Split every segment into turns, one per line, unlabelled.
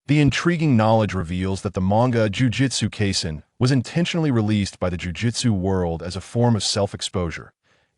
The intriguing knowledge reveals that the manga Jujutsu Kaisen was intentionally released by the Jujutsu world as a form of self-exposure,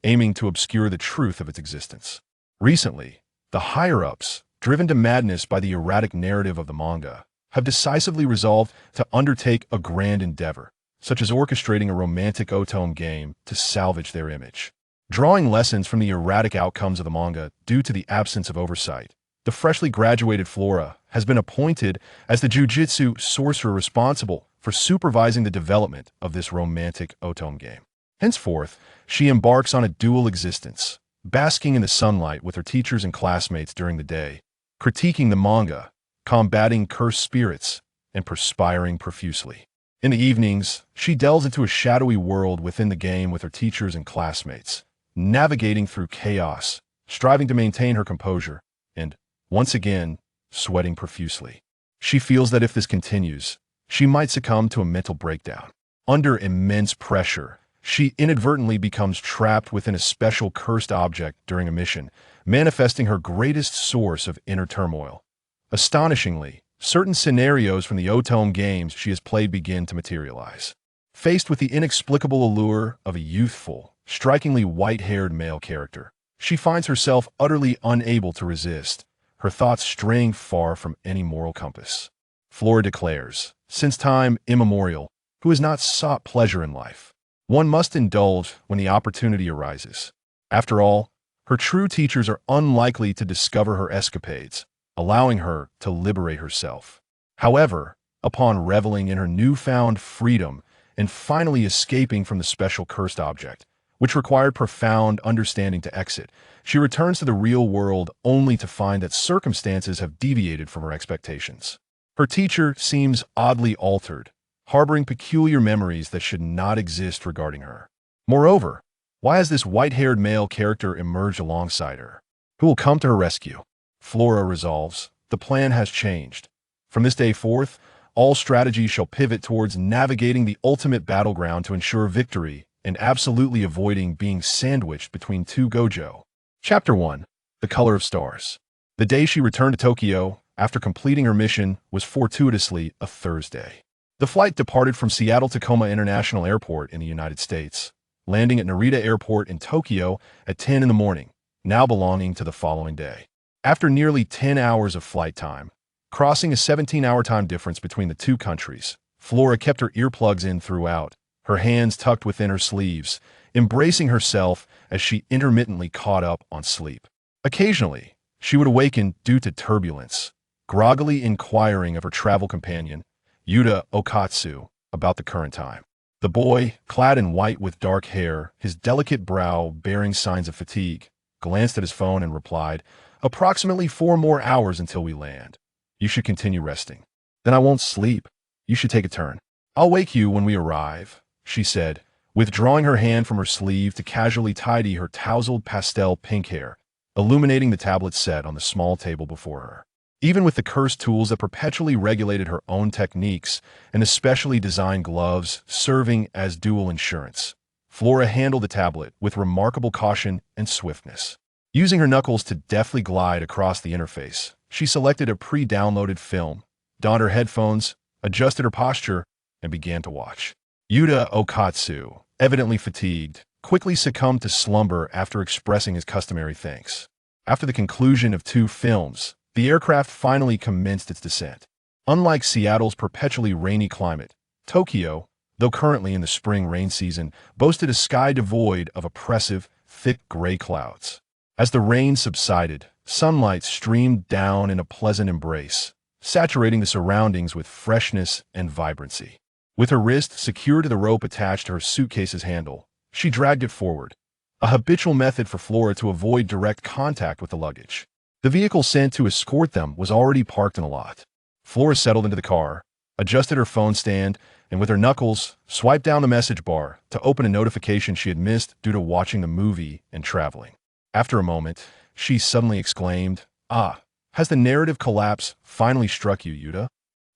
aiming to obscure the truth of its existence. Recently, the higher-ups, driven to madness by the erratic narrative of the manga, have decisively resolved to undertake a grand endeavor, such as orchestrating a romantic otome game to salvage their image. Drawing lessons from the erratic outcomes of the manga due to the absence of oversight, the freshly graduated Flora has been appointed as the Jujutsu sorcerer responsible for supervising the development of this romantic otome game. Henceforth, she embarks on a dual existence, basking in the sunlight with her teachers and classmates during the day, critiquing the manga, combating cursed spirits, and perspiring profusely. In the evenings, she delves into a shadowy world within the game with her teachers and classmates, navigating through chaos, striving to maintain her composure, and, once again, sweating profusely. She feels that if this continues, she might succumb to a mental breakdown. Under immense pressure, she inadvertently becomes trapped within a special cursed object during a mission, manifesting her greatest source of inner turmoil. Astonishingly, certain scenarios from the otome games she has played begin to materialize. Faced with the inexplicable allure of a youthful, strikingly white-haired male character, she finds herself utterly unable to resist, her thoughts straying far from any moral compass. Flora declares, since time immemorial, who has not sought pleasure in life? One must indulge when the opportunity arises. After all, her true teachers are unlikely to discover her escapades, allowing her to liberate herself. However, upon reveling in her newfound freedom and finally escaping from the special cursed object, which required profound understanding to exit, she returns to the real world only to find that circumstances have deviated from her expectations. Her teacher seems oddly altered, harboring peculiar memories that should not exist regarding her. Moreover, why has this white-haired male character emerged alongside her? Who will come to her rescue? Flora resolves, the plan has changed. From this day forth, all strategy shall pivot towards navigating the ultimate battleground to ensure victory and absolutely avoiding being sandwiched between two Gojo. Chapter 1. The Color of Stars. The day she returned to Tokyo, after completing her mission, was fortuitously a Thursday. The flight departed from Seattle-Tacoma International Airport in the United States, landing at Narita Airport in Tokyo at 10 in the morning, now belonging to the following day. After nearly 10 hours of flight time, crossing a 17-hour time difference between the two countries, Flora kept her earplugs in throughout, her hands tucked within her sleeves, embracing herself as she intermittently caught up on sleep. Occasionally, she would awaken due to turbulence, groggily inquiring of her travel companion, Yuta Okatsu, about the current time. The boy, clad in white with dark hair, his delicate brow bearing signs of fatigue, glanced at his phone and replied, approximately 4 more hours until we land. You should continue resting. Then I won't sleep. You should take a turn. I'll wake you when we arrive, she said, withdrawing her hand from her sleeve to casually tidy her tousled pastel pink hair, illuminating the tablet set on the small table before her. Even with the cursed tools that perpetually regulated her own techniques and the specially designed gloves serving as dual insurance, Flora handled the tablet with remarkable caution and swiftness. Using her knuckles to deftly glide across the interface, she selected a pre-downloaded film, donned her headphones, adjusted her posture, and began to watch. Yuta Okatsu, evidently fatigued, quickly succumbed to slumber after expressing his customary thanks. After the conclusion of 2 films, the aircraft finally commenced its descent. Unlike Seattle's perpetually rainy climate, Tokyo, though currently in the spring rain season, boasted a sky devoid of oppressive, thick gray clouds. As the rain subsided, sunlight streamed down in a pleasant embrace, saturating the surroundings with freshness and vibrancy. With her wrist secured to the rope attached to her suitcase's handle, she dragged it forward, a habitual method for Flora to avoid direct contact with the luggage. The vehicle sent to escort them was already parked in a lot. Flora settled into the car, adjusted her phone stand, and with her knuckles, swiped down the message bar to open a notification she had missed due to watching the movie and traveling. After a moment, she suddenly exclaimed, "Ah, has the narrative collapse finally struck you, Yuta?"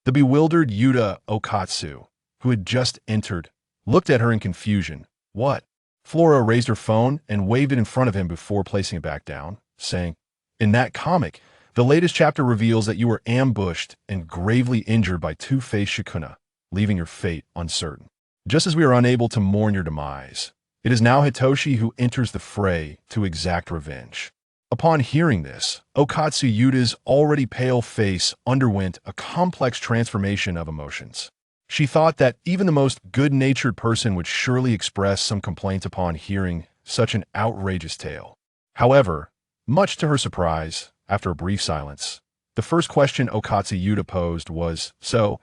The bewildered Yuta Okatsu, who had just entered, looked at her in confusion. What? Flora raised her phone and waved it in front of him before placing it back down, saying, "In that comic, The latest chapter reveals that you were ambushed and gravely injured by two-faced Shikuna, leaving your fate uncertain. Just as we are unable to mourn your demise, it is now Hitoshi who enters the fray to exact revenge. Upon hearing this, Okatsu Yuta's already pale face underwent a complex transformation of emotions. She thought that even the most good-natured person would surely express some complaints upon hearing such an outrageous tale. However, much to her surprise, after a brief silence, the first question Okatsu Yuta posed was, "So,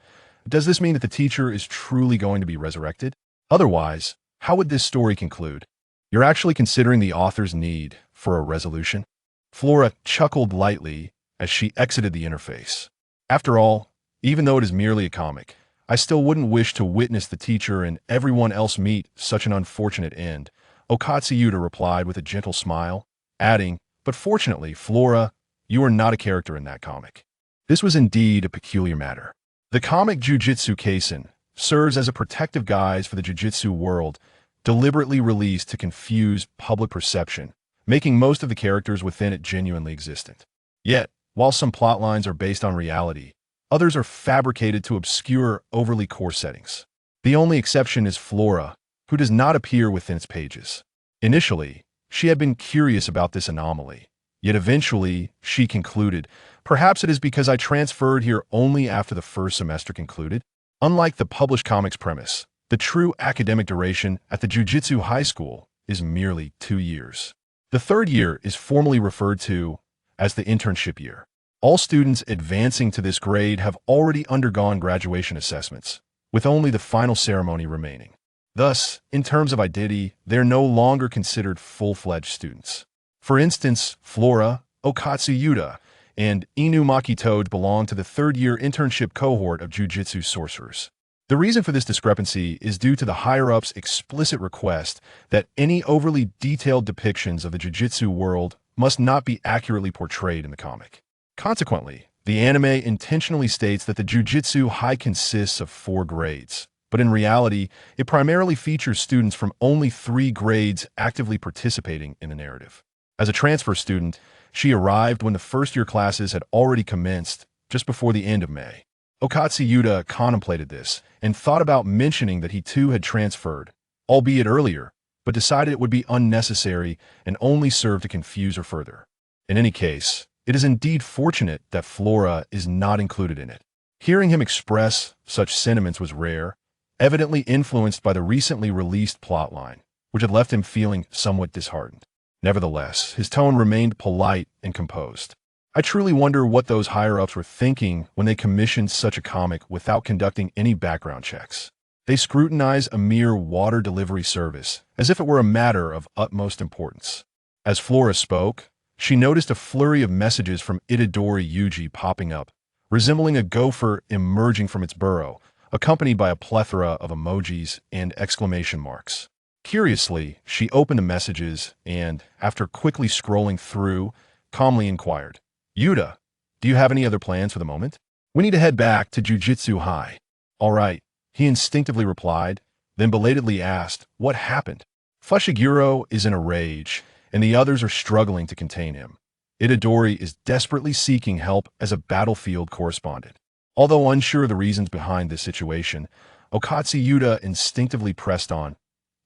does this mean that the teacher is truly going to be resurrected? Otherwise, how would this story conclude? You're actually considering the author's need for a resolution?" Flora chuckled lightly as she exited the interface. After all, even though it is merely a comic, I still wouldn't wish to witness the teacher and everyone else meet such an unfortunate end, Okatsu Yuta replied with a gentle smile, adding, "But fortunately, Flora, you are not a character in that comic." This was indeed a peculiar matter. The comic Jujutsu Kaisen serves as a protective guise for the Jujutsu world, deliberately released to confuse public perception, making most of the characters within it genuinely existent. Yet, while some plotlines are based on reality, others are fabricated to obscure overly core settings. The only exception is Flora, who does not appear within its pages. Initially, she had been curious about this anomaly, yet eventually she concluded, perhaps it is because I transferred here only after the first semester concluded. Unlike the published comics premise, the true academic duration at the Jujutsu High School is merely 2 years. The third year is formally referred to as the internship year. All students advancing to this grade have already undergone graduation assessments, with only the final ceremony remaining. Thus, in terms of identity, they're no longer considered full-fledged students. For instance, Flora, Okatsu Yuta, and Inumaki Toad belong to the third-year internship cohort of Jujutsu sorcerers. The reason for this discrepancy is due to the higher-ups' explicit request that any overly detailed depictions of the Jujutsu world must not be accurately portrayed in the comic. Consequently, the anime intentionally states that the Jujutsu High consists of 4 grades, but in reality, it primarily features students from only 3 grades actively participating in the narrative. As a transfer student, she arrived when the first-year classes had already commenced, just before the end of May. Okatsu Yuta contemplated this and thought about mentioning that he too had transferred, albeit earlier, but decided it would be unnecessary and only serve to confuse her further. In any case, it is indeed fortunate that Flora is not included in it. Hearing him express such sentiments was rare, evidently influenced by the recently released plotline, which had left him feeling somewhat disheartened. Nevertheless, his tone remained polite and composed. I truly wonder what those higher-ups were thinking when they commissioned such a comic without conducting any background checks. They scrutinize a mere water delivery service as if it were a matter of utmost importance. As Flora spoke, she noticed a flurry of messages from Itadori Yuji popping up, resembling a gopher emerging from its burrow, accompanied by a plethora of emojis and exclamation marks. Curiously, she opened the messages and, after quickly scrolling through, calmly inquired, "Yuta, do you have any other plans for the moment? We need to head back to Jujutsu High." "All right," he instinctively replied, then belatedly asked, "What happened?" Fushiguro is in a rage, and the others are struggling to contain him. Itadori is desperately seeking help as a battlefield correspondent. Although unsure of the reasons behind this situation, Okatsu Yuta instinctively pressed on,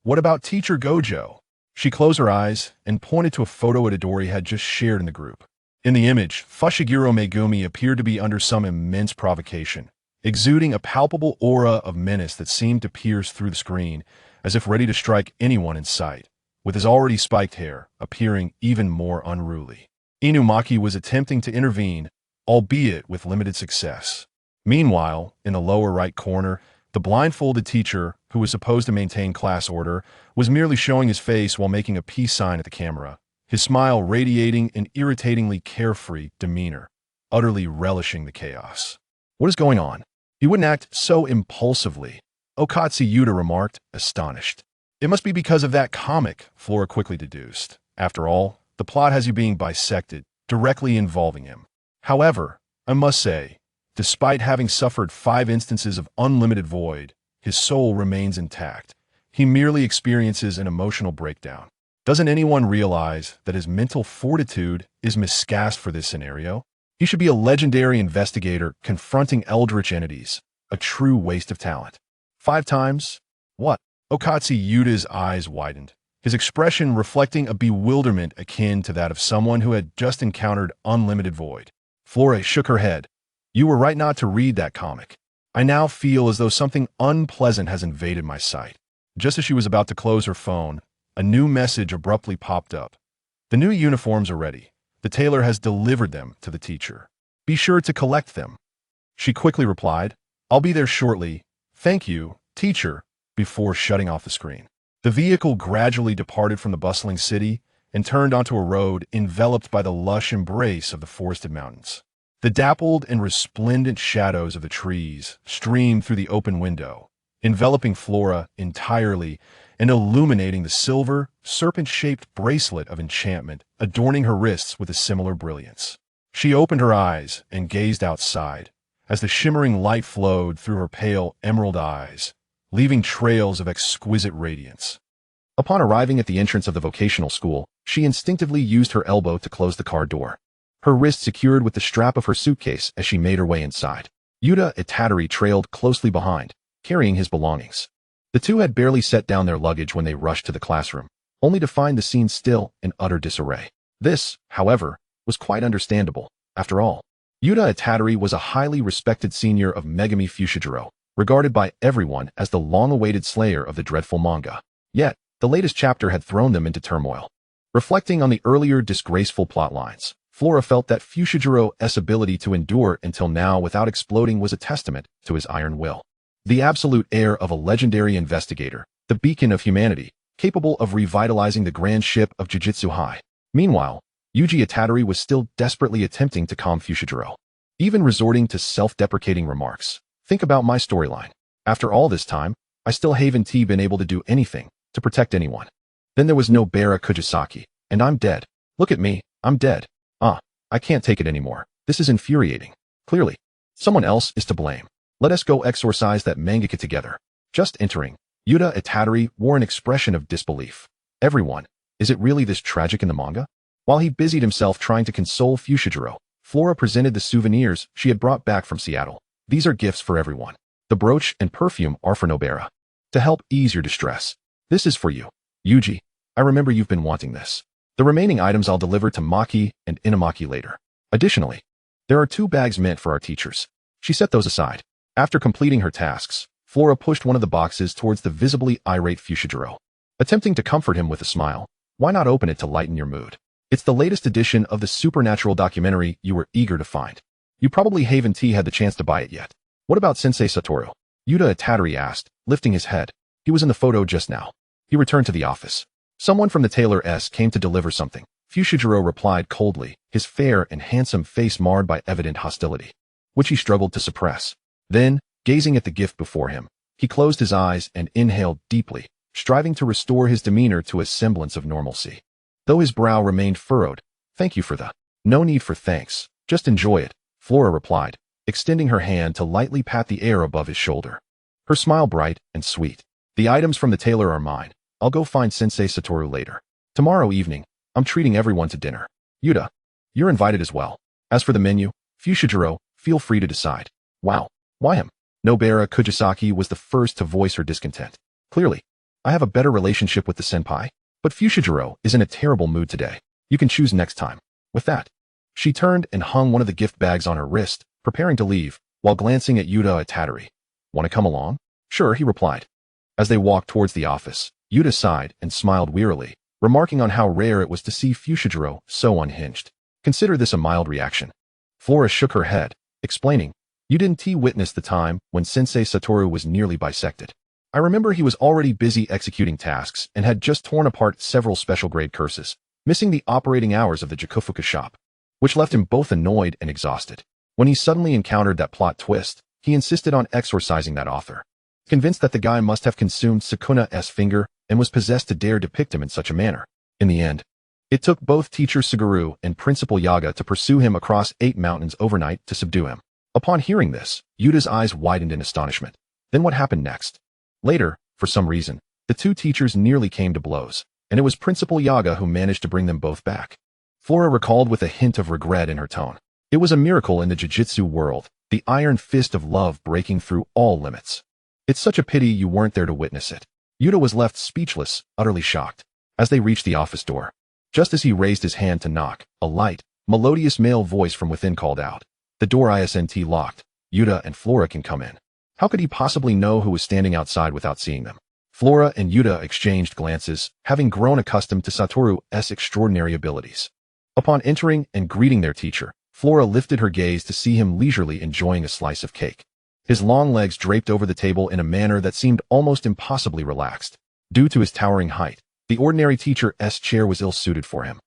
"What about Teacher Gojo?" She closed her eyes and pointed to a photo Itadori had just shared in the group. In the image, Fushiguro Megumi appeared to be under some immense provocation, exuding a palpable aura of menace that seemed to pierce through the screen, as if ready to strike anyone in sight, with his already spiked hair appearing even more unruly. Inumaki was attempting to intervene, albeit with limited success. Meanwhile, in the lower right corner, the blindfolded teacher, who was supposed to maintain class order, was merely showing his face while making a peace sign at the camera, his smile radiating an irritatingly carefree demeanor, utterly relishing the chaos. "What is going on? He wouldn't act so impulsively," Okatsu Yuta remarked, astonished. "It must be because of that comic," Flora quickly deduced. "After all, the plot has you being bisected, directly involving him. However, I must say, despite having suffered 5 instances of unlimited void, his soul remains intact. He merely experiences an emotional breakdown. Doesn't anyone realize that his mental fortitude is miscast for this scenario? He should be a legendary investigator confronting eldritch entities, a true waste of talent. 5 times? What? Okatsu Yuta's eyes widened, his expression reflecting a bewilderment akin to that of someone who had just encountered unlimited void. Flora shook her head. You were right not to read that comic. I now feel as though something unpleasant has invaded my sight. Just as she was about to close her phone, a new message abruptly popped up. The new uniforms are ready. The tailor has delivered them to the teacher. Be sure to collect them. She quickly replied, I'll be there shortly. Thank you, teacher, before shutting off the screen. The vehicle gradually departed from the bustling city and turned onto a road enveloped by the lush embrace of the forested mountains. The dappled and resplendent shadows of the trees streamed through the open window, enveloping Flora entirely and illuminating the silver, serpent-shaped bracelet of enchantment adorning her wrists with a similar brilliance. She opened her eyes and gazed outside as the shimmering light flowed through her pale emerald eyes, leaving trails of exquisite radiance. Upon arriving at the entrance of the vocational school, she instinctively used her elbow to close the car door, her wrist secured with the strap of her suitcase as she made her way inside. Yuta Itatari trailed closely behind, carrying his belongings. The two had barely set down their luggage when they rushed to the classroom, only to find the scene still in utter disarray. This, however, was quite understandable. After all, Yuta Itatari was a highly respected senior of Megami Fushiguro, regarded by everyone as the long-awaited slayer of the dreadful manga. Yet, the latest chapter had thrown them into turmoil. Reflecting on the earlier disgraceful plotlines, Flora felt that Fushijuro's ability to endure until now without exploding was a testament to his iron will. The absolute air of a legendary investigator, the beacon of humanity, capable of revitalizing the grand ship of Jujutsu High. Meanwhile, Yuji Itatari was still desperately attempting to calm Fushiguro, even resorting to self-deprecating remarks. Think about my storyline. After all this time, I still haven't been able to do anything to protect anyone. Then there was Nobara Kujisaki, and I'm dead. Look at me, I'm dead. I can't take it anymore. This is infuriating. Clearly, someone else is to blame. Let us go exorcise that mangaka together. Just entering, Yuta Itatari wore an expression of disbelief. Everyone, is it really this tragic in the manga? While he busied himself trying to console Fushiguro, Flora presented the souvenirs she had brought back from Seattle. These are gifts for everyone. The brooch and perfume are for Nobara, to help ease your distress. This is for you, Yuji. I remember you've been wanting this. The remaining items I'll deliver to Maki and Inamaki later. Additionally, there are 2 bags meant for our teachers. She set those aside. After completing her tasks, Flora pushed one of the boxes towards the visibly irate Fushiguro. Attempting to comfort him with a smile, why not open it to lighten your mood? It's the latest edition of the supernatural documentary you were eager to find. You probably haven't had the chance to buy it yet. What about Sensei Satoru? Yuta Itatari asked, lifting his head. He was in the photo just now. He returned to the office. Someone from the tailor's came to deliver something. Fushiguro replied coldly, his fair and handsome face marred by evident hostility, which he struggled to suppress. Then, gazing at the gift before him, he closed his eyes and inhaled deeply, striving to restore his demeanor to a semblance of normalcy. Though his brow remained furrowed, thank you for the... No need for thanks, just enjoy it, Flora replied, extending her hand to lightly pat the air above his shoulder. Her smile bright and sweet. The items from the tailor are mine. I'll go find Sensei Satoru later. Tomorrow evening, I'm treating everyone to dinner. Yuta, you're invited as well. As for the menu, Fushiguro, feel free to decide. Wow, why him? Nobara Kujisaki was the first to voice her discontent. Clearly, I have a better relationship with the senpai, but Fushiguro is in a terrible mood today. You can choose next time. With that, she turned and hung one of the gift bags on her wrist, preparing to leave, while glancing at Yuta Itatari. Want to come along? Sure, he replied. As they walked towards the office, Yuta sighed and smiled wearily, remarking on how rare it was to see Fushiguro so unhinged. Consider this a mild reaction. Flora shook her head, explaining, you didn't witness the time when Sensei Satoru was nearly bisected. I remember he was already busy executing tasks and had just torn apart several special grade curses, missing the operating hours of the Jakufuka shop, which left him both annoyed and exhausted. When he suddenly encountered that plot twist, he insisted on exorcising that author, convinced that the guy must have consumed Sukuna's finger and was possessed to dare depict him in such a manner. In the end, it took both teacher Suguru and Principal Yaga to pursue him across 8 mountains overnight to subdue him. Upon hearing this, Yuta's eyes widened in astonishment. Then what happened next? Later, for some reason, the 2 teachers nearly came to blows, and it was Principal Yaga who managed to bring them both back. Flora recalled with a hint of regret in her tone. It was a miracle in the Jujutsu world, the iron fist of love breaking through all limits. It's such a pity you weren't there to witness it. Yuta was left speechless, utterly shocked, as they reached the office door. Just as he raised his hand to knock, a light, melodious male voice from within called out. The door isn't locked. Yuta and Flora can come in. How could he possibly know who was standing outside without seeing them? Flora and Yuta exchanged glances, having grown accustomed to Satoru's extraordinary abilities. Upon entering and greeting their teacher, Flora lifted her gaze to see him leisurely enjoying a slice of cake. His long legs draped over the table in a manner that seemed almost impossibly relaxed. Due to his towering height, the ordinary teacher's chair was ill-suited for him,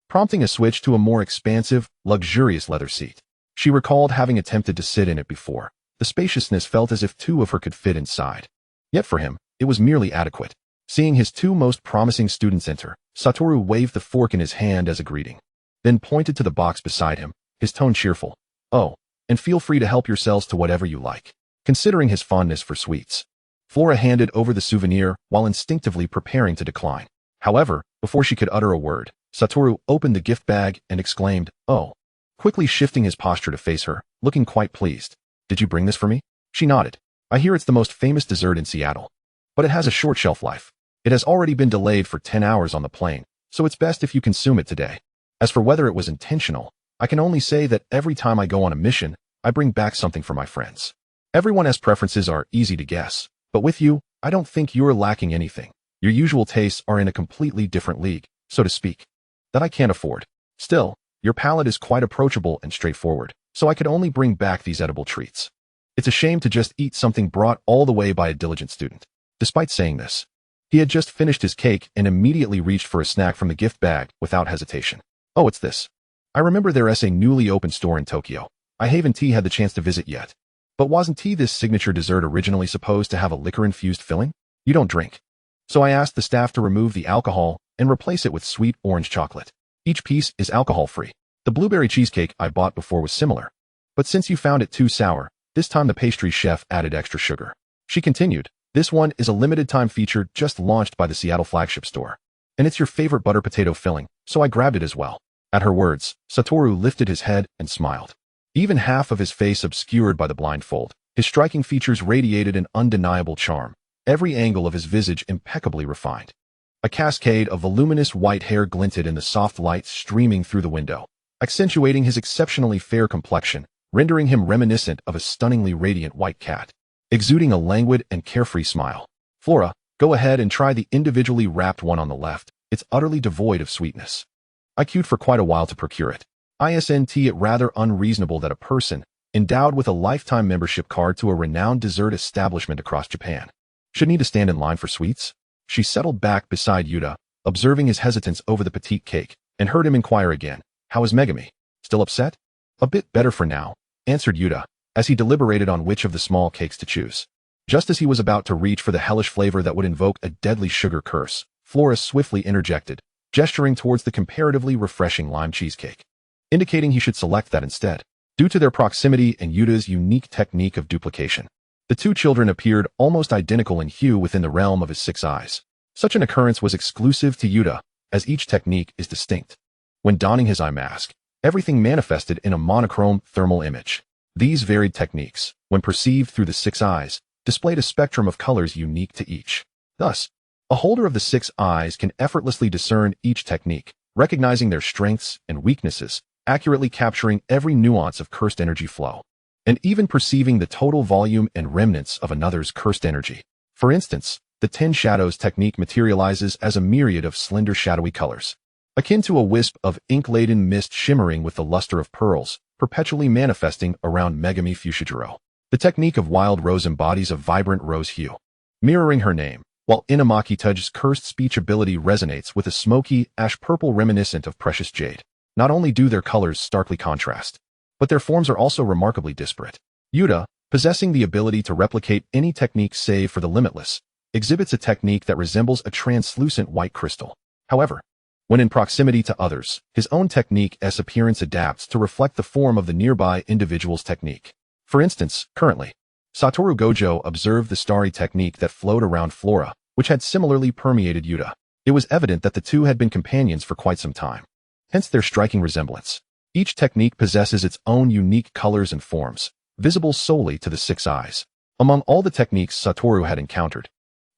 prompting a switch to a more expansive, luxurious leather seat. She recalled having attempted to sit in it before. The spaciousness felt as if two of her could fit inside. Yet for him, it was merely adequate. Seeing his two most promising students enter, Satoru waved the fork in his hand as a greeting, then pointed to the box beside him, his tone cheerful. Oh, and feel free to help yourselves to whatever you like. Considering his fondness for sweets, Flora handed over the souvenir while instinctively preparing to decline. However, before she could utter a word, Satoru opened the gift bag and exclaimed, "Oh," quickly shifting his posture to face her, looking quite pleased. "Did you bring this for me?" She nodded. "I hear it's the most famous dessert in Seattle, but it has a short shelf life. It has already been delayed for 10 hours on the plane, so it's best if you consume it today. As for whether it was intentional, I can only say that every time I go on a mission, I bring back something for my friends. Everyone's preferences are easy to guess, but with you, I don't think you're lacking anything. Your usual tastes are in a completely different league, so to speak, that I can't afford. Still, your palate is quite approachable and straightforward, so I could only bring back these edible treats. It's a shame to just eat something brought all the way by a diligent student." Despite saying this, he had just finished his cake and immediately reached for a snack from the gift bag without hesitation. "Oh, it's this. I remember there's a newly opened store in Tokyo. I haven't had the chance to visit yet. But wasn't this signature dessert originally supposed to have a liquor-infused filling? You don't drink. So I asked the staff to remove the alcohol and replace it with sweet orange chocolate. Each piece is alcohol-free. The blueberry cheesecake I bought before was similar. But since you found it too sour, this time the pastry chef added extra sugar." She continued, "This one is a limited-time feature just launched by the Seattle flagship store. And it's your favorite butter potato filling, so I grabbed it as well." At her words, Satoru lifted his head and smiled. Even half of his face obscured by the blindfold, his striking features radiated an undeniable charm, every angle of his visage impeccably refined. A cascade of voluminous white hair glinted in the soft light streaming through the window, accentuating his exceptionally fair complexion, rendering him reminiscent of a stunningly radiant white cat, exuding a languid and carefree smile. "Flora, go ahead and try the individually wrapped one on the left. It's utterly devoid of sweetness. I queued for quite a while to procure it. Isn't it rather unreasonable that a person, endowed with a lifetime membership card to a renowned dessert establishment across Japan, should need to stand in line for sweets?" She settled back beside Yuta, observing his hesitance over the petite cake, and heard him inquire again, "How is Megami? Still upset?" "A bit better for now," answered Yuta, as he deliberated on which of the small cakes to choose. Just as he was about to reach for the hellish flavor that would invoke a deadly sugar curse, Flora swiftly interjected, gesturing towards the comparatively refreshing lime cheesecake, indicating he should select that instead. Due to their proximity and Yuta's unique technique of duplication, the two children appeared almost identical in hue within the realm of his 6 eyes. Such an occurrence was exclusive to Yuta, as each technique is distinct. When donning his eye mask, everything manifested in a monochrome thermal image. These varied techniques, when perceived through the 6 eyes, displayed a spectrum of colors unique to each. Thus, a holder of the 6 eyes can effortlessly discern each technique, recognizing their strengths and weaknesses, accurately capturing every nuance of cursed energy flow, and even perceiving the total volume and remnants of another's cursed energy. For instance, the 10 shadows technique materializes as a myriad of slender shadowy colors, akin to a wisp of ink-laden mist shimmering with the luster of pearls, perpetually manifesting around Megami Fushiguro. The technique of wild rose embodies a vibrant rose hue, mirroring her name, while Inamakita's cursed speech ability resonates with a smoky, ash-purple reminiscent of precious jade. Not only do their colors starkly contrast, but their forms are also remarkably disparate. Yuta, possessing the ability to replicate any technique save for the limitless, exhibits a technique that resembles a translucent white crystal. However, when in proximity to others, his own technique's appearance adapts to reflect the form of the nearby individual's technique. For instance, currently, Satoru Gojo observed the starry technique that flowed around Flora, which had similarly permeated Yuta. It was evident that the two had been companions for quite some time, hence their striking resemblance. Each technique possesses its own unique colors and forms, visible solely to the 6 eyes. Among all the techniques Satoru had encountered,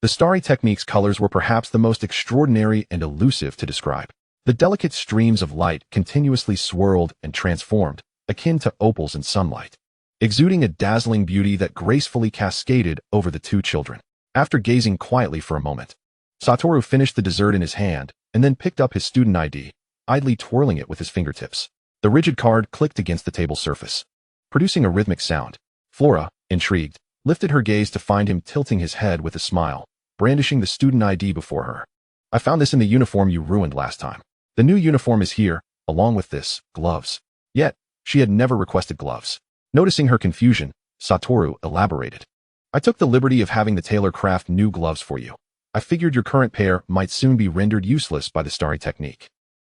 the starry technique's colors were perhaps the most extraordinary and elusive to describe. The delicate streams of light continuously swirled and transformed, akin to opals in sunlight, exuding a dazzling beauty that gracefully cascaded over the 2 children. After gazing quietly for a moment, Satoru finished the dessert in his hand and then picked up his student ID, idly twirling it with his fingertips. The rigid card clicked against the table surface, producing a rhythmic sound. Flora, intrigued, lifted her gaze to find him tilting his head with a smile, brandishing the student ID before her. I found this in the uniform you ruined last time. The new uniform is here, along with this, gloves. Yet, she had never requested gloves. Noticing her confusion, Satoru elaborated. I took the liberty of having the tailor craft new gloves for you. I figured your current pair might soon be rendered useless by the starry technique.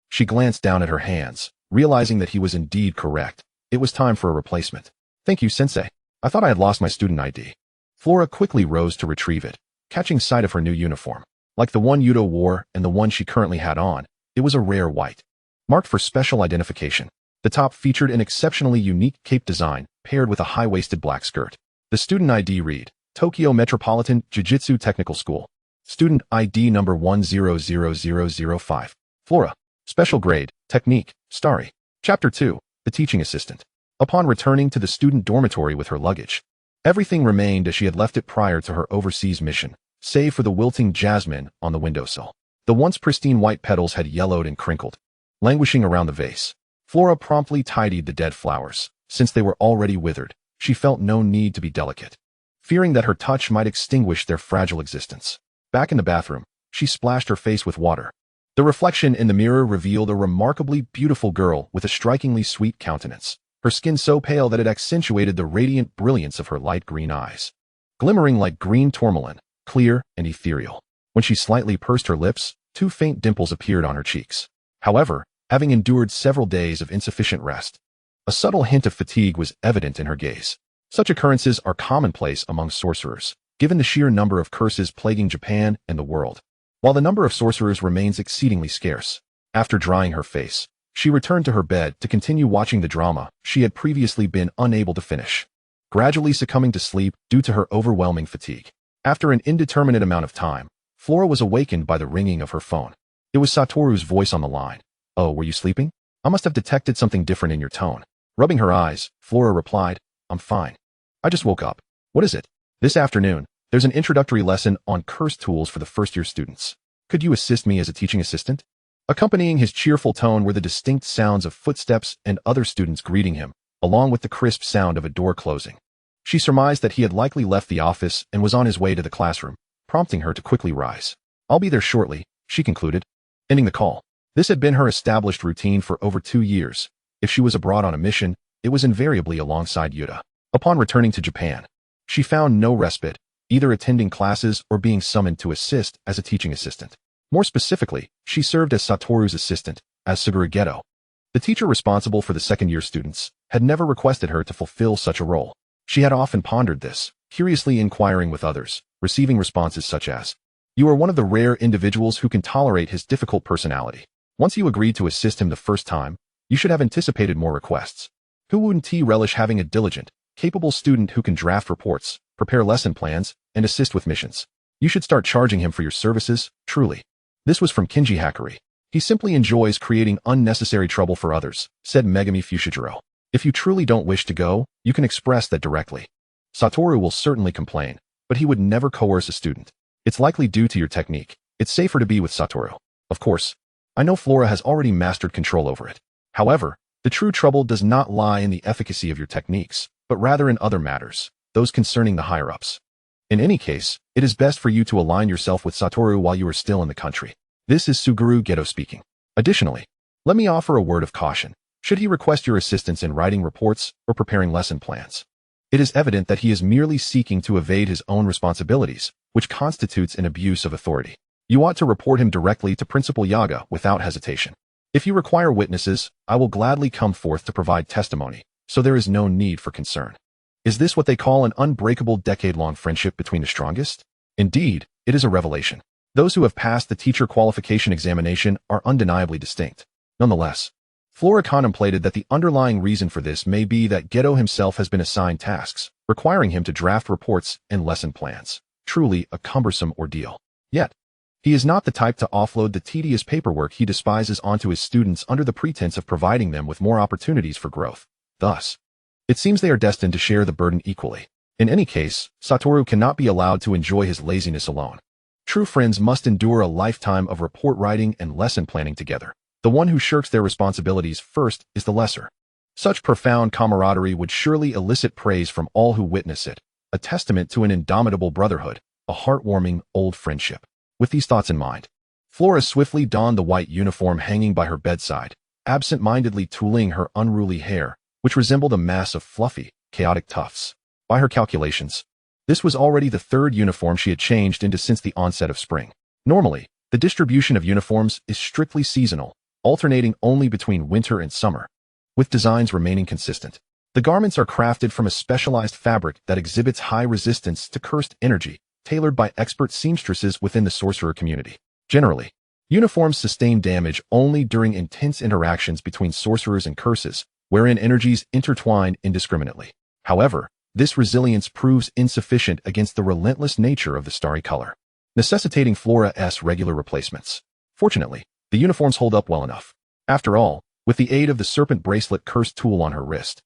She glanced down at her hands, realizing that he was indeed correct. It was time for a replacement. Thank you, sensei. I thought I had lost my student ID. Flora quickly rose to retrieve it, catching sight of her new uniform. Like the one Yuto wore and the one she currently had on, it was a rare white, marked for special identification. The top featured an exceptionally unique cape design, paired with a high-waisted black skirt. The student ID read, Tokyo Metropolitan Jujutsu Technical School. Student ID number 100005. Flora. Special grade, technique, starry. Chapter 2, The Teaching Assistant. Upon returning to the student dormitory with her luggage, everything remained as she had left it prior to her overseas mission, save for the wilting jasmine on the windowsill. The once pristine white petals had yellowed and crinkled, languishing around the vase. Flora promptly tidied the dead flowers. Since they were already withered, she felt no need to be delicate, fearing that her touch might extinguish their fragile existence. Back in the bathroom, she splashed her face with water. The reflection in the mirror revealed a remarkably beautiful girl with a strikingly sweet countenance, her skin so pale that it accentuated the radiant brilliance of her light green eyes, glimmering like green tourmaline, clear and ethereal. When she slightly pursed her lips, 2 faint dimples appeared on her cheeks. However, having endured several days of insufficient rest, a subtle hint of fatigue was evident in her gaze. Such occurrences are commonplace among sorcerers, given the sheer number of curses plaguing Japan and the world. While the number of sorcerers remains exceedingly scarce, after drying her face, she returned to her bed to continue watching the drama she had previously been unable to finish, gradually succumbing to sleep due to her overwhelming fatigue. After an indeterminate amount of time, Flora was awakened by the ringing of her phone. It was Satoru's voice on the line. Oh, were you sleeping? I must have detected something different in your tone. Rubbing her eyes, Flora replied, I'm fine. I just woke up. What is it? This afternoon, there's an introductory lesson on curse tools for the first-year students. Could you assist me as a teaching assistant? Accompanying his cheerful tone were the distinct sounds of footsteps and other students greeting him, along with the crisp sound of a door closing. She surmised that he had likely left the office and was on his way to the classroom, prompting her to quickly rise. I'll be there shortly, she concluded, ending the call. This had been her established routine for over 2 years. If she was abroad on a mission, it was invariably alongside Yuta. Upon returning to Japan, she found no respite, either attending classes or being summoned to assist as a teaching assistant. More specifically, she served as Satoru's assistant, as Suguru Geto. The teacher responsible for the second-year students had never requested her to fulfill such a role. She had often pondered this, curiously inquiring with others, receiving responses such as, You are one of the rare individuals who can tolerate his difficult personality. Once you agreed to assist him the first time, you should have anticipated more requests. Who wouldn't relish having a diligent, capable student who can draft reports, prepare lesson plans, and assist with missions? You should start charging him for your services, truly. This was from Kinji Hakari. He simply enjoys creating unnecessary trouble for others, said Megami Fushijiro. If you truly don't wish to go, you can express that directly. Satoru will certainly complain, but he would never coerce a student. It's likely due to your technique. It's safer to be with Satoru. Of course, I know Flora has already mastered control over it. However, the true trouble does not lie in the efficacy of your techniques, but rather in other matters, those concerning the higher-ups. In any case, it is best for you to align yourself with Satoru while you are still in the country. This is Suguru Geto speaking. Additionally, let me offer a word of caution. Should he request your assistance in writing reports or preparing lesson plans, it is evident that he is merely seeking to evade his own responsibilities, which constitutes an abuse of authority. You ought to report him directly to Principal Yaga without hesitation. If you require witnesses, I will gladly come forth to provide testimony, so there is no need for concern. Is this what they call an unbreakable decade-long friendship between the strongest? Indeed, it is a revelation. Those who have passed the teacher qualification examination are undeniably distinct. Nonetheless, Flora contemplated that the underlying reason for this may be that Gojo himself has been assigned tasks, requiring him to draft reports and lesson plans. Truly a cumbersome ordeal. Yet, he is not the type to offload the tedious paperwork he despises onto his students under the pretense of providing them with more opportunities for growth. Thus, it seems they are destined to share the burden equally. In any case, Satoru cannot be allowed to enjoy his laziness alone. True friends must endure a lifetime of report writing and lesson planning together. The one who shirks their responsibilities first is the lesser. Such profound camaraderie would surely elicit praise from all who witness it, a testament to an indomitable brotherhood, a heartwarming old friendship. With these thoughts in mind, Flora swiftly donned the white uniform hanging by her bedside, absent-mindedly tooling her unruly hair, which resembled a mass of fluffy, chaotic tufts. By her calculations, this was already the third uniform she had changed into since the onset of spring. Normally, the distribution of uniforms is strictly seasonal, alternating only between winter and summer, with designs remaining consistent. The garments are crafted from a specialized fabric that exhibits high resistance to cursed energy, tailored by expert seamstresses within the sorcerer community. Generally, uniforms sustain damage only during intense interactions between sorcerers and curses, wherein energies intertwine indiscriminately. However, this resilience proves insufficient against the relentless nature of the starry color, necessitating Flora's regular replacements. Fortunately, the uniforms hold up well enough. After all, with the aid of the serpent bracelet cursed tool on her wrist,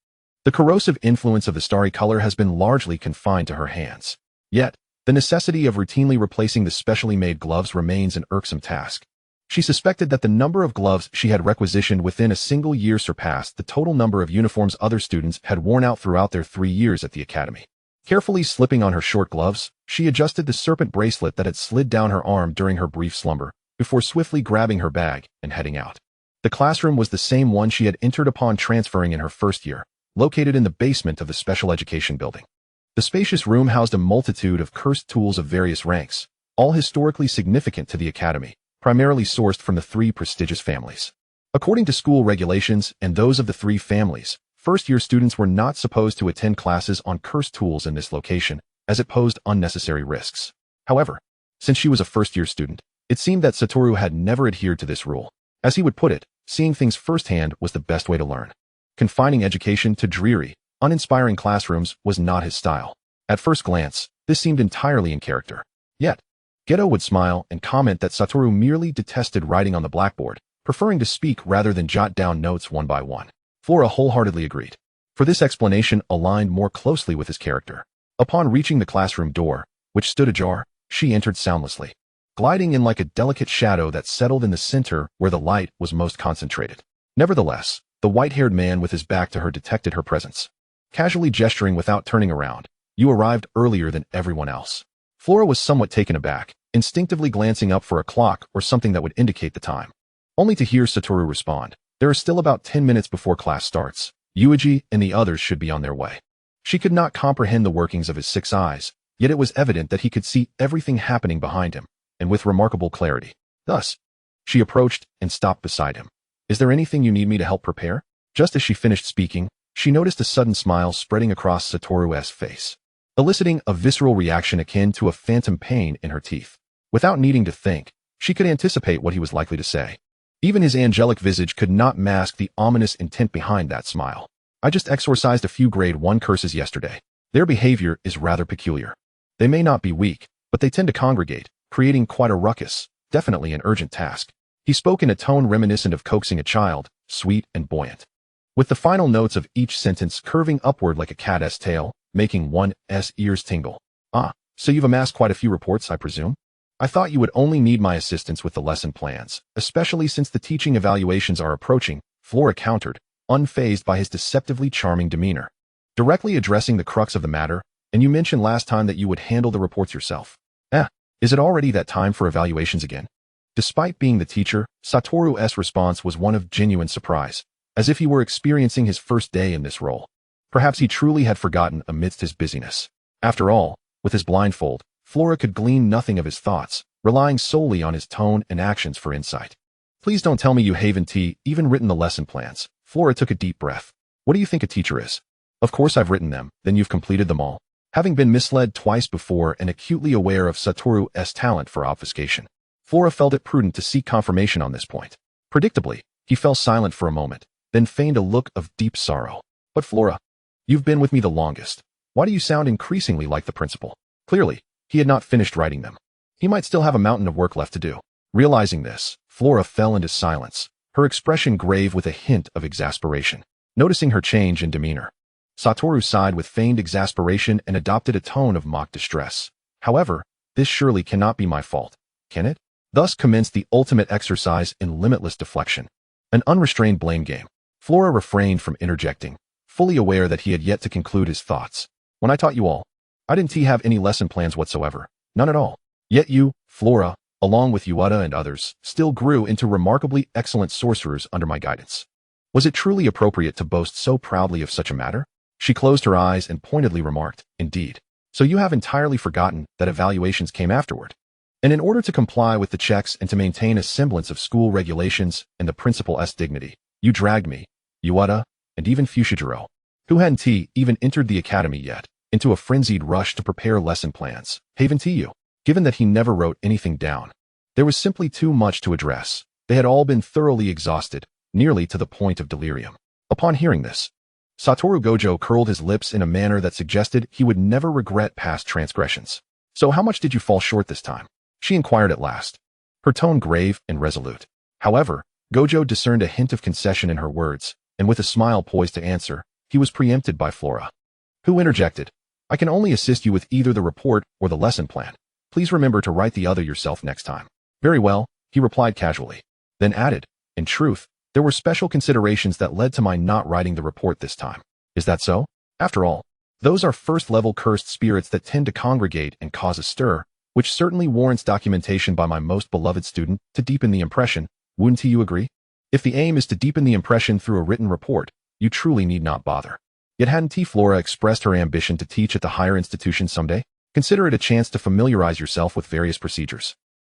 the corrosive influence of the starry color has been largely confined to her hands. Yet, the necessity of routinely replacing the specially made gloves remains an irksome task. She suspected that the number of gloves she had requisitioned within a single year surpassed the total number of uniforms other students had worn out throughout their 3 years at the academy. Carefully slipping on her short gloves, she adjusted the serpent bracelet that had slid down her arm during her brief slumber, before swiftly grabbing her bag and heading out. The classroom was the same one she had entered upon transferring in her first year, located in the basement of the special education building. The spacious room housed a multitude of cursed tools of various ranks, all historically significant to the academy, primarily sourced from the 3 prestigious families. According to school regulations and those of the 3 families, first-year students were not supposed to attend classes on cursed tools in this location, as it posed unnecessary risks. However, since she was a first-year student, it seemed that Satoru had never adhered to this rule. As he would put it, seeing things firsthand was the best way to learn. Confining education to dreary, uninspiring classrooms was not his style. At first glance, this seemed entirely in character. Yet, Gojo would smile and comment that Satoru merely detested writing on the blackboard, preferring to speak rather than jot down notes one by one. Flora wholeheartedly agreed, for this explanation aligned more closely with his character. Upon reaching the classroom door, which stood ajar, she entered soundlessly, gliding in like a delicate shadow that settled in the center where the light was most concentrated. Nevertheless, the white-haired man with his back to her detected her presence. Casually gesturing without turning around, "You arrived earlier than everyone else." Flora was somewhat taken aback, instinctively glancing up for a clock or something that would indicate the time, only to hear Satoru respond, "There are still about 10 minutes before class starts. Yuji and the others should be on their way." She could not comprehend the workings of his 6 eyes, yet it was evident that he could see everything happening behind him, and with remarkable clarity. Thus, she approached and stopped beside him. "Is there anything you need me to help prepare?" Just as she finished speaking, she noticed a sudden smile spreading across Satoru's face, eliciting a visceral reaction akin to a phantom pain in her teeth. Without needing to think, she could anticipate what he was likely to say. Even his angelic visage could not mask the ominous intent behind that smile. "I just exorcised a few grade 1 curses yesterday. Their behavior is rather peculiar. They may not be weak, but they tend to congregate, creating quite a ruckus, definitely an urgent task." He spoke in a tone reminiscent of coaxing a child, sweet and buoyant, with the final notes of each sentence curving upward like a cat's tail, making one's ears tingle. "Ah, so you've amassed quite a few reports, I presume? I thought you would only need my assistance with the lesson plans, especially since the teaching evaluations are approaching," Flora countered, unfazed by his deceptively charming demeanor. Directly addressing the crux of the matter, "And you mentioned last time that you would handle the reports yourself. Is it already that time for evaluations again?" Despite being the teacher, Satoru's response was one of genuine surprise, as if he were experiencing his first day in this role. Perhaps he truly had forgotten amidst his busyness. After all, with his blindfold, Flora could glean nothing of his thoughts, relying solely on his tone and actions for insight. "Please don't tell me you haven't even written the lesson plans." Flora took a deep breath. "What do you think a teacher is?" "Of course I've written them." "Then you've completed them all?" Having been misled twice before and acutely aware of Satoru's talent for obfuscation, Flora felt it prudent to seek confirmation on this point. Predictably, he fell silent for a moment, then feigned a look of deep sorrow. But Flora, you've been with me the longest. Why do you sound increasingly like the principal? Clearly, he had not finished writing them. He might still have a mountain of work left to do. Realizing this, Flora fell into silence, her expression grave with a hint of exasperation. Noticing her change in demeanor, Satoru sighed with feigned exasperation and adopted a tone of mock distress. However, this surely cannot be my fault, can it? Thus commenced the ultimate exercise in limitless deflection, an unrestrained blame game. Flora refrained from interjecting, fully aware that he had yet to conclude his thoughts. When I taught you all, I didn't have any lesson plans whatsoever, none at all. Yet you, Flora, along with Yuata and others, still grew into remarkably excellent sorcerers under my guidance. Was it truly appropriate to boast so proudly of such a matter? She closed her eyes and pointedly remarked, indeed. So you have entirely forgotten that evaluations came afterward. And in order to comply with the checks and to maintain a semblance of school regulations and the principal's dignity, you dragged me, Yuata, and even Fushiguro, who hadn't even entered the academy yet, into a frenzied rush to prepare lesson plans. Haven to you. Given that he never wrote anything down, there was simply too much to address. They had all been thoroughly exhausted, nearly to the point of delirium. Upon hearing this, Satoru Gojo curled his lips in a manner that suggested he would never regret past transgressions. So how much did you fall short this time? She inquired at last, her tone grave and resolute. However, Gojo discerned a hint of concession in her words, and with a smile poised to answer, he was preempted by Flora, who interjected, I can only assist you with either the report or the lesson plan. Please remember to write the other yourself next time. Very well, he replied casually, then added, in truth, there were special considerations that led to my not writing the report this time. Is that so? After all, those are first-level cursed spirits that tend to congregate and cause a stir, which certainly warrants documentation by my most beloved student to deepen the impression. Wouldn't you agree? If the aim is to deepen the impression through a written report, you truly need not bother. Yet hadn't Flora expressed her ambition to teach at the higher institution someday? Consider it a chance to familiarize yourself with various procedures.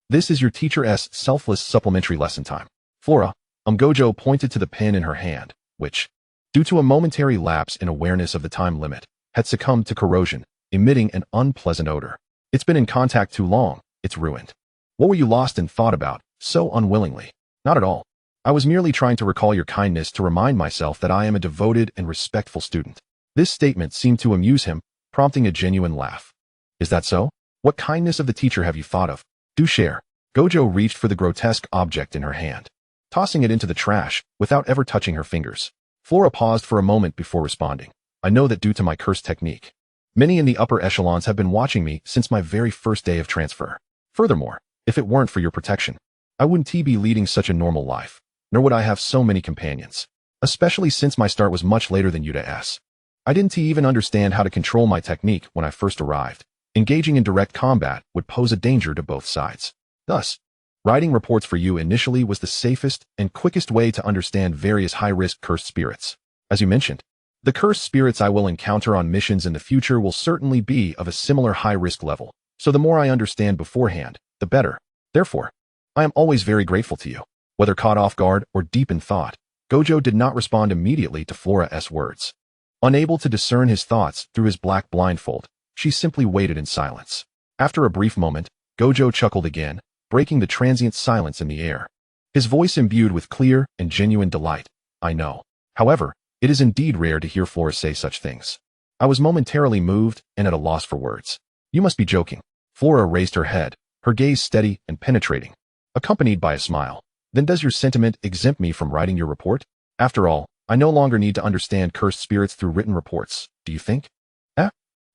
This is your teacher's selfless supplementary lesson time. Flora, Gojo pointed to the pen in her hand, which, due to a momentary lapse in awareness of the time limit, had succumbed to corrosion, emitting an unpleasant odor. It's been in contact too long, it's ruined. What were you lost in thought about, so unwillingly? Not at all. I was merely trying to recall your kindness to remind myself that I am a devoted and respectful student. This statement seemed to amuse him, prompting a genuine laugh. Is that so? What kindness of the teacher have you thought of? Do share. Gojo reached for the grotesque object in her hand, tossing it into the trash without ever touching her fingers. Flora paused for a moment before responding. I know that due to my cursed technique, many in the upper echelons have been watching me since my very first day of transfer. Furthermore, if it weren't for your protection, I wouldn't be leading such a normal life, nor would I have so many companions, especially since my start was much later than Yuta. I didn't even understand how to control my technique when I first arrived. Engaging in direct combat would pose a danger to both sides. Thus, writing reports for you initially was the safest and quickest way to understand various high-risk cursed spirits. As you mentioned, the cursed spirits I will encounter on missions in the future will certainly be of a similar high-risk level, so the more I understand beforehand, the better. Therefore, I am always very grateful to you. Whether caught off guard or deep in thought, Gojo did not respond immediately to Flora's words. Unable to discern his thoughts through his black blindfold, she simply waited in silence. After a brief moment, Gojo chuckled again, breaking the transient silence in the air. His voice imbued with clear and genuine delight. I know. However, it is indeed rare to hear Flora say such things. I was momentarily moved and at a loss for words. You must be joking. Flora raised her head, her gaze steady and penetrating, accompanied by a smile. Then does your sentiment exempt me from writing your report? After all, I no longer need to understand cursed spirits through written reports, do you think?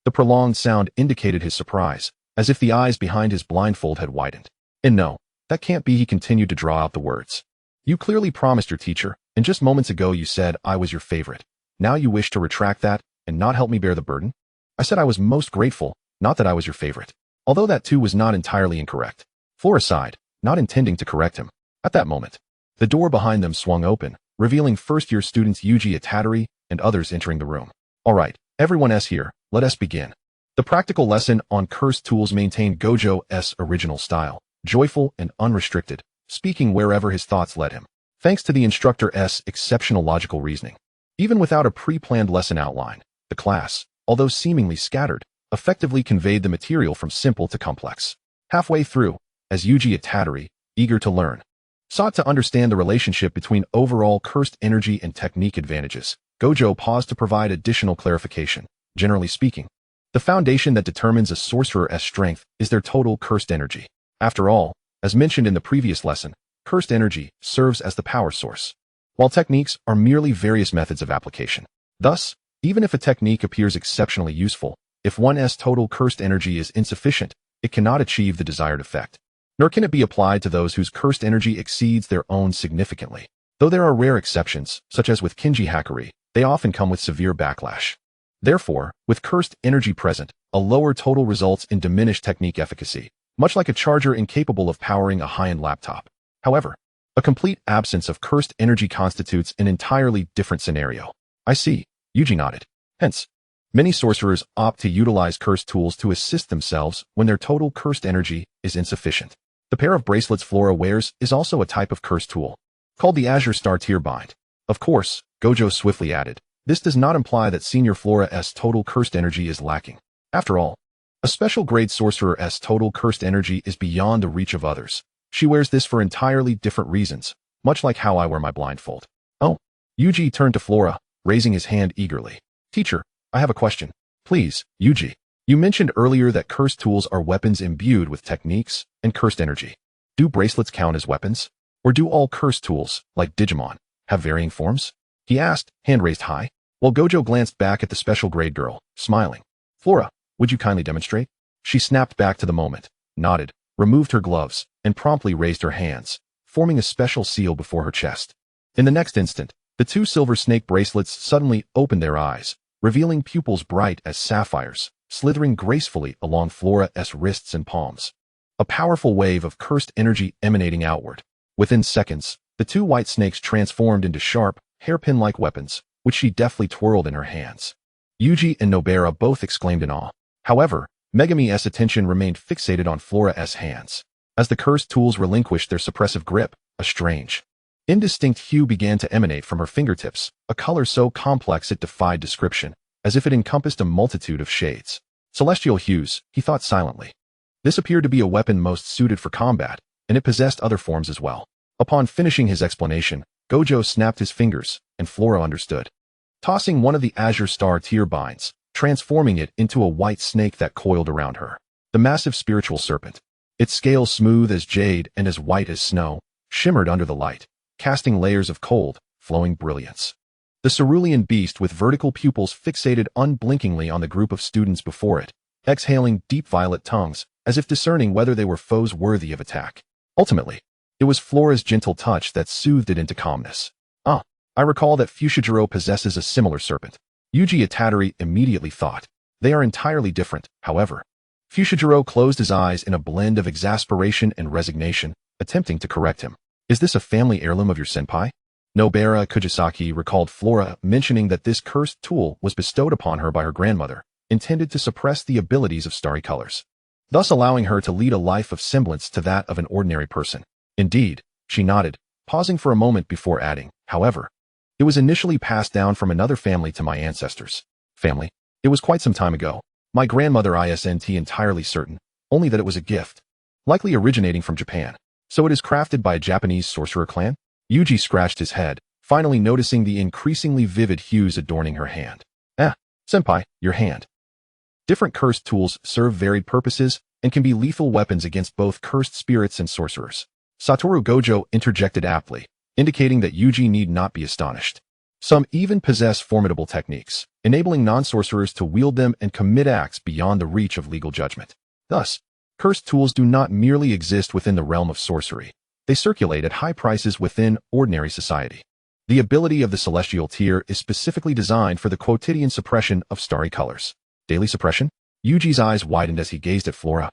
The prolonged sound indicated his surprise, as if the eyes behind his blindfold had widened. And no, that can't be, he continued to draw out the words. You clearly promised your teacher, and just moments ago you said I was your favorite. Now you wish to retract that and not help me bear the burden? I said I was most grateful, not that I was your favorite. Although that too was not entirely incorrect. Flora sighed, not intending to correct him. At that moment, the door behind them swung open, revealing first-year students Yuji Itatari and others entering the room. All right, everyone here, let us begin. The practical lesson on cursed tools maintained Gojo's original style, joyful and unrestricted, speaking wherever his thoughts led him, thanks to the instructor's exceptional logical reasoning. Even without a pre-planned lesson outline, the class, although seemingly scattered, effectively conveyed the material from simple to complex. Halfway through, as Yuji Itatari, eager to learn, sought to understand the relationship between overall cursed energy and technique advantages. Gojo paused to provide additional clarification. Generally speaking, the foundation that determines a sorcerer's strength is their total cursed energy. After all, as mentioned in the previous lesson, cursed energy serves as the power source, while techniques are merely various methods of application. Thus, even if a technique appears exceptionally useful, if one's total cursed energy is insufficient, it cannot achieve the desired effect. Nor can it be applied to those whose cursed energy exceeds their own significantly. Though there are rare exceptions, such as with Kinji Hakuri, they often come with severe backlash. Therefore, with cursed energy present, a lower total results in diminished technique efficacy, much like a charger incapable of powering a high-end laptop. However, a complete absence of cursed energy constitutes an entirely different scenario. I see, Yuji nodded. Hence, many sorcerers opt to utilize cursed tools to assist themselves when their total cursed energy is insufficient. The pair of bracelets Flora wears is also a type of cursed tool, called the Azure Star Tier Bind. Of course, Gojo swiftly added, this does not imply that Senior Flora's total cursed energy is lacking. After all, a special grade sorcerer's total cursed energy is beyond the reach of others. She wears this for entirely different reasons, much like how I wear my blindfold. Oh, Yuji turned to Flora, raising his hand eagerly. Teacher, I have a question. Please, Yuji. You mentioned earlier that cursed tools are weapons imbued with techniques and cursed energy. Do bracelets count as weapons? Or do all cursed tools, like Digimon, have varying forms? He asked, hand raised high, while Gojo glanced back at the special grade girl, smiling. Flora, would you kindly demonstrate? She snapped back to the moment, nodded, removed her gloves, and promptly raised her hands, forming a special seal before her chest. In the next instant, the two silver snake bracelets suddenly opened their eyes, revealing pupils bright as sapphires, slithering gracefully along Flora's wrists and palms. A powerful wave of cursed energy emanating outward. Within seconds, the two white snakes transformed into sharp, hairpin-like weapons, which she deftly twirled in her hands. Yuji and Nobara both exclaimed in awe. However, Megami's attention remained fixated on Flora's hands. As the cursed tools relinquished their suppressive grip, a strange, indistinct hue began to emanate from her fingertips, a color so complex it defied description, as if it encompassed a multitude of shades. Celestial hues, he thought silently. This appeared to be a weapon most suited for combat, and it possessed other forms as well. Upon finishing his explanation, Gojo snapped his fingers, and Flora understood. Tossing one of the Azure Star Tier Binds, transforming it into a white snake that coiled around her. The massive spiritual serpent, its scales smooth as jade and as white as snow, shimmered under the light, casting layers of cold, flowing brilliance. The cerulean beast with vertical pupils fixated unblinkingly on the group of students before it, exhaling deep violet tongues, as if discerning whether they were foes worthy of attack. Ultimately, it was Flora's gentle touch that soothed it into calmness. I recall that Fushiguro possesses a similar serpent. Yuji Itadori immediately thought. They are entirely different, however. Fushiguro closed his eyes in a blend of exasperation and resignation, attempting to correct him. Is this a family heirloom of your senpai? Nobara Kujisaki recalled Flora mentioning that this cursed tool was bestowed upon her by her grandmother, intended to suppress the abilities of starry colors, thus allowing her to lead a life of semblance to that of an ordinary person. Indeed, she nodded, pausing for a moment before adding, however, it was initially passed down from another family to my ancestors. Family? It was quite some time ago. My grandmother isn't entirely certain, only that it was a gift, likely originating from Japan. So it is crafted by a Japanese sorcerer clan? Yuji scratched his head, finally noticing the increasingly vivid hues adorning her hand. Senpai, your hand. Different cursed tools serve varied purposes and can be lethal weapons against both cursed spirits and sorcerers. Satoru Gojo interjected aptly, indicating that Yuji need not be astonished. Some even possess formidable techniques, enabling non-sorcerers to wield them and commit acts beyond the reach of legal judgment. Thus, cursed tools do not merely exist within the realm of sorcery. They circulate at high prices within ordinary society. The ability of the celestial tier is specifically designed for the quotidian suppression of starry colors. Daily suppression? Yuji's eyes widened as he gazed at Flora,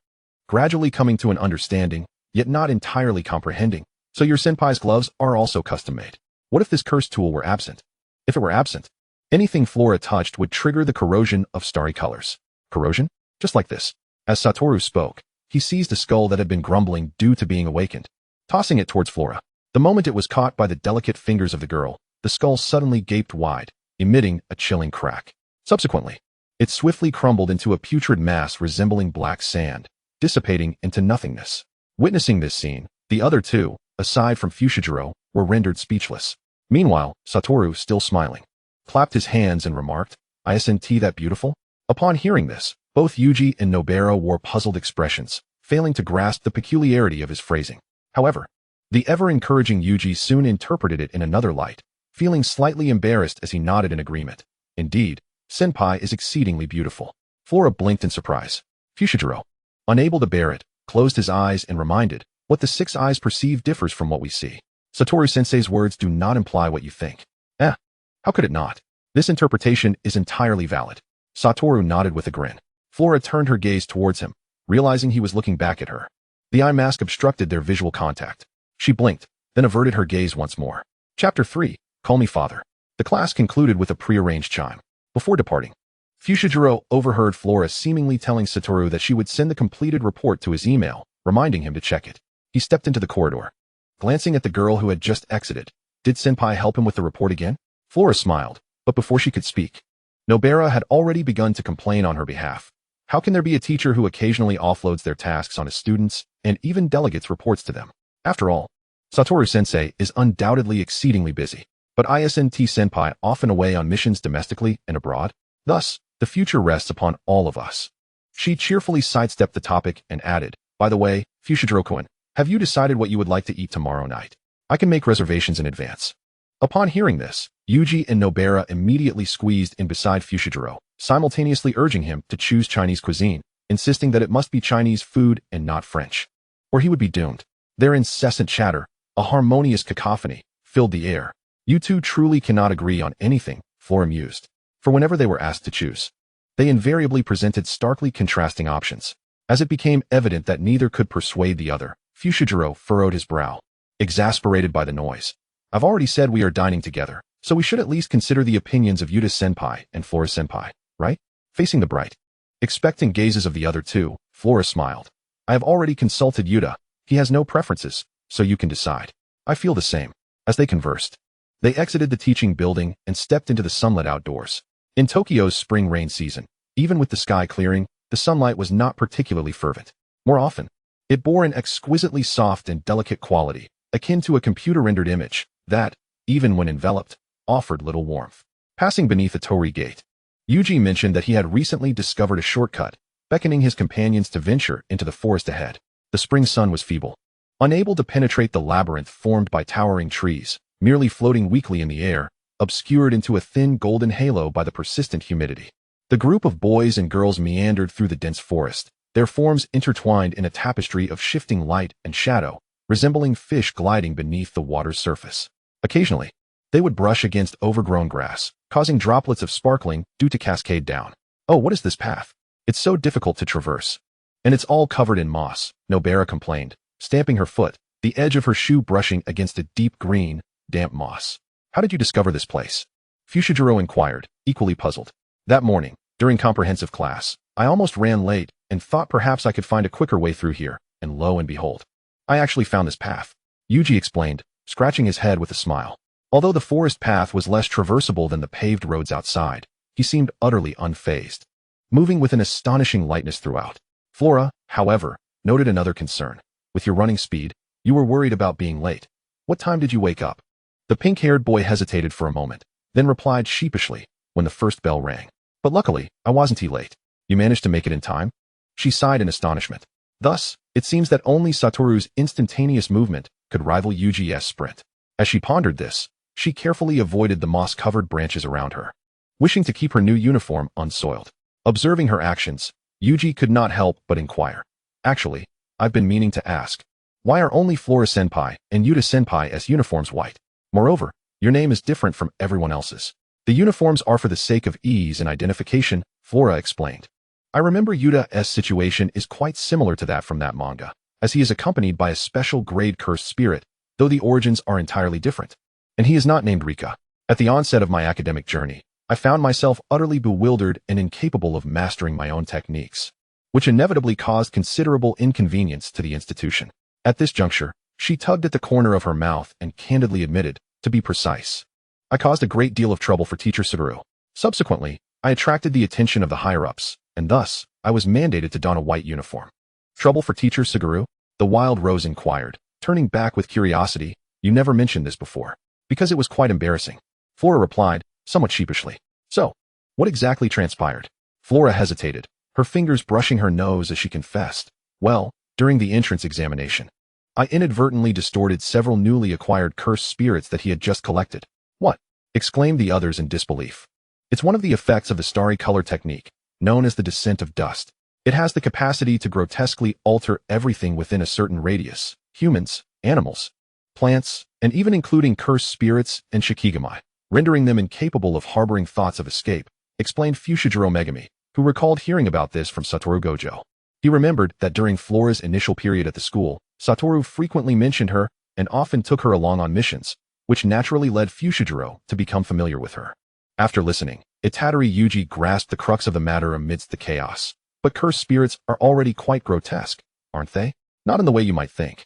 gradually coming to an understanding, yet not entirely comprehending. So your senpai's gloves are also custom-made. What if this cursed tool were absent? If it were absent, anything Flora touched would trigger the corrosion of starry colors. Corrosion? Just like this. As Satoru spoke, he seized a skull that had been grumbling due to being awakened, tossing it towards Flora. The moment it was caught by the delicate fingers of the girl, the skull suddenly gaped wide, emitting a chilling crack. Subsequently, it swiftly crumbled into a putrid mass resembling black sand, dissipating into nothingness. Witnessing this scene, the other two, aside from Fushiguro, were rendered speechless. Meanwhile, Satoru, still smiling, clapped his hands and remarked, "Isn't that beautiful?" Upon hearing this, both Yuji and Nobara wore puzzled expressions, failing to grasp the peculiarity of his phrasing. However, the ever-encouraging Yuji soon interpreted it in another light, feeling slightly embarrassed as he nodded in agreement. "Indeed, senpai is exceedingly beautiful." Flora blinked in surprise. Fushiguro, unable to bear it, closed his eyes and reminded, "What the six eyes perceive differs from what we see. Satoru-sensei's words do not imply what you think." How could it not? This interpretation is entirely valid. Satoru nodded with a grin. Flora turned her gaze towards him, realizing he was looking back at her. The eye mask obstructed their visual contact. She blinked, then averted her gaze once more. Chapter 3, Call Me Father. The class concluded with a prearranged chime. Before departing, Fushiguro overheard Flora seemingly telling Satoru that she would send the completed report to his email, reminding him to check it. He stepped into the corridor. Glancing at the girl who had just exited, did senpai help him with the report again? Flora smiled, but before she could speak, Nobara had already begun to complain on her behalf. How can there be a teacher who occasionally offloads their tasks on his students and even delegates reports to them? After all, Satoru-sensei is undoubtedly exceedingly busy, but isn't-senpai often away on missions domestically and abroad? Thus, the future rests upon all of us. She cheerfully sidestepped the topic and added, "By the way, Fushiguro-kun, have you decided what you would like to eat tomorrow night? I can make reservations in advance." Upon hearing this, Yuji and Nobara immediately squeezed in beside Fushiguro, simultaneously urging him to choose Chinese cuisine, insisting that it must be Chinese food and not French, or he would be doomed. Their incessant chatter, a harmonious cacophony, filled the air. "You two truly cannot agree on anything," Flora mused, for whenever they were asked to choose, they invariably presented starkly contrasting options. As it became evident that neither could persuade the other, Fushiguro furrowed his brow, exasperated by the noise. "I've already said we are dining together, so we should at least consider the opinions of Yuta-senpai and Flora-senpai, right?" Facing the bright, expectant gazes of the other two, Flora smiled. "I have already consulted Yuta. He has no preferences, so you can decide." "I feel the same." As they conversed, they exited the teaching building and stepped into the sunlit outdoors. In Tokyo's spring rain season, even with the sky clearing, the sunlight was not particularly fervent. More often, it bore an exquisitely soft and delicate quality, akin to a computer-rendered image, that, even when enveloped, offered little warmth. Passing beneath a torii gate, Yuji mentioned that he had recently discovered a shortcut, beckoning his companions to venture into the forest ahead. The spring sun was feeble, unable to penetrate the labyrinth formed by towering trees, merely floating weakly in the air, obscured into a thin golden halo by the persistent humidity. The group of boys and girls meandered through the dense forest, their forms intertwined in a tapestry of shifting light and shadow, resembling fish gliding beneath the water's surface. Occasionally, they would brush against overgrown grass, causing droplets of sparkling dew to cascade down. "Oh, what is this path? It's so difficult to traverse. And it's all covered in moss," Nobara complained, stamping her foot, the edge of her shoe brushing against a deep green, damp moss. "How did you discover this place?" Fushiguro inquired, equally puzzled. "That morning, during comprehensive class, I almost ran late and thought perhaps I could find a quicker way through here, and lo and behold, I actually found this path," Yuji explained, scratching his head with a smile. Although the forest path was less traversable than the paved roads outside, he seemed utterly unfazed, moving with an astonishing lightness throughout. Flora, however, noted another concern. "With your running speed, you were worried about being late. What time did you wake up?" The pink-haired boy hesitated for a moment, then replied sheepishly when the first bell rang. "But luckily, I wasn't late." "You managed to make it in time?" She sighed in astonishment. Thus, it seems that only Satoru's instantaneous movement could rival Yuji's sprint. As she pondered this, she carefully avoided the moss-covered branches around her, wishing to keep her new uniform unsoiled. Observing her actions, Yuji could not help but inquire, "Actually, I've been meaning to ask, why are only Flora-senpai and Yuta-senpai as uniforms white? Moreover, your name is different from everyone else's." "The uniforms are for the sake of ease and identification," Flora explained. "I remember Yuta's situation is quite similar to that from that manga, as he is accompanied by a special grade cursed spirit, though the origins are entirely different. And he is not named Rika. At the onset of my academic journey, I found myself utterly bewildered and incapable of mastering my own techniques, which inevitably caused considerable inconvenience to the institution." At this juncture, she tugged at the corner of her mouth and candidly admitted, "To be precise, I caused a great deal of trouble for Teacher Suguru. Subsequently, I attracted the attention of the higher-ups, and thus, I was mandated to don a white uniform." "Trouble for Teacher Suguru?" the Wild Rose inquired, turning back with curiosity. You never mentioned this before. Because it was quite embarrassing. Flora replied, somewhat sheepishly. So, what exactly transpired? Flora hesitated, her fingers brushing her nose as she confessed. Well, during the entrance examination, I inadvertently distorted several newly acquired cursed spirits that he had just collected. What? Exclaimed the others in disbelief. It's one of the effects of the starry color technique, known as the descent of dust. It has the capacity to grotesquely alter everything within a certain radius, humans, animals, plants, and even including cursed spirits and shikigami, rendering them incapable of harboring thoughts of escape, explained Fushiguro Megami, who recalled hearing about this from Satoru Gojo. He remembered that during Flora's initial period at the school, Satoru frequently mentioned her and often took her along on missions, which naturally led Fushiguro to become familiar with her. After listening, Itadori Yuji grasped the crux of the matter amidst the chaos. But cursed spirits are already quite grotesque, aren't they? Not in the way you might think.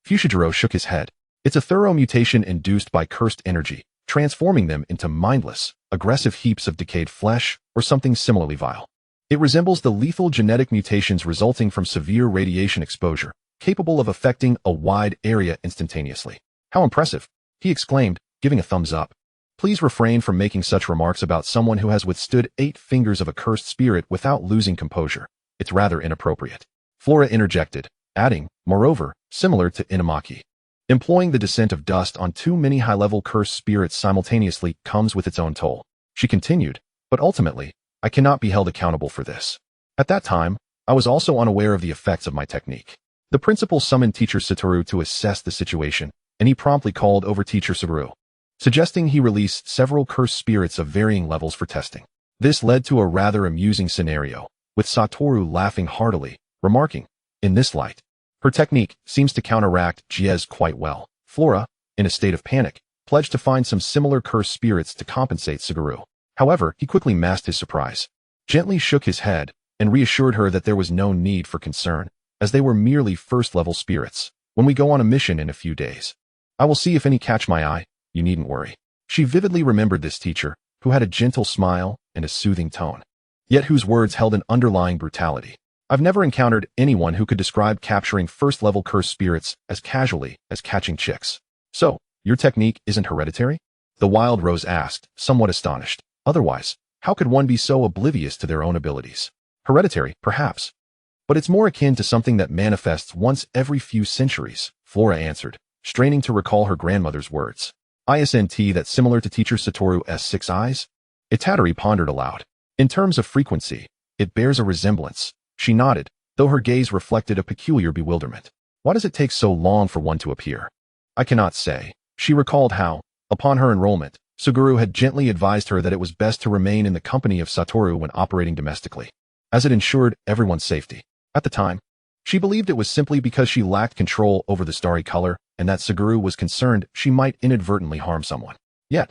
Fushiguro shook his head. It's a thorough mutation induced by cursed energy, transforming them into mindless, aggressive heaps of decayed flesh or something similarly vile. It resembles the lethal genetic mutations resulting from severe radiation exposure, capable of affecting a wide area instantaneously. How impressive, he exclaimed, giving a thumbs up. Please refrain from making such remarks about someone who has withstood 8 fingers of a cursed spirit without losing composure. It's rather inappropriate. Flora interjected, adding, moreover, similar to Inumaki. Employing the descent of dust on too many high-level cursed spirits simultaneously comes with its own toll. She continued, but ultimately, I cannot be held accountable for this. At that time, I was also unaware of the effects of my technique. The principal summoned teacher Satoru to assess the situation, and he promptly called over teacher Suguru, suggesting he release several cursed spirits of varying levels for testing. This led to a rather amusing scenario, with Satoru laughing heartily, remarking, in this light, her technique seems to counteract Jie's quite well. Flora, in a state of panic, pledged to find some similar cursed spirits to compensate Suguru. However, he quickly masked his surprise, gently shook his head, and reassured her that there was no need for concern, as they were merely first-level spirits. When we go on a mission in a few days, I will see if any catch my eye. You needn't worry. She vividly remembered this teacher, who had a gentle smile and a soothing tone, yet whose words held an underlying brutality. I've never encountered anyone who could describe capturing first-level cursed spirits as casually as catching chicks. So, your technique isn't hereditary? The Wild Rose asked, somewhat astonished. Otherwise, how could one be so oblivious to their own abilities? Hereditary, perhaps. But it's more akin to something that manifests once every few centuries, Flora answered, straining to recall her grandmother's words. Isn't that similar to teacher Satoru's 6 eyes? Itadori pondered aloud. In terms of frequency, it bears a resemblance. She nodded, though her gaze reflected a peculiar bewilderment. Why does it take so long for one to appear? I cannot say. She recalled how, upon her enrollment, Suguru had gently advised her that it was best to remain in the company of Satoru when operating domestically, as it ensured everyone's safety. At the time, she believed it was simply because she lacked control over the starry color and that Suguru was concerned she might inadvertently harm someone. Yet,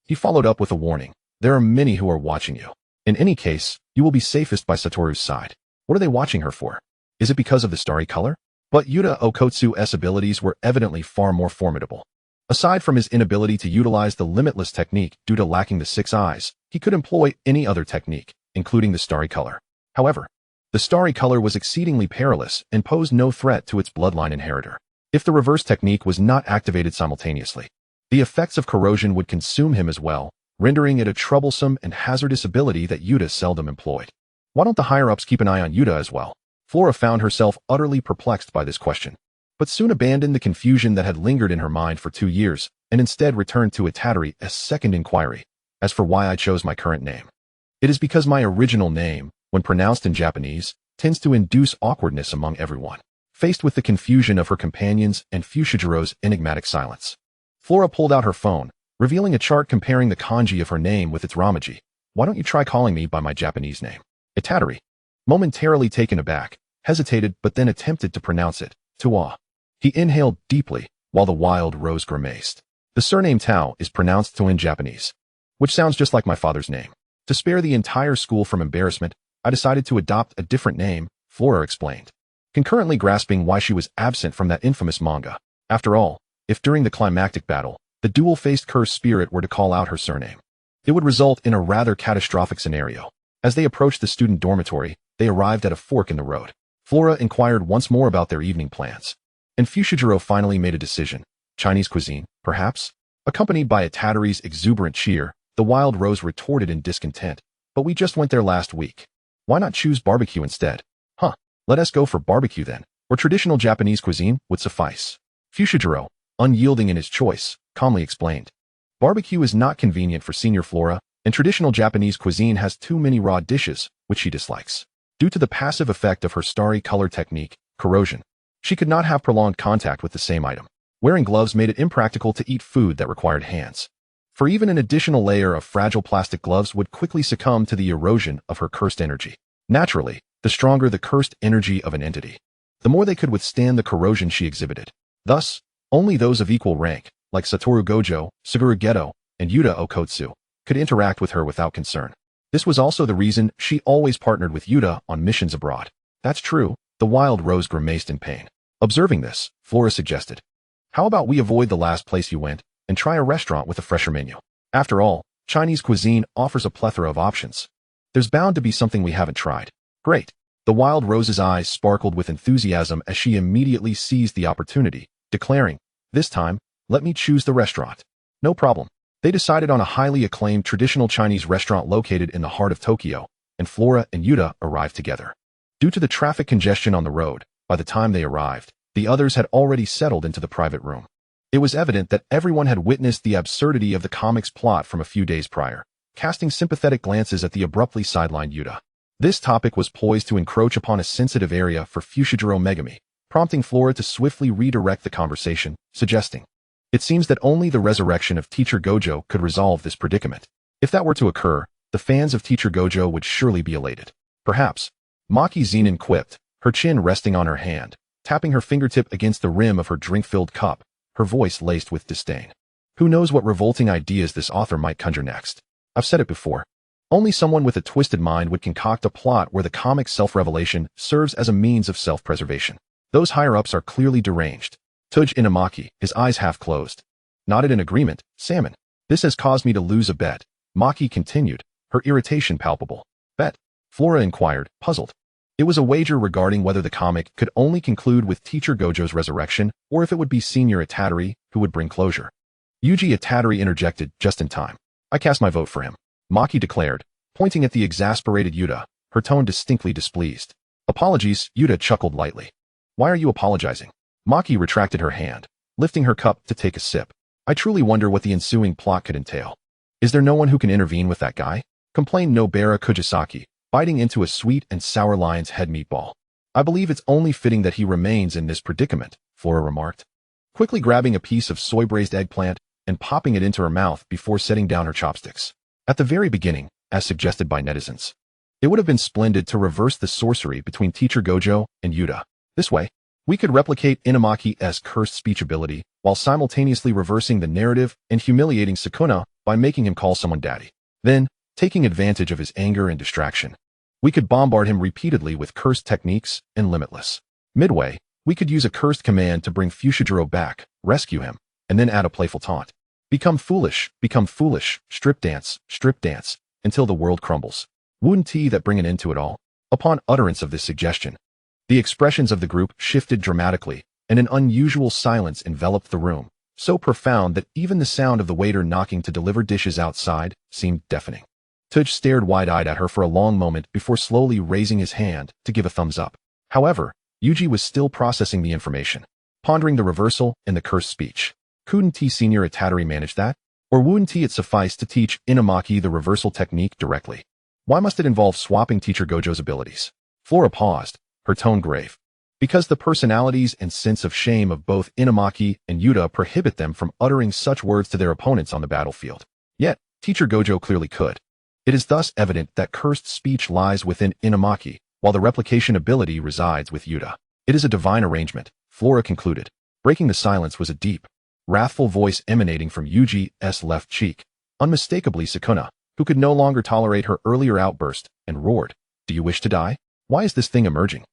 he followed up with a warning. There are many who are watching you. In any case, you will be safest by Satoru's side. What are they watching her for? Is it because of the starry color? But Yuta Okotsu's abilities were evidently far more formidable. Aside from his inability to utilize the limitless technique due to lacking the 6 eyes, he could employ any other technique, including the starry color. However, the starry color was exceedingly perilous and posed no threat to its bloodline inheritor. If the reverse technique was not activated simultaneously, the effects of corrosion would consume him as well, rendering it a troublesome and hazardous ability that Yuta seldom employed. Why don't the higher-ups keep an eye on Yuta as well? Flora found herself utterly perplexed by this question, but soon abandoned the confusion that had lingered in her mind for 2 years, and instead returned to Itadori's second inquiry. As for why I chose my current name, it is because my original name, when pronounced in Japanese, tends to induce awkwardness among everyone. Faced with the confusion of her companions and Fushijiro's enigmatic silence, Flora pulled out her phone, revealing a chart comparing the kanji of her name with its Ramaji. Why don't you try calling me by my Japanese name? Itadori, momentarily taken aback, hesitated but then attempted to pronounce it, Tuwa. He inhaled deeply, while the Wild Rose grimaced. The surname Tao is pronounced to in Japanese, which sounds just like my father's name. To spare the entire school from embarrassment, I decided to adopt a different name, Flora explained, concurrently grasping why she was absent from that infamous manga. After all, if during the climactic battle, the dual-faced cursed spirit were to call out her surname, it would result in a rather catastrophic scenario. As they approached the student dormitory, they arrived at a fork in the road. Flora inquired once more about their evening plans. And Fushiguro finally made a decision. Chinese cuisine, perhaps? Accompanied by a Tatari's exuberant cheer, the Wild Rose retorted in discontent. But we just went there last week. Why not choose barbecue instead? Huh, let us go for barbecue then, or traditional Japanese cuisine would suffice. Fushiguro, unyielding in his choice, calmly explained. Barbecue is not convenient for Senior Flora, and traditional Japanese cuisine has too many raw dishes, which she dislikes. Due to the passive effect of her starry color technique, corrosion, she could not have prolonged contact with the same item. Wearing gloves made it impractical to eat food that required hands. For even an additional layer of fragile plastic gloves would quickly succumb to the erosion of her cursed energy. Naturally, the stronger the cursed energy of an entity, the more they could withstand the corrosion she exhibited. Thus, only those of equal rank, like Satoru Gojo, Suguru Geto, and Yuta Okotsu, could interact with her without concern. This was also the reason she always partnered with Yuta on missions abroad. That's true, the Wild Rose grimaced in pain. Observing this, Flora suggested, how about we avoid the last place you went and try a restaurant with a fresher menu? After all, Chinese cuisine offers a plethora of options. There's bound to be something we haven't tried. Great. The Wild Rose's eyes sparkled with enthusiasm as she immediately seized the opportunity, declaring, this time, let me choose the restaurant. No problem. They decided on a highly acclaimed traditional Chinese restaurant located in the heart of Tokyo, and Flora and Yuta arrived together. Due to the traffic congestion on the road, by the time they arrived, the others had already settled into the private room. It was evident that everyone had witnessed the absurdity of the comic's plot from a few days prior, casting sympathetic glances at the abruptly sidelined Yuta. This topic was poised to encroach upon a sensitive area for Fushiguro Megami, prompting Flora to swiftly redirect the conversation, suggesting, it seems that only the resurrection of Teacher Gojo could resolve this predicament. If that were to occur, the fans of Teacher Gojo would surely be elated. Perhaps. Maki Zenin quipped, her chin resting on her hand, tapping her fingertip against the rim of her drink-filled cup, her voice laced with disdain. Who knows what revolting ideas this author might conjure next? I've said it before. Only someone with a twisted mind would concoct a plot where the comic's self-revelation serves as a means of self-preservation. Those higher-ups are clearly deranged. Tuj Inamaki, his eyes half closed, nodded in agreement. Salmon. This has caused me to lose a bet. Maki continued, her irritation palpable. Bet? Flora inquired, puzzled. It was a wager regarding whether the comic could only conclude with Teacher Gojo's resurrection or if it would be Senior Itatari who would bring closure. Yuji Itatari interjected just in time. I cast my vote for him, Maki declared, pointing at the exasperated Yuta, her tone distinctly displeased. Apologies, Yuta chuckled lightly. Why are you apologizing? Maki retracted her hand, lifting her cup to take a sip. I truly wonder what the ensuing plot could entail. Is there no one who can intervene with that guy? Complained Nobara Kujisaki, biting into a sweet and sour lion's head meatball. I believe it's only fitting that he remains in this predicament, Flora remarked, quickly grabbing a piece of soy-braised eggplant and popping it into her mouth before setting down her chopsticks. At the very beginning, as suggested by netizens, it would have been splendid to reverse the sorcery between Teacher Gojo and Yuta. This way, we could replicate Inamaki's cursed speech ability while simultaneously reversing the narrative and humiliating Sukuna by making him call someone daddy. Then, taking advantage of his anger and distraction, we could bombard him repeatedly with cursed techniques and limitless. Midway, we could use a cursed command to bring Fushiguro back, rescue him, and then add a playful taunt. Become foolish, strip dance, until the world crumbles. Wouldn't tea that bring an end to it all? Upon utterance of this suggestion, the expressions of the group shifted dramatically, and an unusual silence enveloped the room, so profound that even the sound of the waiter knocking to deliver dishes outside seemed deafening. Tuj stared wide-eyed at her for a long moment before slowly raising his hand to give a thumbs up. However, Yuji was still processing the information, pondering the reversal and the cursed speech. Couldn't Senior Itatari manage that? Or wouldn't it suffice to teach Inamaki the reversal technique directly? Why must it involve swapping Teacher Gojo's abilities? Flora paused, her tone grave. Because the personalities and sense of shame of both Inamaki and Yuta prohibit them from uttering such words to their opponents on the battlefield. Yet, Teacher Gojo clearly could. It is thus evident that cursed speech lies within Inamaki, while the replication ability resides with Yuta. It is a divine arrangement, Flora concluded. Breaking the silence was a deep, wrathful voice emanating from Yuji's left cheek, unmistakably Sukuna, who could no longer tolerate her earlier outburst, and roared, Do you wish to die? Why is this thing emerging?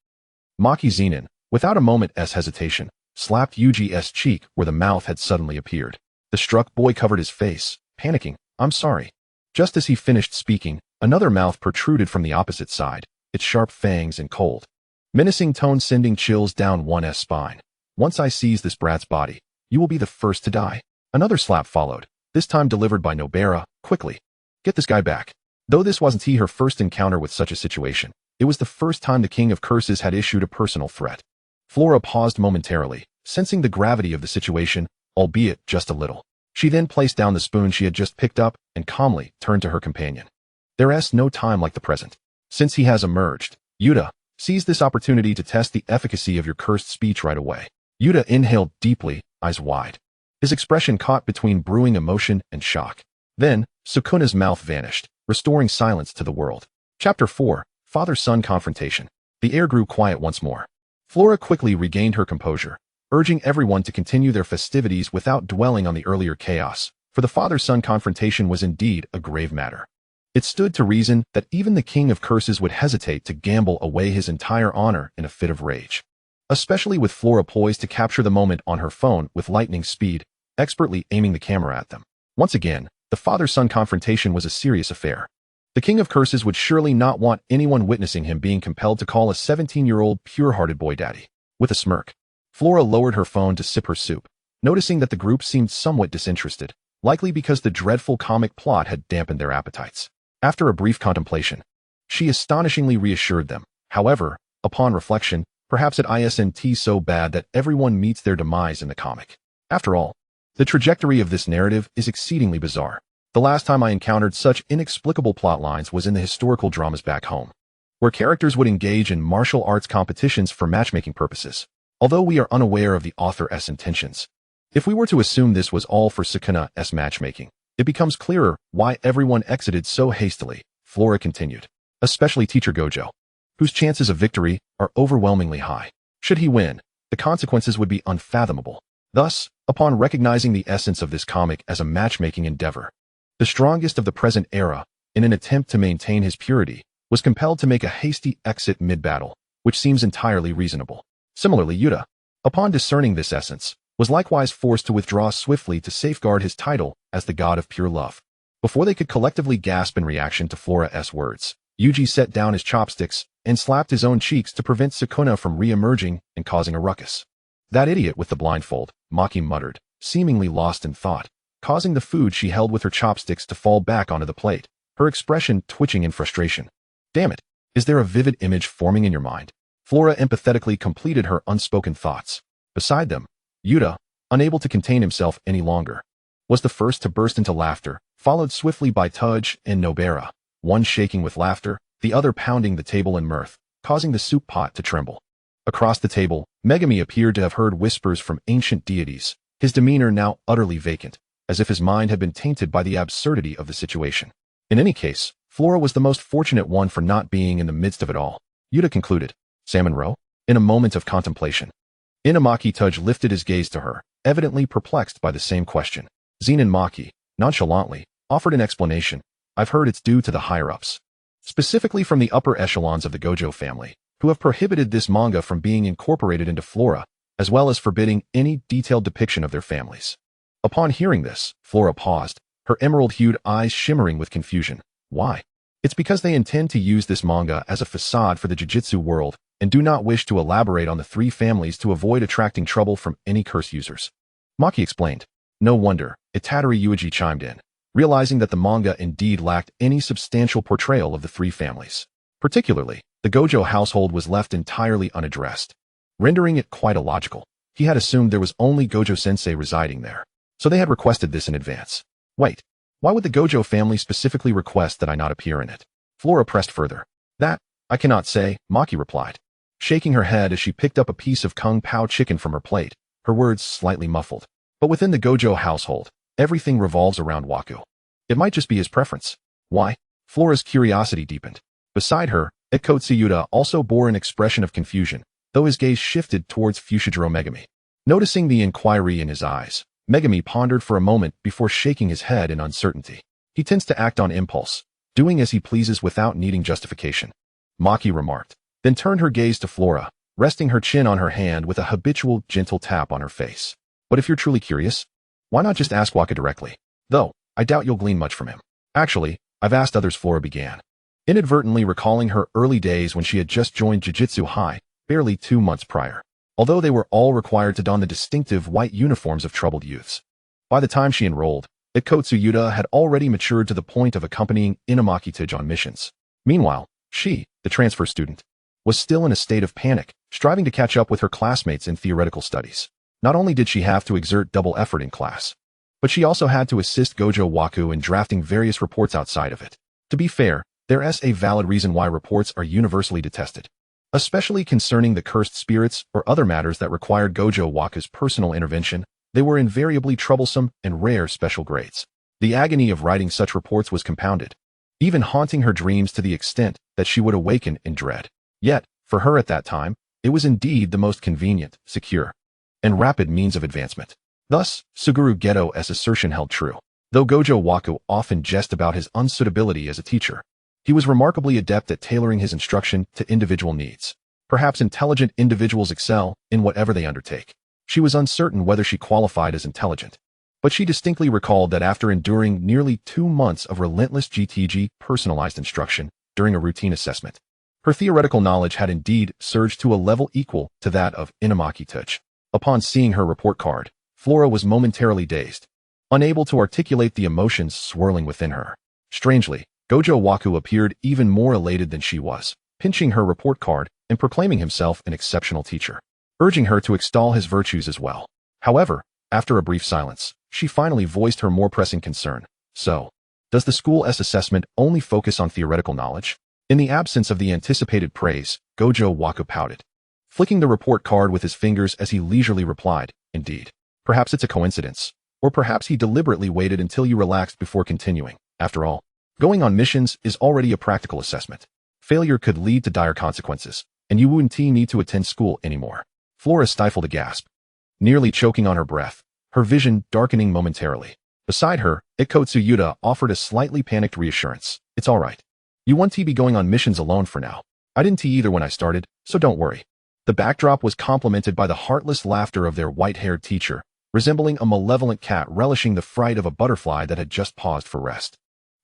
Maki Zenin, without a moment's hesitation, slapped Yuji's cheek where the mouth had suddenly appeared. The struck boy covered his face, panicking, I'm sorry. Just as he finished speaking, another mouth protruded from the opposite side, its sharp fangs and cold, menacing tone sending chills down one's spine. Once I seize this brat's body, you will be the first to die. Another slap followed, this time delivered by Nobara. Quickly, get this guy back. Though this wasn't her first encounter with such a situation, it was the first time the King of Curses had issued a personal threat. Flora paused momentarily, sensing the gravity of the situation, albeit just a little. She then placed down the spoon she had just picked up and calmly turned to her companion. There's no time like the present. Since he has emerged, Yuta, seize this opportunity to test the efficacy of your cursed speech right away. Yuta inhaled deeply, eyes wide. His expression caught between brewing emotion and shock. Then, Sukuna's mouth vanished, restoring silence to the world. Chapter 4, Father-Son Confrontation. The air grew quiet once more. Flora quickly regained her composure, urging everyone to continue their festivities without dwelling on the earlier chaos, for the father-son confrontation was indeed a grave matter. It stood to reason that even the King of Curses would hesitate to gamble away his entire honor in a fit of rage. Especially with Flora poised to capture the moment on her phone with lightning speed, expertly aiming the camera at them. Once again, the father-son confrontation was a serious affair. The King of Curses would surely not want anyone witnessing him being compelled to call a 17-year-old pure-hearted boy daddy. With a smirk, Flora lowered her phone to sip her soup, noticing that the group seemed somewhat disinterested, likely because the dreadful comic plot had dampened their appetites. After a brief contemplation, she astonishingly reassured them. However, upon reflection, perhaps it isn't so bad that everyone meets their demise in the comic. After all, the trajectory of this narrative is exceedingly bizarre. The last time I encountered such inexplicable plot lines was in the historical dramas back home, where characters would engage in martial arts competitions for matchmaking purposes. Although we are unaware of the author's intentions, if we were to assume this was all for Sukuna's matchmaking, it becomes clearer why everyone exited so hastily. Flora continued, especially Teacher Gojo, whose chances of victory are overwhelmingly high. Should he win, the consequences would be unfathomable. Thus, upon recognizing the essence of this comic as a matchmaking endeavor, the strongest of the present era, in an attempt to maintain his purity, was compelled to make a hasty exit mid-battle, which seems entirely reasonable. Similarly, Yuta, upon discerning this essence, was likewise forced to withdraw swiftly to safeguard his title as the god of pure love. Before they could collectively gasp in reaction to Flora's words, Yuji set down his chopsticks and slapped his own cheeks to prevent Sukuna from re-emerging and causing a ruckus. That idiot with the blindfold, Maki muttered, seemingly lost in thought, causing the food she held with her chopsticks to fall back onto the plate, her expression twitching in frustration. Damn it, is there a vivid image forming in your mind? Flora empathetically completed her unspoken thoughts. Beside them, Yuta, unable to contain himself any longer, was the first to burst into laughter, followed swiftly by Tudge and Nobara, one shaking with laughter, the other pounding the table in mirth, causing the soup pot to tremble. Across the table, Megami appeared to have heard whispers from ancient deities, his demeanor now utterly vacant, as if his mind had been tainted by the absurdity of the situation. In any case, Flora was the most fortunate one for not being in the midst of it all. Yuta concluded, Salmon roe? In a moment of contemplation, Inamaki Tudge lifted his gaze to her, evidently perplexed by the same question. Zenin Maki, nonchalantly, offered an explanation. I've heard it's due to the higher-ups, specifically from the upper echelons of the Gojo family, who have prohibited this manga from being incorporated into Flora, as well as forbidding any detailed depiction of their families. Upon hearing this, Flora paused, her emerald-hued eyes shimmering with confusion. Why? It's because they intend to use this manga as a facade for the Jujutsu world and do not wish to elaborate on the three families to avoid attracting trouble from any curse users. Maki explained. No wonder, Itadori Yuji chimed in, realizing that the manga indeed lacked any substantial portrayal of the three families. Particularly, the Gojo household was left entirely unaddressed, rendering it quite illogical. He had assumed there was only Gojo-sensei residing there, so they had requested this in advance. Wait, why would the Gojo family specifically request that I not appear in it? Flora pressed further. That, I cannot say, Maki replied, shaking her head as she picked up a piece of Kung Pao chicken from her plate, her words slightly muffled. But within the Gojo household, everything revolves around Waku. It might just be his preference. Why? Flora's curiosity deepened. Beside her, Ikotsu Yuta also bore an expression of confusion, though his gaze shifted towards Fushiguro Megami. Noticing the inquiry in his eyes, Megami pondered for a moment before shaking his head in uncertainty. He tends to act on impulse, doing as he pleases without needing justification, Maki remarked, then turned her gaze to Flora, resting her chin on her hand with a habitual gentle tap on her face. But if you're truly curious, why not just ask Waka directly? Though, I doubt you'll glean much from him. Actually, I've asked others. Flora began, inadvertently recalling her early days when she had just joined Jujutsu High, barely 2 months prior. although they were all required to don the distinctive white uniforms of troubled youths. By the time she enrolled, Ikotsuyuta had already matured to the point of accompanying Inamaki on missions. Meanwhile, she, the transfer student, was still in a state of panic, striving to catch up with her classmates in theoretical studies. Not only did she have to exert double effort in class, but she also had to assist Gojo Waku in drafting various reports outside of it. To be fair, there's a valid reason why reports are universally detested, especially concerning the cursed spirits or other matters that required Gojo Waku's personal intervention. They were invariably troublesome and rare special grades. The agony of writing such reports was compounded, even haunting her dreams to the extent that she would awaken in dread. Yet, for her at that time, it was indeed the most convenient, secure, and rapid means of advancement. Thus, Suguru Geto's assertion held true. Though Gojo Waku often jested about his unsuitability as a teacher, he was remarkably adept at tailoring his instruction to individual needs. Perhaps intelligent individuals excel in whatever they undertake. She was uncertain whether she qualified as intelligent, but she distinctly recalled that after enduring nearly 2 months of relentless GTG personalized instruction during a routine assessment, her theoretical knowledge had indeed surged to a level equal to that of Inamaki. Upon seeing her report card, Flora was momentarily dazed, unable to articulate the emotions swirling within her. Strangely, Gojo Waku appeared even more elated than she was, pinching her report card and proclaiming himself an exceptional teacher, urging her to extol his virtues as well. However, after a brief silence, she finally voiced her more pressing concern. So, does the school's assessment only focus on theoretical knowledge? In the absence of the anticipated praise, Gojo Waku pouted, flicking the report card with his fingers as he leisurely replied, "Indeed. Perhaps it's a coincidence, or perhaps he deliberately waited until you relaxed before continuing. After all, going on missions is already a practical assessment. Failure could lead to dire consequences, and you wouldn't need to attend school anymore." Flora stifled a gasp, nearly choking on her breath, her vision darkening momentarily. Beside her, Ikotsuyuta offered a slightly panicked reassurance. "It's all right. You won't be going on missions alone for now. I didn't either when I started, so don't worry." The backdrop was complemented by the heartless laughter of their white-haired teacher, resembling a malevolent cat relishing the fright of a butterfly that had just paused for rest.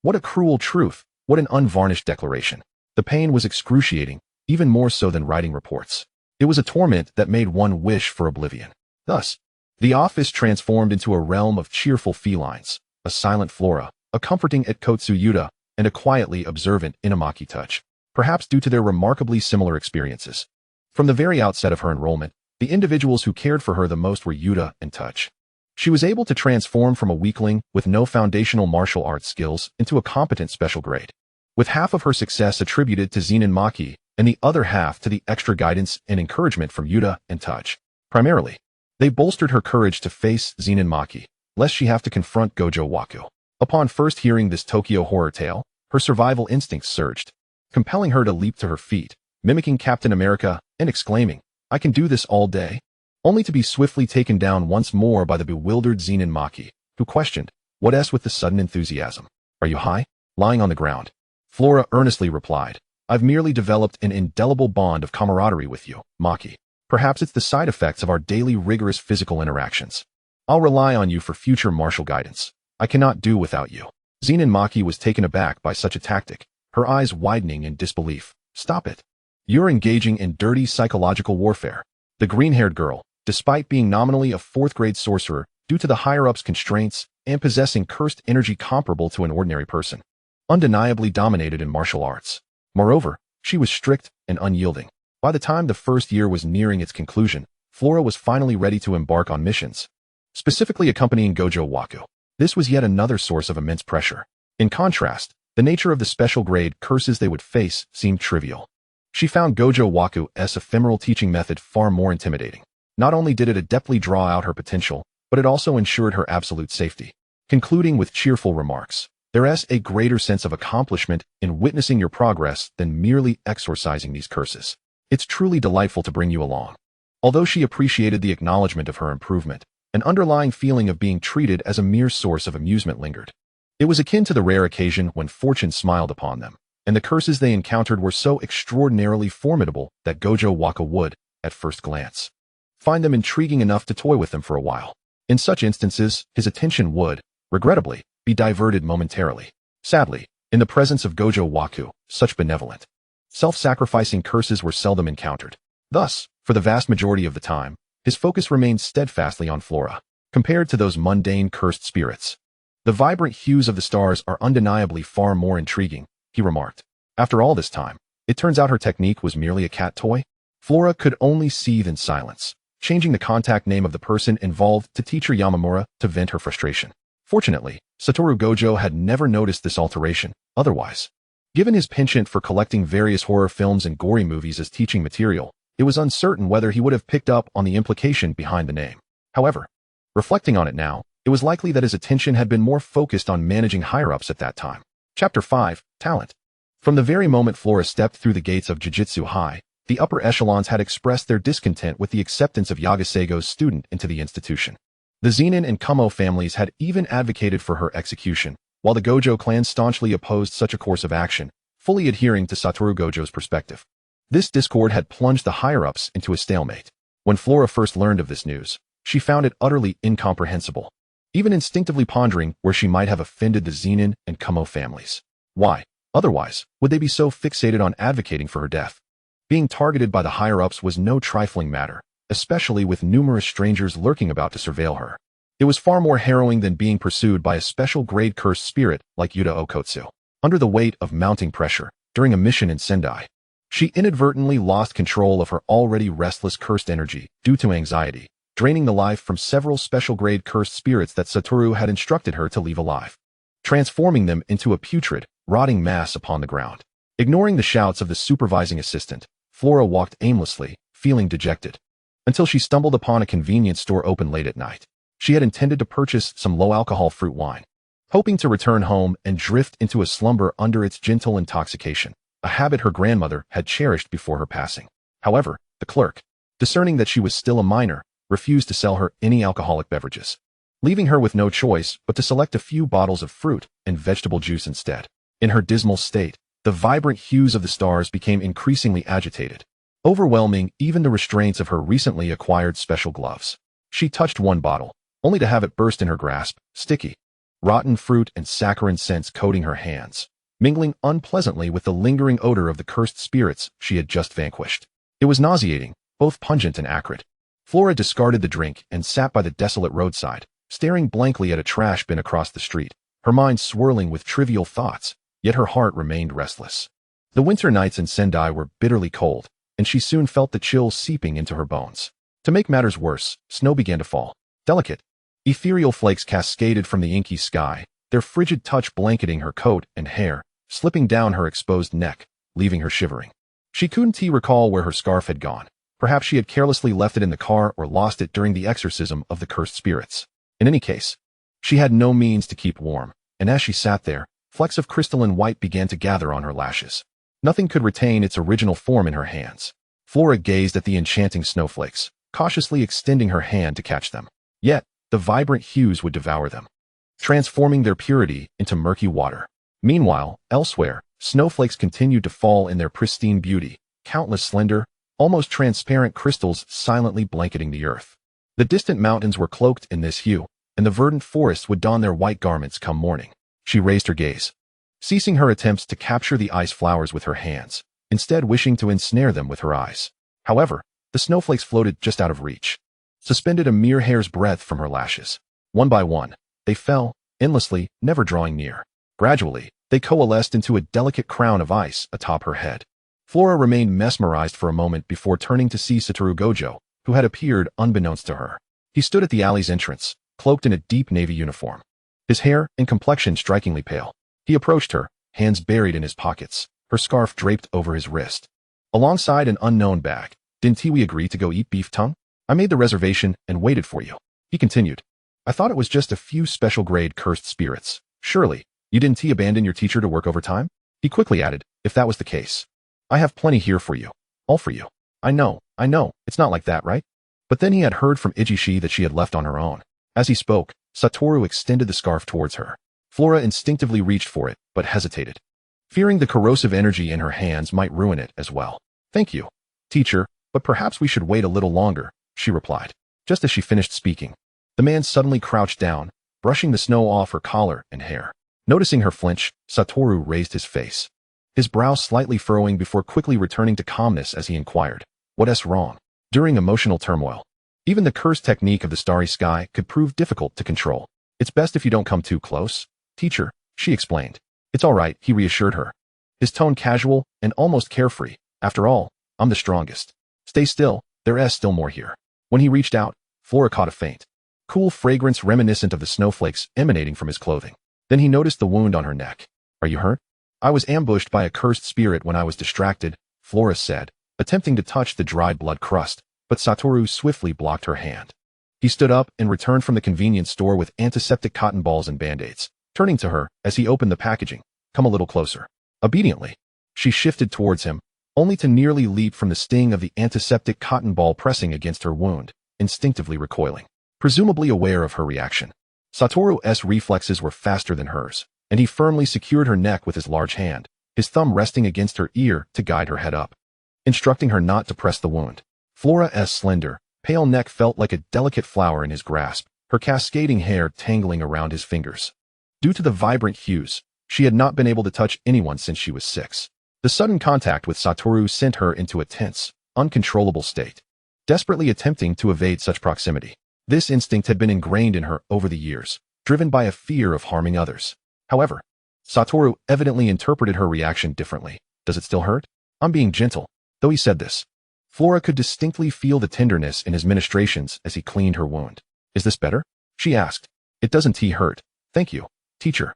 What a cruel truth, what an unvarnished declaration. The pain was excruciating, even more so than writing reports. It was a torment that made one wish for oblivion. Thus, the office transformed into a realm of cheerful felines, a silent Flora, a comforting Ikotsuyuta, and a quietly observant Inamaki, perhaps due to their remarkably similar experiences. From the very outset of her enrollment, the individuals who cared for her the most were Yuta and Touch. She was able to transform from a weakling with no foundational martial arts skills into a competent special grade, with half of her success attributed to Zenin Maki and the other half to the extra guidance and encouragement from Yuta and Touch. Primarily, they bolstered her courage to face Zenin Maki, lest she have to confront Gojo Waku. Upon first hearing this Tokyo horror tale, her survival instincts surged, compelling her to leap to her feet, mimicking Captain America and exclaiming, "I can do this all day," only to be swiftly taken down once more by the bewildered Zenin Maki, who questioned, "What with the sudden enthusiasm? Are you high?" Lying on the ground, Flora earnestly replied, "I've merely developed an indelible bond of camaraderie with you, Maki. Perhaps it's the side effects of our daily rigorous physical interactions. I'll rely on you for future martial guidance. I cannot do without you." Zenin Maki was taken aback by such a tactic, her eyes widening in disbelief. "Stop it. You're engaging in dirty psychological warfare." The green-haired girl, despite being nominally a 4th-grade sorcerer due to the higher-ups' constraints and possessing cursed energy comparable to an ordinary person, undeniably dominated in martial arts. Moreover, she was strict and unyielding. By the time the first year was nearing its conclusion, Flora was finally ready to embark on missions, specifically accompanying Gojo Waku. This was yet another source of immense pressure. In contrast, the nature of the special grade curses they would face seemed trivial. She found Gojo Waku's ephemeral teaching method far more intimidating. Not only did it adeptly draw out her potential, but it also ensured her absolute safety. Concluding with cheerful remarks, "There's a greater sense of accomplishment in witnessing your progress than merely exorcising these curses. It's truly delightful to bring you along." Although she appreciated the acknowledgement of her improvement, an underlying feeling of being treated as a mere source of amusement lingered. It was akin to the rare occasion when fortune smiled upon them, and the curses they encountered were so extraordinarily formidable that Gojo Waku would, at first glance, find them intriguing enough to toy with them for a while. In such instances, his attention would, regrettably, be diverted momentarily. Sadly, in the presence of Gojo Waku, such benevolent, self-sacrificing curses were seldom encountered. Thus, For the vast majority of the time, his focus remained steadfastly on Flora. Compared to those mundane cursed spirits, the vibrant hues of the stars are undeniably far more intriguing, he remarked. After all this time, it turns out her technique was merely a cat toy? Flora could only seethe in silence, changing the contact name of the person involved to teacher Yamamura to vent her frustration. Fortunately, Satoru Gojo had never noticed this alteration, otherwise. Given his penchant for collecting various horror films and gory movies as teaching material, it was uncertain whether he would have picked up on the implication behind the name. However, reflecting on it now, it was likely that his attention had been more focused on managing higher-ups at that time. Chapter 5, Talent. From the very moment Flora stepped through the gates of Jujutsu High, the upper echelons had expressed their discontent with the acceptance of Yagasego's student into the institution. The Zenin and Kumo families had even advocated for her execution, while the Gojo clan staunchly opposed such a course of action, fully adhering to Satoru Gojo's perspective. This discord had plunged the higher-ups into a stalemate. When Flora first learned of this news, she found it utterly incomprehensible, even instinctively pondering where she might have offended the Zenin and Kumo families. Why, otherwise, would they be so fixated on advocating for her death? Being targeted by the higher-ups was no trifling matter, especially with numerous strangers lurking about to surveil her. It was far more harrowing than being pursued by a special-grade cursed spirit like Yuta Okotsu. Under the weight of mounting pressure, during a mission in Sendai, she inadvertently lost control of her already restless cursed energy due to anxiety, draining the life from several special-grade cursed spirits that Satoru had instructed her to leave alive, transforming them into a putrid, rotting mass upon the ground. Ignoring the shouts of the supervising assistant, Flora walked aimlessly, feeling dejected, until she stumbled upon a convenience store open late at night. She had intended to purchase some low-alcohol fruit wine, hoping to return home and drift into a slumber under its gentle intoxication, a habit her grandmother had cherished before her passing. However, the clerk, discerning that she was still a minor, refused to sell her any alcoholic beverages, leaving her with no choice but to select a few bottles of fruit and vegetable juice instead. In her dismal state, the vibrant hues of the stars became increasingly agitated, overwhelming even the restraints of her recently acquired special gloves. She touched one bottle, only to have it burst in her grasp, sticky, rotten fruit and saccharine scents coating her hands, mingling unpleasantly with the lingering odor of the cursed spirits she had just vanquished. It was nauseating, both pungent and acrid. Flora discarded the drink and sat by the desolate roadside, staring blankly at a trash bin across the street, her mind swirling with trivial thoughts, yet her heart remained restless. The winter nights in Sendai were bitterly cold, and she soon felt the chill seeping into her bones. To make matters worse, snow began to fall. Delicate, ethereal flakes cascaded from the inky sky, their frigid touch blanketing her coat and hair, slipping down her exposed neck, leaving her shivering. She couldn't recall where her scarf had gone. Perhaps she had carelessly left it in the car or lost it during the exorcism of the cursed spirits. In any case, she had no means to keep warm, and as she sat there, flecks of crystalline white began to gather on her lashes. Nothing could retain its original form in her hands. Flora gazed at the enchanting snowflakes, cautiously extending her hand to catch them. Yet, the vibrant hues would devour them, transforming their purity into murky water. Meanwhile, elsewhere, snowflakes continued to fall in their pristine beauty, countless slender, almost transparent crystals silently blanketing the earth. The distant mountains were cloaked in this hue, and the verdant forests would don their white garments come morning. She raised her gaze, ceasing her attempts to capture the ice flowers with her hands, instead wishing to ensnare them with her eyes. However, the snowflakes floated just out of reach, suspended a mere hair's breadth from her lashes. One by one, they fell, endlessly, never drawing near. Gradually, they coalesced into a delicate crown of ice atop her head. Flora remained mesmerized for a moment before turning to see Satoru Gojo, who had appeared unbeknownst to her. He stood at the alley's entrance, cloaked in a deep navy uniform, his hair and complexion strikingly pale. He approached her, hands buried in his pockets, her scarf draped over his wrist. Alongside an unknown bag. "Didn't we agree to go eat beef tongue? I made the reservation and waited for you," he continued. "I thought it was just a few special-grade cursed spirits. Surely, you didn't abandon your teacher to work overtime?" He quickly added, "If that was the case, I have plenty here for you. All for you." I know, it's not like that, right?" But then he had heard from Ijishi that she had left on her own. As he spoke, Satoru extended the scarf towards her. Flora instinctively reached for it, but hesitated, fearing the corrosive energy in her hands might ruin it as well. "Thank you, teacher, but perhaps we should wait a little longer," she replied. Just as she finished speaking, the man suddenly crouched down, brushing the snow off her collar and hair. Noticing her flinch, Satoru raised his face, his brow slightly furrowing before quickly returning to calmness as he inquired, "What's wrong?" during emotional turmoil. Even the curse technique of the starry sky could prove difficult to control. It's best if you don't come too close, teacher, she explained. It's all right, he reassured her. His tone casual and almost carefree. After all, I'm the strongest. Stay still, there's still more here. When he reached out, Flora caught a faint, cool fragrance reminiscent of the snowflakes emanating from his clothing. Then he noticed the wound on her neck. Are you hurt? I was ambushed by a cursed spirit when I was distracted, Flora said, attempting to touch the dried blood crust, but Satoru swiftly blocked her hand. He stood up and returned from the convenience store with antiseptic cotton balls and band-aids, turning to her as he opened the packaging. Come a little closer. Obediently, she shifted towards him, only to nearly leap from the sting of the antiseptic cotton ball pressing against her wound, instinctively recoiling, presumably aware of her reaction. Satoru's reflexes were faster than hers, and he firmly secured her neck with his large hand, his thumb resting against her ear to guide her head up, instructing her not to press the wound. Flora's slender, pale neck felt like a delicate flower in his grasp, her cascading hair tangling around his fingers. Due to the vibrant hues, she had not been able to touch anyone since she was 6. The sudden contact with Satoru sent her into a tense, uncontrollable state, desperately attempting to evade such proximity. This instinct had been ingrained in her over the years, driven by a fear of harming others. However, Satoru evidently interpreted her reaction differently. Does it still hurt? I'm being gentle. Though he said this, Flora could distinctly feel the tenderness in his ministrations as he cleaned her wound. Is this better? She asked. It doesn't hurt. Thank you, teacher.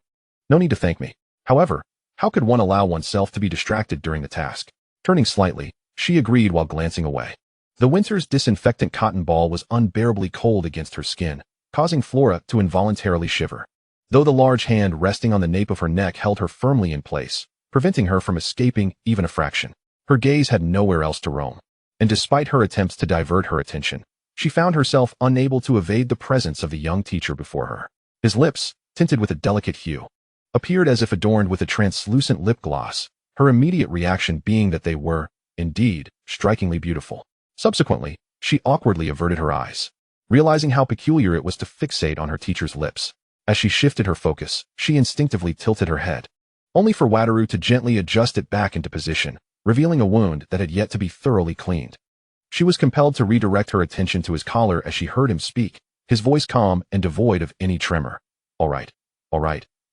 No need to thank me. However, how could one allow oneself to be distracted during the task? Turning slightly, she agreed while glancing away. The winter's disinfectant cotton ball was unbearably cold against her skin, causing Flora to involuntarily shiver. Though the large hand resting on the nape of her neck held her firmly in place, preventing her from escaping even a fraction, her gaze had nowhere else to roam. And despite her attempts to divert her attention, she found herself unable to evade the presence of the young teacher before her. His lips, tinted with a delicate hue, appeared as if adorned with a translucent lip gloss, her immediate reaction being that they were, indeed, strikingly beautiful. Subsequently, she awkwardly averted her eyes, realizing how peculiar it was to fixate on her teacher's lips. As she shifted her focus, she instinctively tilted her head, only for Wataru to gently adjust it back into position, revealing a wound that had yet to be thoroughly cleaned. She was compelled to redirect her attention to his collar as she heard him speak, his voice calm and devoid of any tremor. All right,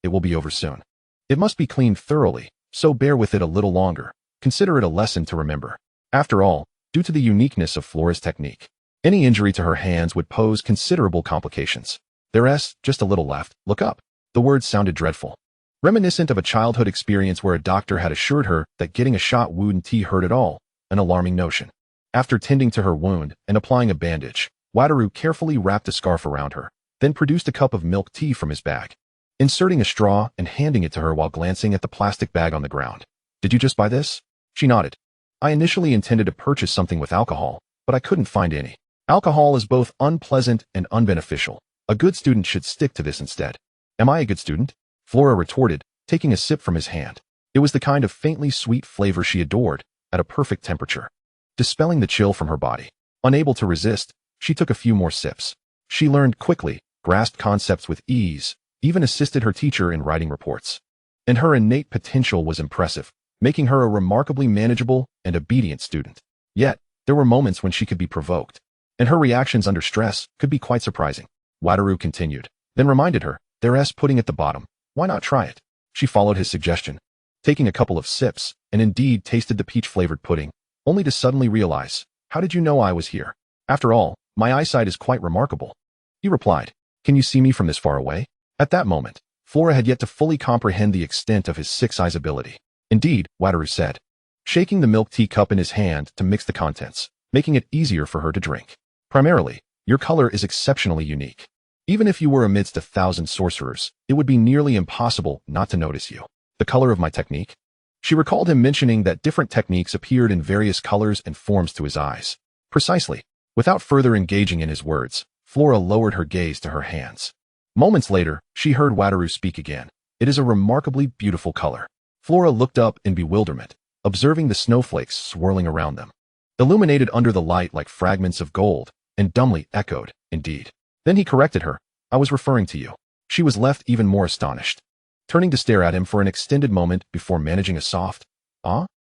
it will be over soon. It must be cleaned thoroughly, so bear with it a little longer. Consider it a lesson to remember. After all, due to the uniqueness of Flora's technique, any injury to her hands would pose considerable complications. There's just a little left. Look up. The words sounded dreadful, reminiscent of a childhood experience where a doctor had assured her that getting a shot wouldn't hurt at all, an alarming notion. After tending to her wound and applying a bandage, Wataru carefully wrapped a scarf around her, then produced a cup of milk tea from his bag, inserting a straw and handing it to her while glancing at the plastic bag on the ground. Did you just buy this? She nodded. I initially intended to purchase something with alcohol, but I couldn't find any. Alcohol is both unpleasant and unbeneficial. A good student should stick to this instead. Am I a good student? Flora retorted, taking a sip from his hand. It was the kind of faintly sweet flavor she adored, at a perfect temperature, dispelling the chill from her body. Unable to resist, she took a few more sips. She learned quickly, grasped concepts with ease, even assisted her teacher in writing reports. And her innate potential was impressive, making her a remarkably manageable and obedient student. Yet, there were moments when she could be provoked, and her reactions under stress could be quite surprising. Wataru continued, then reminded her, there's pudding at the bottom. Why not try it? She followed his suggestion, taking a couple of sips, and indeed tasted the peach-flavored pudding, only to suddenly realize, how did you know I was here? After all, my eyesight is quite remarkable. He replied, can you see me from this far away? At that moment, Flora had yet to fully comprehend the extent of his six-eyes ability. Indeed, Wataru said, shaking the milk tea cup in his hand to mix the contents, making it easier for her to drink. Primarily, your color is exceptionally unique. Even if you were amidst 1,000 sorcerers, it would be nearly impossible not to notice you. The color of my technique? She recalled him mentioning that different techniques appeared in various colors and forms to his eyes. Precisely. Without further engaging in his words, Flora lowered her gaze to her hands. Moments later, she heard Wataru speak again. It is a remarkably beautiful color. Flora looked up in bewilderment, observing the snowflakes swirling around them, illuminated under the light like fragments of gold, and dumbly echoed, indeed. Then he corrected her. I was referring to you. She was left even more astonished, turning to stare at him for an extended moment before managing a soft,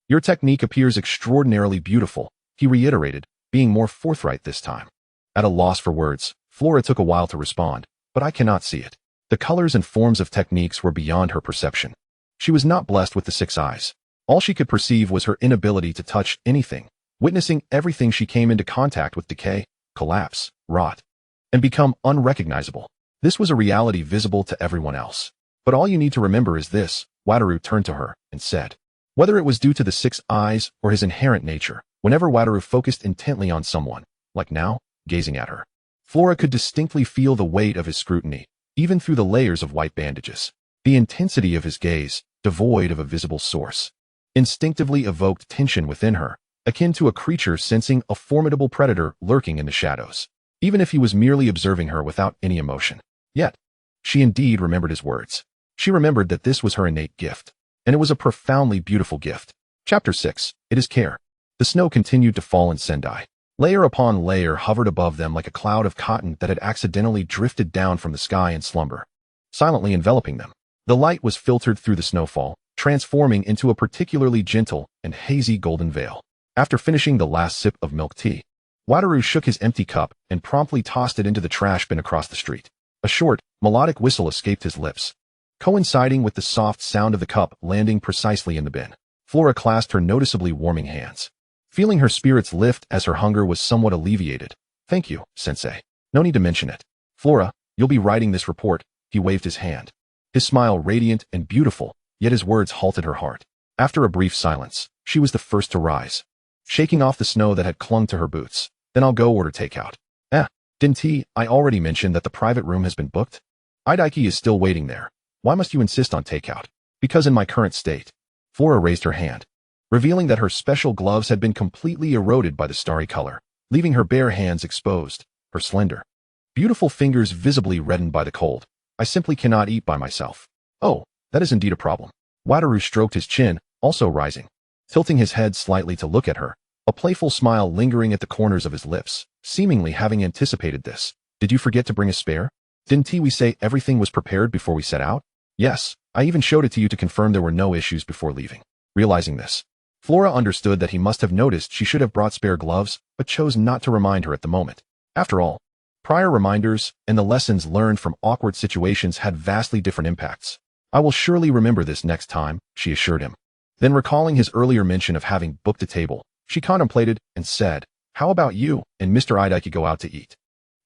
your technique appears extraordinarily beautiful, he reiterated, being more forthright this time. At a loss for words, Flora took a while to respond, but I cannot see it. The colors and forms of techniques were beyond her perception. She was not blessed with the 6 eyes. All she could perceive was her inability to touch anything, witnessing everything she came into contact with decay, collapse, rot, and become unrecognizable. This was a reality visible to everyone else. But all you need to remember is this, Wataru turned to her and said. Whether it was due to the 6 eyes or his inherent nature, whenever Wataru focused intently on someone, like now, gazing at her, Flora could distinctly feel the weight of his scrutiny, even through the layers of white bandages. The intensity of his gaze, devoid of a visible source, instinctively evoked tension within her, akin to a creature sensing a formidable predator lurking in the shadows, even if he was merely observing her without any emotion. Yet, she indeed remembered his words. She remembered that this was her innate gift, and it was a profoundly beautiful gift. Chapter 6. It is care. The snow continued to fall in Sendai. Layer upon layer hovered above them like a cloud of cotton that had accidentally drifted down from the sky in slumber, silently enveloping them. The light was filtered through the snowfall, transforming into a particularly gentle and hazy golden veil. After finishing the last sip of milk tea, Wataru shook his empty cup and promptly tossed it into the trash bin across the street. A short, melodic whistle escaped his lips, coinciding with the soft sound of the cup landing precisely in the bin. Flora clasped her noticeably warming hands, feeling her spirits lift as her hunger was somewhat alleviated. Thank you, Sensei. No need to mention it. Flora, you'll be writing this report. He waved his hand, his smile radiant and beautiful, yet his words halted her heart. After a brief silence, she was the first to rise, shaking off the snow that had clung to her boots. Then I'll go order takeout. Didn't I already mention that the private room has been booked? Idaiki is still waiting there. Why must you insist on takeout? Because in my current state. Flora raised her hand, revealing that her special gloves had been completely eroded by the starry color, leaving her bare hands exposed, her slender, beautiful fingers visibly reddened by the cold. I simply cannot eat by myself. Oh, that is indeed a problem. Wataru stroked his chin, also rising, tilting his head slightly to look at her, a playful smile lingering at the corners of his lips, seemingly having anticipated this. Did you forget to bring a spare? Didn't we say everything was prepared before we set out? Yes, I even showed it to you to confirm there were no issues before leaving. Realizing this, Flora understood that he must have noticed she should have brought spare gloves, but chose not to remind her at the moment. After all, prior reminders and the lessons learned from awkward situations had vastly different impacts. I will surely remember this next time, she assured him. Then recalling his earlier mention of having booked a table, she contemplated and said, how about you and Mr. Idaiki go out to eat?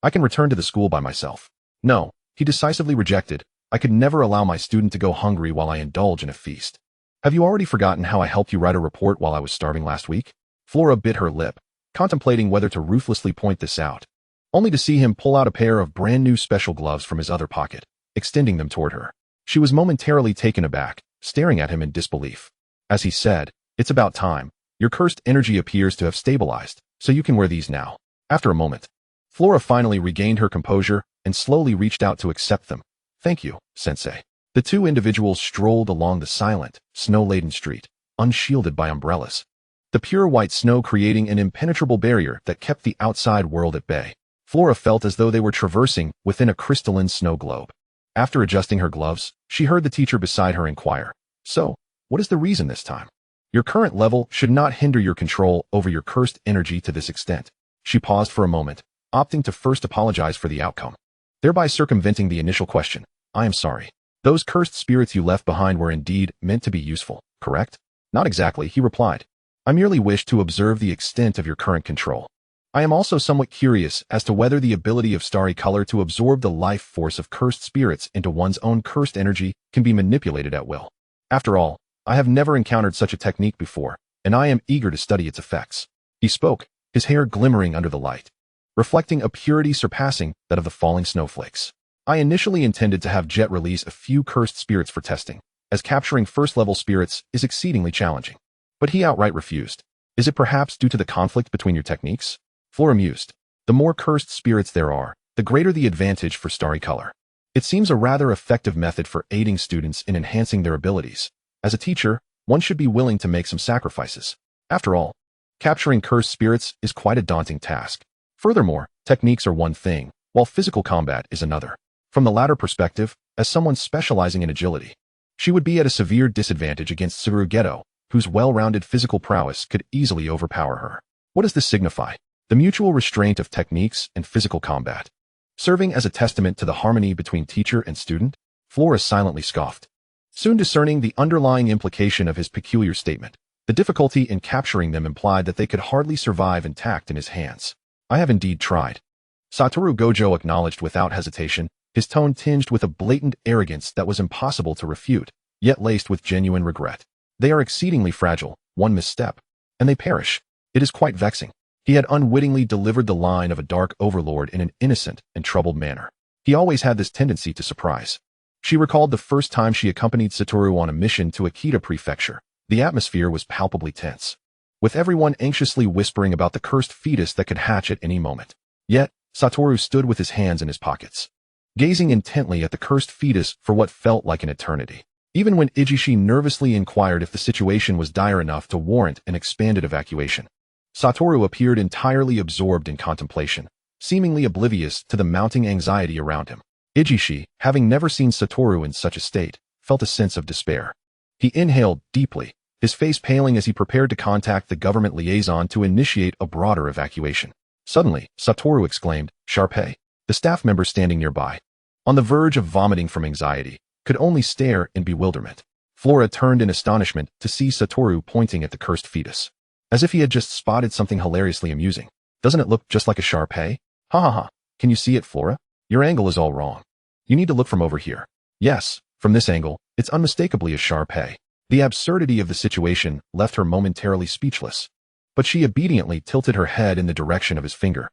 I can return to the school by myself. No, he decisively rejected. I could never allow my student to go hungry while I indulge in a feast. Have you already forgotten how I helped you write a report while I was starving last week? Flora bit her lip, contemplating whether to ruthlessly point this out, only to see him pull out a pair of brand new special gloves from his other pocket, extending them toward her. She was momentarily taken aback, staring at him in disbelief. As he said, it's about time. Your cursed energy appears to have stabilized, so you can wear these now. After a moment, Flora finally regained her composure and slowly reached out to accept them. Thank you, Sensei. The two individuals strolled along the silent, snow-laden street, unshielded by umbrellas, the pure white snow creating an impenetrable barrier that kept the outside world at bay. Flora felt as though they were traversing within a crystalline snow globe. After adjusting her gloves, she heard the teacher beside her inquire, so, what is the reason this time? Your current level should not hinder your control over your cursed energy to this extent. She paused for a moment, opting to first apologize for the outcome, thereby circumventing the initial question. I am sorry. Those cursed spirits you left behind were indeed meant to be useful, correct? Not exactly, he replied. I merely wish to observe the extent of your current control. I am also somewhat curious as to whether the ability of starry color to absorb the life force of cursed spirits into one's own cursed energy can be manipulated at will. After all, I have never encountered such a technique before, and I am eager to study its effects. He spoke, his hair glimmering under the light, reflecting a purity surpassing that of the falling snowflakes. I initially intended to have Jet release a few cursed spirits for testing, as capturing first-level spirits is exceedingly challenging. But he outright refused. Is it perhaps due to the conflict between your techniques? Flora mused. The more cursed spirits there are, the greater the advantage for starry color. It seems a rather effective method for aiding students in enhancing their abilities. As a teacher, one should be willing to make some sacrifices. After all, capturing cursed spirits is quite a daunting task. Furthermore, techniques are one thing, while physical combat is another. From the latter perspective, as someone specializing in agility, she would be at a severe disadvantage against Suguru Geto, whose well-rounded physical prowess could easily overpower her. What does this signify? the mutual restraint of techniques and physical combat. Serving as a testament to the harmony between teacher and student, Flora silently scoffed. Soon discerning the underlying implication of his peculiar statement, the difficulty in capturing them implied that they could hardly survive intact in his hands. I have indeed tried. Satoru Gojo acknowledged without hesitation, his tone tinged with a blatant arrogance that was impossible to refute, yet laced with genuine regret. They are exceedingly fragile, one misstep, and they perish. It is quite vexing. He had unwittingly delivered the line of a dark overlord in an innocent and troubled manner. He always had this tendency to surprise. She recalled the first time she accompanied Satoru on a mission to Akita Prefecture. The atmosphere was palpably tense, with everyone anxiously whispering about the cursed fetus that could hatch at any moment. Yet, Satoru stood with his hands in his pockets, gazing intently at the cursed fetus for what felt like an eternity. Even when Ijishi nervously inquired if the situation was dire enough to warrant an expanded evacuation, Satoru appeared entirely absorbed in contemplation, seemingly oblivious to the mounting anxiety around him. Ijishi, having never seen Satoru in such a state, felt a sense of despair. He inhaled deeply, his face paling as he prepared to contact the government liaison to initiate a broader evacuation. Suddenly, Satoru exclaimed, "Sharpay!" The staff member standing nearby, on the verge of vomiting from anxiety, could only stare in bewilderment. Flora turned in astonishment to see Satoru pointing at the cursed fetus, as if he had just spotted something hilariously amusing. "Doesn't it look just like a Sharpay? Ha ha ha. Can you see it, Flora? Your angle is all wrong. You need to look from over here." Yes, from this angle, it's unmistakably a Sharpay. The absurdity of the situation left her momentarily speechless, but she obediently tilted her head in the direction of his finger,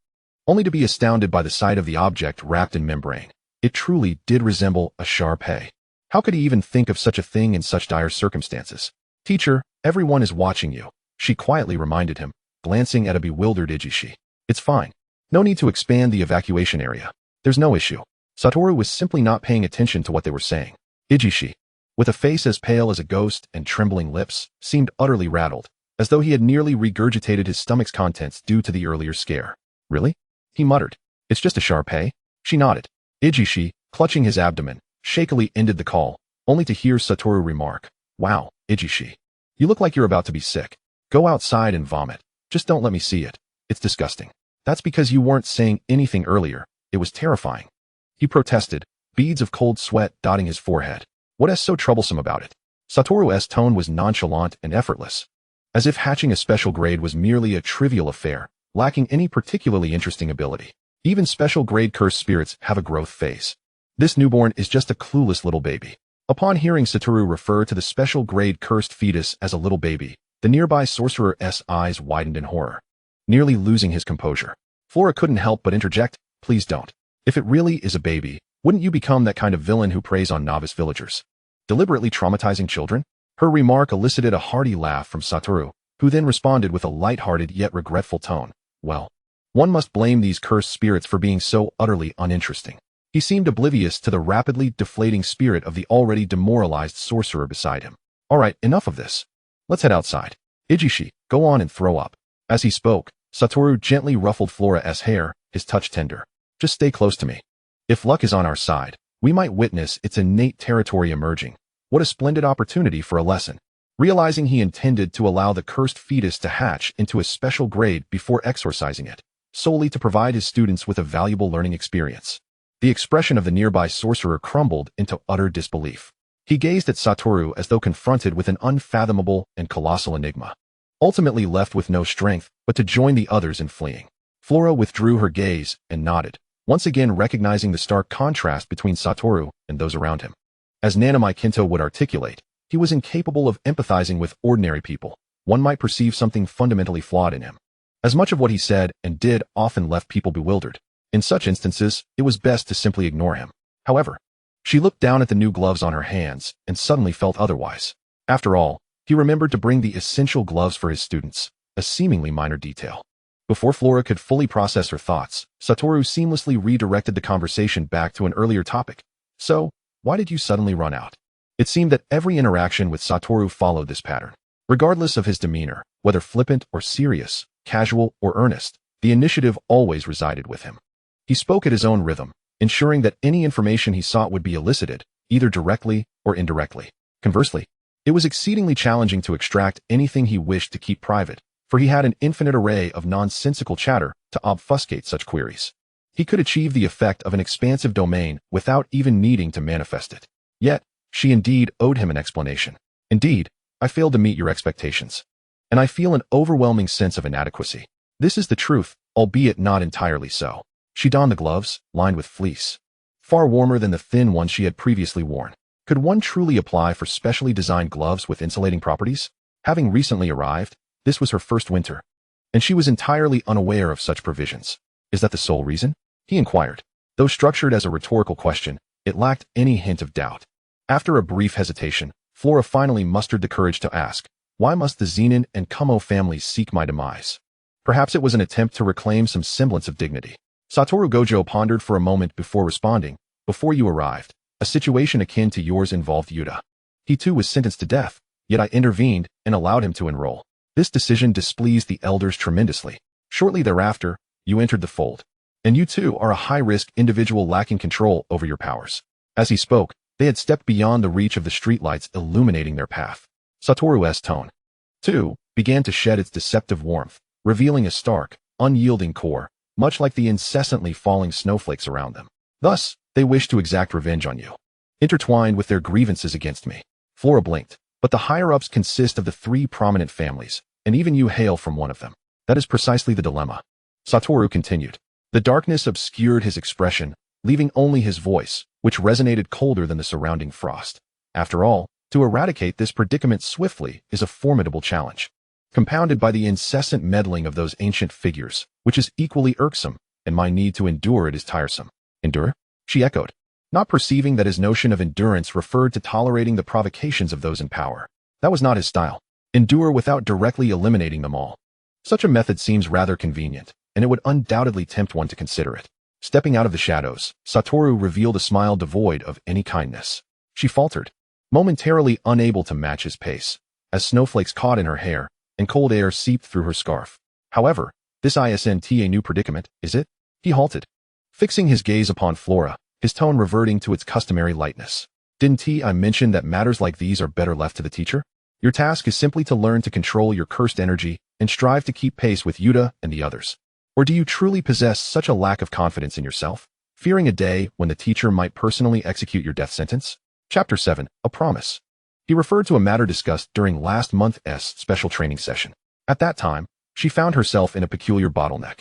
only to be astounded by the sight of the object wrapped in membrane. It truly did resemble a Sharpay. How could he even think of such a thing in such dire circumstances? "Teacher, everyone is watching you," she quietly reminded him, glancing at a bewildered Ijishi. "It's fine. No need to expand the evacuation area. There's no issue." Satoru was simply not paying attention to what they were saying. Ijishi, with a face as pale as a ghost and trembling lips, seemed utterly rattled, as though he had nearly regurgitated his stomach's contents due to the earlier scare. "Really?" he muttered. "It's just a Sharpay?" She nodded. Ijishi, clutching his abdomen, shakily ended the call, only to hear Satoru remark, "Wow, Ijishi. You look like you're about to be sick. Go outside and vomit. Just don't let me see it. It's disgusting." "That's because you weren't saying anything earlier. It was terrifying," he protested, beads of cold sweat dotting his forehead. "What is so troublesome about it?" Satoru's tone was nonchalant and effortless, as if hatching a special grade was merely a trivial affair, lacking any particularly interesting ability. Even special grade cursed spirits have a growth phase. This newborn is just a clueless little baby. Upon hearing Satoru refer to the special grade cursed fetus as a little baby, the nearby sorcerer's eyes widened in horror, nearly losing his composure. Flora couldn't help but interject, "Please don't. If it really is a baby, wouldn't you become that kind of villain who preys on novice villagers, deliberately traumatizing children?" Her remark elicited a hearty laugh from Satoru, who then responded with a light-hearted yet regretful tone, "Well, one must blame these cursed spirits for being so utterly uninteresting." He seemed oblivious to the rapidly deflating spirit of the already demoralized sorcerer beside him. "All right, enough of this. Let's head outside. Ijishi, go on and throw up." As he spoke, Satoru gently ruffled Flora's hair, his touch tender. "Just stay close to me. If luck is on our side, we might witness its innate territory emerging. What a splendid opportunity for a lesson." Realizing he intended to allow the cursed fetus to hatch into a special grade before exorcising it, solely to provide his students with a valuable learning experience, the expression of the nearby sorcerer crumbled into utter disbelief. He gazed at Satoru as though confronted with an unfathomable and colossal enigma, ultimately left with no strength but to join the others in fleeing. Flora withdrew her gaze and nodded, once again recognizing the stark contrast between Satoru and those around him. As Nanami Kinto would articulate, he was incapable of empathizing with ordinary people. One might perceive something fundamentally flawed in him. As much of what he said and did often left people bewildered. In such instances, it was best to simply ignore him. However, she looked down at the new gloves on her hands and suddenly felt otherwise. After all, he remembered to bring the essential gloves for his students, a seemingly minor detail. Before Flora could fully process her thoughts, Satoru seamlessly redirected the conversation back to an earlier topic. "So, why did you suddenly run out?" It seemed that every interaction with Satoru followed this pattern. Regardless of his demeanor, whether flippant or serious, casual or earnest, the initiative always resided with him. He spoke at his own rhythm, ensuring that any information he sought would be elicited, either directly or indirectly. Conversely, it was exceedingly challenging to extract anything he wished to keep private, for he had an infinite array of nonsensical chatter to obfuscate such queries. He could achieve the effect of an expansive domain without even needing to manifest it. Yet, she indeed owed him an explanation. Indeed, I failed to meet your expectations. And I feel an overwhelming sense of inadequacy. This is the truth, albeit not entirely so. She donned the gloves, lined with fleece. Far warmer than the thin ones she had previously worn. Could one truly apply for specially designed gloves with insulating properties? Having recently arrived, this was her first winter, and she was entirely unaware of such provisions. Is that the sole reason? He inquired. Though structured as a rhetorical question, it lacked any hint of doubt. After a brief hesitation, Flora finally mustered the courage to ask, why must the Zenin and Kumo families seek my demise? Perhaps it was an attempt to reclaim some semblance of dignity. Satoru Gojo pondered for a moment before responding. Before you arrived, a situation akin to yours involved Yuta. He too was sentenced to death, yet I intervened and allowed him to enroll. This decision displeased the elders tremendously. Shortly thereafter, you entered the fold. And you too are a high-risk individual lacking control over your powers. As he spoke, they had stepped beyond the reach of the streetlights illuminating their path. Satoru's tone, too, began to shed its deceptive warmth, revealing a stark, unyielding core, much like the incessantly falling snowflakes around them. Thus, they wished to exact revenge on you, intertwined with their grievances against me. Flora blinked, but the higher-ups consist of the three prominent families, and even you hail from one of them. That is precisely the dilemma. Satoru continued. The darkness obscured his expression, leaving only his voice, which resonated colder than the surrounding frost. After all, to eradicate this predicament swiftly is a formidable challenge, compounded by the incessant meddling of those ancient figures, which is equally irksome, and my need to endure it is tiresome. Endure? She echoed, not perceiving that his notion of endurance referred to tolerating the provocations of those in power. That was not his style. Endure without directly eliminating them all. Such a method seems rather convenient, and it would undoubtedly tempt one to consider it. Stepping out of the shadows, Satoru revealed a smile devoid of any kindness. She faltered, momentarily unable to match his pace, as snowflakes caught in her hair, and cold air seeped through her scarf. However, this isn't a new predicament, is it? He halted, fixing his gaze upon Flora, his tone reverting to its customary lightness. Didn't I mention that matters like these are better left to the teacher? Your task is simply to learn to control your cursed energy and strive to keep pace with Yuta and the others. Or do you truly possess such a lack of confidence in yourself, fearing a day when the teacher might personally execute your death sentence? Chapter 7, A Promise. He referred to a matter discussed during last month's special training session. At that time, she found herself in a peculiar bottleneck,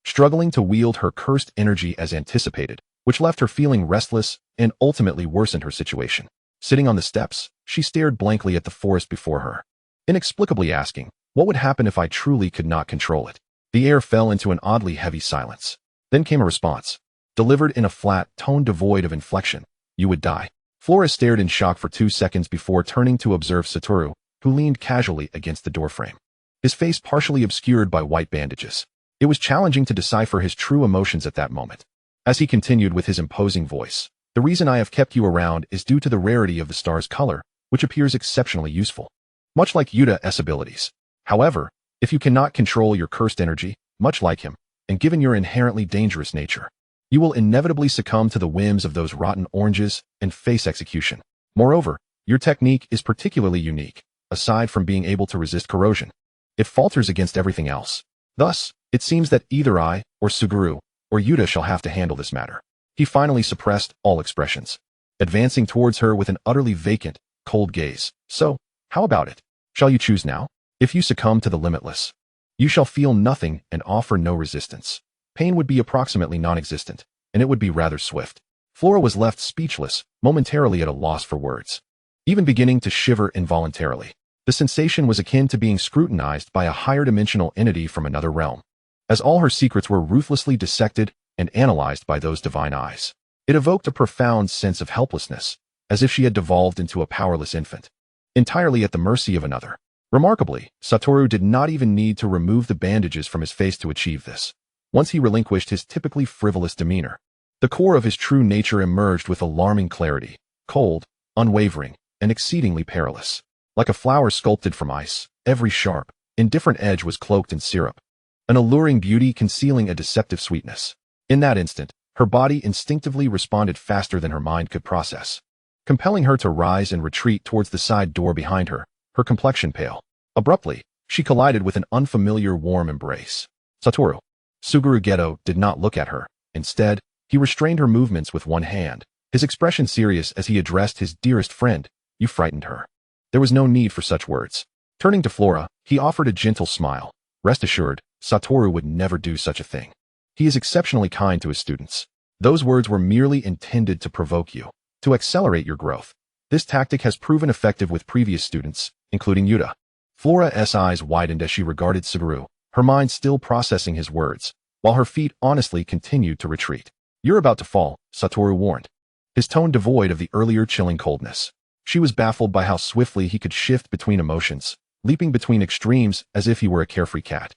struggling to wield her cursed energy as anticipated, which left her feeling restless and ultimately worsened her situation. Sitting on the steps, she stared blankly at the forest before her, inexplicably asking, what would happen if I truly could not control it? The air fell into an oddly heavy silence. Then came a response, delivered in a flat tone devoid of inflection. You would die. Flora stared in shock for 2 seconds before turning to observe Satoru, who leaned casually against the doorframe, his face partially obscured by white bandages. It was challenging to decipher his true emotions at that moment. As he continued with his imposing voice, the reason I have kept you around is due to the rarity of the star's color, which appears exceptionally useful, much like Yuta's abilities. However, if you cannot control your cursed energy, much like him, and given your inherently dangerous nature, you will inevitably succumb to the whims of those rotten oranges and face execution. Moreover, your technique is particularly unique, aside from being able to resist corrosion. It falters against everything else. Thus, it seems that either I, or Suguru, or Yuta shall have to handle this matter. He finally suppressed all expressions, advancing towards her with an utterly vacant, cold gaze. So, how about it? Shall you choose now? If you succumb to the limitless, you shall feel nothing and offer no resistance. Pain would be approximately non-existent, and it would be rather swift. Flora was left speechless, momentarily at a loss for words, even beginning to shiver involuntarily. The sensation was akin to being scrutinized by a higher dimensional entity from another realm, as all her secrets were ruthlessly dissected and analyzed by those divine eyes. It evoked a profound sense of helplessness, as if she had devolved into a powerless infant, entirely at the mercy of another. Remarkably, Satoru did not even need to remove the bandages from his face to achieve this. Once he relinquished his typically frivolous demeanor, the core of his true nature emerged with alarming clarity, cold, unwavering, and exceedingly perilous. Like a flower sculpted from ice, every sharp, indifferent edge was cloaked in syrup, an alluring beauty concealing a deceptive sweetness. In that instant, her body instinctively responded faster than her mind could process, compelling her to rise and retreat towards the side door behind her, her complexion pale. Abruptly, She collided with an unfamiliar warm embrace. Satoru. Suguru Geto did not look at her. Instead, he restrained her movements with one hand, his expression serious as he addressed his dearest friend. You frightened her. There was no need for such words. Turning to Flora, he offered a gentle smile. Rest assured, Satoru would never do such a thing. He is exceptionally kind to his students. Those words were merely intended to provoke you, to accelerate your growth. This tactic has proven effective with previous students, including Yuta. Flora's eyes widened as she regarded Suguru, her mind still processing his words, while her feet honestly continued to retreat. You're about to fall, Satoru warned, his tone devoid of the earlier chilling coldness. She was baffled by how swiftly he could shift between emotions, leaping between extremes as if he were a carefree cat.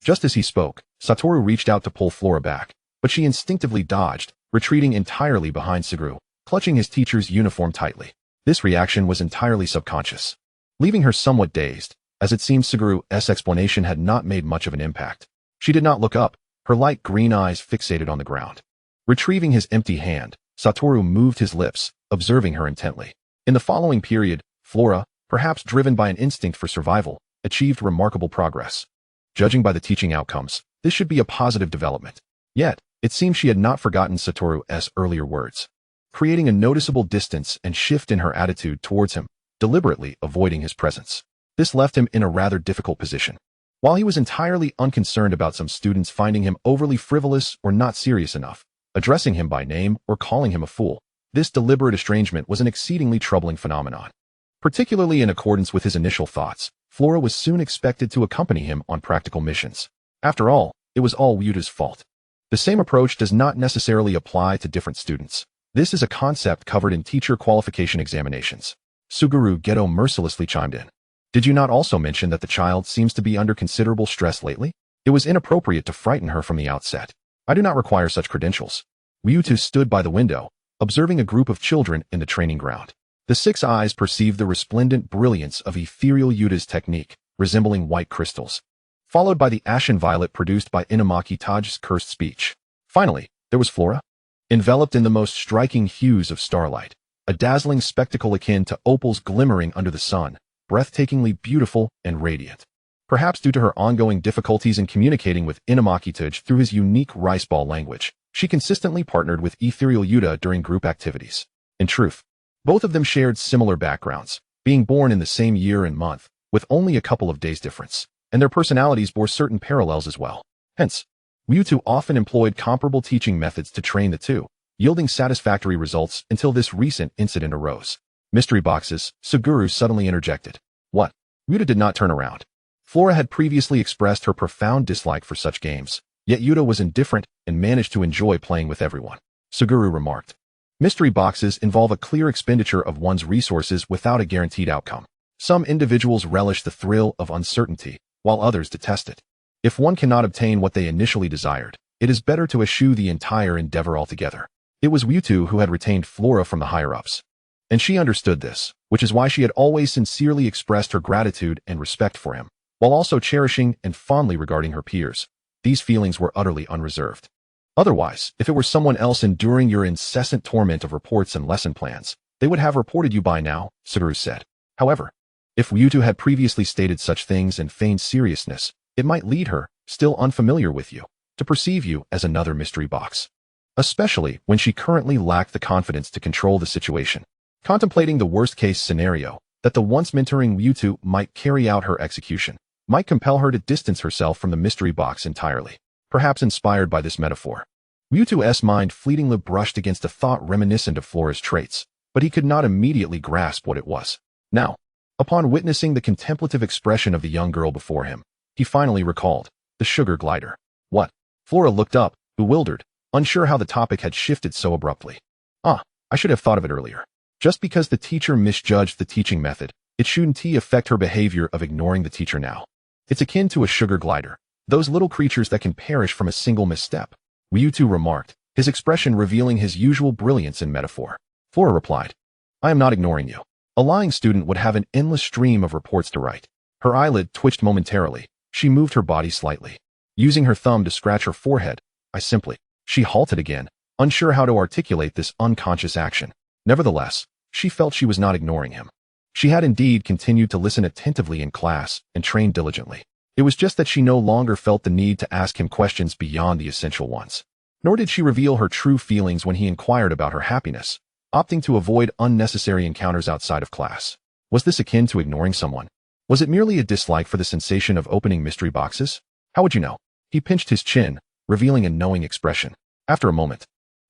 Just as he spoke, Satoru reached out to pull Flora back, but she instinctively dodged, retreating entirely behind Suguru, clutching his teacher's uniform tightly. This reaction was entirely subconscious, leaving her somewhat dazed, as it seemed Suguru's explanation had not made much of an impact. She did not look up, her light green eyes fixated on the ground. Retrieving his empty hand, Satoru moved his lips, observing her intently. In the following period, Flora, perhaps driven by an instinct for survival, achieved remarkable progress. Judging by the teaching outcomes, this should be a positive development. Yet, it seemed she had not forgotten Satoru's earlier words, creating a noticeable distance and shift in her attitude towards him, deliberately avoiding his presence. This left him in a rather difficult position. While he was entirely unconcerned about some students finding him overly frivolous or not serious enough, addressing him by name or calling him a fool, this deliberate estrangement was an exceedingly troubling phenomenon. Particularly in accordance with his initial thoughts, Flora was soon expected to accompany him on practical missions. After all, it was all Yuta's fault. The same approach does not necessarily apply to different students. This is a concept covered in teacher qualification examinations. Suguru Geto mercilessly chimed in. Did you not also mention that the child seems to be under considerable stress lately? It was inappropriate to frighten her from the outset. I do not require such credentials. Ryutu stood by the window, observing a group of children in the training ground. The 6 eyes perceived the resplendent brilliance of ethereal Yuta's technique, resembling white crystals, followed by the ashen violet produced by Inamaki Taj's cursed speech. Finally, there was Flora, enveloped in the most striking hues of starlight, a dazzling spectacle akin to opals glimmering under the sun, breathtakingly beautiful and radiant. Perhaps due to her ongoing difficulties in communicating with Inamaki Taj through his unique rice ball language, she consistently partnered with ethereal Yuta during group activities. In truth, both of them shared similar backgrounds, being born in the same year and month, with only a couple of days difference, and their personalities bore certain parallels as well. Hence, Ryutu often employed comparable teaching methods to train the two, yielding satisfactory results until this recent incident arose. Mystery boxes, Suguru suddenly interjected. What? Yuta did not turn around. Flora had previously expressed her profound dislike for such games, yet Yuta was indifferent and managed to enjoy playing with everyone. Suguru remarked. Mystery boxes involve a clear expenditure of one's resources without a guaranteed outcome. Some individuals relish the thrill of uncertainty, while others detest it. If one cannot obtain what they initially desired, it is better to eschew the entire endeavor altogether. It was Ryutu who had retained Flora from the higher-ups, and she understood this, which is why she had always sincerely expressed her gratitude and respect for him, while also cherishing and fondly regarding her peers. These feelings were utterly unreserved. Otherwise, if it were someone else enduring your incessant torment of reports and lesson plans, they would have reported you by now, Suguru said. However, if Ryutu had previously stated such things and feigned seriousness, it might lead her, still unfamiliar with you, to perceive you as another mystery box. Especially when she currently lacked the confidence to control the situation. Contemplating the worst-case scenario, that the once mentoring Ryutu might carry out her execution, might compel her to distance herself from the mystery box entirely. Perhaps inspired by this metaphor, Ryutu's mind fleetingly brushed against a thought reminiscent of Flora's traits, but he could not immediately grasp what it was. Now, upon witnessing the contemplative expression of the young girl before him, he finally recalled the sugar glider. What? Flora looked up, bewildered, unsure how the topic had shifted so abruptly. I should have thought of it earlier. Just because the teacher misjudged the teaching method, it shouldn't affect her behavior of ignoring the teacher now. It's akin to a sugar glider, those little creatures that can perish from a single misstep. Ryutu remarked, his expression revealing his usual brilliance in metaphor. Flora replied, I am not ignoring you. A lying student would have an endless stream of reports to write. Her eyelid twitched momentarily. She moved her body slightly. Using her thumb to scratch her forehead, She halted again, unsure how to articulate this unconscious action. Nevertheless, she felt she was not ignoring him. She had indeed continued to listen attentively in class and train diligently. It was just that she no longer felt the need to ask him questions beyond the essential ones. Nor did she reveal her true feelings when he inquired about her happiness, opting to avoid unnecessary encounters outside of class. Was this akin to ignoring someone? Was it merely a dislike for the sensation of opening mystery boxes? How would you know? He pinched his chin, revealing a knowing expression. After a moment,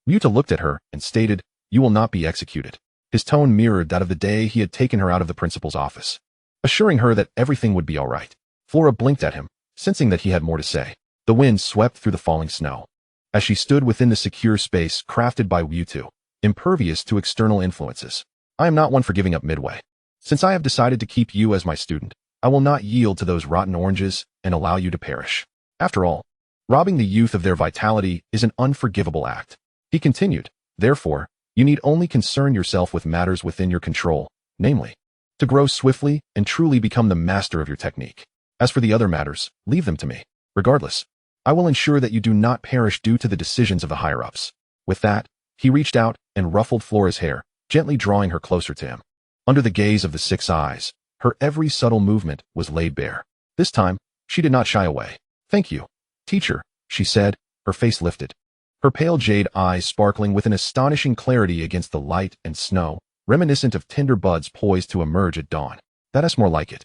Yuta looked at her and stated, "You will not be executed." His tone mirrored that of the day he had taken her out of the principal's office, assuring her that everything would be all right. Flora blinked at him, sensing that he had more to say. The wind swept through the falling snow. As she stood within the secure space crafted by Jujutsu, impervious to external influences. "I am not one for giving up midway. Since I have decided to keep you as my student, I will not yield to those rotten oranges and allow you to perish. After all, robbing the youth of their vitality is an unforgivable act." He continued, "Therefore, you need only concern yourself with matters within your control, namely, to grow swiftly and truly become the master of your technique. As for the other matters, leave them to me. Regardless, I will ensure that you do not perish due to the decisions of the higher-ups." With that, he reached out and ruffled Flora's hair, gently drawing her closer to him. Under the gaze of the 6 eyes, her every subtle movement was laid bare. This time, she did not shy away. "Thank you, teacher," she said, her face lifted. Her pale jade eyes sparkling with an astonishing clarity against the light and snow, reminiscent of tender buds poised to emerge at dawn. "That's more like it."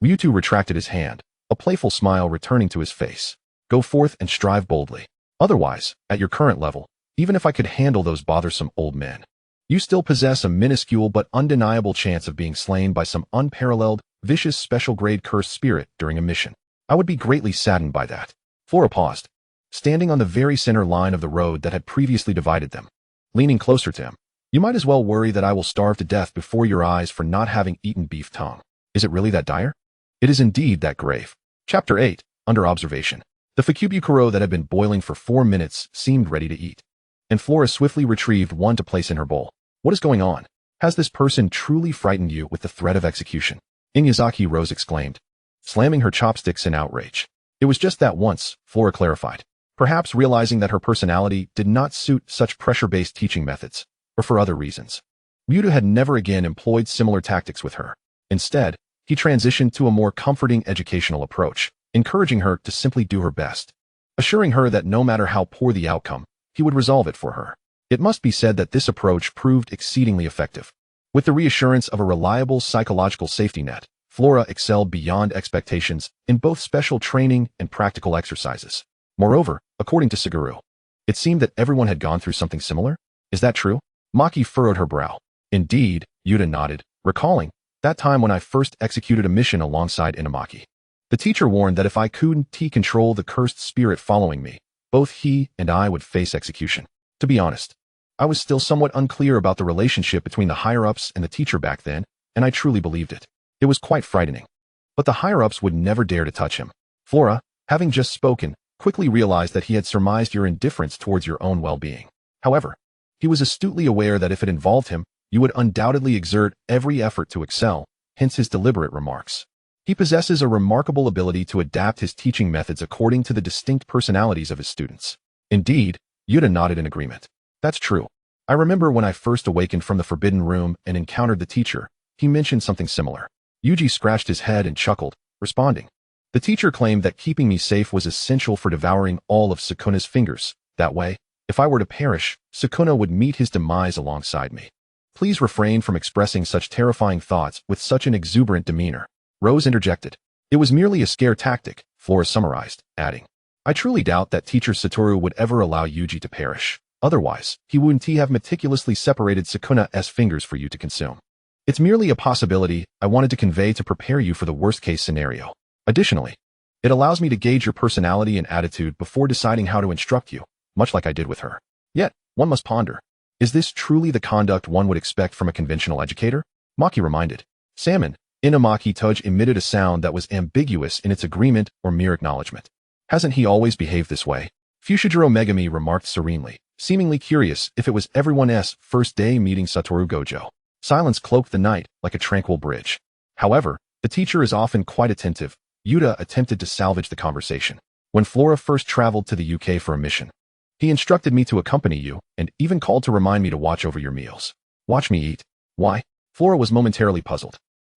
Mewtwo retracted his hand, a playful smile returning to his face. "Go forth and strive boldly. Otherwise, at your current level, even if I could handle those bothersome old men, you still possess a minuscule but undeniable chance of being slain by some unparalleled, vicious special-grade cursed spirit during a mission. I would be greatly saddened by that." Flora paused, standing on the very center line of the road that had previously divided them. Leaning closer to him, "You might as well worry that I will starve to death before your eyes for not having eaten beef tongue. Is it really that dire?" "It is indeed that grave." Chapter 8, Under Observation. The Fukubukuro that had been boiling for 4 minutes seemed ready to eat, and Flora swiftly retrieved one to place in her bowl. "What is going on? Has this person truly frightened you with the threat of execution?" Inuyasaki Rose exclaimed, slamming her chopsticks in outrage. "It was just that once," Flora clarified, perhaps realizing that her personality did not suit such pressure-based teaching methods, or for other reasons. Muta had never again employed similar tactics with her. Instead, he transitioned to a more comforting educational approach, encouraging her to simply do her best, assuring her that no matter how poor the outcome, he would resolve it for her. It must be said that this approach proved exceedingly effective. With the reassurance of a reliable psychological safety net, Flora excelled beyond expectations in both special training and practical exercises. Moreover, according to Suguru, it seemed that everyone had gone through something similar. "Is that true?" Maki furrowed her brow. "Indeed," Yuta nodded, recalling, "that time when I first executed a mission alongside Inamaki. The teacher warned that if I couldn't control the cursed spirit following me, both he and I would face execution. To be honest, I was still somewhat unclear about the relationship between the higher-ups and the teacher back then, and I truly believed it. It was quite frightening. But the higher-ups would never dare to touch him." Flora, having just spoken, quickly realized that he had surmised your indifference towards your own well-being. However, he was astutely aware that if it involved him, you would undoubtedly exert every effort to excel, hence his deliberate remarks. He possesses a remarkable ability to adapt his teaching methods according to the distinct personalities of his students. Indeed, Yuta nodded in agreement. "That's true. I remember when I first awakened from the forbidden room and encountered the teacher, he mentioned something similar." Yuji scratched his head and chuckled, responding, "The teacher claimed that keeping me safe was essential for devouring all of Sukuna's fingers. That way, if I were to perish, Sukuna would meet his demise alongside me." "Please refrain from expressing such terrifying thoughts with such an exuberant demeanor," Rose interjected. "It was merely a scare tactic," Flora summarized, adding, "I truly doubt that Teacher Satoru would ever allow Yuji to perish. Otherwise, he wouldn't have meticulously separated Sukuna's fingers for you to consume. It's merely a possibility I wanted to convey to prepare you for the worst-case scenario. Additionally, it allows me to gauge your personality and attitude before deciding how to instruct you, much like I did with her. Yet, one must ponder, is this truly the conduct one would expect from a conventional educator?" Maki reminded. Salmon, Inamaki Tuj emitted a sound that was ambiguous in its agreement or mere acknowledgement. "Hasn't he always behaved this way?" Fushiguro Megami remarked serenely, seemingly curious if it was everyone's first day meeting Satoru Gojo. Silence cloaked the night like a tranquil bridge. "However, the teacher is often quite attentive." Yuta attempted to salvage the conversation. "When Flora first traveled to the UK for a mission, he instructed me to accompany you and even called to remind me to watch over your meals." "Watch me eat? Why?" Flora was momentarily puzzled.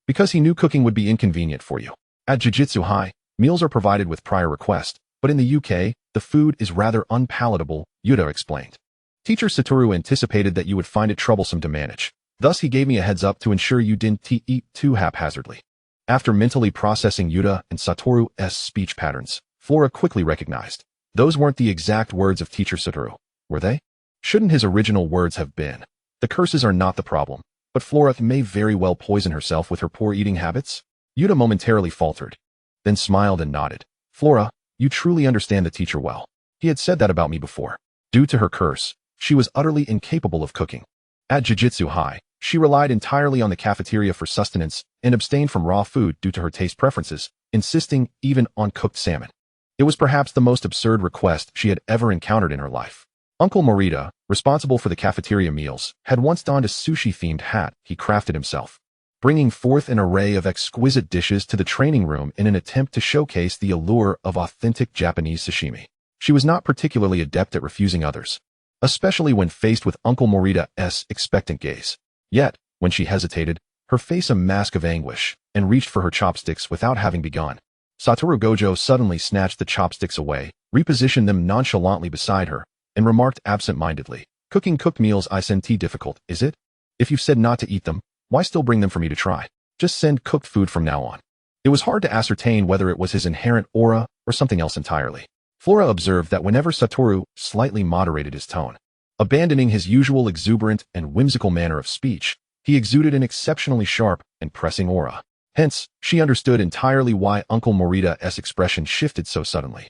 because he knew cooking would be inconvenient for you. At Jujutsu High, meals are provided with prior request, but in the UK, the food is rather unpalatable, Yuta explained. Teacher Satoru anticipated that you would find it troublesome to manage. Thus, he gave me a heads up to ensure you didn't eat too haphazardly. After mentally processing Yuta and Satoru's speech patterns, Flora quickly recognized. Those weren't the exact words of Teacher Satoru, were they? Shouldn't his original words have been? The curses are not the problem, but Flora may very well poison herself with her poor eating habits? Yuta momentarily faltered, then smiled and nodded. Flora, you truly understand the teacher well. He had said that about me before. Due to her curse, she was utterly incapable of cooking. At Jujutsu High, she relied entirely on the cafeteria for sustenance and abstained from raw food due to her taste preferences, insisting even on cooked salmon. It was perhaps the most absurd request she had ever encountered in her life. Uncle Morita, responsible for the cafeteria meals, had once donned a sushi-themed hat he crafted himself, bringing forth an array of exquisite dishes to the training room in an attempt to showcase the allure of authentic Japanese sashimi. She was not particularly adept at refusing others, especially when faced with Uncle Morita's expectant gaze. Yet, when she hesitated, her face a mask of anguish, and reached for her chopsticks without having begun. Satoru Gojo suddenly snatched the chopsticks away, repositioned them nonchalantly beside her, and remarked absent-mindedly, "Cooking cooked meals isn't difficult, is it? If you've said not to eat them, why still bring them for me to try? Just send cooked food from now on." It was hard to ascertain whether it was his inherent aura or something else entirely. Flora observed that whenever Satoru slightly moderated his tone, abandoning his usual exuberant and whimsical manner of speech, he exuded an exceptionally sharp and pressing aura. Hence, she understood entirely why Uncle Morita's expression shifted so suddenly.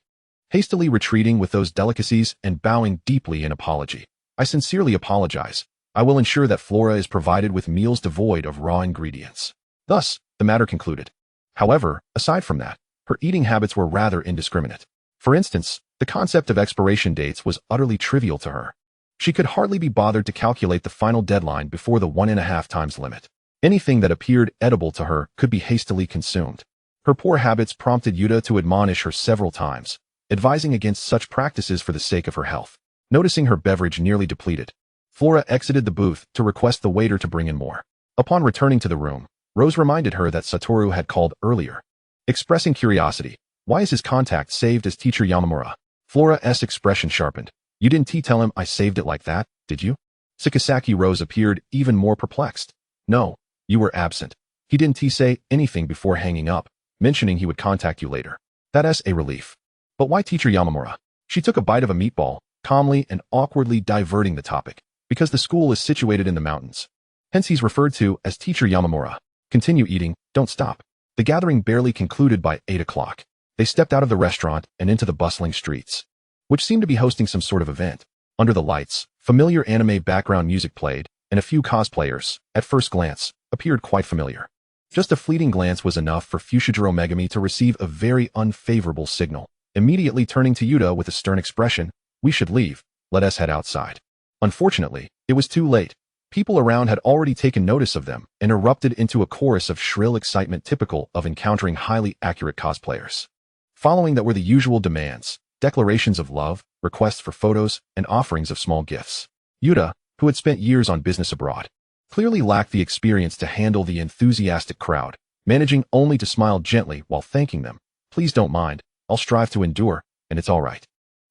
Hastily retreating with those delicacies and bowing deeply in apology. "I sincerely apologize. I will ensure that Flora is provided with meals devoid of raw ingredients." Thus, the matter concluded. However, aside from that, her eating habits were rather indiscriminate. For instance, the concept of expiration dates was utterly trivial to her. She could hardly be bothered to calculate the final deadline before the 1.5 times limit. Anything that appeared edible to her could be hastily consumed. Her poor habits prompted Yuta to admonish her several times, advising against such practices for the sake of her health. Noticing her beverage nearly depleted, Flora exited the booth to request the waiter to bring in more. Upon returning to the room, Rose reminded her that Satoru had called earlier. Expressing curiosity, "Why is his contact saved as Teacher Yamamura?" Flora's expression sharpened. "You didn't tell him I saved it like that, did you?" Sakasaki Rose appeared even more perplexed. "No, you were absent. He didn't say anything before hanging up, mentioning he would contact you later." That's a relief. "But why Teacher Yamamura?" She took a bite of a meatball, calmly and awkwardly diverting the topic. "Because the school is situated in the mountains. Hence he's referred to as Teacher Yamamura. Continue eating, don't stop." The gathering barely concluded by 8 o'clock. They stepped out of the restaurant and into the bustling streets, which seemed to be hosting some sort of event. Under the lights, familiar anime background music played, and a few cosplayers, at first glance, appeared quite familiar. Just a fleeting glance was enough for Fushiguro Megami to receive a very unfavorable signal. Immediately turning to Yuta with a stern expression, "We should leave, let us head outside." Unfortunately, it was too late. People around had already taken notice of them and erupted into a chorus of shrill excitement typical of encountering highly accurate cosplayers. Following that were the usual demands, declarations of love, requests for photos, and offerings of small gifts. Yuta, who had spent years on business abroad, clearly lacked the experience to handle the enthusiastic crowd, managing only to smile gently while thanking them. "Please don't mind, I'll strive to endure, and it's all right.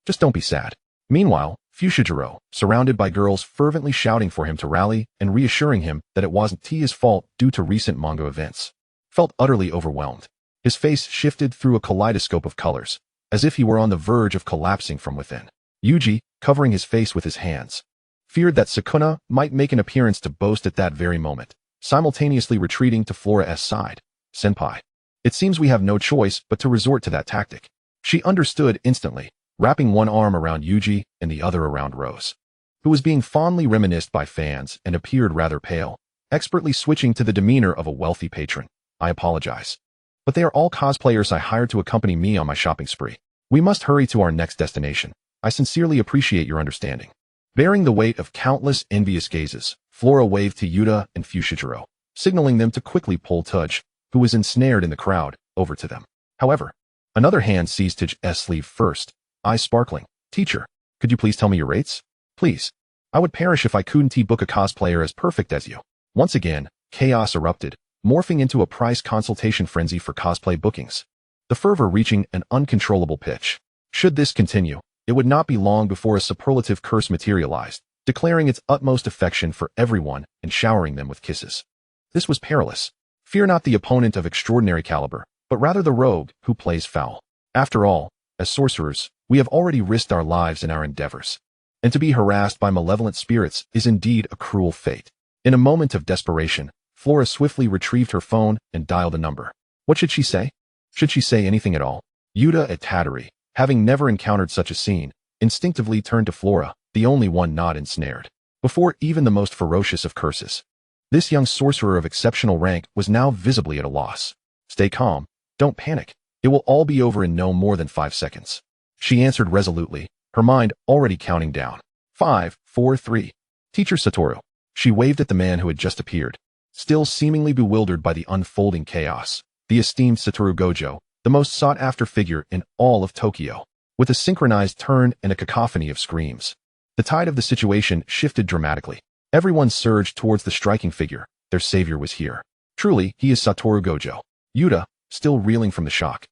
Just don't be sad." Meanwhile, Fushiguro, surrounded by girls fervently shouting for him to rally and reassuring him that it wasn't his fault due to recent manga events, felt utterly overwhelmed. His face shifted through a kaleidoscope of colors, as if he were on the verge of collapsing from within. Yuji, covering his face with his hands, feared that Sukuna might make an appearance to boast at that very moment, simultaneously retreating to Flora's side. "Senpai, it seems we have no choice but to resort to that tactic." She understood instantly, wrapping one arm around Yuji and the other around Rose, who was being fondly reminisced by fans and appeared rather pale, expertly switching to the demeanor of a wealthy patron. "I apologize, but they are all cosplayers I hired to accompany me on my shopping spree. We must hurry to our next destination. I sincerely appreciate your understanding." Bearing the weight of countless envious gazes, Flora waved to Yuta and Fushiguro, signaling them to quickly pull Tudge, who was ensnared in the crowd, over to them. However, another hand seized Tudge's sleeve first, eyes sparkling. "Teacher, could you please tell me your rates? Please. I would perish if I couldn't book a cosplayer as perfect as you." Once again, chaos erupted, morphing into a price consultation frenzy for cosplay bookings, the fervor reaching an uncontrollable pitch. Should this continue, it would not be long before a superlative curse materialized, declaring its utmost affection for everyone and showering them with kisses. This was perilous. Fear not the opponent of extraordinary caliber, but rather the rogue who plays foul. After all, as sorcerers, we have already risked our lives in our endeavors, and to be harassed by malevolent spirits is indeed a cruel fate. In a moment of desperation, Flora swiftly retrieved her phone and dialed a number. What should she say? Should she say anything at all? Yuta at Tatari, having never encountered such a scene, instinctively turned to Flora, the only one not ensnared. Before even the most ferocious of curses, this young sorcerer of exceptional rank was now visibly at a loss. Stay calm. Don't panic. It will all be over in no more than 5 seconds. She answered resolutely, her mind already counting down. 5, 4, 3. Teacher Satoru. She waved at the man who had just appeared, still seemingly bewildered by the unfolding chaos. The esteemed Satoru Gojo, the most sought-after figure in all of Tokyo, with a synchronized turn and a cacophony of screams. The tide of the situation shifted dramatically. Everyone surged towards the striking figure. Their savior was here. Truly, he is Satoru Gojo. Yuta, still reeling from the shock,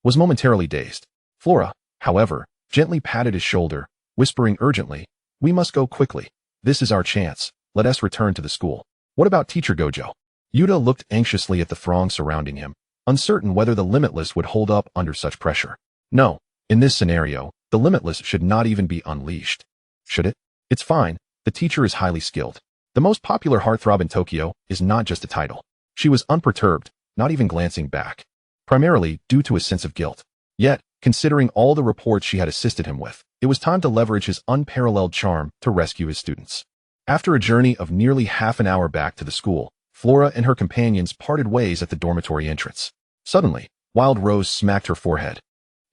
was momentarily dazed. Flora, however, gently patted his shoulder, whispering urgently, "We must go quickly. This is our chance. Let us return to the school." What about Teacher Gojo? Yuta looked anxiously at the throng surrounding him, uncertain whether the Limitless would hold up under such pressure. No, in this scenario, the Limitless should not even be unleashed. Should it? It's fine. The teacher is highly skilled. The most popular heartthrob in Tokyo is not just a title. She was unperturbed, not even glancing back, primarily due to a sense of guilt. Yet, considering all the reports she had assisted him with, it was time to leverage his unparalleled charm to rescue his students. After a journey of nearly half an hour back to the school, Flora and her companions parted ways at the dormitory entrance. Suddenly, Wild Rose smacked her forehead,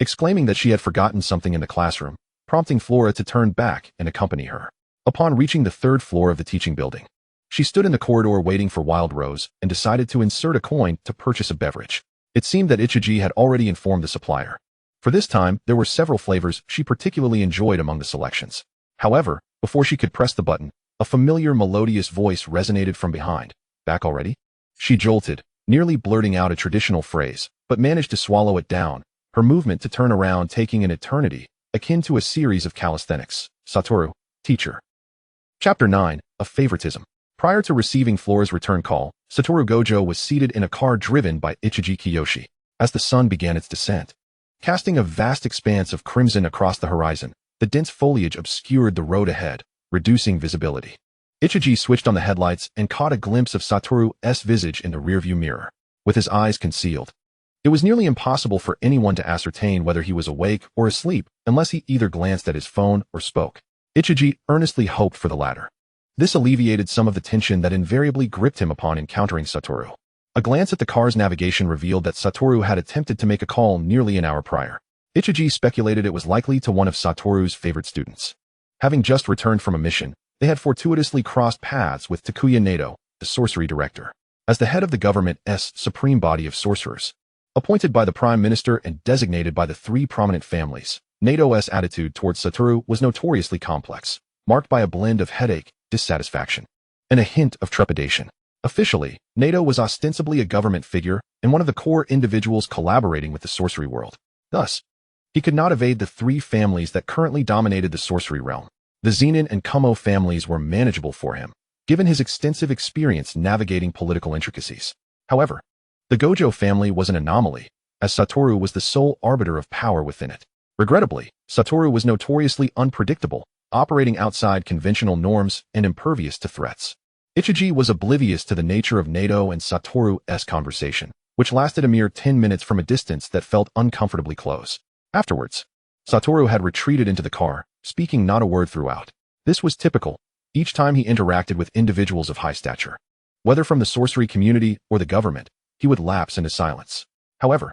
exclaiming that she had forgotten something in the classroom, prompting Flora to turn back and accompany her. Upon reaching the 3rd floor of the teaching building, she stood in the corridor waiting for Wild Rose and decided to insert a coin to purchase a beverage. It seemed that Ichiji had already informed the supplier. For this time, there were several flavors she particularly enjoyed among the selections. However, before she could press the button, a familiar melodious voice resonated from behind. Back already? She jolted, nearly blurting out a traditional phrase, but managed to swallow it down, her movement to turn around taking an eternity, akin to a series of calisthenics. Satoru, teacher. Chapter 9, A Favoritism. Prior to receiving Flora's return call, Satoru Gojo was seated in a car driven by Ichiji Kiyoshi, as the sun began its descent. Casting a vast expanse of crimson across the horizon, the dense foliage obscured the road ahead, reducing visibility. Ichiji switched on the headlights and caught a glimpse of Satoru's visage in the rearview mirror, with his eyes concealed. It was nearly impossible for anyone to ascertain whether he was awake or asleep unless he either glanced at his phone or spoke. Ichiji earnestly hoped for the latter. This alleviated some of the tension that invariably gripped him upon encountering Satoru. A glance at the car's navigation revealed that Satoru had attempted to make a call nearly an hour prior. Ichiji speculated it was likely to one of Satoru's favorite students. Having just returned from a mission, they had fortuitously crossed paths with Takuya Nato, the sorcery director. As the head of the government's supreme body of sorcerers, appointed by the prime minister and designated by the 3 prominent families, Nato's attitude towards Satoru was notoriously complex, marked by a blend of headache, dissatisfaction, and a hint of trepidation. Officially, Nato was ostensibly a government figure and one of the core individuals collaborating with the sorcery world. Thus, he could not evade the 3 families that currently dominated the sorcery realm. The Zenin and Kumo families were manageable for him, given his extensive experience navigating political intricacies. However, the Gojo family was an anomaly, as Satoru was the sole arbiter of power within it. Regrettably, Satoru was notoriously unpredictable, operating outside conventional norms and impervious to threats. Ichiji was oblivious to the nature of Nato and Satoru's conversation, which lasted a mere 10 minutes from a distance that felt uncomfortably close. Afterwards, Satoru had retreated into the car, speaking not a word throughout. This was typical, each time he interacted with individuals of high stature. Whether from the sorcery community or the government, he would lapse into silence. However,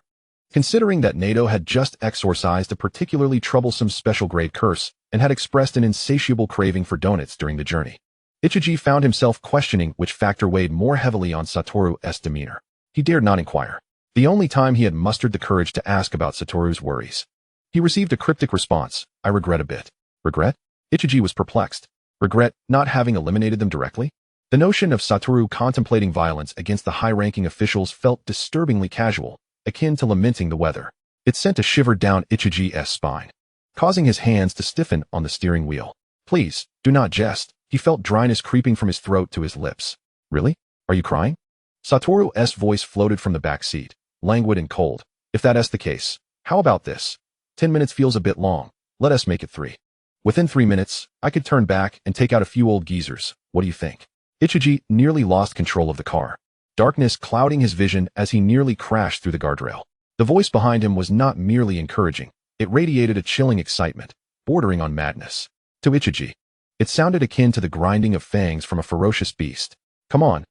considering that Nato had just exorcised a particularly troublesome special-grade curse and had expressed an insatiable craving for donuts during the journey, Ichiji found himself questioning which factor weighed more heavily on Satoru's demeanor. He dared not inquire. The only time he had mustered the courage to ask about Satoru's worries, he received a cryptic response, "I regret a bit." Regret? Ichiji was perplexed. Regret not having eliminated them directly? The notion of Satoru contemplating violence against the high-ranking officials felt disturbingly casual, akin to lamenting the weather. It sent a shiver down Ichiji's spine, causing his hands to stiffen on the steering wheel. Please, do not jest. He felt dryness creeping from his throat to his lips. Really? Are you crying? Satoru's voice floated from the back seat, languid and cold. If that's the case, how about this? 10 minutes feels a bit long. Let us make it 3. Within 3 minutes, I could turn back and take out a few old geezers. What do you think? Ichiji nearly lost control of the car, darkness clouding his vision as he nearly crashed through the guardrail. The voice behind him was not merely encouraging. It radiated a chilling excitement, bordering on madness. To Ichiji, it sounded akin to the grinding of fangs from a ferocious beast. Come on,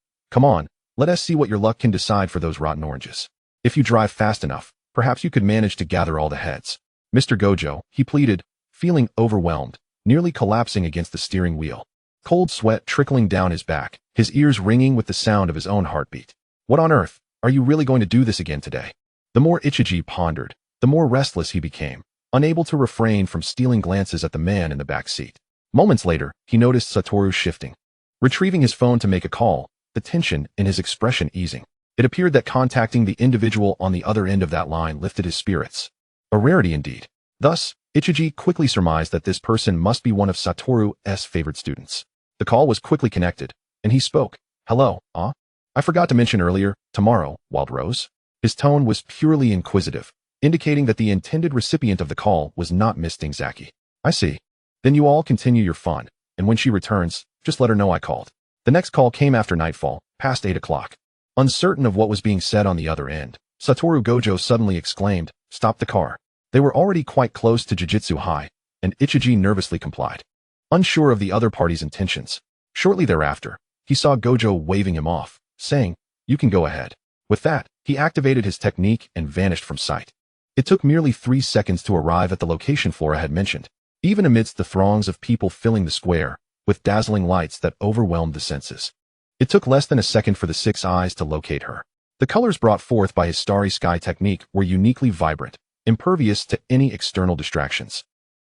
let us see what your luck can decide for those rotten oranges. If you drive fast enough, perhaps you could manage to gather all the heads. Mr. Gojo, he pleaded, feeling overwhelmed, nearly collapsing against the steering wheel. Cold sweat trickling down his back, his ears ringing with the sound of his own heartbeat. What on earth? Are you really going to do this again today? The more Ichiji pondered, the more restless he became, unable to refrain from stealing glances at the man in the back seat. Moments later, he noticed Satoru shifting. Retrieving his phone to make a call, the tension in his expression easing. It appeared that contacting the individual on the other end of that line lifted his spirits. A rarity indeed. Thus, Ichiji quickly surmised that this person must be one of Satoru's favorite students. The call was quickly connected, and he spoke. Hello, I forgot to mention earlier, tomorrow, Wild Rose. His tone was purely inquisitive, indicating that the intended recipient of the call was not Miss Dingzaki. I see. Then you all continue your fun, and when she returns, just let her know I called. The next call came after nightfall, past 8 o'clock. Uncertain of what was being said on the other end, Satoru Gojo suddenly exclaimed, "Stop the car." They were already quite close to Jujutsu High, and Ichiji nervously complied, unsure of the other party's intentions. Shortly thereafter, he saw Gojo waving him off, saying, "You can go ahead." With that, he activated his technique and vanished from sight. It took merely 3 seconds to arrive at the location Flora had mentioned, even amidst the throngs of people filling the square, with dazzling lights that overwhelmed the senses. It took less than a second for the 6 eyes to locate her. The colors brought forth by his starry sky technique were uniquely vibrant, impervious to any external distractions.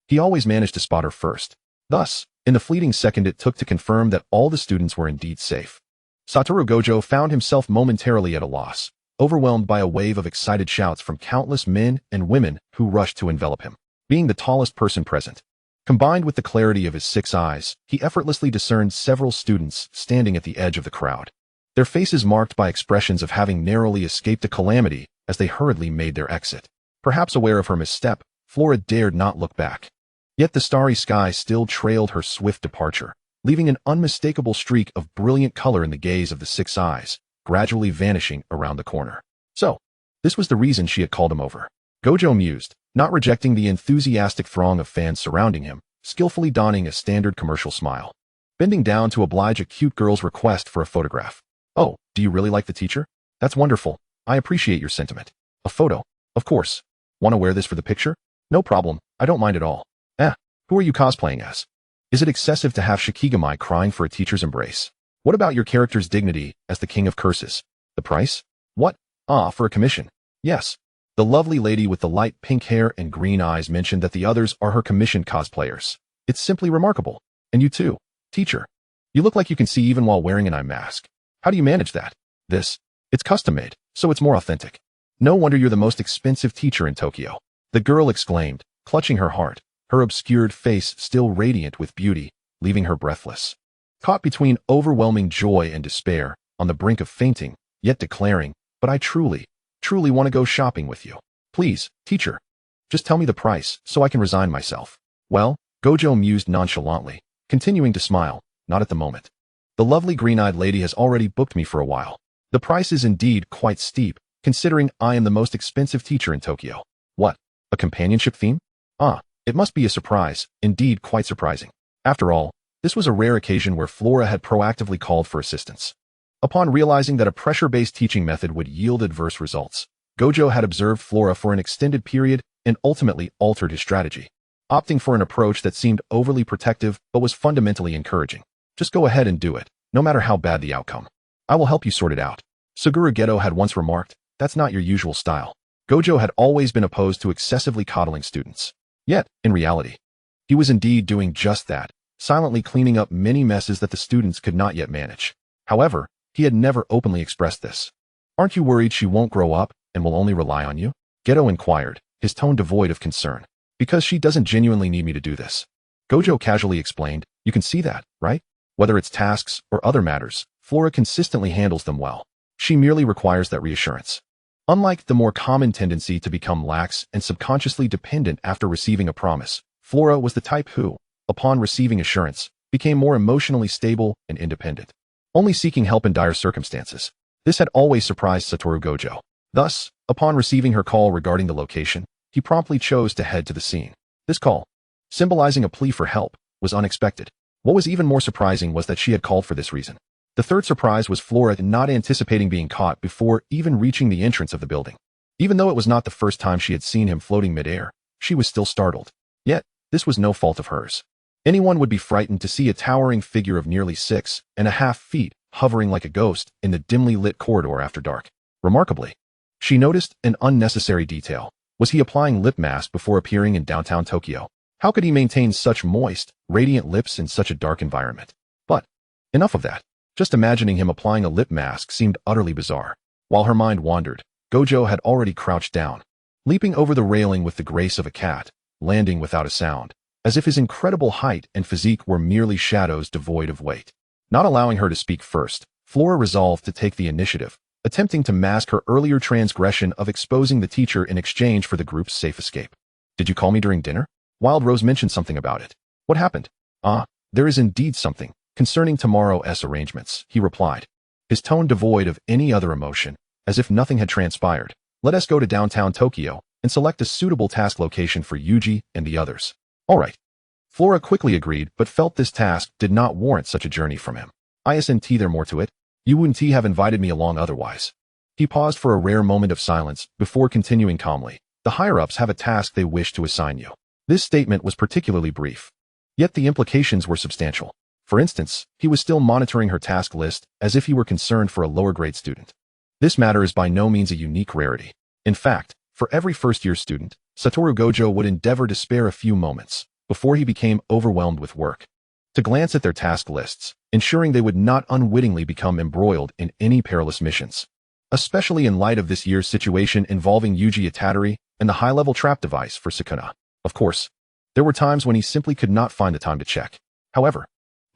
He always managed to spot her first. Thus, in the fleeting second it took to confirm that all the students were indeed safe, Satoru Gojo found himself momentarily at a loss, overwhelmed by a wave of excited shouts from countless men and women who rushed to envelop him. Being the tallest person present, combined with the clarity of his 6 eyes, he effortlessly discerned several students standing at the edge of the crowd, their faces marked by expressions of having narrowly escaped a calamity as they hurriedly made their exit. Perhaps aware of her misstep, Flora dared not look back. Yet the starry sky still trailed her swift departure, leaving an unmistakable streak of brilliant color in the gaze of the 6 eyes, gradually vanishing around the corner. So, this was the reason she had called him over. Gojo mused, not rejecting the enthusiastic throng of fans surrounding him, skillfully donning a standard commercial smile. Bending down to oblige a cute girl's request for a photograph. "Oh, do you really like the teacher? That's wonderful. I appreciate your sentiment. A photo? Of course. Want to wear this for the picture? No problem. I don't mind at all. Who are you cosplaying as? Is it excessive to have Shikigami crying for a teacher's embrace? What about your character's dignity as the king of curses? The price? What? For a commission. Yes. The lovely lady with the light pink hair and green eyes mentioned that the others are her commissioned cosplayers. It's simply remarkable. And you too, teacher. You look like you can see even while wearing an eye mask. How do you manage that? It's custom made, so it's more authentic. No wonder you're the most expensive teacher in Tokyo. The girl exclaimed, clutching her heart, her obscured face still radiant with beauty, leaving her breathless. Caught between overwhelming joy and despair, on the brink of fainting, yet declaring, "But I truly want to go shopping with you. Please, teacher. Just tell me the price, so I can resign myself." "Well," Gojo mused nonchalantly, continuing to smile, "not at the moment. The lovely green-eyed lady has already booked me for a while. The price is indeed quite steep, considering I am the most expensive teacher in Tokyo." "What? A companionship theme? It must be a surprise, indeed quite surprising." After all, this was a rare occasion where Flora had proactively called for assistance. Upon realizing that a pressure-based teaching method would yield adverse results, Gojo had observed Flora for an extended period and ultimately altered his strategy, opting for an approach that seemed overly protective but was fundamentally encouraging. "Just go ahead and do it, no matter how bad the outcome. I will help you sort it out." Suguru Geto had once remarked, "That's not your usual style." Gojo had always been opposed to excessively coddling students. Yet, in reality, he was indeed doing just that, silently cleaning up many messes that the students could not yet manage. However, he had never openly expressed this. "Aren't you worried she won't grow up and will only rely on you?" Gojo inquired, his tone devoid of concern. "Because she doesn't genuinely need me to do this." Gojo casually explained, "You can see that, right? Whether it's tasks or other matters, Flora consistently handles them well. She merely requires that reassurance." Unlike the more common tendency to become lax and subconsciously dependent after receiving a promise, Flora was the type who, upon receiving assurance, became more emotionally stable and independent, only seeking help in dire circumstances. This had always surprised Satoru Gojo. Thus, upon receiving her call regarding the location, he promptly chose to head to the scene. This call, symbolizing a plea for help, was unexpected. What was even more surprising was that she had called for this reason. The third surprise was Flora not anticipating being caught before even reaching the entrance of the building. Even though it was not the first time she had seen him floating midair, she was still startled. Yet, this was no fault of hers. Anyone would be frightened to see a towering figure of nearly 6.5 feet hovering like a ghost in the dimly lit corridor after dark. Remarkably, she noticed an unnecessary detail. Was he applying lip mask before appearing in downtown Tokyo? How could he maintain such moist, radiant lips in such a dark environment? But, enough of that. Just imagining him applying a lip mask seemed utterly bizarre. While her mind wandered, Gojo had already crouched down, leaping over the railing with the grace of a cat, landing without a sound, as if his incredible height and physique were merely shadows devoid of weight. Not allowing her to speak first, Flora resolved to take the initiative, attempting to mask her earlier transgression of exposing the teacher in exchange for the group's safe escape. "Did you call me during dinner? Wild Rose mentioned something about it. What happened?" "Ah, there is indeed something concerning tomorrow's arrangements," he replied, his tone devoid of any other emotion, as if nothing had transpired. "Let us go to downtown Tokyo and select a suitable task location for Yuji and the others." "All right." Flora quickly agreed, but felt this task did not warrant such a journey from him. "Isn't there more to it? You wouldn't have invited me along otherwise." He paused for a rare moment of silence before continuing calmly. "The higher-ups have a task they wish to assign you." This statement was particularly brief, yet the implications were substantial. For instance, he was still monitoring her task list as if he were concerned for a lower-grade student. This matter is by no means a unique rarity. In fact, for every first-year student, Satoru Gojo would endeavor to spare a few moments before he became overwhelmed with work, to glance at their task lists, ensuring they would not unwittingly become embroiled in any perilous missions. Especially in light of this year's situation involving Yuji Itadori and the high-level trap device for Sukuna. Of course, there were times when he simply could not find the time to check. However,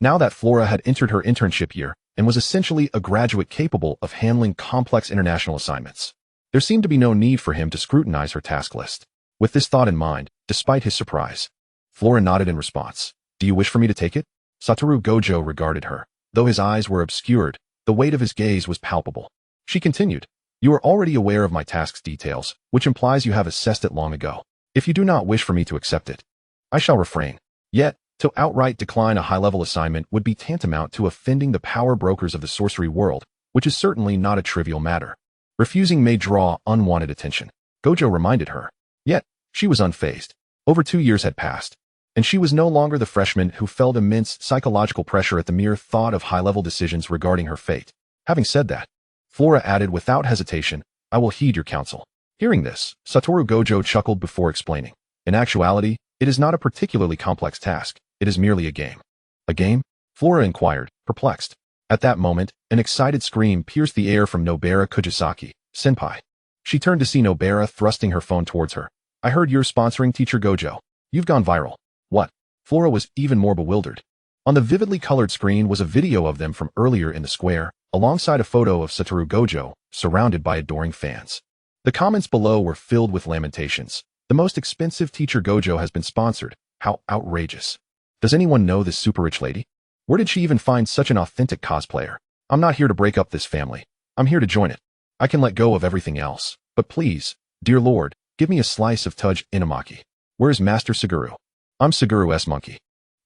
now that Flora had entered her internship year and was essentially a graduate capable of handling complex international assignments, there seemed to be no need for him to scrutinize her task list. With this thought in mind, despite his surprise, Flora nodded in response. "Do you wish for me to take it?" Satoru Gojo regarded her. Though his eyes were obscured, the weight of his gaze was palpable. She continued, "You are already aware of my task's details, which implies you have assessed it long ago. If you do not wish for me to accept it, I shall refrain. Yet, to outright decline a high-level assignment would be tantamount to offending the power brokers of the sorcery world, which is certainly not a trivial matter. Refusing may draw unwanted attention," Gojo reminded her. Yet, she was unfazed. Over 2 years had passed, and she was no longer the freshman who felt immense psychological pressure at the mere thought of high-level decisions regarding her fate. Having said that, Flora added without hesitation, "I will heed your counsel." Hearing this, Satoru Gojo chuckled before explaining. "In actuality, it is not a particularly complex task. It is merely a game." "A game?" Flora inquired, perplexed. At that moment, an excited scream pierced the air from Nobara Kujisaki, senpai. She turned to see Nobara thrusting her phone towards her. "I heard you're sponsoring Teacher Gojo. You've gone viral." "What?" Flora was even more bewildered. On the vividly colored screen was a video of them from earlier in the square, alongside a photo of Satoru Gojo, surrounded by adoring fans. The comments below were filled with lamentations. "The most expensive Teacher Gojo has been sponsored. How outrageous. Does anyone know this super-rich lady? Where did she even find such an authentic cosplayer? I'm not here to break up this family. I'm here to join it. I can let go of everything else. But please, dear Lord, give me a slice of Tudge Inamaki. Where's Master Suguru? I'm Suguru's monkey.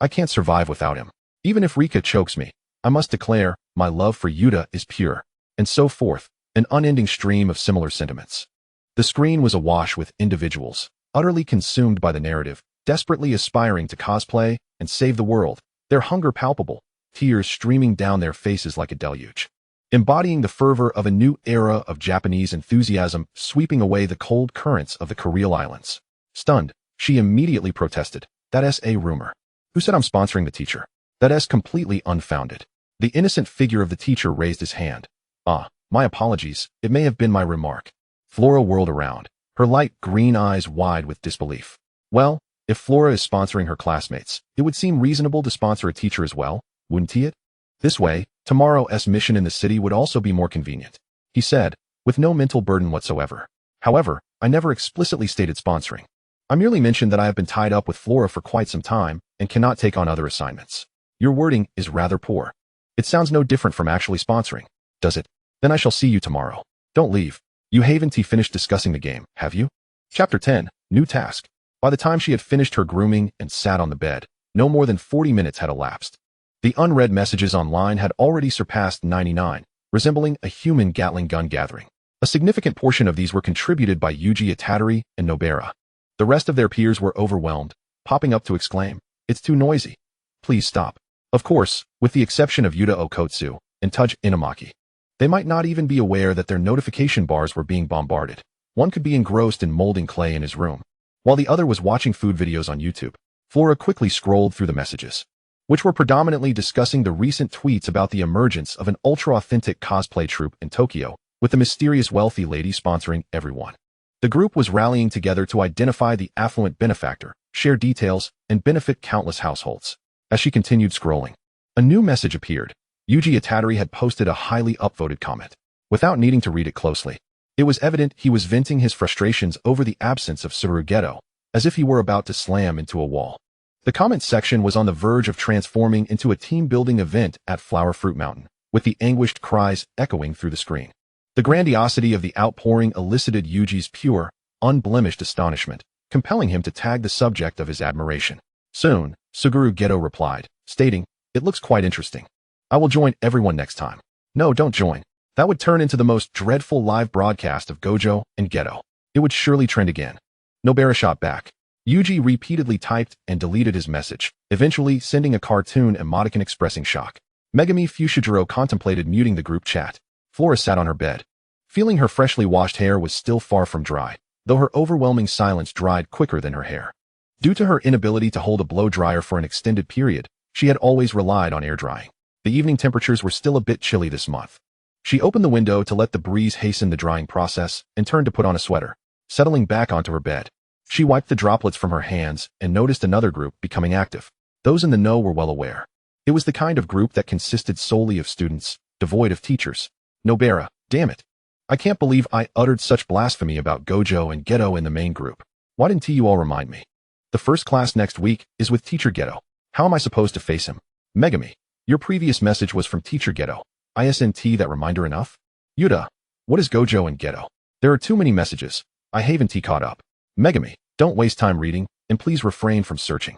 I can't survive without him. Even if Rika chokes me, I must declare, my love for Yuta is pure." And so forth, an unending stream of similar sentiments. The screen was awash with individuals, utterly consumed by the narrative, desperately aspiring to cosplay and save the world, their hunger palpable, tears streaming down their faces like a deluge. Embodying the fervor of a new era of Japanese enthusiasm sweeping away the cold currents of the Kuril Islands. Stunned, she immediately protested, "That's a rumor. Who said I'm sponsoring the teacher? That is completely unfounded. The innocent figure of the teacher raised his hand. My apologies, it may have been my remark. Flora whirled around, her light green eyes wide with disbelief. Well, if Flora is sponsoring her classmates, it would seem reasonable to sponsor a teacher as well, wouldn't it? This way, tomorrow's mission in the city would also be more convenient, he said, with no mental burden whatsoever. However, I never explicitly stated sponsoring. I merely mentioned that I have been tied up with Flora for quite some time and cannot take on other assignments. Your wording is rather poor. It sounds no different from actually sponsoring, does it? Then I shall see you tomorrow. Don't leave. You haven't finished discussing the game, have you? Chapter 10, New Task. By the time she had finished her grooming and sat on the bed, no more than 40 minutes had elapsed. The unread messages online had already surpassed 99, resembling a human Gatling gun gathering. A significant portion of these were contributed by Yuji Itadori and Nobara. The rest of their peers were overwhelmed, popping up to exclaim, "It's too noisy. Please stop." Of course, with the exception of Yuta Okotsu and Tuj Inamaki. They might not even be aware that their notification bars were being bombarded. One could be engrossed in molding clay in his room, while the other was watching food videos on YouTube. Flora quickly scrolled through the messages, which were predominantly discussing the recent tweets about the emergence of an ultra-authentic cosplay troupe in Tokyo, with the mysterious wealthy lady sponsoring everyone. The group was rallying together to identify the affluent benefactor, share details, and benefit countless households. As she continued scrolling, a new message appeared. Yuji Itadori had posted a highly upvoted comment. Without needing to read it closely, it was evident he was venting his frustrations over the absence of Tsurugeto, as if he were about to slam into a wall. The comment section was on the verge of transforming into a team-building event at Flower Fruit Mountain, with the anguished cries echoing through the screen. The grandiosity of the outpouring elicited Yuji's pure, unblemished astonishment, compelling him to tag the subject of his admiration. Soon, Suguru Geto replied, stating, "It looks quite interesting. I will join everyone next time." No, don't join. That would turn into the most dreadful live broadcast of Gojo and Geto. It would surely trend again. Nobara shot back. Yuji repeatedly typed and deleted his message, eventually sending a cartoon emoticon expressing shock. Megami Fushiguro contemplated muting the group chat. Flora sat on her bed, feeling her freshly washed hair was still far from dry, though her overwhelming silence dried quicker than her hair. Due to her inability to hold a blow dryer for an extended period, she had always relied on air drying. The evening temperatures were still a bit chilly this month. She opened the window to let the breeze hasten the drying process and turned to put on a sweater. Settling back onto her bed, she wiped the droplets from her hands and noticed another group becoming active. Those in the know were well aware. It was the kind of group that consisted solely of students, devoid of teachers. Nobara, damn it. I can't believe I uttered such blasphemy about Gojo and Geto in the main group. Why didn't you all remind me? The first class next week is with Teacher Geto. How am I supposed to face him? Megami, your previous message was from Teacher Geto. Isn't that reminder enough? Yuta, what is Gojo and Geto? There are too many messages. I haven't caught up. Megami, don't waste time reading, and please refrain from searching.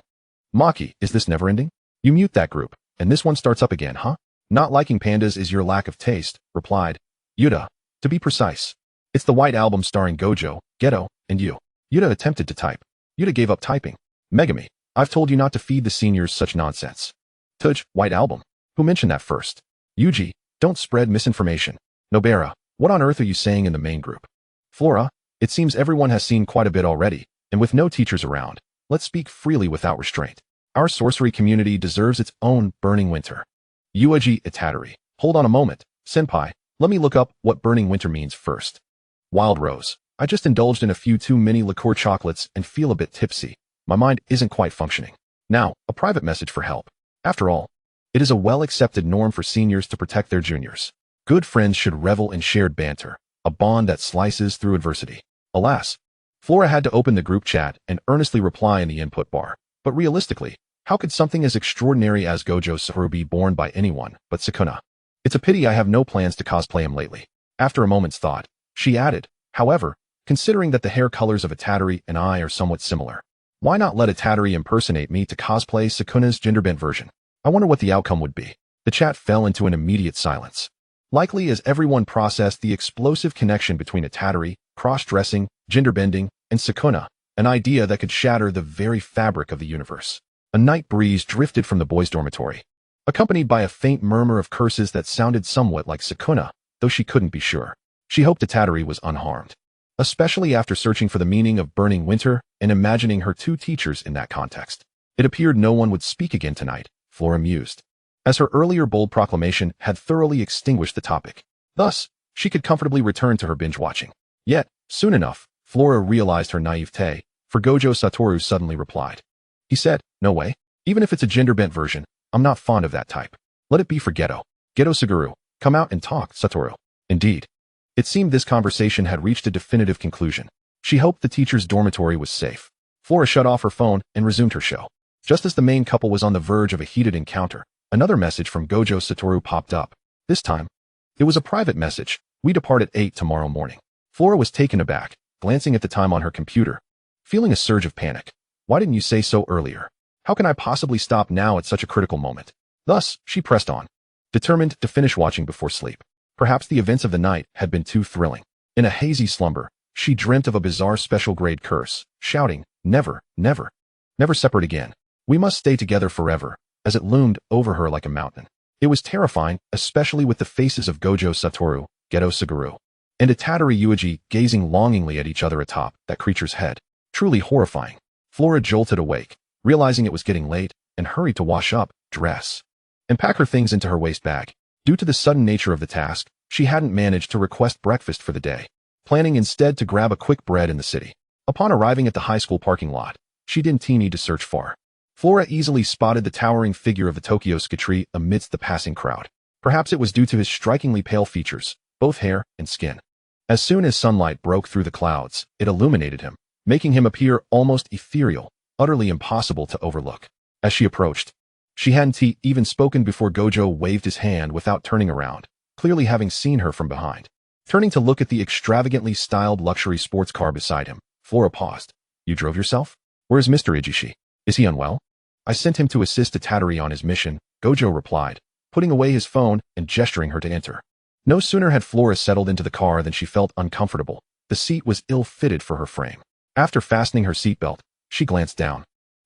Maki, is this never ending? You mute that group, and this one starts up again, huh? Not liking pandas is your lack of taste, replied Yuta. To be precise, it's the White Album starring Gojo, Geto, and you. Yuta attempted to type. Yuta gave up typing. Megami, I've told you not to feed the seniors such nonsense. Tuj, White Album. Who mentioned that first? Yuji, don't spread misinformation. Nobara, what on earth are you saying in the main group? Flora, it seems everyone has seen quite a bit already, and with no teachers around, let's speak freely without restraint. Our sorcery community deserves its own burning winter. Yuji Itadori, hold on a moment, senpai, let me look up what burning winter means first. Wild Rose, I just indulged in a few too many liqueur chocolates and feel a bit tipsy. My mind isn't quite functioning. Now, a private message for help. After all, it is a well-accepted norm for seniors to protect their juniors. Good friends should revel in shared banter, a bond that slices through adversity. Alas, Flora had to open the group chat and earnestly reply in the input bar. But realistically, how could something as extraordinary as Gojo Satoru be born by anyone but Sukuna? It's a pity I have no plans to cosplay him lately. After a moment's thought, she added, however, considering that the hair colors of Itadori and I are somewhat similar, why not let Itadori impersonate me to cosplay Sukuna's gender-bent version? I wonder what the outcome would be. The chat fell into an immediate silence. Likely as everyone processed the explosive connection between Itadori, cross-dressing, gender-bending, and Sukuna, an idea that could shatter the very fabric of the universe. A night breeze drifted from the boys' dormitory, accompanied by a faint murmur of curses that sounded somewhat like Sukuna, though she couldn't be sure. She hoped Itadori was unharmed, especially after searching for the meaning of burning winter and imagining her two teachers in that context. It appeared no one would speak again tonight, Flora mused, as her earlier bold proclamation had thoroughly extinguished the topic. Thus, she could comfortably return to her binge-watching. Yet, soon enough, Flora realized her naivete, for Gojo Satoru suddenly replied. He said, "No way. Even if it's a gender-bent version, I'm not fond of that type. Let it be for Geto. Geto Suguru, come out and talk, Satoru." Indeed. It seemed this conversation had reached a definitive conclusion. She hoped the teacher's dormitory was safe. Flora shut off her phone and resumed her show. Just as the main couple was on the verge of a heated encounter, another message from Gojo Satoru popped up. This time, it was a private message. "We depart at 8 tomorrow morning." Flora was taken aback, glancing at the time on her computer, feeling a surge of panic. Why didn't you say so earlier? How can I possibly stop now at such a critical moment? Thus, she pressed on, determined to finish watching before sleep. Perhaps the events of the night had been too thrilling. In a hazy slumber, she dreamt of a bizarre special-grade curse, shouting, "Never, never, never separate again. We must stay together forever," as it loomed over her like a mountain. It was terrifying, especially with the faces of Gojo Satoru, Geto Suguru, and Itadori Yuji gazing longingly at each other atop that creature's head. Truly horrifying. Flora jolted awake, realizing it was getting late, and hurried to wash up, dress, and pack her things into her waist bag. Due to the sudden nature of the task, she hadn't managed to request breakfast for the day, planning instead to grab a quick bread in the city. Upon arriving at the high school parking lot, she didn't need to search far. Flora easily spotted the towering figure of the Tokyo Ski amidst the passing crowd. Perhaps it was due to his strikingly pale features, both hair and skin. As soon as sunlight broke through the clouds, it illuminated him, making him appear almost ethereal, utterly impossible to overlook. As she approached, she hadn't even spoken before Gojo waved his hand without turning around, clearly having seen her from behind. Turning to look at the extravagantly styled luxury sports car beside him, Flora paused. "You drove yourself? Where's Mr. Ijishi? Is he unwell?" "I sent him to assist Itadori on his mission," Gojo replied, putting away his phone and gesturing her to enter. No sooner had Flora settled into the car than she felt uncomfortable. The seat was ill-fitted for her frame. After fastening her seatbelt, she glanced down,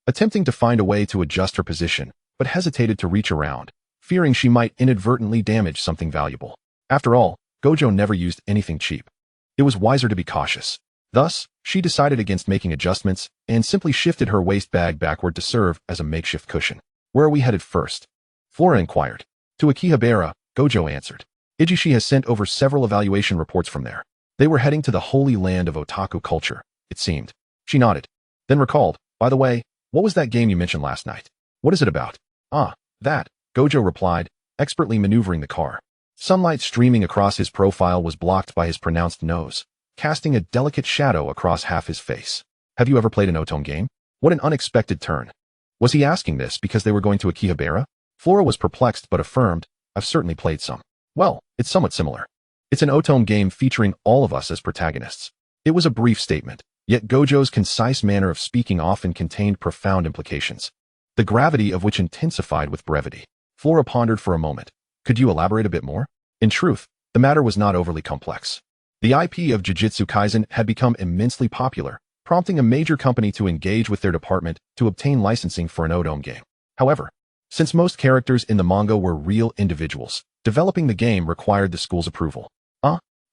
attempting to find a way to adjust her position, but hesitated to reach around, fearing she might inadvertently damage something valuable. After all, Gojo never used anything cheap. It was wiser to be cautious. Thus, she decided against making adjustments and simply shifted her waist bag backward to serve as a makeshift cushion. "Where are we headed first?" Flora inquired. "To Akihabara," Gojo answered. "Ijishi has sent over several evaluation reports from there. They were heading to the holy land of otaku culture, it seemed." She nodded, then recalled, "By the way, what was that game you mentioned last night? What is it about?" "Ah, that," Gojo replied, expertly maneuvering the car. Sunlight streaming across his profile was blocked by his pronounced nose, casting a delicate shadow across half his face. "Have you ever played an otome game?" What an unexpected turn. Was he asking this because they were going to Akihabara? Flora was perplexed but affirmed, "I've certainly played some." "Well, it's somewhat similar. It's an otome game featuring all of us as protagonists." It was a brief statement, yet Gojo's concise manner of speaking often contained profound implications, the gravity of which intensified with brevity. Flora pondered for a moment. "Could you elaborate a bit more?" In truth, the matter was not overly complex. The IP of Jujutsu Kaisen had become immensely popular, prompting a major company to engage with their department to obtain licensing for an otome game. However, since most characters in the manga were real individuals, developing the game required the school's approval.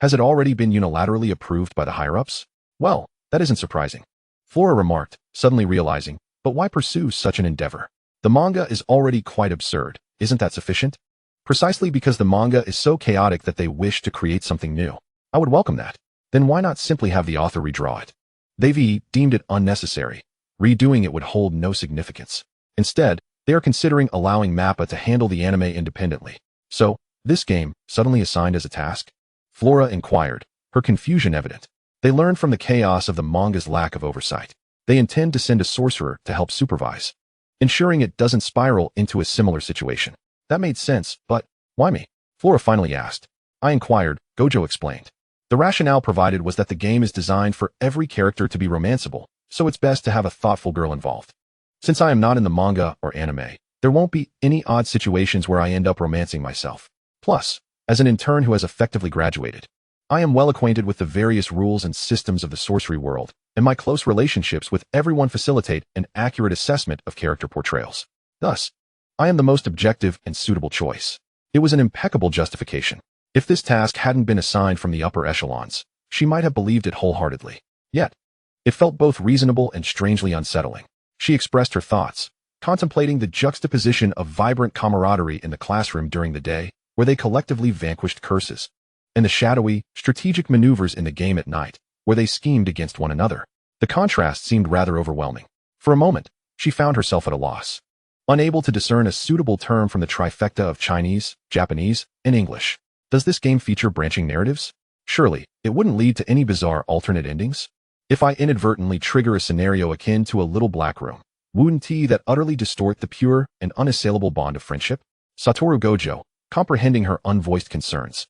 Has it already been unilaterally approved by the higher-ups? Well, that isn't surprising. Flora remarked, suddenly realizing, but why pursue such an endeavor? The manga is already quite absurd. Isn't that sufficient? Precisely because the manga is so chaotic that they wish to create something new. I would welcome that. Then why not simply have the author redraw it? They've deemed it unnecessary. Redoing it would hold no significance. Instead, they are considering allowing MAPPA to handle the anime independently. So, this game, suddenly assigned as a task? Flora inquired, her confusion evident. They learned from the chaos of the manga's lack of oversight. They intend to send a sorcerer to help supervise, ensuring it doesn't spiral into a similar situation. That made sense, but why me? Flora finally asked. I inquired, Gojo explained. The rationale provided was that the game is designed for every character to be romanceable, so it's best to have a thoughtful girl involved. Since I am not in the manga or anime, there won't be any odd situations where I end up romancing myself. Plus, as an intern who has effectively graduated, I am well acquainted with the various rules and systems of the sorcery world, and my close relationships with everyone facilitate an accurate assessment of character portrayals. Thus, I am the most objective and suitable choice. It was an impeccable justification. If this task hadn't been assigned from the upper echelons, she might have believed it wholeheartedly. Yet, it felt both reasonable and strangely unsettling. She expressed her thoughts. contemplating the juxtaposition of vibrant camaraderie in the classroom during the day, where they collectively vanquished curses, and the shadowy, strategic maneuvers in the game at night, where they schemed against one another. The contrast seemed rather overwhelming. For a moment, she found herself at a loss, unable to discern a suitable term from the trifecta of Chinese, Japanese, and English. Does this game feature branching narratives? Surely, it wouldn't lead to any bizarre alternate endings? If I inadvertently trigger a scenario akin to a little black room, wouldn't that utterly distort the pure and unassailable bond of friendship? Satoru Gojo, comprehending her unvoiced concerns,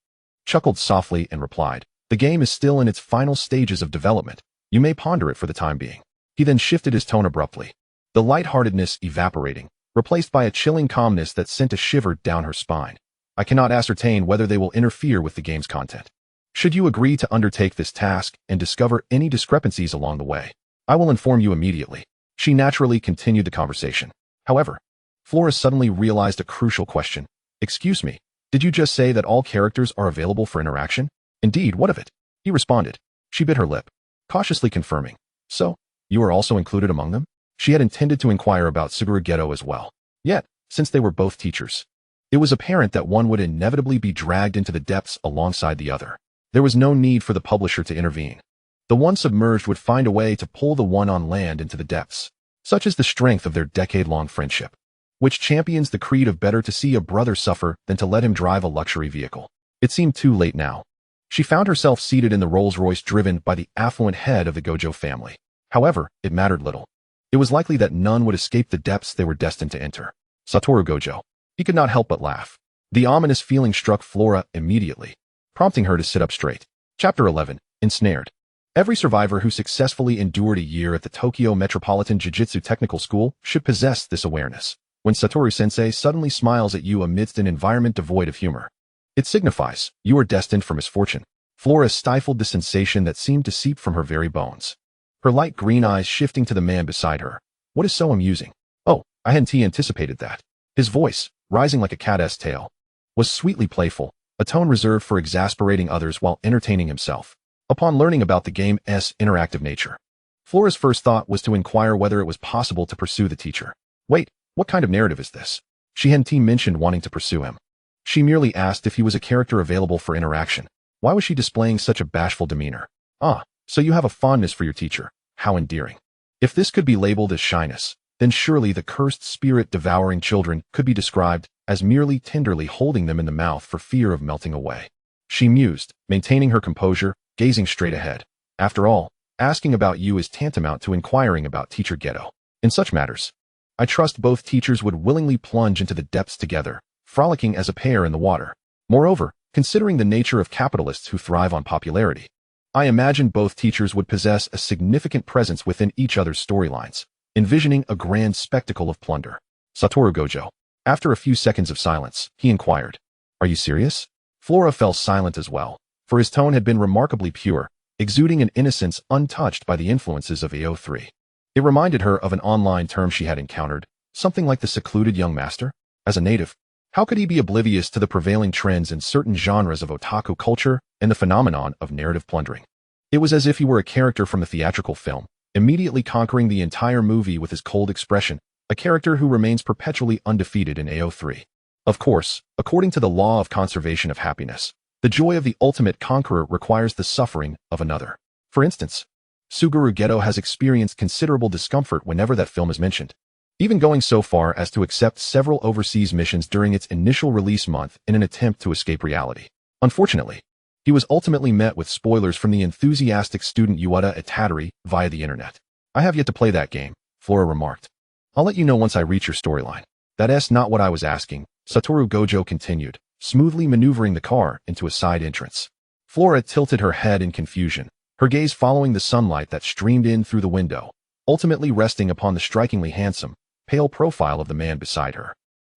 chuckled softly and replied, "The game is still in its final stages of development. You may ponder it for the time being." He then shifted his tone abruptly, the lightheartedness evaporating, replaced by a chilling calmness that sent a shiver down her spine. "I cannot ascertain whether they will interfere with the game's content. Should you agree to undertake this task and discover any discrepancies along the way, I will inform you immediately." She naturally continued the conversation. However, Flora suddenly realized a crucial question. "Excuse me, did you just say that all characters are available for interaction?" "Indeed, what of it?" he responded. She bit her lip, cautiously confirming. "So, you are also included among them?" She had intended to inquire about Suguru Geto as well. Yet, since they were both teachers, it was apparent that one would inevitably be dragged into the depths alongside the other. There was no need for the publisher to intervene. The one submerged would find a way to pull the one on land into the depths. Such is the strength of their decade-long friendship, which champions the creed of better to see a brother suffer than to let him drive a luxury vehicle. It seemed too late now. She found herself seated in the Rolls-Royce driven by the affluent head of the Gojo family. However, it mattered little. It was likely that none would escape the depths they were destined to enter. Satoru Gojo. He could not help but laugh. The ominous feeling struck Flora immediately, prompting her to sit up straight. Chapter 11. Ensnared. Every survivor who successfully endured a year at the Tokyo Metropolitan Jujutsu Technical School should possess this awareness. When Satoru-sensei suddenly smiles at you amidst an environment devoid of humor, it signifies you are destined for misfortune. Flora stifled the sensation that seemed to seep from her very bones, her light green eyes shifting to the man beside her. "What is so amusing?" "Oh, I hadn't anticipated that." His voice, rising like a cat's tail, was sweetly playful, a tone reserved for exasperating others while entertaining himself. Upon learning about the game's interactive nature, Flora's first thought was to inquire whether it was possible to pursue the teacher. "Wait, what kind of narrative is this?" She hadn't mentioned wanting to pursue him. She merely asked if he was a character available for interaction. Why was she displaying such a bashful demeanor? "Ah, so you have a fondness for your teacher. How endearing." If this could be labeled as shyness, then surely the cursed spirit devouring children could be described as merely tenderly holding them in the mouth for fear of melting away. She mused, maintaining her composure, gazing straight ahead. After all, asking about you is tantamount to inquiring about Teacher Geto. In such matters, I trust both teachers would willingly plunge into the depths together, frolicking as a pair in the water. Moreover, considering the nature of capitalists who thrive on popularity, I imagine both teachers would possess a significant presence within each other's storylines, envisioning a grand spectacle of plunder. Satoru Gojo. After a few seconds of silence, he inquired, "Are you serious?" Flora fell silent as well, for his tone had been remarkably pure, exuding an innocence untouched by the influences of AO3. It reminded her of an online term she had encountered, something like the secluded young master. As a native, how could he be oblivious to the prevailing trends in certain genres of otaku culture and the phenomenon of narrative plundering? It was as if he were a character from a theatrical film, immediately conquering the entire movie with his cold expression, a character who remains perpetually undefeated in AO3. Of course, according to the law of conservation of happiness, the joy of the ultimate conqueror requires the suffering of another. For instance, Suguru Geto has experienced considerable discomfort whenever that film is mentioned, even going so far as to accept several overseas missions during its initial release month in an attempt to escape reality. Unfortunately, he was ultimately met with spoilers from the enthusiastic student Yuata Itatari via the internet. "I have yet to play that game," Flora remarked. "I'll let you know once I reach your storyline." "That's not what I was asking," Satoru Gojo continued, smoothly maneuvering the car into a side entrance. Flora tilted her head in confusion, her gaze following the sunlight that streamed in through the window, ultimately resting upon the strikingly handsome, pale profile of the man beside her.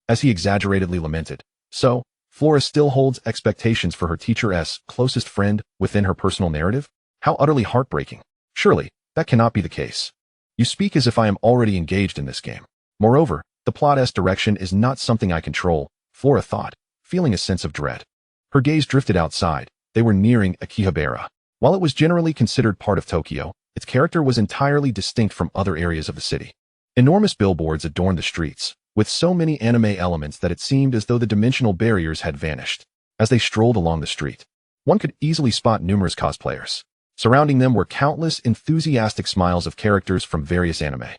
As he exaggeratedly lamented, "So, Flora still holds expectations for her teacher's closest friend within her personal narrative? How utterly heartbreaking. Surely, that cannot be the case. You speak as if I am already engaged in this game. Moreover, the plot's direction is not something I control," Flora thought, feeling a sense of dread. Her gaze drifted outside. They were nearing Akihabara. While it was generally considered part of Tokyo, its character was entirely distinct from other areas of the city. Enormous billboards adorned the streets, with so many anime elements that it seemed as though the dimensional barriers had vanished. As they strolled along the street, one could easily spot numerous cosplayers. Surrounding them were countless enthusiastic smiles of characters from various anime.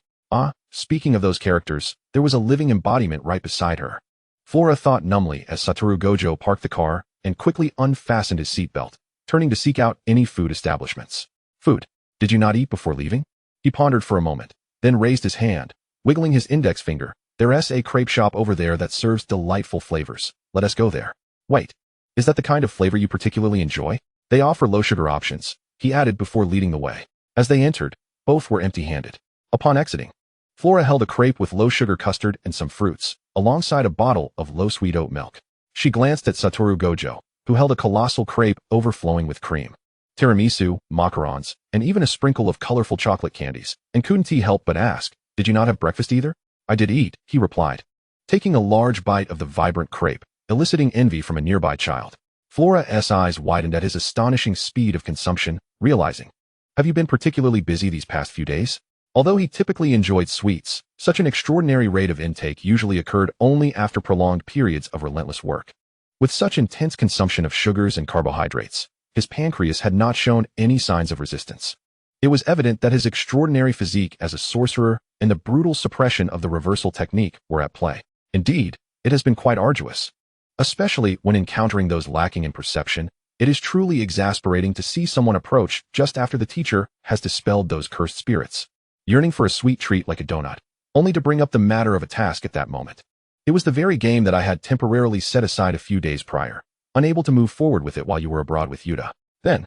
Speaking of those characters, there was a living embodiment right beside her. Flora thought numbly as Satoru Gojo parked the car and quickly unfastened his seatbelt, turning to seek out any food establishments. Food. Did you not eat before leaving? He pondered for a moment, then raised his hand, wiggling his index finger. There's a crepe shop over there that serves delightful flavors. Let us go there. Wait, is that the kind of flavor you particularly enjoy? They offer low-sugar options, he added before leading the way. As they entered, both were empty-handed. Upon exiting, Flora held a crepe with low-sugar custard and some fruits, alongside a bottle of low-sweet oat milk. She glanced at Satoru Gojo, who held a colossal crepe overflowing with cream, tiramisu, macarons, and even a sprinkle of colorful chocolate candies, and couldn't he help but ask, "Did you not have breakfast either?" "I did eat," he replied, taking a large bite of the vibrant crepe, eliciting envy from a nearby child. Flora's eyes widened at his astonishing speed of consumption, realizing, "Have you been particularly busy these past few days?" Although he typically enjoyed sweets, such an extraordinary rate of intake usually occurred only after prolonged periods of relentless work. With such intense consumption of sugars and carbohydrates, his pancreas had not shown any signs of resistance. It was evident that his extraordinary physique as a sorcerer and the brutal suppression of the reversal technique were at play. Indeed, it has been quite arduous. Especially when encountering those lacking in perception, it is truly exasperating to see someone approach just after the teacher has dispelled those cursed spirits, yearning for a sweet treat like a donut, only to bring up the matter of a task at that moment. It was the very game that I had temporarily set aside a few days prior, unable to move forward with it while you were abroad with Yuta. Then,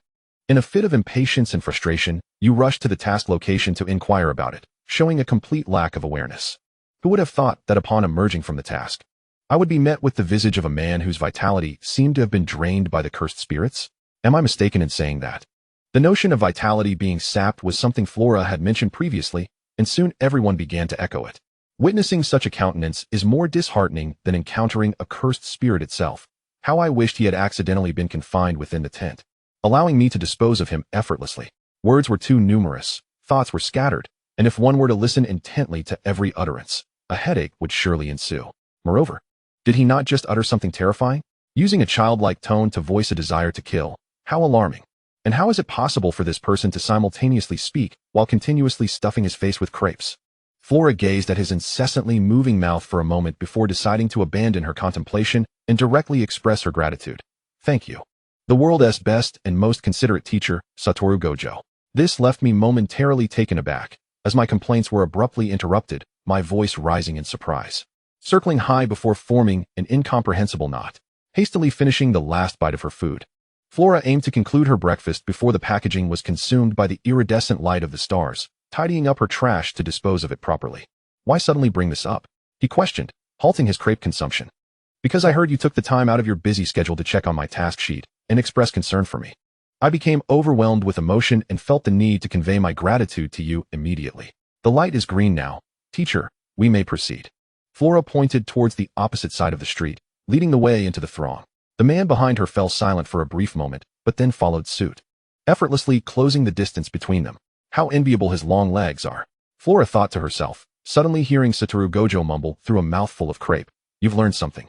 in a fit of impatience and frustration, you rushed to the task location to inquire about it, showing a complete lack of awareness. Who would have thought that upon emerging from the task, I would be met with the visage of a man whose vitality seemed to have been drained by the cursed spirits? Am I mistaken in saying that? The notion of vitality being sapped was something Flora had mentioned previously, and soon everyone began to echo it. Witnessing such a countenance is more disheartening than encountering a cursed spirit itself. How I wished he had accidentally been confined within the tent, allowing me to dispose of him effortlessly. Words were too numerous, thoughts were scattered, and if one were to listen intently to every utterance, a headache would surely ensue. Moreover, did he not just utter something terrifying? Using a childlike tone to voice a desire to kill. How alarming. And how is it possible for this person to simultaneously speak while continuously stuffing his face with crepes? Flora gazed at his incessantly moving mouth for a moment before deciding to abandon her contemplation and directly express her gratitude. "Thank you. The world's best and most considerate teacher, Satoru Gojo." This left me momentarily taken aback, as my complaints were abruptly interrupted, my voice rising in surprise. Circling high before forming an incomprehensible knot, hastily finishing the last bite of her food, Flora aimed to conclude her breakfast before the packaging was consumed by the iridescent light of the stars, tidying up her trash to dispose of it properly. "Why suddenly bring this up?" he questioned, halting his crepe consumption. "Because I heard you took the time out of your busy schedule to check on my task sheet and express concern for me. I became overwhelmed with emotion and felt the need to convey my gratitude to you immediately. The light is green now. Teacher, we may proceed." Flora pointed towards the opposite side of the street, leading the way into the throng. The man behind her fell silent for a brief moment, but then followed suit, effortlessly closing the distance between them. How enviable his long legs are, Flora thought to herself, suddenly hearing Satoru Gojo mumble through a mouthful of crepe. "You've learned something,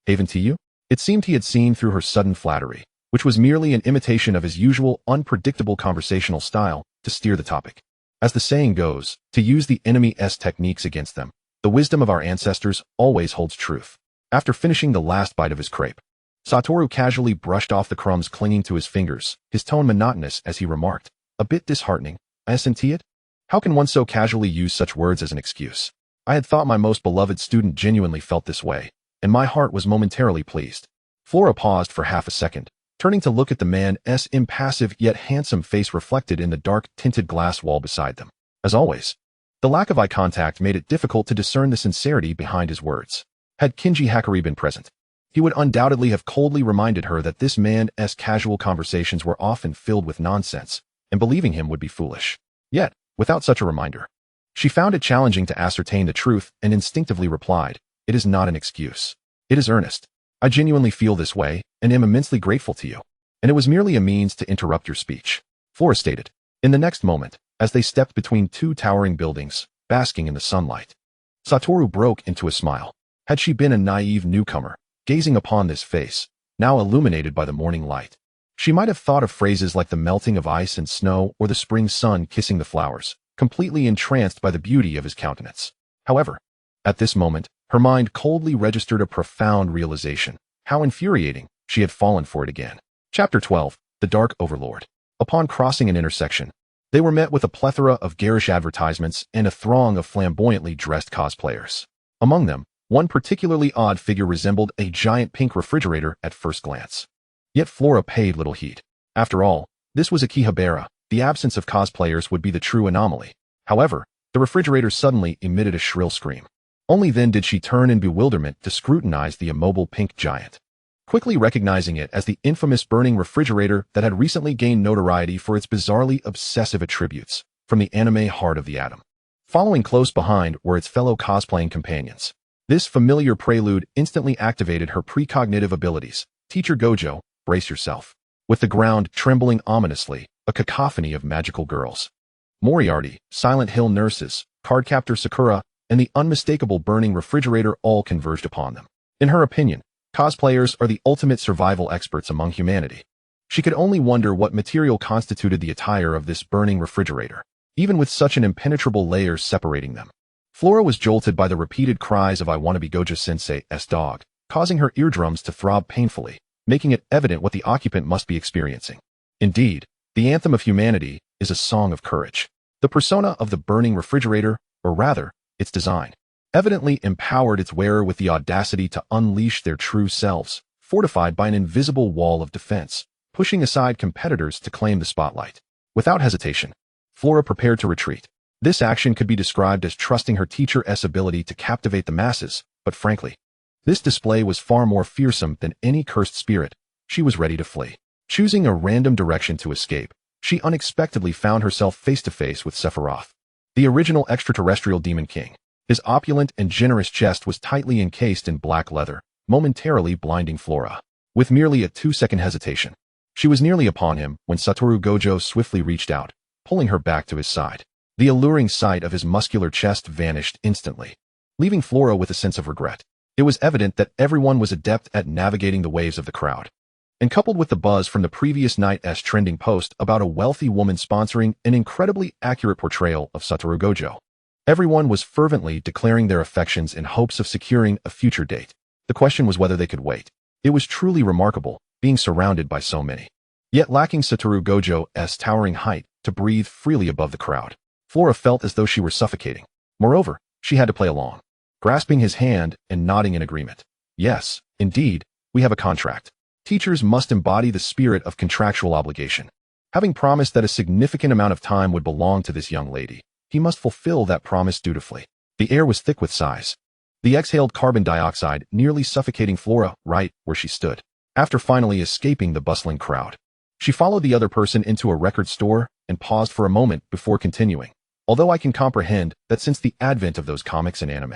haven't you?" It seemed he had seen through her sudden flattery, which was merely an imitation of his usual unpredictable conversational style, to steer the topic. As the saying goes, to use the enemy's techniques against them. The wisdom of our ancestors always holds truth. After finishing the last bite of his crepe, Satoru casually brushed off the crumbs clinging to his fingers, his tone monotonous as he remarked, "A bit disheartening, isn't it? How can one so casually use such words as an excuse?" I had thought my most beloved student genuinely felt this way, and my heart was momentarily pleased. Flora paused for half a second, turning to look at the man's impassive yet handsome face reflected in the dark tinted glass wall beside them. As always, the lack of eye contact made it difficult to discern the sincerity behind his words. Had Kinji Hakari been present, he would undoubtedly have coldly reminded her that this man's casual conversations were often filled with nonsense, and believing him would be foolish. Yet, without such a reminder, she found it challenging to ascertain the truth and instinctively replied, "It is not an excuse. It is earnest. I genuinely feel this way and am immensely grateful to you. And it was merely a means to interrupt your speech," Flora stated. In the next moment, as they stepped between two towering buildings, basking in the sunlight. Satoru broke into a smile. Had she been a naive newcomer, gazing upon this face, now illuminated by the morning light, she might have thought of phrases like the melting of ice and snow or the spring sun kissing the flowers, completely entranced by the beauty of his countenance. However, at this moment, her mind coldly registered a profound realization. How infuriating, she had fallen for it again. Chapter 12, The Dark Overlord. Upon crossing an intersection, they were met with a plethora of garish advertisements and a throng of flamboyantly dressed cosplayers. Among them, one particularly odd figure resembled a giant pink refrigerator at first glance. Yet Flora paid little heed. After all, this was Akihabara. The absence of cosplayers would be the true anomaly. However, the refrigerator suddenly emitted a shrill scream. Only then did she turn in bewilderment to scrutinize the immobile pink giant, quickly recognizing it as the infamous burning refrigerator that had recently gained notoriety for its bizarrely obsessive attributes from the anime Heart of the Atom. Following close behind were its fellow cosplaying companions. This familiar prelude instantly activated her precognitive abilities. Teacher Gojo, brace yourself. With the ground trembling ominously, a cacophony of magical girls. Moriarty, Silent Hill nurses, Cardcaptor Sakura, and the unmistakable burning refrigerator all converged upon them. In her opinion, cosplayers are the ultimate survival experts among humanity. She could only wonder what material constituted the attire of this burning refrigerator, even with such an impenetrable layer separating them. Flora was jolted by the repeated cries of "I wanna be Gojo-sensei's dog," causing her eardrums to throb painfully, making it evident what the occupant must be experiencing. Indeed, the anthem of humanity is a song of courage. The persona of the burning refrigerator, or rather, its design, evidently empowered its wearer with the audacity to unleash their true selves, fortified by an invisible wall of defense, pushing aside competitors to claim the spotlight. Without hesitation, Flora prepared to retreat. This action could be described as trusting her teacher's ability to captivate the masses, but frankly, this display was far more fearsome than any cursed spirit. She was ready to flee. Choosing a random direction to escape, she unexpectedly found herself face to face with Sephiroth, the original extraterrestrial demon king. His opulent and generous chest was tightly encased in black leather, momentarily blinding Flora. With merely a 2-second hesitation, she was nearly upon him when Satoru Gojo swiftly reached out, pulling her back to his side. The alluring sight of his muscular chest vanished instantly, leaving Flora with a sense of regret. It was evident that everyone was adept at navigating the waves of the crowd. And coupled with the buzz from the previous night's trending post about a wealthy woman sponsoring an incredibly accurate portrayal of Satoru Gojo, everyone was fervently declaring their affections in hopes of securing a future date. The question was whether they could wait. It was truly remarkable, being surrounded by so many, yet lacking Satoru Gojo's towering height to breathe freely above the crowd. Flora felt as though she were suffocating. Moreover, she had to play along, grasping his hand and nodding in agreement. Yes, indeed, we have a contract. Teachers must embody the spirit of contractual obligation. Having promised that a significant amount of time would belong to this young lady, he must fulfill that promise dutifully. The air was thick with sighs. The exhaled carbon dioxide nearly suffocating Flora right where she stood. After finally escaping the bustling crowd, she followed the other person into a record store and paused for a moment before continuing. Although I can comprehend that since the advent of those comics and anime,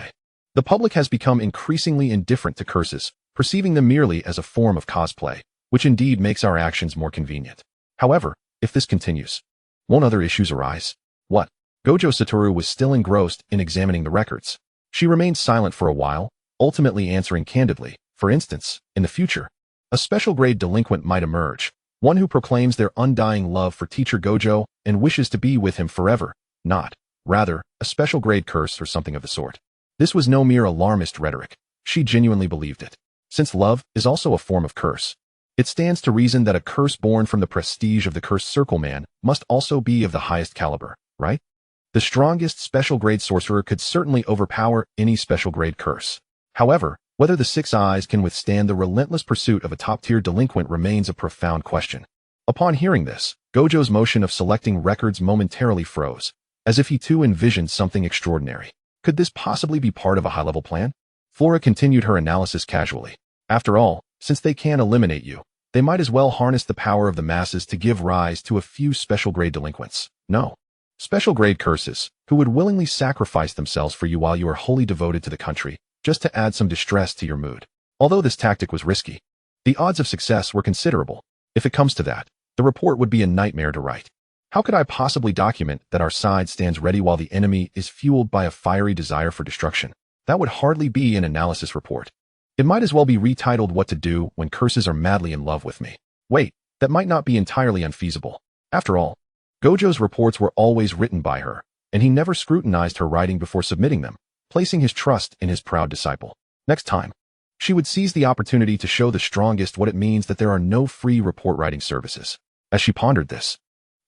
the public has become increasingly indifferent to curses, perceiving them merely as a form of cosplay, which indeed makes our actions more convenient. However, if this continues, won't other issues arise? What? Gojo Satoru was still engrossed in examining the records. She remained silent for a while, ultimately answering candidly. For instance, in the future, a special grade delinquent might emerge, one who proclaims their undying love for Teacher Gojo and wishes to be with him forever, not, rather, a special grade curse or something of the sort. This was no mere alarmist rhetoric. She genuinely believed it. Since love is also a form of curse, it stands to reason that a curse born from the prestige of the cursed circle man must also be of the highest caliber, right? The strongest special grade sorcerer could certainly overpower any special grade curse. However, whether the Six Eyes can withstand the relentless pursuit of a top-tier delinquent remains a profound question. Upon hearing this, Gojo's motion of selecting records momentarily froze, as if he too envisioned something extraordinary. Could this possibly be part of a high-level plan? Flora continued her analysis casually. After all, since they can eliminate you, they might as well harness the power of the masses to give rise to a few special grade delinquents. No. Special grade curses, who would willingly sacrifice themselves for you while you are wholly devoted to the country, just to add some distress to your mood. Although this tactic was risky, the odds of success were considerable. If it comes to that, the report would be a nightmare to write. How could I possibly document that our side stands ready while the enemy is fueled by a fiery desire for destruction? That would hardly be an analysis report. It might as well be retitled What to Do When Curses Are Madly in Love with Me. Wait, that might not be entirely unfeasible. After all, Gojo's reports were always written by her, and he never scrutinized her writing before submitting them, placing his trust in his proud disciple. Next time, she would seize the opportunity to show the strongest what it means that there are no free report writing services. As she pondered this,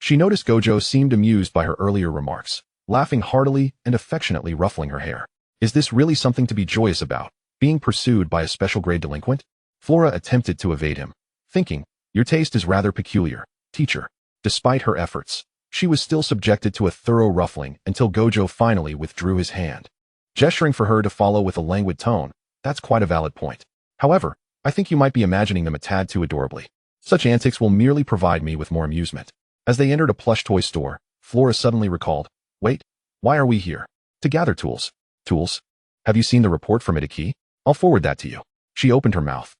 she noticed Gojo seemed amused by her earlier remarks, laughing heartily and affectionately ruffling her hair. Is this really something to be joyous about, being pursued by a special grade delinquent? Flora attempted to evade him, thinking, your taste is rather peculiar, teacher. Despite her efforts, she was still subjected to a thorough ruffling until Gojo finally withdrew his hand, gesturing for her to follow with a languid tone. That's quite a valid point. However, I think you might be imagining them a tad too adorably. Such antics will merely provide me with more amusement. As they entered a plush toy store, Flora suddenly recalled, wait, why are we here? To gather tools. Tools? Have you seen the report from Itaki? I'll forward that to you. She opened her mouth,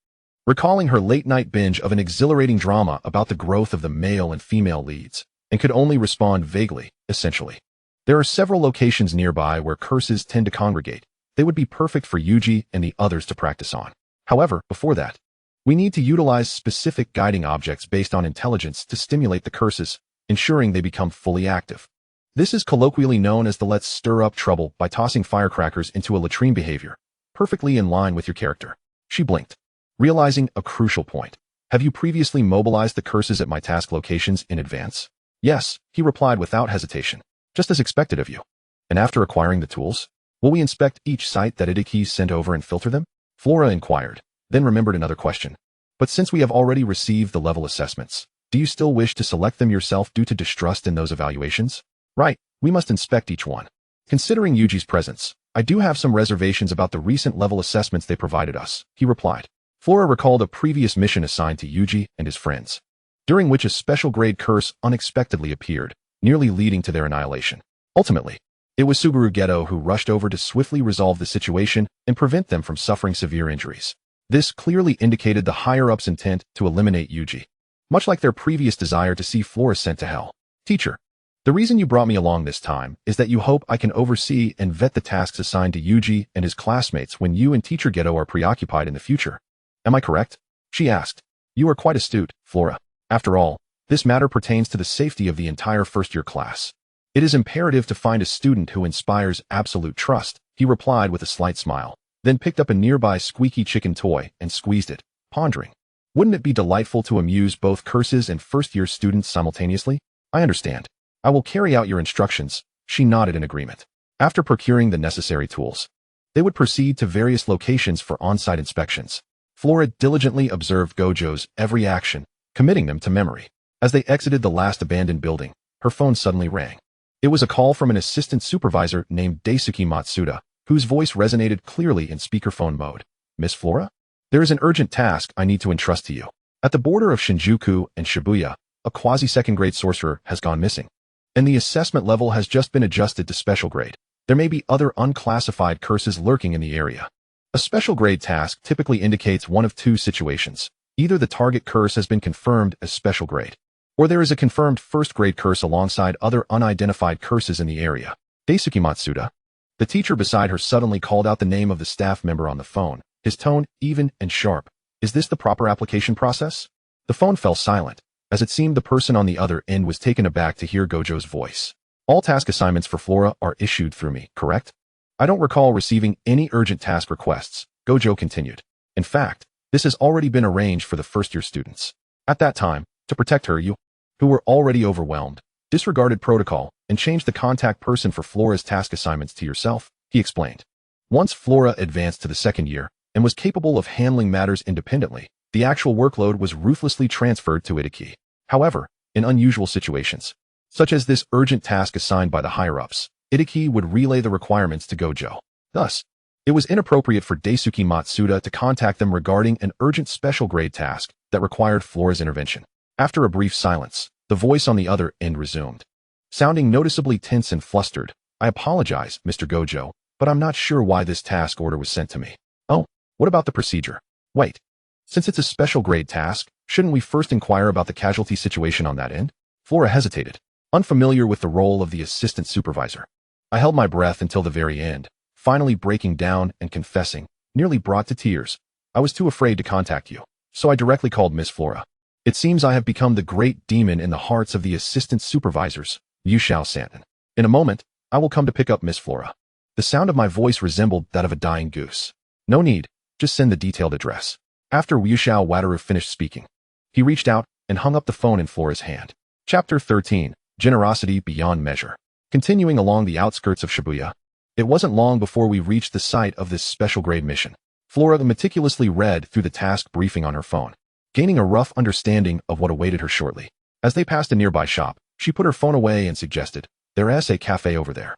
recalling her late-night binge of an exhilarating drama about the growth of the male and female leads, and could only respond vaguely, essentially. There are several locations nearby where curses tend to congregate. They would be perfect for Yuji and the others to practice on. However, before that, we need to utilize specific guiding objects based on intelligence to stimulate the curses, ensuring they become fully active. This is colloquially known as the let's stir up trouble by tossing firecrackers into a latrine behavior, perfectly in line with your character. She blinked, realizing a crucial point. Have you previously mobilized the curses at my task locations in advance? Yes, he replied without hesitation, just as expected of you. And after acquiring the tools, will we inspect each site that Itaki sent over and filter them? Flora inquired, then remembered another question. But since we have already received the level assessments, do you still wish to select them yourself due to distrust in those evaluations? Right, we must inspect each one. Considering Yuji's presence, I do have some reservations about the recent level assessments they provided us, he replied. Flora recalled a previous mission assigned to Yuji and his friends, during which a special grade curse unexpectedly appeared, nearly leading to their annihilation. Ultimately, it was Suguru Geto who rushed over to swiftly resolve the situation and prevent them from suffering severe injuries. This clearly indicated the higher-ups' intent to eliminate Yuji, much like their previous desire to see Flora sent to hell. Teacher, the reason you brought me along this time is that you hope I can oversee and vet the tasks assigned to Yuji and his classmates when you and Teacher Geto are preoccupied in the future. Am I correct? She asked. You are quite astute, Flora. After all, this matter pertains to the safety of the entire first-year class. It is imperative to find a student who inspires absolute trust, he replied with a slight smile, then picked up a nearby squeaky chicken toy and squeezed it, pondering. Wouldn't it be delightful to amuse both curses and first-year students simultaneously? I understand. I will carry out your instructions, she nodded in agreement. After procuring the necessary tools, they would proceed to various locations for on-site inspections. Flora diligently observed Gojo's every action, committing them to memory. As they exited the last abandoned building, her phone suddenly rang. It was a call from an assistant supervisor named Daisuke Matsuda, whose voice resonated clearly in speakerphone mode. Miss Flora? There is an urgent task I need to entrust to you. At the border of Shinjuku and Shibuya, a quasi-second-grade sorcerer has gone missing, and the assessment level has just been adjusted to special grade. There may be other unclassified curses lurking in the area. A special grade task typically indicates one of two situations. Either the target curse has been confirmed as special grade, or there is a confirmed first-grade curse alongside other unidentified curses in the area. Daisuke Matsuda. The teacher beside her suddenly called out the name of the staff member on the phone, his tone even and sharp. Is this the proper application process? The phone fell silent, as it seemed the person on the other end was taken aback to hear Gojo's voice. All task assignments for Flora are issued through me, correct? I don't recall receiving any urgent task requests, Gojo continued. In fact, this has already been arranged for the first-year students. At that time, to protect her, you, who were already overwhelmed, disregarded protocol and changed the contact person for Flora's task assignments to yourself, he explained. Once Flora advanced to the second year and was capable of handling matters independently, the actual workload was ruthlessly transferred to Itaki. However, in unusual situations, such as this urgent task assigned by the higher-ups, Itaki would relay the requirements to Gojo. Thus, it was inappropriate for Daisuke Matsuda to contact them regarding an urgent special grade task that required Flora's intervention. After a brief silence, the voice on the other end resumed. Sounding noticeably tense and flustered, I apologize, Mr. Gojo, but I'm not sure why this task order was sent to me. Oh, what about the procedure? Wait. Since it's a special grade task, shouldn't we first inquire about the casualty situation on that end? Flora hesitated, unfamiliar with the role of the assistant supervisor. I held my breath until the very end, finally breaking down and confessing, nearly brought to tears. I was too afraid to contact you, so I directly called Miss Flora. It seems I have become the great demon in the hearts of the assistant supervisors, you shall Santon. In a moment, I will come to pick up Miss Flora. The sound of my voice resembled that of a dying goose. No need, just send the detailed address. After Wu Xiao Wataru finished speaking, he reached out and hung up the phone in Flora's hand. Chapter 13, Generosity Beyond Measure. Continuing along the outskirts of Shibuya, it wasn't long before we reached the site of this special grade mission. Flora meticulously read through the task briefing on her phone, gaining a rough understanding of what awaited her shortly. As they passed a nearby shop, she put her phone away and suggested, "There's a cafe over there.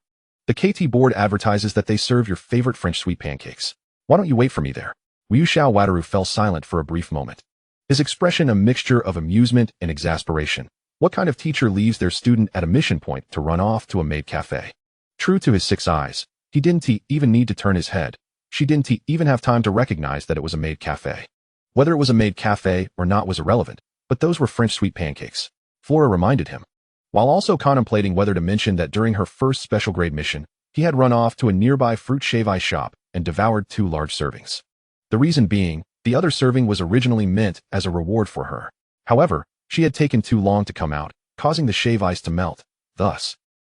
The KT board advertises that they serve your favorite French sweet pancakes. Why don't you wait for me there?" Wu Xiao Wataru fell silent for a brief moment, his expression a mixture of amusement and exasperation. What kind of teacher leaves their student at a mission point to run off to a maid cafe? True to his 6 eyes, he didn't even need to turn his head. She didn't even have time to recognize that it was a maid cafe. Whether it was a maid cafe or not was irrelevant, but those were French sweet pancakes, Flora reminded him, while also contemplating whether to mention that during her first special grade mission, he had run off to a nearby fruit shavai shop and devoured 2 large servings. The reason being, the other serving was originally meant as a reward for her. However, she had taken too long to come out, causing the shave ice to melt. Thus,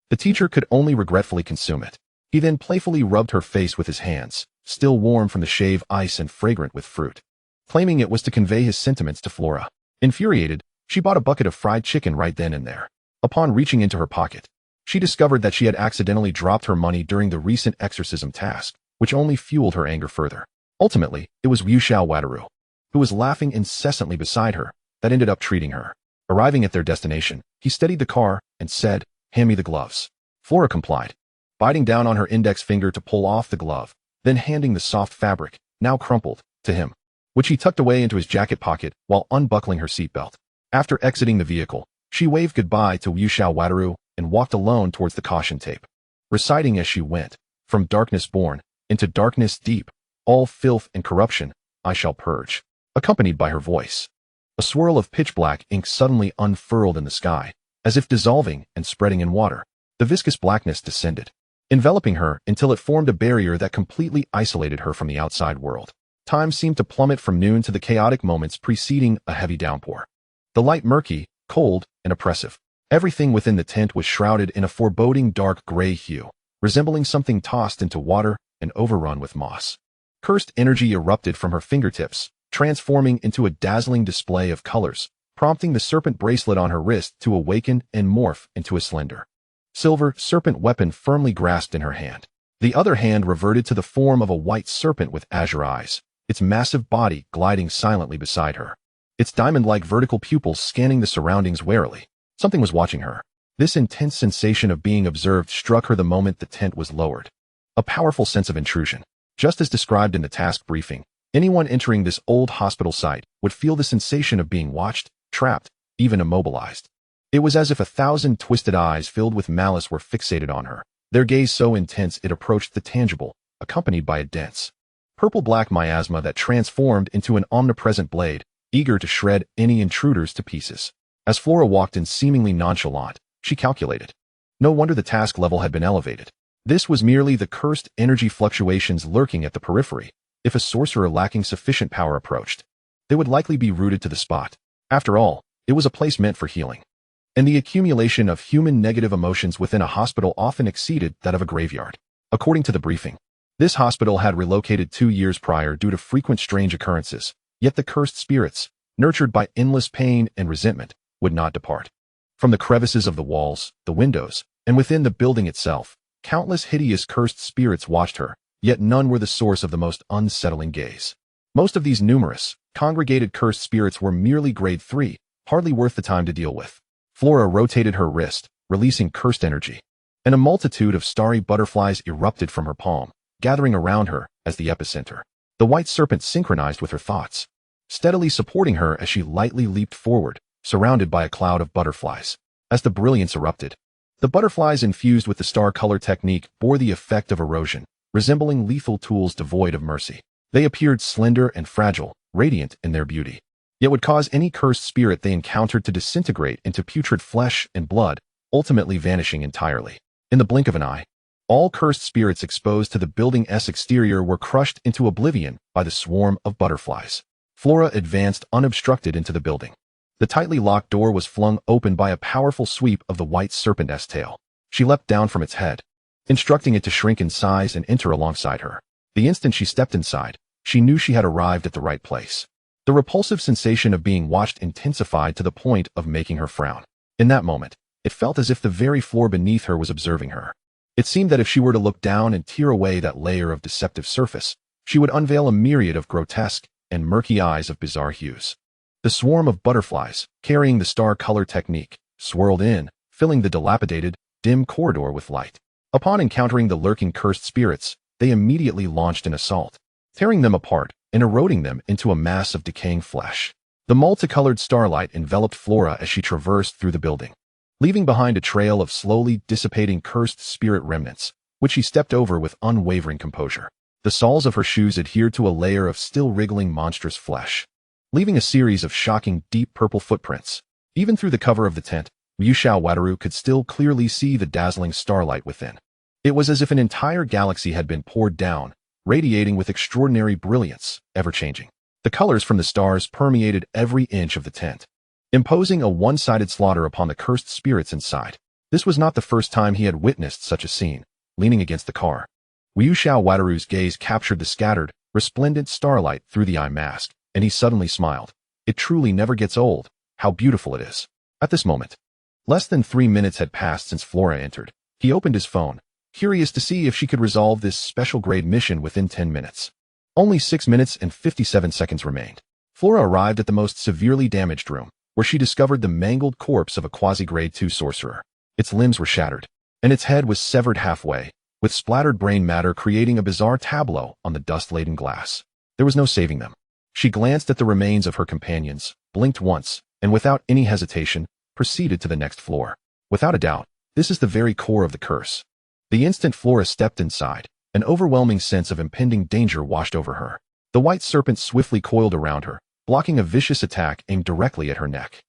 the teacher could only regretfully consume it. He then playfully rubbed her face with his hands, still warm from the shave ice and fragrant with fruit, claiming it was to convey his sentiments to Flora. Infuriated, she bought a bucket of fried chicken right then and there. Upon reaching into her pocket, she discovered that she had accidentally dropped her money during the recent exorcism task, which only fueled her anger further. Ultimately, it was Wu Xiao Wataru, who was laughing incessantly beside her, that ended up treating her. Arriving at their destination, he steadied the car and said, "Hand me the gloves." Flora complied, biting down on her index finger to pull off the glove, then handing the soft fabric, now crumpled, to him, which he tucked away into his jacket pocket while unbuckling her seatbelt. After exiting the vehicle, she waved goodbye to Wu Xiao Wataru and walked alone towards the caution tape, reciting as she went, "From darkness born, into darkness deep, all filth and corruption, I shall purge," accompanied by her voice. A swirl of pitch-black ink suddenly unfurled in the sky, as if dissolving and spreading in water. The viscous blackness descended, enveloping her until it formed a barrier that completely isolated her from the outside world. Time seemed to plummet from noon to the chaotic moments preceding a heavy downpour. The light murky, cold, and oppressive. Everything within the tent was shrouded in a foreboding dark gray hue, resembling something tossed into water and overrun with moss. Cursed energy erupted from her fingertips, transforming into a dazzling display of colors, prompting the serpent bracelet on her wrist to awaken and morph into a slender silver serpent weapon firmly grasped in her hand. The other hand reverted to the form of a white serpent with azure eyes, its massive body gliding silently beside her, its diamond-like vertical pupils scanning the surroundings warily. Something was watching her. This intense sensation of being observed struck her the moment the tent was lowered. A powerful sense of intrusion. Just as described in the task briefing, anyone entering this old hospital site would feel the sensation of being watched, trapped, even immobilized. It was as if 1,000 twisted eyes filled with malice were fixated on her, their gaze so intense it approached the tangible, accompanied by a dense, purple-black miasma that transformed into an omnipresent blade, eager to shred any intruders to pieces. As Flora walked in seemingly nonchalant, she calculated. No wonder the task level had been elevated. This was merely the cursed energy fluctuations lurking at the periphery. If a sorcerer lacking sufficient power approached, they would likely be rooted to the spot. After all, it was a place meant for healing. And the accumulation of human negative emotions within a hospital often exceeded that of a graveyard. According to the briefing, this hospital had relocated 2 years prior due to frequent strange occurrences, yet the cursed spirits, nurtured by endless pain and resentment, would not depart. From the crevices of the walls, the windows, and within the building itself, countless hideous cursed spirits watched her, yet none were the source of the most unsettling gaze. Most of these numerous, congregated cursed spirits were merely grade 3, hardly worth the time to deal with. Flora rotated her wrist, releasing cursed energy, and a multitude of starry butterflies erupted from her palm, gathering around her as the epicenter. The white serpent synchronized with her thoughts, steadily supporting her as she lightly leaped forward, surrounded by a cloud of butterflies. As the brilliance erupted, the butterflies infused with the star color technique bore the effect of erosion, resembling lethal tools devoid of mercy. They appeared slender and fragile, radiant in their beauty, yet would cause any cursed spirit they encountered to disintegrate into putrid flesh and blood, ultimately vanishing entirely. In the blink of an eye, all cursed spirits exposed to the building's exterior were crushed into oblivion by the swarm of butterflies. Flora advanced unobstructed into the building. The tightly locked door was flung open by a powerful sweep of the white serpent's tail. She leapt down from its head, instructing it to shrink in size and enter alongside her. The instant she stepped inside, she knew she had arrived at the right place. The repulsive sensation of being watched intensified to the point of making her frown. In that moment, it felt as if the very floor beneath her was observing her. It seemed that if she were to look down and tear away that layer of deceptive surface, she would unveil a myriad of grotesque and murky eyes of bizarre hues. The swarm of butterflies, carrying the star color technique, swirled in, filling the dilapidated, dim corridor with light. Upon encountering the lurking cursed spirits, they immediately launched an assault, tearing them apart and eroding them into a mass of decaying flesh. The multicolored starlight enveloped Flora as she traversed through the building, leaving behind a trail of slowly dissipating cursed spirit remnants, which she stepped over with unwavering composure. The soles of her shoes adhered to a layer of still wriggling monstrous flesh, leaving a series of shocking deep purple footprints. Even through the cover of the tent, Ryushao Wataru could still clearly see the dazzling starlight within. It was as if an entire galaxy had been poured down, radiating with extraordinary brilliance, ever-changing. The colors from the stars permeated every inch of the tent, imposing a one-sided slaughter upon the cursed spirits inside. This was not the first time he had witnessed such a scene. Leaning against the car, Ryushao Wataru's gaze captured the scattered, resplendent starlight through the eye mask, and he suddenly smiled. It truly never gets old, how beautiful it is. At this moment, less than 3 minutes had passed since Flora entered. He opened his phone, curious to see if she could resolve this special-grade mission within 10 minutes. Only 6 minutes and 57 seconds remained. Flora arrived at the most severely damaged room, where she discovered the mangled corpse of a quasi-grade 2 sorcerer. Its limbs were shattered, and its head was severed halfway, with splattered brain matter creating a bizarre tableau on the dust-laden glass. There was no saving them. She glanced at the remains of her companions, blinked once, and without any hesitation, proceeded to the next floor. Without a doubt, this is the very core of the curse. The instant Flora stepped inside, an overwhelming sense of impending danger washed over her. The white serpent swiftly coiled around her, blocking a vicious attack aimed directly at her neck.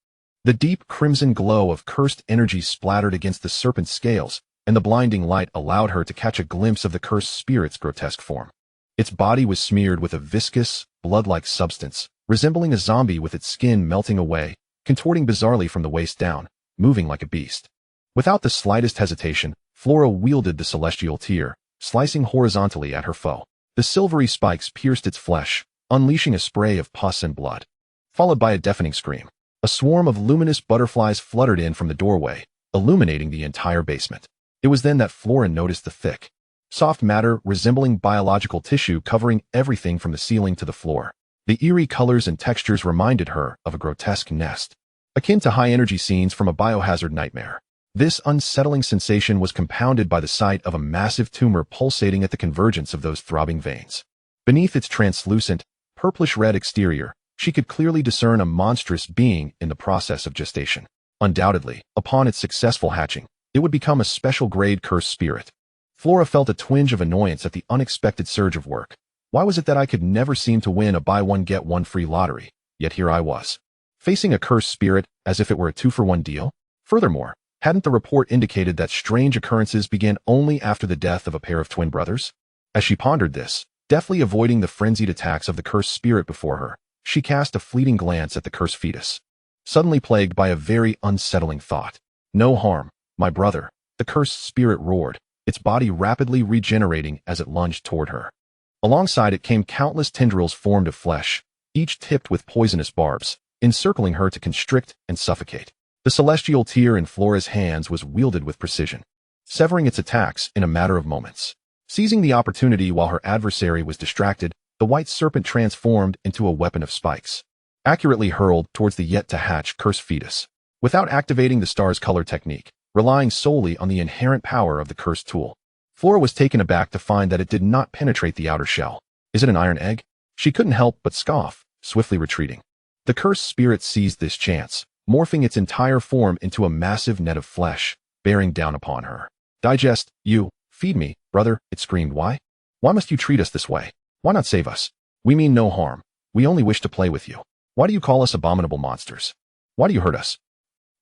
The deep crimson glow of cursed energy splattered against the serpent's scales, and the blinding light allowed her to catch a glimpse of the cursed spirit's grotesque form. Its body was smeared with a viscous, blood-like substance, resembling a zombie with its skin melting away, contorting bizarrely from the waist down, moving like a beast. Without the slightest hesitation, Flora wielded the celestial tear, slicing horizontally at her foe. The silvery spikes pierced its flesh, unleashing a spray of pus and blood, followed by a deafening scream. A swarm of luminous butterflies fluttered in from the doorway, illuminating the entire basement. It was then that Flora noticed the thick, soft matter resembling biological tissue covering everything from the ceiling to the floor. The eerie colors and textures reminded her of a grotesque nest, akin to high-energy scenes from a biohazard nightmare. This unsettling sensation was compounded by the sight of a massive tumor pulsating at the convergence of those throbbing veins. Beneath its translucent, purplish-red exterior, she could clearly discern a monstrous being in the process of gestation. Undoubtedly, upon its successful hatching, it would become a special-grade cursed spirit. Flora felt a twinge of annoyance at the unexpected surge of work. Why was it that I could never seem to win a buy-one-get-one-free lottery, yet here I was, facing a cursed spirit as if it were a 2-for-1 deal? Furthermore, hadn't the report indicated that strange occurrences began only after the death of a pair of twin brothers? As she pondered this, deftly avoiding the frenzied attacks of the cursed spirit before her, she cast a fleeting glance at the cursed fetus, suddenly plagued by a very unsettling thought. No harm, my brother, the cursed spirit roared, its body rapidly regenerating as it lunged toward her. Alongside it came countless tendrils formed of flesh, each tipped with poisonous barbs, encircling her to constrict and suffocate. The celestial tear in Flora's hands was wielded with precision, severing its attacks in a matter of moments. Seizing the opportunity while her adversary was distracted, the white serpent transformed into a weapon of spikes, accurately hurled towards the yet-to-hatch cursed fetus. Without activating the star's color technique, relying solely on the inherent power of the cursed tool, Flora was taken aback to find that it did not penetrate the outer shell. Is it an iron egg? She couldn't help but scoff, swiftly retreating. The cursed spirit seized this chance, morphing its entire form into a massive net of flesh, bearing down upon her. Digest, you, feed me, brother, it screamed. Why? Why must you treat us this way? Why not save us? We mean no harm. We only wish to play with you. Why do you call us abominable monsters? Why do you hurt us?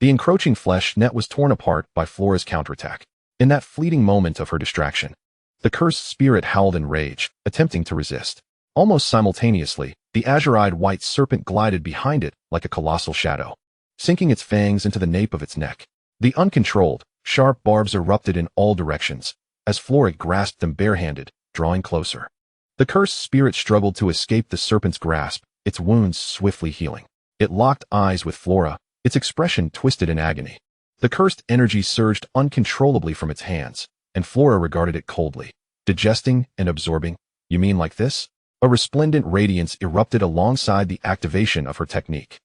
The encroaching flesh net was torn apart by Flora's counterattack. In that fleeting moment of her distraction, the cursed spirit howled in rage, attempting to resist. Almost simultaneously, the azure-eyed white serpent glided behind it like a colossal shadow, sinking its fangs into the nape of its neck. The uncontrolled, sharp barbs erupted in all directions as Flora grasped them barehanded, drawing closer. The cursed spirit struggled to escape the serpent's grasp, its wounds swiftly healing. It locked eyes with Flora, its expression twisted in agony. The cursed energy surged uncontrollably from its hands, and Flora regarded it coldly. Digesting and absorbing? You mean like this? A resplendent radiance erupted alongside the activation of her technique.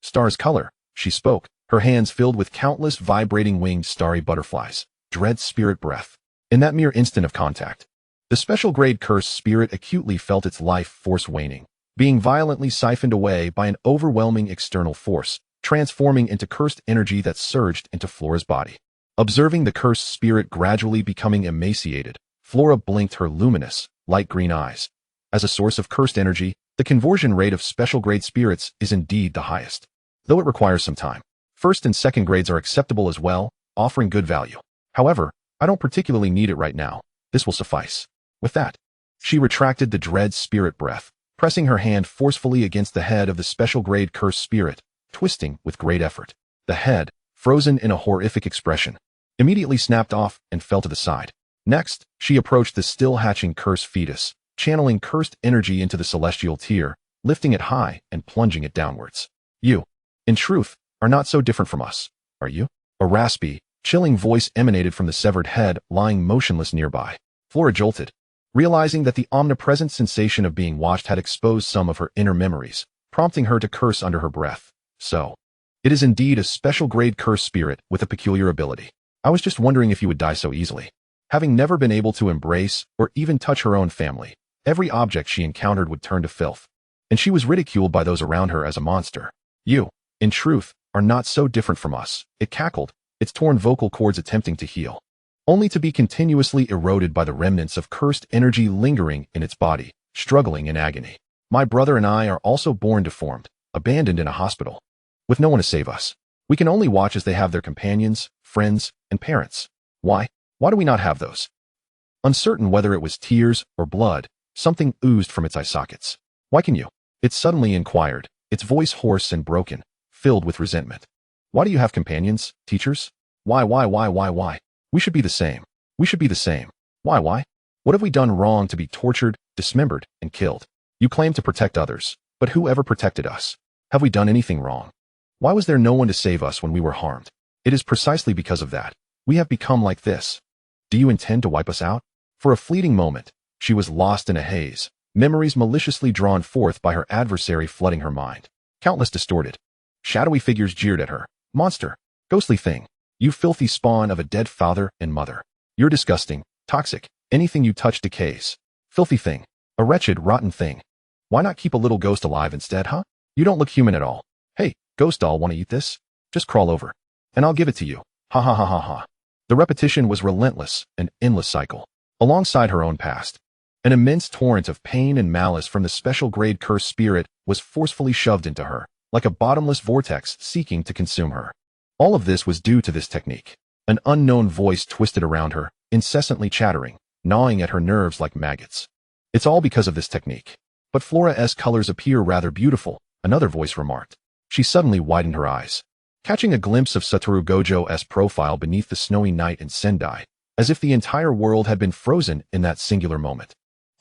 Star's color, she spoke, her hands filled with countless vibrating winged starry butterflies. Dread spirit breath. In that mere instant of contact, the special grade cursed spirit acutely felt its life force waning, being violently siphoned away by an overwhelming external force, transforming into cursed energy that surged into Flora's body. Observing the cursed spirit gradually becoming emaciated, Flora blinked her luminous, light green eyes. As a source of cursed energy, the conversion rate of special grade spirits is indeed the highest, though it requires some time. First and second grades are acceptable as well, offering good value. However, I don't particularly need it right now. This will suffice. With that, she retracted the dread spirit breath, pressing her hand forcefully against the head of the special grade cursed spirit, twisting with great effort. The head, frozen in a horrific expression, immediately snapped off and fell to the side. Next, she approached the still hatching cursed fetus, channeling cursed energy into the celestial tier, lifting it high and plunging it downwards. You, in truth, are not so different from us, are you? A raspy, chilling voice emanated from the severed head lying motionless nearby. Flora jolted, realizing that the omnipresent sensation of being watched had exposed some of her inner memories, prompting her to curse under her breath. So, it is indeed a special grade cursed spirit with a peculiar ability. I was just wondering if you would die so easily. Having never been able to embrace or even touch her own family, every object she encountered would turn to filth, and she was ridiculed by those around her as a monster. You, in truth, are not so different from us, it cackled, its torn vocal cords attempting to heal, only to be continuously eroded by the remnants of cursed energy lingering in its body, struggling in agony. My brother and I are also born deformed, abandoned in a hospital, with no one to save us. We can only watch as they have their companions, friends, and parents. Why? Why do we not have those? Uncertain whether it was tears or blood, something oozed from its eye sockets. Why can you? It suddenly inquired, its voice hoarse and broken, filled with resentment. Why do you have companions, teachers? Why? We should be the same. We should be the same. Why? What have we done wrong to be tortured, dismembered, and killed? You claim to protect others, but who ever protected us? Have we done anything wrong? Why was there no one to save us when we were harmed? It is precisely because of that we have become like this. Do you intend to wipe us out? For a fleeting moment, she was lost in a haze, memories maliciously drawn forth by her adversary flooding her mind. Countless distorted, shadowy figures jeered at her. Monster, ghostly thing, you filthy spawn of a dead father and mother. You're disgusting, toxic, anything you touch decays. Filthy thing, a wretched, rotten thing. Why not keep a little ghost alive instead, huh? You don't look human at all. Hey, ghost doll, want to eat this? Just crawl over, and I'll give it to you. Ha ha ha ha ha. The repetition was relentless, an endless cycle. Alongside her own past, an immense torrent of pain and malice from the special grade cursed spirit was forcefully shoved into her, like a bottomless vortex seeking to consume her. All of this was due to this technique. An unknown voice twisted around her, incessantly chattering, gnawing at her nerves like maggots. It's all because of this technique. But Flora's colors appear rather beautiful, another voice remarked. She suddenly widened her eyes, catching a glimpse of Satoru Gojo's profile beneath the snowy night in Sendai, as if the entire world had been frozen in that singular moment,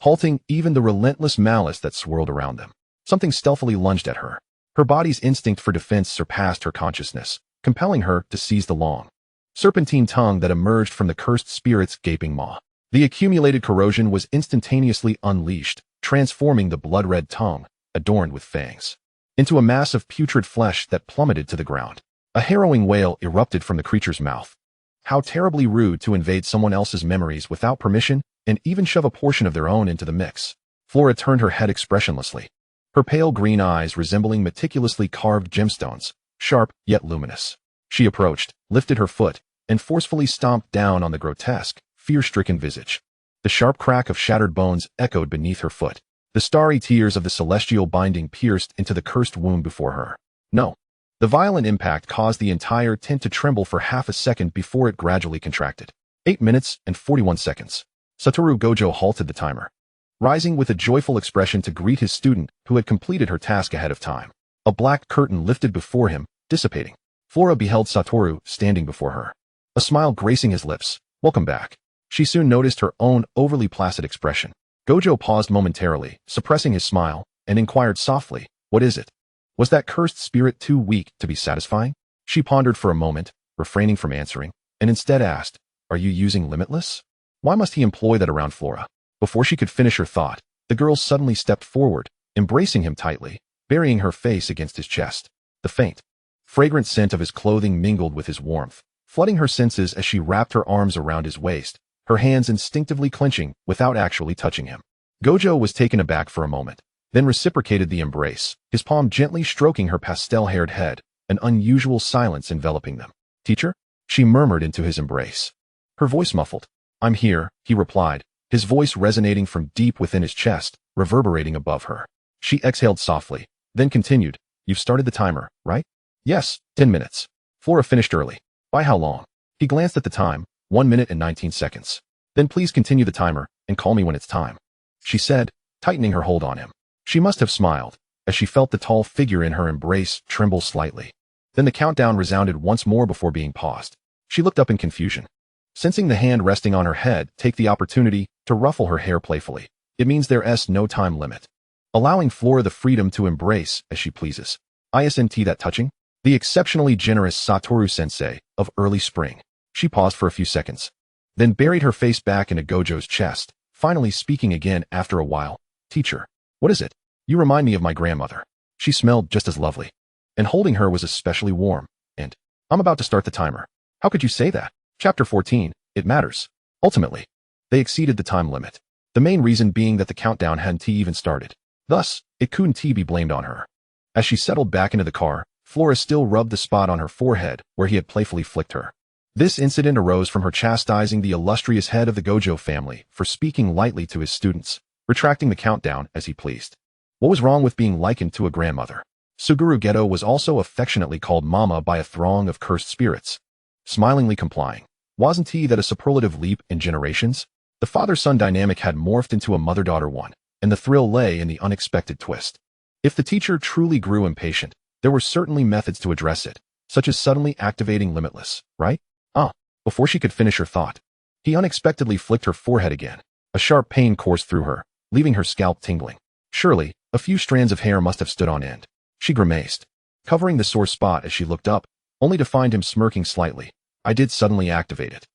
halting even the relentless malice that swirled around them. Something stealthily lunged at her. Her body's instinct for defense surpassed her consciousness, compelling her to seize the long, serpentine tongue that emerged from the cursed spirit's gaping maw. The accumulated corrosion was instantaneously unleashed, transforming the blood-red tongue, adorned with fangs, into a mass of putrid flesh that plummeted to the ground. A harrowing wail erupted from the creature's mouth. How terribly rude to invade someone else's memories without permission and even shove a portion of their own into the mix. Flora turned her head expressionlessly, her pale green eyes resembling meticulously carved gemstones, sharp yet luminous. She approached, lifted her foot, and forcefully stomped down on the grotesque, fear-stricken visage. The sharp crack of shattered bones echoed beneath her foot. The starry tears of the celestial binding pierced into the cursed womb before her. No. The violent impact caused the entire tent to tremble for half a second before it gradually contracted. 8 minutes and 41 seconds. Satoru Gojo halted the timer, rising with a joyful expression to greet his student who had completed her task ahead of time. A black curtain lifted before him, dissipating. Flora beheld Satoru standing before her, a smile gracing his lips. Welcome back. She soon noticed her own overly placid expression. Gojo paused momentarily, suppressing his smile, and inquired softly, "What is it? Was that cursed spirit too weak to be satisfying?" She pondered for a moment, refraining from answering, and instead asked, "Are you using Limitless? Why must he employ that around Flora?" Before she could finish her thought, the girl suddenly stepped forward, embracing him tightly, burying her face against his chest. The faint, fragrant scent of his clothing mingled with his warmth, flooding her senses as she wrapped her arms around his waist, her hands instinctively clenching without actually touching him. Gojo was taken aback for a moment, then reciprocated the embrace, his palm gently stroking her pastel-haired head, an unusual silence enveloping them. "Teacher?" she murmured into his embrace. Her voice muffled. "I'm here," he replied, his voice resonating from deep within his chest, reverberating above her. She exhaled softly, then continued, "You've started the timer, right?" "Yes, 10 minutes. Flora finished early." "By how long?" He glanced at the time, 1 minute and 19 seconds. "Then please continue the timer, and call me when it's time," she said, tightening her hold on him. She must have smiled, as she felt the tall figure in her embrace tremble slightly. Then the countdown resounded once more before being paused. She looked up in confusion, sensing the hand resting on her head take the opportunity to ruffle her hair playfully. "It means there's no time limit, allowing Flora the freedom to embrace as she pleases. Isn't that touching?" The exceptionally generous Satoru-sensei of early spring. She paused for a few seconds, then buried her face back into Gojo's chest, finally speaking again after a while. "Teacher, what is it? You remind me of my grandmother. She smelled just as lovely, and holding her was especially warm, and I'm about to start the timer." "How could you say that?" Chapter 14, It Matters. Ultimately, they exceeded the time limit, the main reason being that the countdown hadn't even started. Thus, it couldn't be blamed on her. As she settled back into the car, Flora still rubbed the spot on her forehead where he had playfully flicked her. This incident arose from her chastising the illustrious head of the Gojo family for speaking lightly to his students, retracting the countdown as he pleased. What was wrong with being likened to a grandmother? Suguru Geto was also affectionately called Mama by a throng of cursed spirits, smilingly complying. Wasn't that a superlative leap in generations? The father-son dynamic had morphed into a mother-daughter one, and the thrill lay in the unexpected twist. If the teacher truly grew impatient, there were certainly methods to address it, such as suddenly activating Limitless, right? Before she could finish her thought, he unexpectedly flicked her forehead again. A sharp pain coursed through her, leaving her scalp tingling. Surely, a few strands of hair must have stood on end. She grimaced, covering the sore spot as she looked up, only to find him smirking slightly. "I did suddenly activate it.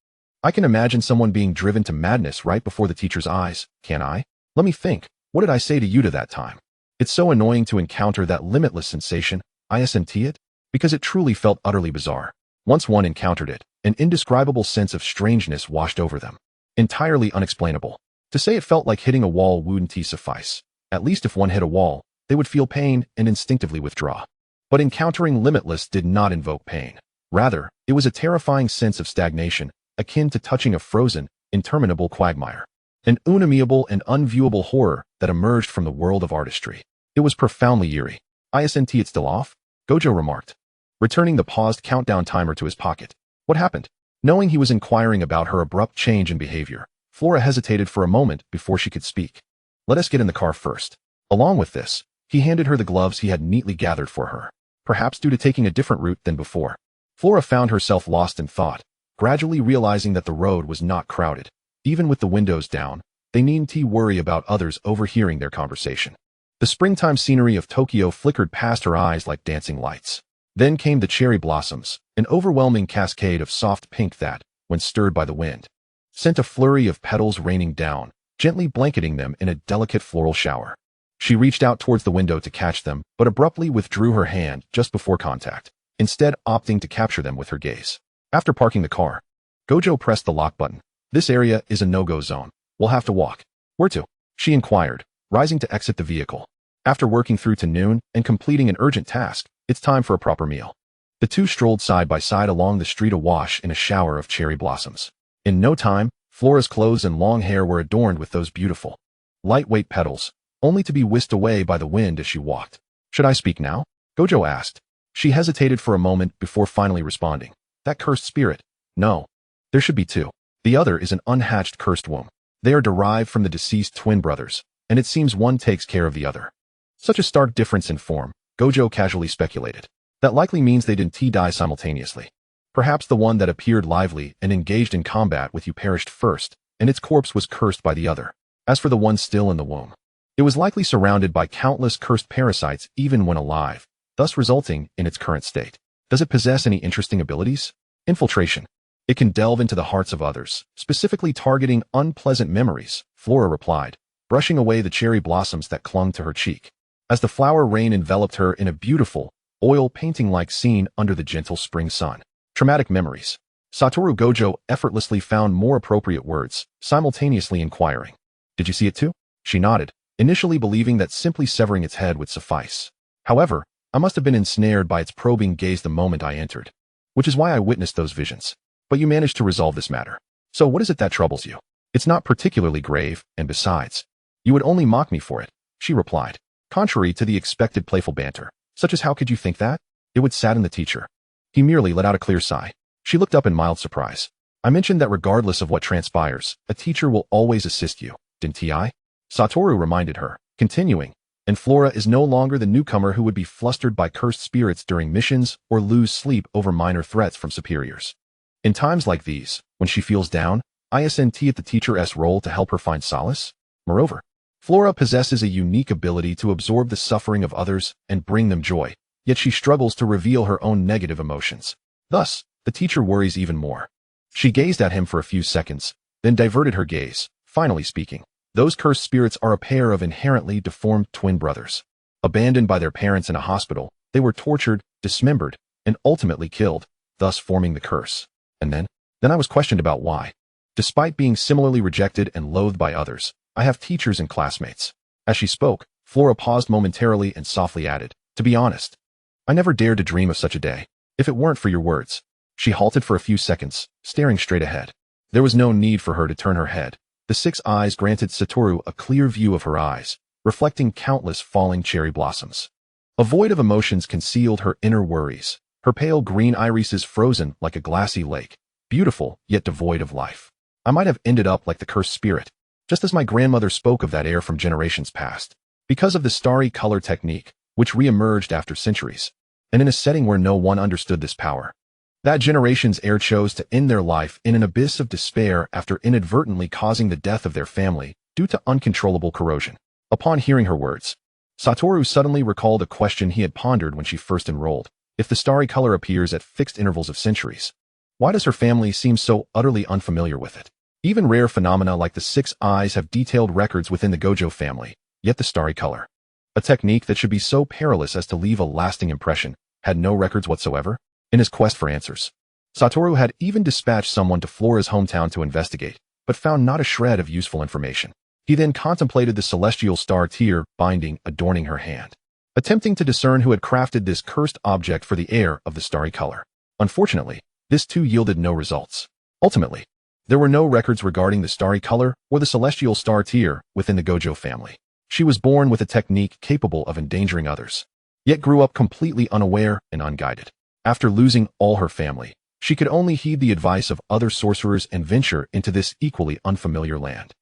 I can imagine someone being driven to madness right before the teacher's eyes, can't I? Let me think, what did I say to you to that time? It's so annoying to encounter that limitless sensation, isn't it? Because it truly felt utterly bizarre. Once one encountered it, an indescribable sense of strangeness washed over them. Entirely unexplainable. To say it felt like hitting a wall wouldn't suffice. At least if one hit a wall, they would feel pain and instinctively withdraw. But encountering Limitless did not invoke pain. Rather, it was a terrifying sense of stagnation, akin to touching a frozen, interminable quagmire. An unamiable and unviewable horror that emerged from the world of artistry. It was profoundly eerie. "Isn't it still off?" Gojo remarked, returning the paused countdown timer to his pocket. "What happened?" Knowing he was inquiring about her abrupt change in behavior, Flora hesitated for a moment before she could speak. "Let us get in the car first." Along with this, he handed her the gloves he had neatly gathered for her, perhaps due to taking a different route than before. Flora found herself lost in thought, gradually realizing that the road was not crowded. Even with the windows down, they needn't worry about others overhearing their conversation. The springtime scenery of Tokyo flickered past her eyes like dancing lights. Then came the cherry blossoms, an overwhelming cascade of soft pink that, when stirred by the wind, sent a flurry of petals raining down, gently blanketing them in a delicate floral shower. She reached out towards the window to catch them, but abruptly withdrew her hand just before contact, instead opting to capture them with her gaze. After parking the car, Gojo pressed the lock button. "This area is a no-go zone. We'll have to walk." "Where to?" she inquired, rising to exit the vehicle. After working through to noon and completing an urgent task, it's time for a proper meal. The two strolled side by side along the street awash in a shower of cherry blossoms. In no time, Flora's clothes and long hair were adorned with those beautiful, lightweight petals, only to be whisked away by the wind as she walked. "Should I speak now?" Gojo asked. She hesitated for a moment before finally responding. That cursed spirit? No. There should be two. The other is an unhatched cursed womb. They are derived from the deceased twin brothers, and it seems one takes care of the other. Such a stark difference in form, Gojo casually speculated. That likely means they didn't die simultaneously. Perhaps the one that appeared lively and engaged in combat with you perished first, and its corpse was cursed by the other. As for the one still in the womb, it was likely surrounded by countless cursed parasites even when alive, thus resulting in its current state. Does it possess any interesting abilities? Infiltration. It can delve into the hearts of others, specifically targeting unpleasant memories, Flora replied, brushing away the cherry blossoms that clung to her cheek. As the flower rain enveloped her in a beautiful, oil painting-like scene under the gentle spring sun. Traumatic memories. Satoru Gojo effortlessly found more appropriate words, simultaneously inquiring. Did you see it too? She nodded, initially believing that simply severing its head would suffice. However, I must have been ensnared by its probing gaze the moment I entered, which is why I witnessed those visions. But you managed to resolve this matter. So what is it that troubles you? It's not particularly grave, and besides, you would only mock me for it, she replied, contrary to the expected playful banter, such as how could you think that? It would sadden the teacher. He merely let out a clear sigh. She looked up in mild surprise. I mentioned that regardless of what transpires, a teacher will always assist you, didn't I? Satoru reminded her, continuing, and Flora is no longer the newcomer who would be flustered by cursed spirits during missions or lose sleep over minor threats from superiors. In times like these, when she feels down, isn't at the teacher's role to help her find solace? Moreover, Flora possesses a unique ability to absorb the suffering of others and bring them joy, yet she struggles to reveal her own negative emotions. Thus, the teacher worries even more. She gazed at him for a few seconds, then diverted her gaze, finally speaking. Those cursed spirits are a pair of inherently deformed twin brothers. Abandoned by their parents in a hospital, they were tortured, dismembered, and ultimately killed, thus forming the curse. And then I was questioned about why. Despite being similarly rejected and loathed by others, I have teachers and classmates. As she spoke, Flora paused momentarily and softly added, to be honest, I never dared to dream of such a day, if it weren't for your words. She halted for a few seconds, staring straight ahead. There was no need for her to turn her head. The 6 eyes granted Satoru a clear view of her eyes, reflecting countless falling cherry blossoms. A void of emotions concealed her inner worries, her pale green irises frozen like a glassy lake, beautiful yet devoid of life. I might have ended up like the cursed spirit, just as my grandmother spoke of that air from generations past, because of the starry color technique, which re-emerged after centuries, and in a setting where no one understood this power. That generation's heir chose to end their life in an abyss of despair after inadvertently causing the death of their family due to uncontrollable corrosion. Upon hearing her words, Satoru suddenly recalled a question he had pondered when she first enrolled. If the starry color appears at fixed intervals of centuries, why does her family seem so utterly unfamiliar with it? Even rare phenomena like the 6 eyes have detailed records within the Gojo family, yet the starry color, a technique that should be so perilous as to leave a lasting impression, had no records whatsoever. In his quest for answers, Satoru had even dispatched someone to Flora's hometown to investigate, but found not a shred of useful information. He then contemplated the celestial star tear binding adorning her hand, attempting to discern who had crafted this cursed object for the heir of the starry color. Unfortunately, this too yielded no results. Ultimately, there were no records regarding the starry color or the celestial star tear within the Gojo family. She was born with a technique capable of endangering others, yet grew up completely unaware and unguided. After losing all her family, she could only heed the advice of other sorcerers and venture into this equally unfamiliar land.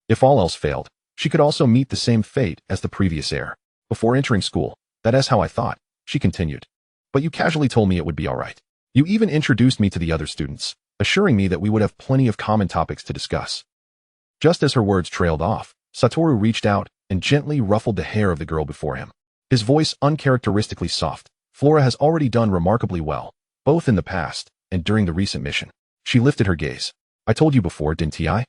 If all else failed, she could also meet the same fate as the previous heir. Before entering school, that is how I thought, she continued. But you casually told me it would be all right. You even introduced me to the other students, assuring me that we would have plenty of common topics to discuss. Just as her words trailed off, Satoru reached out and gently ruffled the hair of the girl before him. His voice uncharacteristically soft. Flora has already done remarkably well, both in the past and during the recent mission. She lifted her gaze. I told you before, didn't I?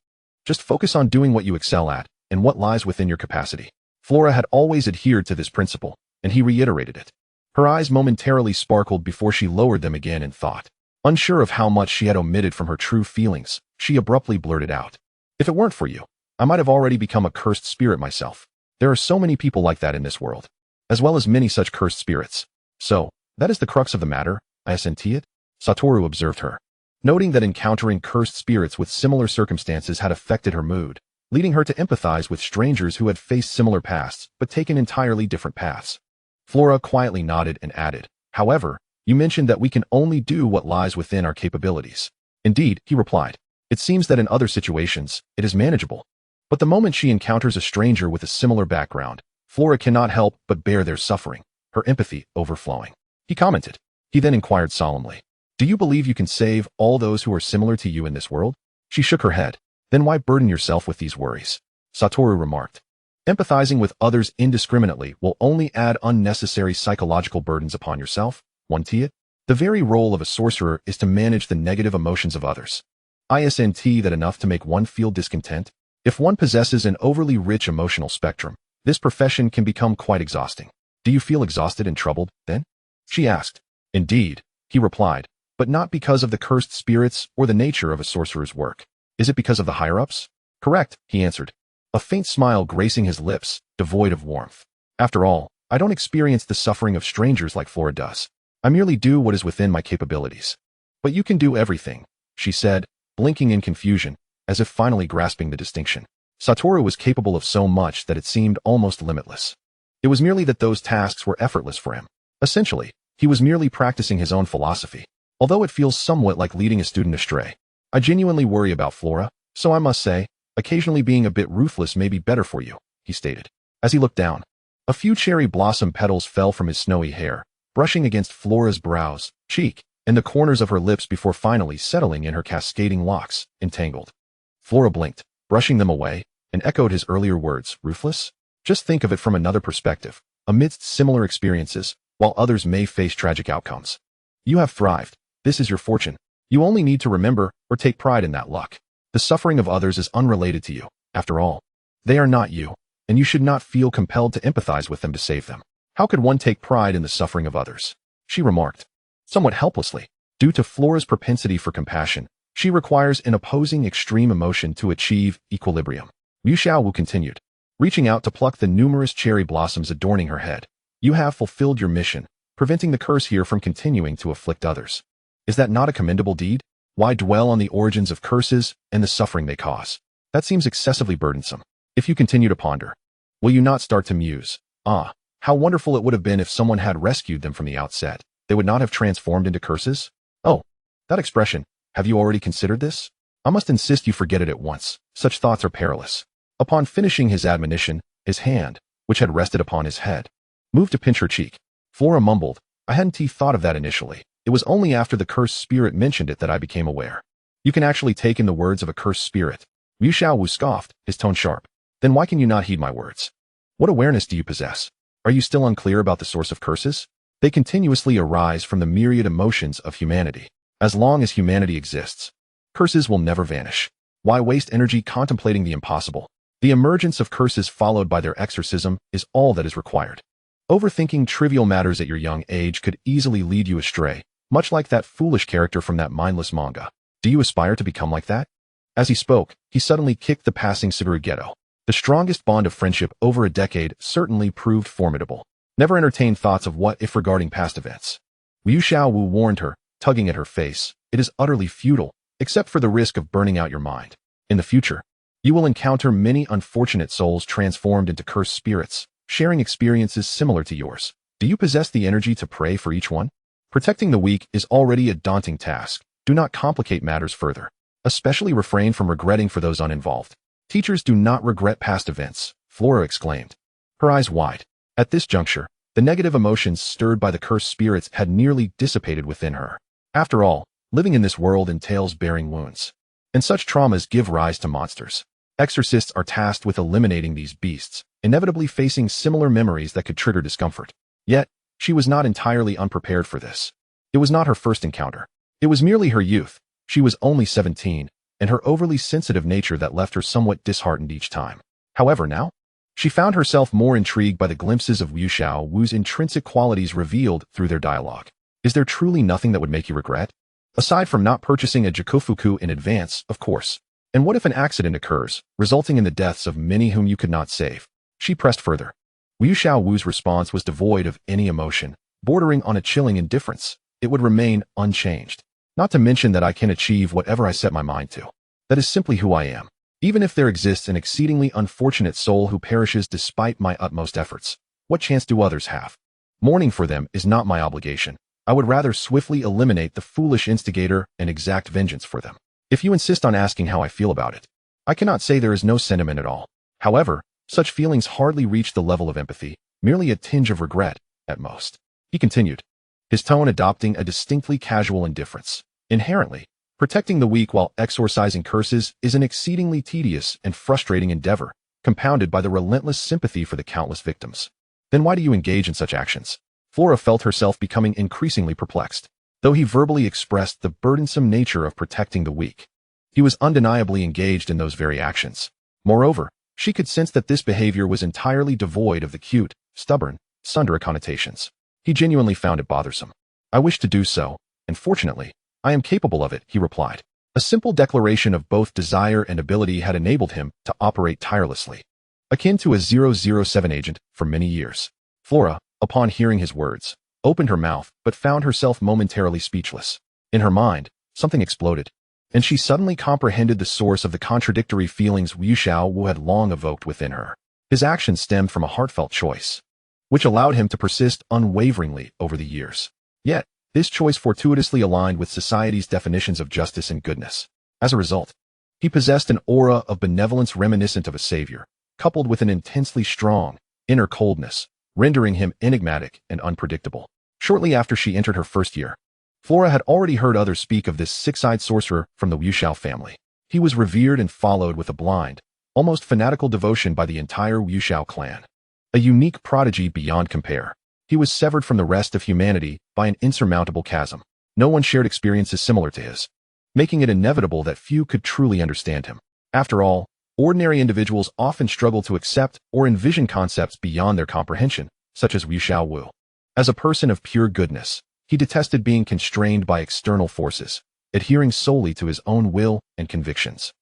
Just focus on doing what you excel at and what lies within your capacity. Flora had always adhered to this principle, and he reiterated it. Her eyes momentarily sparkled before she lowered them again in thought. Unsure of how much she had omitted from her true feelings, she abruptly blurted out. If it weren't for you, I might have already become a cursed spirit myself. There are so many people like that in this world, as well as many such cursed spirits. So, that is the crux of the matter, isn't it? Satoru observed her, noting that encountering cursed spirits with similar circumstances had affected her mood, leading her to empathize with strangers who had faced similar pasts but taken entirely different paths. Flora quietly nodded and added, However, you mentioned that we can only do what lies within our capabilities. Indeed, he replied. It seems that in other situations, it is manageable. But the moment she encounters a stranger with a similar background, Flora cannot help but bear their suffering, her empathy overflowing. He commented. He then inquired solemnly, do you believe you can save all those who are similar to you in this world? She shook her head. Then why burden yourself with these worries? Satoru remarked. Empathizing with others indiscriminately will only add unnecessary psychological burdens upon yourself, won't it? The very role of a sorcerer is to manage the negative emotions of others. Isn't that enough to make one feel discontent? If one possesses an overly rich emotional spectrum, this profession can become quite exhausting. Do you feel exhausted and troubled, then? She asked. Indeed, he replied, but not because of the cursed spirits or the nature of a sorcerer's work. Is it because of the higher-ups? Correct, he answered, a faint smile gracing his lips, devoid of warmth. After all, I don't experience the suffering of strangers like Flora does. I merely do what is within my capabilities. But you can do everything, she said, blinking in confusion, as if finally grasping the distinction. Satoru was capable of so much that it seemed almost limitless. It was merely that those tasks were effortless for him. Essentially, he was merely practicing his own philosophy. Although it feels somewhat like leading a student astray. I genuinely worry about Flora, so I must say, occasionally being a bit ruthless may be better for you, he stated. As he looked down, a few cherry blossom petals fell from his snowy hair, brushing against Flora's brows, cheek, and the corners of her lips before finally settling in her cascading locks, entangled. Flora blinked, brushing them away, and echoed his earlier words, ruthless? Just think of it from another perspective. Amidst similar experiences, while others may face tragic outcomes, you have thrived. This is your fortune. You only need to remember or take pride in that luck. The suffering of others is unrelated to you. After all, they are not you, and you should not feel compelled to empathize with them to save them. How could one take pride in the suffering of others? She remarked, somewhat helplessly. Due to Flora's propensity for compassion, she requires an opposing extreme emotion to achieve equilibrium. Yu Xiaowu continued, reaching out to pluck the numerous cherry blossoms adorning her head. You have fulfilled your mission, preventing the curse here from continuing to afflict others. Is that not a commendable deed? Why dwell on the origins of curses and the suffering they cause? That seems excessively burdensome. If you continue to ponder, will you not start to muse? Ah, how wonderful it would have been if someone had rescued them from the outset. They would not have transformed into curses? Oh, that expression. Have you already considered this? I must insist you forget it at once. Such thoughts are perilous. Upon finishing his admonition, his hand, which had rested upon his head, moved to pinch her cheek. Flora mumbled, I hadn't thought of that initially. It was only after the cursed spirit mentioned it that I became aware. You can actually take in the words of a cursed spirit. Yu Xiaowu scoffed, his tone sharp. Then why can you not heed my words? What awareness do you possess? Are you still unclear about the source of curses? They continuously arise from the myriad emotions of humanity. As long as humanity exists, curses will never vanish. Why waste energy contemplating the impossible? The emergence of curses followed by their exorcism is all that is required. Overthinking trivial matters at your young age could easily lead you astray, much like that foolish character from that mindless manga. Do you aspire to become like that? As he spoke, he suddenly kicked the passing Suguru. The strongest bond of friendship over a decade certainly proved formidable. Never entertain thoughts of what if regarding past events. Yu Xiaowu warned her, tugging at her face. It is utterly futile, except for the risk of burning out your mind. In the future, you will encounter many unfortunate souls transformed into cursed spirits, sharing experiences similar to yours. Do you possess the energy to pray for each one? Protecting the weak is already a daunting task. Do not complicate matters further. Especially refrain from regretting for those uninvolved. Teachers do not regret past events, Flora exclaimed, her eyes wide. At this juncture, the negative emotions stirred by the cursed spirits had nearly dissipated within her. After all, living in this world entails bearing wounds. And such traumas give rise to monsters. Exorcists are tasked with eliminating these beasts, inevitably facing similar memories that could trigger discomfort. Yet, she was not entirely unprepared for this. It was not her first encounter. It was merely her youth. She was only 17, and her overly sensitive nature that left her somewhat disheartened each time. However, now, she found herself more intrigued by the glimpses of Yu Xiaowu's intrinsic qualities revealed through their dialogue. Is there truly nothing that would make you regret? Aside from not purchasing a Jakufuku in advance, of course. And what if an accident occurs, resulting in the deaths of many whom you could not save? She pressed further. Yu Xiaowu's response was devoid of any emotion, bordering on a chilling indifference. It would remain unchanged. Not to mention that I can achieve whatever I set my mind to. That is simply who I am. Even if there exists an exceedingly unfortunate soul who perishes despite my utmost efforts, what chance do others have? Mourning for them is not my obligation. I would rather swiftly eliminate the foolish instigator and exact vengeance for them. If you insist on asking how I feel about it, I cannot say there is no sentiment at all. However, such feelings hardly reach the level of empathy, merely a tinge of regret, at most. He continued, his tone adopting a distinctly casual indifference. Inherently, protecting the weak while exorcising curses is an exceedingly tedious and frustrating endeavor, compounded by the relentless sympathy for the countless victims. Then why do you engage in such actions? Flora felt herself becoming increasingly perplexed. Though he verbally expressed the burdensome nature of protecting the weak, he was undeniably engaged in those very actions. Moreover, she could sense that this behavior was entirely devoid of the cute, stubborn, tsundere connotations. He genuinely found it bothersome. I wish to do so, and fortunately, I am capable of it, he replied. A simple declaration of both desire and ability had enabled him to operate tirelessly, akin to a 007 agent for many years. Flora, upon hearing his words, opened her mouth but found herself momentarily speechless. In her mind, something exploded, and she suddenly comprehended the source of the contradictory feelings Wu Xiaowu had long evoked within her. His actions stemmed from a heartfelt choice, which allowed him to persist unwaveringly over the years. Yet, this choice fortuitously aligned with society's definitions of justice and goodness. As a result, he possessed an aura of benevolence reminiscent of a savior, coupled with an intensely strong, inner coldness, rendering him enigmatic and unpredictable. Shortly after she entered her first year, Flora had already heard others speak of this six-eyed sorcerer from the Wu Xiao family. He was revered and followed with a blind, almost fanatical devotion by the entire Wu Xiao clan. A unique prodigy beyond compare. He was severed from the rest of humanity by an insurmountable chasm. No one shared experiences similar to his, making it inevitable that few could truly understand him. After all, ordinary individuals often struggle to accept or envision concepts beyond their comprehension, such as Wu Xiaowu. As a person of pure goodness, he detested being constrained by external forces, adhering solely to his own will and convictions.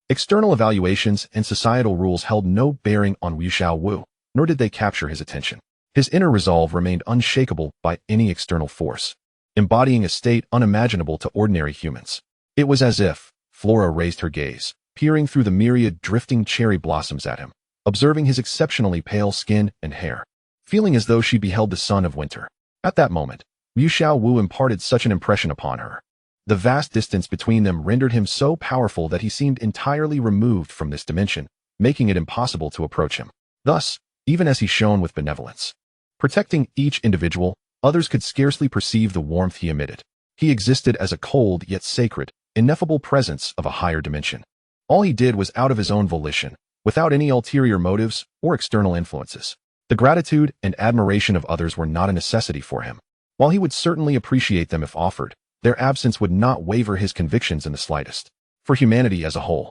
External evaluations and societal rules held no bearing on Wu Xiaowu, nor did they capture his attention. His inner resolve remained unshakable by any external force, embodying a state unimaginable to ordinary humans. It was as if Flora raised her gaze, peering through the myriad drifting cherry blossoms at him, observing his exceptionally pale skin and hair, feeling as though she beheld the sun of winter. At that moment, Wu Xiaowu imparted such an impression upon her. The vast distance between them rendered him so powerful that he seemed entirely removed from this dimension, making it impossible to approach him. Thus, even as he shone with benevolence, protecting each individual, others could scarcely perceive the warmth he emitted. He existed as a cold yet sacred, ineffable presence of a higher dimension. All he did was out of his own volition, without any ulterior motives or external influences. The gratitude and admiration of others were not a necessity for him. While he would certainly appreciate them if offered, their absence would not waver his convictions in the slightest. For humanity as a whole,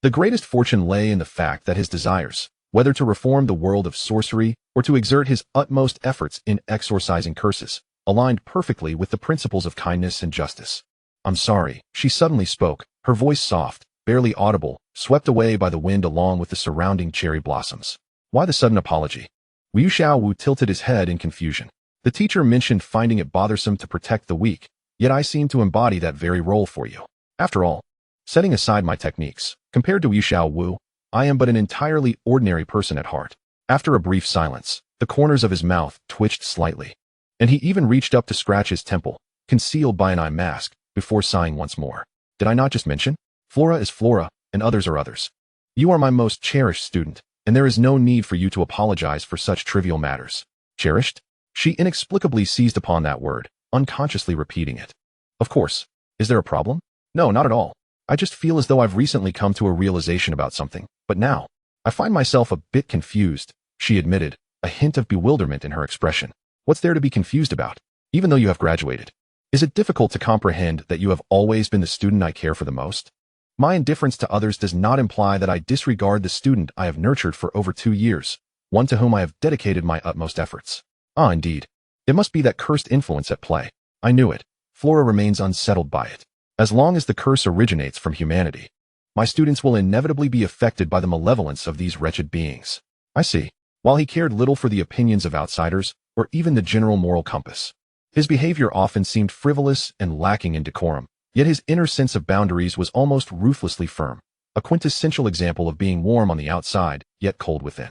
the greatest fortune lay in the fact that his desires, whether to reform the world of sorcery or to exert his utmost efforts in exorcising curses, aligned perfectly with the principles of kindness and justice. I'm sorry, she suddenly spoke, her voice soft, barely audible, swept away by the wind along with the surrounding cherry blossoms. Why the sudden apology? Wu Xiaowu tilted his head in confusion. The teacher mentioned finding it bothersome to protect the weak, yet I seem to embody that very role for you. After all, setting aside my techniques, compared to Wu Xiaowu, I am but an entirely ordinary person at heart. After a brief silence, the corners of his mouth twitched slightly, and he even reached up to scratch his temple, concealed by an eye mask, before sighing once more. Did I not just mention? Flora is Flora, and others are others. You are my most cherished student, and there is no need for you to apologize for such trivial matters. Cherished? She inexplicably seized upon that word, unconsciously repeating it. Of course. Is there a problem? No, not at all. I just feel as though I've recently come to a realization about something, but now, I find myself a bit confused, she admitted, a hint of bewilderment in her expression. What's there to be confused about? Even though you have graduated, is it difficult to comprehend that you have always been the student I care for the most? My indifference to others does not imply that I disregard the student I have nurtured for over 2 years, one to whom I have dedicated my utmost efforts. Ah, indeed. It must be that cursed influence at play. I knew it. Flora remains unsettled by it. As long as the curse originates from humanity, my students will inevitably be affected by the malevolence of these wretched beings. I see. While he cared little for the opinions of outsiders, or even the general moral compass, his behavior often seemed frivolous and lacking in decorum, yet his inner sense of boundaries was almost ruthlessly firm, a quintessential example of being warm on the outside, yet cold within.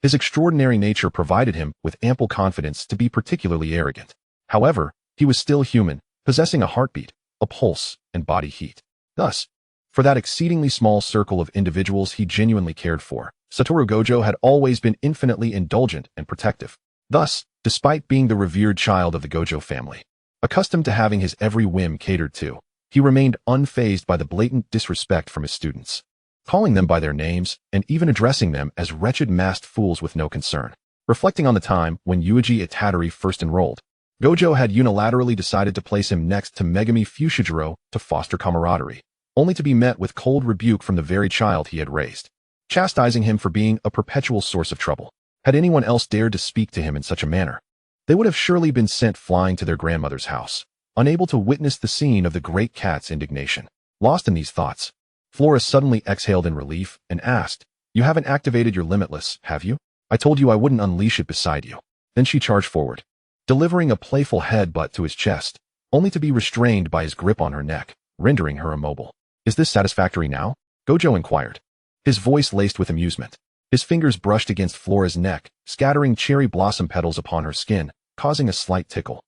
His extraordinary nature provided him with ample confidence to be particularly arrogant. However, He was still human, possessing a heartbeat, a pulse, and body heat. Thus, for that exceedingly small circle of individuals he genuinely cared for, Satoru Gojo had always been infinitely indulgent and protective. Thus, despite being the revered child of the Gojo family, accustomed to having his every whim catered to, he remained unfazed by the blatant disrespect from his students, calling them by their names and even addressing them as wretched masked fools with no concern. Reflecting on the time when Yuji Itadori first enrolled, Gojo had unilaterally decided to place him next to Megami Fushiguro to foster camaraderie, only to be met with cold rebuke from the very child he had raised, chastising him for being a perpetual source of trouble. Had anyone else dared to speak to him in such a manner, they would have surely been sent flying to their grandmother's house, unable to witness the scene of the great cat's indignation. Lost in these thoughts, Flora suddenly exhaled in relief and asked, "You haven't activated your limitless, have you? I told you I wouldn't unleash it beside you." Then she charged forward, delivering a playful headbutt to his chest, only to be restrained by his grip on her neck, rendering her immobile. "Is this satisfactory now?" Gojo inquired, his voice laced with amusement. His fingers brushed against Flora's neck, scattering cherry blossom petals upon her skin, causing a slight tickle.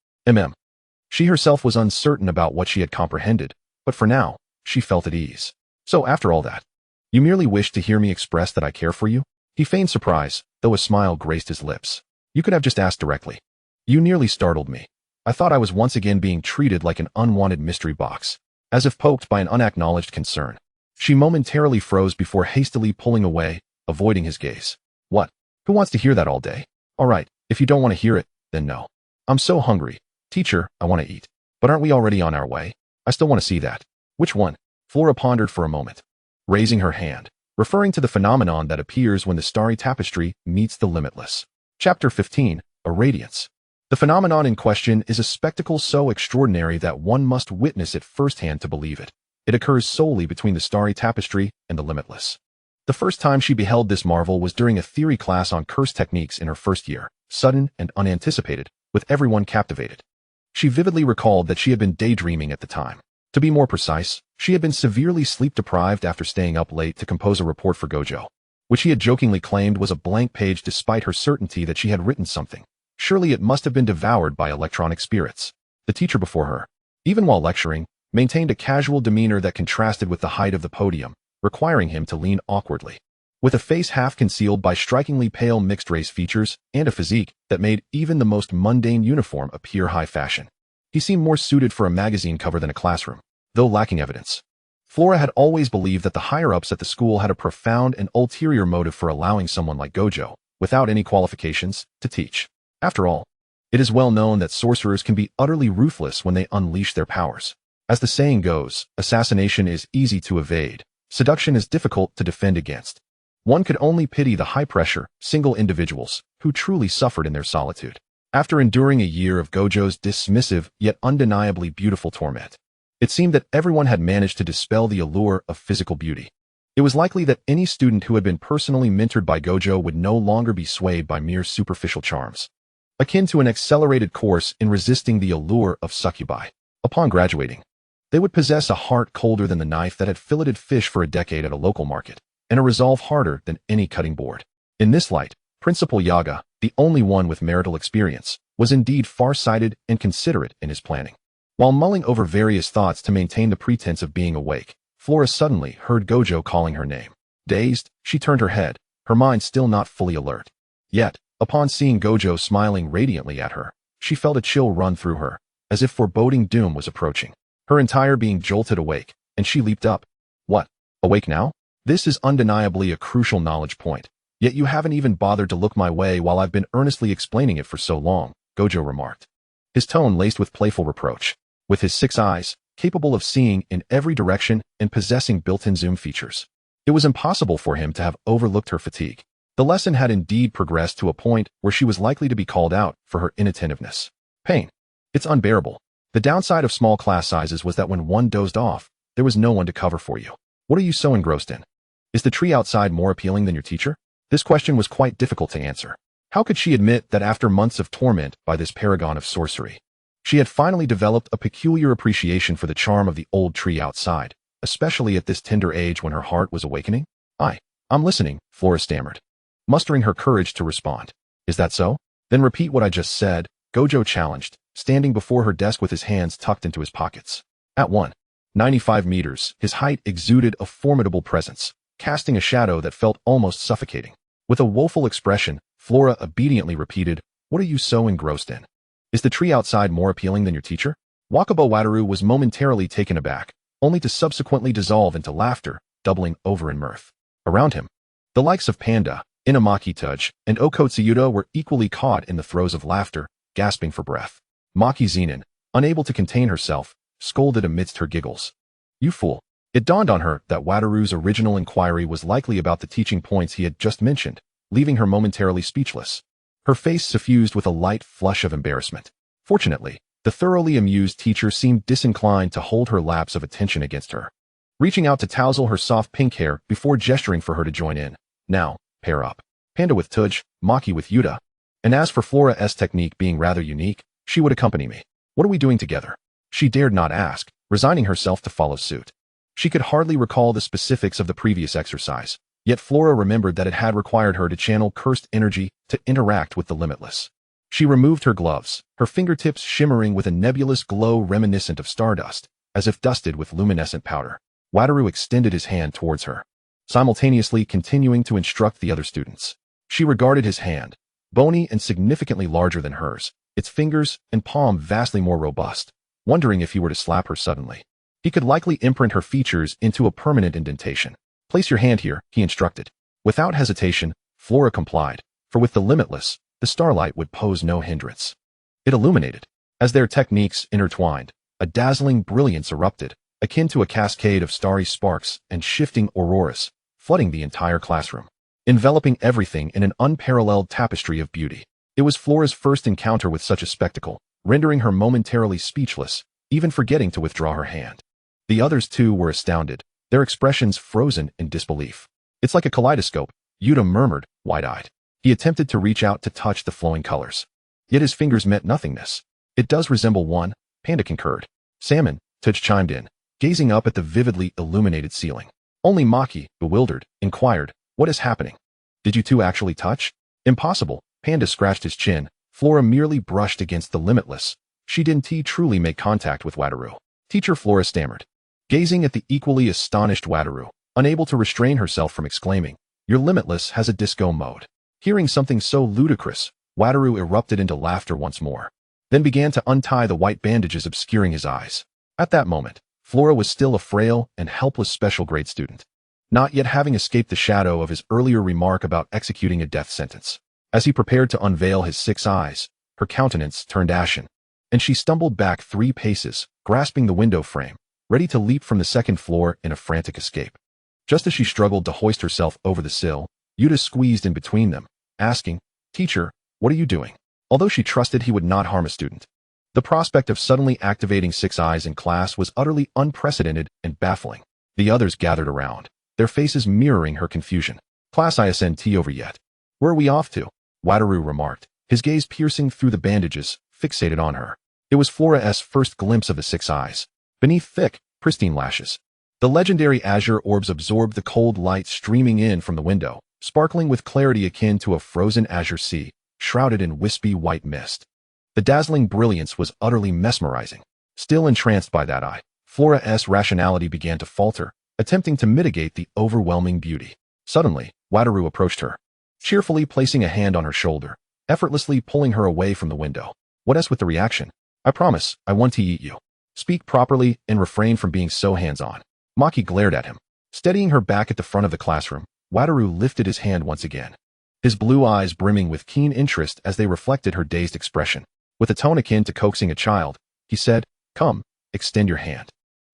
She herself was uncertain about what she had comprehended, but for now, she felt at ease. "So after all that, you merely wished to hear me express that I care for you?" He feigned surprise, though a smile graced his lips. "You could have just asked directly. You nearly startled me. I thought I was once again being treated like an unwanted mystery box, as if poked by an unacknowledged concern." She momentarily froze before hastily pulling away, avoiding his gaze. "What? Who wants to hear that all day? All right, if you don't want to hear it, then no. I'm so hungry. Teacher, I want to eat. But aren't we already on our way? I still want to see that." "Which one?" Flora pondered for a moment, raising her hand, referring to the phenomenon that appears when the starry tapestry meets the limitless. Chapter 15, A Radiance. The phenomenon in question is a spectacle so extraordinary that one must witness it firsthand to believe it. It occurs solely between the starry tapestry and the limitless. The first time she beheld this marvel was during a theory class on curse techniques in her first year, sudden and unanticipated, with everyone captivated. She vividly recalled that she had been daydreaming at the time. To be more precise, she had been severely sleep-deprived after staying up late to compose a report for Gojo, which he had jokingly claimed was a blank page despite her certainty that she had written something. Surely it must have been devoured by electronic spirits. The teacher before her, even while lecturing, maintained a casual demeanor that contrasted with the height of the podium, requiring him to lean awkwardly. With a face half concealed by strikingly pale mixed-race features and a physique that made even the most mundane uniform appear high fashion, he seemed more suited for a magazine cover than a classroom, though lacking evidence. Flora had always believed that the higher-ups at the school had a profound and ulterior motive for allowing someone like Gojo, without any qualifications, to teach. After all, it is well known that sorcerers can be utterly ruthless when they unleash their powers. As the saying goes, assassination is easy to evade, seduction is difficult to defend against. One could only pity the high-pressure, single individuals who truly suffered in their solitude. After enduring a year of Gojo's dismissive yet undeniably beautiful torment, it seemed that everyone had managed to dispel the allure of physical beauty. It was likely that any student who had been personally mentored by Gojo would no longer be swayed by mere superficial charms, akin to an accelerated course in resisting the allure of succubi. Upon graduating, they would possess a heart colder than the knife that had filleted fish for a decade at a local market, and a resolve harder than any cutting board. In this light, Principal Yaga, the only one with marital experience, was indeed far-sighted and considerate in his planning. While mulling over various thoughts to maintain the pretense of being awake, Flora suddenly heard Gojo calling her name. Dazed, she turned her head, her mind still not fully alert. Yet, upon seeing Gojo smiling radiantly at her, she felt a chill run through her, as if foreboding doom was approaching. Her entire being jolted awake, and she leaped up. "What? Awake now? This is undeniably a crucial knowledge point. Yet you haven't even bothered to look my way while I've been earnestly explaining it for so long," Gojo remarked, his tone laced with playful reproach. With his 6 eyes, capable of seeing in every direction and possessing built-in zoom features, it was impossible for him to have overlooked her fatigue. The lesson had indeed progressed to a point where she was likely to be called out for her inattentiveness. Pain. It's unbearable. The downside of small class sizes was that when one dozed off, there was no one to cover for you. What are you so engrossed in? Is the tree outside more appealing than your teacher? This question was quite difficult to answer. How could she admit that after months of torment by this paragon of sorcery, she had finally developed a peculiar appreciation for the charm of the old tree outside, especially at this tender age when her heart was awakening? I'm listening, Flora stammered, mustering her courage to respond. "Is that so? Then repeat what I just said," Gojo challenged, standing before her desk with his hands tucked into his pockets. At 195 meters, his height exuded a formidable presence, casting a shadow that felt almost suffocating. With a woeful expression, Flora obediently repeated, "What are you so engrossed in? Is the tree outside more appealing than your teacher?" Wakabo Wataru was momentarily taken aback, only to subsequently dissolve into laughter, doubling over in mirth. Around him, the likes of Panda, Inamaki Tudge, and Okotsuyuta were equally caught in the throes of laughter, gasping for breath. Maki Zenin, unable to contain herself, scolded amidst her giggles. "You fool." It dawned on her that Wataru's original inquiry was likely about the teaching points he had just mentioned, leaving her momentarily speechless. Her face suffused with a light flush of embarrassment. Fortunately, the thoroughly amused teacher seemed disinclined to hold her lapse of attention against her, reaching out to tousle her soft pink hair before gesturing for her to join in. "Now, pair up. Panda with Tudge, Maki with Yuta. And as for Flora's technique being rather unique, she would accompany me. What are we doing together?" She dared not ask, resigning herself to follow suit. She could hardly recall the specifics of the previous exercise, yet Flora remembered that it had required her to channel cursed energy to interact with the limitless. She removed her gloves, her fingertips shimmering with a nebulous glow reminiscent of stardust, as if dusted with luminescent powder. Wataru extended his hand towards her, simultaneously continuing to instruct the other students. She regarded his hand, bony and significantly larger than hers, its fingers and palm vastly more robust, wondering if he were to slap her suddenly, he could likely imprint her features into a permanent indentation. "Place your hand here," he instructed. Without hesitation, Flora complied, for with the limitless, the starlight would pose no hindrance. It illuminated. As their techniques intertwined, a dazzling brilliance erupted, akin to a cascade of starry sparks and shifting auroras, flooding the entire classroom, enveloping everything in an unparalleled tapestry of beauty. It was Flora's first encounter with such a spectacle, rendering her momentarily speechless, even forgetting to withdraw her hand. The others too were astounded, their expressions frozen in disbelief. "It's like a kaleidoscope," Yuta murmured, wide-eyed. He attempted to reach out to touch the flowing colors, yet his fingers met nothingness. "It does resemble one," Panda concurred. "Salmon," Tudge chimed in, gazing up at the vividly illuminated ceiling. Only Maki, bewildered, inquired, "What is happening? Did you two actually touch?" "Impossible," Panda scratched his chin. Flora merely brushed against the limitless. She didn't truly make contact with Wataru. Teacher Flora stammered, gazing at the equally astonished Wataru, unable to restrain herself from exclaiming, "Your limitless has a disco mode." Hearing something so ludicrous, Wataru erupted into laughter once more, then began to untie the white bandages obscuring his eyes. At that moment, Flora was still a frail and helpless special grade student, not yet having escaped the shadow of his earlier remark about executing a death sentence. As he prepared to unveil his 6 eyes, her countenance turned ashen, and she stumbled back 3 paces, grasping the window frame, ready to leap from the 2nd floor in a frantic escape. Just as she struggled to hoist herself over the sill, Yuta squeezed in between them, asking, "Teacher, what are you doing?" Although she trusted he would not harm a student, the prospect of suddenly activating 6 eyes in class was utterly unprecedented and baffling. The others gathered around, their faces mirroring her confusion. "Class isn't over yet. Where are we off to?" Wataru remarked, his gaze piercing through the bandages, fixated on her. It was Flora's first glimpse of the 6 eyes, beneath thick, pristine lashes. The legendary azure orbs absorbed the cold light streaming in from the window, sparkling with clarity akin to a frozen azure sea, shrouded in wispy white mist. The dazzling brilliance was utterly mesmerizing. Still entranced by that eye, Flora's rationality began to falter, attempting to mitigate the overwhelming beauty. Suddenly, Wataru approached her, cheerfully placing a hand on her shoulder, effortlessly pulling her away from the window. "What's with the reaction? I promise, I want to eat you. Speak properly and refrain from being so hands-on." Maki glared at him. Steadying her back at the front of the classroom, Wataru lifted his hand once again, his blue eyes brimming with keen interest as they reflected her dazed expression. With a tone akin to coaxing a child, he said, "Come, extend your hand."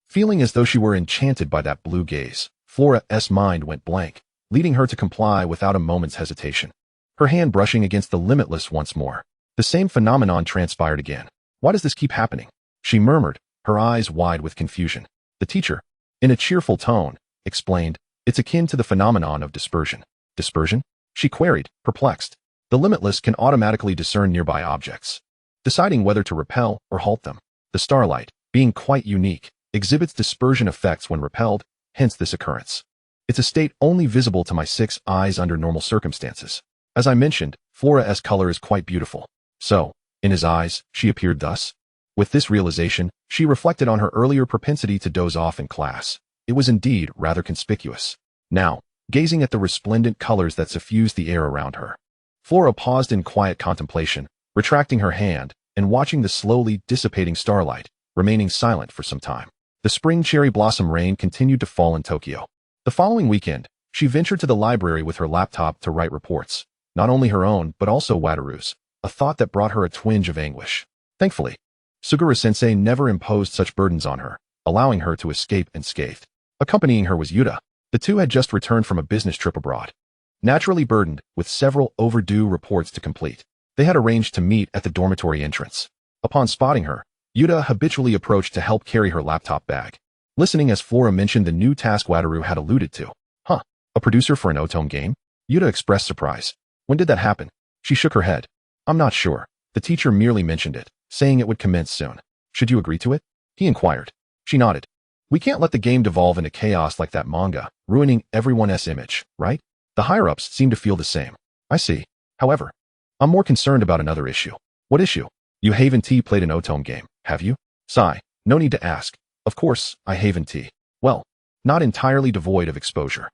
Feeling as though she were enchanted by that blue gaze, Flora's mind went blank, leading her to comply without a moment's hesitation. Her hand brushing against the limitless once more. The same phenomenon transpired again. "Why does this keep happening?" she murmured, her eyes wide with confusion. The teacher, in a cheerful tone, explained, "It's akin to the phenomenon of dispersion." "Dispersion?" she queried, perplexed. The limitless can automatically discern nearby objects, deciding whether to repel or halt them. The starlight, being quite unique, exhibits dispersion effects when repelled, hence this occurrence. It's a state only visible to my 6 eyes under normal circumstances. As I mentioned, Flora's color is quite beautiful. So, In his eyes, she appeared thus. With this realization, she reflected on her earlier propensity to doze off in class. It was indeed rather conspicuous. Now, gazing at the resplendent colors that suffused the air around her, Flora paused in quiet contemplation, retracting her hand and watching the slowly dissipating starlight, remaining silent for some time. The spring cherry blossom rain continued to fall in Tokyo. The following weekend, she ventured to the library with her laptop to write reports, not only her own but also Wataru's, a thought that brought her a twinge of anguish. Thankfully, Suguru-sensei never imposed such burdens on her, allowing her to escape unscathed. Accompanying her was Yuta. The two had just returned from a business trip abroad. Naturally burdened with several overdue reports to complete, they had arranged to meet at the dormitory entrance. Upon spotting her, Yuta habitually approached to help carry her laptop bag. Listening as Flora mentioned the new task Wataru had alluded to. Huh, a producer for an otome game? Yuta expressed surprise. When did that happen? She shook her head. I'm not sure. The teacher merely mentioned it, saying it would commence soon. Should you agree to it? He inquired. She nodded. We can't let the game devolve into chaos like that manga, ruining everyone's image, right? The higher-ups seem to feel the same. I see. However, I'm more concerned about another issue. What issue? You Haven T played an otome game, have you? Sigh. No need to ask. Of course, I Haven T. Well, not entirely devoid of exposure.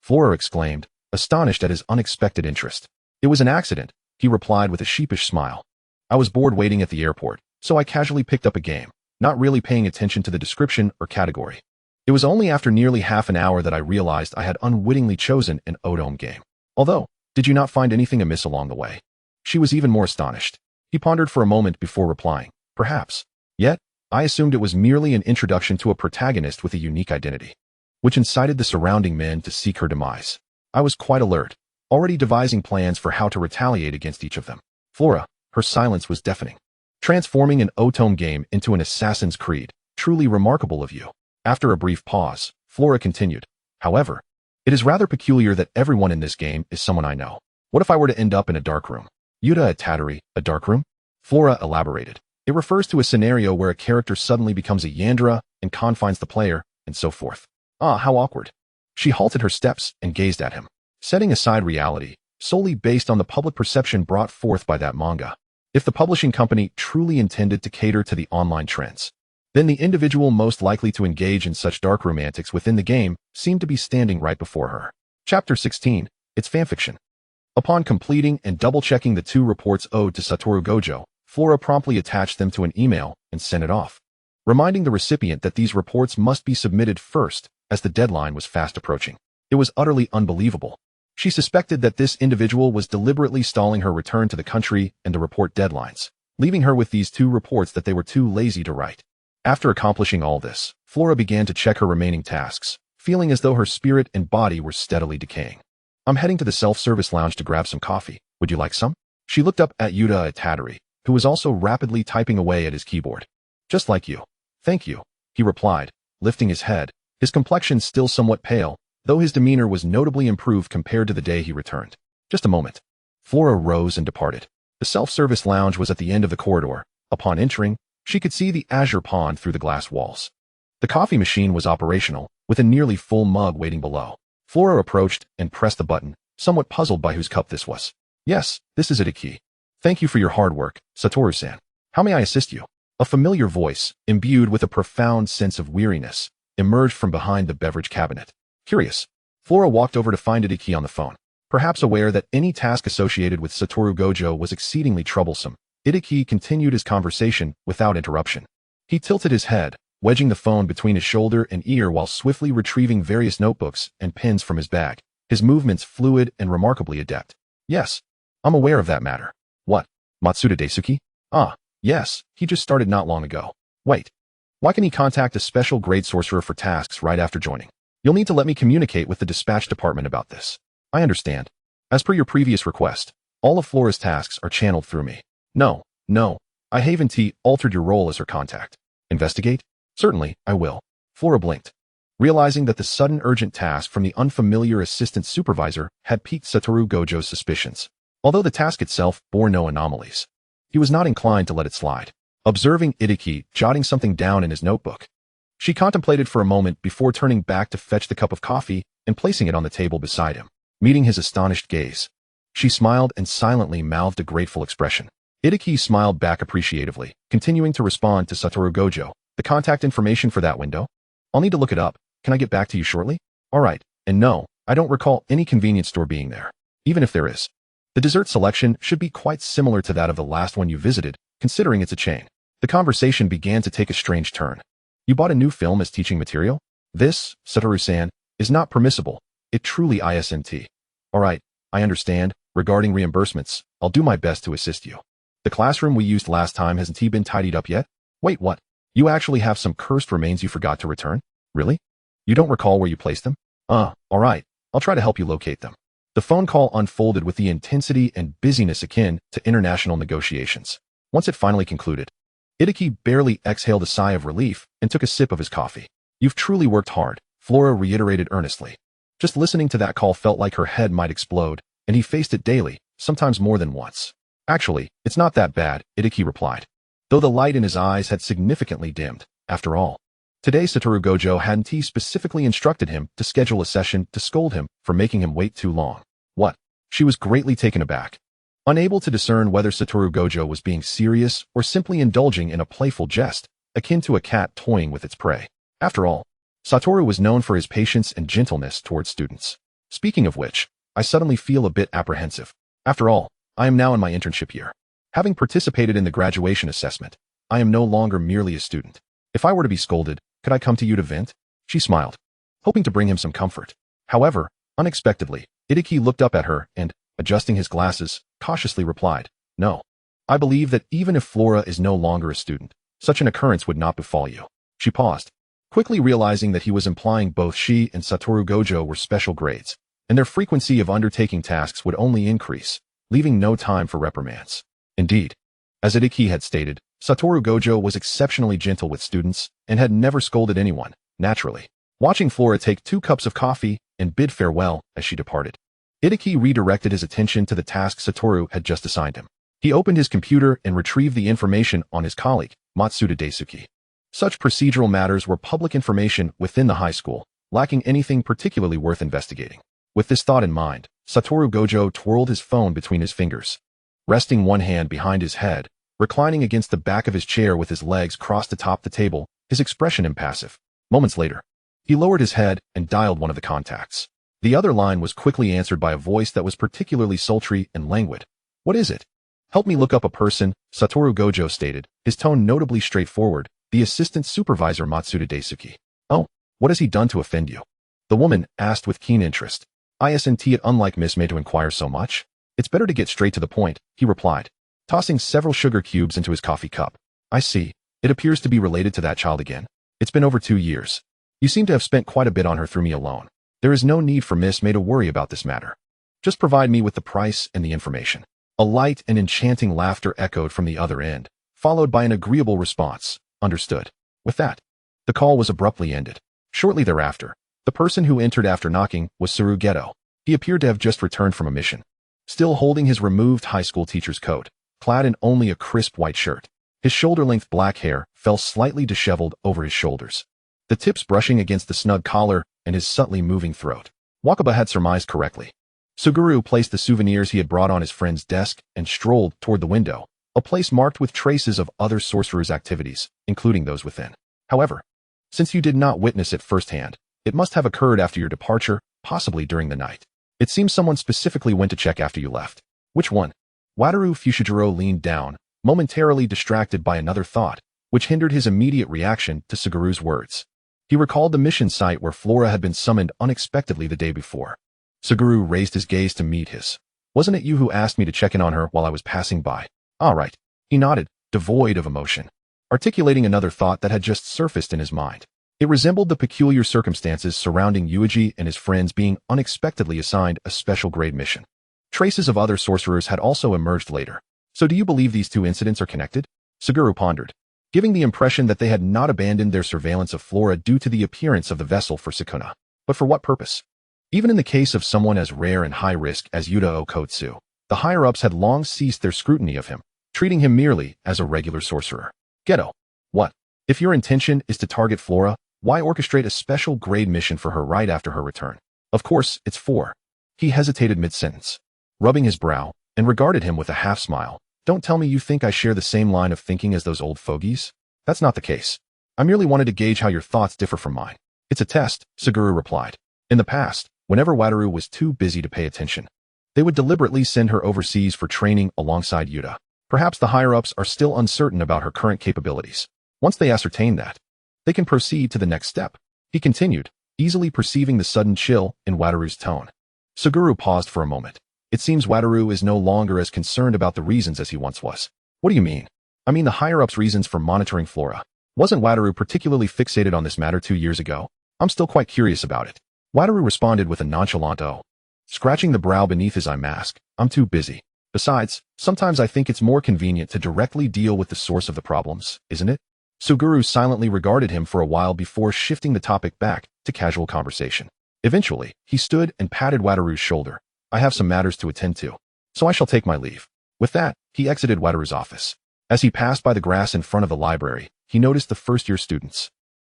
Flora exclaimed, astonished at his unexpected interest. It was an accident, he replied with a sheepish smile. I was bored waiting at the airport, so I casually picked up a game, not really paying attention to the description or category. It was only after nearly half an hour that I realized I had unwittingly chosen an otome game. Although, did you not find anything amiss along the way? She was even more astonished. He pondered for a moment before replying, perhaps. Yet, I assumed it was merely an introduction to a protagonist with a unique identity, which incited the surrounding men to seek her demise. I was quite alert, already devising plans for how to retaliate against each of them. Flora, her silence was deafening. Transforming an otome game into an assassin's creed, truly remarkable of you. After a brief pause, Flora continued. However, it is rather peculiar that everyone in this game is someone I know. What if I were to end up in a dark room? Yuta a Tatari, a dark room? Flora elaborated. It refers to a scenario where a character suddenly becomes a Yandere and confines the player, and so forth. How awkward. She halted her steps and gazed at him, setting aside reality, solely based on the public perception brought forth by that manga. If the publishing company truly intended to cater to the online trends, then the individual most likely to engage in such darkroom antics within the game seemed to be standing right before her. Chapter 16. It's Fanfiction. Upon completing and double-checking the 2 reports owed to Satoru Gojo, Flora promptly attached them to an email and sent it off, reminding the recipient that these reports must be submitted first, as the deadline was fast approaching. It was utterly unbelievable. She suspected that this individual was deliberately stalling her return to the country and the report deadlines, leaving her with these 2 reports that they were too lazy to write. After accomplishing all this, Flora began to check her remaining tasks, feeling as though her spirit and body were steadily decaying. I'm heading to the self-service lounge to grab some coffee. Would you like some? She looked up at Yuta Tatari, who was also rapidly typing away at his keyboard. Just like you. Thank you, he replied, lifting his head, his complexion still somewhat pale, though his demeanor was notably improved compared to the day he returned. Just a moment. Flora rose and departed. The self-service lounge was at the end of the corridor. Upon entering, she could see the azure pond through the glass walls. The coffee machine was operational, with a nearly full mug waiting below. Flora approached and pressed the button, somewhat puzzled by whose cup this was. Yes, this is Itiki. Thank you for your hard work, Satoru-san. How may I assist you? A familiar voice, imbued with a profound sense of weariness, emerged from behind the beverage cabinet. Curious, Flora walked over to find Itiki on the phone. Perhaps aware that any task associated with Satoru Gojo was exceedingly troublesome, Itiki continued his conversation without interruption. He tilted his head, wedging the phone between his shoulder and ear while swiftly retrieving various notebooks and pens from his bag, his movements fluid and remarkably adept. Yes, I'm aware of that matter. What? Matsuda Daisuke? Yes, he just started not long ago. Wait. Why can he contact a special grade sorcerer for tasks right after joining? You'll need to let me communicate with the dispatch department about this. I understand. As per your previous request, all of Flora's tasks are channeled through me. No, I Haven T altered your role as her contact. Investigate? Certainly, I will. Flora blinked, realizing that the sudden urgent task from the unfamiliar assistant supervisor had piqued Satoru Gojo's suspicions. Although the task itself bore no anomalies, he was not inclined to let it slide. Observing Itiki jotting something down in his notebook, she contemplated for a moment before turning back to fetch the cup of coffee and placing it on the table beside him. Meeting his astonished gaze, she smiled and silently mouthed a grateful expression. Itaki smiled back appreciatively, continuing to respond to Satoru Gojo. The contact information for that window? I'll need to look it up. Can I get back to you shortly? Alright, and no, I don't recall any convenience store being there. Even if there is. The dessert selection should be quite similar to that of the last one you visited, considering it's a chain. The conversation began to take a strange turn. You bought a new film as teaching material? This, Satoru-san, is not permissible. It truly isn't. Alright, I understand. Regarding reimbursements, I'll do my best to assist you. The classroom we used last time hasn't been tidied up yet? Wait, what? You actually have some cursed remains you forgot to return? Really? You don't recall where you placed them? Alright, I'll try to help you locate them. The phone call unfolded with the intensity and busyness akin to international negotiations. Once it finally concluded, Itaki barely exhaled a sigh of relief and took a sip of his coffee. You've truly worked hard, Flora reiterated earnestly. Just listening to that call felt like her head might explode, and he faced it daily, sometimes more than once. Actually, it's not that bad, Itaki replied, though the light in his eyes had significantly dimmed. After all, today Satoru Gojo hadn't specifically instructed him to schedule a session to scold him for making him wait too long. What? She was greatly taken aback. Unable to discern whether Satoru Gojo was being serious or simply indulging in a playful jest, akin to a cat toying with its prey. After all, Satoru was known for his patience and gentleness towards students. Speaking of which, I suddenly feel a bit apprehensive. After all, I am now in my internship year. Having participated in the graduation assessment, I am no longer merely a student. If I were to be scolded, could I come to you to vent? She smiled, hoping to bring him some comfort. However, unexpectedly, Itaki looked up at her and, adjusting his glasses, cautiously replied, No. I believe that even if Flora is no longer a student, such an occurrence would not befall you. She paused, quickly realizing that he was implying both she and Satoru Gojo were special grades, and their frequency of undertaking tasks would only increase, leaving no time for reprimands. Indeed, as Itaki had stated, Satoru Gojo was exceptionally gentle with students and had never scolded anyone, naturally. Watching Flora take 2 cups of coffee and bid farewell as she departed, Itaki redirected his attention to the task Satoru had just assigned him. He opened his computer and retrieved the information on his colleague, Matsuda Daisuke. Such procedural matters were public information within the high school, lacking anything particularly worth investigating. With this thought in mind, Satoru Gojo twirled his phone between his fingers. Resting one hand behind his head, reclining against the back of his chair with his legs crossed atop the table, his expression impassive. Moments later, he lowered his head and dialed one of the contacts. The other line was quickly answered by a voice that was particularly sultry and languid. What is it? Help me look up a person, Satoru Gojo stated, his tone notably straightforward, the assistant supervisor Matsuda Daisuke. Oh, what has he done to offend you? The woman asked with keen interest. Isn't it unlike Miss May to inquire so much? It's better to get straight to the point, he replied, tossing several sugar cubes into his coffee cup. I see. It appears to be related to that child again. It's been over 2 years. You seem to have spent quite a bit on her through me alone. There is no need for Miss May to worry about this matter. Just provide me with the price and the information. A light and enchanting laughter echoed from the other end, followed by an agreeable response. Understood. With that, the call was abruptly ended. Shortly thereafter, the person who entered after knocking was Geto. He appeared to have just returned from a mission, still holding his removed high school teacher's coat, clad in only a crisp white shirt. His shoulder-length black hair fell slightly disheveled over his shoulders, the tips brushing against the snug collar and his subtly moving throat. Wakaba had surmised correctly. Suguru placed the souvenirs he had brought on his friend's desk and strolled toward the window, a place marked with traces of other sorcerers' activities, including those within. However, since you did not witness it firsthand, it must have occurred after your departure, possibly during the night. It seems someone specifically went to check after you left. Which one? Wataru Fushijiro leaned down, momentarily distracted by another thought, which hindered his immediate reaction to Suguru's words. He recalled the mission site where Flora had been summoned unexpectedly the day before. Suguru raised his gaze to meet his. Wasn't it you who asked me to check in on her while I was passing by? All right. He nodded, devoid of emotion, articulating another thought that had just surfaced in his mind. It resembled the peculiar circumstances surrounding Yuji and his friends being unexpectedly assigned a special grade mission. Traces of other sorcerers had also emerged later. So do you believe these 2 incidents are connected? Suguru pondered, giving the impression that they had not abandoned their surveillance of Flora due to the appearance of the vessel for Sukuna. But for what purpose? Even in the case of someone as rare and high-risk as Yuta Okotsu, the higher-ups had long ceased their scrutiny of him, treating him merely as a regular sorcerer. Geto. What? If your intention is to target Flora, why orchestrate a special grade mission for her right after her return? Of course, it's for. He hesitated mid-sentence, rubbing his brow, and regarded him with a half-smile. Don't tell me you think I share the same line of thinking as those old fogies? That's not the case. I merely wanted to gauge how your thoughts differ from mine. It's a test, Suguru replied. In the past, whenever Wataru was too busy to pay attention, they would deliberately send her overseas for training alongside Yuta. Perhaps the higher-ups are still uncertain about her current capabilities. Once they ascertain that, they can proceed to the next step. He continued, easily perceiving the sudden chill in Wataru's tone. Suguru paused for a moment. It seems Wataru is no longer as concerned about the reasons as he once was. What do you mean? I mean the higher-ups' reasons for monitoring Flora. Wasn't Wataru particularly fixated on this matter 2 years ago? I'm still quite curious about it. Wataru responded with a nonchalant "oh." Scratching the brow beneath his eye mask, I'm too busy. Besides, sometimes I think it's more convenient to directly deal with the source of the problems, isn't it? Suguru silently regarded him for a while before shifting the topic back to casual conversation. Eventually, he stood and patted Wataru's shoulder. I have some matters to attend to, so I shall take my leave. With that, he exited Wataru's office. As he passed by the grass in front of the library, he noticed the first-year students,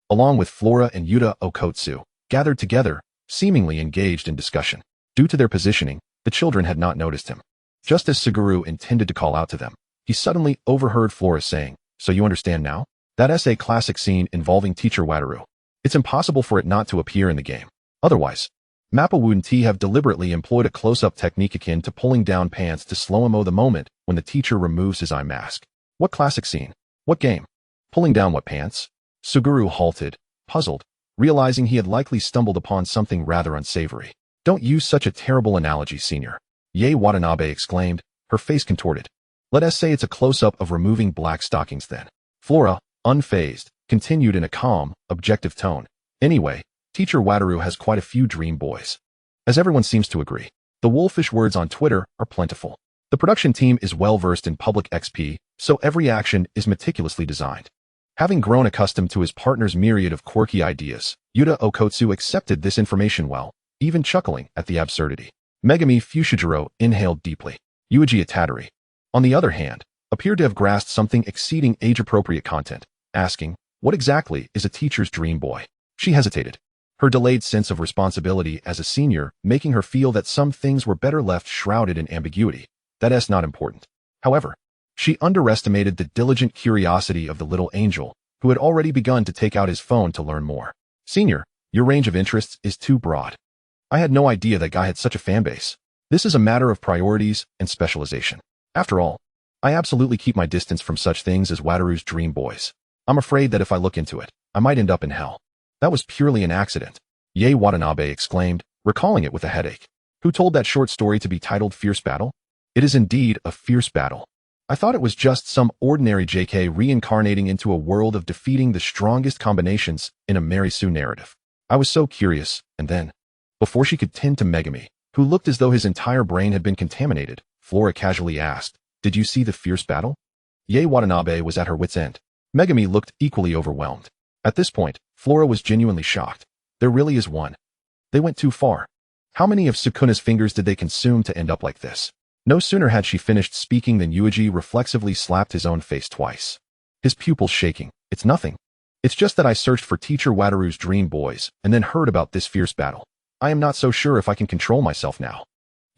along with Flora and Yuta Okotsu, gathered together, seemingly engaged in discussion. Due to their positioning, the children had not noticed him. Just as Suguru intended to call out to them, he suddenly overheard Flora saying, "So you understand now? That's a classic scene involving teacher Wataru. It's impossible for it not to appear in the game. Otherwise, Mappa wouldn't have deliberately employed a close-up technique akin to pulling down pants to slow-mo the moment when the teacher removes his eye mask. What classic scene? What game? Pulling down what pants?" Suguru halted, puzzled, realizing he had likely stumbled upon something rather unsavory. "Don't use such a terrible analogy, senior," Yae Watanabe exclaimed, her face contorted. "Let us say it's a close-up of removing black stockings then." Flora, unfazed, continued in a calm, objective tone. "Anyway, teacher Wataru has quite a few dream boys. As everyone seems to agree, the wolfish words on Twitter are plentiful. The production team is well-versed in public XP, so every action is meticulously designed." Having grown accustomed to his partner's myriad of quirky ideas, Yuta Okotsu accepted this information well, even chuckling at the absurdity. Megami Fushiguro inhaled deeply. Yuji Itadori, on the other hand, appeared to have grasped something exceeding age-appropriate content, asking, "What exactly is a teacher's dream boy?" She hesitated, her delayed sense of responsibility as a senior making her feel that some things were better left shrouded in ambiguity. That's not important. However, she underestimated the diligent curiosity of the little angel, who had already begun to take out his phone to learn more. "Senior, your range of interests is too broad. I had no idea that guy had such a fan base. This is a matter of priorities and specialization. After all, I absolutely keep my distance from such things as Wataru's dream boys. I'm afraid that if I look into it, I might end up in hell." "That was purely an accident," Yae Watanabe exclaimed, recalling it with a headache. "Who told that short story to be titled Fierce Battle? It is indeed a fierce battle. I thought it was just some ordinary JK reincarnating into a world of defeating the strongest combinations in a Mary Sue narrative. I was so curious, and then..." Before she could tend to Megami, who looked as though his entire brain had been contaminated, Flora casually asked, "Did you see the fierce battle?" Yae Watanabe was at her wit's end. Megami looked equally overwhelmed. At this point, Flora was genuinely shocked. There really is one. They went too far. How many of Sukuna's fingers did they consume to end up like this? No sooner had she finished speaking than Yuji reflexively slapped his own face twice, his pupils shaking. "It's nothing. It's just that I searched for teacher Wataru's dream boys and then heard about this fierce battle. I am not so sure if I can control myself now."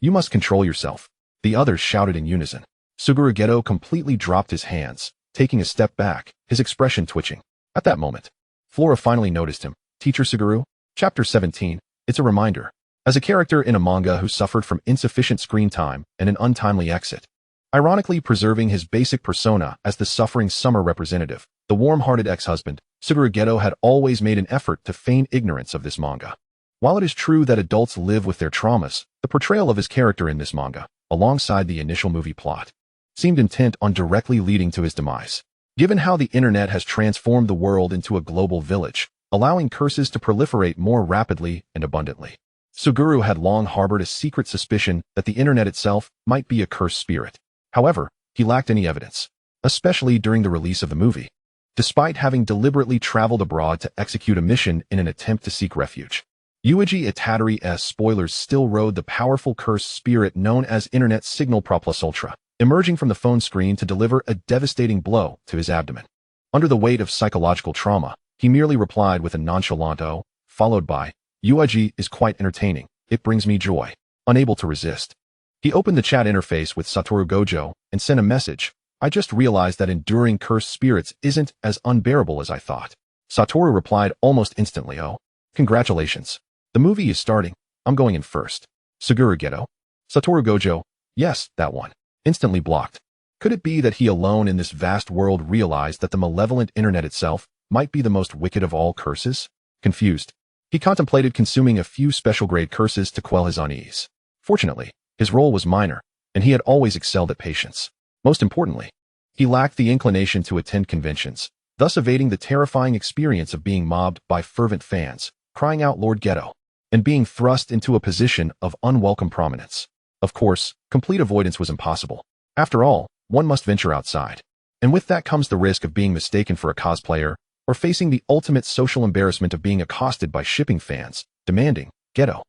"You must control yourself," the others shouted in unison. Suguru Geto completely dropped his hands, taking a step back, his expression twitching. At that moment, Flora finally noticed him. "Teacher Suguru?" Chapter 17. It's a reminder. As a character in a manga who suffered from insufficient screen time and an untimely exit, ironically preserving his basic persona as the suffering summer representative, the warm-hearted ex-husband, Suguru Geto had always made an effort to feign ignorance of this manga. While it is true that adults live with their traumas, the portrayal of his character in this manga, alongside the initial movie plot, seemed intent on directly leading to his demise. Given how the internet has transformed the world into a global village, allowing curses to proliferate more rapidly and abundantly, Suguru had long harbored a secret suspicion that the internet itself might be a cursed spirit. However, he lacked any evidence, especially during the release of the movie, despite having deliberately traveled abroad to execute a mission in an attempt to seek refuge. Yuji Itadori's spoilers still rode the powerful cursed spirit known as Internet Signal Pro Plus Ultra, emerging from the phone screen to deliver a devastating blow to his abdomen. Under the weight of psychological trauma, he merely replied with a nonchalant "oh," followed by, "Yuji is quite entertaining. It brings me joy." Unable to resist, He opened the chat interface with Satoru Gojo and sent a message. I just realized that enduring cursed spirits isn't as unbearable as I thought. Satoru replied almost instantly, oh, congratulations. The movie is starting. I'm going in first. Suguru Geto. Satoru Gojo. Yes, that one. Instantly blocked. Could it be that he alone in this vast world realized that the malevolent internet itself might be the most wicked of all curses? Confused, he contemplated consuming a few special-grade curses to quell his unease. Fortunately, his role was minor, and he had always excelled at patience. Most importantly, he lacked the inclination to attend conventions, thus evading the terrifying experience of being mobbed by fervent fans, crying out Lord Geto, and being thrust into a position of unwelcome prominence. Of course, complete avoidance was impossible. After all, one must venture outside. And with that comes the risk of being mistaken for a cosplayer, or facing the ultimate social embarrassment of being accosted by shipping fans, demanding, Geto,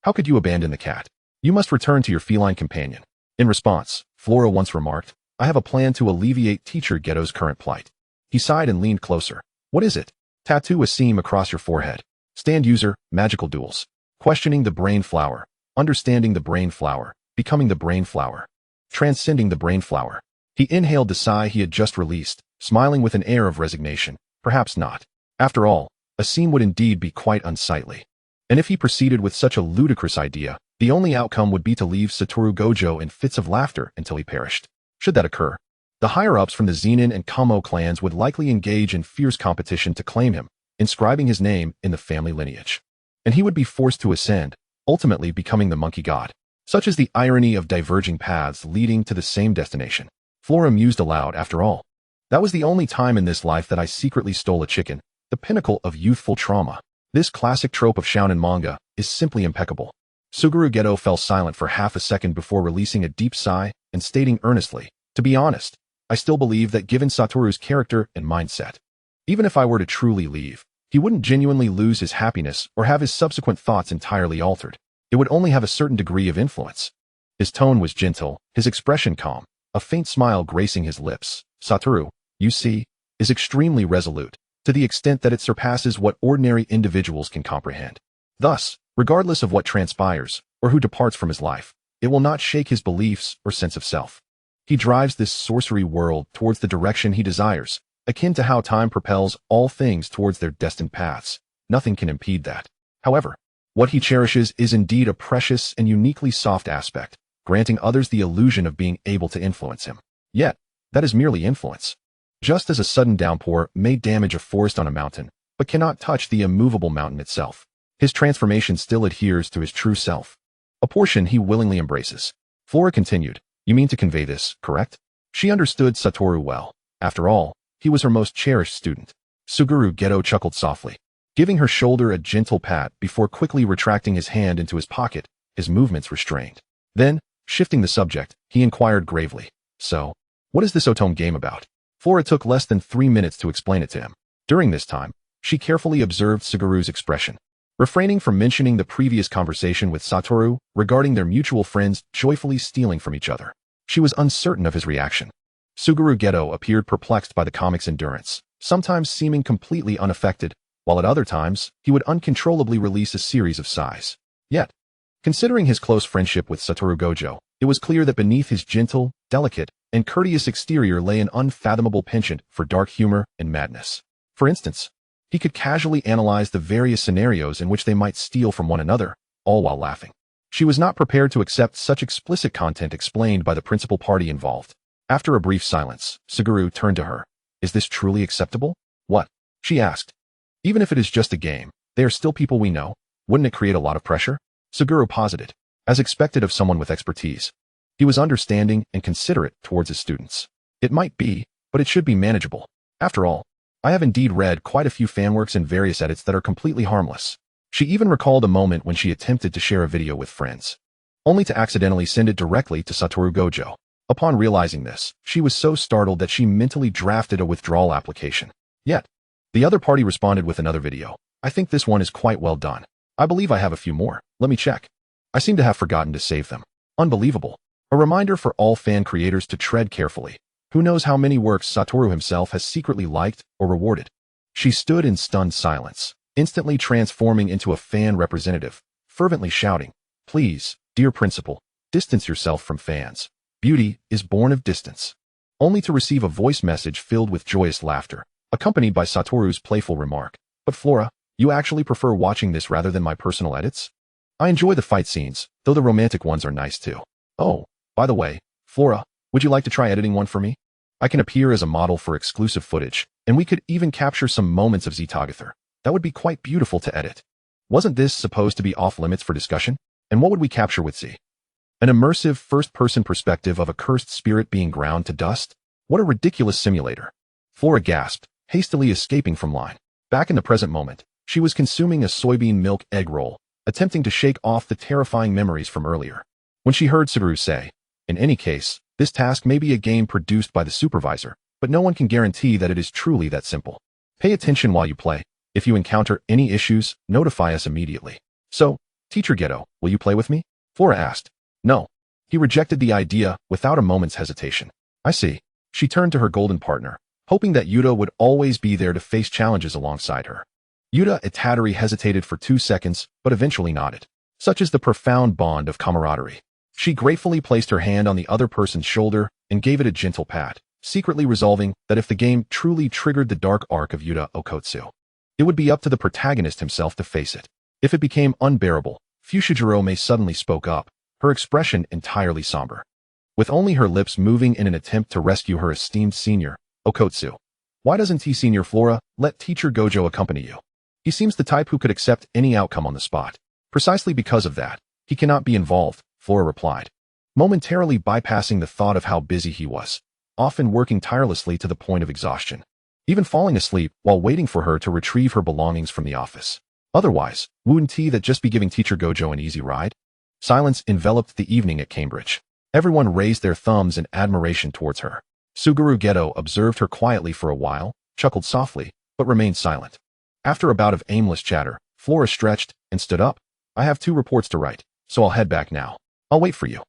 how could you abandon the cat? You must return to your feline companion. In response, Flora once remarked, I have a plan to alleviate teacher Geto's current plight. He sighed and leaned closer. What is it? Tattoo a seam across your forehead. Stand user, magical duels. Questioning the brain flower. Understanding the brain flower. Becoming the brain flower. Transcending the brain flower. He inhaled the sigh he had just released, smiling with an air of resignation. Perhaps not. After all, a seam would indeed be quite unsightly. And if he proceeded with such a ludicrous idea, the only outcome would be to leave Satoru Gojo in fits of laughter until he perished. Should that occur, the higher-ups from the Zenin and Kamo clans would likely engage in fierce competition to claim him, inscribing his name in the family lineage. And he would be forced to ascend, ultimately becoming the monkey god. Such is the irony of diverging paths leading to the same destination. Flora mused aloud, after all. That was the only time in this life that I secretly stole a chicken, the pinnacle of youthful trauma. This classic trope of shounen manga is simply impeccable. Suguru Geto fell silent for half a second before releasing a deep sigh and stating earnestly, to be honest, I still believe that given Satoru's character and mindset, even if I were to truly leave, he wouldn't genuinely lose his happiness or have his subsequent thoughts entirely altered. It would only have a certain degree of influence. His tone was gentle, his expression calm, a faint smile gracing his lips. Satoru, you see, is extremely resolute, to the extent that it surpasses what ordinary individuals can comprehend. Thus, regardless of what transpires, or who departs from his life, it will not shake his beliefs or sense of self. He drives this sorcery world towards the direction he desires, akin to how time propels all things towards their destined paths. Nothing can impede that. However, what he cherishes is indeed a precious and uniquely soft aspect, granting others the illusion of being able to influence him. Yet, that is merely influence. Just as a sudden downpour may damage a forest on a mountain, but cannot touch the immovable mountain itself, his transformation still adheres to his true self, a portion he willingly embraces. Flora continued, you mean to convey this, correct? She understood Satoru well. After all, he was her most cherished student. Suguru Geto chuckled softly, giving her shoulder a gentle pat before quickly retracting his hand into his pocket, his movements restrained. Then, shifting the subject, he inquired gravely, so, what is this Otome game about? Flora took less than 3 minutes to explain it to him. During this time, she carefully observed Suguru's expression, refraining from mentioning the previous conversation with Satoru regarding their mutual friends joyfully stealing from each other. She was uncertain of his reaction. Suguru Geto appeared perplexed by the comic's endurance, sometimes seeming completely unaffected, while at other times, he would uncontrollably release a series of sighs. Yet, considering his close friendship with Satoru Gojo, it was clear that beneath his gentle, delicate, and courteous exterior lay an unfathomable penchant for dark humor and madness. For instance, he could casually analyze the various scenarios in which they might steal from one another, all while laughing. She was not prepared to accept such explicit content explained by the principal party involved. After a brief silence, Suguru turned to her. Is this truly acceptable? What? She asked. Even if it is just a game, they are still people we know. Wouldn't it create a lot of pressure? Suguru posited, as expected of someone with expertise. He was understanding and considerate towards his students. It might be, but it should be manageable. After all, I have indeed read quite a few fanworks and various edits that are completely harmless. She even recalled a moment when she attempted to share a video with friends, only to accidentally send it directly to Satoru Gojo. Upon realizing this, she was so startled that she mentally drafted a withdrawal application. Yet, the other party responded with another video. I think this one is quite well done. I believe I have a few more. Let me check. I seem to have forgotten to save them. Unbelievable. A reminder for all fan creators to tread carefully. Who knows how many works Satoru himself has secretly liked or rewarded. She stood in stunned silence, instantly transforming into a fan representative, fervently shouting, Please, dear principal, distance yourself from fans. Beauty is born of distance. Only to receive a voice message filled with joyous laughter, accompanied by Satoru's playful remark, "But Flora, you actually prefer watching this rather than my personal edits? I enjoy the fight scenes, though the romantic ones are nice too. Oh, by the way, Flora, would you like to try editing one for me? I can appear as a model for exclusive footage, and we could even capture some moments of Zetagather. That would be quite beautiful to edit. Wasn't this supposed to be off-limits for discussion? And what would we capture with Z? An immersive first-person perspective of a cursed spirit being ground to dust? What a ridiculous simulator." Flora gasped, hastily escaping from line. Back in the present moment, she was consuming a soybean milk egg roll, attempting to shake off the terrifying memories from earlier. When she heard Satoru say, "In any case, this task may be a game produced by the supervisor, but no one can guarantee that it is truly that simple. Pay attention while you play. If you encounter any issues, notify us immediately." "So, Teacher Geto, will you play with me?" Flora asked. "No." He rejected the idea without a moment's hesitation. "I see." She turned to her golden partner, hoping that Yuta would always be there to face challenges alongside her. Yuta Itadori hesitated for 2 seconds, but eventually nodded. Such is the profound bond of camaraderie. She gratefully placed her hand on the other person's shoulder and gave it a gentle pat, secretly resolving that if the game truly triggered the dark arc of Yuta Okotsu, it would be up to the protagonist himself to face it. If it became unbearable, Fushiguro suddenly spoke up, her expression entirely somber. With only her lips moving in an attempt to rescue her esteemed senior, Okotsu. "Why doesn't Senior Flora let Teacher Gojo accompany you? He seems the type who could accept any outcome on the spot." "Precisely because of that, he cannot be involved," Flora replied, momentarily bypassing the thought of how busy he was, often working tirelessly to the point of exhaustion, even falling asleep while waiting for her to retrieve her belongings from the office. Otherwise, wouldn't he that just be giving Teacher Gojo an easy ride? Silence enveloped the evening at Cambridge. Everyone raised their thumbs in admiration towards her. Suguru Geto observed her quietly for a while, chuckled softly, but remained silent. After a bout of aimless chatter, Flora stretched and stood up. "I have 2 reports to write, so I'll head back now. I'll wait for you."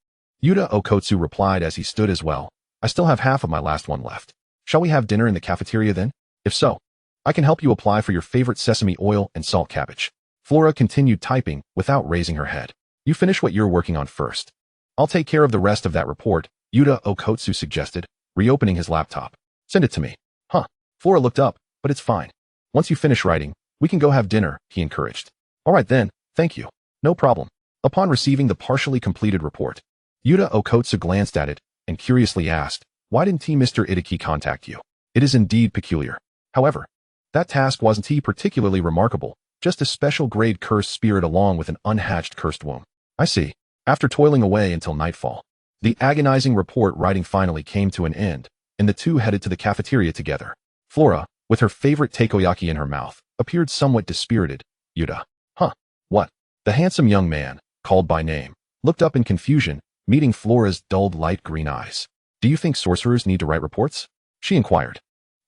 Yuta Okotsu replied as he stood as well. "I still have half of my last one left. Shall we have dinner in the cafeteria then? If so, I can help you apply for your favorite sesame oil and salt cabbage." Flora continued typing without raising her head. "You finish what you're working on first. I'll take care of the rest of that report," Yuta Okotsu suggested, reopening his laptop. "Send it to me." "Huh." Flora looked up, "But it's fine. Once you finish writing, we can go have dinner," he encouraged. "All right then, thank you." "No problem." Upon receiving the partially completed report, Yuta Okotsu glanced at it and curiously asked, "Why didn't Mr. Itaki contact you? It is indeed peculiar. However, that task wasn't particularly remarkable, just a special grade cursed spirit along with an unhatched cursed womb." "I see." After toiling away until nightfall, the agonizing report writing finally came to an end, and the two headed to the cafeteria together. Flora, with her favorite takoyaki in her mouth, appeared somewhat dispirited. "Yuta." "Huh? What?" The handsome young man, called by name, looked up in confusion, meeting Flora's dulled light green eyes. "Do you think sorcerers need to write reports?" she inquired.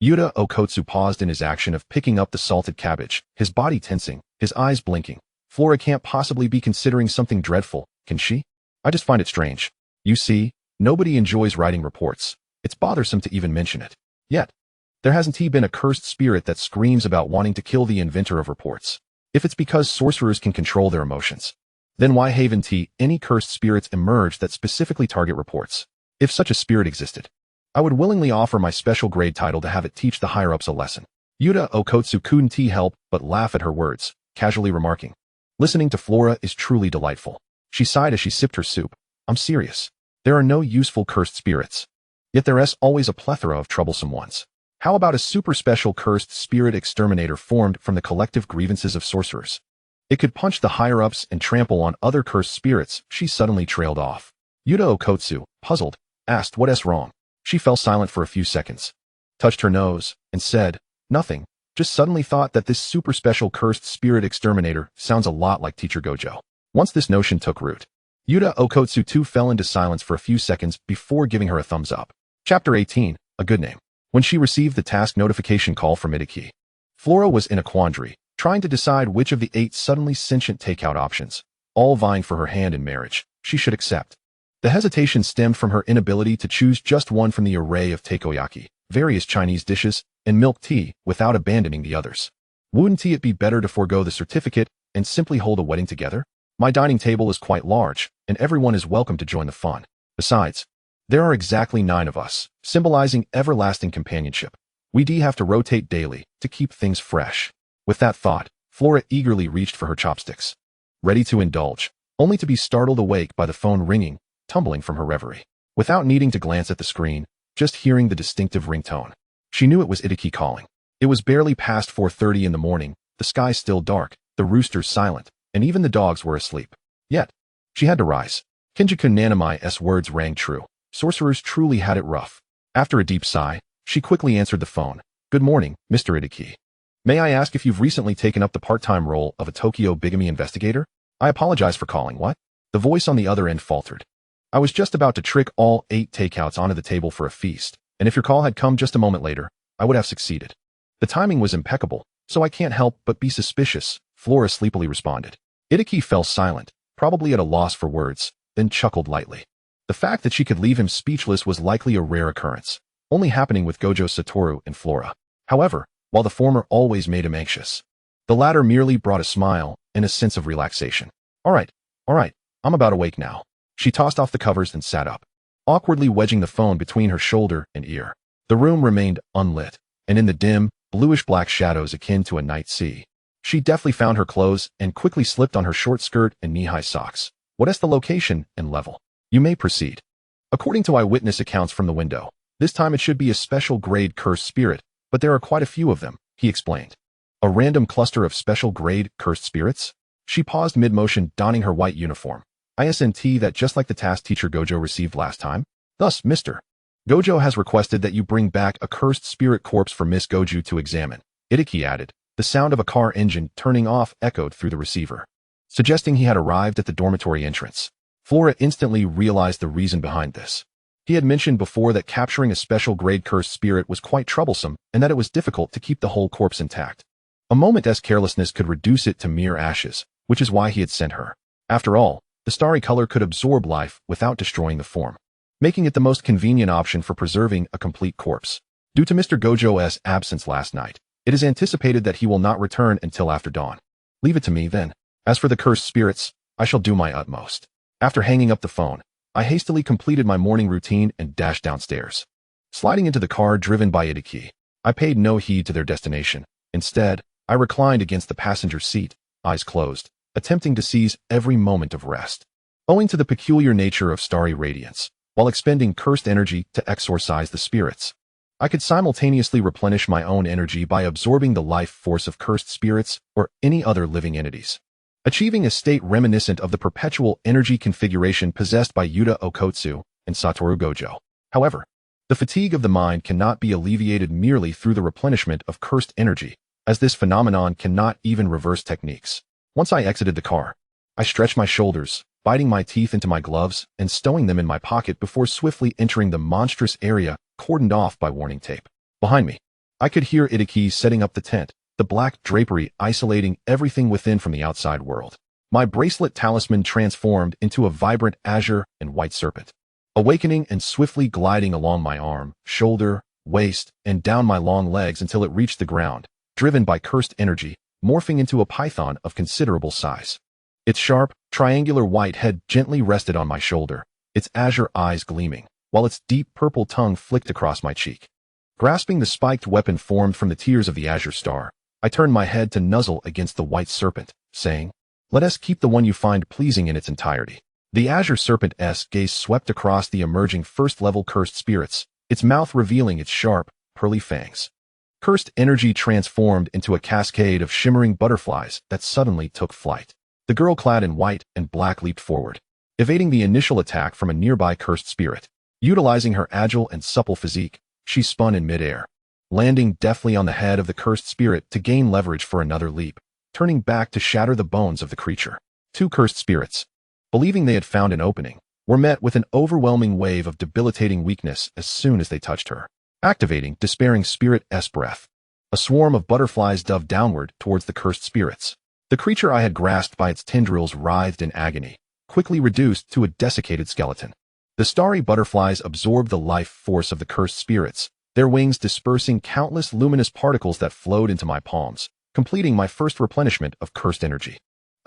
Yuta Okotsu paused in his action of picking up the salted cabbage, his body tensing, his eyes blinking. "Flora can't possibly be considering something dreadful, can she? I just find it strange. You see, nobody enjoys writing reports. It's bothersome to even mention it. Yet, there hasn't been a cursed spirit that screams about wanting to kill the inventor of reports. If it's because sorcerers can control their emotions, then why haven't any cursed spirits emerged that specifically target reports? If such a spirit existed, I would willingly offer my special grade title to have it teach the higher-ups a lesson." Yuta Okotsu couldn't help but laugh at her words, casually remarking, "Listening to Flora is truly delightful." She sighed as she sipped her soup. "I'm serious. There are no useful cursed spirits. Yet there's always a plethora of troublesome ones. How about a super special cursed spirit exterminator formed from the collective grievances of sorcerers? It could punch the higher-ups and trample on other cursed spirits." She suddenly trailed off. Yuta Okotsu, puzzled, asked what's wrong. She fell silent for a few seconds, touched her nose, and said, "Nothing. Just suddenly thought that this super special cursed spirit exterminator sounds a lot like Teacher Gojo." Once this notion took root, Yuta Okotsu too fell into silence for a few seconds before giving her a thumbs up. Chapter 18, A Good Name. When she received the task notification call from Itaki, Flora was in a quandary, trying to decide which of the 8 suddenly sentient takeout options, all vying for her hand in marriage, she should accept. The hesitation stemmed from her inability to choose just one from the array of takoyaki, various Chinese dishes, and milk tea without abandoning the others. Wouldn't it be better to forego the certificate and simply hold a wedding together? My dining table is quite large, and everyone is welcome to join the fun. Besides, there are exactly 9 of us, symbolizing everlasting companionship. We have to rotate daily to keep things fresh. With that thought, Flora eagerly reached for her chopsticks, ready to indulge, only to be startled awake by the phone ringing, tumbling from her reverie. Without needing to glance at the screen, just hearing the distinctive ringtone, she knew it was Itaki calling. It was barely past 4:30 in the morning, the sky still dark, the roosters silent, and even the dogs were asleep. Yet, she had to rise. Kinjaku Nanami's words rang true. Sorcerers truly had it rough. After a deep sigh, she quickly answered the phone. Good morning, Mr. Itaki. May I ask if you've recently taken up the part-time role of a Tokyo bigamy investigator? I apologize for calling, what? The voice on the other end faltered. I was just about to trick all 8 takeouts onto the table for a feast, and if your call had come just a moment later, I would have succeeded. The timing was impeccable, so I can't help but be suspicious, Flora sleepily responded. Itaki fell silent, probably at a loss for words, then chuckled lightly. The fact that she could leave him speechless was likely a rare occurrence, only happening with Gojo Satoru and Flora. However, while the former always made him anxious, the latter merely brought a smile and a sense of relaxation. All right, I'm about awake now. She tossed off the covers and sat up, awkwardly wedging the phone between her shoulder and ear. The room remained unlit, and in the dim, bluish-black shadows akin to a night sea, she deftly found her clothes and quickly slipped on her short skirt and knee-high socks. What is the location and level? You may proceed. According to eyewitness accounts from the window, this time it should be a special grade cursed spirit, but there are quite a few of them, he explained. A random cluster of special grade cursed spirits? She paused mid-motion, donning her white uniform. ISNT that just like the task teacher Gojo received last time? Thus, Mr. Gojo has requested that you bring back a cursed spirit corpse for Miss Gojo to examine. Itaki added. The sound of a car engine turning off echoed through the receiver, suggesting he had arrived at the dormitory entrance. Flora instantly realized the reason behind this. He had mentioned before that capturing a special grade cursed spirit was quite troublesome and that it was difficult to keep the whole corpse intact. A moment's carelessness could reduce it to mere ashes, which is why he had sent her. After all, the starry color could absorb life without destroying the form, making it the most convenient option for preserving a complete corpse. Due to Mr. Gojo's absence last night, it is anticipated that he will not return until after dawn. Leave it to me, then. As for the cursed spirits, I shall do my utmost. After hanging up the phone, I hastily completed my morning routine and dashed downstairs. Sliding into the car driven by Itaki, I paid no heed to their destination. Instead, I reclined against the passenger seat, eyes closed, attempting to seize every moment of rest. Owing to the peculiar nature of starry radiance, while expending cursed energy to exorcise the spirits, I could simultaneously replenish my own energy by absorbing the life force of cursed spirits or any other living entities, achieving a state reminiscent of the perpetual energy configuration possessed by Yuta Okotsu and Satoru Gojo. However, the fatigue of the mind cannot be alleviated merely through the replenishment of cursed energy, as this phenomenon cannot even reverse techniques. Once I exited the car, I stretched my shoulders, biting my teeth into my gloves and stowing them in my pocket before swiftly entering the monstrous area cordoned off by warning tape. Behind me, I could hear Itaki setting up the tent, the black drapery isolating everything within from the outside world. My bracelet talisman transformed into a vibrant azure and white serpent, awakening and swiftly gliding along my arm, shoulder, waist, and down my long legs until it reached the ground, driven by cursed energy, morphing into a python of considerable size. Its sharp, triangular white head gently rested on my shoulder, its azure eyes gleaming, while its deep purple tongue flicked across my cheek. Grasping the spiked weapon formed from the tears of the azure star, I turned my head to nuzzle against the white serpent, saying, "Let us keep the one you find pleasing in its entirety." The azure serpent's gaze swept across the emerging first-level cursed spirits, its mouth revealing its sharp, pearly fangs. Cursed energy transformed into a cascade of shimmering butterflies that suddenly took flight. The girl clad in white and black leaped forward, evading the initial attack from a nearby cursed spirit. Utilizing her agile and supple physique, she spun in midair, landing deftly on the head of the cursed spirit to gain leverage for another leap, turning back to shatter the bones of the creature. 2 cursed spirits, believing they had found an opening, were met with an overwhelming wave of debilitating weakness as soon as they touched her. Activating despairing spirit's breath, a swarm of butterflies dove downward towards the cursed spirits. The creature I had grasped by its tendrils writhed in agony, quickly reduced to a desiccated skeleton. The starry butterflies absorbed the life force of the cursed spirits, their wings dispersing countless luminous particles that flowed into my palms, completing my first replenishment of cursed energy.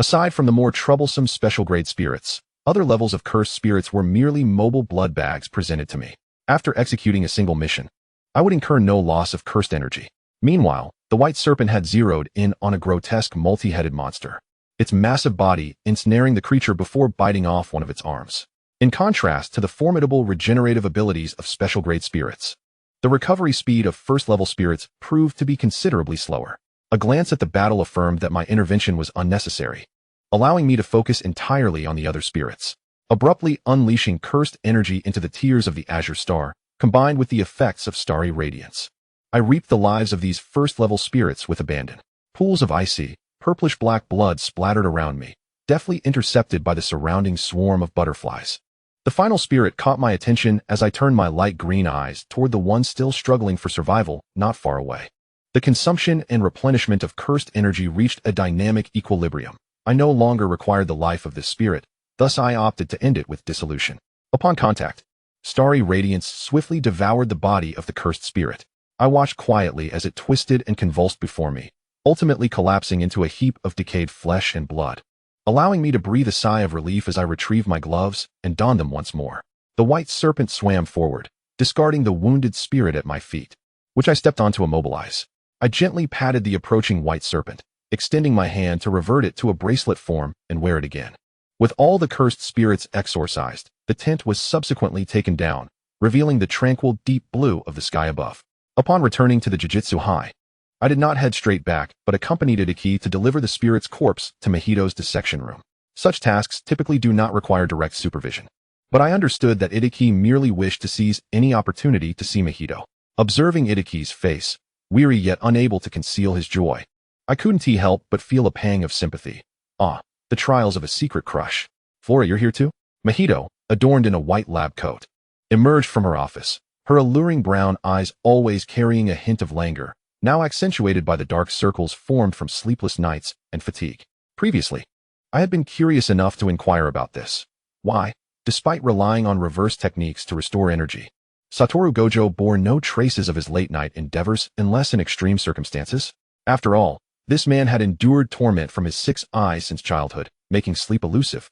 Aside from the more troublesome special-grade spirits, other levels of cursed spirits were merely mobile blood bags presented to me. After executing a single mission, I would incur no loss of cursed energy. Meanwhile, the white serpent had zeroed in on a grotesque multi-headed monster, its massive body ensnaring the creature before biting off one of its arms. In contrast to the formidable regenerative abilities of special-grade spirits, the recovery speed of first-level spirits proved to be considerably slower. A glance at the battle affirmed that my intervention was unnecessary, allowing me to focus entirely on the other spirits. Abruptly unleashing cursed energy into the tears of the Azure Star, combined with the effects of starry radiance, I reaped the lives of these first-level spirits with abandon. Pools of icy, purplish-black blood splattered around me, deftly intercepted by the surrounding swarm of butterflies. The final spirit caught my attention as I turned my light green eyes toward the one still struggling for survival, not far away. The consumption and replenishment of cursed energy reached a dynamic equilibrium. I no longer required the life of this spirit, thus I opted to end it with dissolution. Upon contact, starry radiance swiftly devoured the body of the cursed spirit. I watched quietly as it twisted and convulsed before me, ultimately collapsing into a heap of decayed flesh and blood, allowing me to breathe a sigh of relief as I retrieved my gloves and donned them once more. The white serpent swam forward, discarding the wounded spirit at my feet, which I stepped on to immobilize. I gently patted the approaching white serpent, extending my hand to revert it to a bracelet form and wear it again. With all the cursed spirits exorcised, the tent was subsequently taken down, revealing the tranquil deep blue of the sky above. Upon returning to the Jujutsu High, I did not head straight back, but accompanied Itiki to deliver the spirit's corpse to Mahito's dissection room. Such tasks typically do not require direct supervision, but I understood that Itiki merely wished to seize any opportunity to see Mahito. Observing Itiki's face, weary yet unable to conceal his joy, I couldn't help but feel a pang of sympathy. Ah, the trials of a secret crush. Flora, you're here too? Mahito, adorned in a white lab coat, emerged from her office, her alluring brown eyes always carrying a hint of languor, now accentuated by the dark circles formed from sleepless nights and fatigue. Previously, I had been curious enough to inquire about this. Why, despite relying on reverse techniques to restore energy, Satoru Gojo bore no traces of his late-night endeavors unless in extreme circumstances? After all, this man had endured torment from his 6 eyes since childhood, making sleep elusive,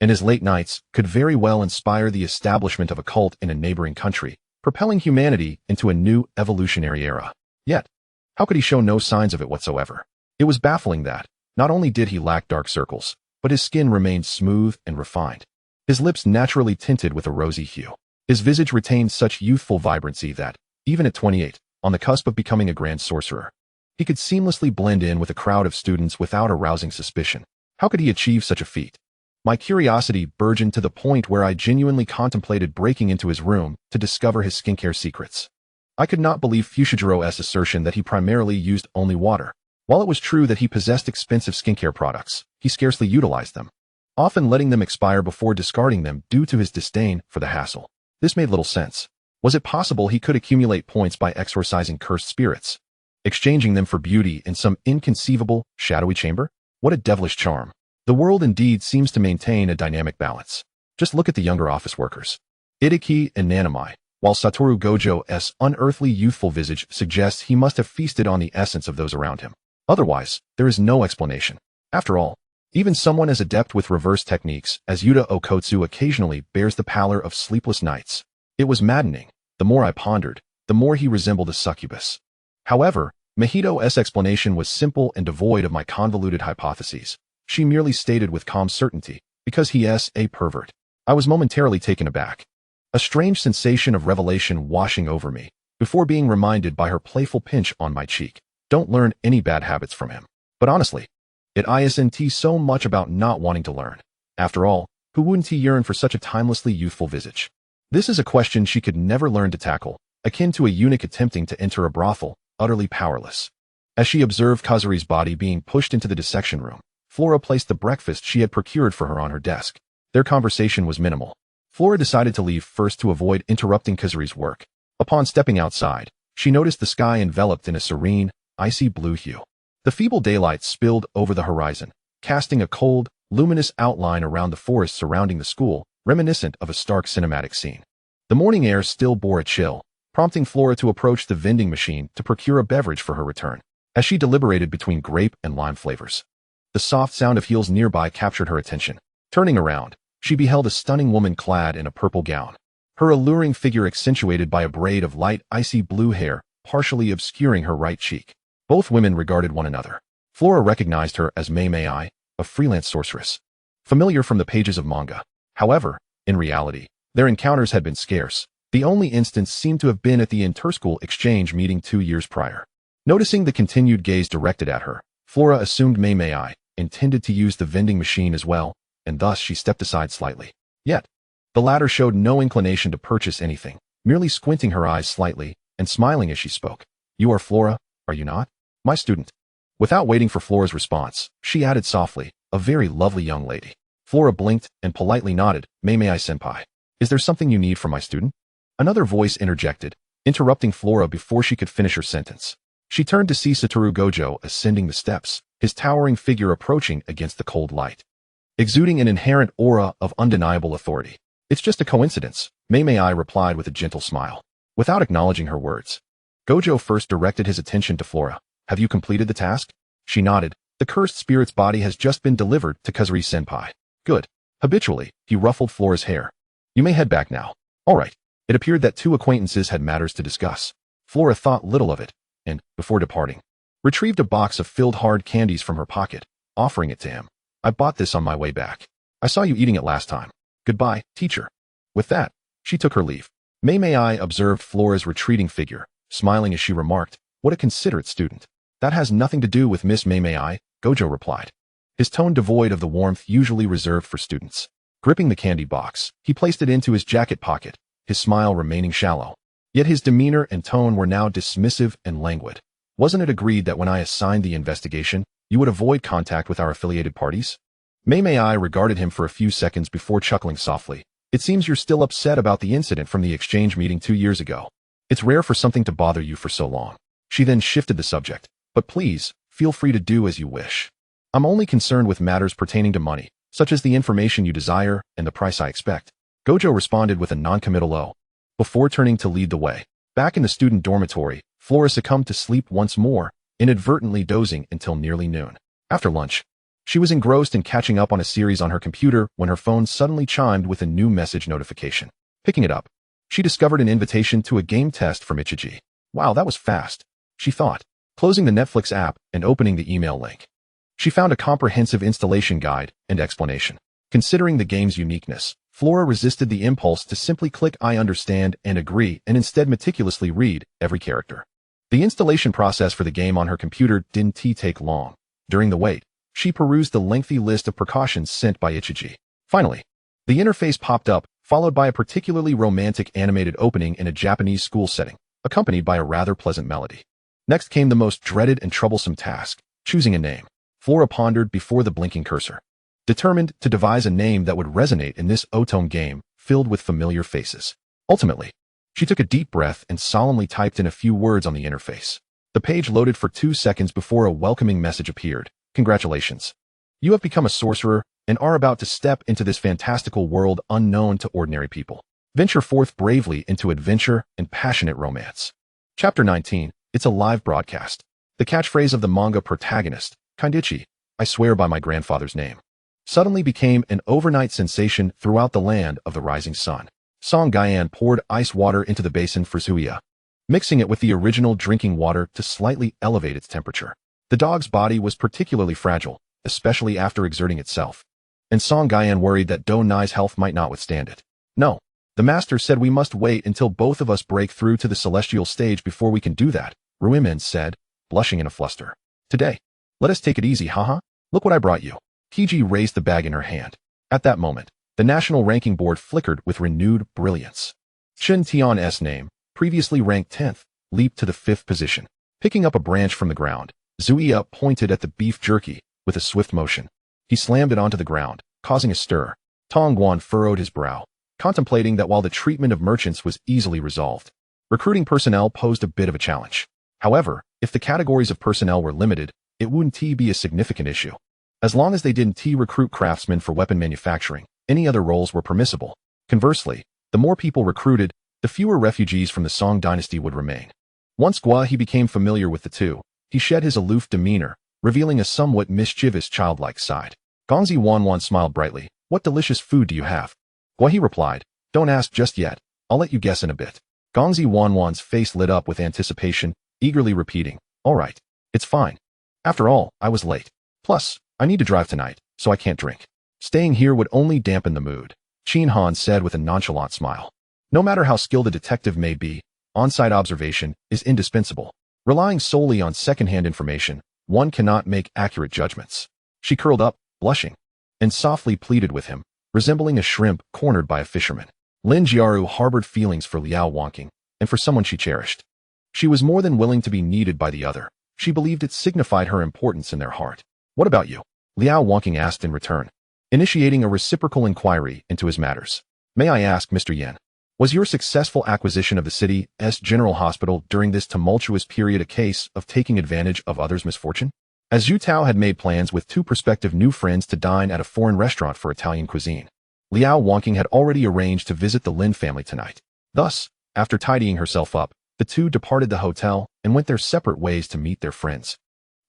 and his late nights could very well inspire the establishment of a cult in a neighboring country, propelling humanity into a new evolutionary era. Yet, how could he show no signs of it whatsoever? It was baffling that, not only did he lack dark circles, but his skin remained smooth and refined. His lips naturally tinted with a rosy hue. His visage retained such youthful vibrancy that, even at 28, on the cusp of becoming a grand sorcerer, he could seamlessly blend in with a crowd of students without arousing suspicion. How could he achieve such a feat? My curiosity burgeoned to the point where I genuinely contemplated breaking into his room to discover his skincare secrets. I could not believe Fushiguro's assertion that he primarily used only water. While it was true that he possessed expensive skincare products, he scarcely utilized them, often letting them expire before discarding them due to his disdain for the hassle. This made little sense. Was it possible he could accumulate points by exorcising cursed spirits, exchanging them for beauty in some inconceivable, shadowy chamber? What a devilish charm. The world indeed seems to maintain a dynamic balance. Just look at the younger office workers, Itiki and Nanami, while Satoru Gojo's unearthly youthful visage suggests he must have feasted on the essence of those around him. Otherwise, there is no explanation. After all, even someone as adept with reverse techniques as Yuta Okotsu occasionally bears the pallor of sleepless nights. It was maddening. The more I pondered, the more he resembled a succubus. However, Mahito's explanation was simple and devoid of my convoluted hypotheses. She merely stated with calm certainty, because he is a pervert. I was momentarily taken aback, a strange sensation of revelation washing over me, before being reminded by her playful pinch on my cheek. Don't learn any bad habits from him. But honestly, it isn't so much about not wanting to learn. After all, who wouldn't yearn for such a timelessly youthful visage? This is a question she could never learn to tackle, akin to a eunuch attempting to enter a brothel, utterly powerless. As she observed Kazuri's body being pushed into the dissection room, Flora placed the breakfast she had procured for her on her desk. Their conversation was minimal. Flora decided to leave first to avoid interrupting Kazuri's work. Upon stepping outside, she noticed the sky enveloped in a serene, icy blue hue. The feeble daylight spilled over the horizon, casting a cold, luminous outline around the forest surrounding the school, reminiscent of a stark cinematic scene. The morning air still bore a chill, prompting Flora to approach the vending machine to procure a beverage for her return. As she deliberated between grape and lime flavors, The soft sound of heels nearby captured her attention. Turning around, she beheld a stunning woman clad in a purple gown. Her alluring figure accentuated by a braid of light icy blue hair, partially obscuring her right cheek. Both women regarded one another. Flora recognized her as Mei, a freelance sorceress. Familiar from the pages of manga. However, in reality, their encounters had been scarce. The only instance seemed to have been at the interschool exchange meeting 2 years prior. Noticing the continued gaze directed at her, Flora assumed Mei intended to use the vending machine as well, and thus she stepped aside slightly. Yet, the latter showed no inclination to purchase anything, merely squinting her eyes slightly and smiling as she spoke. "You are Flora, are you not? My student." Without waiting for Flora's response, she added softly, "A very lovely young lady." Flora blinked and politely nodded. Mei senpai. "Is there something you need from my student?" Another voice interjected, interrupting Flora before she could finish her sentence. She turned to see Satoru Gojo ascending the steps, his towering figure approaching against the cold light, exuding an inherent aura of undeniable authority. "It's just a coincidence," Mei replied with a gentle smile. Without acknowledging her words, Gojo first directed his attention to Flora. "Have you completed the task?" She nodded. "The cursed spirit's body has just been delivered to Kazuri-senpai." "Good." Habitually, he ruffled Flora's hair. "You may head back now." "All right." It appeared that two acquaintances had matters to discuss. Flora thought little of it, and, before departing, retrieved a box of filled hard candies from her pocket, offering it to him. "I bought this on my way back. I saw you eating it last time. Goodbye, teacher." With that, she took her leave. Mei observed Flora's retreating figure, smiling as she remarked, "What a considerate student." "That has nothing to do with Miss Mei," Gojo replied, his tone devoid of the warmth usually reserved for students. Gripping the candy box, he placed it into his jacket pocket, his smile remaining shallow. Yet his demeanor and tone were now dismissive and languid. "Wasn't it agreed that when I assigned the investigation, you would avoid contact with our affiliated parties?" Mei regarded him for a few seconds before chuckling softly. "It seems you're still upset about the incident from the exchange meeting 2 years ago. It's rare for something to bother you for so long." She then shifted the subject. "But please, feel free to do as you wish. I'm only concerned with matters pertaining to money, such as the information you desire and the price I expect." Gojo responded with a non-committal "oh," before turning to lead the way. Back in the student dormitory, Flora succumbed to sleep once more, inadvertently dozing until nearly noon. After lunch, she was engrossed in catching up on a series on her computer when her phone suddenly chimed with a new message notification. Picking it up, she discovered an invitation to a game test from Ichiji. "Wow, that was fast," she thought, closing the Netflix app and opening the email link. She found a comprehensive installation guide and explanation. Considering the game's uniqueness, Flora resisted the impulse to simply click "I understand" and agree and instead meticulously read every character. The installation process for the game on her computer didn't take long. During the wait, she perused the lengthy list of precautions sent by Ichiji. Finally, the interface popped up, followed by a particularly romantic animated opening in a Japanese school setting, accompanied by a rather pleasant melody. Next came the most dreaded and troublesome task, choosing a name. Flora pondered before the blinking cursor, determined to devise a name that would resonate in this otome game filled with familiar faces. Ultimately, she took a deep breath and solemnly typed in a few words on the interface. The page loaded for 2 seconds before a welcoming message appeared. "Congratulations. You have become a sorcerer and are about to step into this fantastical world unknown to ordinary people. Venture forth bravely into adventure and passionate romance." Chapter 19. It's a live broadcast. The catchphrase of the manga protagonist, Kindichi, "I swear by my grandfather's name," suddenly became an overnight sensation throughout the land of the rising sun. Song Gyan poured ice water into the basin for Zuya, mixing it with the original drinking water to slightly elevate its temperature. The dog's body was particularly fragile, especially after exerting itself, and Song Gyan worried that Do Nai's health might not withstand it. "No, the master said we must wait until both of us break through to the celestial stage before we can do that," Ruimen said, blushing in a fluster. "Today, let us take it easy, haha. Look what I brought you." Kiji raised the bag in her hand. At that moment, the national ranking board flickered with renewed brilliance. Chen Tian's name, previously ranked 10th, leaped to the 5th position. Picking up a branch from the ground, Zuya pointed at the beef jerky with a swift motion. He slammed it onto the ground, causing a stir. Tong Guan furrowed his brow, contemplating that while the treatment of merchants was easily resolved, recruiting personnel posed a bit of a challenge. However, if the categories of personnel were limited, it wouldn't be a significant issue. As long as they didn't recruit craftsmen for weapon manufacturing, any other roles were permissible. Conversely, the more people recruited, the fewer refugees from the Song dynasty would remain. Once he became familiar with the two, he shed his aloof demeanor, revealing a somewhat mischievous childlike side. Gongzi Wanwan smiled brightly. What delicious food do you have? Guohe replied, don't ask just yet. I'll let you guess in a bit. Gongzi Wanwan's face lit up with anticipation, eagerly repeating, all right, it's fine. After all, I was late. Plus, I need to drive tonight, so I can't drink. Staying here would only dampen the mood, Qin Han said with a nonchalant smile. No matter how skilled a detective may be, on-site observation is indispensable. Relying solely on second-hand information, one cannot make accurate judgments. She curled up, blushing, and softly pleaded with him, resembling a shrimp cornered by a fisherman. Lin Jiaru harbored feelings for Liao Wangqing, and for someone she cherished. She was more than willing to be needed by the other. She believed it signified her importance in their heart. What about you? Liao Wangqing asked in return, initiating a reciprocal inquiry into his matters. May I ask, Mr. Yan, was your successful acquisition of the city's General Hospital during this tumultuous period a case of taking advantage of others' misfortune? As Zhu Tao had made plans with two prospective new friends to dine at a foreign restaurant for Italian cuisine, Liao Wangqing had already arranged to visit the Lin family tonight. Thus, after tidying herself up, the two departed the hotel and went their separate ways to meet their friends.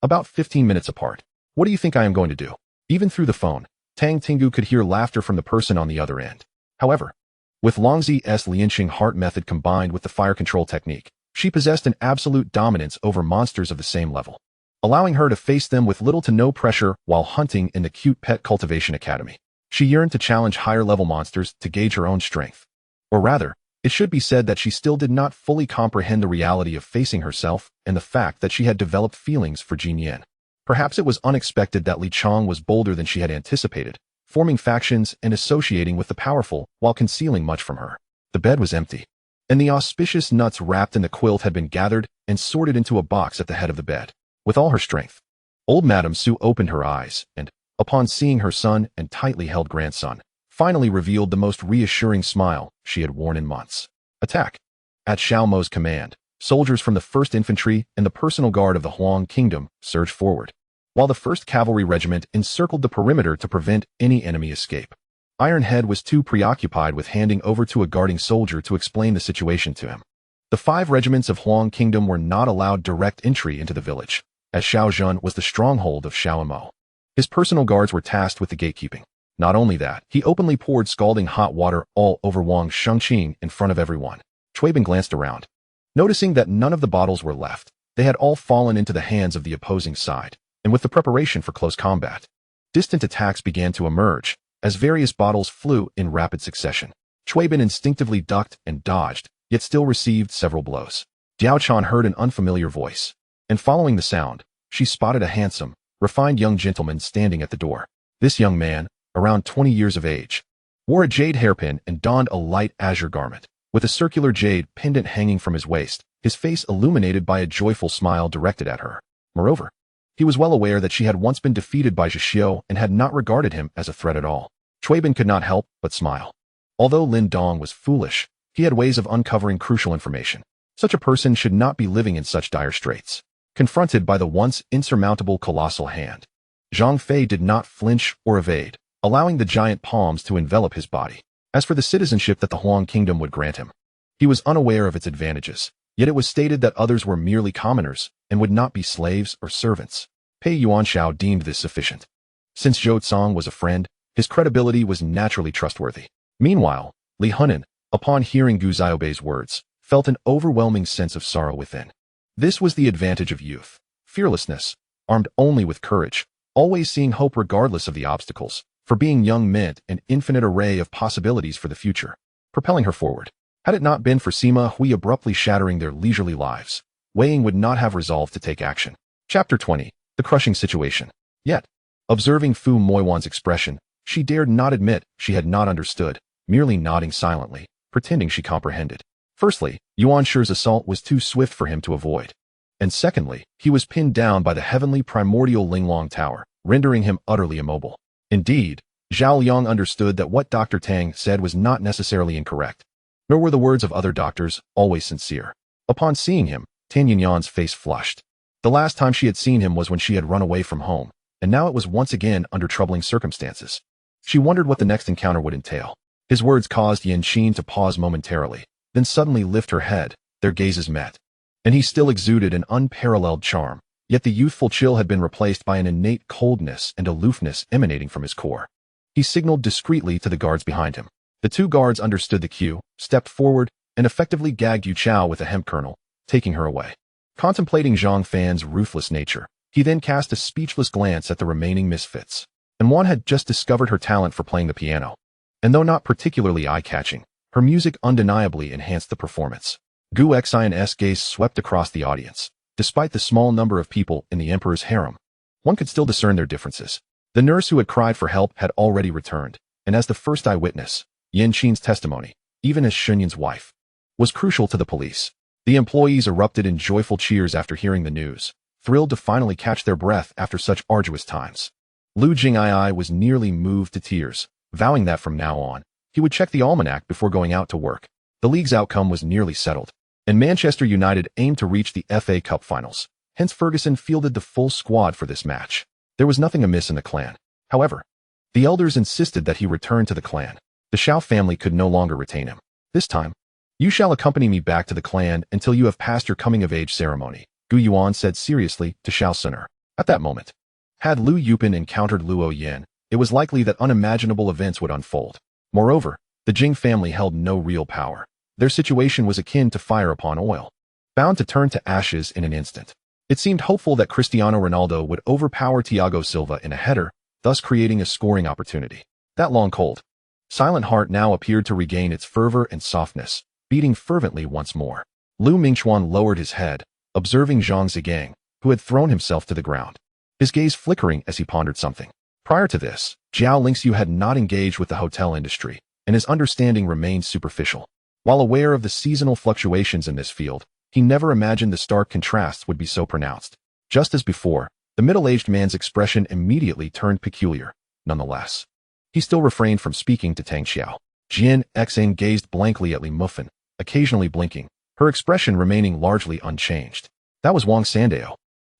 About 15 minutes apart. What do you think I am going to do? Even through the phone, Tang Tingu could hear laughter from the person on the other end. However, with Longzi's Lianqing heart method combined with the fire control technique, she possessed an absolute dominance over monsters of the same level, allowing her to face them with little to no pressure while hunting in the cute pet cultivation academy. She yearned to challenge higher-level monsters to gauge her own strength. Or rather, it should be said that she still did not fully comprehend the reality of facing herself and the fact that she had developed feelings for Jin Yan. Perhaps it was unexpected that Li Chong was bolder than she had anticipated, forming factions and associating with the powerful while concealing much from her. The bed was empty, and the auspicious nuts wrapped in the quilt had been gathered and sorted into a box at the head of the bed. With all her strength, old Madame Su opened her eyes and, upon seeing her son and tightly held grandson, finally revealed the most reassuring smile she had worn in months. Attack! At Xiao Mo's command, soldiers from the 1st Infantry and the personal guard of the Huang Kingdom surged forward, while the 1st Cavalry Regiment encircled the perimeter to prevent any enemy escape. Iron Head was too preoccupied with handing over to a guarding soldier to explain the situation to him. The 5 regiments of Huang Kingdom were not allowed direct entry into the village, as Xiao Zhen was the stronghold of Xiao Mo. His personal guards were tasked with the gatekeeping. Not only that, he openly poured scalding hot water all over Wang Shengqing in front of everyone. Chuibin glanced around. Noticing that none of the bottles were left, they had all fallen into the hands of the opposing side, and with the preparation for close combat, distant attacks began to emerge, as various bottles flew in rapid succession. Chuibin instinctively ducked and dodged, yet still received several blows. Diao Chan heard an unfamiliar voice, and following the sound, she spotted a handsome, refined young gentleman standing at the door. This young man, around 20 years of age, wore a jade hairpin and donned a light azure garment, with a circular jade pendant hanging from his waist, his face illuminated by a joyful smile directed at her. Moreover, he was well aware that she had once been defeated by Zhixiu and had not regarded him as a threat at all. Chuibin could not help but smile. Although Lin Dong was foolish, he had ways of uncovering crucial information. Such a person should not be living in such dire straits. Confronted by the once insurmountable colossal hand, Zhang Fei did not flinch or evade, allowing the giant palms to envelop his body. As for the citizenship that the Huang Kingdom would grant him, he was unaware of its advantages, yet it was stated that others were merely commoners and would not be slaves or servants. Pei Yuanshao deemed this sufficient. Since Zhou Tsang was a friend, his credibility was naturally trustworthy. Meanwhile, Li Hunan, upon hearing Gu Xiaobei's words, felt an overwhelming sense of sorrow within. This was the advantage of youth, fearlessness, armed only with courage, always seeing hope regardless of the obstacles, for being young meant an infinite array of possibilities for the future, propelling her forward. Had it not been for Sima Hui abruptly shattering their leisurely lives, Wei Ying would not have resolved to take action. Chapter 20. The Crushing Situation. Yet, observing Fu Moiwan's expression, she dared not admit she had not understood, merely nodding silently, pretending she comprehended. Firstly, Yuan Shi's assault was too swift for him to avoid. And secondly, he was pinned down by the heavenly primordial Linglong Tower, rendering him utterly immobile. Indeed, Zhao Liang understood that what Dr. Tang said was not necessarily incorrect, nor were the words of other doctors always sincere. Upon seeing him, Tan Yinyan's face flushed. The last time she had seen him was when she had run away from home, and now it was once again under troubling circumstances. She wondered what the next encounter would entail. His words caused Yan Xin to pause momentarily, then suddenly lift her head. Their gazes met, and he still exuded an unparalleled charm, Yet the youthful chill had been replaced by an innate coldness and aloofness emanating from his core. He signaled discreetly to the guards behind him. The two guards understood the cue, stepped forward, and effectively gagged Yu Chao with a hemp kernel, taking her away. Contemplating Zhang Fan's ruthless nature, he then cast a speechless glance at the remaining misfits. And one had just discovered her talent for playing the piano. And though not particularly eye-catching, her music undeniably enhanced the performance. Gu Xin's gaze swept across the audience. Despite the small number of people in the emperor's harem, one could still discern their differences. The nurse who had cried for help had already returned, and as the first eyewitness, Yin Qin's testimony, even as Xunyin's wife, was crucial to the police. The employees erupted in joyful cheers after hearing the news, thrilled to finally catch their breath after such arduous times. Lu Jing'ai was nearly moved to tears, vowing that from now on, he would check the almanac before going out to work. The league's outcome was nearly settled, and Manchester United aimed to reach the FA Cup finals. Hence Ferguson fielded the full squad for this match. There was nothing amiss in the clan. However, the elders insisted that he return to the clan. The Shao family could no longer retain him. This time, you shall accompany me back to the clan until you have passed your coming-of-age ceremony, Gu Yuan said seriously to Shao Suner. At that moment, had Lu Yupin encountered Luo Yin, it was likely that unimaginable events would unfold. Moreover, the Jing family held no real power. Their situation was akin to fire upon oil, bound to turn to ashes in an instant. It seemed hopeful that Cristiano Ronaldo would overpower Thiago Silva in a header, thus creating a scoring opportunity. That long cold, silent heart now appeared to regain its fervor and softness, beating fervently once more. Lu Mingchuan lowered his head, observing Zhang Zigang, who had thrown himself to the ground, his gaze flickering as he pondered something. Prior to this, Jiao Lingxiu had not engaged with the hotel industry, and his understanding remained superficial. While aware of the seasonal fluctuations in this field, he never imagined the stark contrasts would be so pronounced. Just as before, the middle-aged man's expression immediately turned peculiar. Nonetheless, he still refrained from speaking to Tang Xiao. Jian Xing gazed blankly at Li Muffin, occasionally blinking, her expression remaining largely unchanged. That was Wang Sandao,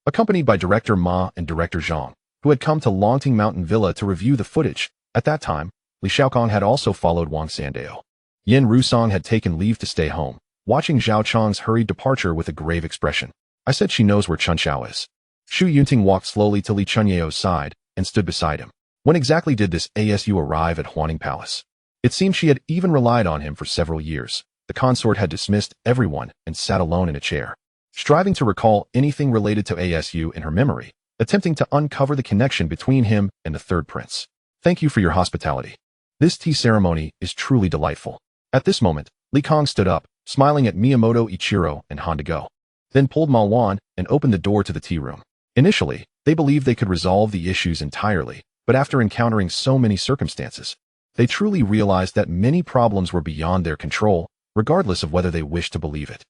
accompanied by Director Ma and Director Zhang, who had come to Longting Mountain Villa to review the footage. At that time, Li Shaokong had also followed Wang Sandao. Yin Rusong had taken leave to stay home, watching Zhao Chong's hurried departure with a grave expression. I said she knows where Chun Xiao is. Xu Yunting walked slowly to Li Chunyao's side and stood beside him. When exactly did this ASU arrive at Huaning Palace? It seemed she had even relied on him for several years. The consort had dismissed everyone and sat alone in a chair, striving to recall anything related to ASU in her memory, attempting to uncover the connection between him and the third prince. Thank you for your hospitality. This tea ceremony is truly delightful. At this moment, Li Kong stood up, smiling at Miyamoto Ichiro and Han to go, then pulled Ma Wan and opened the door to the tea room. Initially, they believed they could resolve the issues entirely, but after encountering so many circumstances, they truly realized that many problems were beyond their control, regardless of whether they wished to believe it.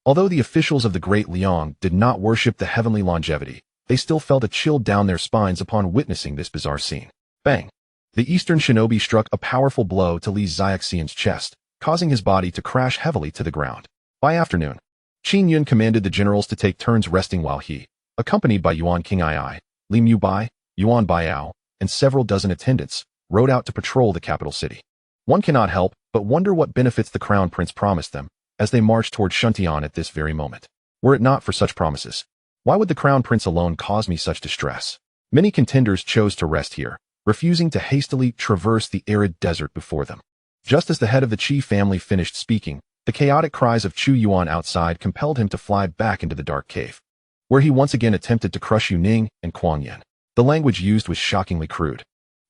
Although the officials of the Great Liang did not worship the heavenly longevity, they still felt a chill down their spines upon witnessing this bizarre scene. Bang! The Eastern shinobi struck a powerful blow to Li Xiaoxian's chest, causing his body to crash heavily to the ground. By afternoon, Qin Yun commanded the generals to take turns resting while he, accompanied by Yuan King Ai, Li Mu Bai, Yuan Baiao, and several dozen attendants, rode out to patrol the capital city. One cannot help but wonder what benefits the crown prince promised them as they marched toward Shuntian at this very moment. Were it not for such promises, why would the crown prince alone cause me such distress? Many contenders chose to rest here, refusing to hastily traverse the arid desert before them. Just as the head of the Qi family finished speaking, the chaotic cries of Chu Yuan outside compelled him to fly back into the dark cave, where he once again attempted to crush Yu Ning and Kuang Yin. The language used was shockingly crude,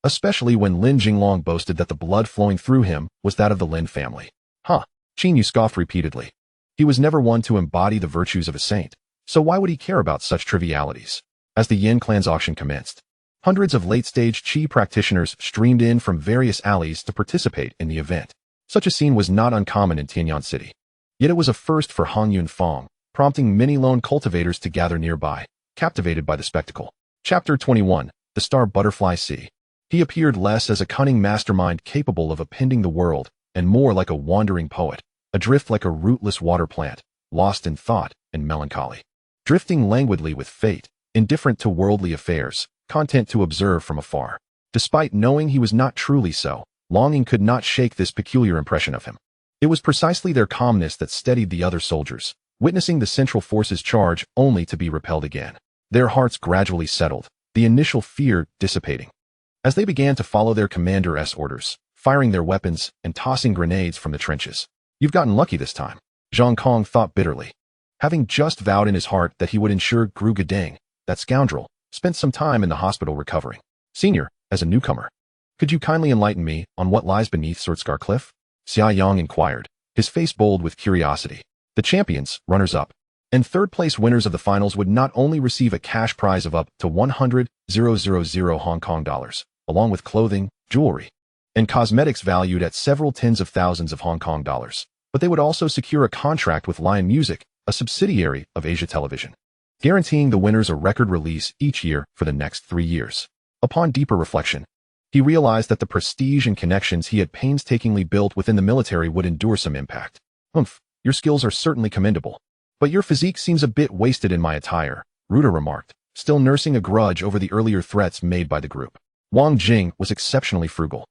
especially when Lin Jinglong boasted that the blood flowing through him was that of the Lin family. Huh, Qin Yu scoffed repeatedly. He was never one to embody the virtues of a saint, so why would he care about such trivialities? As the Yin clan's auction commenced, hundreds of late-stage Qi practitioners streamed in from various alleys to participate in the event. Such a scene was not uncommon in Tianyan City. Yet it was a first for Hong Yun Fong, prompting many lone cultivators to gather nearby, captivated by the spectacle. Chapter 21, The Star Butterfly Sea. He appeared less as a cunning mastermind capable of appending the world, and more like a wandering poet, adrift like a rootless water plant, lost in thought and melancholy. Drifting languidly with fate, indifferent to worldly affairs, content to observe from afar. Despite knowing he was not truly so, longing could not shake this peculiar impression of him. It was precisely their calmness that steadied the other soldiers, witnessing the central forces charge only to be repelled again. Their hearts gradually settled, the initial fear dissipating. As they began to follow their commander's orders, firing their weapons and tossing grenades from the trenches. You've gotten lucky this time, Zhang Kong thought bitterly. Having just vowed in his heart that he would ensure Gru Gadang, that scoundrel, spent some time in the hospital recovering. Senior, as a newcomer, could you kindly enlighten me on what lies beneath Swordscar Cliff? Xia Yang inquired, his face bold with curiosity. The champions, runners-up, and third-place winners of the finals would not only receive a cash prize of up to 100,000 Hong Kong dollars, along with clothing, jewelry, and cosmetics valued at several tens of thousands of Hong Kong dollars, but they would also secure a contract with Lion Music, a subsidiary of Asia Television, guaranteeing the winners a record release each year for the next 3 years. Upon deeper reflection, he realized that the prestige and connections he had painstakingly built within the military would endure some impact. Your skills are certainly commendable, but your physique seems a bit wasted in my attire, Ruta remarked, still nursing a grudge over the earlier threats made by the group. Wang Jing was exceptionally frugal.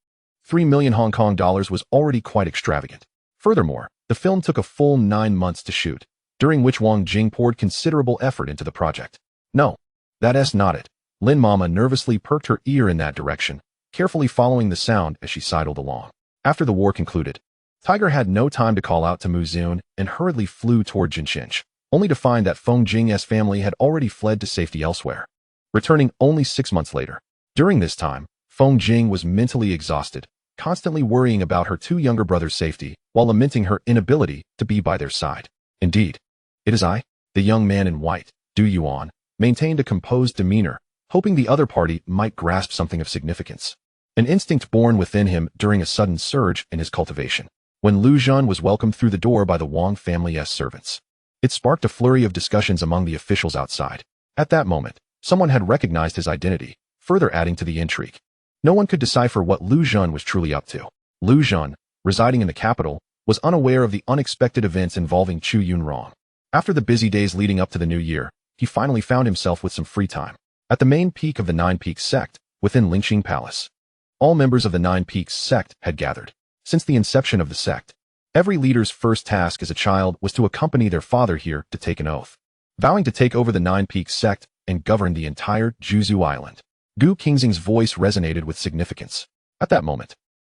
3 million Hong Kong dollars was already quite extravagant. Furthermore, the film took a full 9 months to shoot, during which Wang Jing poured considerable effort into the project. No, that's not it. Lin Mama nervously perked her ear in that direction, carefully following the sound as she sidled along. After the war concluded, Tiger had no time to call out to Mu Zun and hurriedly flew toward Jinshinch, only to find that Feng Jing's family had already fled to safety elsewhere, returning only 6 months later. During this time, Feng Jing was mentally exhausted, constantly worrying about her 2 younger brothers' safety while lamenting her inability to be by their side. Indeed, it is I, the young man in white, Du Yuan, maintained a composed demeanor, hoping the other party might grasp something of significance. An instinct born within him during a sudden surge in his cultivation. When Lu Zhan was welcomed through the door by the Wang family's servants, it sparked a flurry of discussions among the officials outside. At that moment, someone had recognized his identity, further adding to the intrigue. No one could decipher what Lu Zhan was truly up to. Lu Zhan, residing in the capital, was unaware of the unexpected events involving Chu Yunrong. After the busy days leading up to the new year, he finally found himself with some free time. At the main peak of the Nine Peaks sect, within Lingxing Palace, all members of the Nine Peaks sect had gathered. Since the inception of the sect, every leader's first task as a child was to accompany their father here to take an oath, vowing to take over the Nine Peaks sect and govern the entire Juzhu Island. Gu Qingxing's voice resonated with significance. At that moment,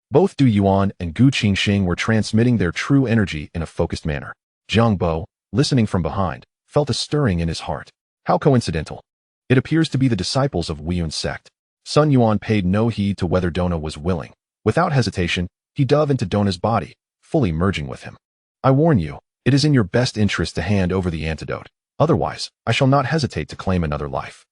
both Du Yuan and Gu Qingxing were transmitting their true energy in a focused manner. Jiang Bo, listening from behind, felt a stirring in his heart. How coincidental. It appears to be the disciples of Weiyun's sect. Sun Yuan paid no heed to whether Dona was willing. Without hesitation, he dove into Dona's body, fully merging with him. I warn you, it is in your best interest to hand over the antidote. Otherwise, I shall not hesitate to claim another life.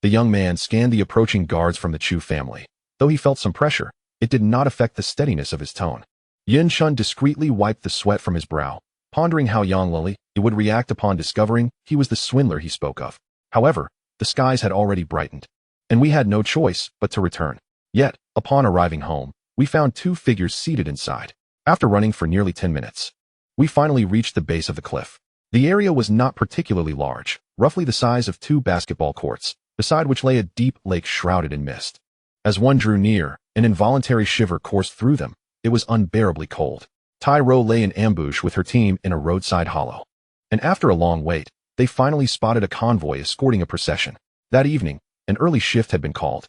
The young man scanned the approaching guards from the Chu family. Though he felt some pressure, it did not affect the steadiness of his tone. Yin Shun discreetly wiped the sweat from his brow, pondering how Yang Lili would react upon discovering he was the swindler he spoke of. However, the skies had already brightened, and we had no choice but to return. Yet, upon arriving home, we found 2 figures seated inside. After running for nearly 10 minutes, we finally reached the base of the cliff. The area was not particularly large, roughly the size of 2 basketball courts, beside which lay a deep lake shrouded in mist. As one drew near, an involuntary shiver coursed through them. It was unbearably cold. Tai Ro lay in ambush with her team in a roadside hollow. And after a long wait, they finally spotted a convoy escorting a procession. That evening, an early shift had been called,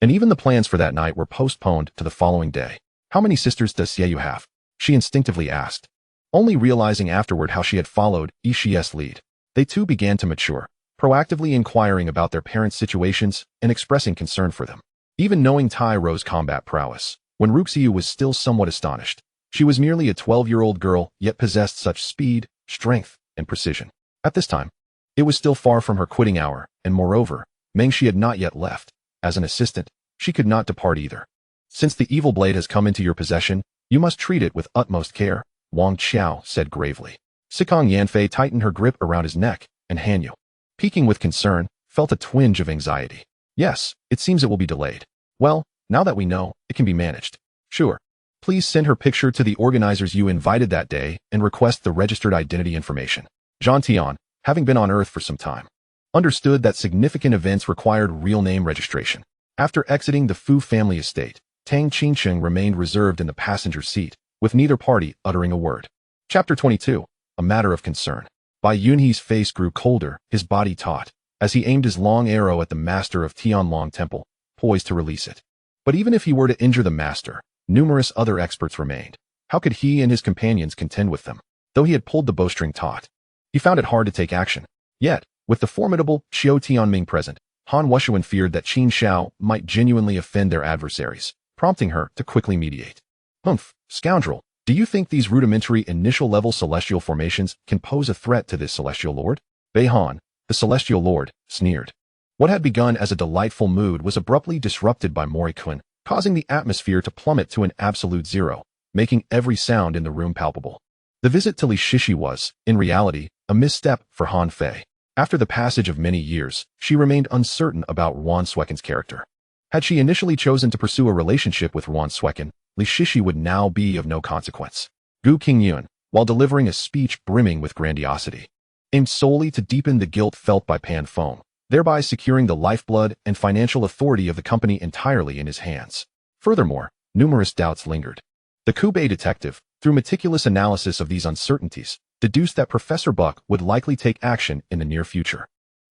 and even the plans for that night were postponed to the following day. How many sisters does Xie Yu have? She instinctively asked, only realizing afterward how she had followed Ishi's lead. They too began to mature, proactively inquiring about their parents' situations and expressing concern for them. Even knowing Tai Ro's combat prowess, when Ruxiu was still somewhat astonished. She was merely a 12-year-old girl, yet possessed such speed, strength, and precision. At this time, it was still far from her quitting hour, and moreover, Mengshi had not yet left. As an assistant, she could not depart either. Since the evil blade has come into your possession, you must treat it with utmost care, Wang Qiao said gravely. Sikong Yanfei tightened her grip around his neck, and Hanyu, peeking with concern, felt a twinge of anxiety. Yes, it seems it will be delayed. Well, now that we know, it can be managed. Sure. Please send her picture to the organizers you invited that day and request the registered identity information. Zhang Tian, having been on Earth for some time, understood that significant events required real name registration. After exiting the Fu family estate, Tang Qingcheng remained reserved in the passenger seat, with neither party uttering a word. Chapter 22, A Matter of Concern. Bai Yunhe's face grew colder, his body taut. as he aimed his long arrow at the master of Tianlong Temple, poised to release it. But even if he were to injure the master, numerous other experts remained. How could he and his companions contend with them? Though he had pulled the bowstring taut, he found it hard to take action. Yet, with the formidable Xiao Tianming present, Han Wushuan feared that Qin Xiao might genuinely offend their adversaries, prompting her to quickly mediate. Humph, scoundrel, do you think these rudimentary initial-level celestial formations can pose a threat to this celestial lord? Bei Han, the celestial lord, sneered. What had begun as a delightful mood was abruptly disrupted by Morikun, causing the atmosphere to plummet to an absolute zero, making every sound in the room palpable. The visit to Li Shishi was, in reality, a misstep for Han Fei. After the passage of many years, she remained uncertain about Ruan Suekin's character. Had she initially chosen to pursue a relationship with Ruan Suekin, Li Shishi would now be of no consequence. Gu Qingyun, while delivering a speech brimming with grandiosity, aimed solely to deepen the guilt felt by Pan Feng, thereby securing the lifeblood and financial authority of the company entirely in his hands. Furthermore, numerous doubts lingered. The Kubei detective, through meticulous analysis of these uncertainties, deduced that Professor Buck would likely take action in the near future,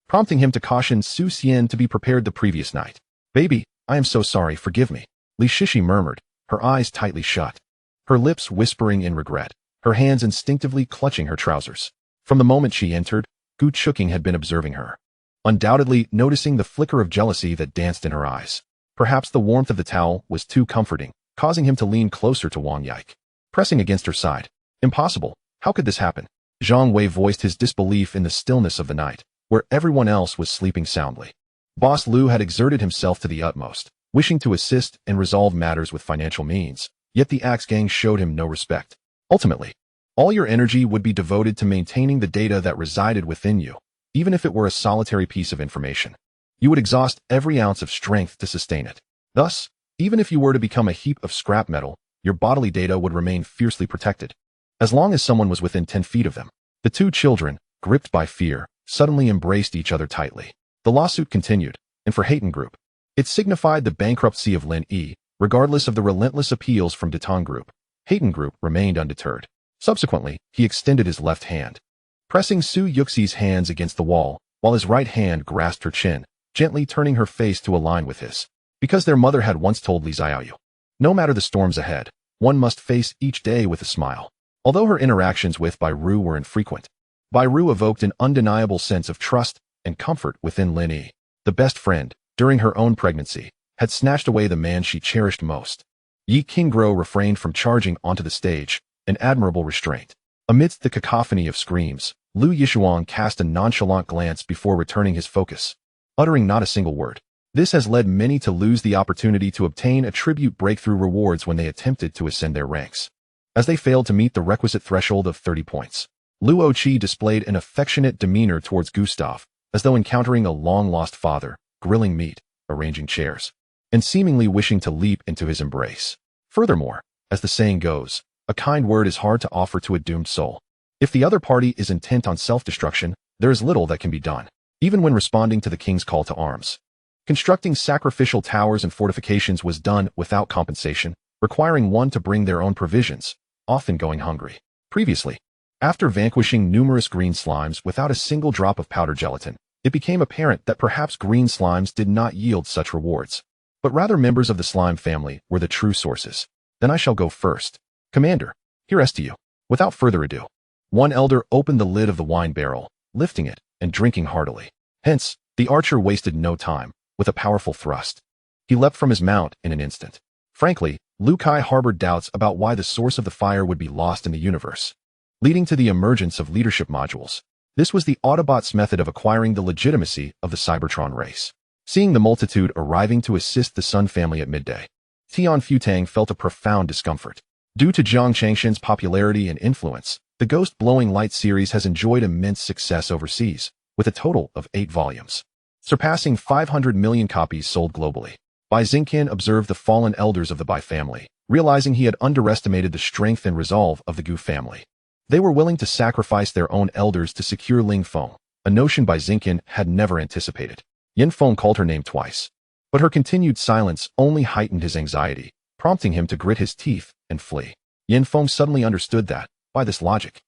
prompting him to caution Su Xian to be prepared the previous night. Baby, I am so sorry, forgive me, Li Shishi murmured, her eyes tightly shut, her lips whispering in regret, her hands instinctively clutching her trousers. From the moment she entered, Gu Chuking had been observing her, undoubtedly noticing the flicker of jealousy that danced in her eyes. Perhaps the warmth of the towel was too comforting, causing him to lean closer to Wang Yike, pressing against her side. Impossible. How could this happen? Zhang Wei voiced his disbelief in the stillness of the night, where everyone else was sleeping soundly. Boss Liu had exerted himself to the utmost, wishing to assist and resolve matters with financial means, yet the Axe Gang showed him no respect. Ultimately, all your energy would be devoted to maintaining the data that resided within you, even if it were a solitary piece of information. You would exhaust every ounce of strength to sustain it. Thus, even if you were to become a heap of scrap metal, your bodily data would remain fiercely protected, as long as someone was within 10 feet of them. The two children, gripped by fear, suddenly embraced each other tightly. The lawsuit continued, and for Hayton Group, it signified the bankruptcy of Lin Yi, regardless of the relentless appeals from Detang Group. Hayton Group remained undeterred. Subsequently, he extended his left hand, pressing Su Yuxi's hands against the wall, while his right hand grasped her chin, gently turning her face to align with his. Because their mother had once told Li Xiaoyu, no matter the storms ahead, one must face each day with a smile. Although her interactions with Bai Ru were infrequent, Bai Ru evoked an undeniable sense of trust and comfort within Lin Yi. The best friend, during her own pregnancy, had snatched away the man she cherished most. Yi Qingguo refrained from charging onto the stage, an admirable restraint. Amidst the cacophony of screams, Lu Yishuang cast a nonchalant glance before returning his focus, uttering not a single word. This has led many to lose the opportunity to obtain attribute breakthrough rewards when they attempted to ascend their ranks, as they failed to meet the requisite threshold of 30 points. Luo Qi displayed an affectionate demeanor towards Gustav, as though encountering a long-lost father, grilling meat, arranging chairs, and seemingly wishing to leap into his embrace. Furthermore, as the saying goes, a kind word is hard to offer to a doomed soul. If the other party is intent on self-destruction, there is little that can be done, even when responding to the king's call to arms. Constructing sacrificial towers and fortifications was done without compensation, requiring one to bring their own provisions, often going hungry. Previously, after vanquishing numerous green slimes without a single drop of powder gelatin, it became apparent that perhaps green slimes did not yield such rewards, but rather members of the slime family were the true sources. Then I shall go first. Commander, here is to you. Without further ado, one elder opened the lid of the wine barrel, lifting it and drinking heartily. Hence, the archer wasted no time. With a powerful thrust, he leapt from his mount in an instant. Frankly, Lu Kai harbored doubts about why the source of the fire would be lost in the universe, leading to the emergence of leadership modules. This was the Autobots' method of acquiring the legitimacy of the Cybertron race. Seeing the multitude arriving to assist the Sun family at midday, Tian Futang felt a profound discomfort. Due to Jiang Changshan's popularity and influence, the Ghost Blowing Light series has enjoyed immense success overseas, with a total of 8 volumes, surpassing 500 million copies sold globally. Bai Xingqian observed the fallen elders of the Bai family, realizing he had underestimated the strength and resolve of the Gu family. They were willing to sacrifice their own elders to secure Ling Feng, a notion Bai Xingqian had never anticipated. Yin Feng called her name twice, but her continued silence only heightened his anxiety, prompting him to grit his teeth and flee. Yin Feng suddenly understood that, by this logic,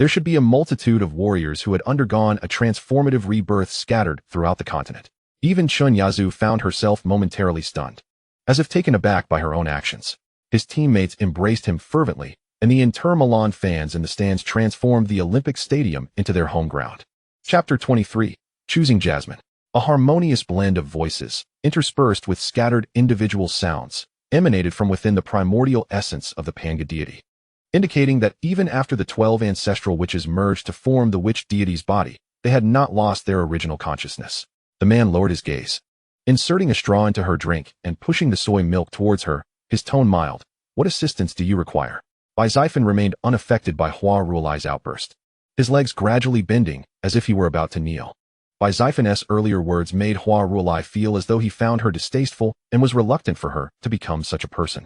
There should be a multitude of warriors who had undergone a transformative rebirth scattered throughout the continent. Even Chun Yazu found herself momentarily stunned, as if taken aback by her own actions. His teammates embraced him fervently, and the Inter Milan fans in the stands transformed the Olympic Stadium into their home ground. Chapter 23. Choosing Jasmine. A harmonious blend of voices, interspersed with scattered individual sounds, emanated from within the primordial essence of the Panga deity, indicating that even after the 12 ancestral witches merged to form the witch deity's body, they had not lost their original consciousness. The man lowered his gaze, inserting a straw into her drink and pushing the soy milk towards her, his tone mild. What assistance do you require? Bai Xifen remained unaffected by Hua Ruolai's outburst, his legs gradually bending as if he were about to kneel. Bai Xifen's earlier words made Hua Ruolai feel as though he found her distasteful and was reluctant for her to become such a person.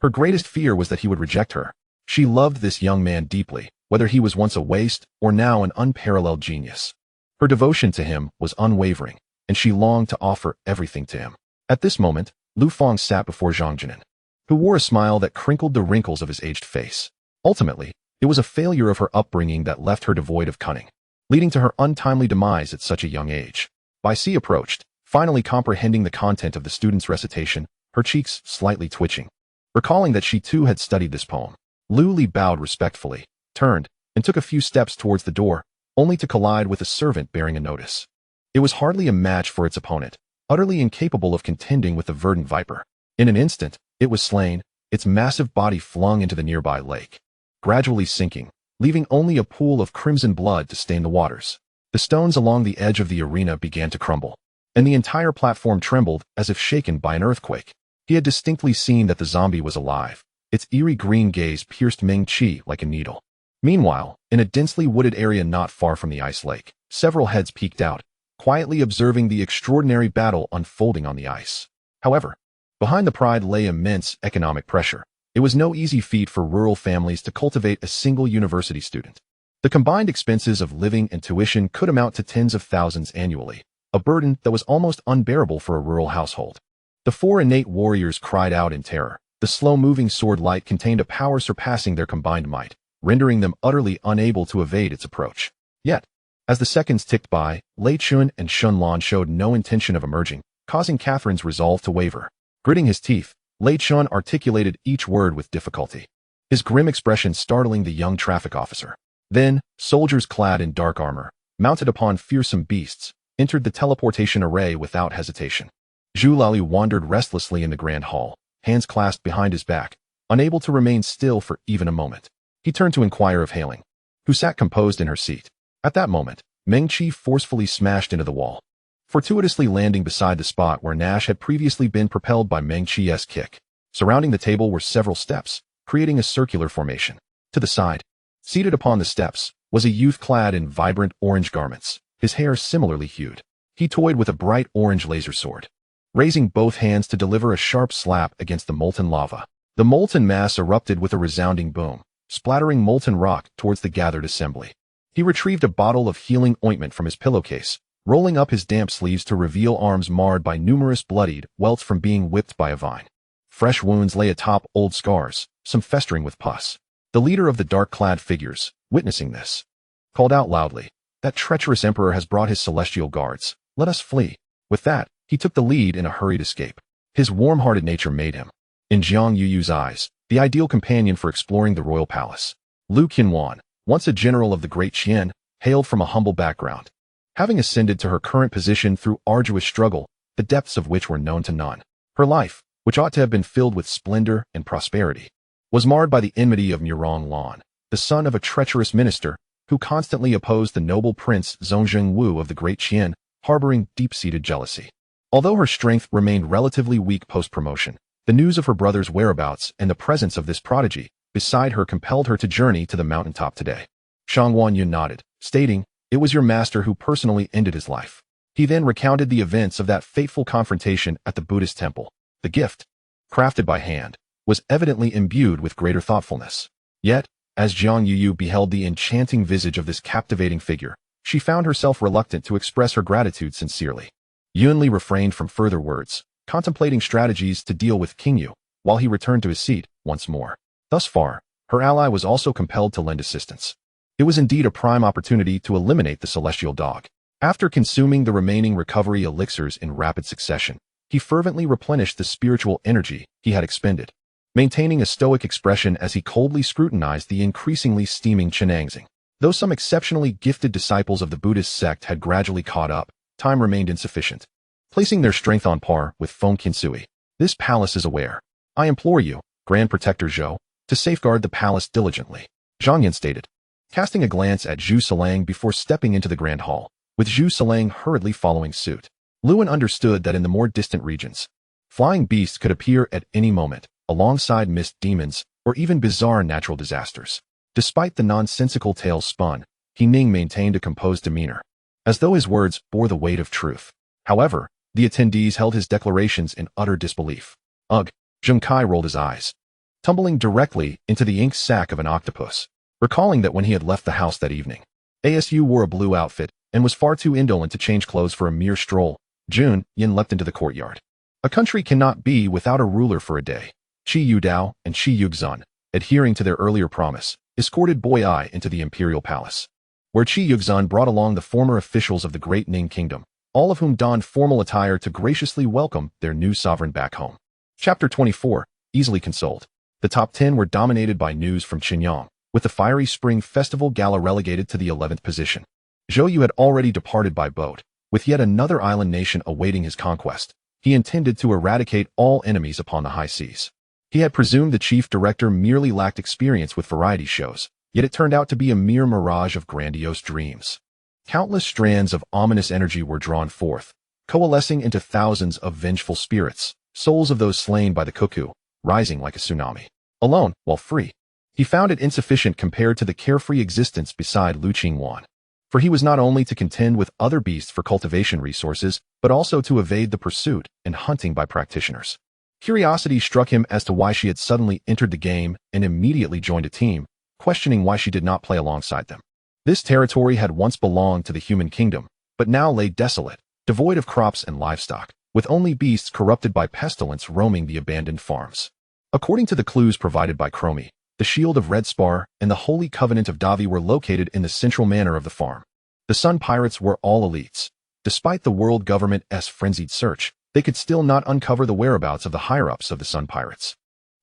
Her greatest fear was that he would reject her. She loved this young man deeply, whether he was once a waste or now an unparalleled genius. Her devotion to him was unwavering, and she longed to offer everything to him. At this moment, Lu Feng sat before Zhang Jinan, who wore a smile that crinkled the wrinkles of his aged face. Ultimately, it was a failure of her upbringing that left her devoid of cunning, leading to her untimely demise at such a young age. Bai Si approached, finally comprehending the content of the student's recitation, her cheeks slightly twitching, recalling that she too had studied this poem. Lu Li bowed respectfully, turned, and took a few steps towards the door, only to collide with a servant bearing a notice. It was hardly a match for its opponent, utterly incapable of contending with the verdant viper. In an instant, it was slain, its massive body flung into the nearby lake, gradually sinking, leaving only a pool of crimson blood to stain the waters. The stones along the edge of the arena began to crumble, and the entire platform trembled as if shaken by an earthquake. He had distinctly seen that the zombie was alive. Its eerie green gaze pierced Meng Qi like a needle. Meanwhile, in a densely wooded area not far from the ice lake, several heads peeked out, quietly observing the extraordinary battle unfolding on the ice. However, behind the pride lay immense economic pressure. It was no easy feat for rural families to cultivate a single university student. The combined expenses of living and tuition could amount to tens of thousands annually, a burden that was almost unbearable for a rural household. The four innate warriors cried out in terror. The slow-moving sword light contained a power surpassing their combined might, rendering them utterly unable to evade its approach. Yet, as the seconds ticked by, Lei Chun and Shun Lan showed no intention of emerging, causing Catherine's resolve to waver. Gritting his teeth, Lei Chun articulated each word with difficulty, his grim expression startling the young traffic officer. Then, soldiers clad in dark armor, mounted upon fearsome beasts, entered the teleportation array without hesitation. Zhu Laoli wandered restlessly in the grand hall, hands clasped behind his back, unable to remain still for even a moment. He turned to inquire of Hailing, who sat composed in her seat. At that moment, Meng Qi forcefully smashed into the wall, fortuitously landing beside the spot where Nash had previously been propelled by Meng Qi's kick. Surrounding the table were several steps, creating a circular formation. To the side, seated upon the steps, was a youth clad in vibrant orange garments, his hair similarly hued. He toyed with a bright orange laser sword, raising both hands to deliver a sharp slap against the molten lava. The molten mass erupted with a resounding boom, splattering molten rock towards the gathered assembly. He retrieved a bottle of healing ointment from his pillowcase, rolling up his damp sleeves to reveal arms marred by numerous bloodied welts from being whipped by a vine. Fresh wounds lay atop old scars, some festering with pus. The leader of the dark-clad figures, witnessing this, called out loudly, "That treacherous emperor has brought his celestial guards. Let us flee." With that, he took the lead in a hurried escape. His warm-hearted nature made him, in Jiang Yuyu's eyes, the ideal companion for exploring the royal palace. Lu Qianwan, once a general of the Great Qian, hailed from a humble background, having ascended to her current position through arduous struggle, the depths of which were known to none. Her life, which ought to have been filled with splendor and prosperity, was marred by the enmity of Murong Lan, the son of a treacherous minister who constantly opposed the noble prince Zhongzheng Wu of the Great Qian, harboring deep-seated jealousy. Although her strength remained relatively weak post-promotion, the news of her brother's whereabouts and the presence of this prodigy beside her compelled her to journey to the mountaintop today. Shang Wanyun nodded, stating, "It was your master who personally ended his life." He then recounted the events of that fateful confrontation at the Buddhist temple. The gift, crafted by hand, was evidently imbued with greater thoughtfulness. Yet, as Jiang Yuyu beheld the enchanting visage of this captivating figure, she found herself reluctant to express her gratitude sincerely. Yunli refrained from further words, contemplating strategies to deal with King Yu, while he returned to his seat once more. Thus far, her ally was also compelled to lend assistance. It was indeed a prime opportunity to eliminate the celestial dog. After consuming the remaining recovery elixirs in rapid succession, he fervently replenished the spiritual energy he had expended, maintaining a stoic expression as he coldly scrutinized the increasingly steaming Chenangxing. Though some exceptionally gifted disciples of the Buddhist sect had gradually caught up, time remained insufficient, placing their strength on par with Feng Qinsui. This palace is aware. I implore you, Grand Protector Zhou, to safeguard the palace diligently, Zhang Yan stated, casting a glance at Zhu Silang before stepping into the grand hall, with Zhu Silang hurriedly following suit. Luan understood that in the more distant regions, flying beasts could appear at any moment, alongside mist demons, or even bizarre natural disasters. Despite the nonsensical tales spun, He Ning maintained a composed demeanor, as though his words bore the weight of truth. However, the attendees held his declarations in utter disbelief. Ugh, Zheng Kai rolled his eyes, tumbling directly into the ink sac of an octopus, recalling that when he had left the house that evening, ASU wore a blue outfit and was far too indolent to change clothes for a mere stroll. Jun Yin leapt into the courtyard. A country cannot be without a ruler for a day. Qi Yudao and Qi Yugzun, adhering to their earlier promise, escorted Boy Ai into the imperial palace, where Qi Yugzun brought along the former officials of the Great Ning Kingdom, all of whom donned formal attire to graciously welcome their new sovereign back home. Chapter 24, easily consoled. The top 10 were dominated by news from Qinyang, with the Fiery Spring Festival Gala relegated to the 11th position. Zhou had already departed by boat, with yet another island nation awaiting his conquest. He intended to eradicate all enemies upon the high seas. He had presumed the chief director merely lacked experience with variety shows, yet it turned out to be a mere mirage of grandiose dreams. Countless strands of ominous energy were drawn forth, coalescing into thousands of vengeful spirits, souls of those slain by the cuckoo, rising like a tsunami. Alone, while free, he found it insufficient compared to the carefree existence beside Lu Qingwan. For he was not only to contend with other beasts for cultivation resources, but also to evade the pursuit and hunting by practitioners. Curiosity struck him as to why she had suddenly entered the game and immediately joined a team, questioning why she did not play alongside them. This territory had once belonged to the human kingdom, but now lay desolate, devoid of crops and livestock, with only beasts corrupted by pestilence roaming the abandoned farms. According to the clues provided by Chromie, the Shield of Red Spar and the Holy Covenant of Davi were located in the central manor of the farm. The Sun Pirates were all elites. Despite the world government's frenzied search, they could still not uncover the whereabouts of the higher-ups of the Sun Pirates.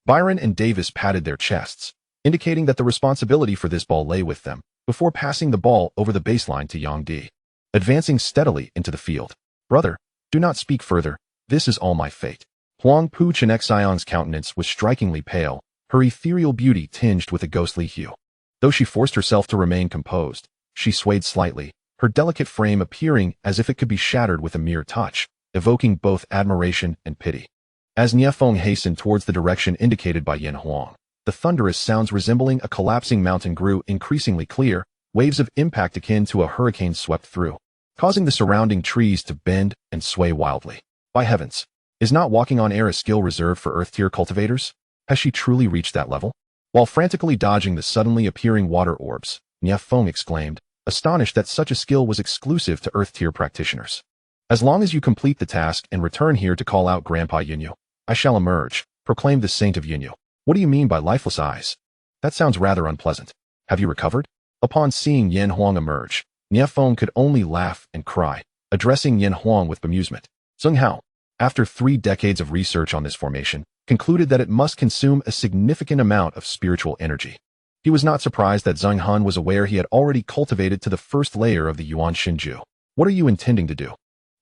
Byron and Davis patted their chests, indicating that the responsibility for this ball lay with them, before passing the ball over the baseline to Yang Di, advancing steadily into the field. Brother, do not speak further, this is all my fate. Huang Pu Chenexion's countenance was strikingly pale, her ethereal beauty tinged with a ghostly hue. Though she forced herself to remain composed, she swayed slightly, her delicate frame appearing as if it could be shattered with a mere touch, evoking both admiration and pity. As Niefeng hastened towards the direction indicated by Yin Huang, the thunderous sounds resembling a collapsing mountain grew increasingly clear, waves of impact akin to a hurricane swept through, causing the surrounding trees to bend and sway wildly. By heavens, is not walking on air a skill reserved for Earth-tier cultivators? Has she truly reached that level? While frantically dodging the suddenly appearing water orbs, Niefeng exclaimed, astonished that such a skill was exclusive to Earth-tier practitioners. As long as you complete the task and return here to call out Grandpa Yunyu, I shall emerge, proclaimed the saint of Yunyu. What do you mean by lifeless eyes? That sounds rather unpleasant. Have you recovered? Upon seeing Yin Huang emerge, Niefeng could only laugh and cry, addressing Yin Huang with bemusement. Zheng Hao, after 3 decades of research on this formation, concluded that it must consume a significant amount of spiritual energy. He was not surprised that Zheng Han was aware he had already cultivated to the first layer of the Yuan Shinju. What are you intending to do?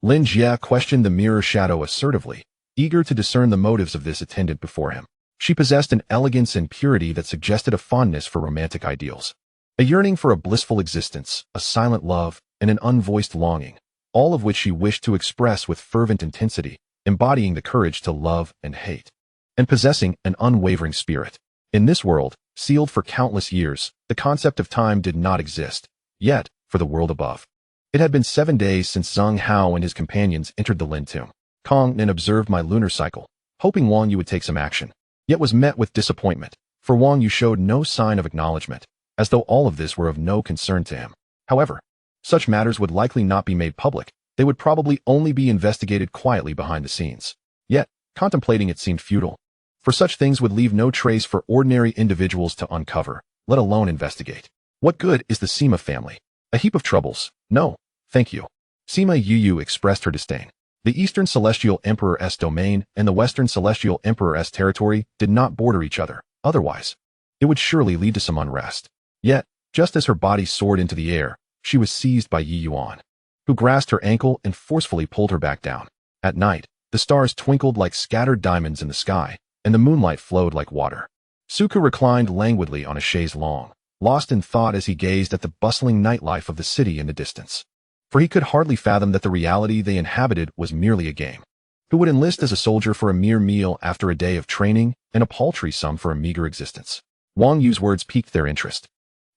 Lin Jie questioned the mirror shadow assertively, eager to discern the motives of this attendant before him. She possessed an elegance and purity that suggested a fondness for romantic ideals, a yearning for a blissful existence, a silent love, and an unvoiced longing, all of which she wished to express with fervent intensity, embodying the courage to love and hate, and possessing an unwavering spirit. In this world, sealed for countless years, the concept of time did not exist, yet, for the world above. It had been 7 days since Zheng Hao and his companions entered the Lin tomb. Kong then observed my lunar cycle, hoping Wang Yu would take some action, yet was met with disappointment, for Wang Yu showed no sign of acknowledgement, as though all of this were of no concern to him. However, such matters would likely not be made public, they would probably only be investigated quietly behind the scenes. Yet, contemplating it seemed futile, for such things would leave no trace for ordinary individuals to uncover, let alone investigate. What good is the Sima family? A heap of troubles. No, thank you. Sima Yu expressed her disdain. The Eastern Celestial Emperor's domain and the Western Celestial Emperor's territory did not border each other. Otherwise, it would surely lead to some unrest. Yet, just as her body soared into the air, she was seized by Yi Yuan, who grasped her ankle and forcefully pulled her back down. At night, the stars twinkled like scattered diamonds in the sky, and the moonlight flowed like water. Suku reclined languidly on a chaise longue, lost in thought as he gazed at the bustling nightlife of the city in the distance. For he could hardly fathom that the reality they inhabited was merely a game. Who would enlist as a soldier for a mere meal after a day of training and a paltry sum for a meager existence? Wang Yu's words piqued their interest.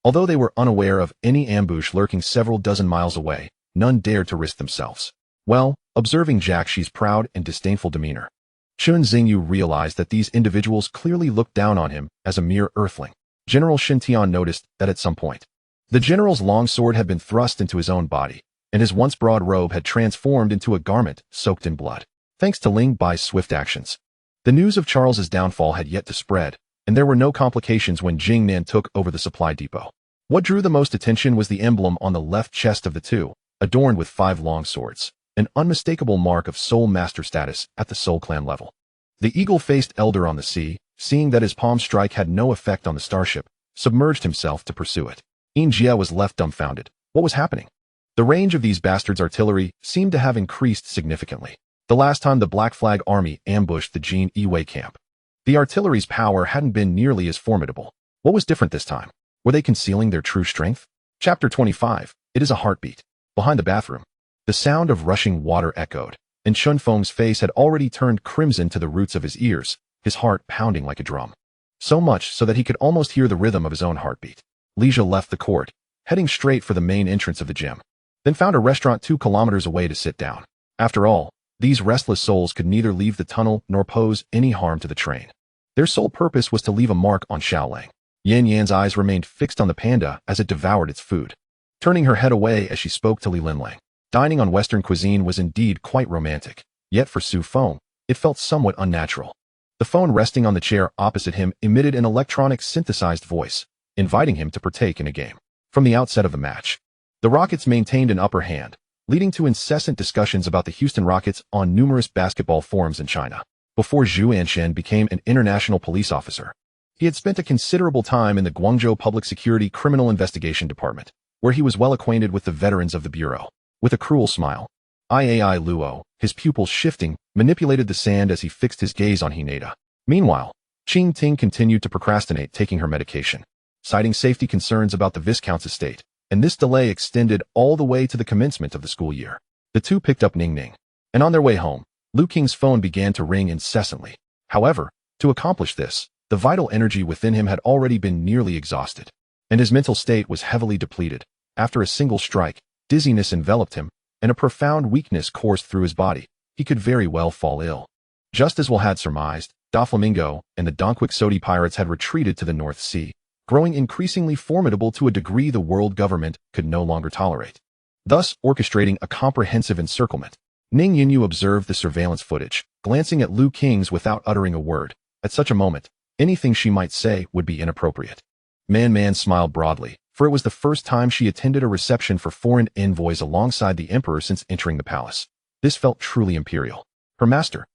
Although they were unaware of any ambush lurking several dozen miles away, none dared to risk themselves. Well, observing Jack Shi's proud and disdainful demeanor, Chun Xingyu realized that these individuals clearly looked down on him as a mere earthling. General Shintian noticed that at some point, the general's longsword had been thrust into his own body, and his once broad robe had transformed into a garment soaked in blood. Thanks to Ling Bai's swift actions, the news of Charles's downfall had yet to spread, and there were no complications when Jing Nan took over the supply depot. What drew the most attention was the emblem on the left chest of the two, adorned with 5 long swords, an unmistakable mark of soul master status at the Soul Clan level. The eagle-faced elder on the sea, seeing that his palm strike had no effect on the starship, submerged himself to pursue it. In Jia was left dumbfounded. What was happening? The range of these bastards' artillery seemed to have increased significantly. The last time the Black Flag Army ambushed the Jin Iwei camp, the artillery's power hadn't been nearly as formidable. What was different this time? Were they concealing their true strength? Chapter 25. It is a heartbeat. Behind the bathroom, the sound of rushing water echoed, and Chun Feng's face had already turned crimson to the roots of his ears, his heart pounding like a drum. So much so that he could almost hear the rhythm of his own heartbeat. Leisha left the court, heading straight for the main entrance of the gym, then found a restaurant 2 kilometers away to sit down. After all, these restless souls could neither leave the tunnel nor pose any harm to the train. Their sole purpose was to leave a mark on Xiaolang. Yan Yan's eyes remained fixed on the panda as it devoured its food, turning her head away as she spoke to Li Linlang. Dining on Western cuisine was indeed quite romantic, yet for Su Feng, it felt somewhat unnatural. The phone resting on the chair opposite him emitted an electronic synthesized voice, inviting him to partake in a game. From the outset of the match, the Rockets maintained an upper hand, leading to incessant discussions about the Houston Rockets on numerous basketball forums in China. Before Zhu Anshen became an international police officer, he had spent a considerable time in the Guangzhou Public Security Criminal Investigation Department, where he was well acquainted with the veterans of the bureau. With a cruel smile, Iai Luo, his pupils shifting, manipulated the sand as he fixed his gaze on Hinata. Meanwhile, Qing Ting continued to procrastinate taking her medication, citing safety concerns about the Viscount's estate, and this delay extended all the way to the commencement of the school year. The two picked up Ning Ning, and on their way home, Lu Qing's phone began to ring incessantly. However, to accomplish this, the vital energy within him had already been nearly exhausted, and his mental state was heavily depleted. After a single strike, dizziness enveloped him, and a profound weakness coursed through his body. He could very well fall ill. Just as Will had surmised, Doflamingo and the Donquixote pirates had retreated to the North Sea, growing increasingly formidable to a degree the world government could no longer tolerate, thus orchestrating a comprehensive encirclement. Ning Yinyu observed the surveillance footage, glancing at Lu Qing's without uttering a word. At such a moment, anything she might say would be inappropriate. Man smiled broadly, for it was the first time she attended a reception for foreign envoys alongside the emperor since entering the palace. This felt truly imperial. Her master,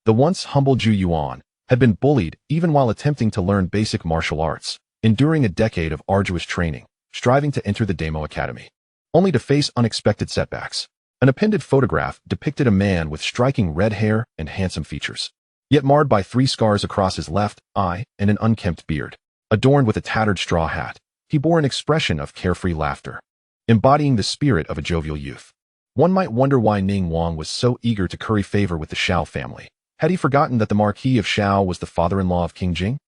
the once humble Zhu Yuan, had been bullied even while attempting to learn basic martial arts, enduring a decade of arduous training, striving to enter the Demo Academy, only to face unexpected setbacks. An appended photograph depicted a man with striking red hair and handsome features, yet marred by 3 scars across his left eye and an unkempt beard. Adorned with a tattered straw hat, he bore an expression of carefree laughter, embodying the spirit of a jovial youth. One might wonder why Ning Wang was so eager to curry favor with the Shao family. Had he forgotten that the Marquis of Shao was the father-in-law of King Jing?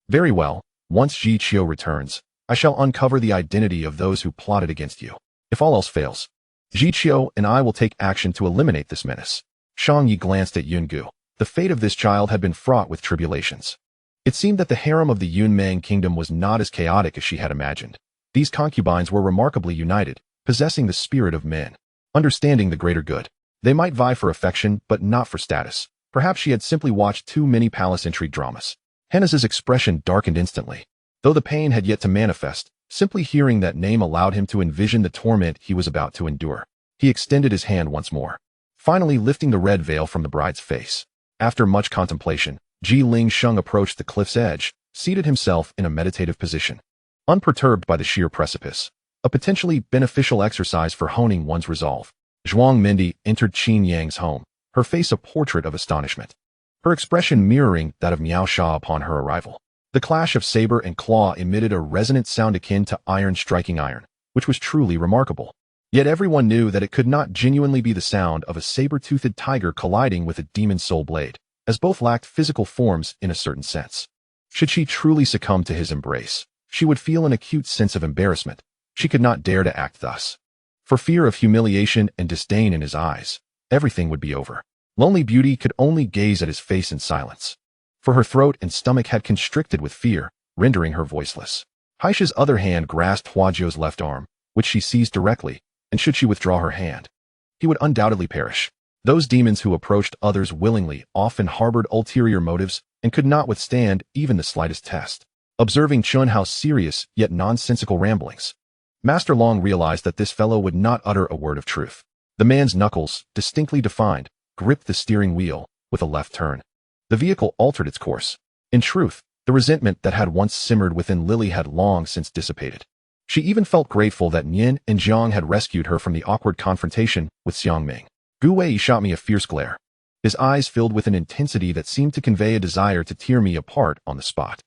Very well, once Ji Qiu returns, I shall uncover the identity of those who plotted against you. If all else fails, Ji Qiu and I will take action to eliminate this menace. Shang Yi glanced at Yun Gu. The fate of this child had been fraught with tribulations. It seemed that the harem of the Yun Mang kingdom was not as chaotic as she had imagined. These concubines were remarkably united, possessing the spirit of men, understanding the greater good. They might vie for affection, but not for status. Perhaps she had simply watched too many palace intrigue dramas. Henna's expression darkened instantly. Though the pain had yet to manifest, Simply hearing that name allowed him to envision the torment he was about to endure. He extended his hand once more, finally lifting the red veil from the bride's face. After much contemplation, Ji Ling Sheng approached the cliff's edge, seated himself in a meditative position, unperturbed by the sheer precipice, a potentially beneficial exercise for honing one's resolve. Zhuang Mendi entered Qin Yang's home, her face a portrait of astonishment, her expression mirroring that of Miao Sha upon her arrival. The clash of saber and claw emitted a resonant sound akin to iron striking iron, which was truly remarkable. Yet everyone knew that it could not genuinely be the sound of a saber-toothed tiger colliding with a demon soul blade, as both lacked physical forms in a certain sense. Should she truly succumb to his embrace, she would feel an acute sense of embarrassment. She could not dare to act thus. For fear of humiliation and disdain in his eyes, everything would be over. Lonely Beauty could only gaze at his face in silence, for her throat and stomach had constricted with fear, rendering her voiceless. Haisha's other hand grasped Huazhou's left arm, which she seized directly, and should she withdraw her hand, he would undoubtedly perish. Those demons who approached others willingly often harbored ulterior motives and could not withstand even the slightest test. Observing Chun Hao's serious yet nonsensical ramblings, Master Long realized that this fellow would not utter a word of truth. The man's knuckles, distinctly defined, gripped the steering wheel with a left turn. The vehicle altered its course. In truth, the resentment that had once simmered within Lily had long since dissipated. She even felt grateful that Nian and Jiang had rescued her from the awkward confrontation with Xiangming. Gu Wei shot me a fierce glare. His eyes filled with an intensity that seemed to convey a desire to tear me apart on the spot.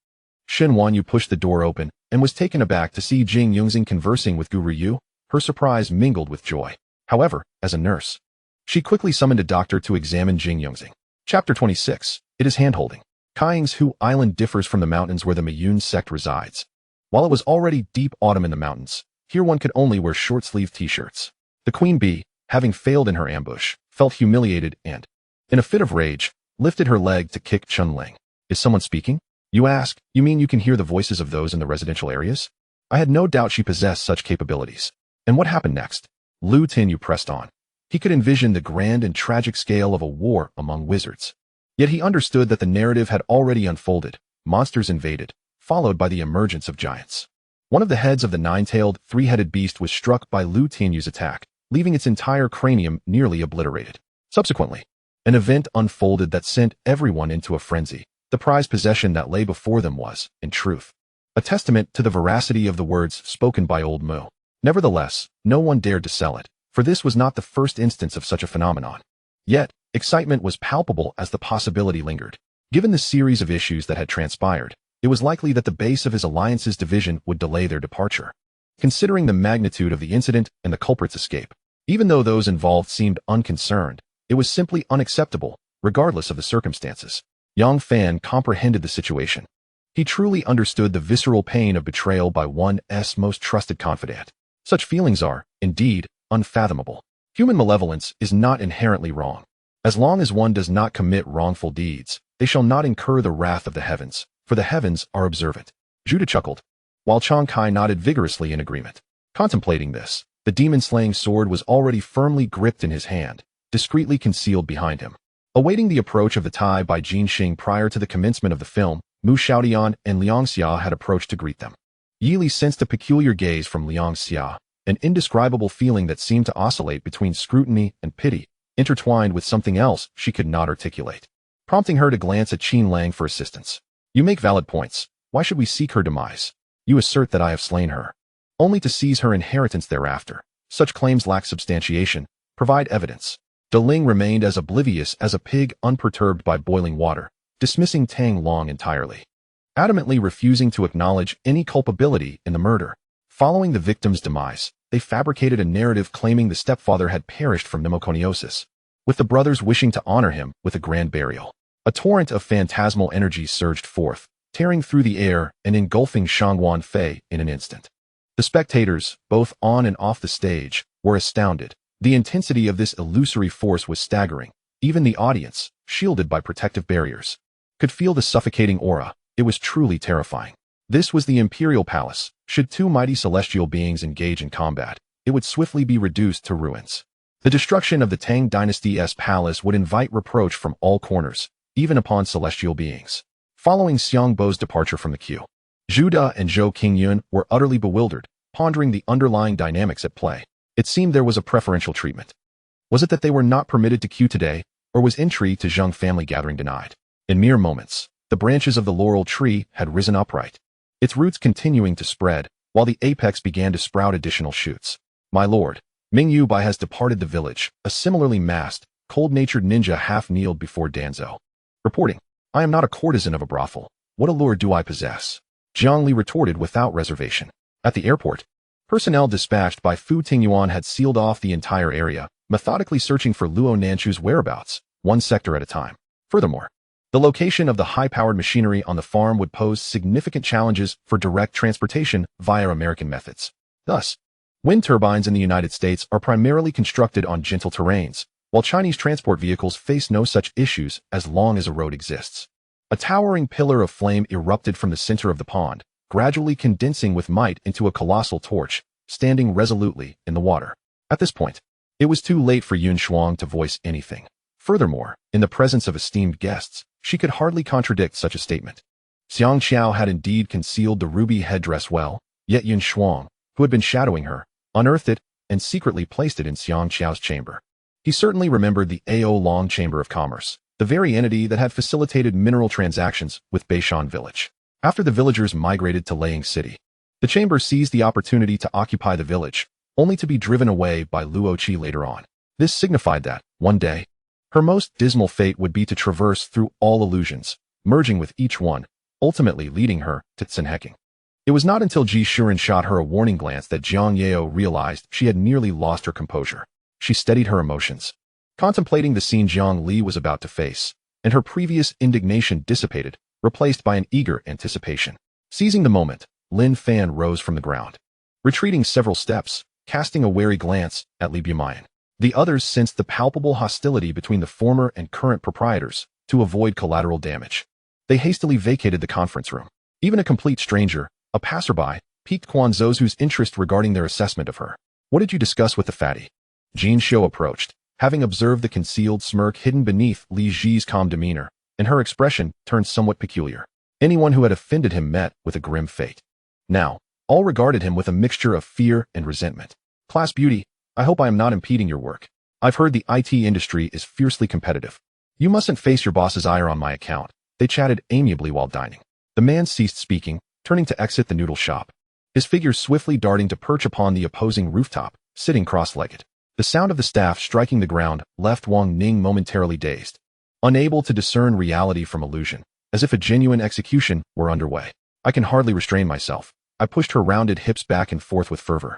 Shen Wanyu pushed the door open and was taken aback to see Jing Yongxing conversing with Gu Ryu. Her surprise mingled with joy. However, as a nurse, she quickly summoned a doctor to examine Jing Yongxing. Chapter 26. It is handholding. Kaiying's Hu Island differs from the mountains where the Mayun sect resides. While it was already deep autumn in the mountains, here one could only wear short-sleeved t-shirts. The queen bee, having failed in her ambush, felt humiliated and, in a fit of rage, lifted her leg to kick Chun Ling. Is someone speaking? You ask, you mean you can hear the voices of those in the residential areas? I had no doubt she possessed such capabilities. And what happened next? Lu Tinyu pressed on. He could envision the grand and tragic scale of a war among wizards. Yet he understood that the narrative had already unfolded. Monsters invaded, followed by the emergence of giants. One of the heads of the nine-tailed, three-headed beast was struck by Lu Tinyu's attack, leaving its entire cranium nearly obliterated. Subsequently, an event unfolded that sent everyone into a frenzy. The prized possession that lay before them was, in truth, a testament to the veracity of the words spoken by old Mu. Nevertheless, no one dared to sell it, for this was not the first instance of such a phenomenon. Yet, excitement was palpable as the possibility lingered. Given the series of issues that had transpired, it was likely that the base of his alliance's division would delay their departure. Considering the magnitude of the incident and the culprit's escape, even though those involved seemed unconcerned, it was simply unacceptable, regardless of the circumstances. Yang Fan comprehended the situation. He truly understood the visceral pain of betrayal by one's most trusted confidant. Such feelings are, indeed, unfathomable. Human malevolence is not inherently wrong. As long as one does not commit wrongful deeds, they shall not incur the wrath of the heavens, for the heavens are observant. Judah chuckled, while Chang Kai nodded vigorously in agreement. Contemplating this, the demon-slaying sword was already firmly gripped in his hand, discreetly concealed behind him. Awaiting the approach of the Tai by Jin Xing prior to the commencement of the film, Mu Xiaodian and Liang Xia had approached to greet them. Yi Li sensed a peculiar gaze from Liang Xia, an indescribable feeling that seemed to oscillate between scrutiny and pity, intertwined with something else she could not articulate, prompting her to glance at Qin Lang for assistance. You make valid points. Why should we seek her demise? You assert that I have slain her, only to seize her inheritance thereafter. Such claims lack substantiation. Provide evidence. De Ling remained as oblivious as a pig unperturbed by boiling water, dismissing Tang Long entirely, adamantly refusing to acknowledge any culpability in the murder. Following the victim's demise, they fabricated a narrative claiming the stepfather had perished from pneumoconiosis, with the brothers wishing to honor him with a grand burial. A torrent of phantasmal energy surged forth, tearing through the air and engulfing Shangwan Fei in an instant. The spectators, both on and off the stage, were astounded. The intensity of this illusory force was staggering. Even the audience, shielded by protective barriers, could feel the suffocating aura. It was truly terrifying. This was the Imperial Palace. Should two mighty celestial beings engage in combat, it would swiftly be reduced to ruins. The destruction of the Tang Dynasty's palace would invite reproach from all corners, even upon celestial beings. Following Xiangbo's departure from the queue, Zhu Da and Zhou Qingyun were utterly bewildered, pondering the underlying dynamics at play. It seemed there was a preferential treatment. Was it that they were not permitted to queue today, or was entry to Zheng family gathering denied? In mere moments, the branches of the laurel tree had risen upright, its roots continuing to spread, while the apex began to sprout additional shoots. My lord, Ming Yu Bai has departed the village. A similarly masked, cold-natured ninja half-kneeled before Danzhou, reporting, I am not a courtesan of a brothel. What allure do I possess? Jiang Li retorted without reservation. At the airport, personnel dispatched by Fu Tingyuan had sealed off the entire area, methodically searching for Luo Nanchu's whereabouts, one sector at a time. Furthermore, the location of the high-powered machinery on the farm would pose significant challenges for direct transportation via American methods. Thus, wind turbines in the United States are primarily constructed on gentle terrains, while Chinese transport vehicles face no such issues as long as a road exists. A towering pillar of flame erupted from the center of the pond, gradually condensing with might into a colossal torch, standing resolutely in the water. At this point, it was too late for Yun Shuang to voice anything. Furthermore, in the presence of esteemed guests, she could hardly contradict such a statement. Xiang Qiao had indeed concealed the ruby headdress well, yet Yun Shuang, who had been shadowing her, unearthed it and secretly placed it in Xiang Qiao's chamber. He certainly remembered the Ao Long Chamber of Commerce, the very entity that had facilitated mineral transactions with Beishan Village. After the villagers migrated to Laying City, the chamber seized the opportunity to occupy the village, only to be driven away by Luo Qi later on. This signified that, one day, her most dismal fate would be to traverse through all illusions, merging with each one, ultimately leading her to Tsenheking. It was not until Ji Shuren shot her a warning glance that Jiang Yao realized she had nearly lost her composure. She steadied her emotions, contemplating the scene Jiang Li was about to face, and her previous indignation dissipated, replaced by an eager anticipation. Seizing the moment, Lin Fan rose from the ground, retreating several steps, casting a wary glance at Li Bumayan. The others sensed the palpable hostility between the former and current proprietors to avoid collateral damage. They hastily vacated the conference room. Even a complete stranger, a passerby, piqued Quan Zhou's interest regarding their assessment of her. What did you discuss with the fatty? Jin Shou approached, having observed the concealed smirk hidden beneath Li Ji's calm demeanor, and her expression turned somewhat peculiar. Anyone who had offended him met with a grim fate. Now, all regarded him with a mixture of fear and resentment. Class beauty, I hope I am not impeding your work. I've heard the IT industry is fiercely competitive. You mustn't face your boss's ire on my account. They chatted amiably while dining. The man ceased speaking, turning to exit the noodle shop, his figure swiftly darting to perch upon the opposing rooftop, sitting cross-legged. The sound of the staff striking the ground left Wang Ning momentarily dazed, unable to discern reality from illusion, as if a genuine execution were underway. I can hardly restrain myself. I pushed her rounded hips back and forth with fervor,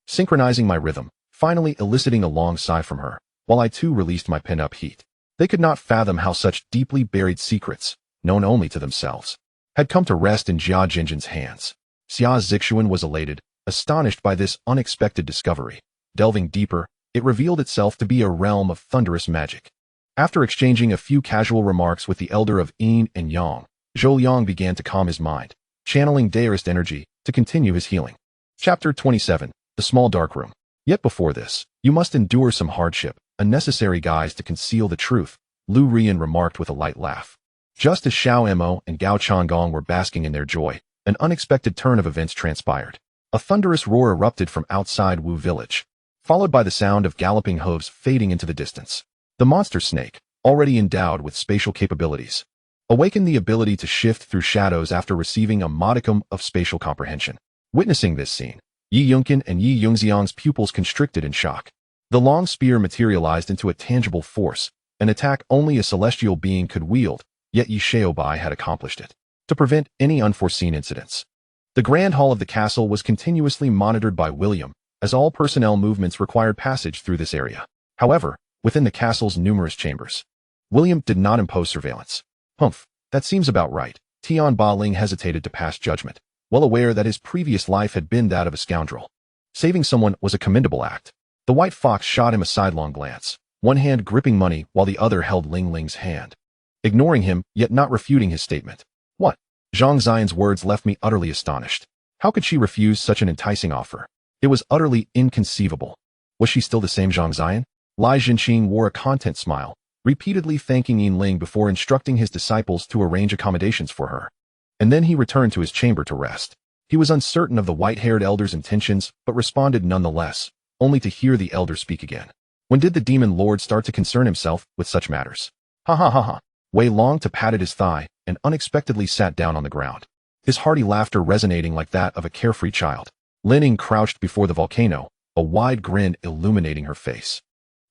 synchronizing my rhythm, finally eliciting a long sigh from her, while I too released my pent-up heat. They could not fathom how such deeply buried secrets, known only to themselves, had come to rest in Jia Jinjin's hands. Xia Zixuan was elated, astonished by this unexpected discovery. Delving deeper, it revealed itself to be a realm of thunderous magic. After exchanging a few casual remarks with the elder of Yin and Yang, Zhou Yang began to calm his mind, channeling Daoist energy to continue his healing. Chapter 27, The Small Dark Room. Yet before this, you must endure some hardship, a necessary guise to conceal the truth, Lu Rian remarked with a light laugh. Just as Xiao Mo and Gao Changong were basking in their joy, an unexpected turn of events transpired. A thunderous roar erupted from outside Wu village, followed by the sound of galloping hooves fading into the distance. The monster snake, already endowed with spatial capabilities, awakened the ability to shift through shadows after receiving a modicum of spatial comprehension. Witnessing this scene, Yi Yunkin and Yi Yungxiang's pupils constricted in shock. The long spear materialized into a tangible force, an attack only a celestial being could wield, yet Yi Shaobai had accomplished it. To prevent any unforeseen incidents, the grand hall of the castle was continuously monitored by William, as all personnel movements required passage through this area. However, within the castle's numerous chambers, William did not impose surveillance. Humph, that seems about right. Tian Ba Ling hesitated to pass judgment, well aware that his previous life had been that of a scoundrel. Saving someone was a commendable act. The white fox shot him a sidelong glance, one hand gripping money while the other held Ling Ling's hand, ignoring him yet not refuting his statement. What? Zhang Xian's words left me utterly astonished. How could she refuse such an enticing offer? It was utterly inconceivable. Was she still the same Zhang Xian? Lai Jinqing wore a content smile, repeatedly thanking Yin Ling before instructing his disciples to arrange accommodations for her. and then he returned to his chamber to rest. He was uncertain of the white-haired elder's intentions, but responded nonetheless, only to hear the elder speak again. When did the demon lord start to concern himself with such matters? Ha ha ha ha. Wei Long patted his thigh and unexpectedly sat down on the ground, his hearty laughter resonating like that of a carefree child. Lin Ying crouched before the volcano, a wide grin illuminating her face,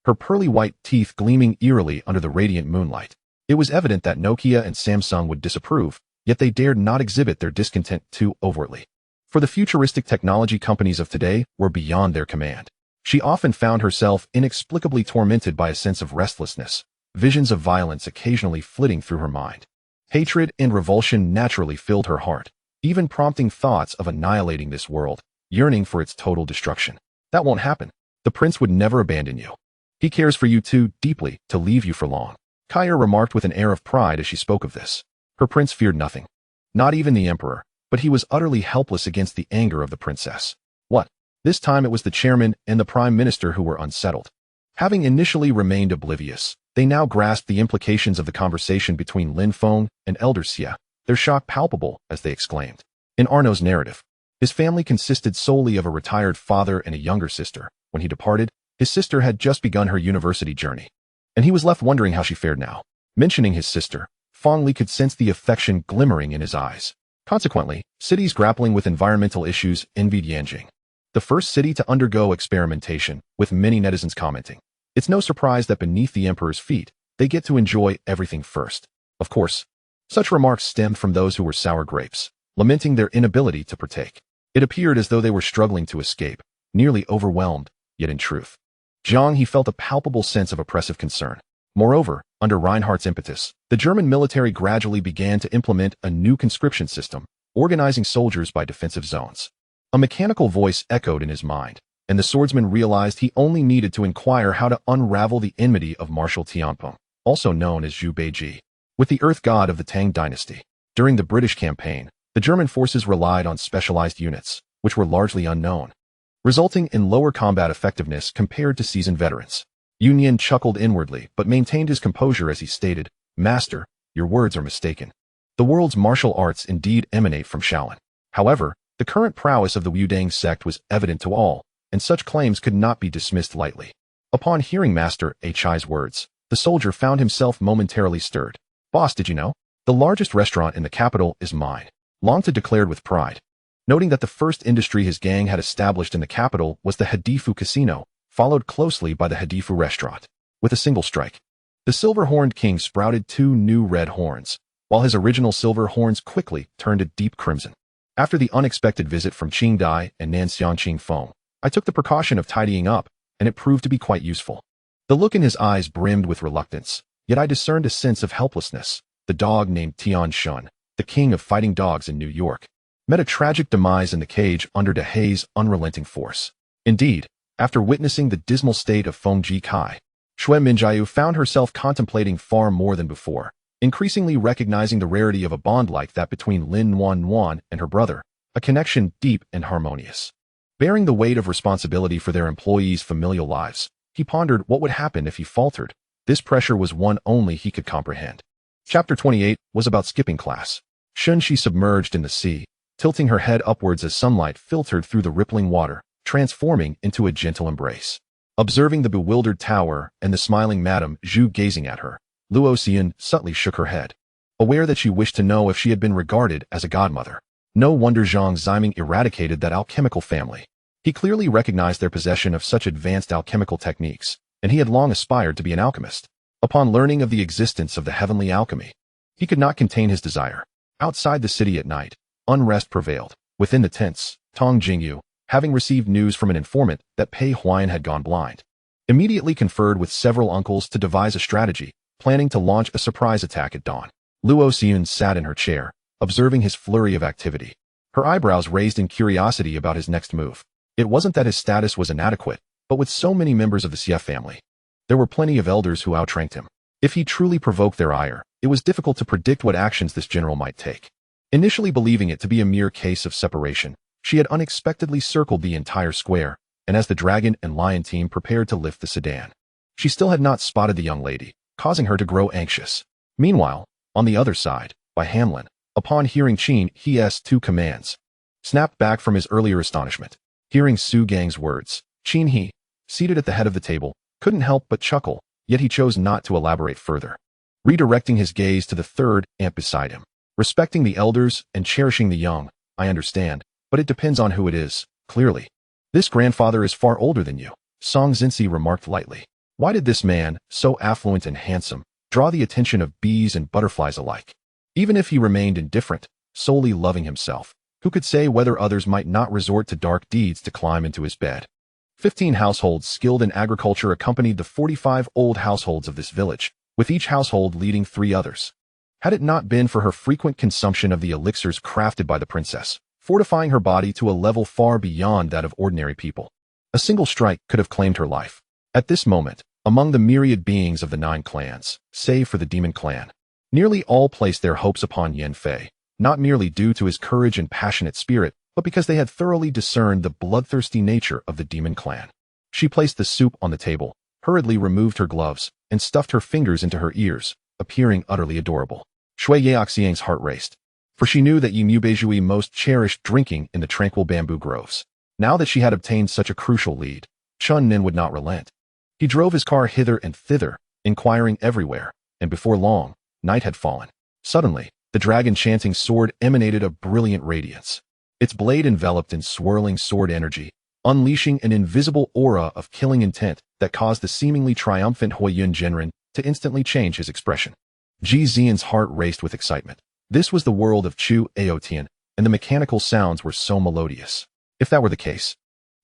her pearly white teeth gleaming eerily under the radiant moonlight. It was evident that Nokia and Samsung would disapprove, yet they dared not exhibit their discontent too overtly. For the futuristic technology companies of today were beyond their command. She often found herself inexplicably tormented by a sense of restlessness, visions of violence occasionally flitting through her mind. Hatred and revulsion naturally filled her heart, even prompting thoughts of annihilating this world, yearning for its total destruction. That won't happen. The prince would never abandon you. He cares for you too deeply to leave you for long, Kair remarked with an air of pride as she spoke of this. Her prince feared nothing. Not even the emperor, but he was utterly helpless against the anger of the princess. What? This time it was the chairman and the prime minister who were unsettled. Having initially remained oblivious, they now grasped the implications of the conversation between Lin Feng and Elder Xia, their shock palpable as they exclaimed. In Arno's narrative, his family consisted solely of a retired father and a younger sister. When he departed, his sister had just begun her university journey, and he was left wondering how she fared now. Mentioning his sister, Feng Li could sense the affection glimmering in his eyes. Consequently, cities grappling with environmental issues envied Yanjing, the first city to undergo experimentation, with many netizens commenting, "It's no surprise that beneath the emperor's feet, they get to enjoy everything first." Of course, such remarks stemmed from those who were sour grapes, lamenting their inability to partake. It appeared as though they were struggling to escape, nearly overwhelmed, yet in truth, Jiang he felt a palpable sense of oppressive concern. Moreover, under Reinhardt's impetus, the German military gradually began to implement a new conscription system, organizing soldiers by defensive zones. A mechanical voice echoed in his mind, and the swordsman realized he only needed to inquire how to unravel the enmity of Marshal Tianpeng, also known as Zhu Beiji, with the earth god of the Tang dynasty. During the British campaign, the German forces relied on specialized units, which were largely unknown, resulting in lower combat effectiveness compared to seasoned veterans. Yunyan chuckled inwardly but maintained his composure as he stated, "Master, your words are mistaken. The world's martial arts indeed emanate from Shaolin. However, the current prowess of the Wudang sect was evident to all, and such claims could not be dismissed lightly." Upon hearing Master A Chai's words, the soldier found himself momentarily stirred. "Boss, did you know? The largest restaurant in the capital is mine," Longta declared with pride, noting that the first industry his gang had established in the capital was the Hadifu Casino, followed closely by the Hadifu restaurant. With a single strike, the silver-horned king sprouted 2 new red horns, while his original silver horns quickly turned a deep crimson. After the unexpected visit from Qing Dai and Nanxiang Qing Feng, I took the precaution of tidying up, and it proved to be quite useful. The look in his eyes brimmed with reluctance, yet I discerned a sense of helplessness. The dog named Tian Shun, the king of fighting dogs in New York, met a tragic demise in the cage under De Haye's unrelenting force. Indeed, after witnessing the dismal state of Feng Ji Kai, Xue Minjiu found herself contemplating far more than before, increasingly recognizing the rarity of a bond like that between Lin Wan and her brother, a connection deep and harmonious. Bearing the weight of responsibility for their employees' familial lives, he pondered what would happen if he faltered. This pressure was one only he could comprehend. Chapter 28 was about skipping class. Shunshi submerged in the sea, tilting her head upwards as sunlight filtered through the rippling water, transforming into a gentle embrace. Observing the bewildered tower and the smiling Madame Zhu gazing at her, Luo Xian subtly shook her head, aware that she wished to know if she had been regarded as a godmother. No wonder Zhang Ziming eradicated that alchemical family. He clearly recognized their possession of such advanced alchemical techniques, and he had long aspired to be an alchemist. Upon learning of the existence of the heavenly alchemy, he could not contain his desire. Outside the city at night, unrest prevailed. Within the tents, Tong Jingyu, having received news from an informant that Pei Huayan had gone blind, immediately conferred with several uncles to devise a strategy, planning to launch a surprise attack at dawn. Luo Xian sat in her chair, observing his flurry of activity, her eyebrows raised in curiosity about his next move. It wasn't that his status was inadequate, but with so many members of the Xie family, there were plenty of elders who outranked him. If he truly provoked their ire, it was difficult to predict what actions this general might take. Initially believing it to be a mere case of separation, she had unexpectedly circled the entire square, and as the dragon and lion team prepared to lift the sedan, she still had not spotted the young lady, causing her to grow anxious. Meanwhile, on the other side, by Hamlin, Upon hearing Qin He's two commands, snapped back from his earlier astonishment. Hearing Su Gang's words, Qin He, seated at the head of the table, couldn't help but chuckle, yet he chose not to elaborate further. Redirecting his gaze to the third ant beside him. Respecting the elders and cherishing the young, I understand, but it depends on who it is, clearly. This grandfather is far older than you, Song Zinsi remarked lightly. Why did this man, so affluent and handsome, draw the attention of bees and butterflies alike? Even if he remained indifferent, solely loving himself, who could say whether others might not resort to dark deeds to climb into his bed? 15 households skilled in agriculture accompanied the 45 old households of this village, with each household leading 3 others. Had it not been for her frequent consumption of the elixirs crafted by the princess, fortifying her body to a level far beyond that of ordinary people, a single strike could have claimed her life. At this moment, among the myriad beings of the 9 clans, save for the demon clan, nearly all placed their hopes upon Yan Fei, not merely due to his courage and passionate spirit, but because they had thoroughly discerned the bloodthirsty nature of the demon clan. She placed the soup on the table, hurriedly removed her gloves, and stuffed her fingers into her ears, appearing utterly adorable. Shui Yaoxiang's heart raced, for she knew that Yi Beijui most cherished drinking in the tranquil bamboo groves. Now that she had obtained such a crucial lead, Chun Nin would not relent. He drove his car hither and thither, inquiring everywhere, and before long, night had fallen. Suddenly, the dragon-chanting sword emanated a brilliant radiance. Its blade enveloped in swirling sword energy, unleashing an invisible aura of killing intent that caused the seemingly triumphant Huiyun Jinren to instantly change his expression. Ji Xian's heart raced with excitement. This was the world of Chu Aotian, and the mechanical sounds were so melodious. If that were the case,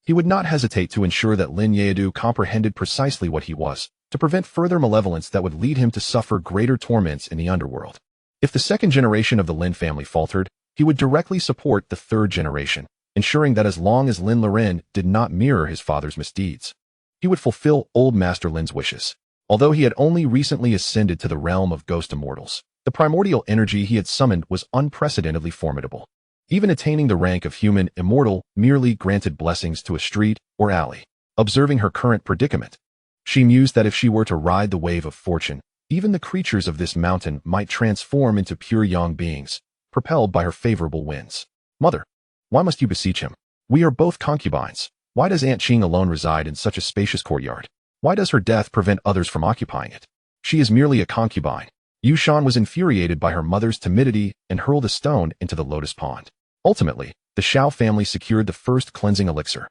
he would not hesitate to ensure that Lin Yeadu comprehended precisely what he was, to prevent further malevolence that would lead him to suffer greater torments in the underworld. If the second generation of the Lin family faltered, he would directly support the third generation, ensuring that as long as Lin Loren did not mirror his father's misdeeds, he would fulfill old Master Lin's wishes. Although he had only recently ascended to the realm of ghost immortals, the primordial energy he had summoned was unprecedentedly formidable. Even attaining the rank of human immortal merely granted blessings to a street or alley. Observing her current predicament, she mused that if she were to ride the wave of fortune, even the creatures of this mountain might transform into pure young beings, propelled by her favorable winds. Mother, why must you beseech him? We are both concubines. Why does Aunt Qing alone reside in such a spacious courtyard? Why does her death prevent others from occupying it? She is merely a concubine. Yu Shan was infuriated by her mother's timidity and hurled a stone into the lotus pond. Ultimately, the Shao family secured the first cleansing elixir,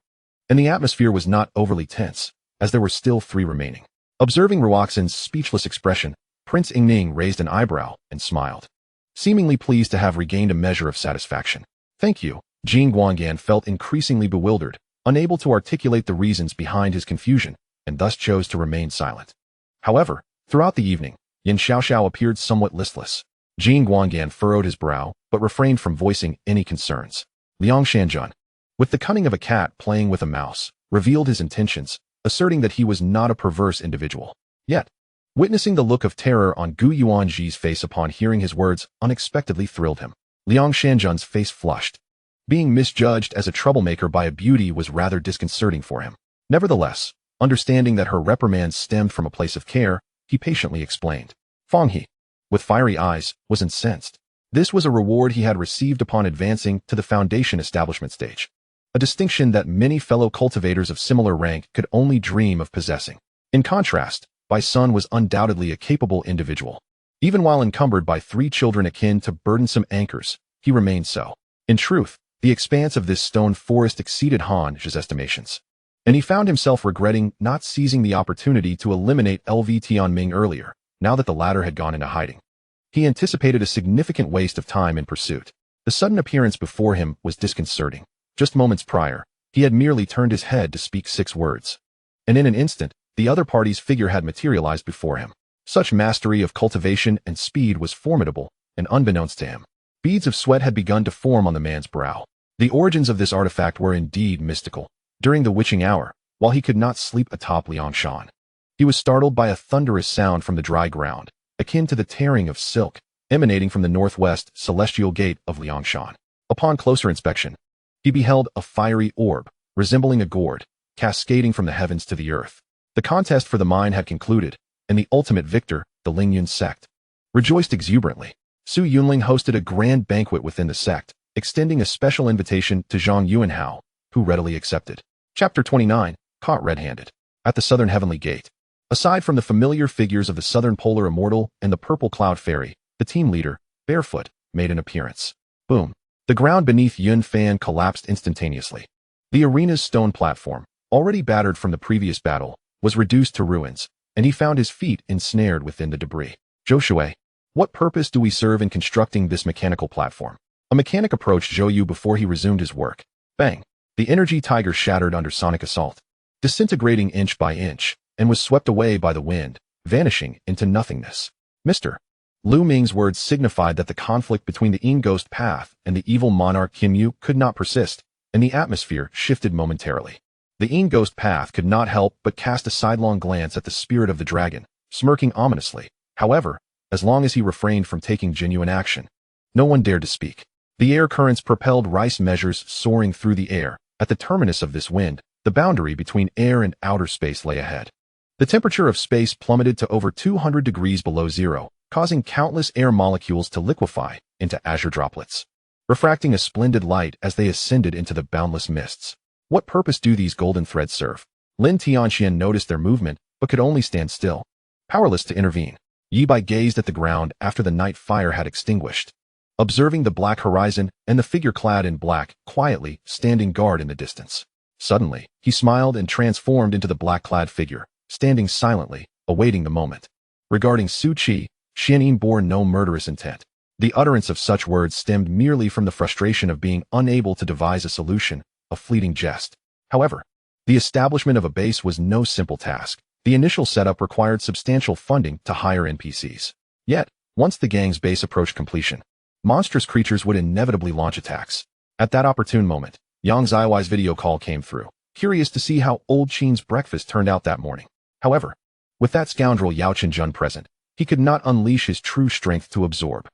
and the atmosphere was not overly tense, as there were still 3 remaining. Observing Ruoxin's speechless expression, Prince Yingning raised an eyebrow and smiled, seemingly pleased to have regained a measure of satisfaction. Thank you. Jing Guangyan felt increasingly bewildered, unable to articulate the reasons behind his confusion, and thus chose to remain silent. However, throughout the evening, Yin Xiaoxiao appeared somewhat listless. Jing Guangyan furrowed his brow, but refrained from voicing any concerns. Liang Shanjun, with the cunning of a cat playing with a mouse, revealed his intentions, asserting that he was not a perverse individual. Yet, witnessing the look of terror on Gu Yuanji's face upon hearing his words unexpectedly thrilled him. Liang Shanjun's face flushed. Being misjudged as a troublemaker by a beauty was rather disconcerting for him. Nevertheless, understanding that her reprimand stemmed from a place of care, he patiently explained. Fang He, with fiery eyes, was incensed. This was a reward he had received upon advancing to the foundation establishment stage, a distinction that many fellow cultivators of similar rank could only dream of possessing. In contrast, Bai Sun was undoubtedly a capable individual. Even while encumbered by 3 children akin to burdensome anchors, he remained so. In truth, the expanse of this stone forest exceeded Han's estimations, and he found himself regretting not seizing the opportunity to eliminate LV Tianming earlier, now that the latter had gone into hiding. He anticipated a significant waste of time in pursuit. The sudden appearance before him was disconcerting. Just moments prior, he had merely turned his head to speak 6 words, and in an instant, the other party's figure had materialized before him. Such mastery of cultivation and speed was formidable, and unbeknownst to him, beads of sweat had begun to form on the man's brow. The origins of this artifact were indeed mystical. During the witching hour, while he could not sleep atop Liangshan, he was startled by a thunderous sound from the dry ground, akin to the tearing of silk, emanating from the northwest celestial gate of Liangshan. Upon closer inspection, he beheld a fiery orb, resembling a gourd, cascading from the heavens to the earth. The contest for the mine had concluded, and the ultimate victor, the Lingyun sect, rejoiced exuberantly. Su Yunling hosted a grand banquet within the sect, extending a special invitation to Zhang Yuanhao, who readily accepted. Chapter 29, Caught Red-Handed. At the Southern Heavenly Gate. Aside from the familiar figures of the Southern Polar Immortal and the Purple Cloud Fairy, the team leader, Barefoot, made an appearance. Boom. The ground beneath Yun Fan collapsed instantaneously. The arena's stone platform, already battered from the previous battle, was reduced to ruins, and he found his feet ensnared within the debris. Zhou Shui, what purpose do we serve in constructing this mechanical platform? A mechanic approached Zhou Yu before he resumed his work. Bang! The energy tiger shattered under sonic assault, disintegrating inch by inch, and was swept away by the wind, vanishing into nothingness. Mr. Lu Ming's words signified that the conflict between the Yin Ghost Path and the evil monarch Qin Yu could not persist, and the atmosphere shifted momentarily. The Yin Ghost Path could not help but cast a sidelong glance at the spirit of the dragon, smirking ominously. However, as long as he refrained from taking genuine action, no one dared to speak. The air currents propelled rice measures soaring through the air. At the terminus of this wind, the boundary between air and outer space lay ahead. The temperature of space plummeted to over 200 degrees below zero, causing countless air molecules to liquefy into azure droplets, refracting a splendid light as they ascended into the boundless mists. What purpose do these golden threads serve? Lin Tianxian noticed their movement, but could only stand still, powerless to intervene. Yi Bai gazed at the ground after the night fire had extinguished, observing the black horizon and the figure clad in black, quietly standing guard in the distance. Suddenly, he smiled and transformed into the black-clad figure, standing silently, awaiting the moment. Regarding Su Qi, Xianyin bore no murderous intent. The utterance of such words stemmed merely from the frustration of being unable to devise a solution, a fleeting jest. However, the establishment of a base was no simple task. The initial setup required substantial funding to hire NPCs. Yet, once the gang's base approached completion, monstrous creatures would inevitably launch attacks. At that opportune moment, Yang Zaiwai's video call came through, curious to see how Old Qin's breakfast turned out that morning. However, with that scoundrel Yao Qinjun present, he could not unleash his true strength to absorb.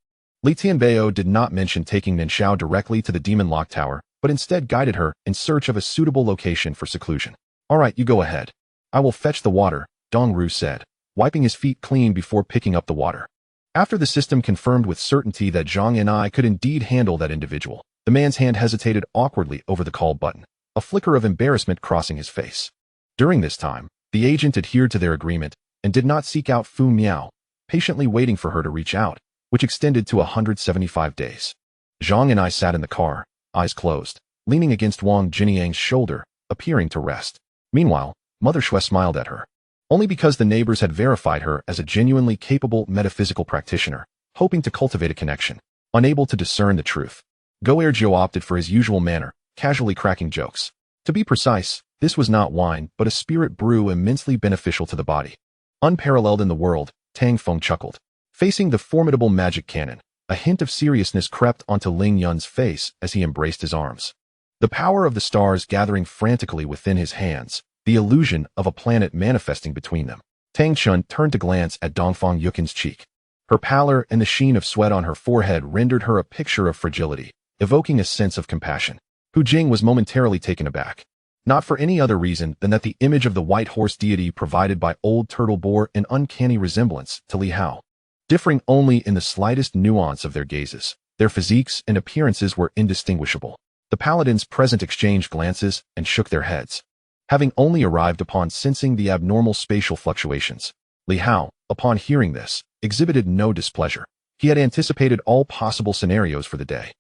Li Tianbao did not mention taking Ninshao directly to the Demon Lock Tower, but instead guided her in search of a suitable location for seclusion. All right, you go ahead. I will fetch the water, Dong Ru said, wiping his feet clean before picking up the water. After the system confirmed with certainty that Zhang and I could indeed handle that individual, the man's hand hesitated awkwardly over the call button, a flicker of embarrassment crossing his face. During this time, the agent adhered to their agreement and did not seek out Fu Miao, patiently waiting for her to reach out, which extended to 175 days. Zhang and I sat in the car, eyes closed, leaning against Wang Jiniang's shoulder, appearing to rest. Meanwhile, Mother Xue smiled at her. Only because the neighbors had verified her as a genuinely capable metaphysical practitioner, hoping to cultivate a connection. Unable to discern the truth, Goergio opted for his usual manner, casually cracking jokes. To be precise, this was not wine, but a spirit brew immensely beneficial to the body. Unparalleled in the world, Tang Feng chuckled. Facing the formidable magic cannon, a hint of seriousness crept onto Ling Yun's face as he embraced his arms. The power of the stars gathering frantically within his hands, the illusion of a planet manifesting between them. Tang Chun turned to glance at Dongfang Yukin's cheek. Her pallor and the sheen of sweat on her forehead rendered her a picture of fragility, evoking a sense of compassion. Hu Jing was momentarily taken aback. Not for any other reason than that the image of the white horse deity provided by Old Turtle bore an uncanny resemblance to Li Hao. Differing only in the slightest nuance of their gazes, their physiques and appearances were indistinguishable. The paladins present exchanged glances and shook their heads, having only arrived upon sensing the abnormal spatial fluctuations. Li Hao, upon hearing this, exhibited no displeasure. He had anticipated all possible scenarios for the day.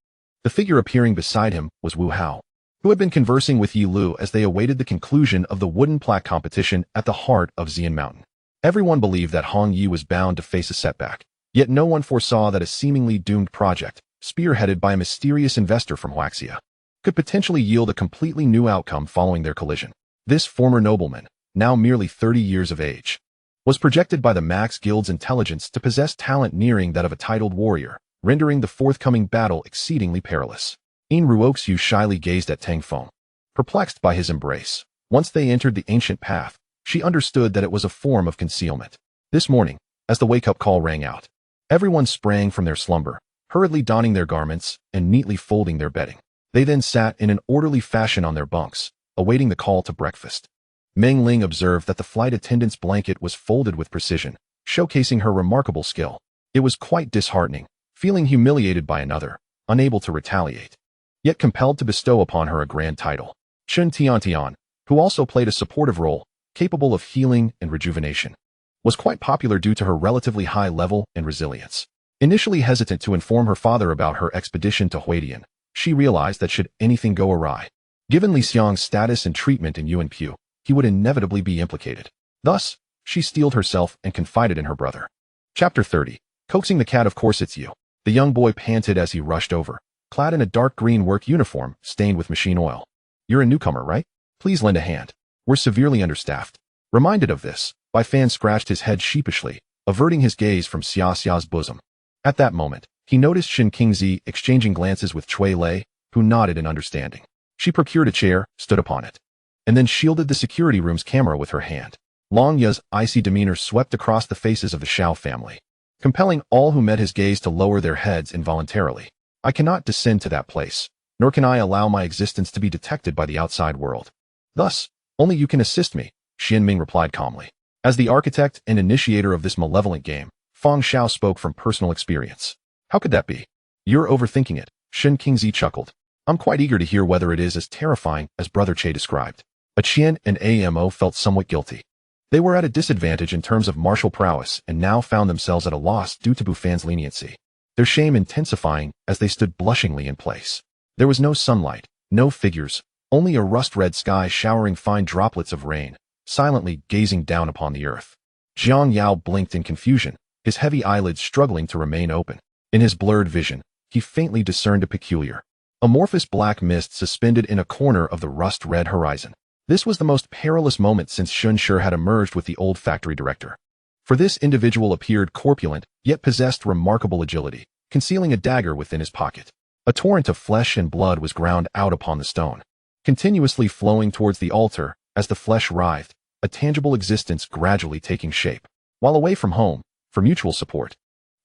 The figure appearing beside him was Wu Hao, who had been conversing with Yi Lu as they awaited the conclusion of the wooden plaque competition at the heart of Xian Mountain. Everyone believed that Hong Yi was bound to face a setback, yet no one foresaw that a seemingly doomed project, spearheaded by a mysterious investor from Huaxia, could potentially yield a completely new outcome following their collision. This former nobleman, now merely 30 years of age, was projected by the Max Guild's intelligence to possess talent nearing that of a titled warrior, rendering the forthcoming battle exceedingly perilous. In Ruoxiu shyly gazed at Tang Feng, perplexed by his embrace. Once they entered the ancient path, she understood that it was a form of concealment. This morning, as the wake-up call rang out, everyone sprang from their slumber, hurriedly donning their garments and neatly folding their bedding. They then sat in an orderly fashion on their bunks, awaiting the call to breakfast. Meng Ling observed that the flight attendant's blanket was folded with precision, showcasing her remarkable skill. It was quite disheartening, feeling humiliated by another, unable to retaliate, yet compelled to bestow upon her a grand title. Shun Tiantian, who also played a supportive role, capable of healing and rejuvenation, was quite popular due to her relatively high level and resilience. Initially hesitant to inform her father about her expedition to Huadian, she realized that should anything go awry, given Li Xiang's status and treatment in Yuanpu, he would inevitably be implicated. Thus, she steeled herself and confided in her brother. Chapter 30. Coaxing the cat. Of course it's you. The young boy panted as he rushed over, clad in a dark green work uniform stained with machine oil. You're a newcomer, right? Please lend a hand. We're severely understaffed. Reminded of this, Bai Fan scratched his head sheepishly, averting his gaze from Xia Xia's bosom. At that moment, he noticed Shin Qingzi exchanging glances with Cui Lei, who nodded in understanding. She procured a chair, stood upon it, and then shielded the security room's camera with her hand. Long Ya's icy demeanor swept across the faces of the Shao family, compelling all who met his gaze to lower their heads involuntarily. I cannot descend to that place, nor can I allow my existence to be detected by the outside world. Thus, only you can assist me, Xian Ming replied calmly. As the architect and initiator of this malevolent game, Fang Shao spoke from personal experience. How could that be? You're overthinking it, Shin Qingzi chuckled. I'm quite eager to hear whether it is as terrifying as Brother Che described. But Qian and Amo felt somewhat guilty. They were at a disadvantage in terms of martial prowess and now found themselves at a loss due to Bufan's leniency, their shame intensifying as they stood blushingly in place. There was no sunlight, no figures, only a rust-red sky showering fine droplets of rain, silently gazing down upon the earth. Jiang Yao blinked in confusion, his heavy eyelids struggling to remain open. In his blurred vision, he faintly discerned a peculiar, amorphous black mist suspended in a corner of the rust-red horizon. This was the most perilous moment since Shun Shi had emerged with the old factory director. For this individual appeared corpulent, yet possessed remarkable agility, concealing a dagger within his pocket. A torrent of flesh and blood was ground out upon the stone, continuously flowing towards the altar as the flesh writhed, a tangible existence gradually taking shape. While away from home, for mutual support,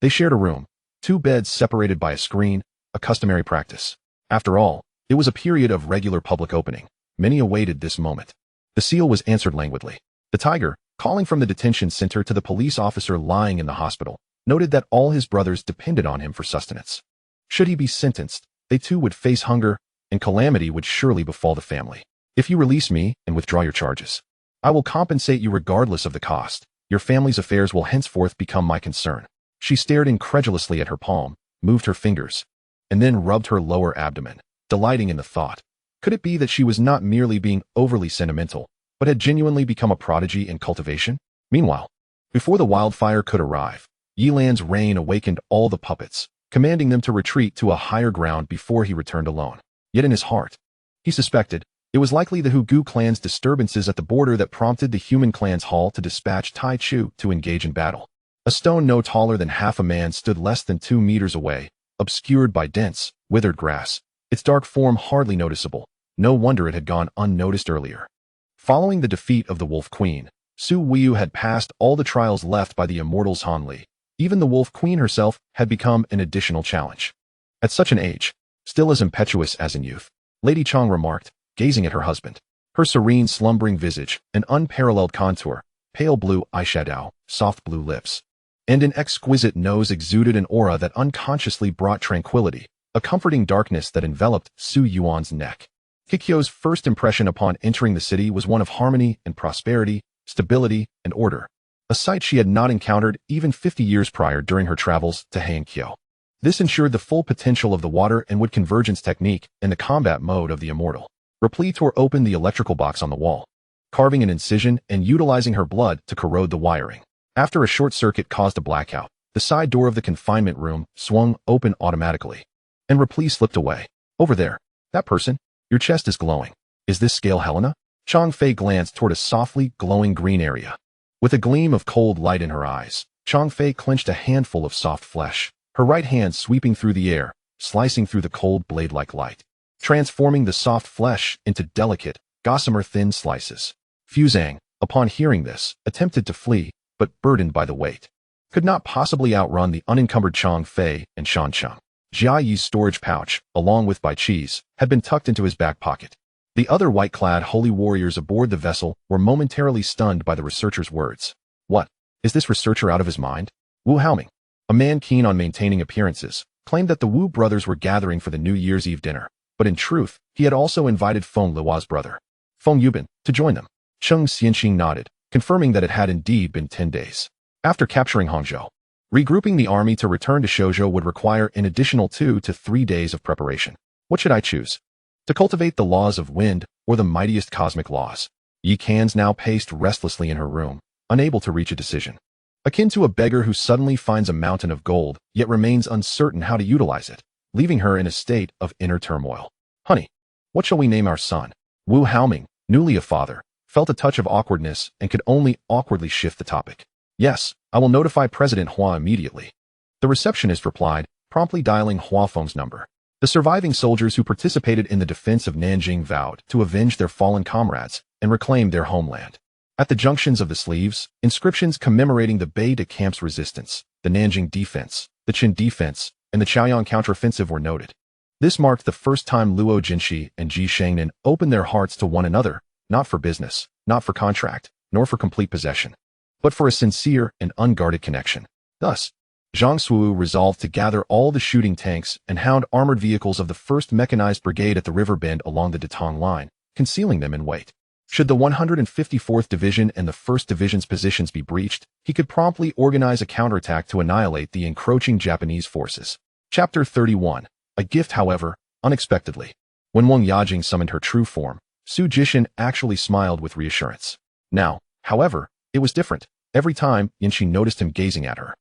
they shared a room, 2 beds separated by a screen, a customary practice. After all, it was a period of regular public opening. Many awaited this moment. The seal was answered languidly. The tiger, calling from the detention center to the police officer lying in the hospital, noted that all his brothers depended on him for sustenance. Should he be sentenced, they too would face hunger, and calamity would surely befall the family. If you release me and withdraw your charges, I will compensate you regardless of the cost. Your family's affairs will henceforth become my concern. She stared incredulously at her palm, moved her fingers, and then rubbed her lower abdomen, delighting in the thought. Could it be that she was not merely being overly sentimental, but had genuinely become a prodigy in cultivation? Meanwhile, before the wildfire could arrive, Yilan's reign awakened all the puppets, commanding them to retreat to a higher ground before he returned alone. Yet in his heart, he suspected, it was likely the Hugu clan's disturbances at the border that prompted the human clan's hall to dispatch Tai Chu to engage in battle. A stone no taller than half a man stood less than 2 meters away, obscured by dense, withered grass, its dark form hardly noticeable. No wonder it had gone unnoticed earlier. Following the defeat of the Wolf Queen, Su Weiyu had passed all the trials left by the immortals Han Li. Even the Wolf Queen herself had become an additional challenge. At such an age, still as impetuous as in youth, Lady Chang remarked, gazing at her husband. Her serene, slumbering visage, an unparalleled contour, pale blue eyeshadow, soft blue lips, and an exquisite nose exuded an aura that unconsciously brought tranquility, a comforting darkness that enveloped Su Yuan's neck. Kikyo's first impression upon entering the city was one of harmony and prosperity, stability and order, a sight she had not encountered even 50 years prior during her travels to Heiankyo. This ensured the full potential of the water and wood convergence technique and the combat mode of the immortal. Rapli tore open the electrical box on the wall, carving an incision and utilizing her blood to corrode the wiring. After a short circuit caused a blackout, the side door of the confinement room swung open automatically, and Rapli slipped away. Over there, that person. Your chest is glowing. Is this Scale Helena? Chang Fei glanced toward a softly glowing green area. With a gleam of cold light in her eyes, Chang Fei clenched a handful of soft flesh, her right hand sweeping through the air, slicing through the cold blade-like light, transforming the soft flesh into delicate, gossamer thin slices. Fuzang, upon hearing this, attempted to flee, but burdened by the weight, could not possibly outrun the unencumbered Chang Fei and Shan Cheng. Jia Yi's storage pouch, along with Bai Chi's, had been tucked into his back pocket. The other white-clad holy warriors aboard the vessel were momentarily stunned by the researcher's words. What? Is this researcher out of his mind? Wu Haoming. A man keen on maintaining appearances claimed that the Wu brothers were gathering for the New Year's Eve dinner, but in truth, he had also invited Feng Luo's brother, Feng Yubin, to join them. Cheng Xianqing nodded, confirming that it had indeed been 10 days. After capturing Hangzhou, regrouping the army to return to Shoujo would require an additional 2 to 3 days of preparation. What should I choose? To cultivate the laws of wind or the mightiest cosmic laws? Yi Kan's now paced restlessly in her room, unable to reach a decision. Akin to a beggar who suddenly finds a mountain of gold, yet remains uncertain how to utilize it, leaving her in a state of inner turmoil. Honey, what shall we name our son? Wu Haoming, newly a father, felt a touch of awkwardness and could only awkwardly shift the topic. Yes, I will notify President Hua immediately. The receptionist replied, promptly dialing Hua Feng's number. The surviving soldiers who participated in the defense of Nanjing vowed to avenge their fallen comrades and reclaim their homeland. At the junctions of the sleeves, inscriptions commemorating the Bei de Camp's resistance, the Nanjing defense, the Qin defense, and the Chaoyang counteroffensive were noted. This marked the first time Luo Jinshi and Ji Shangnan opened their hearts to one another, not for business, not for contract, nor for complete possession, but for a sincere and unguarded connection. Thus, Zhang Suwu resolved to gather all the shooting tanks and hound armored vehicles of the 1st Mechanized Brigade at the river bend along the Datong line, concealing them in wait. Should the 154th Division and the 1st Division's positions be breached, he could promptly organize a counterattack to annihilate the encroaching Japanese forces. Chapter 31. A gift, however, unexpectedly. When Wang Yajing summoned her true form, Su Jishin actually smiled with reassurance. Now, however, it was different. Every time Yanxi noticed him gazing at her,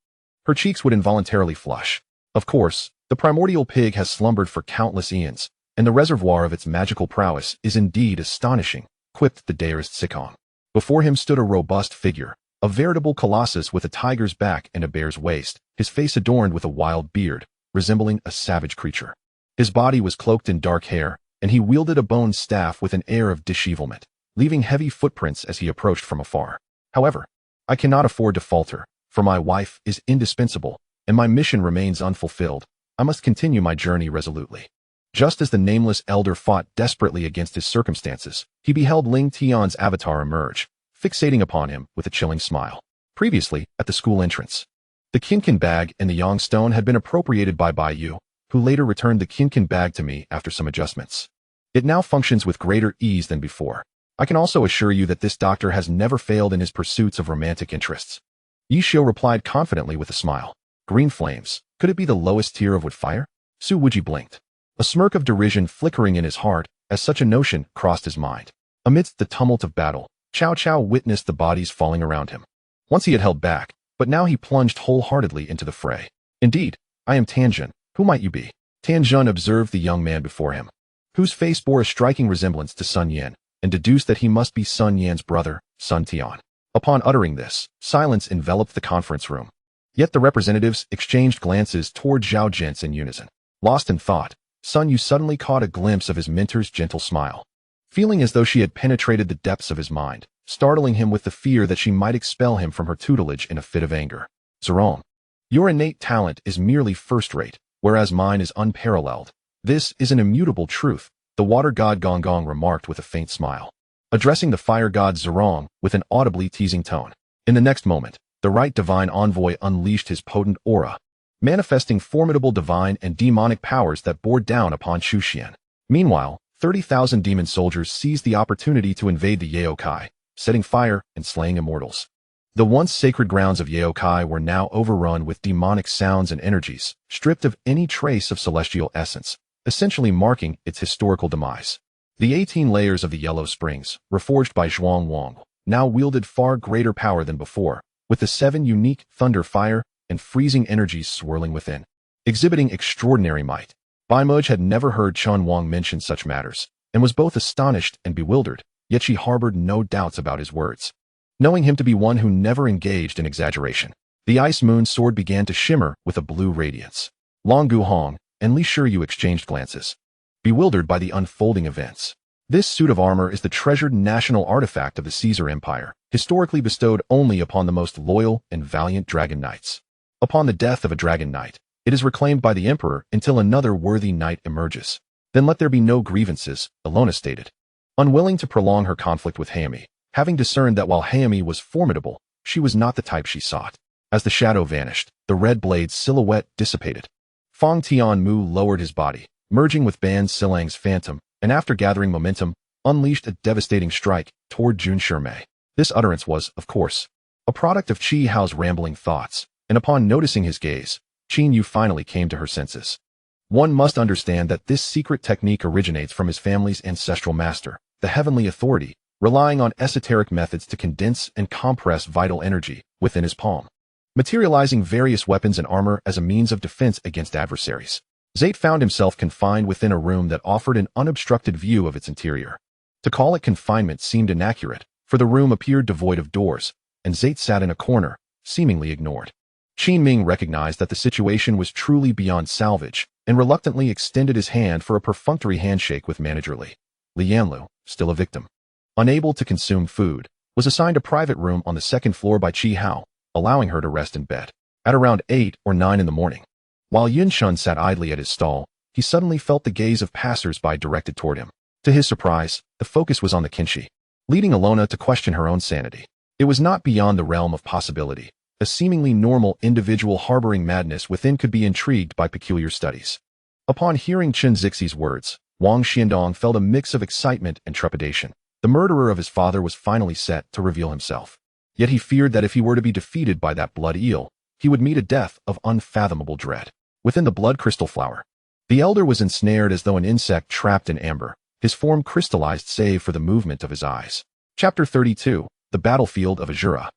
her cheeks would involuntarily flush. Of course, the primordial pig has slumbered for countless eons, and the reservoir of its magical prowess is indeed astonishing, quipped the Daoist Sikong. Before him stood a robust figure, a veritable colossus with a tiger's back and a bear's waist, his face adorned with a wild beard, resembling a savage creature. His body was cloaked in dark hair, and he wielded a bone staff with an air of dishevelment, leaving heavy footprints as he approached from afar. However, I cannot afford to falter, for my wife is indispensable, and my mission remains unfulfilled. I must continue my journey resolutely. Just as the nameless elder fought desperately against his circumstances, he beheld Ling Tian's avatar emerge, fixating upon him with a chilling smile. Previously, at the school entrance, the Kinkin bag and the Yang stone had been appropriated by Bai Yu, who later returned the Kinkin bag to me after some adjustments. It now functions with greater ease than before. I can also assure you that this doctor has never failed in his pursuits of romantic interests. Yi Xiu replied confidently with a smile. Green flames, could it be the lowest tier of wood fire? Su Wuji blinked, a smirk of derision flickering in his heart as such a notion crossed his mind. Amidst the tumult of battle, Cao Cao witnessed the bodies falling around him. Once he had held back, but now he plunged wholeheartedly into the fray. Indeed, I am Tanjun. Who might you be? Tanjun observed the young man before him, whose face bore a striking resemblance to Sun Yan, and deduced that he must be Sun Yan's brother, Sun Tian. Upon uttering this, silence enveloped the conference room. Yet the representatives exchanged glances toward Zhao Jins in unison. Lost in thought, Sun Yu suddenly caught a glimpse of his mentor's gentle smile, feeling as though she had penetrated the depths of his mind, startling him with the fear that she might expel him from her tutelage in a fit of anger. Zerong, your innate talent is merely first-rate, whereas mine is unparalleled. This is an immutable truth, the water god Gong Gong remarked with a faint smile, addressing the fire god Zerong with an audibly teasing tone. In the next moment, the right divine envoy unleashed his potent aura, manifesting formidable divine and demonic powers that bore down upon Chu Xian. Meanwhile, 30,000 demon soldiers seized the opportunity to invade the Yaokai, setting fire and slaying immortals. The once sacred grounds of Yaokai were now overrun with demonic sounds and energies, stripped of any trace of celestial essence, essentially marking its historical demise. The 18 layers of the Yellow Springs, reforged by Zhuang Wang, now wielded far greater power than before, with the 7 unique thunder, fire, and freezing energies swirling within, exhibiting extraordinary might. Bai Muj had never heard Chun Wang mention such matters, and was both astonished and bewildered, yet she harbored no doubts about his words, knowing him to be one who never engaged in exaggeration. The ice moon sword began to shimmer with a blue radiance. Long Gu Hong and Li Shiyu exchanged glances, bewildered by the unfolding events. This suit of armor is the treasured national artifact of the Caesar Empire, historically bestowed only upon the most loyal and valiant dragon knights. Upon the death of a dragon knight, it is reclaimed by the emperor until another worthy knight emerges. Then let there be no grievances, Ilona stated. Unwilling to prolong her conflict with Hayami, having discerned that while Hayami was formidable, she was not the type she sought. As the shadow vanished, the red blade's silhouette dissipated. Fong Tianmu lowered his body, merging with Ban Silang's phantom, and after gathering momentum, unleashed a devastating strike toward Jun Shirmei. This utterance was, of course, a product of Chi Hao's rambling thoughts, and upon noticing his gaze, Qin Yu finally came to her senses. One must understand that this secret technique originates from his family's ancestral master, the Heavenly Authority, relying on esoteric methods to condense and compress vital energy within his palm, materializing various weapons and armor as a means of defense against adversaries. Zate found himself confined within a room that offered an unobstructed view of its interior. To call it confinement seemed inaccurate, for the room appeared devoid of doors, and Zate sat in a corner, seemingly ignored. Qin Ming recognized that the situation was truly beyond salvage, and reluctantly extended his hand for a perfunctory handshake with Manager Li. Li Yanlu, still a victim, unable to consume food, was assigned a private room on the second floor by Chi Hao, allowing her to rest in bed. At around 8 or 9 in the morning, while Yun Shun sat idly at his stall, he suddenly felt the gaze of passers-by directed toward him. To his surprise, the focus was on the Kinshi, leading Alona to question her own sanity. It was not beyond the realm of possibility. A seemingly normal individual harboring madness within could be intrigued by peculiar studies. Upon hearing Chen Zixi's words, Wang Xiandong felt a mix of excitement and trepidation. The murderer of his father was finally set to reveal himself. Yet he feared that if he were to be defeated by that blood eel, he would meet a death of unfathomable dread. Within the blood crystal flower, the elder was ensnared as though an insect trapped in amber, his form crystallized save for the movement of his eyes. Chapter 32, The Battlefield of Azura.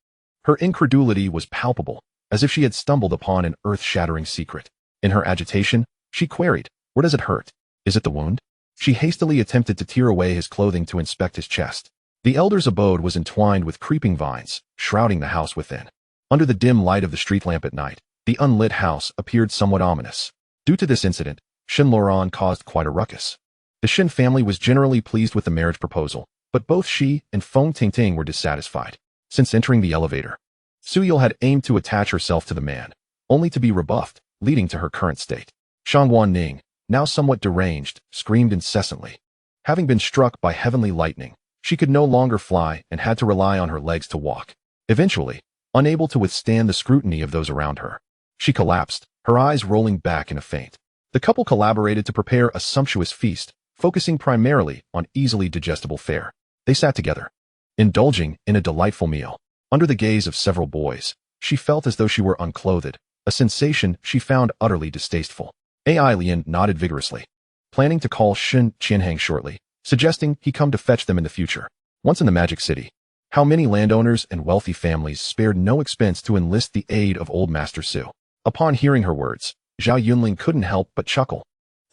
Her incredulity was palpable, as if she had stumbled upon an earth-shattering secret. In her agitation, she queried, "Where does it hurt? Is it the wound?" She hastily attempted to tear away his clothing to inspect his chest. The elder's abode was entwined with creeping vines, shrouding the house within. Under the dim light of the street lamp at night, the unlit house appeared somewhat ominous. Due to this incident, Shin Loran caused quite a ruckus. The Shin family was generally pleased with the marriage proposal, but both she and Feng Tingting were dissatisfied. Since entering the elevator, Suyil had aimed to attach herself to the man, only to be rebuffed, leading to her current state. Shangguan Ning, now somewhat deranged, screamed incessantly. Having been struck by heavenly lightning, she could no longer fly and had to rely on her legs to walk. Eventually, unable to withstand the scrutiny of those around her, she collapsed, her eyes rolling back in a faint. The couple collaborated to prepare a sumptuous feast, focusing primarily on easily digestible fare. They sat together, indulging in a delightful meal. Under the gaze of several boys, she felt as though she were unclothed, a sensation she found utterly distasteful. Ai Lian nodded vigorously, planning to call Shin Qianhang shortly, suggesting he come to fetch them in the future. Once in the Magic City, how many landowners and wealthy families spared no expense to enlist the aid of old Master Su. Upon hearing her words, Zhao Yunling couldn't help but chuckle,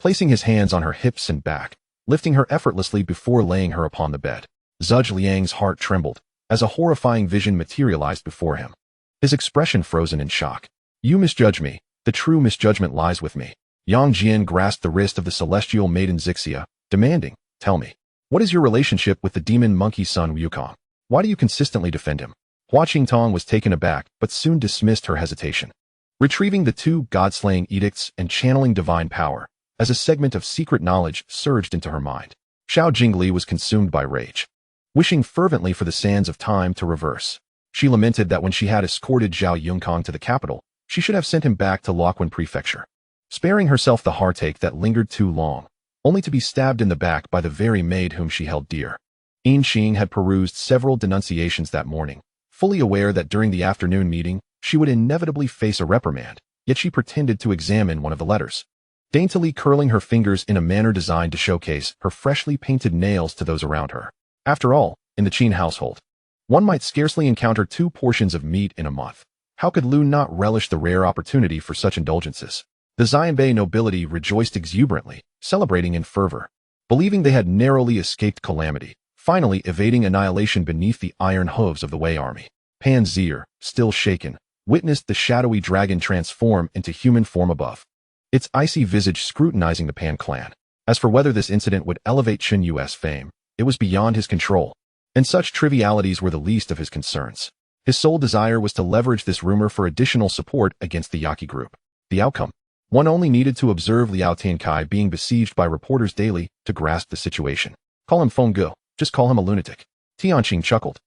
placing his hands on her hips and back, lifting her effortlessly before laying her upon the bed. Zhuge Liang's heart trembled, as a horrifying vision materialized before him. His expression frozen in shock. "You misjudge me. The true misjudgment lies with me." Yang Jian grasped the wrist of the celestial maiden Zixia, demanding, "Tell me, what is your relationship with the demon monkey son Wukong? Why do you consistently defend him?" Hua Qingtong was taken aback, but soon dismissed her hesitation. Retrieving the 2 god-slaying edicts and channeling divine power, as a segment of secret knowledge surged into her mind, Xiao Jingli was consumed by rage. Wishing fervently for the sands of time to reverse, she lamented that when she had escorted Zhao Yongkong to the capital, she should have sent him back to Luoquan Prefecture, sparing herself the heartache that lingered too long, only to be stabbed in the back by the very maid whom she held dear. Yin Xing had perused several denunciations that morning, fully aware that during the afternoon meeting, she would inevitably face a reprimand, yet she pretended to examine one of the letters, daintily curling her fingers in a manner designed to showcase her freshly painted nails to those around her. After all, in the Qin household, one might scarcely encounter 2 portions of meat in a month. How could Lu not relish the rare opportunity for such indulgences? The Xianbei nobility rejoiced exuberantly, celebrating in fervor, believing they had narrowly escaped calamity, finally evading annihilation beneath the iron hooves of the Wei army. Pan Zier, still shaken, witnessed the shadowy dragon transform into human form above, its icy visage scrutinizing the Pan clan. As for whether this incident would elevate Qin Yu's fame, it was beyond his control, and such trivialities were the least of his concerns. His sole desire was to leverage this rumor for additional support against the Yaqi group. The outcome? One only needed to observe Liao Tiankai being besieged by reporters daily to grasp the situation. Call him Feng Ge, just call him a lunatic. Tianqing chuckled,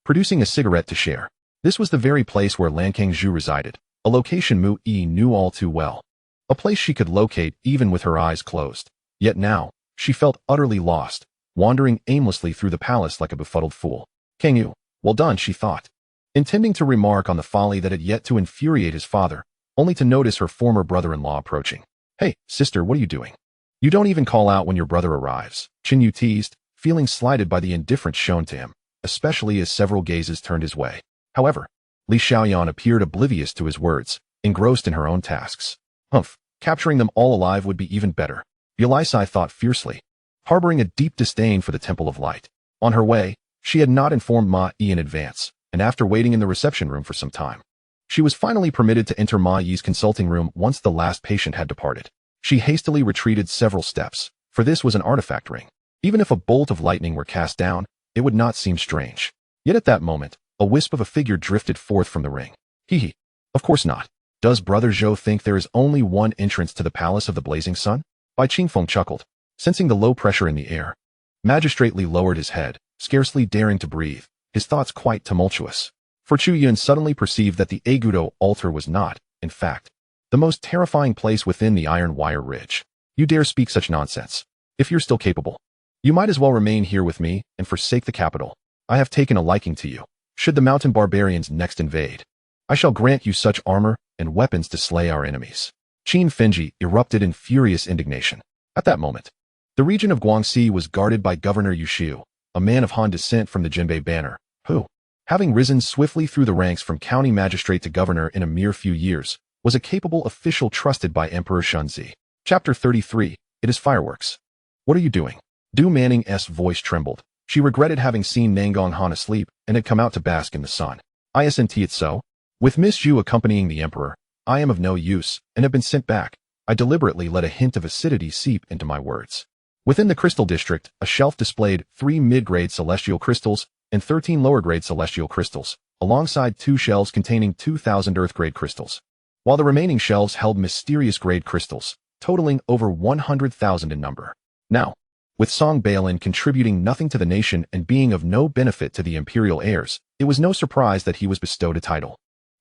producing a cigarette to share. This was the very place where Lankang Zhu resided, a location Mu Yi knew all too well. A place she could locate even with her eyes closed. Yet now, she felt utterly lost, wandering aimlessly through the palace like a befuddled fool. Kang Yu, well done, she thought, intending to remark on the folly that had yet to infuriate his father, only to notice her former brother-in-law approaching. Hey, sister, what are you doing? You don't even call out when your brother arrives, Qin Yu teased, feeling slighted by the indifference shown to him, especially as several gazes turned his way. However, Li Xiaoyan appeared oblivious to his words, engrossed in her own tasks. Humph, capturing them all alive would be even better, Yulisai thought fiercely, harboring a deep disdain for the Temple of Light. On her way, she had not informed Ma Yi in advance, and after waiting in the reception room for some time, she was finally permitted to enter Ma Yi's consulting room once the last patient had departed. She hastily retreated several steps, for this was an artifact ring. Even if a bolt of lightning were cast down, it would not seem strange. Yet at that moment, a wisp of a figure drifted forth from the ring. Hee. Of course not. Does Brother Zhou think there is only one entrance to the Palace of the Blazing Sun? Bai Qingfeng chuckled, sensing the low pressure in the air. Magistrate Li lowered his head, scarcely daring to breathe, his thoughts quite tumultuous. For Chu Yun suddenly perceived that the Agudo altar was not, in fact, the most terrifying place within the Iron Wire Ridge. You dare speak such nonsense. If you're still capable, you might as well remain here with me and forsake the capital. I have taken a liking to you. Should the mountain barbarians next invade, I shall grant you such armor and weapons to slay our enemies. Qin Fenji erupted in furious indignation. At that moment, the region of Guangxi was guarded by Governor Yu Xiu, a man of Han descent from the Jinbei banner, who, having risen swiftly through the ranks from county magistrate to governor in a mere few years, was a capable official trusted by Emperor Shunzi. Chapter 33, It is Fireworks. What are you doing? Du Manning's voice trembled. She regretted having seen Nangong Han asleep and had come out to bask in the sun. Isn't it so? With Miss Zhu accompanying the emperor, I am of no use and have been sent back. I deliberately let a hint of acidity seep into my words. Within the crystal district, a shelf displayed 3 mid-grade celestial crystals and 13 lower-grade celestial crystals, alongside 2 shelves containing 2,000 earth-grade crystals, while the remaining shelves held mysterious-grade crystals, totaling over 100,000 in number. Now, with Song Bailin contributing nothing to the nation and being of no benefit to the imperial heirs, it was no surprise that he was bestowed a title.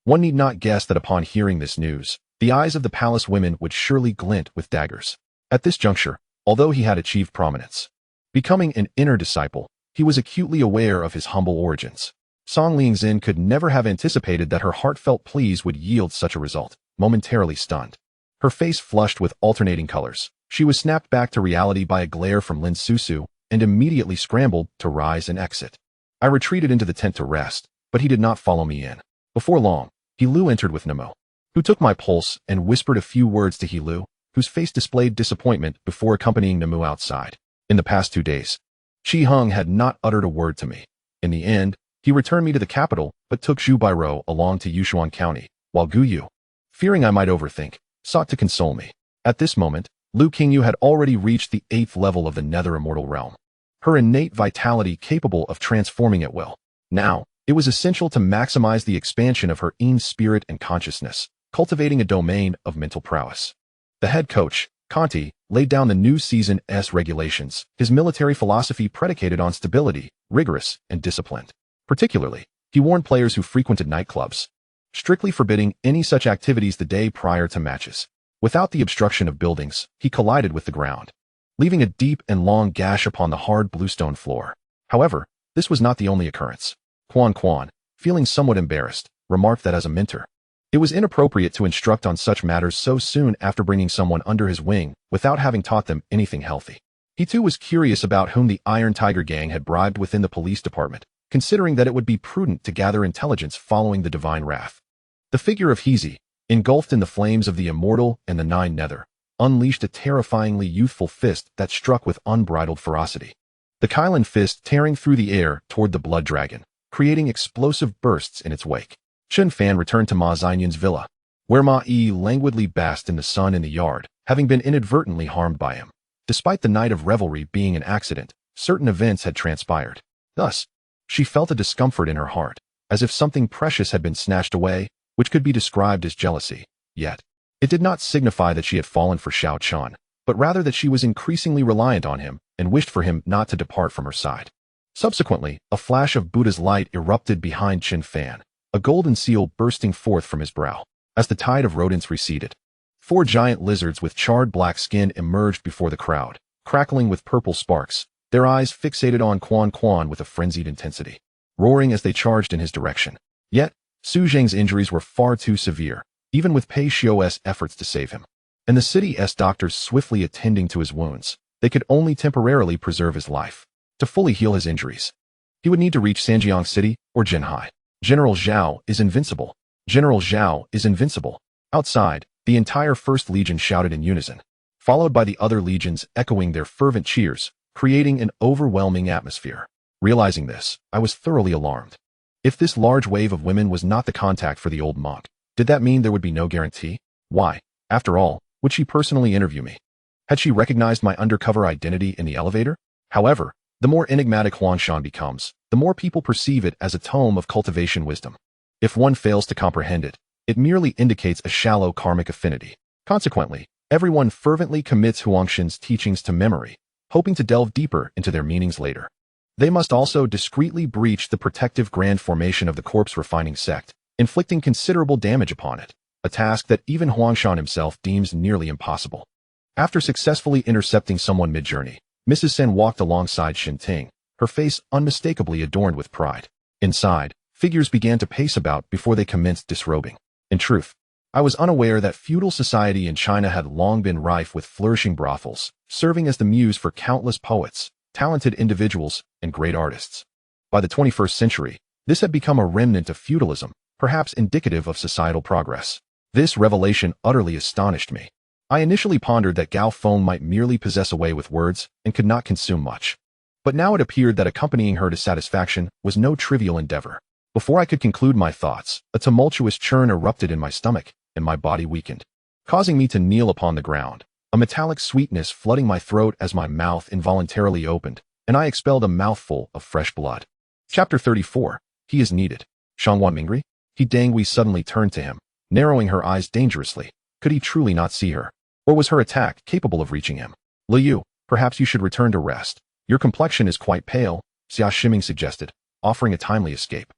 One need not guess that upon hearing this news, the eyes of the palace women would surely glint with daggers. At this juncture, although he had achieved prominence, becoming an inner disciple, he was acutely aware of his humble origins. Song Lingzin could never have anticipated that her heartfelt pleas would yield such a result. Momentarily stunned, her face flushed with alternating colors, she was snapped back to reality by a glare from Lin Susu and immediately scrambled to rise and exit. I retreated into the tent to rest, but he did not follow me in. Before long, Hilu entered with Nemo, who took my pulse and whispered a few words to Hilu, whose face displayed disappointment before accompanying Nemu outside. In the past 2 days, Chi Hung had not uttered a word to me. In the end, he returned me to the capital, but took Zhu Bairou along to Yushuan County, while Gu Yu, fearing I might overthink, sought to console me. At this moment, Lu Qingyu had already reached the 8th level of the Nether Immortal Realm, her innate vitality capable of transforming at will. Now, it was essential to maximize the expansion of her own spirit and consciousness, cultivating a domain of mental prowess. The head coach, Conti, laid down the new season's regulations, his military philosophy predicated on stability, rigorous, and disciplined. Particularly, he warned players who frequented nightclubs, strictly forbidding any such activities the day prior to matches. Without the obstruction of buildings, he collided with the ground, leaving a deep and long gash upon the hard bluestone floor. However, this was not the only occurrence. Quan, feeling somewhat embarrassed, remarked that as a mentor, it was inappropriate to instruct on such matters so soon after bringing someone under his wing without having taught them anything healthy. He too was curious about whom the Iron Tiger gang had bribed within the police department, considering that it would be prudent to gather intelligence following the divine wrath. The figure of Heezy, engulfed in the flames of the Immortal and the Nine Nether, unleashed a terrifyingly youthful fist that struck with unbridled ferocity. The Kylan fist tearing through the air toward the Blood Dragon, creating explosive bursts in its wake. Chen Fan returned to Ma Xianyun's villa, where Ma Yi languidly basked in the sun in the yard, having been inadvertently harmed by him. Despite the night of revelry being an accident, certain events had transpired. Thus, she felt a discomfort in her heart, as if something precious had been snatched away, which could be described as jealousy. Yet, it did not signify that she had fallen for Xiao Chan, but rather that she was increasingly reliant on him and wished for him not to depart from her side. Subsequently, a flash of Buddha's light erupted behind Chen Fan, a golden seal bursting forth from his brow. As the tide of rodents receded, 4 giant lizards with charred black skin emerged before the crowd, crackling with purple sparks, their eyes fixated on Quan Quan with a frenzied intensity, roaring as they charged in his direction. Yet, Su Zheng's injuries were far too severe, even with Pei Xiu's efforts to save him. And the city's doctors swiftly attending to his wounds, they could only temporarily preserve his life. To fully heal his injuries, he would need to reach Sanjiang City or Jinhai. General Zhao is invincible. General Zhao is invincible. Outside, the entire First Legion shouted in unison, followed by the other legions echoing their fervent cheers, creating an overwhelming atmosphere. Realizing this, I was thoroughly alarmed. If this large wave of women was not the contact for the old monk, did that mean there would be no guarantee? Why, after all, would she personally interview me? Had she recognized my undercover identity in the elevator? However, the more enigmatic Huangshan becomes, the more people perceive it as a tome of cultivation wisdom. If one fails to comprehend it, it merely indicates a shallow karmic affinity. Consequently, everyone fervently commits Huangshan's teachings to memory, hoping to delve deeper into their meanings later. They must also discreetly breach the protective grand formation of the corpse refining sect, inflicting considerable damage upon it, a task that even Huangshan himself deems nearly impossible. After successfully intercepting someone mid-journey, Mrs. Sen walked alongside Shinting, her face unmistakably adorned with pride. Inside, figures began to pace about before they commenced disrobing. In truth, I was unaware that feudal society in China had long been rife with flourishing brothels, serving as the muse for countless poets, talented individuals, and great artists. By the 21st century, this had become a remnant of feudalism, perhaps indicative of societal progress. This revelation utterly astonished me. I initially pondered that Gao Feng might merely possess a way with words and could not consume much. But now it appeared that accompanying her to satisfaction was no trivial endeavor. Before I could conclude my thoughts, a tumultuous churn erupted in my stomach, and my body weakened, causing me to kneel upon the ground, a metallic sweetness flooding my throat as my mouth involuntarily opened, and I expelled a mouthful of fresh blood. Chapter 34. He is needed. Shangwan Mingri? He Dangui suddenly turned to him, narrowing her eyes dangerously. Could he truly not see her? Or was her attack capable of reaching him? Liu, perhaps you should return to rest. Your complexion is quite pale, Xia Shiming suggested, offering a timely escape.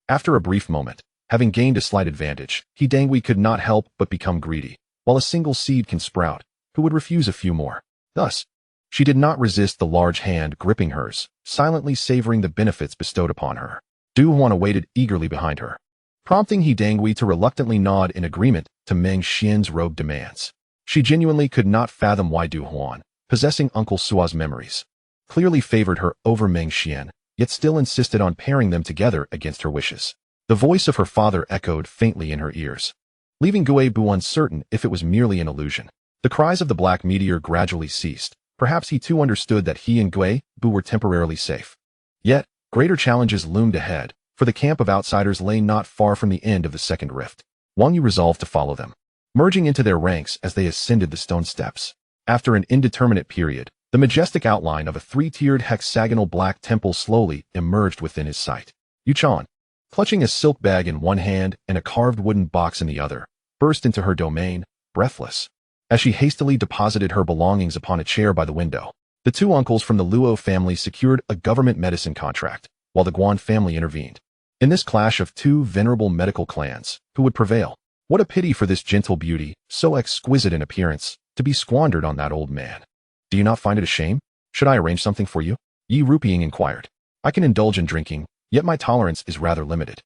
After a brief moment, having gained a slight advantage, He Dangui could not help but become greedy. While a single seed can sprout, who would refuse a few more? Thus, she did not resist the large hand gripping hers, silently savoring the benefits bestowed upon her. Du Huan awaited eagerly behind her, prompting He Dangui to reluctantly nod in agreement to Meng Xian's rogue demands. She genuinely could not fathom why Du Huan, possessing Uncle Sua's memories, clearly favored her over Meng Xian, yet still insisted on pairing them together against her wishes. The voice of her father echoed faintly in her ears, leaving Gui Bu uncertain if it was merely an illusion. The cries of the black meteor gradually ceased. Perhaps he too understood that he and Gui Bu were temporarily safe. Yet, greater challenges loomed ahead, for the camp of outsiders lay not far from the end of the second rift. Wang Yu resolved to follow them, merging into their ranks as they ascended the stone steps. After an indeterminate period, the majestic outline of a 3-tiered hexagonal black temple slowly emerged within his sight. Yuchan, clutching a silk bag in one hand and a carved wooden box in the other, burst into her domain, breathless. As she hastily deposited her belongings upon a chair by the window, the 2 uncles from the Luo family secured a government medicine contract, while the Guan family intervened. In this clash of 2 venerable medical clans, who would prevail? What a pity for this gentle beauty, so exquisite in appearance, to be squandered on that old man. Do you not find it a shame? Should I arrange something for you? Yi Rupiying inquired. I can indulge in drinking, yet my tolerance is rather limited.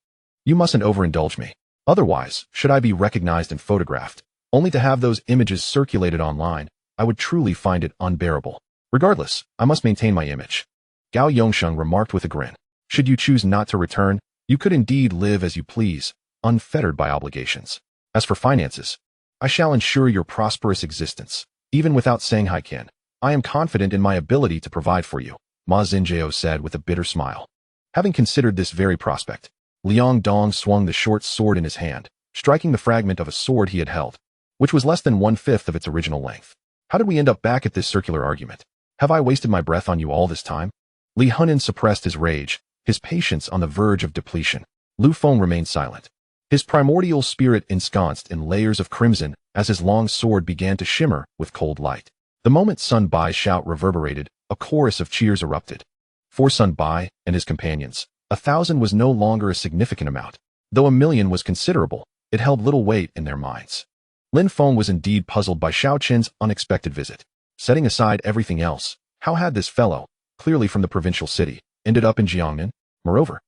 You mustn't overindulge me. Otherwise, should I be recognized and photographed, only to have those images circulated online, I would truly find it unbearable. Regardless, I must maintain my image. Gao Yongsheng remarked with a grin. Should you choose not to return, you could indeed live as you please, unfettered by obligations. As for finances, I shall ensure your prosperous existence. Even without Shanghai Kin, I am confident in my ability to provide for you, Ma Xinjiao said with a bitter smile. Having considered this very prospect, Liang Dong swung the short sword in his hand, striking the fragment of a sword he had held, which was less than 1/5 of its original length. How did we end up back at this circular argument? Have I wasted my breath on you all this time? Li Hunan suppressed his rage, his patience on the verge of depletion. Lu Feng remained silent, his primordial spirit ensconced in layers of crimson as his long sword began to shimmer with cold light. The moment Sun Bai's shout reverberated, a chorus of cheers erupted. For Sun Bai and his companions, 1,000 was no longer a significant amount. Though 1 million was considerable, it held little weight in their minds. Lin Feng was indeed puzzled by Xiao Qin's unexpected visit. Setting aside everything else, how had this fellow, clearly from the provincial city, ended up in Jiangnan? Moreover,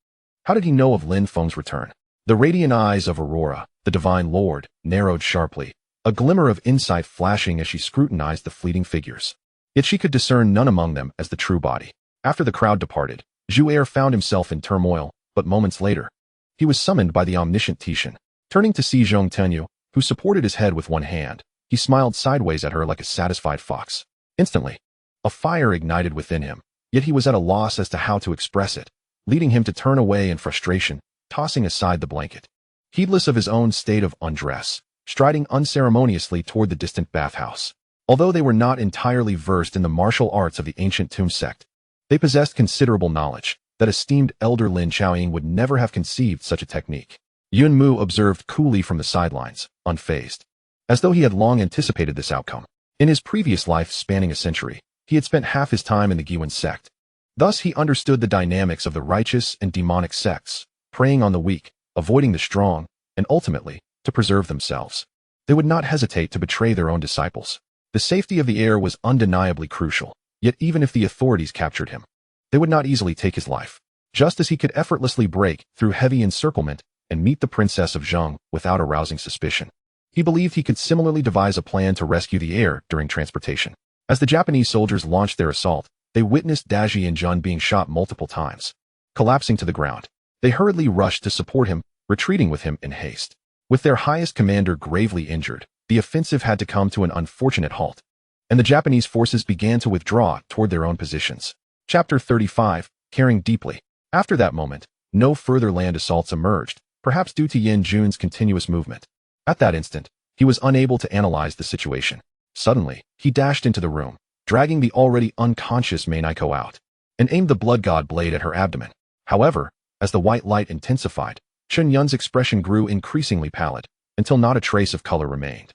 how did he know of Lin Feng's return? The radiant eyes of Aurora, the divine lord, narrowed sharply, a glimmer of insight flashing as she scrutinized the fleeting figures. Yet she could discern none among them as the true body. After the crowd departed, Zhu Er found himself in turmoil, but moments later, he was summoned by the omniscient Titian. Turning to see Zhong Tenyu, who supported his head with one hand, he smiled sideways at her like a satisfied fox. Instantly, a fire ignited within him, yet he was at a loss as to how to express it, leading him to turn away in frustration, tossing aside the blanket. Heedless of his own state of undress, striding unceremoniously toward the distant bathhouse. Although they were not entirely versed in the martial arts of the ancient tomb sect, they possessed considerable knowledge that esteemed elder Lin Qiaoying would never have conceived such a technique. Yun Mu observed coolly from the sidelines, unfazed, as though he had long anticipated this outcome. In his previous life spanning a century, he had spent half his time in the Giwen sect. Thus he understood the dynamics of the righteous and demonic sects, preying on the weak, avoiding the strong, and ultimately, to preserve themselves. They would not hesitate to betray their own disciples. The safety of the heir was undeniably crucial, yet even if the authorities captured him, they would not easily take his life. Just as he could effortlessly break through heavy encirclement and meet the princess of Zheng without arousing suspicion, he believed he could similarly devise a plan to rescue the heir during transportation. As the Japanese soldiers launched their assault, they witnessed Daji and Jun being shot multiple times. Collapsing to the ground, they hurriedly rushed to support him, retreating with him in haste. With their highest commander gravely injured, the offensive had to come to an unfortunate halt, and the Japanese forces began to withdraw toward their own positions. Chapter 35, Caring Deeply. After that moment, no further land assaults emerged, perhaps due to Yin Jun's continuous movement. At that instant, he was unable to analyze the situation. Suddenly, he dashed into the room, dragging the already unconscious Meinaiko out, and aimed the blood god blade at her abdomen. However, as the white light intensified, Chun Yun's expression grew increasingly pallid, until not a trace of color remained.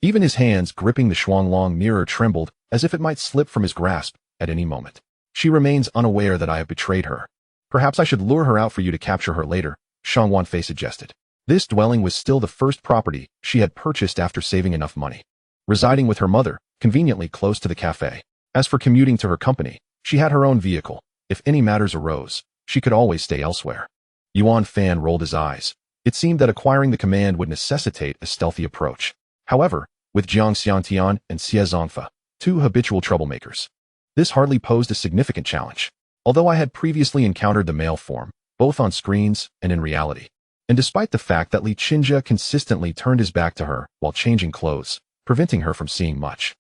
Even his hands gripping the Shuanglong mirror trembled as if it might slip from his grasp at any moment. She remains unaware that I have betrayed her. Perhaps I should lure her out for you to capture her later, Shang Wanfei suggested. This dwelling was still the first property she had purchased after saving enough money, residing with her mother, conveniently close to the cafe. As for commuting to her company, she had her own vehicle. If any matters arose, she could always stay elsewhere. Yuan Fan rolled his eyes. It seemed that acquiring the command would necessitate a stealthy approach. However, with Jiang Xiantian and Xie Zongfa, two habitual troublemakers, this hardly posed a significant challenge. Although I had previously encountered the male form, both on screens and in reality, and despite the fact that Li Qinjia consistently turned his back to her while changing clothes, preventing her from seeing much,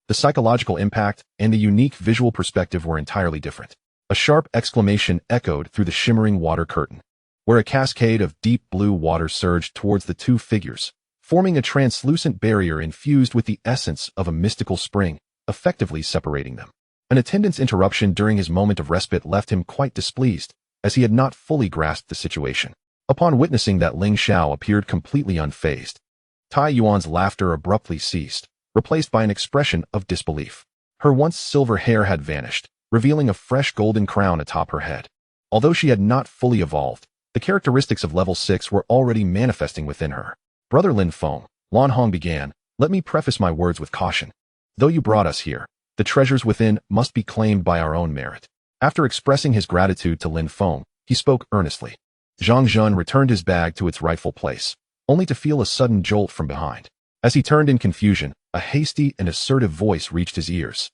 the psychological impact and the unique visual perspective were entirely different. A sharp exclamation echoed through the shimmering water curtain, where a cascade of deep blue water surged towards the two figures, forming a translucent barrier infused with the essence of a mystical spring, effectively separating them. An attendant's interruption during his moment of respite left him quite displeased, as he had not fully grasped the situation. Upon witnessing that Ling Xiao appeared completely unfazed, Tai Yuan's laughter abruptly ceased, replaced by an expression of disbelief. Her once silver hair had vanished, revealing a fresh golden crown atop her head. Although she had not fully evolved, the characteristics of level 6 were already manifesting within her. Brother Lin Feng, Lan Hong began, let me preface my words with caution. Though you brought us here, the treasures within must be claimed by our own merit. After expressing his gratitude to Lin Feng, he spoke earnestly. Zhang Zhun returned his bag to its rightful place, only to feel a sudden jolt from behind. As he turned in confusion, a hasty and assertive voice reached his ears.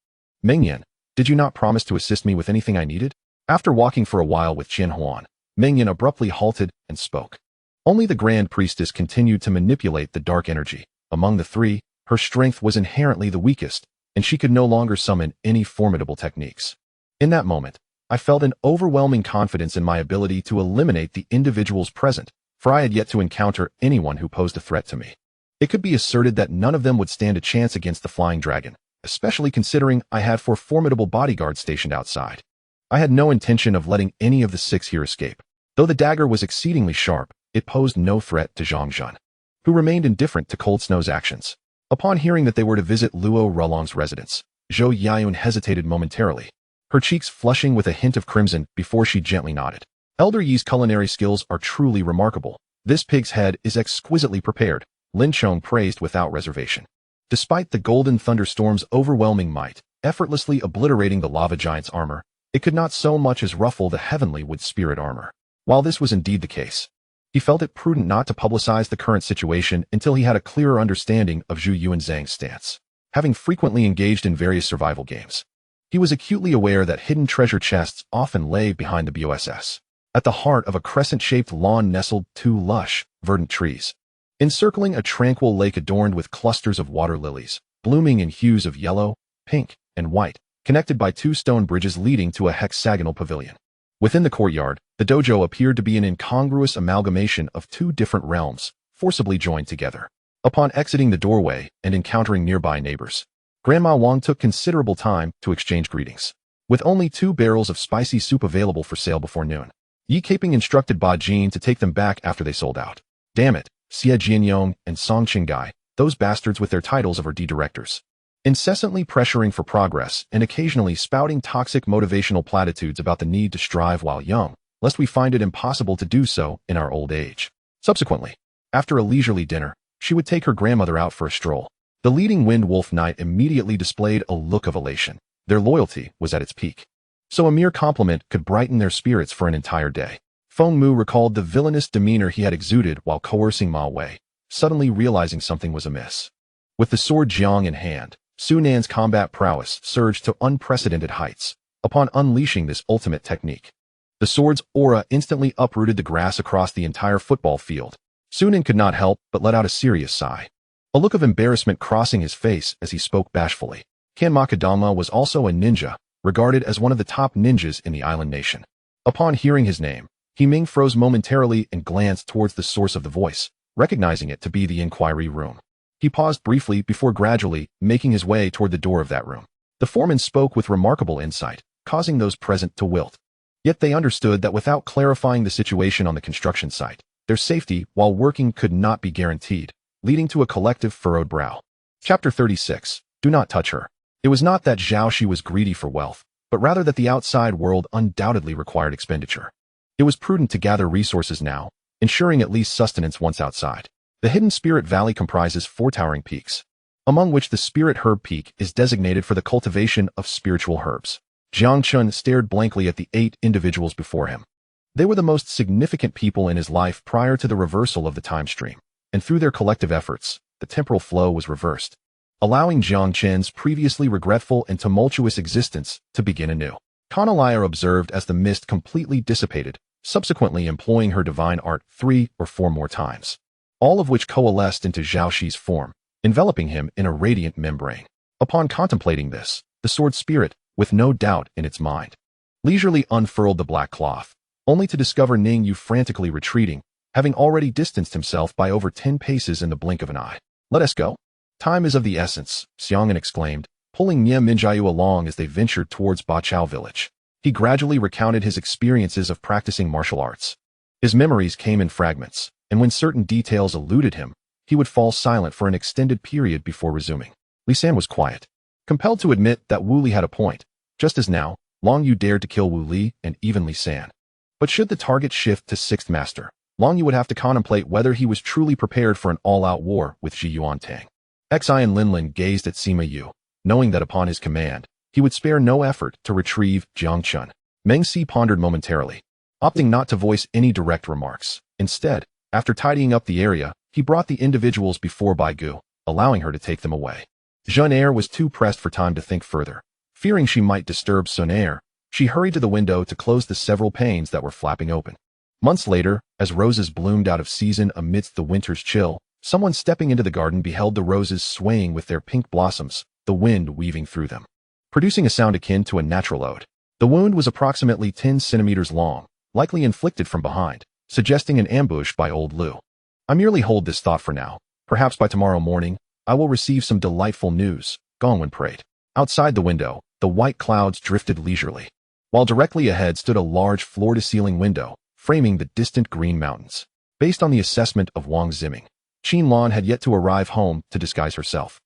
Mengyan, did you not promise to assist me with anything I needed? After walking for a while with Qian Huan, Mengyan abruptly halted and spoke. Only the Grand Priestess continued to manipulate the dark energy. Among the three, her strength was inherently the weakest, and she could no longer summon any formidable techniques. In that moment, I felt an overwhelming confidence in my ability to eliminate the individuals present, for I had yet to encounter anyone who posed a threat to me. It could be asserted that none of them would stand a chance against the flying dragon, especially considering I had 4 formidable bodyguards stationed outside. I had no intention of letting any of the 6 here escape. Though the dagger was exceedingly sharp, it posed no threat to Zhang Zhun, who remained indifferent to Cold Snow's actions. Upon hearing that they were to visit Luo Rulong's residence, Zhou Yaiyun hesitated momentarily, her cheeks flushing with a hint of crimson before she gently nodded. Elder Yi's culinary skills are truly remarkable. This pig's head is exquisitely prepared, Lin Chong praised without reservation. Despite the golden thunderstorm's overwhelming might, effortlessly obliterating the lava giant's armor, it could not so much as ruffle the heavenly wood spirit armor. While this was indeed the case, he felt it prudent not to publicize the current situation until he had a clearer understanding of Zhu Yuanzhang's stance. Having frequently engaged in various survival games, he was acutely aware that hidden treasure chests often lay behind the BOSS, at the heart of a crescent-shaped lawn nestled two lush, verdant trees, encircling a tranquil lake adorned with clusters of water lilies, blooming in hues of yellow, pink, and white, connected by two stone bridges leading to a hexagonal pavilion. Within the courtyard, the dojo appeared to be an incongruous amalgamation of two different realms, forcibly joined together. Upon exiting the doorway and encountering nearby neighbors, Grandma Wang took considerable time to exchange greetings. With only 2 barrels of spicy soup available for sale before noon, Yi Caping instructed Ba Jin to take them back after they sold out. Damn it, Xie Jianyong and Song Qinggai, those bastards with their titles of RD directors, incessantly pressuring for progress and occasionally spouting toxic motivational platitudes about the need to strive while young, lest we find it impossible to do so in our old age. Subsequently, after a leisurely dinner, she would take her grandmother out for a stroll. The leading Wind Wolf Knight immediately displayed a look of elation. Their loyalty was at its peak, so a mere compliment could brighten their spirits for an entire day. Feng Mu recalled the villainous demeanor he had exuded while coercing Ma Wei, suddenly realizing something was amiss. With the sword Jiang in hand, Su Nan's combat prowess surged to unprecedented heights. Upon unleashing this ultimate technique, the sword's aura instantly uprooted the grass across the entire football field. Su Nan could not help but let out a serious sigh, a look of embarrassment crossing his face as he spoke bashfully. Kan Makadama was also a ninja, regarded as one of the top ninjas in the island nation. Upon hearing his name, He Ming froze momentarily and glanced towards the source of the voice, recognizing it to be the inquiry room. He paused briefly before gradually making his way toward the door of that room. The foreman spoke with remarkable insight, causing those present to wilt. Yet they understood that without clarifying the situation on the construction site, their safety while working could not be guaranteed, leading to a collective furrowed brow. Chapter 36. Do not touch her. It was not that Zhao Shi was greedy for wealth, but rather that the outside world undoubtedly required expenditure. It was prudent to gather resources now, ensuring at least sustenance once outside. The Hidden Spirit Valley comprises 4 towering peaks, among which the Spirit Herb Peak is designated for the cultivation of spiritual herbs. Jiang Chun stared blankly at the 8 individuals before him. They were the most significant people in his life prior to the reversal of the time stream, and through their collective efforts, the temporal flow was reversed, allowing Jiang Chen's previously regretful and tumultuous existence to begin anew. Kanalaya observed as the mist completely dissipated, subsequently employing her divine art 3 or 4 more times, all of which coalesced into Zhao Shi's form, enveloping him in a radiant membrane. Upon contemplating this, the sword spirit, with no doubt in its mind, leisurely unfurled the black cloth, only to discover Ning Yu frantically retreating, having already distanced himself by over 10 paces in the blink of an eye. Let us go. Time is of the essence, Xiang'an exclaimed, pulling Nie Minjiayu along as they ventured towards Bachao village. He gradually recounted his experiences of practicing martial arts. His memories came in fragments, and when certain details eluded him, he would fall silent for an extended period before resuming. Li San was quiet, compelled to admit that Wu Li had a point, just as now, Long Yu dared to kill Wu Li and even Li San. But should the target shift to 6th Master, Long Yu would have to contemplate whether he was truly prepared for an all-out war with Ji Yuantang. Xi and Linlin gazed at Sima Yu, knowing that upon his command, he would spare no effort to retrieve Jiang Chun. Meng Si pondered momentarily, opting not to voice any direct remarks. Instead, after tidying up the area, he brought the individuals before Bai Gu, allowing her to take them away. Jeune Air was too pressed for time to think further. Fearing she might disturb Sun Air, she hurried to the window to close the several panes that were flapping open. Months later, as roses bloomed out of season amidst the winter's chill, someone stepping into the garden beheld the roses swaying with their pink blossoms, the wind weaving through them, producing a sound akin to a natural ode. The wound was approximately 10 centimeters long, likely inflicted from behind, suggesting an ambush by old Lu. I merely hold this thought for now. Perhaps by tomorrow morning, I will receive some delightful news, Gongwen prayed. Outside the window, the white clouds drifted leisurely, while directly ahead stood a large floor-to-ceiling window, framing the distant green mountains. Based on the assessment of Wang Ziming, Qin Lan had yet to arrive home to disguise herself.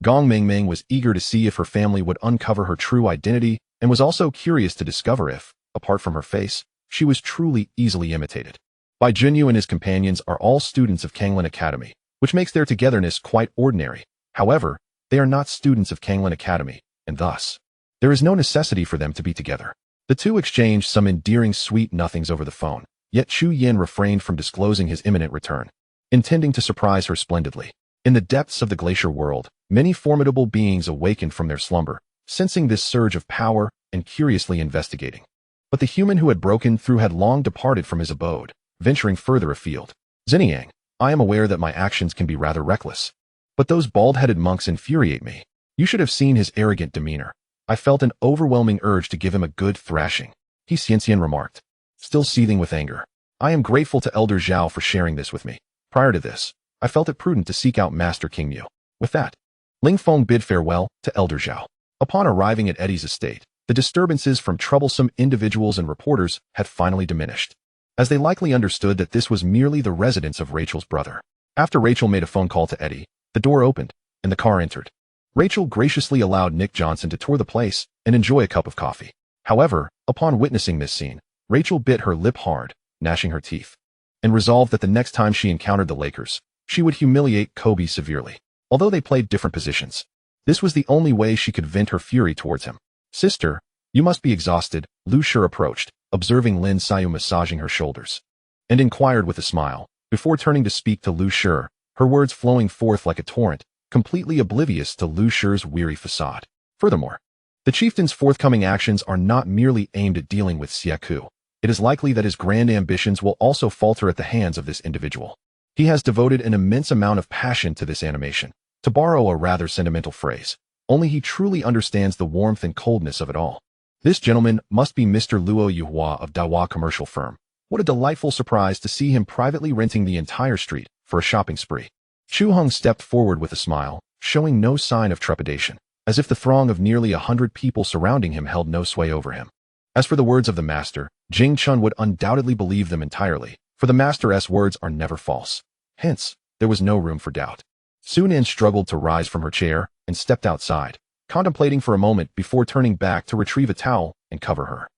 Gong Mingming was eager to see if her family would uncover her true identity and was also curious to discover if, apart from her face, she was truly easily imitated. Bai Junyu and his companions are all students of Kanglin Academy, which makes their togetherness quite ordinary. However, they are not students of Kanglin Academy, and thus, there is no necessity for them to be together. The two exchanged some endearing sweet nothings over the phone, yet Chu Yin refrained from disclosing his imminent return, intending to surprise her splendidly. In the depths of the glacier world, many formidable beings awakened from their slumber, sensing this surge of power and curiously investigating. But the human who had broken through had long departed from his abode, venturing further afield. Xiniang, I am aware that my actions can be rather reckless, but those bald-headed monks infuriate me. You should have seen his arrogant demeanor. I felt an overwhelming urge to give him a good thrashing, he Xianxian remarked, still seething with anger. I am grateful to Elder Zhao for sharing this with me. Prior to this, I felt it prudent to seek out Master King Mu. With that, Ling Feng bid farewell to Elder Zhao. Upon arriving at Eddie's estate, the disturbances from troublesome individuals and reporters had finally diminished, as they likely understood that this was merely the residence of Rachel's brother. After Rachel made a phone call to Eddie, the door opened, and the car entered. Rachel graciously allowed Nick Johnson to tour the place and enjoy a cup of coffee. However, upon witnessing this scene, Rachel bit her lip hard, gnashing her teeth, and resolved that the next time she encountered the Lakers, she would humiliate Kobe severely. Although they played different positions, this was the only way she could vent her fury towards him. Sister, you must be exhausted, Lu Shur approached, observing Lin Xiu massaging her shoulders, and inquired with a smile, before turning to speak to Lu Shur, her words flowing forth like a torrent, completely oblivious to Lu Shur's weary facade. Furthermore, the chieftain's forthcoming actions are not merely aimed at dealing with Xieku. It is likely that his grand ambitions will also falter at the hands of this individual. He has devoted an immense amount of passion to this animation. To borrow a rather sentimental phrase, only he truly understands the warmth and coldness of it all. This gentleman must be Mr. Luo Yuhua of Daiwa Commercial Firm. What a delightful surprise to see him privately renting the entire street for a shopping spree. Chu Hong stepped forward with a smile, showing no sign of trepidation, as if the throng of nearly 100 people surrounding him held no sway over him. As for the words of the master, Jing Chun would undoubtedly believe them entirely, for the master's words are never false. Hence, there was no room for doubt. Sunan struggled to rise from her chair and stepped outside, contemplating for a moment before turning back to retrieve a towel and cover her.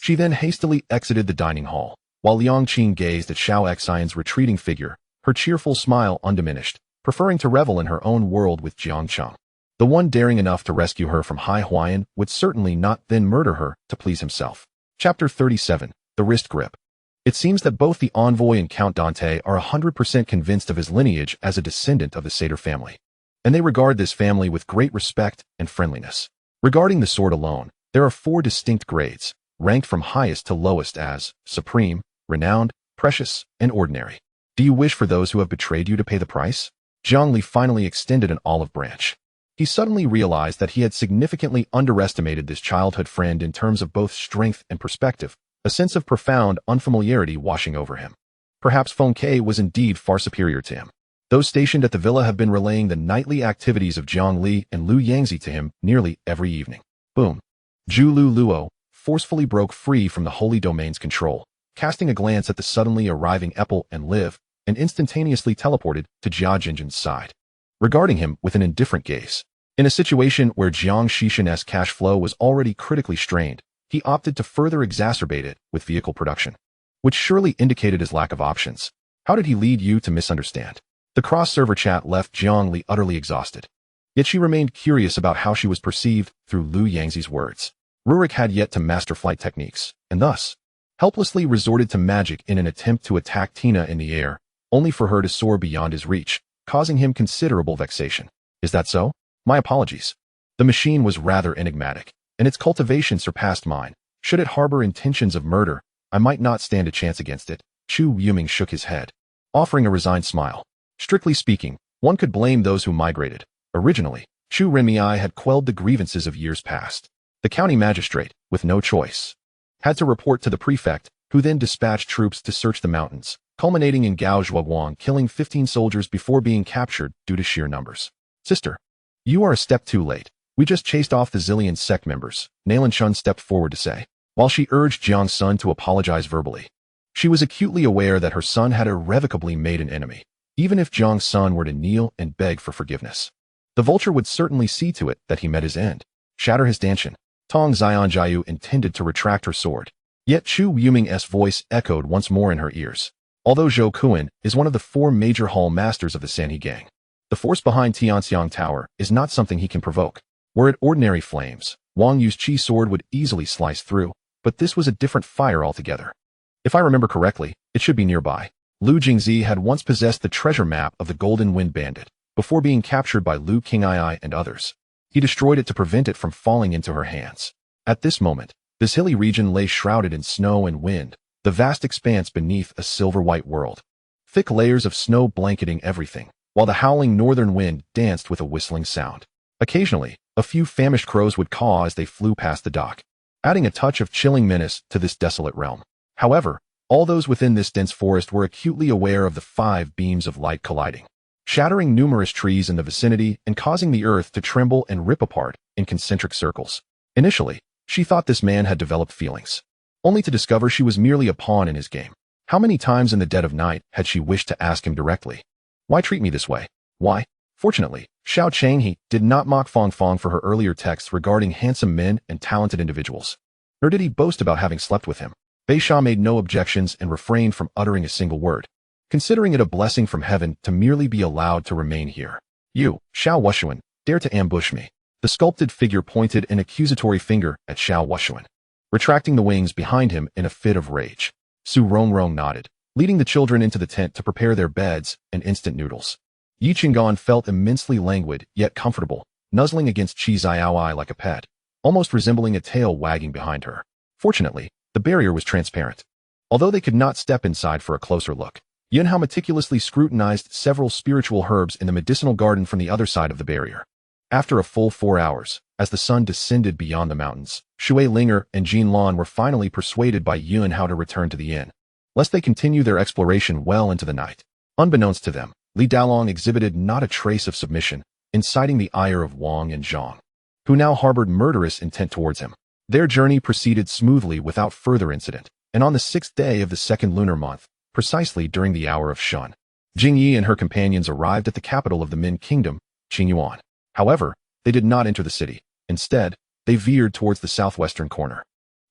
She then hastily exited the dining hall, while Liang Qing gazed at Xiao Xian's retreating figure, her cheerful smile undiminished, preferring to revel in her own world with Jiang Cheng. The one daring enough to rescue her from Hai Huayan would certainly not then murder her to please himself. Chapter 37, The Wrist Grip. It seems that both the envoy and Count Dante are 100% convinced of his lineage as a descendant of the Satyr family, and they regard this family with great respect and friendliness. Regarding the sword alone, there are 4 distinct grades, ranked from highest to lowest as supreme, renowned, precious, and ordinary. Do you wish for those who have betrayed you to pay the price? Zhang Li finally extended an olive branch. He suddenly realized that he had significantly underestimated this childhood friend in terms of both strength and perspective, a sense of profound unfamiliarity washing over him. Perhaps Feng Ke was indeed far superior to him. Those stationed at the villa have been relaying the nightly activities of Zhang Li and Lu Yangzi to him nearly every evening. Boom. Zhu Lu Luo forcefully broke free from the Holy Domain's control, casting a glance at the suddenly arriving Epple and Liv, and instantaneously teleported to Jia Jinjin's side, regarding him with an indifferent gaze. In a situation where Jiang Shishin's cash flow was already critically strained, he opted to further exacerbate it with vehicle production, which surely indicated his lack of options. How did he lead you to misunderstand? The cross-server chat left Jiang Li utterly exhausted. Yet she remained curious about how she was perceived through Lu Yangzi's words. Rurik had yet to master flight techniques, and thus, helplessly resorted to magic in an attempt to attack Tina in the air, only for her to soar beyond his reach, causing him considerable vexation. Is that so? My apologies. The machine was rather enigmatic, and its cultivation surpassed mine. Should it harbor intentions of murder, I might not stand a chance against it. Chu Yuming shook his head, offering a resigned smile. Strictly speaking, one could blame those who migrated. Originally, Chu Renmei had quelled the grievances of years past. The county magistrate, with no choice, had to report to the prefect, who then dispatched troops to search the mountains, culminating in Gao Zhuoguang killing 15 soldiers before being captured due to sheer numbers. Sister, you are a step too late. We just chased off the Zillion sect members, Nalan Chun stepped forward to say, while she urged Jiang's son to apologize verbally. She was acutely aware that her son had irrevocably made an enemy, even if Jiang's son were to kneel and beg for forgiveness. The vulture would certainly see to it that he met his end. Shatter his stanchion. Tong Xianjiu intended to retract her sword. Yet Chu Yuming's voice echoed once more in her ears. Although Zhou Kuan is one of the 4 major hall masters of the Sanhe gang, the force behind Tianxiang Tower is not something he can provoke. Were it ordinary flames, Wang Yu's chi sword would easily slice through, but this was a different fire altogether. If I remember correctly, it should be nearby. Lu Jingzi had once possessed the treasure map of the Golden Wind Bandit, before being captured by Lu Qing'ai and others. He destroyed it to prevent it from falling into her hands. At this moment, this hilly region lay shrouded in snow and wind, the vast expanse beneath a silver-white world. Thick layers of snow blanketing everything, while the howling northern wind danced with a whistling sound. Occasionally, a few famished crows would caw as they flew past the dock, adding a touch of chilling menace to this desolate realm. However, all those within this dense forest were acutely aware of the 5 beams of light colliding, shattering numerous trees in the vicinity and causing the earth to tremble and rip apart in concentric circles. Initially, she thought this man had developed feelings, only to discover she was merely a pawn in his game. How many times in the dead of night had she wished to ask him directly, "Why treat me this way? Why?" Fortunately, Xiao Changhe did not mock Fong Fong for her earlier texts regarding handsome men and talented individuals, nor did he boast about having slept with him. Bei Sha made no objections and refrained from uttering a single word, considering it a blessing from heaven to merely be allowed to remain here. "You, Xiao Wushuan, dare to ambush me." The sculpted figure pointed an accusatory finger at Xiao Wushuan, retracting the wings behind him in a fit of rage. Su Rongrong nodded, leading the children into the tent to prepare their beds and instant noodles. Yi Qinggan felt immensely languid yet comfortable, nuzzling against Qi Xiaoai like a pet, almost resembling a tail wagging behind her. Fortunately, the barrier was transparent. Although they could not step inside for a closer look, Yunhao meticulously scrutinized several spiritual herbs in the medicinal garden from the other side of the barrier. After a full 4 hours, as the sun descended beyond the mountains, Shui Linger and Jin Lan were finally persuaded by Yunhao to return to the inn, lest they continue their exploration well into the night. Unbeknownst to them, Li Dalong exhibited not a trace of submission, inciting the ire of Wang and Zhang, who now harbored murderous intent towards him. Their journey proceeded smoothly without further incident, and on the 6th day of the 2nd lunar month, precisely during the hour of Shun, Jingyi and her companions arrived at the capital of the Min Kingdom, Qingyuan. However, they did not enter the city. Instead, they veered towards the southwestern corner,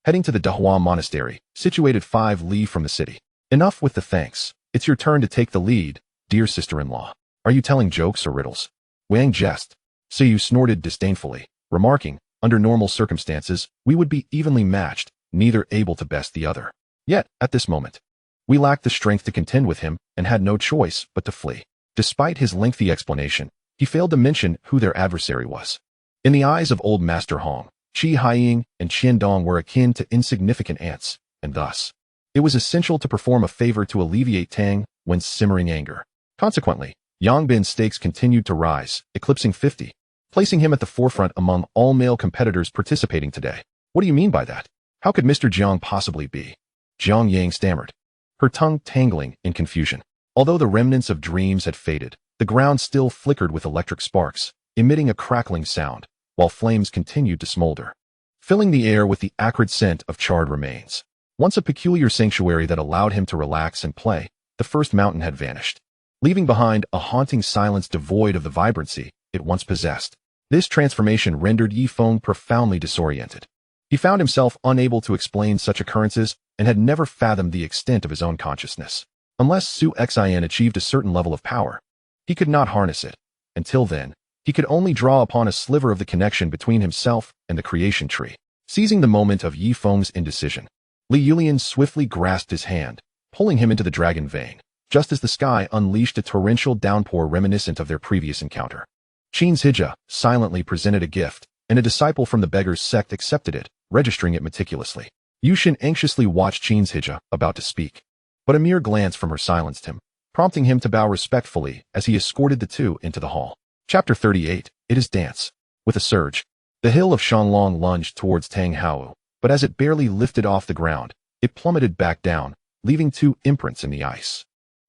heading to the Dahua Monastery, situated 5 li from the city. "Enough with the thanks. It's your turn to take the lead, dear sister-in-law. Are you telling jokes or riddles?" Wang jest. Siyu snorted disdainfully, remarking, "Under normal circumstances, we would be evenly matched, neither able to best the other. Yet, at this moment, we lacked the strength to contend with him and had no choice but to flee." Despite his lengthy explanation, he failed to mention who their adversary was. In the eyes of old Master Hong, Qi Haiying and Qian Dong were akin to insignificant ants, and thus, it was essential to perform a favor to alleviate Tang Wen's simmering anger. Consequently, Yang Bin's stakes continued to rise, eclipsing 50, placing him at the forefront among all male competitors participating today. "What do you mean by that? How could Mr. Jiang possibly be?" Jiang Yang stammered, her tongue tangling in confusion. Although the remnants of dreams had faded, the ground still flickered with electric sparks, emitting a crackling sound, while flames continued to smolder, filling the air with the acrid scent of charred remains. Once a peculiar sanctuary that allowed him to relax and play, the first mountain had vanished, leaving behind a haunting silence devoid of the vibrancy it once possessed. This transformation rendered Yi Feng profoundly disoriented. He found himself unable to explain such occurrences and had never fathomed the extent of his own consciousness. Unless Su Xian achieved a certain level of power, he could not harness it. Until then, he could only draw upon a sliver of the connection between himself and the creation tree. Seizing the moment of Yi Feng's indecision, Li Yulian swiftly grasped his hand, pulling him into the dragon vein, just as the sky unleashed a torrential downpour reminiscent of their previous encounter. Qin's Hija silently presented a gift, and a disciple from the beggar's sect accepted it, registering it meticulously. Yushin anxiously watched Qin's Hija, about to speak, but a mere glance from her silenced him, prompting him to bow respectfully as he escorted the two into the hall. Chapter 38, It is Dance. With a surge, the hill of Shanlong lunged towards Tang Hao, but as it barely lifted off the ground, it plummeted back down, leaving 2 imprints in the ice.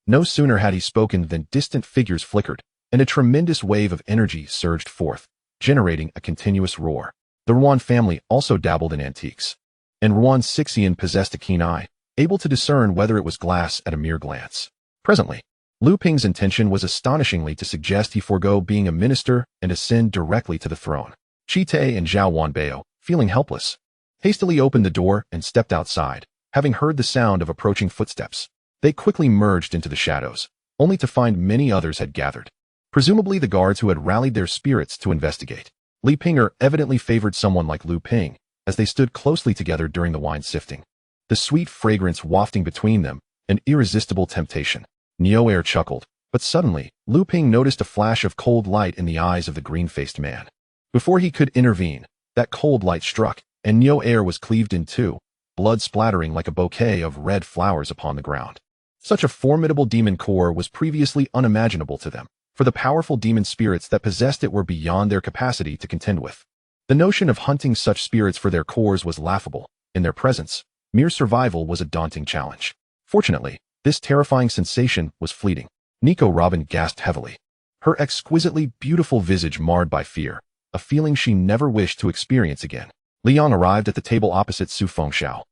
No sooner had he spoken than distant figures flickered, and a tremendous wave of energy surged forth, generating a continuous roar. The Ruan family also dabbled in antiques, and Ruan Sixian possessed a keen eye, able to discern whether it was glass at a mere glance. Presently, Lu Ping's intention was astonishingly to suggest he forego being a minister and ascend directly to the throne. Chi Te and Zhao Wanbao, feeling helpless, hastily opened the door and stepped outside, having heard the sound of approaching footsteps. They quickly merged into the shadows, only to find many others had gathered. Presumably the guards who had rallied their spirits to investigate. Li Pinger evidently favored someone like Lu Ping, as they stood closely together during the wine sifting. The sweet fragrance wafting between them, an irresistible temptation. Neo Air chuckled, but suddenly, Lu Ping noticed a flash of cold light in the eyes of the green-faced man. Before he could intervene, that cold light struck, and Neo Air was cleaved in two, blood splattering like a bouquet of red flowers upon the ground. Such a formidable demon core was previously unimaginable to them, for the powerful demon spirits that possessed it were beyond their capacity to contend with. The notion of hunting such spirits for their cores was laughable. In their presence, mere survival was a daunting challenge. Fortunately, this terrifying sensation was fleeting. Nico Robin gasped heavily, her exquisitely beautiful visage marred by fear, a feeling she never wished to experience again. Liang arrived at the table opposite Su Fengxiao.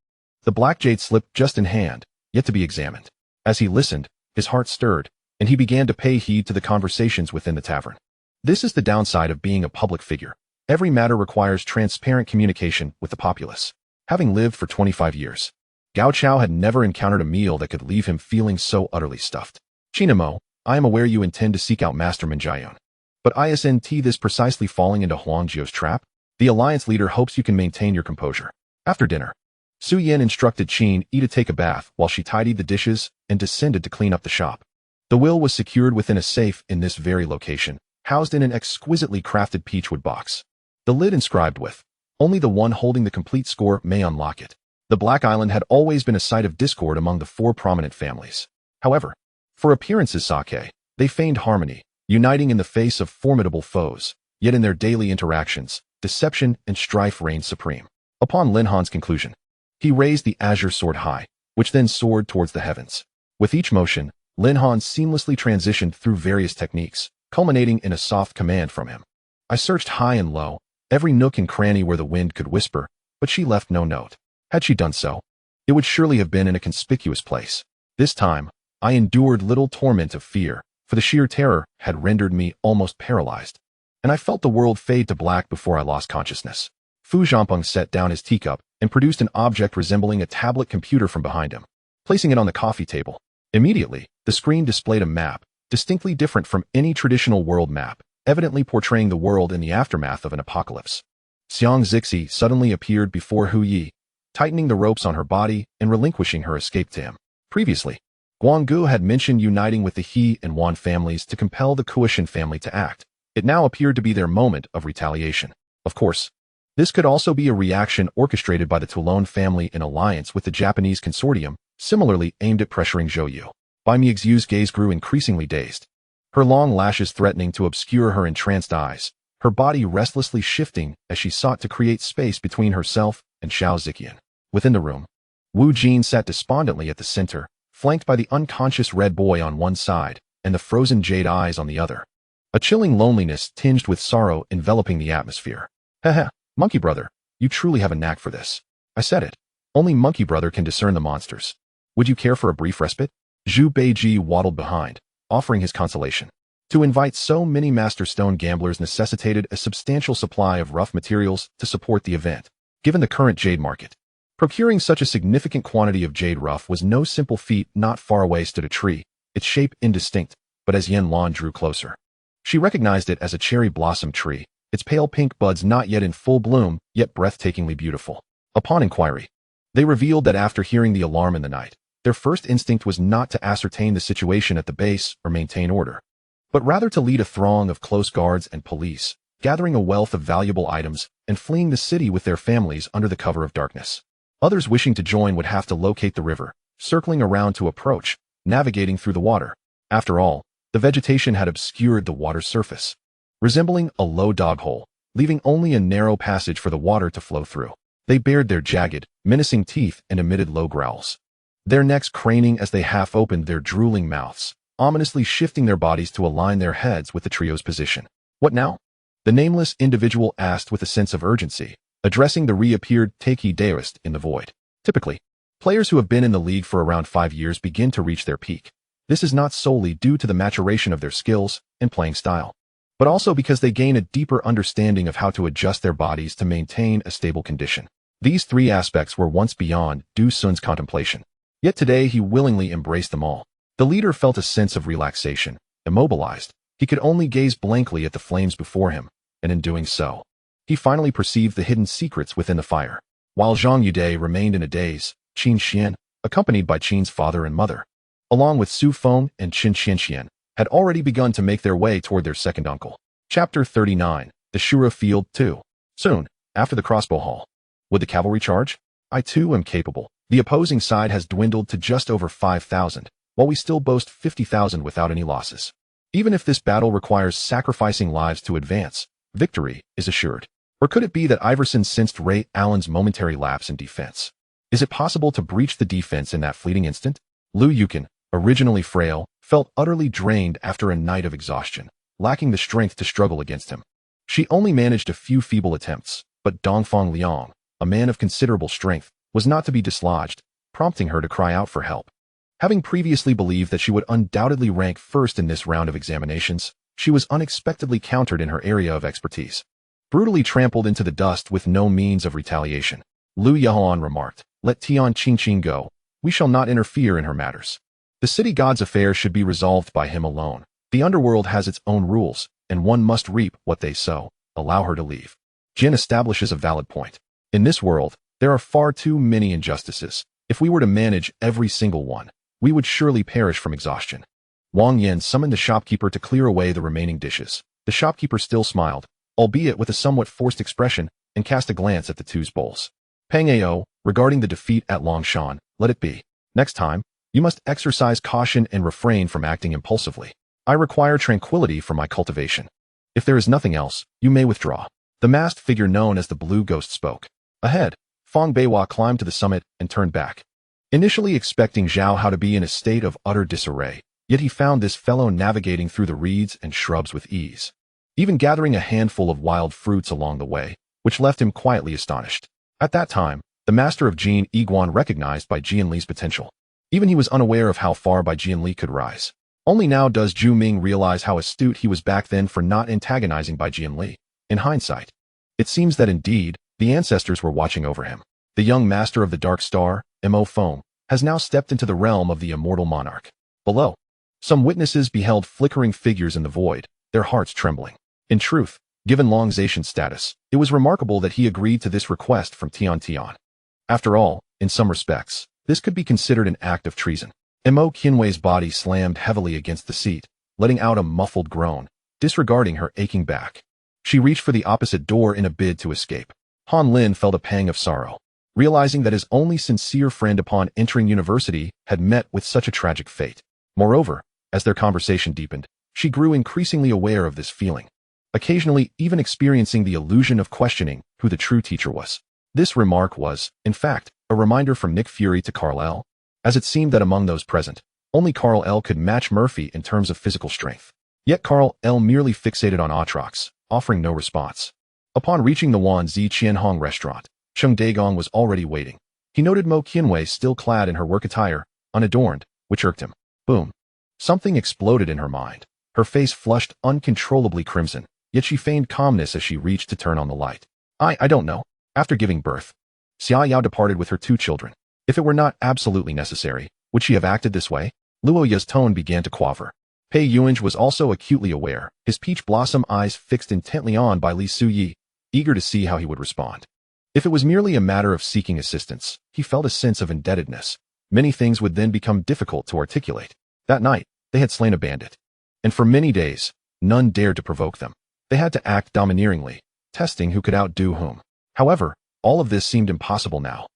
The black jade slipped just in hand, yet to be examined. As he listened, his heart stirred, and he began to pay heed to the conversations within the tavern. This is the downside of being a public figure. Every matter requires transparent communication with the populace. Having lived for 25 years, Gao Chao had never encountered a meal that could leave him feeling so utterly stuffed. Chinamo, I am aware you intend to seek out Master Minjian. But isn't this precisely falling into Huang Jio's trap? The alliance leader hopes you can maintain your composure. After dinner, Su Yan instructed Qin Yi to take a bath while she tidied the dishes and descended to clean up the shop. The will was secured within a safe in this very location, housed in an exquisitely crafted peachwood box. The lid inscribed with, "Only the one holding the complete score may unlock it." The Black Island had always been a site of discord among the four prominent families. However, for appearances' sake, they feigned harmony, uniting in the face of formidable foes, yet in their daily interactions, deception and strife reigned supreme. Upon Lin Han's conclusion, he raised the azure sword high, which then soared towards the heavens. With each motion, Lin Han seamlessly transitioned through various techniques, culminating in a soft command from him. I searched high and low, every nook and cranny where the wind could whisper, but she left no note. Had she done so, it would surely have been in a conspicuous place. This time, I endured little torment of fear, for the sheer terror had rendered me almost paralyzed, and I felt the world fade to black before I lost consciousness. Fu Zhampeng set down his teacup and produced an object resembling a tablet computer from behind him, placing it on the coffee table. Immediately, the screen displayed a map, distinctly different from any traditional world map, evidently portraying the world in the aftermath of an apocalypse. Xiang Zixi suddenly appeared before Hu Yi, tightening the ropes on her body and relinquishing her escape to him. Previously, Guanggu had mentioned uniting with the He and Wan families to compel the Kuishin family to act. It now appeared to be their moment of retaliation. Of course, this could also be a reaction orchestrated by the Toulon family in alliance with the Japanese consortium, similarly aimed at pressuring Zhou Yu. Bai Mixu's gaze grew increasingly dazed, her long lashes threatening to obscure her entranced eyes, her body restlessly shifting as she sought to create space between herself and Xiao Ziqian. Within the room, Wu Jin sat despondently at the center, flanked by the unconscious red boy on one side and the frozen jade eyes on the other. A chilling loneliness tinged with sorrow enveloping the atmosphere. Heh, Monkey Brother, you truly have a knack for this. I said it. Only Monkey Brother can discern the monsters. Would you care for a brief respite? Zhu Beiji waddled behind, offering his consolation. To invite so many Master Stone gamblers necessitated a substantial supply of rough materials to support the event. Given the current jade market, procuring such a significant quantity of jade rough was no simple feat. Not far away stood a tree, its shape indistinct, but as Yen Lan drew closer, she recognized it as a cherry blossom tree, its pale pink buds not yet in full bloom, yet breathtakingly beautiful. Upon inquiry, they revealed that after hearing the alarm in the night, their first instinct was not to ascertain the situation at the base or maintain order, but rather to lead a throng of close guards and police, gathering a wealth of valuable items and fleeing the city with their families under the cover of darkness. Others wishing to join would have to locate the river, circling around to approach, navigating through the water. After all, the vegetation had obscured the water's surface, resembling a low dog hole, leaving only a narrow passage for the water to flow through. They bared their jagged, menacing teeth and emitted low growls, their necks craning as they half opened their drooling mouths, ominously shifting their bodies to align their heads with the trio's position. What now? The nameless individual asked with a sense of urgency, addressing the reappeared Teiki Daoist in the void. Typically, players who have been in the league for around 5 years begin to reach their peak. This is not solely due to the maturation of their skills and playing style, but also because they gain a deeper understanding of how to adjust their bodies to maintain a stable condition. These three aspects were once beyond Du Sun's contemplation. Yet today he willingly embraced them all. The leader felt a sense of relaxation. Immobilized, he could only gaze blankly at the flames before him, and in doing so, he finally perceived the hidden secrets within the fire. While Zhang Yude remained in a daze, Qin Xian, accompanied by Qin's father and mother, along with Su Feng and Qin Xianxian, had already begun to make their way toward their second uncle. Chapter 39, The Shura Field 2. Soon, after the crossbow haul. Would the cavalry charge? I too am capable. The opposing side has dwindled to just over 5,000, while we still boast 50,000 without any losses. Even if this battle requires sacrificing lives to advance, victory is assured. Or could it be that Iverson sensed Ray Allen's momentary lapse in defense? Is it possible to breach the defense in that fleeting instant? Liu Yukin, originally frail, felt utterly drained after a night of exhaustion, lacking the strength to struggle against him. She only managed a few feeble attempts, but Dongfang Liang, a man of considerable strength, was not to be dislodged, prompting her to cry out for help. Having previously believed that she would undoubtedly rank first in this round of examinations, she was unexpectedly countered in her area of expertise. Brutally trampled into the dust with no means of retaliation, Liu Yahuan remarked, "Let Tian Qingqing go. We shall not interfere in her matters. The city god's affairs should be resolved by him alone. The underworld has its own rules, and one must reap what they sow. Allow her to leave." Jin establishes a valid point. In this world, there are far too many injustices. If we were to manage every single one, we would surely perish from exhaustion. Wang Yan summoned the shopkeeper to clear away the remaining dishes. The shopkeeper still smiled, albeit with a somewhat forced expression, and cast a glance at the two's bowls. Peng Ao, regarding the defeat at Longshan, let it be. Next time, you must exercise caution and refrain from acting impulsively. I require tranquility for my cultivation. If there is nothing else, you may withdraw. The masked figure known as the Blue Ghost spoke. Ahead, Fang Beiwa climbed to the summit and turned back. Initially expecting Zhao Hao to be in a state of utter disarray, yet he found this fellow navigating through the reeds and shrubs with ease, even gathering a handful of wild fruits along the way, which left him quietly astonished. At that time, the master of Jin Yiguan recognized Bai Jianli's potential. Even he was unaware of how far Bai Jianli could rise. Only now does Zhu Ming realize how astute he was back then for not antagonizing Bai Jianli. In hindsight, it seems that indeed, the ancestors were watching over him. The young master of the Dark Star, Mo Feng, has now stepped into the realm of the immortal monarch. Below, some witnesses beheld flickering figures in the void, their hearts trembling. In truth, given Long Zacian's status, it was remarkable that he agreed to this request from Tian Tian. After all, in some respects, this could be considered an act of treason. Mo Qinwei's body slammed heavily against the seat, letting out a muffled groan, disregarding her aching back. She reached for the opposite door in a bid to escape. Han Lin felt a pang of sorrow, realizing that his only sincere friend upon entering university had met with such a tragic fate. Moreover, as their conversation deepened, she grew increasingly aware of this feeling, occasionally even experiencing the illusion of questioning who the true teacher was. This remark was, in fact, a reminder from Nick Fury to Carl L., as it seemed that among those present, only Carl L. could match Murphy in terms of physical strength. Yet Carl L. merely fixated on Atrox, offering no response. Upon reaching the Wan Zi Qianhong restaurant, Cheng Daigong was already waiting. He noted Mo Qianwei still clad in her work attire, unadorned, which irked him. Boom. Something exploded in her mind. Her face flushed uncontrollably crimson, yet she feigned calmness as she reached to turn on the light. I don't know. After giving birth, Xia Yao departed with her 2 children. If it were not absolutely necessary, would she have acted this way? Luo Ya's tone began to quaver. Pei Yuanj was also acutely aware, his peach blossom eyes fixed intently on by Li Suyi, eager to see how he would respond. If it was merely a matter of seeking assistance, he felt a sense of indebtedness. Many things would then become difficult to articulate. That night, they had slain a bandit. And for many days, none dared to provoke them. They had to act domineeringly, testing who could outdo whom. However, all of this seemed impossible now.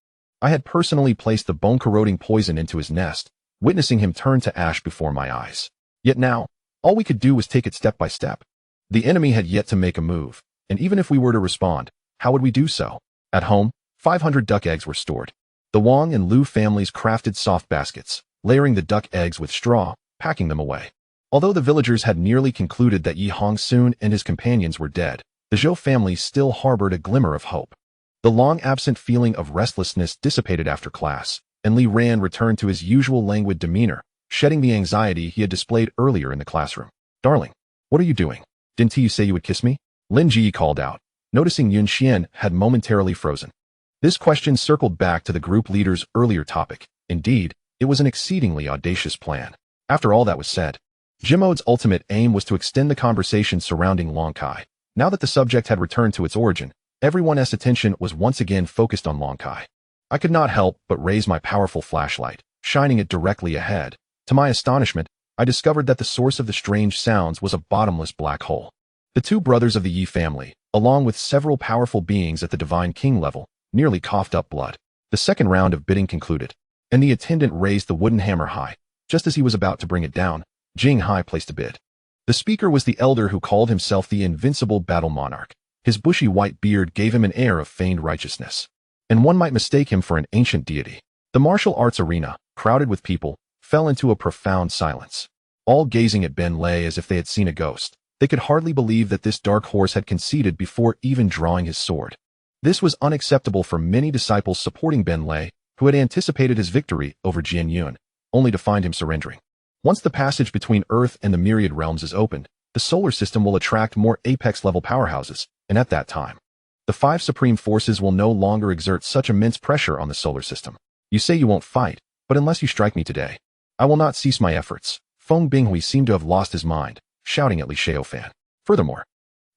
I had personally placed the bone-corroding poison into his nest, witnessing him turn to ash before my eyes. Yet now, all we could do was take it step by step. The enemy had yet to make a move, and even if we were to respond, how would we do so? At home, 500 duck eggs were stored. The Wang and Liu families crafted soft baskets, layering the duck eggs with straw, packing them away. Although the villagers had nearly concluded that Yi Hongsun and his companions were dead, the Zhou family still harbored a glimmer of hope. The long-absent feeling of restlessness dissipated after class, and Li Ran returned to his usual languid demeanor, shedding the anxiety he had displayed earlier in the classroom. "Darling, what are you doing? Didn't you say you would kiss me?" Lin Ji called out, noticing Yun Xian had momentarily frozen. This question circled back to the group leader's earlier topic. Indeed, It was an exceedingly audacious plan. After all that was said, Jimode's ultimate aim was to extend the conversation surrounding Long Kai. Now that the subject had returned to its origin, everyone's attention was once again focused on Long Kai. I could not help but raise my powerful flashlight, shining it directly ahead. To my astonishment, I discovered that the source of the strange sounds was a bottomless black hole. The two brothers of the Yi family, along with several powerful beings at the Divine King level, nearly coughed up blood. The second round of bidding concluded, and the attendant raised the wooden hammer high. Just as he was about to bring it down, Jing Hai placed a bid. The speaker was the elder who called himself the invincible battle monarch. His bushy white beard gave him an air of feigned righteousness, and one might mistake him for an ancient deity. The martial arts arena, crowded with people, fell into a profound silence, all gazing at Ben Lei as if they had seen a ghost. They could hardly believe that this dark horse had conceded before even drawing his sword. This was unacceptable for many disciples supporting Ben Lei, who had anticipated his victory over Jian Yun, only to find him surrendering. Once the passage between Earth and the myriad realms is opened, the solar system will attract more apex-level powerhouses, and at that time, the five supreme forces will no longer exert such immense pressure on the solar system. You say you won't fight, but unless you strike me today, I will not cease my efforts. Feng Binghui seemed to have lost his mind, shouting at Li Xiaofan. Furthermore,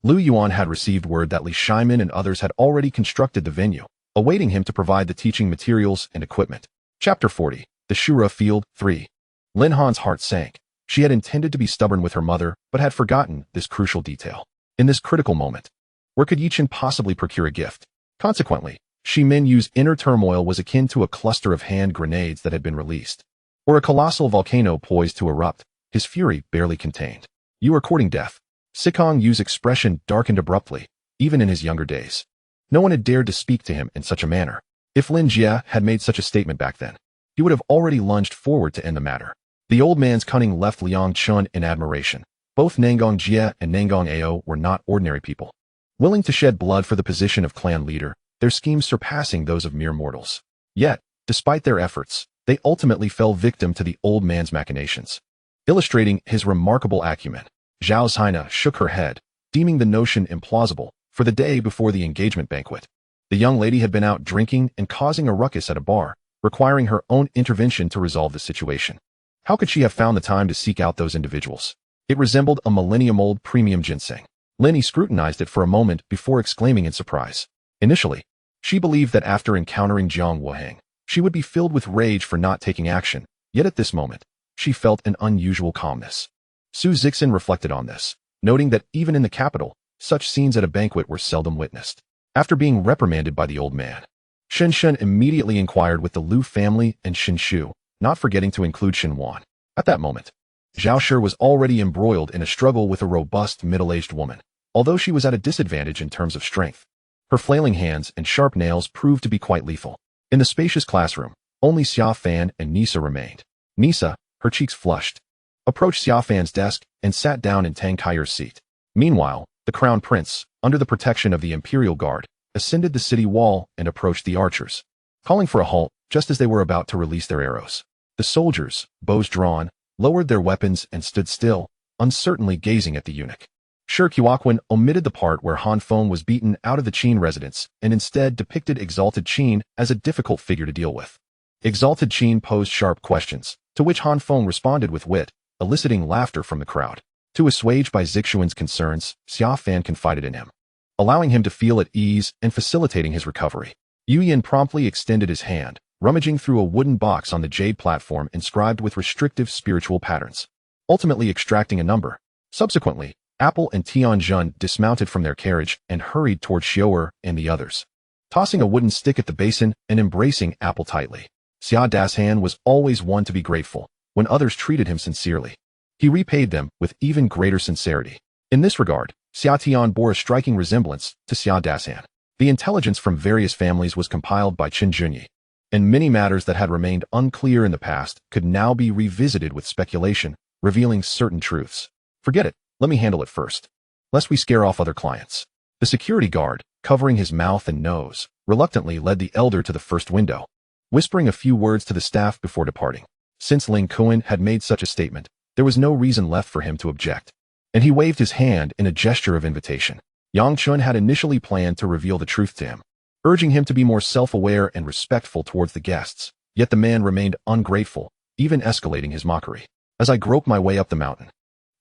Lu Yuan had received word that Li Shimin and others had already constructed the venue, awaiting him to provide the teaching materials and equipment. Chapter 40, The Shura Field, 3. Lin Han's heart sank. She had intended to be stubborn with her mother, but had forgotten this crucial detail. In this critical moment, where could Yichen possibly procure a gift? Consequently, Shi Minyu's inner turmoil was akin to a cluster of hand grenades that had been released, or a colossal volcano poised to erupt, his fury barely contained. You are courting death. Sikong Yu's expression darkened abruptly, even in his younger days. No one had dared to speak to him in such a manner. If Lin Jie had made such a statement back then, he would have already lunged forward to end the matter. The old man's cunning left Liang Chun in admiration. Both Nangong Jie and Nangong Ao were not ordinary people, willing to shed blood for the position of clan leader, their schemes surpassing those of mere mortals. Yet, despite their efforts, they ultimately fell victim to the old man's machinations. Illustrating his remarkable acumen, Zhao Zhaina shook her head, deeming the notion implausible. For the day before the engagement banquet, the young lady had been out drinking and causing a ruckus at a bar, requiring her own intervention to resolve the situation. How could she have found the time to seek out those individuals? It resembled a millennium-old premium ginseng. Lenny scrutinized it for a moment before exclaiming in surprise. Initially, she believed that after encountering Jiang Wuheng, she would be filled with rage for not taking action, yet at this moment, she felt an unusual calmness. Su Zixin reflected on this, noting that even in the capital, such scenes at a banquet were seldom witnessed. After being reprimanded by the old man, Shen Shen immediately inquired with the Lu family and Shin Shu, not forgetting to include Shin Wan. At that moment, Zhao Shi was already embroiled in a struggle with a robust middle-aged woman, although she was at a disadvantage in terms of strength. Her flailing hands and sharp nails proved to be quite lethal. In the spacious classroom, only Xia Fan and Nisa remained. Nisa, her cheeks flushed, approached Xia Fan's desk and sat down in Tang Kaiyer's seat. Meanwhile, the crown prince, under the protection of the Imperial Guard, ascended the city wall and approached the archers, calling for a halt just as they were about to release their arrows. The soldiers, bows drawn, lowered their weapons and stood still, uncertainly gazing at the eunuch. Shi Qiuquan omitted the part where Han Feng was beaten out of the Qin residence and instead depicted Exalted Qin as a difficult figure to deal with. Exalted Qin posed sharp questions, to which Han Feng responded with wit, eliciting laughter from the crowd. To assuage by Zixuan's concerns, Xia Fan confided in him, allowing him to feel at ease and facilitating his recovery. Yu Yin promptly extended his hand, rummaging through a wooden box on the jade platform inscribed with restrictive spiritual patterns, ultimately extracting a number. Subsequently, Apple and Tianjun dismounted from their carriage and hurried toward Xiu'er and the others, tossing a wooden stick at the basin and embracing Apple tightly. Xia Dashan was always one to be grateful when others treated him sincerely. He repaid them with even greater sincerity. In this regard, Xia Tian bore a striking resemblance to Xia Dashan. The intelligence from various families was compiled by Qin Junyi, and many matters that had remained unclear in the past could now be revisited with speculation, revealing certain truths. Forget it, let me handle it first, lest we scare off other clients. The security guard, covering his mouth and nose, reluctantly led the elder to the first window, whispering a few words to the staff before departing. Since Ling Kuan had made such a statement, there was no reason left for him to object, and he waved his hand in a gesture of invitation. Yang Chun had initially planned to reveal the truth to him, urging him to be more self-aware and respectful towards the guests, Yet the man remained ungrateful, even escalating his mockery. As I groped my way up the mountain,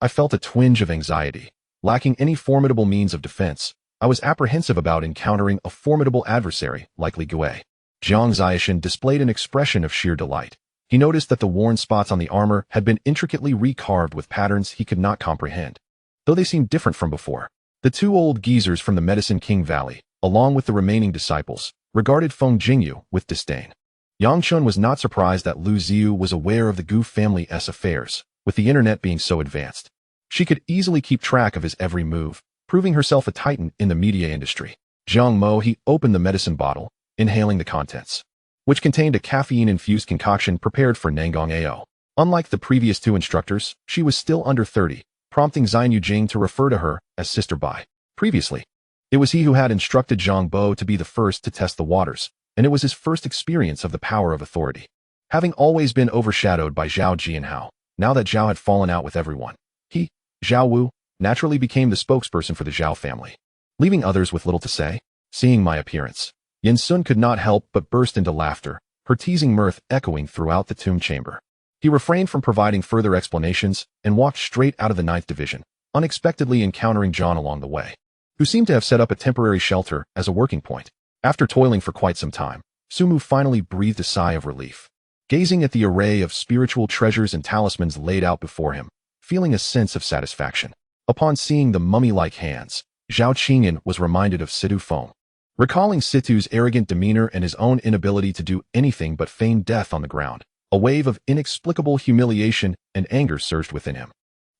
I felt a twinge of anxiety. Lacking any formidable means of defense, I was apprehensive about encountering a formidable adversary like Li Gui. Jiang Ziaxian displayed an expression of sheer delight. He noticed that the worn spots on the armor had been intricately recarved with patterns he could not comprehend, though they seemed different from before. The two old geezers from the Medicine King Valley, along with the remaining disciples, regarded Feng Jingyu with disdain. Yang Chun was not surprised that Lu Ziyu was aware of the Gu family's affairs, with the internet being so advanced. She could easily keep track of his every move, proving herself a titan in the media industry. Jiang Mo he opened the medicine bottle, inhaling the contents, which contained a caffeine-infused concoction prepared for Nangang Ao. Unlike the previous two instructors, she was still under 30, prompting Xin Yujing to refer to her as Sister Bai. Previously, it was he who had instructed Zhang Bo to be the first to test the waters, and it was his first experience of the power of authority. Having always been overshadowed by Zhao Jianhao, now that Zhao had fallen out with everyone, he, Zhao Wu, naturally became the spokesperson for the Zhao family. Leaving others with little to say, seeing my appearance, Yin Sun could not help but burst into laughter, her teasing mirth echoing throughout the tomb chamber. He refrained from providing further explanations and walked straight out of the 9th Division, unexpectedly encountering John along the way, who seemed to have set up a temporary shelter as a working point. After toiling for quite some time, Sumu finally breathed a sigh of relief. Gazing at the array of spiritual treasures and talismans laid out before him, feeling a sense of satisfaction. Upon seeing the mummy-like hands, Zhao Qingyan was reminded of Situ Feng. Recalling Situ's arrogant demeanor and his own inability to do anything but feign death on the ground, a wave of inexplicable humiliation and anger surged within him.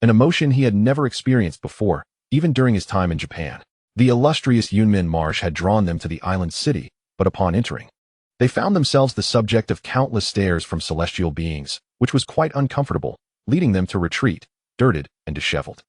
An emotion he had never experienced before, even during his time in Japan. The illustrious Yunmin Marsh had drawn them to the island city, but upon entering, they found themselves the subject of countless stares from celestial beings, which was quite uncomfortable, leading them to retreat, dirted and disheveled.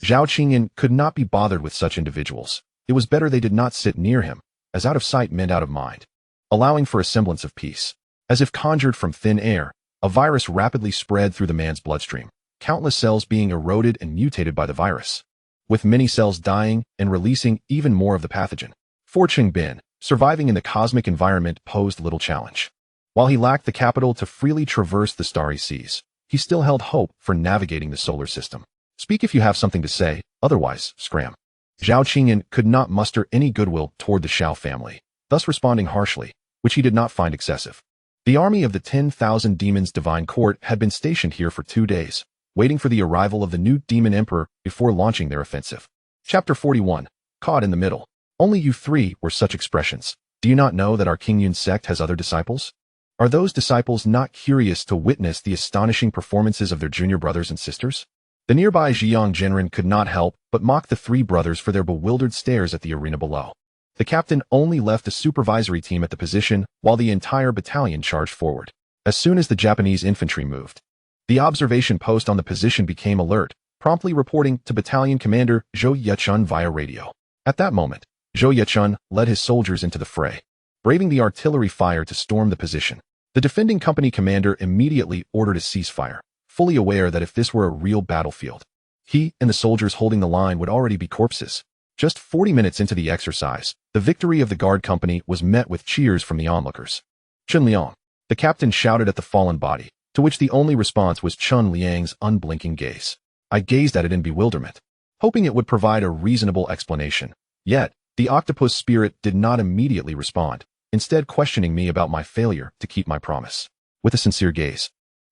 Zhao Qingyan could not be bothered with such individuals. It was better they did not sit near him, as out of sight meant out of mind. Allowing for a semblance of peace. As if conjured from thin air, a virus rapidly spread through the man's bloodstream, countless cells being eroded and mutated by the virus, with many cells dying and releasing even more of the pathogen. For Qing Bin, surviving in the cosmic environment posed little challenge. While he lacked the capital to freely traverse the starry seas, he still held hope for navigating the solar system. Speak if you have something to say, otherwise, scram. Zhao Qingyan could not muster any goodwill toward the Xiao family, thus responding harshly, which he did not find excessive. The army of the 10,000 demons' divine court had been stationed here for 2 days, waiting for the arrival of the new demon emperor before launching their offensive. Chapter 41. Caught in the middle. Only you three were such expressions. Do you not know that our King Yun sect has other disciples? Are those disciples not curious to witness the astonishing performances of their junior brothers and sisters? The nearby Ziyang Genren could not help but mock the three brothers for their bewildered stares at the arena below. The captain only left the supervisory team at the position while the entire battalion charged forward. As soon as the Japanese infantry moved, the observation post on the position became alert, promptly reporting to battalion commander Zhou Yechun via radio. At that moment, Zhou Yechun led his soldiers into the fray, braving the artillery fire to storm the position. The defending company commander immediately ordered a ceasefire, fully aware that if this were a real battlefield, he and the soldiers holding the line would already be corpses. Just 40 minutes into the exercise, the victory of the guard company was met with cheers from the onlookers. Chun Liang, the captain shouted at the fallen body, to which the only response was Chun Liang's unblinking gaze. I gazed at it in bewilderment, hoping it would provide a reasonable explanation. Yet, the octopus spirit did not immediately respond, instead questioning me about my failure to keep my promise. With a sincere gaze,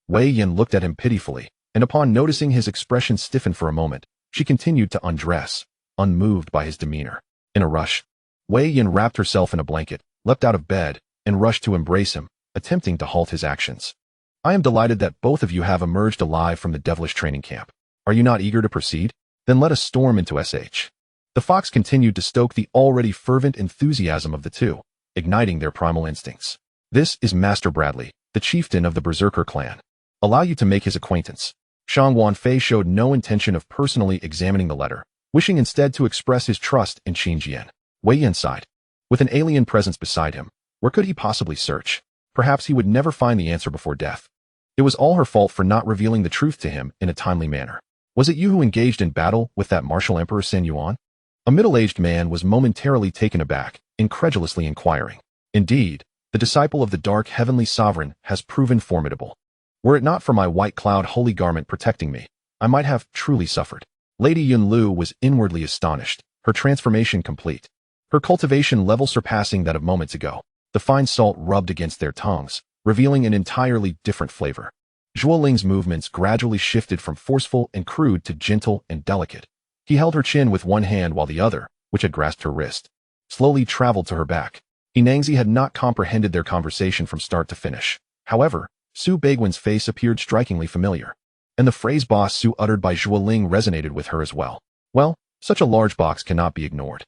Wei Yin looked at him pitifully, and upon noticing his expression stiffen for a moment, she continued to undress, unmoved by his demeanor. In a rush, Wei Yin wrapped herself in a blanket, leapt out of bed, and rushed to embrace him, attempting to halt his actions. I am delighted that both of you have emerged alive from the devilish training camp. Are you not eager to proceed? Then let us storm into SH. The fox continued to stoke the already fervent enthusiasm of the two, igniting their primal instincts. This is Master Bradley, the chieftain of the Berserker clan. Allow you to make his acquaintance. Shang Wanfei showed no intention of personally examining the letter, wishing instead to express his trust in Qin Jian. Wei Yin sighed. With an alien presence beside him, where could he possibly search? Perhaps he would never find the answer before death. It was all her fault for not revealing the truth to him in a timely manner. Was it you who engaged in battle with that martial emperor Sen Yuan? A middle-aged man was momentarily taken aback, incredulously inquiring. Indeed, the disciple of the dark heavenly sovereign, has proven formidable. Were it not for my white cloud holy garment protecting me, I might have truly suffered. Lady Yunlu was inwardly astonished, her transformation complete. Her cultivation level surpassing that of moments ago. The fine salt rubbed against their tongues, revealing an entirely different flavor. Zhuoling's movements gradually shifted from forceful and crude to gentle and delicate. He held her chin with one hand while the other, which had grasped her wrist, slowly traveled to her back. Inangzi had not comprehended their conversation from start to finish. However, Su Baiguan's face appeared strikingly familiar, and the phrase boss Su uttered by Zhuoling resonated with her as well. Well, such a large box cannot be ignored.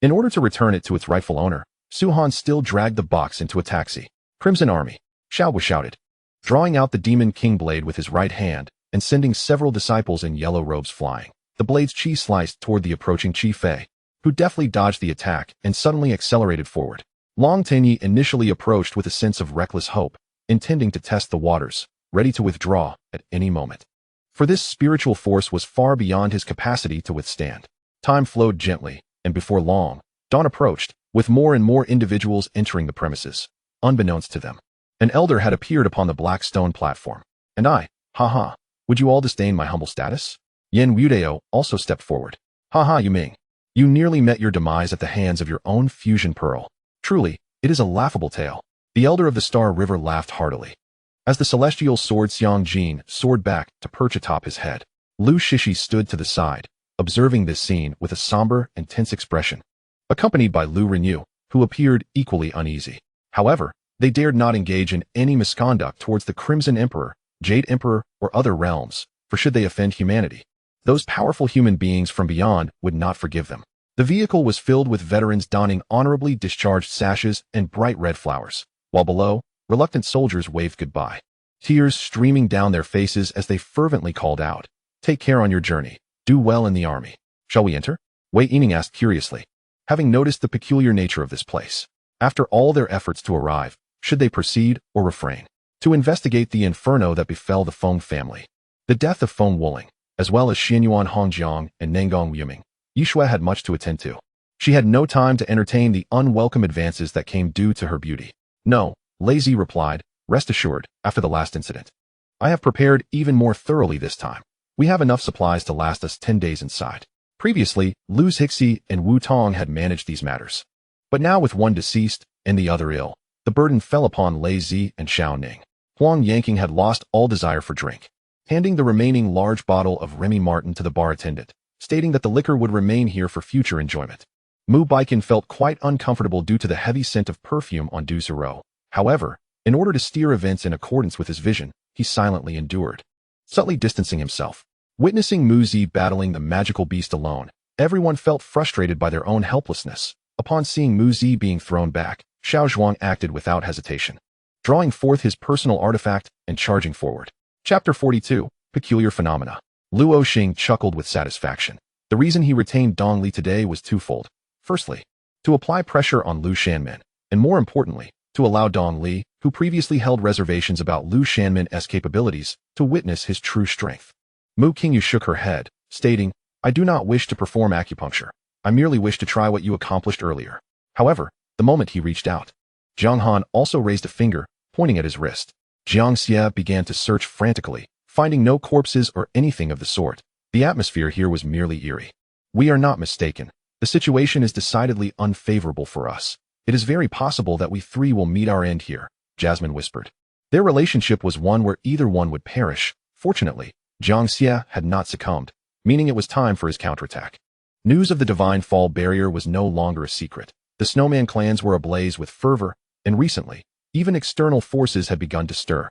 In order to return it to its rightful owner, Su Han still dragged the box into a taxi. Crimson Army, Xiao shouted, drawing out the Demon King blade with his right hand and sending several disciples in yellow robes flying. The blade's chi sliced toward the approaching Chi Fei, who deftly dodged the attack and suddenly accelerated forward. Long Tenyi initially approached with a sense of reckless hope, intending to test the waters, ready to withdraw at any moment. For this spiritual force was far beyond his capacity to withstand. Time flowed gently, and before long, dawn approached, with more and more individuals entering the premises. Unbeknownst to them, an elder had appeared upon the black stone platform. And haha, would you all disdain my humble status? Yen Wudeo also stepped forward. Haha, Yuming. You nearly met your demise at the hands of your own fusion pearl. Truly, it is a laughable tale. The elder of the Star River laughed heartily. As the celestial sword Xiang Jin soared back to perch atop his head, Lu Shishi stood to the side, observing this scene with a somber and tense expression, accompanied by Lu Renew, who appeared equally uneasy. However, they dared not engage in any misconduct towards the Crimson Emperor, Jade Emperor, or other realms, for should they offend humanity, those powerful human beings from beyond would not forgive them. The vehicle was filled with veterans donning honorably discharged sashes and bright red flowers, while below, reluctant soldiers waved goodbye, tears streaming down their faces as they fervently called out, "Take care on your journey. Do well in the army. Shall we enter?" Wei Yining asked curiously, having noticed the peculiar nature of this place. After all their efforts to arrive, should they proceed or refrain? To investigate the inferno that befell the Feng family. The death of Feng Wuling, as well as Xianyuan Hongjiang and Nengong Yuming, Yishui had much to attend to. She had no time to entertain the unwelcome advances that came due to her beauty. No, Lazy replied, rest assured, after the last incident. I have prepared even more thoroughly this time. We have enough supplies to last us 10 days inside. Previously, Lu Zixi and Wu Tong had managed these matters. But now with one deceased and the other ill, the burden fell upon Lei Zi and Xiao Ning. Huang Yanqing had lost all desire for drink, handing the remaining large bottle of Remy Martin to the bar attendant, stating that the liquor would remain here for future enjoyment. Mu Baikin felt quite uncomfortable due to the heavy scent of perfume on Du Zero. However, in order to steer events in accordance with his vision, he silently endured, subtly distancing himself. Witnessing Mu Zi battling the magical beast alone, everyone felt frustrated by their own helplessness. Upon seeing Mu Zi being thrown back, Xiao Zhuang acted without hesitation, drawing forth his personal artifact and charging forward. Chapter 42, Peculiar Phenomena. Luo Xing chuckled with satisfaction. The reason he retained Dong Li today was twofold. Firstly, to apply pressure on Lu Shanmin, and more importantly, to allow Dong Li, who previously held reservations about Lu Shanmin's capabilities, to witness his true strength. Mu Qingyu shook her head, stating, I do not wish to perform acupuncture. I merely wish to try what you accomplished earlier. However, the moment he reached out, Jiang Han also raised a finger, pointing at his wrist. Jiang Xie began to search frantically, finding no corpses or anything of the sort. The atmosphere here was merely eerie. We are not mistaken. The situation is decidedly unfavorable for us. It is very possible that we three will meet our end here, Jasmine whispered. Their relationship was one where either one would perish. Fortunately, Jiang Xie had not succumbed, meaning it was time for his counterattack. News of the divine fall barrier was no longer a secret. The snowman clans were ablaze with fervor, and recently, even external forces had begun to stir.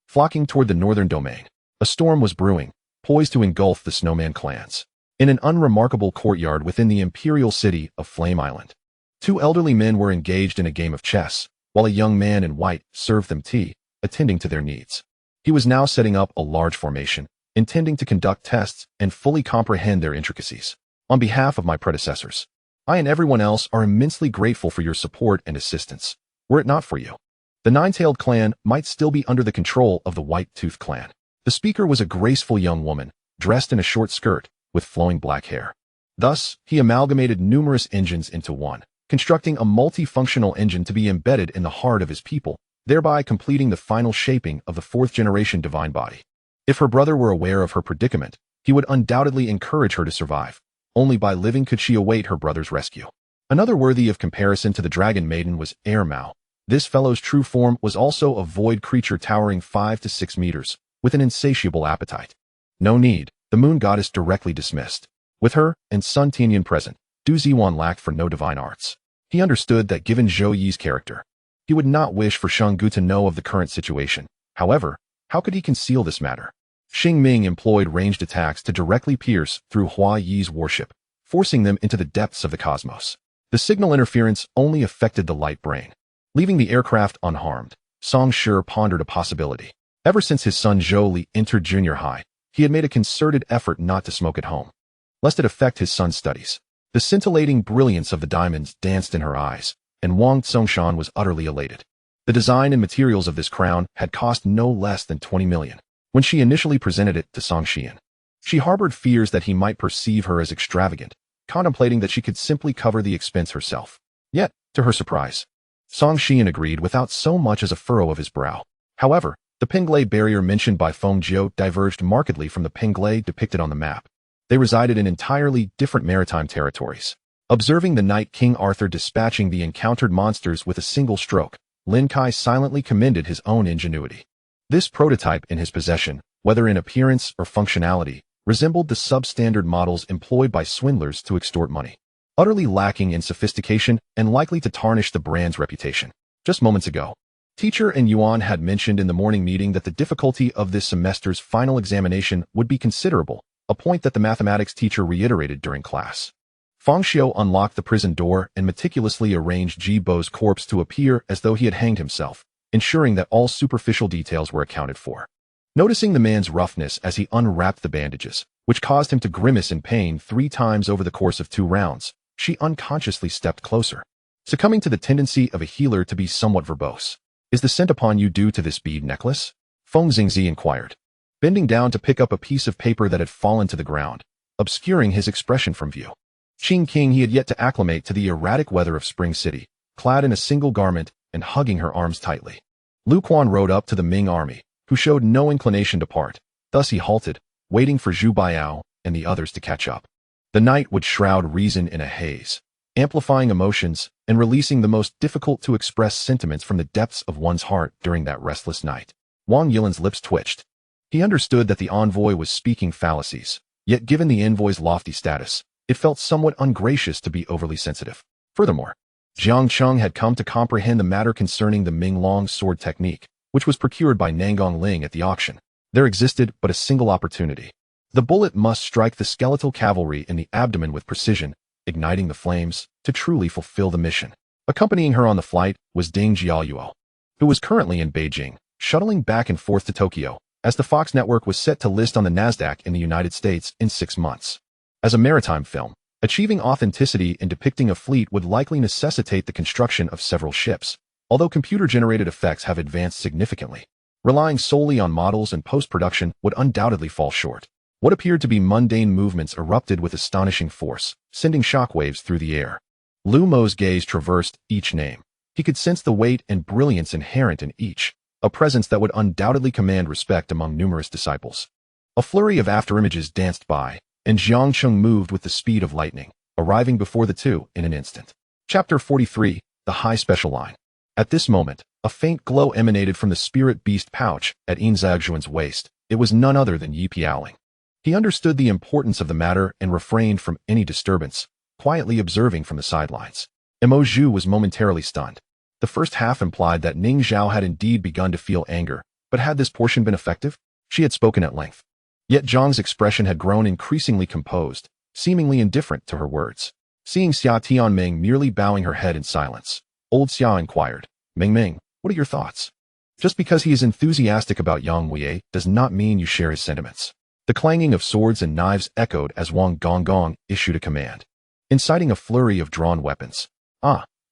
Flocking toward the northern domain, a storm was brewing, poised to engulf the snowman clans. In an unremarkable courtyard within the imperial city of Flame Island, two elderly men were engaged in a game of chess, while a young man in white served them tea, attending to their needs. He was now setting up a large formation, intending to conduct tests and fully comprehend their intricacies. On behalf of my predecessors, I and everyone else are immensely grateful for your support and assistance. Were it not for you, the Nine-Tailed clan might still be under the control of the White-Tooth clan. The speaker was a graceful young woman, dressed in a short skirt, with flowing black hair. Thus, he amalgamated numerous engines into one, constructing a multifunctional engine to be embedded in the heart of his people, thereby completing the final shaping of the fourth-generation divine body. If her brother were aware of her predicament, he would undoubtedly encourage her to survive. Only by living could she await her brother's rescue. Another worthy of comparison to the Dragon Maiden was Air Mao. This fellow's true form was also a void creature towering 5 to 6 meters, with an insatiable appetite. No need, the moon goddess directly dismissed. With her and Sun Tianyan present, Du Ziwan lacked for no divine arts. He understood that given Zhou Yi's character, he would not wish for Shang Gu to know of the current situation. However, how could he conceal this matter? Xing Ming employed ranged attacks to directly pierce through Hua Yi's warship, forcing them into the depths of the cosmos. The signal interference only affected the light brain. Leaving the aircraft unharmed, Song Shi pondered a possibility. Ever since his son Zhou Li entered junior high, he had made a concerted effort not to smoke at home, lest it affect his son's studies. The scintillating brilliance of the diamonds danced in her eyes, and Wang Tsongshan was utterly elated. The design and materials of this crown had cost no less than 20 million. When she initially presented it to Song Xian, she harbored fears that he might perceive her as extravagant, contemplating that she could simply cover the expense herself. Yet, to her surprise, Song Xian agreed without so much as a furrow of his brow. However, the Penglade barrier mentioned by Feng Jiu diverged markedly from the Penglade depicted on the map. They resided in entirely different maritime territories. Observing the Night King Arthur dispatching the encountered monsters with a single stroke, Lin Kai silently commended his own ingenuity. This prototype in his possession, whether in appearance or functionality, resembled the substandard models employed by swindlers to extort money. Utterly lacking in sophistication and likely to tarnish the brand's reputation. Just moments ago, Teacher and Yuan had mentioned in the morning meeting that the difficulty of this semester's final examination would be considerable, a point that the mathematics teacher reiterated during class. Fang Xiu unlocked the prison door and meticulously arranged Ji Bo's corpse to appear as though he had hanged himself, ensuring that all superficial details were accounted for. Noticing the man's roughness as he unwrapped the bandages, which caused him to grimace in pain 3 times over the course of 2 rounds, she unconsciously stepped closer, succumbing to the tendency of a healer to be somewhat verbose. "Is the scent upon you due to this bead necklace?" Feng Xingzi inquired, bending down to pick up a piece of paper that had fallen to the ground, obscuring his expression from view. Qing King he had yet to acclimate to the erratic weather of Spring City, clad in a single garment and hugging her arms tightly. Lu Quan rode up to the Ming army, who showed no inclination to part. Thus he halted, waiting for Zhu Baiao and the others to catch up. The night would shroud reason in a haze, amplifying emotions and releasing the most difficult to express sentiments from the depths of one's heart during that restless night. Wang Yilan's lips twitched. He understood that the envoy was speaking fallacies, yet given the envoy's lofty status, it felt somewhat ungracious to be overly sensitive. Furthermore, Jiang Cheng had come to comprehend the matter concerning the Ming Long sword technique, which was procured by Nangong Ling at the auction. There existed but a single opportunity. The bullet must strike the skeletal cavalry in the abdomen with precision, igniting the flames, to truly fulfill the mission. Accompanying her on the flight was Ding Jiaoyuo, who was currently in Beijing, shuttling back and forth to Tokyo, as the Fox network was set to list on the Nasdaq in the United States in 6 months. As a maritime film, achieving authenticity in depicting a fleet would likely necessitate the construction of several ships, although computer-generated effects have advanced significantly. Relying solely on models and post-production would undoubtedly fall short. What appeared to be mundane movements erupted with astonishing force, sending shockwaves through the air. Lu Mo's gaze traversed each name. He could sense the weight and brilliance inherent in each, a presence that would undoubtedly command respect among numerous disciples. A flurry of afterimages danced by, and Jiang Cheng moved with the speed of lightning, arriving before the two in an instant. Chapter 43, The High Special Line. At this moment, a faint glow emanated from the spirit beast pouch at Yin Zhaojuan's waist. It was none other than Yi Piaoling. He understood the importance of the matter and refrained from any disturbance, quietly observing from the sidelines. Mo Zhu was momentarily stunned. The first half implied that Ning Zhao had indeed begun to feel anger, but had this portion been effective? She had spoken at length. Yet Zhang's expression had grown increasingly composed, seemingly indifferent to her words. Seeing Xia Tianming merely bowing her head in silence, old Xia inquired, "Ming, what are your thoughts?" "Just because he is enthusiastic about Yang Wei does not mean you share his sentiments." The clanging of swords and knives echoed as Wang Gonggong issued a command, inciting a flurry of drawn weapons.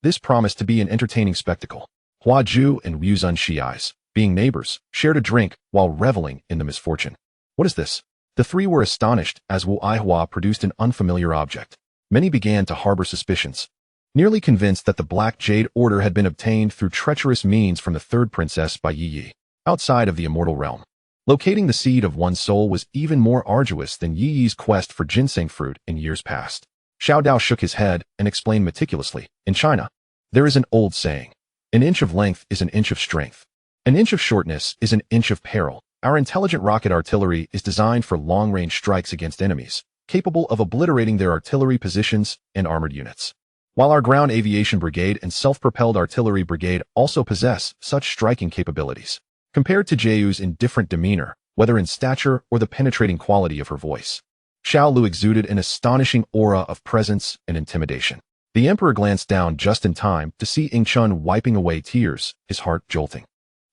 This promised to be an entertaining spectacle. Hua Zhu and Wu Zunxi's, being neighbors, shared a drink while reveling in the misfortune. "What is this?" The three were astonished as Wu Aihua produced an unfamiliar object. Many began to harbor suspicions. nearly convinced that the Black Jade Order had been obtained through treacherous means from the third princess by Yi Yi, outside of the immortal realm. Locating the seed of one's soul was even more arduous than Yi Yi's quest for ginseng fruit in years past. Xiao Dao shook his head and explained meticulously, in China, there is an old saying, an inch of length is an inch of strength. An inch of shortness is an inch of peril. Our intelligent rocket artillery is designed for long-range strikes against enemies, capable of obliterating their artillery positions and armored units. While our ground aviation brigade and self-propelled artillery brigade also possess such striking capabilities. Compared to Jiayu's indifferent demeanor, whether in stature or the penetrating quality of her voice, Xiao Lu exuded an astonishing aura of presence and intimidation. The emperor glanced down just in time to see Ing Chun wiping away tears, his heart jolting.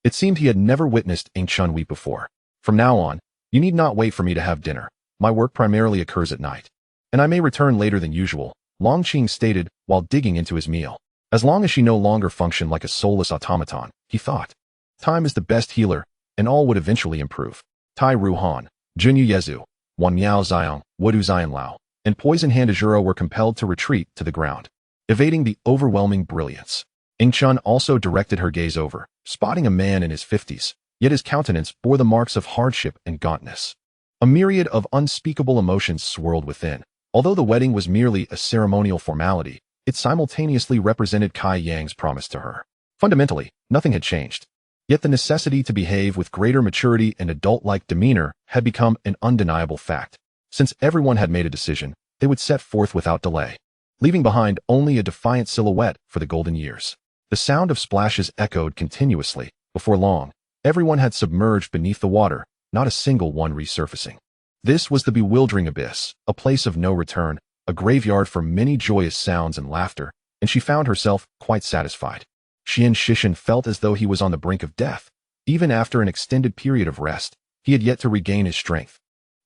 It seemed he had never witnessed Ing Chun weep before. From now on, you need not wait for me to have dinner. My work primarily occurs at night. And I may return later than usual, Long Qing stated while digging into his meal. As long as she no longer functioned like a soulless automaton, he thought. Time is the best healer, and all would eventually improve. Tai Ruhan, Junyu Yezu, Wan Miao Xiang, Wudu Xian Lao, and Poison Hand Ajuro were compelled to retreat to the ground, evading the overwhelming brilliance. Ing Chun also directed her gaze over, spotting a man in his 50s, yet his countenance bore the marks of hardship and gauntness. A myriad of unspeakable emotions swirled within. Although the wedding was merely a ceremonial formality, it simultaneously represented Kai Yang's promise to her. Fundamentally, nothing had changed. Yet the necessity to behave with greater maturity and adult-like demeanor had become an undeniable fact. Since everyone had made a decision, they would set forth without delay, leaving behind only a defiant silhouette for the golden years. The sound of splashes echoed continuously. Before long, everyone had submerged beneath the water, not a single one resurfacing. This was the bewildering abyss, a place of no return, a graveyard for many joyous sounds and laughter, and she found herself quite satisfied. Xian Shishin felt as though he was on the brink of death. Even after an extended period of rest, he had yet to regain his strength.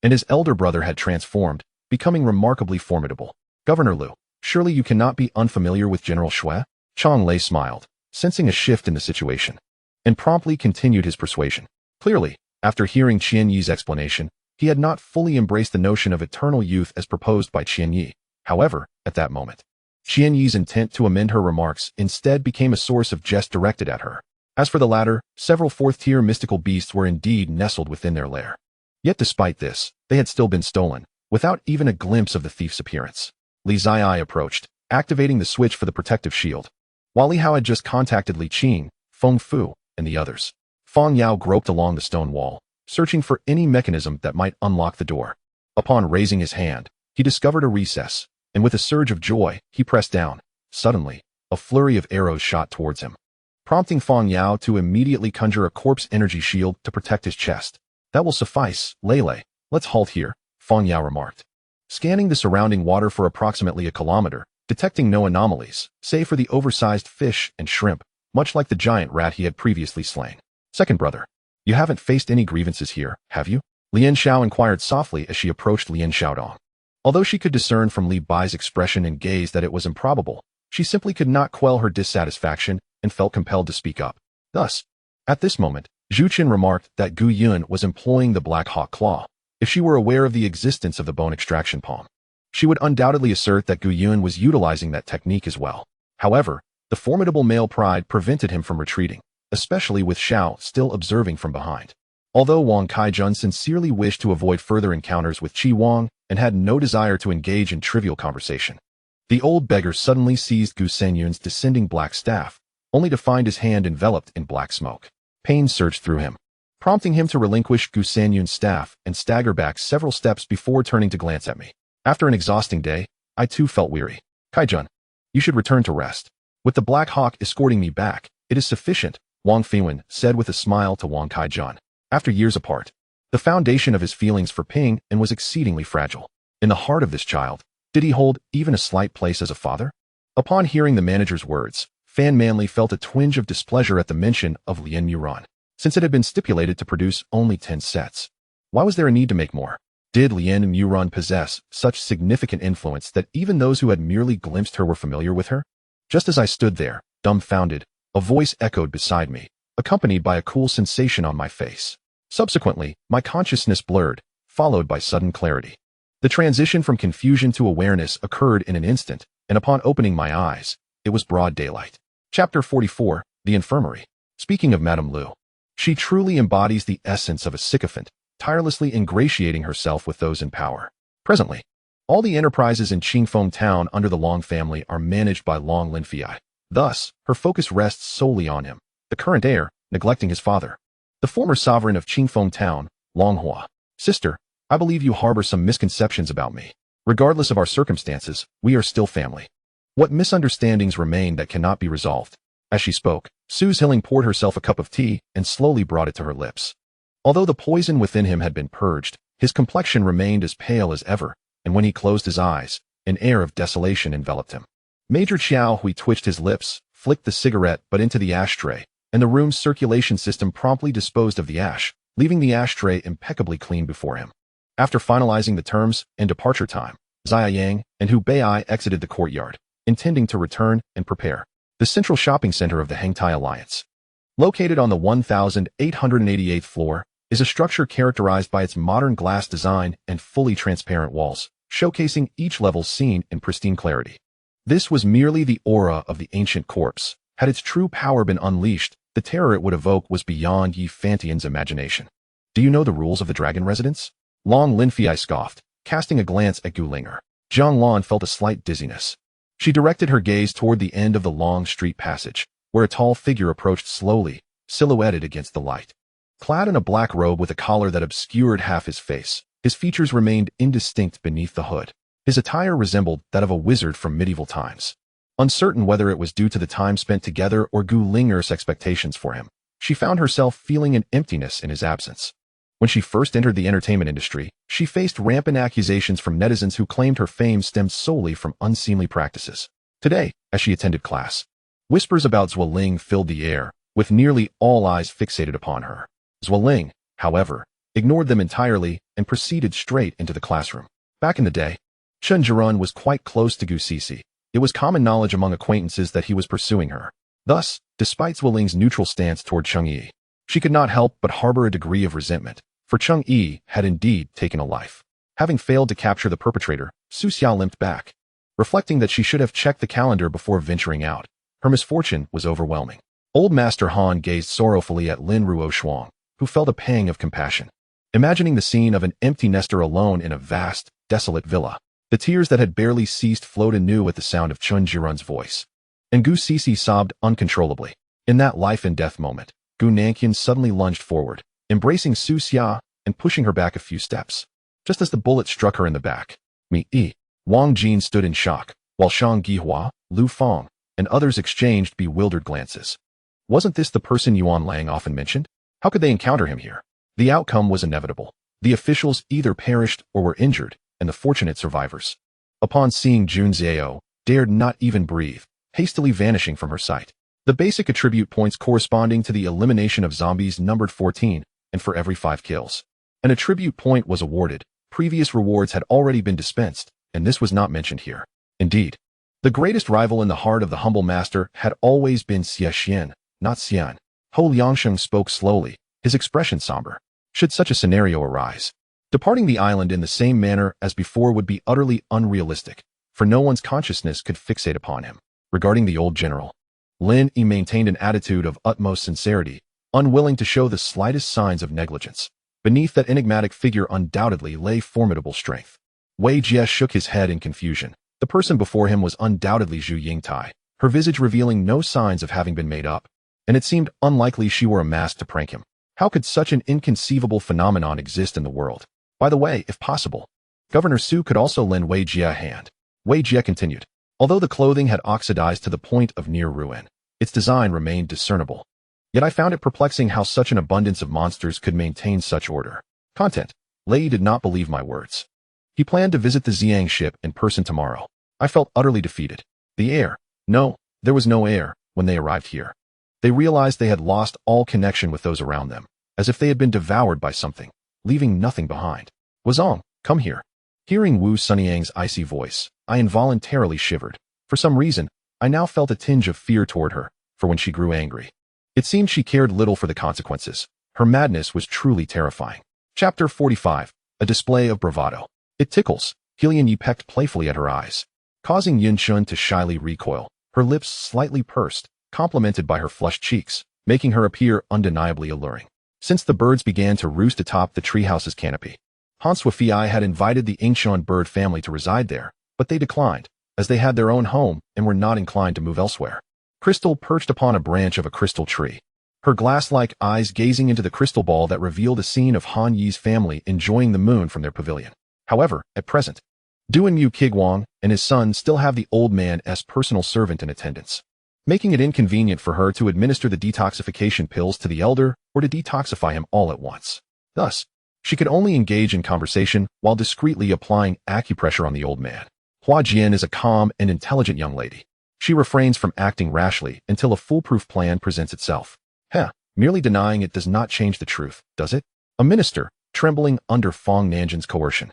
And his elder brother had transformed, becoming remarkably formidable. Governor Liu, surely you cannot be unfamiliar with General Shui? Chang Lei smiled, sensing a shift in the situation, and promptly continued his persuasion. Clearly, after hearing Qian Yi's explanation, he had not fully embraced the notion of eternal youth as proposed by Qian Yi. However, at that moment, Qian Yi's intent to amend her remarks instead became a source of jest directed at her. As for the latter, several fourth-tier mystical beasts were indeed nestled within their lair. Yet despite this, they had still been stolen, without even a glimpse of the thief's appearance. Li Ziyi approached, activating the switch for the protective shield. While Li Hao had just contacted Li Qing, Feng Fu, and the others, Fang Yao groped along the stone wall, searching for any mechanism that might unlock the door. Upon raising his hand, he discovered a recess, and with a surge of joy, he pressed down. Suddenly, a flurry of arrows shot towards him, prompting Fang Yao to immediately conjure a corpse energy shield to protect his chest. That will suffice, Lele. Let's halt here, Fang Yao remarked. Scanning the surrounding water for approximately a kilometer, detecting no anomalies, save for the oversized fish and shrimp, much like the giant rat he had previously slain. Second brother, you haven't faced any grievances here, have you? Lian Xiao inquired softly as she approached Lian Xiaodong. Although she could discern from Li Bai's expression and gaze that it was improbable, she simply could not quell her dissatisfaction and felt compelled to speak up. Thus, at this moment, Zhu Qin remarked that Gu Yun was employing the Black Hawk Claw. If she were aware of the existence of the bone extraction palm, she would undoubtedly assert that Gu Yun was utilizing that technique as well. However, the formidable male pride prevented him from retreating, especially with Xiao still observing from behind. Although Wang Kaijun sincerely wished to avoid further encounters with Qi Wang and had no desire to engage in trivial conversation, the old beggar suddenly seized Gu Senyun's descending black staff, only to find his hand enveloped in black smoke. Pain surged through him, prompting him to relinquish Gu Senyun's staff and stagger back several steps before turning to glance at me. After an exhausting day, I too felt weary. Kaijun, you should return to rest. With the Black Hawk escorting me back, it is sufficient, Wang Feiwen said with a smile to Wang Kaijun. After years apart, the foundation of his feelings for Ping and was exceedingly fragile. In the heart of this child, did he hold even a slight place as a father? Upon hearing the manager's words, Fan Manley felt a twinge of displeasure at the mention of Lien Muran, since it had been stipulated to produce only 10 sets. Why was there a need to make more? Did Lien Muran possess such significant influence that even those who had merely glimpsed her were familiar with her? Just as I stood there, dumbfounded, a voice echoed beside me, accompanied by a cool sensation on my face. Subsequently, my consciousness blurred, followed by sudden clarity. The transition from confusion to awareness occurred in an instant, and upon opening my eyes, it was broad daylight. Chapter 44, The Infirmary. Speaking of Madame Lu, she truly embodies the essence of a sycophant, tirelessly ingratiating herself with those in power. Presently, all the enterprises in Qingfeng town under the Long family are managed by Long Linfei. Thus, her focus rests solely on him, the current heir, neglecting his father. The former sovereign of Qingfeng town, Long Hua. Sister, I believe you harbor some misconceptions about me. Regardless of our circumstances, we are still family. What misunderstandings remain that cannot be resolved? As she spoke, Suze Hilling poured herself a cup of tea and slowly brought it to her lips. Although the poison within him had been purged, his complexion remained as pale as ever, and when he closed his eyes, an air of desolation enveloped him. Major Qiao Hui twitched his lips, flicked the cigarette butt into the ashtray, and the room's circulation system promptly disposed of the ash, leaving the ashtray impeccably clean before him. After finalizing the terms and departure time, Xia Yang and Hu Bei exited the courtyard, intending to return and prepare. The central shopping center of the Hengtai Alliance, located on the 1888th floor, is a structure characterized by its modern glass design and fully transparent walls, showcasing each level's scene in pristine clarity. This was merely the aura of the ancient corpse. Had its true power been unleashed, the terror it would evoke was beyond Yi Fantian's imagination. Do you know the rules of the dragon residence? Long Linfei scoffed, casting a glance at Gu Linger. Zhang Lan felt a slight dizziness. She directed her gaze toward the end of the long street passage, where a tall figure approached slowly, silhouetted against the light. Clad in a black robe with a collar that obscured half his face, his features remained indistinct beneath the hood. His attire resembled that of a wizard from medieval times. Uncertain whether it was due to the time spent together or Gu Linger's expectations for him, she found herself feeling an emptiness in his absence. When she first entered the entertainment industry, she faced rampant accusations from netizens who claimed her fame stemmed solely from unseemly practices. Today, as she attended class, whispers about Zueling filled the air, with nearly all eyes fixated upon her. Zueling, however, ignored them entirely and proceeded straight into the classroom. Back in the day, Chen Jirun was quite close to Gu Sisi. It was common knowledge among acquaintances that he was pursuing her. Thus, despite Zueling's neutral stance toward Cheng Yi, she could not help but harbor a degree of resentment, for Cheng Yi had indeed taken a life. Having failed to capture the perpetrator, Su Xiao limped back, reflecting that she should have checked the calendar before venturing out. Her misfortune was overwhelming. Old Master Han gazed sorrowfully at Lin Ruo Shuang, who felt a pang of compassion. Imagining the scene of an empty nester alone in a vast, desolate villa, the tears that had barely ceased flowed anew at the sound of Chen Jirun's voice. And Gu Sisi sobbed uncontrollably. In that life and death moment, Gu Nanqian suddenly lunged forward, embracing Su Xia and pushing her back a few steps. Just as the bullet struck her in the back, Wang Jin stood in shock, while Shang Gihua, Lu Feng, and others exchanged bewildered glances. Wasn't this the person Yuan Lang often mentioned? How could they encounter him here? The outcome was inevitable. The officials either perished or were injured, and the fortunate survivors, upon seeing Jun Xiao, dared not even breathe, hastily vanishing from her sight. The basic attribute points corresponding to the elimination of zombies numbered 14, and for every 5 kills, an attribute point was awarded. Previous rewards had already been dispensed, and this was not mentioned here. Indeed, the greatest rival in the heart of the humble master had always been Xie Xian, not Xian. Ho Liangsheng spoke slowly, his expression somber. Should such a scenario arise, departing the island in the same manner as before would be utterly unrealistic, for no one's consciousness could fixate upon him. Regarding the old general, Lin Yi maintained an attitude of utmost sincerity, unwilling to show the slightest signs of negligence. Beneath that enigmatic figure undoubtedly lay formidable strength. Wei Jie shook his head in confusion. The person before him was undoubtedly Zhu Yingtai, her visage revealing no signs of having been made up, and it seemed unlikely she were a mask to prank him. How could such an inconceivable phenomenon exist in the world? By the way, if possible, Governor Su could also lend Wei Jie a hand. Wei Jie continued. Although the clothing had oxidized to the point of near ruin, its design remained discernible. Yet I found it perplexing how such an abundance of monsters could maintain such order. Content. Lei did not believe my words. He planned to visit the Xiang ship in person tomorrow. I felt utterly defeated. The heir. No, there was no heir when they arrived here. They realized they had lost all connection with those around them, as if they had been devoured by something, leaving nothing behind. Wazong, come here. Hearing Wu Sunyang's icy voice, I involuntarily shivered. For some reason, I now felt a tinge of fear toward her, for when she grew angry, it seemed she cared little for the consequences. Her madness was truly terrifying. Chapter 45. A display of bravado. It tickles. Hylian Yi pecked playfully at her eyes, causing Yin Shun to shyly recoil. her lips slightly pursed, complemented by her flushed cheeks, making her appear undeniably alluring. Since the birds began to roost atop the treehouse's canopy, Han Swifei had invited the Ingshan bird family to reside there, but they declined, as they had their own home and were not inclined to move elsewhere. Crystal perched upon a branch of a crystal tree, her glass-like eyes gazing into the crystal ball that revealed a scene of Han Yi's family enjoying the moon from their pavilion. However, at present, Du and Yu Kigwang and his son still have the old man as personal servant in attendance, making it inconvenient for her to administer the detoxification pills to the elder or to detoxify him all at once. Thus, she could only engage in conversation while discreetly applying acupressure on the old man. Hua Jian is a calm and intelligent young lady. She refrains from acting rashly until a foolproof plan presents itself. Merely denying it does not change the truth, does it? A minister, trembling under Fong Nanjin's coercion,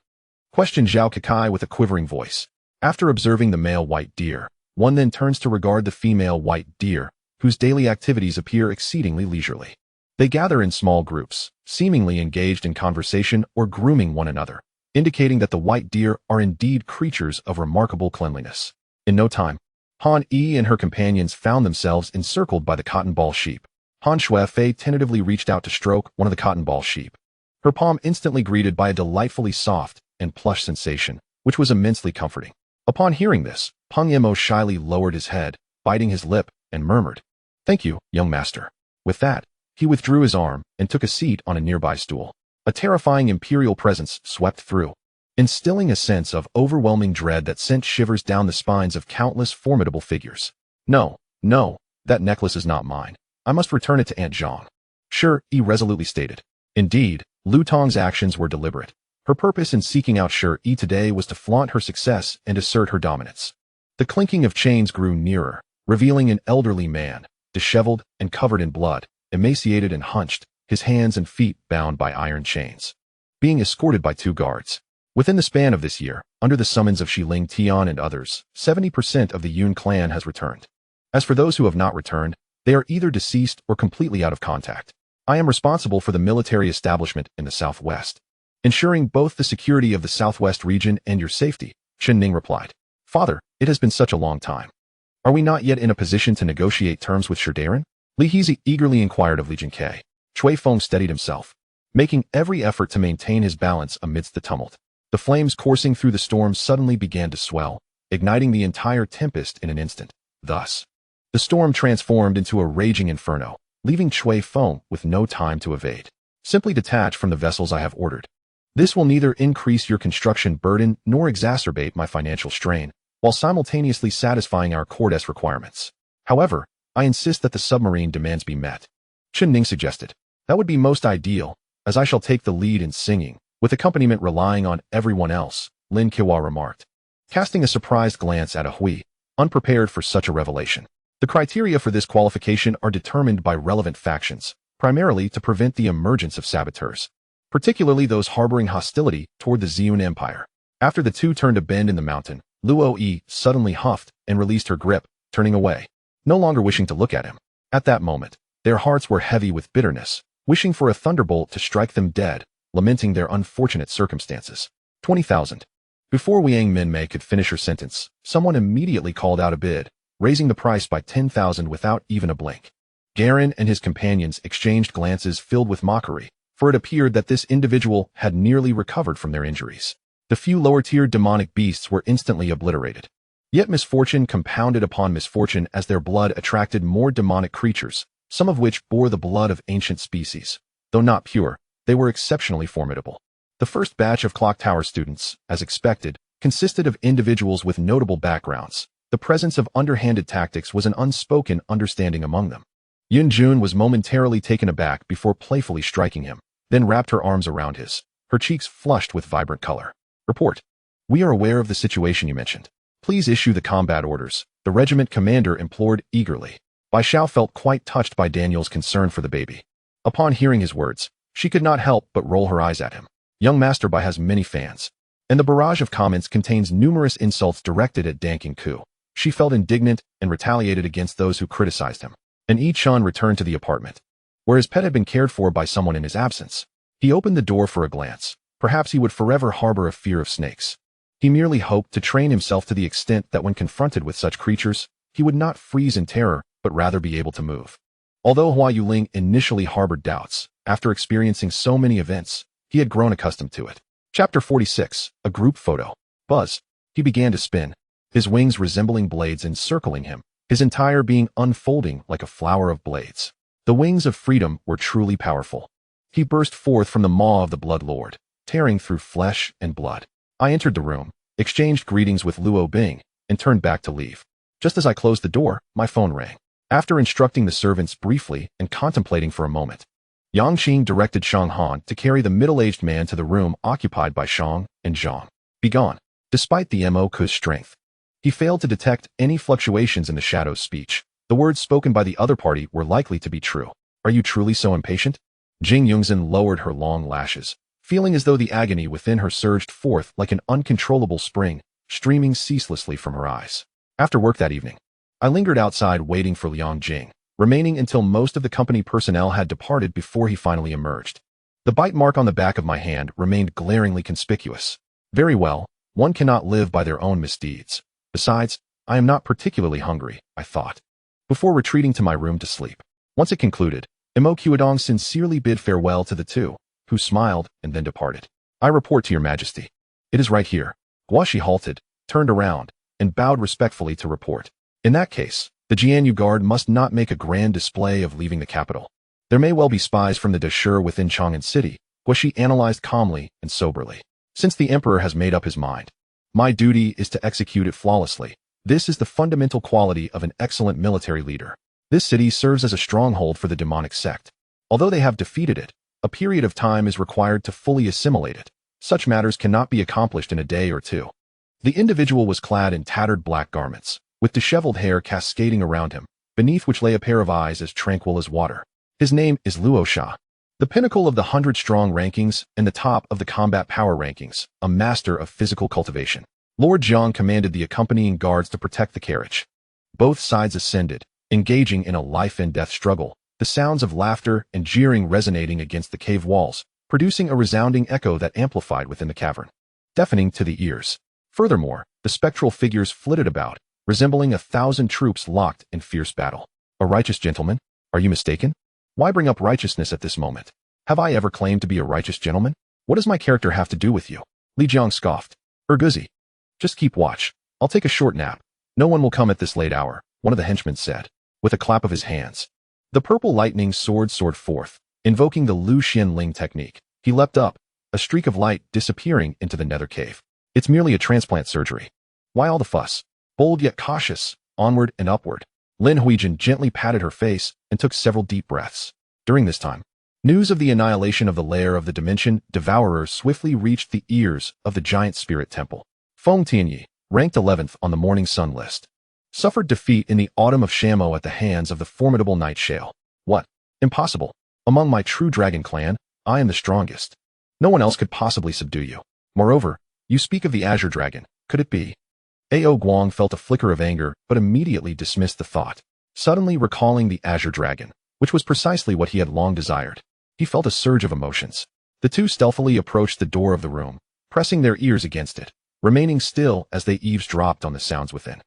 questioned Zhao Kekai with a quivering voice. After observing the male white deer, one then turns to regard the female white deer, whose daily activities appear exceedingly leisurely. They gather in small groups, seemingly engaged in conversation or grooming one another, indicating that the white deer are indeed creatures of remarkable cleanliness. In no time, Han Yi and her companions found themselves encircled by the cotton ball sheep. Han Shuefei tentatively reached out to stroke one of the cotton ball sheep, her palm instantly greeted by a delightfully soft and plush sensation, which was immensely comforting. Upon hearing this, Peng Yemo shyly lowered his head, biting his lip, and murmured, "Thank you, young master." With that, he withdrew his arm and took a seat on a nearby stool. A terrifying imperial presence swept through, instilling a sense of overwhelming dread that sent shivers down the spines of countless formidable figures. No, that necklace is not mine. I must return it to Aunt Zhang. Shi Yi resolutely stated. Indeed, Lu Tong's actions were deliberate. Her purpose in seeking out Shi Yi today was to flaunt her success and assert her dominance. The clinking of chains grew nearer, revealing an elderly man, disheveled and covered in blood, emaciated and hunched, his hands and feet bound by iron chains, being escorted by 2 guards. Within the span of this year, under the summons of Shiling Tian and others, 70% of the Yun clan has returned. As for those who have not returned, they are either deceased or completely out of contact. I am responsible for the military establishment in the southwest, ensuring both the security of the southwest region and your safety, Chen Ning replied. Father, it has been such a long time. Are we not yet in a position to negotiate terms with Shidarin? Li Hezi eagerly inquired of Li Jinkei. Chui Feng steadied himself, making every effort to maintain his balance amidst the tumult. The flames coursing through the storm suddenly began to swell, igniting the entire tempest in an instant. Thus, the storm transformed into a raging inferno, leaving Chui Feng with no time to evade. Simply detach from the vessels I have ordered. This will neither increase your construction burden nor exacerbate my financial strain, while simultaneously satisfying our Cordes requirements. However, I insist that the submarine demands be met. Chen Ning suggested. That would be most ideal, as I shall take the lead in singing, with accompaniment relying on everyone else, Lin Qiwa remarked, casting a surprised glance at Hui, unprepared for such a revelation. The criteria for this qualification are determined by relevant factions, primarily to prevent the emergence of saboteurs, particularly those harboring hostility toward the Ziyun Empire. After the two turned a bend in the mountain, Luo Yi suddenly huffed and released her grip, turning away, no longer wishing to look at him. At that moment, their hearts were heavy with bitterness, wishing for a thunderbolt to strike them dead, lamenting their unfortunate circumstances. 20,000. Before Wiang Minmei could finish her sentence, someone immediately called out a bid, raising the price by 10,000 without even a blink. Garen and his companions exchanged glances filled with mockery, for it appeared that this individual had nearly recovered from their injuries. The few lower-tier demonic beasts were instantly obliterated. Yet misfortune compounded upon misfortune as their blood attracted more demonic creatures, some of which bore the blood of ancient species. Though not pure, they were exceptionally formidable. The first batch of Clock Tower students, as expected, consisted of individuals with notable backgrounds. The presence of underhanded tactics was an unspoken understanding among them. Yun Jun was momentarily taken aback before playfully striking him, then wrapped her arms around his, her cheeks flushed with vibrant color. Report. We are aware of the situation you mentioned. Please issue the combat orders, the regiment commander implored eagerly. Bai Xiao felt quite touched by Daniel's concern for the baby. Upon hearing his words, she could not help but roll her eyes at him. Young Master Bai has many fans, and the barrage of comments contains numerous insults directed at Danking Ku. She felt indignant and retaliated against those who criticized him. And Yi Chun returned to the apartment, where his pet had been cared for by someone in his absence. He opened the door for a glance. Perhaps he would forever harbor a fear of snakes. He merely hoped to train himself to the extent that when confronted with such creatures, he would not freeze in terror, but rather be able to move. Although Hua Yuling initially harbored doubts, after experiencing so many events, he had grown accustomed to it. Chapter 46, A Group Photo. Buzz. He began to spin, his wings resembling blades encircling him, his entire being unfolding like a flower of blades. The wings of freedom were truly powerful. He burst forth from the maw of the Blood Lord, tearing through flesh and blood. I entered the room, exchanged greetings with Luo Bing, and turned back to leave. Just as I closed the door, my phone rang. After instructing the servants briefly and contemplating for a moment, Yang Qing directed Shang Han to carry the middle-aged man to the room occupied by Shang and Zhang. Begone. Despite the MOK's strength, he failed to detect any fluctuations in the Shadow's speech. The words spoken by the other party were likely to be true. Are you truly so impatient? Jing Yongzhen lowered her long lashes, feeling as though the agony within her surged forth like an uncontrollable spring, streaming ceaselessly from her eyes. After work that evening, I lingered outside waiting for Liang Jing, remaining until most of the company personnel had departed before he finally emerged. The bite mark on the back of my hand remained glaringly conspicuous. Very well, one cannot live by their own misdeeds. Besides, I am not particularly hungry, I thought, before retreating to my room to sleep. Once it concluded, Imo Qiudong sincerely bid farewell to the two, who smiled and then departed. I report to your majesty. It is right here. Guashi halted, turned around, and bowed respectfully to report. In that case, the Jianyu Guard must not make a grand display of leaving the capital. There may well be spies from the Dashur within Chang'an City, Guashi analyzed calmly and soberly. Since the emperor has made up his mind, my duty is to execute it flawlessly. This is the fundamental quality of an excellent military leader. This city serves as a stronghold for the demonic sect. Although they have defeated it, a period of time is required to fully assimilate it. Such matters cannot be accomplished in a day or two. The individual was clad in tattered black garments, with disheveled hair cascading around him, beneath which lay a pair of eyes as tranquil as water. His name is Luo Sha, the pinnacle of the 100-strong rankings and the top of the combat power rankings, a master of physical cultivation. Lord Zhang commanded the accompanying guards to protect the carriage. Both sides ascended, engaging in a life-and-death struggle, the sounds of laughter and jeering resonating against the cave walls, producing a resounding echo that amplified within the cavern, deafening to the ears. Furthermore, the spectral figures flitted about, resembling 1,000 troops locked in fierce battle. A righteous gentleman? Are you mistaken? Why bring up righteousness at this moment? Have I ever claimed to be a righteous gentleman? What does my character have to do with you? Li Jiang scoffed. Erguzi. Just keep watch. I'll take a short nap. No one will come at this late hour, one of the henchmen said, with a clap of his hands. The purple lightning soared forth, invoking the Lu Xianling technique. He leapt up, a streak of light disappearing into the nether cave. It's merely a transplant surgery. Why all the fuss? Bold yet cautious, onward and upward. Lin Huijin gently patted her face and took several deep breaths. During this time, news of the annihilation of the lair of the Dimension Devourer swiftly reached the ears of the giant spirit temple. Feng Tianyi, ranked 11th on the Morning Sun list, suffered defeat in the autumn of Shamo at the hands of the formidable Night Shale. What? Impossible. Among my true dragon clan, I am the strongest. No one else could possibly subdue you. Moreover, you speak of the Azure Dragon. Could it be? Ao Guang felt a flicker of anger, but immediately dismissed the thought, suddenly recalling the Azure Dragon, which was precisely what he had long desired. He felt a surge of emotions. The two stealthily approached the door of the room, pressing their ears against it, remaining still as they eavesdropped on the sounds within.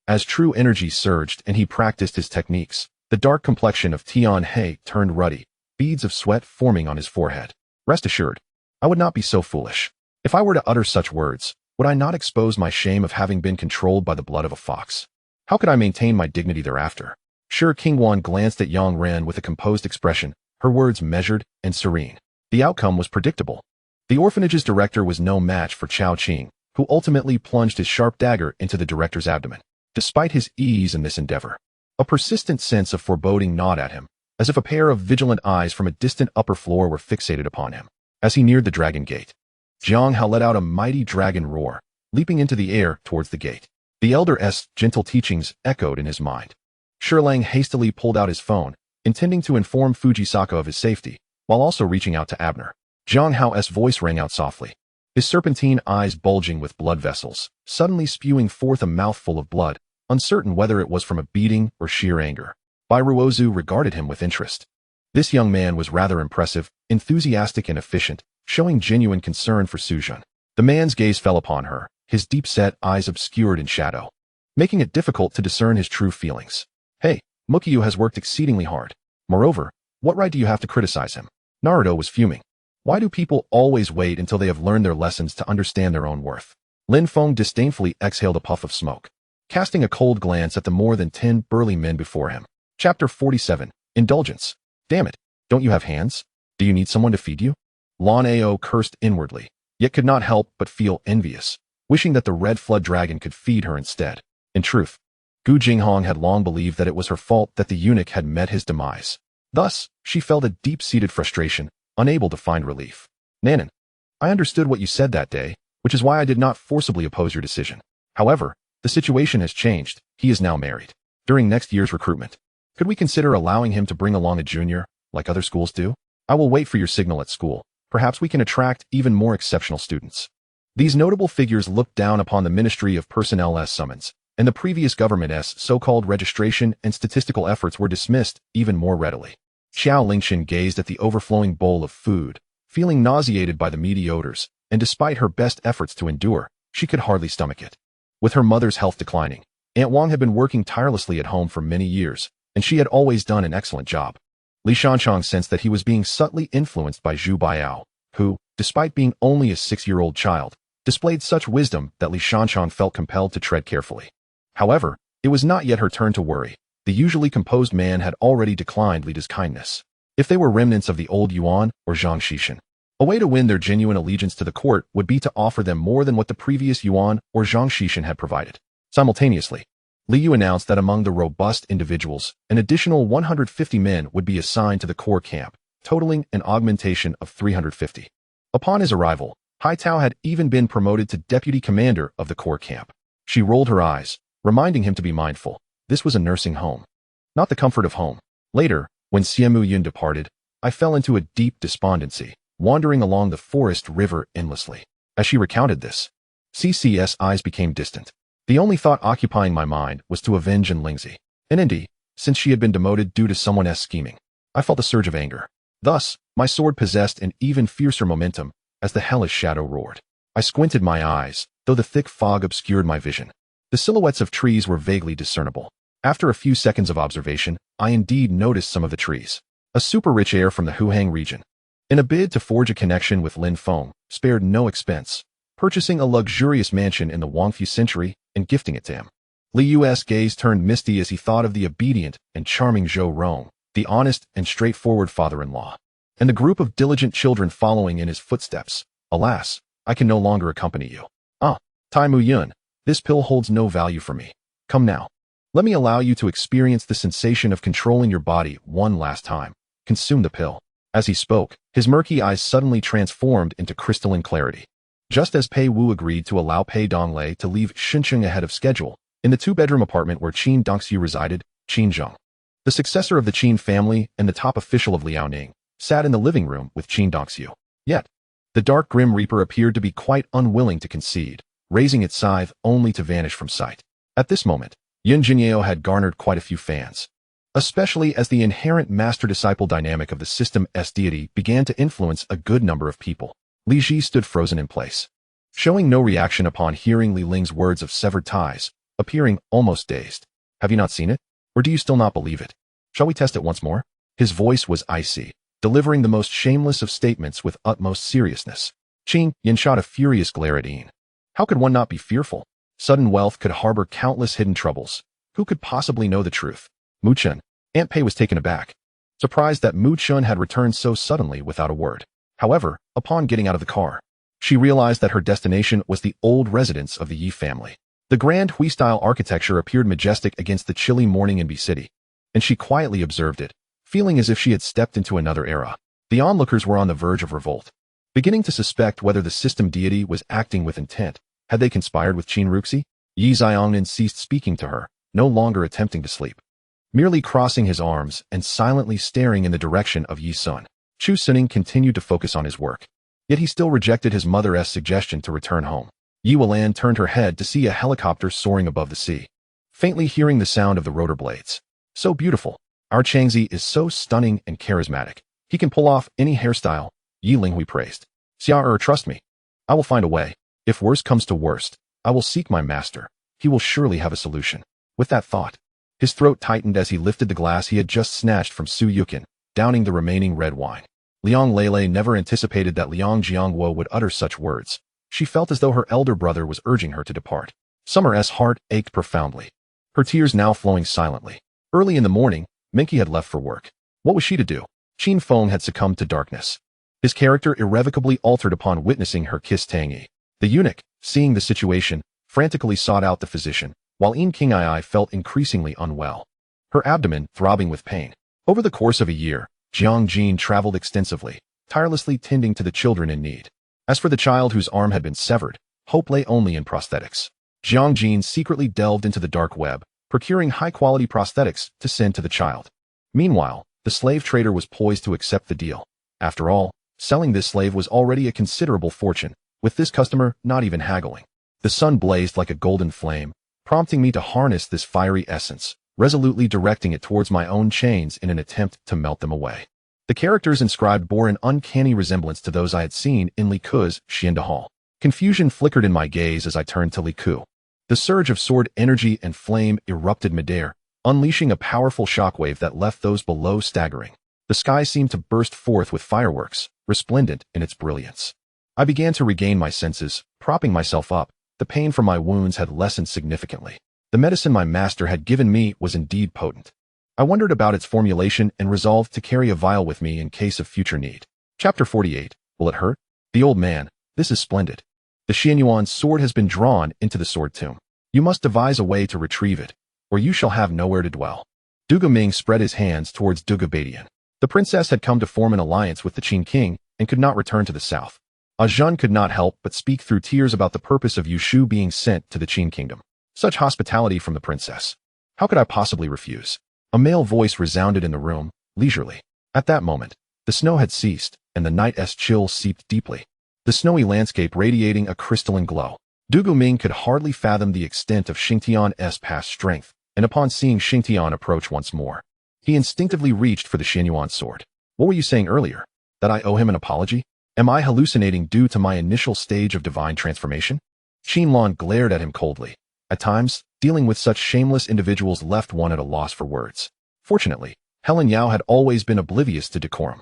As true energy surged and he practiced his techniques, the dark complexion of Tian He turned ruddy, beads of sweat forming on his forehead. Rest assured, I would not be so foolish. If I were to utter such words, would I not expose my shame of having been controlled by the blood of a fox? How could I maintain my dignity thereafter? Sure, Qingwan glanced at Yang Ren with a composed expression, her words measured and serene. The outcome was predictable. The orphanage's director was no match for Chao Qing, who ultimately plunged his sharp dagger into the director's abdomen. Despite his ease in this endeavor, a persistent sense of foreboding gnawed at him, as if a pair of vigilant eyes from a distant upper floor were fixated upon him. As he neared the dragon gate, Jiang Hao let out a mighty dragon roar, leaping into the air towards the gate. The elder's gentle teachings echoed in his mind. Shilang hastily pulled out his phone, intending to inform Fujisaka of his safety, while also reaching out to Abner. Jiang Hao's voice rang out softly, his serpentine eyes bulging with blood vessels, suddenly spewing forth a mouthful of blood, uncertain whether it was from a beating or sheer anger. Bai Ruozu regarded him with interest. This young man was rather impressive, enthusiastic and efficient, showing genuine concern for Suzhan. The man's gaze fell upon her, his deep-set eyes obscured in shadow. making it difficult to discern his true feelings. Hey, Mukyu has worked exceedingly hard. Moreover, what right do you have to criticize him? Naruto was fuming. Why do people always wait until they have learned their lessons to understand their own worth? Lin Feng disdainfully exhaled a puff of smoke, casting a cold glance at the more than 10 burly men before him. Chapter 47. Indulgence. Damn it, don't you have hands? Do you need someone to feed you? Lan Ao cursed inwardly, yet could not help but feel envious, wishing that the red flood dragon could feed her instead. In truth, Gu Jinghong had long believed that it was her fault that the eunuch had met his demise. Thus, she felt a deep-seated frustration, unable to find relief. Nanan, I understood what you said that day, which is why I did not forcibly oppose your decision. However, the situation has changed. He is now married. During next year's recruitment, could we consider allowing him to bring along a junior, like other schools do? I will wait for your signal at school. Perhaps we can attract even more exceptional students. These notable figures looked down upon the Ministry of Personnel's summons, and the previous government's so-called registration and statistical efforts were dismissed even more readily. Xiao Lingxin gazed at the overflowing bowl of food, feeling nauseated by the meaty odors, and despite her best efforts to endure, she could hardly stomach it. With her mother's health declining, Aunt Wang had been working tirelessly at home for many years, and she had always done an excellent job. Li Shanchang sensed that he was being subtly influenced by Zhu Baiao, who, despite being only a 6-year-old child, displayed such wisdom that Li Shanchang felt compelled to tread carefully. However, it was not yet her turn to worry. The usually composed man had already declined Lida's kindness. If they were remnants of the old Yuan or Zhang Xixin, a way to win their genuine allegiance to the court would be to offer them more than what the previous Yuan or Zhang Xixin had provided. Simultaneously, Li Yu announced that among the robust individuals, an additional 150 men would be assigned to the core camp, totaling an augmentation of 350. Upon his arrival, Hai Tao had even been promoted to deputy commander of the core camp. She rolled her eyes, reminding him to be mindful. This was a nursing home, not the comfort of home. Later, when Xiamu Yun departed, I fell into a deep despondency, wandering along the forest river endlessly. As she recounted this, CC's eyes became distant. The only thought occupying my mind was to avenge Lingzi. And indeed, since she had been demoted due to someone's scheming, I felt a surge of anger. Thus, my sword possessed an even fiercer momentum as the hellish shadow roared. I squinted my eyes, though the thick fog obscured my vision. The silhouettes of trees were vaguely discernible. After a few seconds of observation, I indeed noticed some of the trees. A super-rich heir from the Huhang region, in a bid to forge a connection with Lin Feng, spared no expense, purchasing a luxurious mansion in the Wangfu century and gifting it to him. Li Yu's gaze turned misty as he thought of the obedient and charming Zhou Rong, the honest and straightforward father-in-law, and the group of diligent children following in his footsteps. Alas, I can no longer accompany you. Tai Mu Yun, this pill holds no value for me. Come now. Let me allow you to experience the sensation of controlling your body one last time. Consume the pill. As he spoke, his murky eyes suddenly transformed into crystalline clarity. Just as Pei Wu agreed to allow Pei Donglei to leave Xincheng ahead of schedule, in the 2-bedroom apartment where Qin Dongxiu resided, Qin Zheng, the successor of the Qin family and the top official of Liaoning, sat in the living room with Qin Dongxiu. Yet, the dark Grim Reaper appeared to be quite unwilling to concede, raising its scythe only to vanish from sight. At this moment, Yun Jinyeo had garnered quite a few fans, especially as the inherent master-disciple dynamic of the system's deity began to influence a good number of people. Li Ji stood frozen in place, showing no reaction upon hearing Li Ling's words of severed ties, appearing almost dazed. Have you not seen it? Or do you still not believe it? Shall we test it once more? His voice was icy, delivering the most shameless of statements with utmost seriousness. Qin Yin shot a furious glare at Yin. How could one not be fearful? Sudden wealth could harbor countless hidden troubles. Who could possibly know the truth? Mu Chun. Aunt Pei was taken aback, surprised that Mu Chun had returned so suddenly without a word. However, upon getting out of the car, she realized that her destination was the old residence of the Yi family. The grand Hui-style architecture appeared majestic against the chilly morning in B City, and she quietly observed it, feeling as if she had stepped into another era. The onlookers were on the verge of revolt, beginning to suspect whether the system deity was acting with intent. Had they conspired with Qin Ruxi? Yi Xiongnan ceased speaking to her, no longer attempting to sleep, merely crossing his arms and silently staring in the direction of Yi Sun. Chu Suning continued to focus on his work, yet he still rejected his mother's suggestion to return home. Yi Wulan turned her head to see a helicopter soaring above the sea, faintly hearing the sound of the rotor blades. So beautiful. Our Changzi is so stunning and charismatic. He can pull off any hairstyle, Yi Linghui praised. Xia trust me. I will find a way. If worst comes to worst, I will seek my master. he will surely have a solution. With that thought, his throat tightened as he lifted the glass he had just snatched from Su Yukin, downing the remaining red wine. Liang Lele never anticipated that Liang Jiangwo would utter such words. She felt as though her elder brother was urging her to depart. Summer's heart ached profoundly, her tears now flowing silently. Early in the morning, Minky had left for work. What was she to do? Qin Feng had succumbed to darkness. His character irrevocably altered upon witnessing her kiss Tangyi. The eunuch, seeing the situation, frantically sought out the physician, while In King Ai felt increasingly unwell, her abdomen throbbing with pain. Over the course of a year, Jiang Jin traveled extensively, tirelessly tending to the children in need. As for the child whose arm had been severed, hope lay only in prosthetics. Jiang Jin secretly delved into the dark web, procuring high-quality prosthetics to send to the child. Meanwhile, the slave trader was poised to accept the deal. After all, selling this slave was already a considerable fortune, with this customer not even haggling. The sun blazed like a golden flame, prompting me to harness this fiery essence, resolutely directing it towards my own chains in an attempt to melt them away. The characters inscribed bore an uncanny resemblance to those I had seen in Li Ku's Xianda Hall. Confusion flickered in my gaze as I turned to Li Ku. The surge of sword energy and flame erupted midair, unleashing a powerful shockwave that left those below staggering. The sky seemed to burst forth with fireworks, resplendent in its brilliance. I began to regain my senses, propping myself up. The pain from my wounds had lessened significantly. The medicine my master had given me was indeed potent. I wondered about its formulation and resolved to carry a vial with me in case of future need. Chapter 48. Will it hurt? The old man. This is splendid. The Xianyuan's sword has been drawn into the sword tomb. You must devise a way to retrieve it, or you shall have nowhere to dwell. Dugu Ming spread his hands towards Dugu Badian. The princess had come to form an alliance with the Qin king and could not return to the south. Ajun could not help but speak through tears about the purpose of Yushu being sent to the Qin kingdom. Such hospitality from the princess. How could I possibly refuse? A male voice resounded in the room, leisurely. At that moment, the snow had ceased, and the night's chill seeped deeply, the snowy landscape radiating a crystalline glow. Dugu Ming could hardly fathom the extent of Xingtian's past strength, and upon seeing Xingtian approach once more, he instinctively reached for the Xianyuan sword. What were you saying earlier? That I owe him an apology? Am I hallucinating due to my initial stage of divine transformation? Qinlan glared at him coldly. At times, dealing with such shameless individuals left one at a loss for words. Fortunately, Helen Yao had always been oblivious to decorum,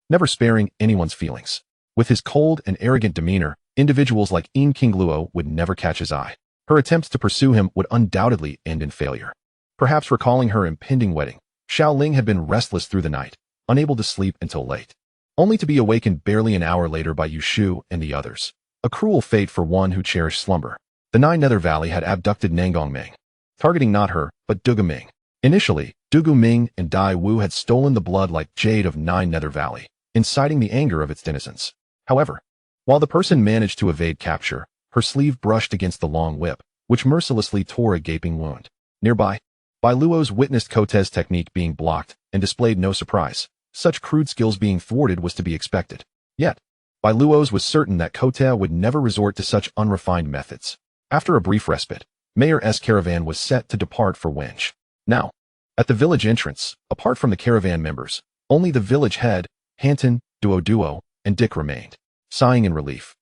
never sparing anyone's feelings. With his cold and arrogant demeanor, individuals like In King Luo would never catch his eye. Her attempts to pursue him would undoubtedly end in failure. Perhaps recalling her impending wedding, Xiao Ling had been restless through the night, unable to sleep until late, only to be awakened barely an hour later by Yushu and the others. A cruel fate for one who cherished slumber. The Nine Nether Valley had abducted Nangong Ming, targeting not her, but Dugu Ming. Initially, Dugu Ming and Dai Wu had stolen the blood like jade of Nine Nether Valley, inciting the anger of its denizens. However, while the person managed to evade capture, her sleeve brushed against the long whip, which mercilessly tore a gaping wound. Nearby, Bai Luo's witnessed Kote's technique being blocked and displayed no surprise. Such crude skills being thwarted was to be expected. Yet, Bai Luo's was certain that Kote would never resort to such unrefined methods. After a brief respite, Mayor's caravan was set to depart for Wench. Now, at the village entrance, apart from the caravan members, only the village head, Hanton, Duo, and Dick remained, sighing in relief.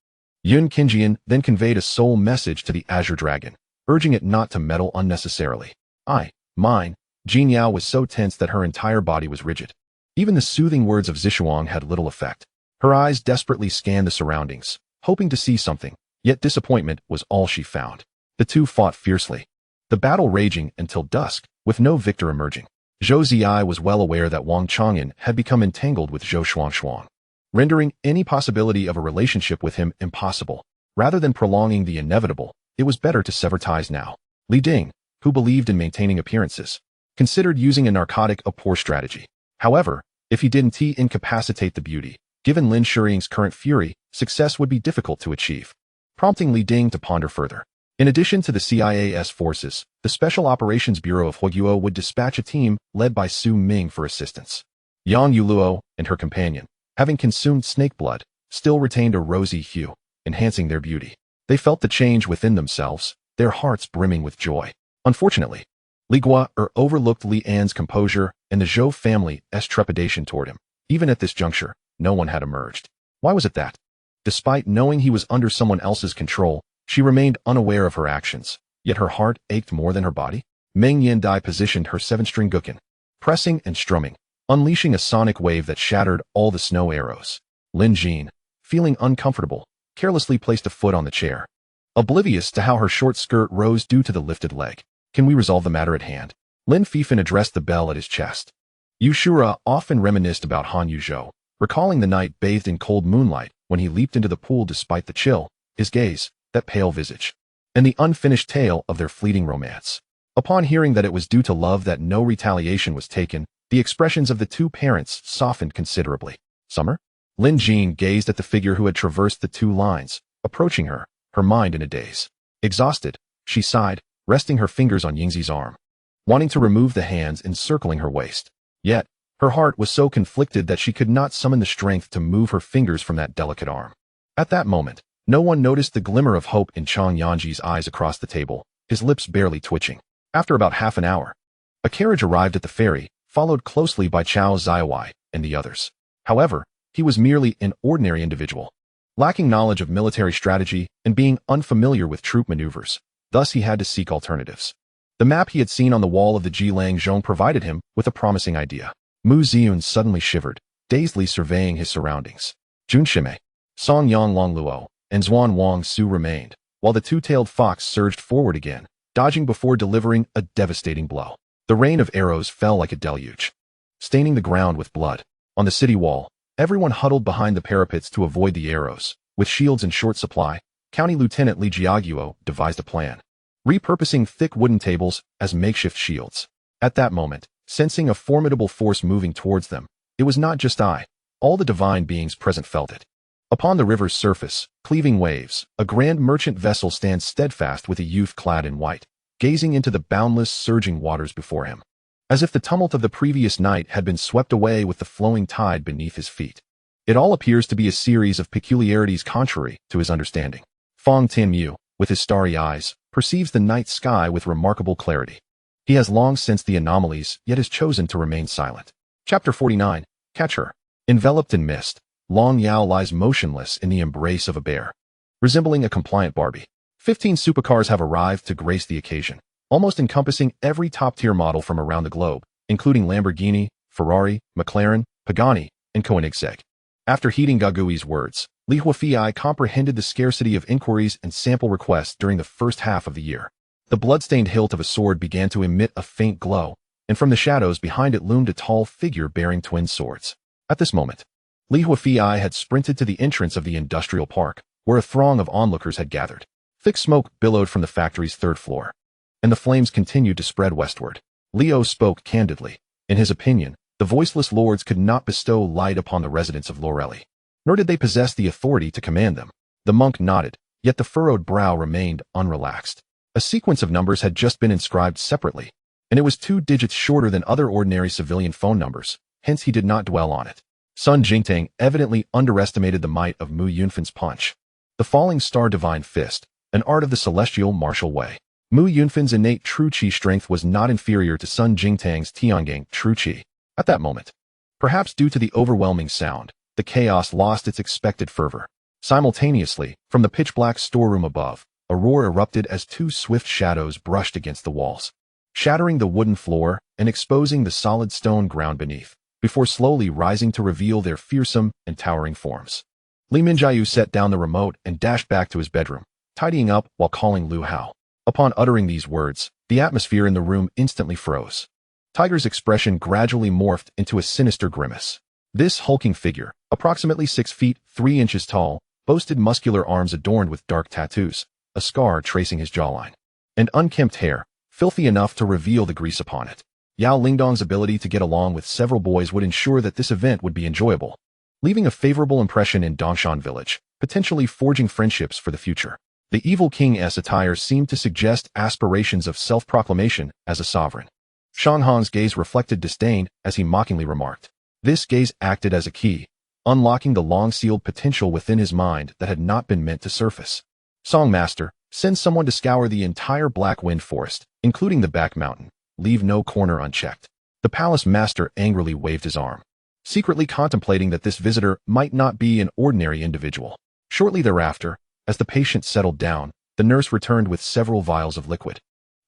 Yun Qingjian then conveyed a sole message to the Azure Dragon, urging it not to meddle unnecessarily. Mine. Jin Yao was so tense that her entire body was rigid. Even the soothing words of Zishuang had little effect. Her eyes desperately scanned the surroundings, hoping to see something, yet disappointment was all she found. The two fought fiercely, the battle raging until dusk, with no victor emerging. Zhou Ziyi was well aware that Wang Chang'an had become entangled with Zhou Shuang, rendering any possibility of a relationship with him impossible. Rather than prolonging the inevitable, it was better to sever ties now. Li Ding, who believed in maintaining appearances, considered using a narcotic a poor strategy. However, if he didn't incapacitate the beauty, given Lin Shuring's current fury, success would be difficult to achieve, prompting Li Ding to ponder further. In addition to the CIA's forces, the Special Operations Bureau of Huoguo would dispatch a team led by Su Ming for assistance. Yang Yuluo and her companion, having consumed snake blood, still retained a rosy hue, enhancing their beauty. They felt the change within themselves, their hearts brimming with joy. Unfortunately, Li Gua overlooked Li An's composure and the Zhou family's trepidation toward him. Even at this juncture, no one had emerged. Why was it that, despite knowing he was under someone else's control, she remained unaware of her actions? yet her heart ached more than her body. Meng Yandai positioned her 7-string guqin, pressing and strumming, unleashing a sonic wave that shattered all the snow arrows. Lin Jin, feeling uncomfortable, carelessly placed a foot on the chair, oblivious to how her short skirt rose due to the lifted leg. Can we resolve the matter at hand? Lin Fifan addressed the bell at his chest. Yushura often reminisced about Han Yuzhou, recalling the night bathed in cold moonlight when he leaped into the pool despite the chill, his gaze, that pale visage, and the unfinished tale of their fleeting romance. Upon hearing that it was due to love that no retaliation was taken, the expressions of the two parents softened considerably. Summer? Lin Jin gazed at the figure who had traversed the 2 lines, approaching her, her mind in a daze. Exhausted, she sighed, resting her fingers on Yingzi's arm, wanting to remove the hands encircling her waist. Yet, her heart was so conflicted that she could not summon the strength to move her fingers from that delicate arm. At that moment, no one noticed the glimmer of hope in Chang Yanji's eyes across the table, his lips barely twitching. After about half an hour, a carriage arrived at the ferry, followed closely by Chao Zaiwai and the others. However, he was merely an ordinary individual, lacking knowledge of military strategy and being unfamiliar with troop maneuvers. Thus he had to seek alternatives. The map he had seen on the wall of the Jilang Zhong provided him with a promising idea. Mu Ziyun suddenly shivered, dazedly surveying his surroundings. Jun Shime, Song Yang Longluo, and Zhuan Wang Su remained, while the two-tailed fox surged forward again, dodging before delivering a devastating blow. The rain of arrows fell like a deluge, staining the ground with blood. On the city wall, everyone huddled behind the parapets to avoid the arrows. With shields in short supply, County Lieutenant Li Jiaguo devised a plan, repurposing thick wooden tables as makeshift shields. At that moment, sensing a formidable force moving towards them, it was not just I, all the divine beings present felt it. Upon the river's surface, cleaving waves, a grand merchant vessel stands steadfast with a youth clad in white, gazing into the boundless, surging waters before him, as if the tumult of the previous night had been swept away with the flowing tide beneath his feet. It all appears to be a series of peculiarities contrary to his understanding. Fong Tinmu, with his starry eyes, perceives the night sky with remarkable clarity. He has long sensed the anomalies, yet has chosen to remain silent. Chapter 49, Catch Her. Enveloped in mist, Long Yao lies motionless in the embrace of a bear, resembling a compliant Barbie. 15 supercars have arrived to grace the occasion, almost encompassing every top-tier model from around the globe, including Lamborghini, Ferrari, McLaren, Pagani, and Koenigsegg. After heeding Gagui's words, Li Huafei comprehended the scarcity of inquiries and sample requests during the first half of the year. The blood-stained hilt of a sword began to emit a faint glow, and from the shadows behind it loomed a tall figure bearing twin swords. At this moment, Li Huafei had sprinted to the entrance of the industrial park, where a throng of onlookers had gathered. Thick smoke billowed from the factory's 3rd floor, and the flames continued to spread westward. Leo spoke candidly. In his opinion, the voiceless lords could not bestow light upon the residents of Lorelei, nor did they possess the authority to command them. The monk nodded, yet the furrowed brow remained unrelaxed. A sequence of numbers had just been inscribed separately, and it was 2 digits shorter than other ordinary civilian phone numbers, hence he did not dwell on it. Sun Jingtang evidently underestimated the might of Mu Yunfan's punch. The falling star divine fist, an art of the celestial martial way. Mu Yunfan's innate true chi strength was not inferior to Sun Jingtang's Tiangang true chi. At that moment, perhaps due to the overwhelming sound, the chaos lost its expected fervor. Simultaneously, from the pitch-black storeroom above, a roar erupted as 2 swift shadows brushed against the walls, shattering the wooden floor and exposing the solid stone ground beneath, before slowly rising to reveal their fearsome and towering forms. Li Minjiu set down the remote and dashed back to his bedroom, tidying up while calling Lu Hao. Upon uttering these words, the atmosphere in the room instantly froze. Tiger's expression gradually morphed into a sinister grimace. This hulking figure, approximately 6 feet 3 inches tall, boasted muscular arms adorned with dark tattoos, a scar tracing his jawline, and unkempt hair, filthy enough to reveal the grease upon it. Yao Lingdong's ability to get along with several boys would ensure that this event would be enjoyable, leaving a favorable impression in Dongshan village, potentially forging friendships for the future. The evil king's attire seemed to suggest aspirations of self-proclamation as a sovereign. Shanghan's gaze reflected disdain as he mockingly remarked. This gaze acted as a key, unlocking the long-sealed potential within his mind that had not been meant to surface. Songmaster, send someone to scour the entire Black Wind Forest, including the back mountain. Leave no corner unchecked. The palace master angrily waved his arm, secretly contemplating that this visitor might not be an ordinary individual. Shortly thereafter, as the patient settled down, the nurse returned with several vials of liquid,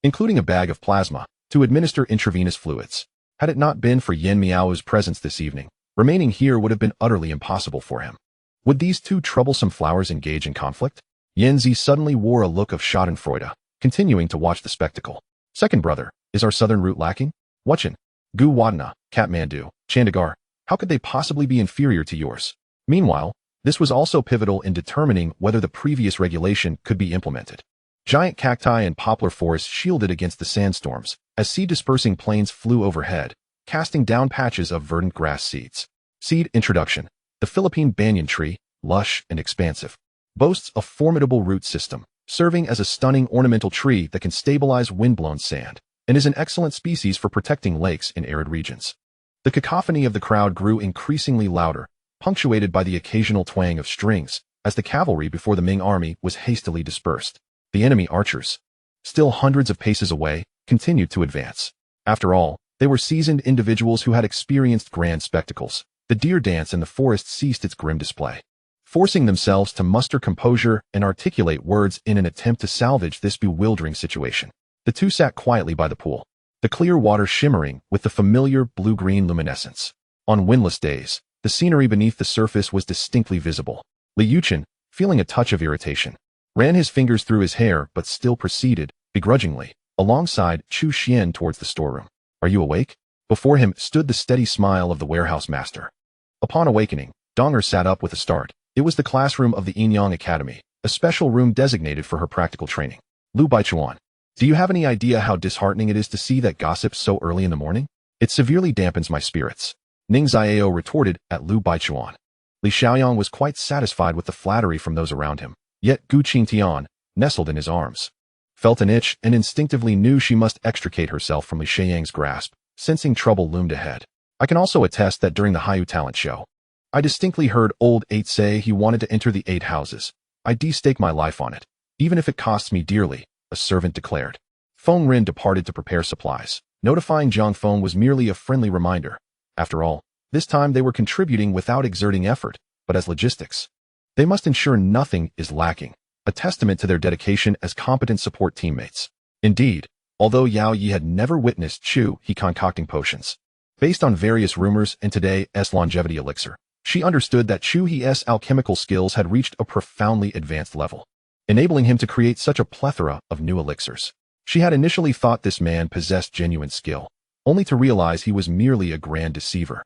including a bag of plasma, to administer intravenous fluids. Had it not been for Yen Miao's presence this evening, remaining here would have been utterly impossible for him. Would these two troublesome flowers engage in conflict? Yen Zi suddenly wore a look of schadenfreude, continuing to watch the spectacle. Second brother, is our southern route lacking? Wachin, Gu Wadana, Kathmandu, Chandigarh, how could they possibly be inferior to yours? Meanwhile, this was also pivotal in determining whether the previous regulation could be implemented. Giant cacti and poplar forests shielded against the sandstorms, as seed-dispersing planes flew overhead, casting down patches of verdant grass seeds. Seed introduction. The Philippine banyan tree, lush and expansive, boasts a formidable root system, serving as a stunning ornamental tree that can stabilize windblown sand, and is an excellent species for protecting lakes in arid regions. The cacophony of the crowd grew increasingly louder, punctuated by the occasional twang of strings, as the cavalry before the Ming army was hastily dispersed. The enemy archers, still hundreds of paces away, continued to advance. After all, they were seasoned individuals who had experienced grand spectacles. The deer dance in the forest ceased its grim display. Forcing themselves to muster composure and articulate words in an attempt to salvage this bewildering situation, the two sat quietly by the pool, the clear water shimmering with the familiar blue-green luminescence. On windless days, the scenery beneath the surface was distinctly visible. Li Yuchen, feeling a touch of irritation, ran his fingers through his hair but still proceeded, begrudgingly, alongside Chu Xian towards the storeroom. Are you awake? Before him stood the steady smile of the warehouse master. Upon awakening, Donger sat up with a start. It was the classroom of the Yinyang Academy, a special room designated for her practical training. Lu Baichuan, do you have any idea how disheartening it is to see that gossip so early in the morning? It severely dampens my spirits. Ning Xiao retorted at Lu Baichuan. Li Xiaoyang was quite satisfied with the flattery from those around him, yet Gu Qingtian, nestled in his arms, felt an itch and instinctively knew she must extricate herself from Li Xiaoyang's grasp, sensing trouble loomed ahead. I can also attest that during the Haiyu talent show, I distinctly heard old 8 say he wanted to enter the 8 houses. I de-stake my life on it, even if it costs me dearly, a servant declared. Feng Rin departed to prepare supplies. Notifying Zhang Feng was merely a friendly reminder. After all, this time they were contributing without exerting effort, but as logistics. They must ensure nothing is lacking, a testament to their dedication as competent support teammates. Indeed, although Yao Yi had never witnessed Chu He concocting potions, based on various rumors and today's longevity elixir, she understood that Chu He's alchemical skills had reached a profoundly advanced level, enabling him to create such a plethora of new elixirs. She had initially thought this man possessed genuine skill, only to realize he was merely a grand deceiver,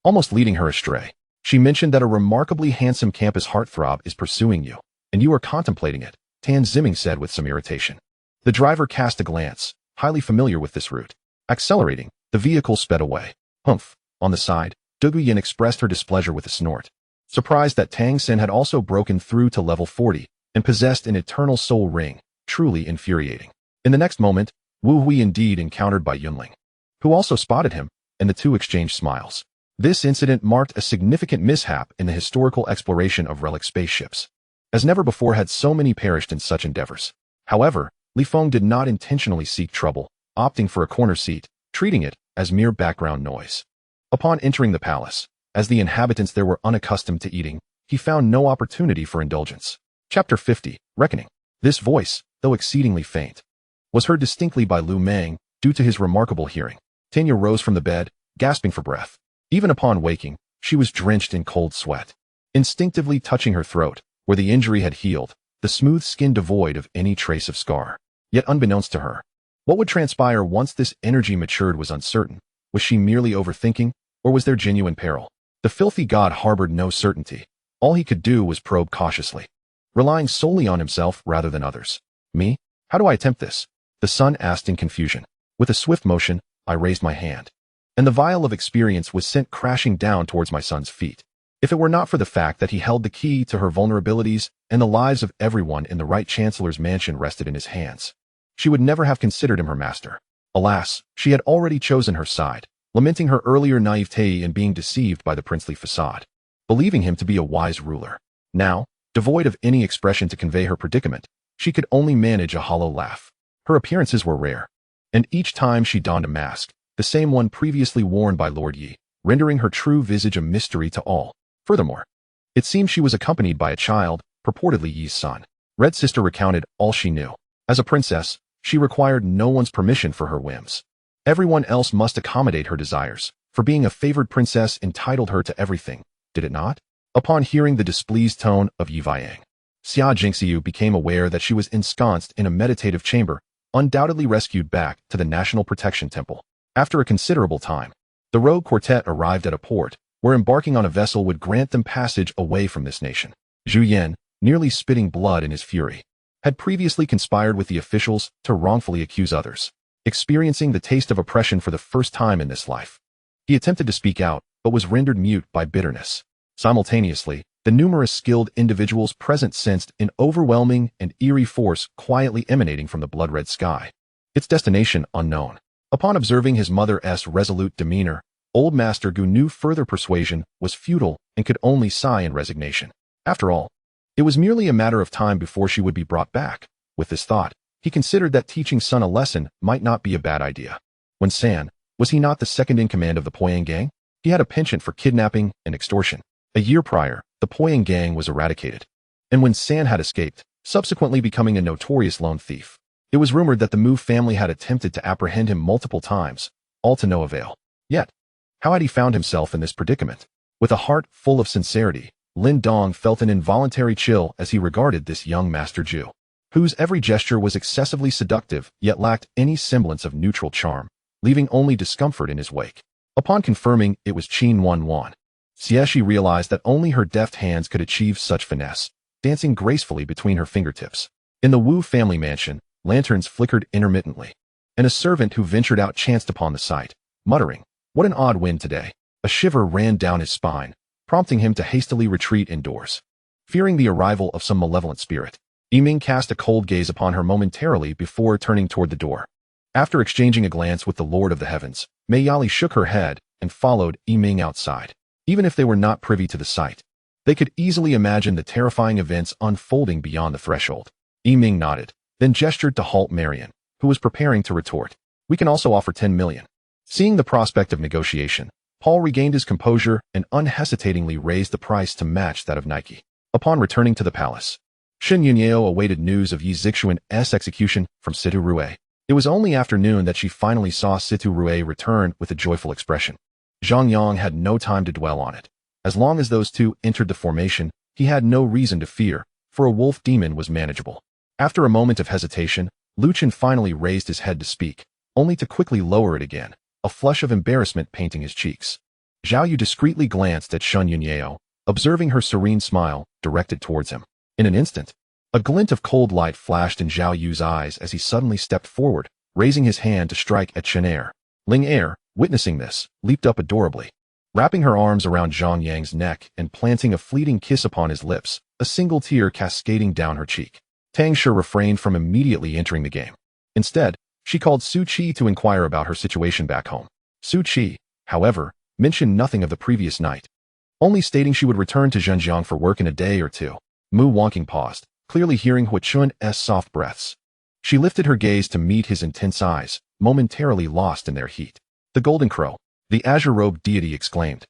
almost leading her astray. She mentioned that a remarkably handsome campus heartthrob is pursuing you, and you are contemplating it, Tan Zimming said with some irritation. The driver cast a glance, highly familiar with this route. Accelerating, the vehicle sped away. Humph. On the side, Du Yin expressed her displeasure with a snort, surprised that Tang Xin had also broken through to level 40 and possessed an eternal soul ring, truly infuriating. In the next moment, Wu Hui indeed encountered by Yunling, who also spotted him, and the two exchanged smiles. This incident marked a significant mishap in the historical exploration of relic spaceships, as never before had so many perished in such endeavors. However, Li Feng did not intentionally seek trouble, opting for a corner seat, treating it as mere background noise. Upon entering the palace, as the inhabitants there were unaccustomed to eating, he found no opportunity for indulgence. Chapter 50, Reckoning. This voice, though exceedingly faint, was heard distinctly by Lu Meng, due to his remarkable hearing. Tanya rose from the bed, gasping for breath. Even upon waking, she was drenched in cold sweat. Instinctively touching her throat, where the injury had healed, the smooth skin devoid of any trace of scar. Yet unbeknownst to her, what would transpire once this energy matured was uncertain. Was she merely overthinking, or was there genuine peril? The filthy god harbored no certainty. All he could do was probe cautiously, relying solely on himself rather than others. Me? How do I attempt this? The son asked in confusion. With a swift motion, I raised my hand, and the vial of experience was sent crashing down towards my son's feet. If it were not for the fact that he held the key to her vulnerabilities and the lives of everyone in the right chancellor's mansion rested in his hands, she would never have considered him her master. Alas, she had already chosen her side, lamenting her earlier naivete in being deceived by the princely facade, believing him to be a wise ruler. Now, devoid of any expression to convey her predicament, she could only manage a hollow laugh. Her appearances were rare, and each time she donned a mask, the same one previously worn by Lord Yi, rendering her true visage a mystery to all. Furthermore, it seemed she was accompanied by a child, purportedly Yi's son. Red Sister recounted all she knew. As a princess, she required no one's permission for her whims. Everyone else must accommodate her desires, for being a favored princess entitled her to everything, did it not? Upon hearing the displeased tone of Yi Viang, Xia Jingxiu became aware that she was ensconced in a meditative chamber, undoubtedly rescued back to the National Protection Temple. After a considerable time, the rogue quartet arrived at a port, where embarking on a vessel would grant them passage away from this nation. Zhu Yan, nearly spitting blood in his fury, had previously conspired with the officials to wrongfully accuse others. Experiencing the taste of oppression for the first time in this life, he attempted to speak out, but was rendered mute by bitterness. Simultaneously, the numerous skilled individuals present sensed an overwhelming and eerie force quietly emanating from the blood-red sky, its destination unknown. Upon observing his mother's resolute demeanor, Old Master Gu knew further persuasion was futile and could only sigh in resignation. After all, it was merely a matter of time before she would be brought back. With this thought, he considered that teaching Sun a lesson might not be a bad idea. When San, was he not the second in command of the Poyang gang? He had a penchant for kidnapping and extortion. A year prior, the Poyang gang was eradicated. And when San had escaped, subsequently becoming a notorious lone thief, it was rumored that the Mu family had attempted to apprehend him multiple times, all to no avail. Yet, how had he found himself in this predicament? With a heart full of sincerity, Lin Dong felt an involuntary chill as he regarded this young Master Ju, whose every gesture was excessively seductive yet lacked any semblance of neutral charm, leaving only discomfort in his wake. Upon confirming it was Qin Wan, Xie realized that only her deft hands could achieve such finesse, dancing gracefully between her fingertips. In the Wu family mansion, lanterns flickered intermittently, and a servant who ventured out chanced upon the sight, muttering, "What an odd wind today." A shiver ran down his spine, prompting him to hastily retreat indoors. Fearing the arrival of some malevolent spirit, Yiming cast a cold gaze upon her momentarily before turning toward the door. After exchanging a glance with the Lord of the Heavens, Mei Yali shook her head and followed Yiming outside. Even if they were not privy to the sight, they could easily imagine the terrifying events unfolding beyond the threshold. Yiming nodded, then gestured to halt Marian, who was preparing to retort. "We can also offer 10 million. Seeing the prospect of negotiation, Paul regained his composure and unhesitatingly raised the price to match that of Nike. Upon returning to the palace, Shen Yunyo awaited news of Yi Zixuan's execution from Situ Rue. It was only after noon that she finally saw Situ Rue return with a joyful expression. Zhang Yang had no time to dwell on it. As long as those two entered the formation, he had no reason to fear, for a wolf demon was manageable. After a moment of hesitation, Lu Chen finally raised his head to speak, only to quickly lower it again, a flush of embarrassment painting his cheeks. Zhao Yu discreetly glanced at Shen Yunyo, observing her serene smile directed towards him. In an instant, a glint of cold light flashed in Zhao Yu's eyes as he suddenly stepped forward, raising his hand to strike at Chen Er. Ling Er, witnessing this, leaped up adorably, wrapping her arms around Zhang Yang's neck and planting a fleeting kiss upon his lips, a single tear cascading down her cheek. Tang Shi refrained from immediately entering the game. Instead, she called Su Qi to inquire about her situation back home. Su Qi, however, mentioned nothing of the previous night, only stating she would return to Zhenjiang for work in a day or two. Mu Wonking paused, clearly hearing Hui Chun's soft breaths. She lifted her gaze to meet his intense eyes, momentarily lost in their heat. "The Golden Crow," the azure-robed deity exclaimed,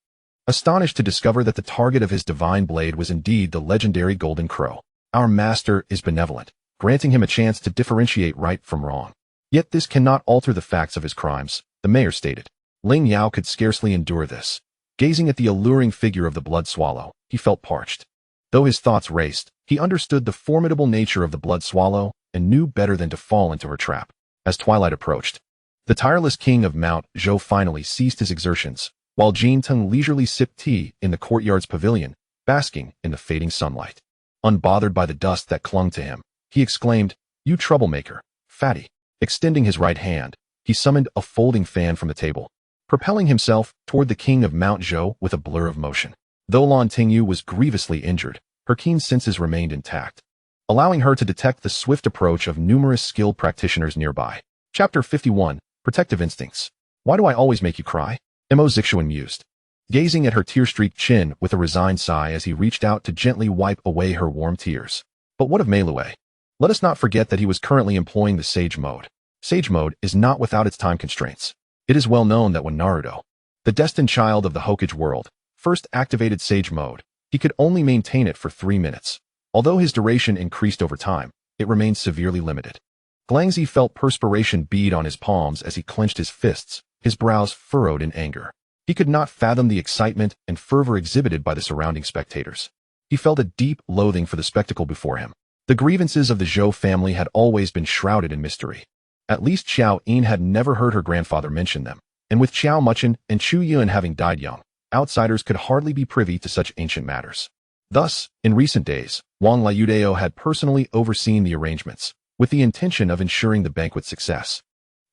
astonished to discover that the target of his divine blade was indeed the legendary Golden Crow. "Our master is benevolent, granting him a chance to differentiate right from wrong. Yet this cannot alter the facts of his crimes," the mayor stated. Ling Yao could scarcely endure this. Gazing at the alluring figure of the blood swallow, he felt parched. Though his thoughts raced, he understood the formidable nature of the blood swallow and knew better than to fall into her trap. As twilight approached, the tireless king of Mount Zhou finally ceased his exertions, while Jin Teng leisurely sipped tea in the courtyard's pavilion, basking in the fading sunlight. Unbothered by the dust that clung to him, he exclaimed, "You troublemaker, fatty." Extending his right hand, he summoned a folding fan from the table, propelling himself toward the king of Mount Zhou with a blur of motion. Though Lan Tingyu was grievously injured, her keen senses remained intact, allowing her to detect the swift approach of numerous skilled practitioners nearby. Chapter 51, Protective Instincts. "Why do I always make you cry?" Mo Zixuan mused, gazing at her tear-streaked chin with a resigned sigh as he reached out to gently wipe away her warm tears. But what of Meilue? Let us not forget that he was currently employing the Sage Mode. Sage Mode is not without its time constraints. It is well known that when Naruto, the destined child of the Hokage world, first activated Sage Mode, he could only maintain it for 3 minutes. Although his duration increased over time, it remained severely limited. Glangzi felt perspiration bead on his palms as he clenched his fists, his brows furrowed in anger. He could not fathom the excitement and fervor exhibited by the surrounding spectators. He felt a deep loathing for the spectacle before him. The grievances of the Zhou family had always been shrouded in mystery. At least Xiao Yin had never heard her grandfather mention them, and with Xiao Muchen and Chu Yun having died young, outsiders could hardly be privy to such ancient matters. Thus, in recent days, Wang Liudeo had personally overseen the arrangements, with the intention of ensuring the banquet's success.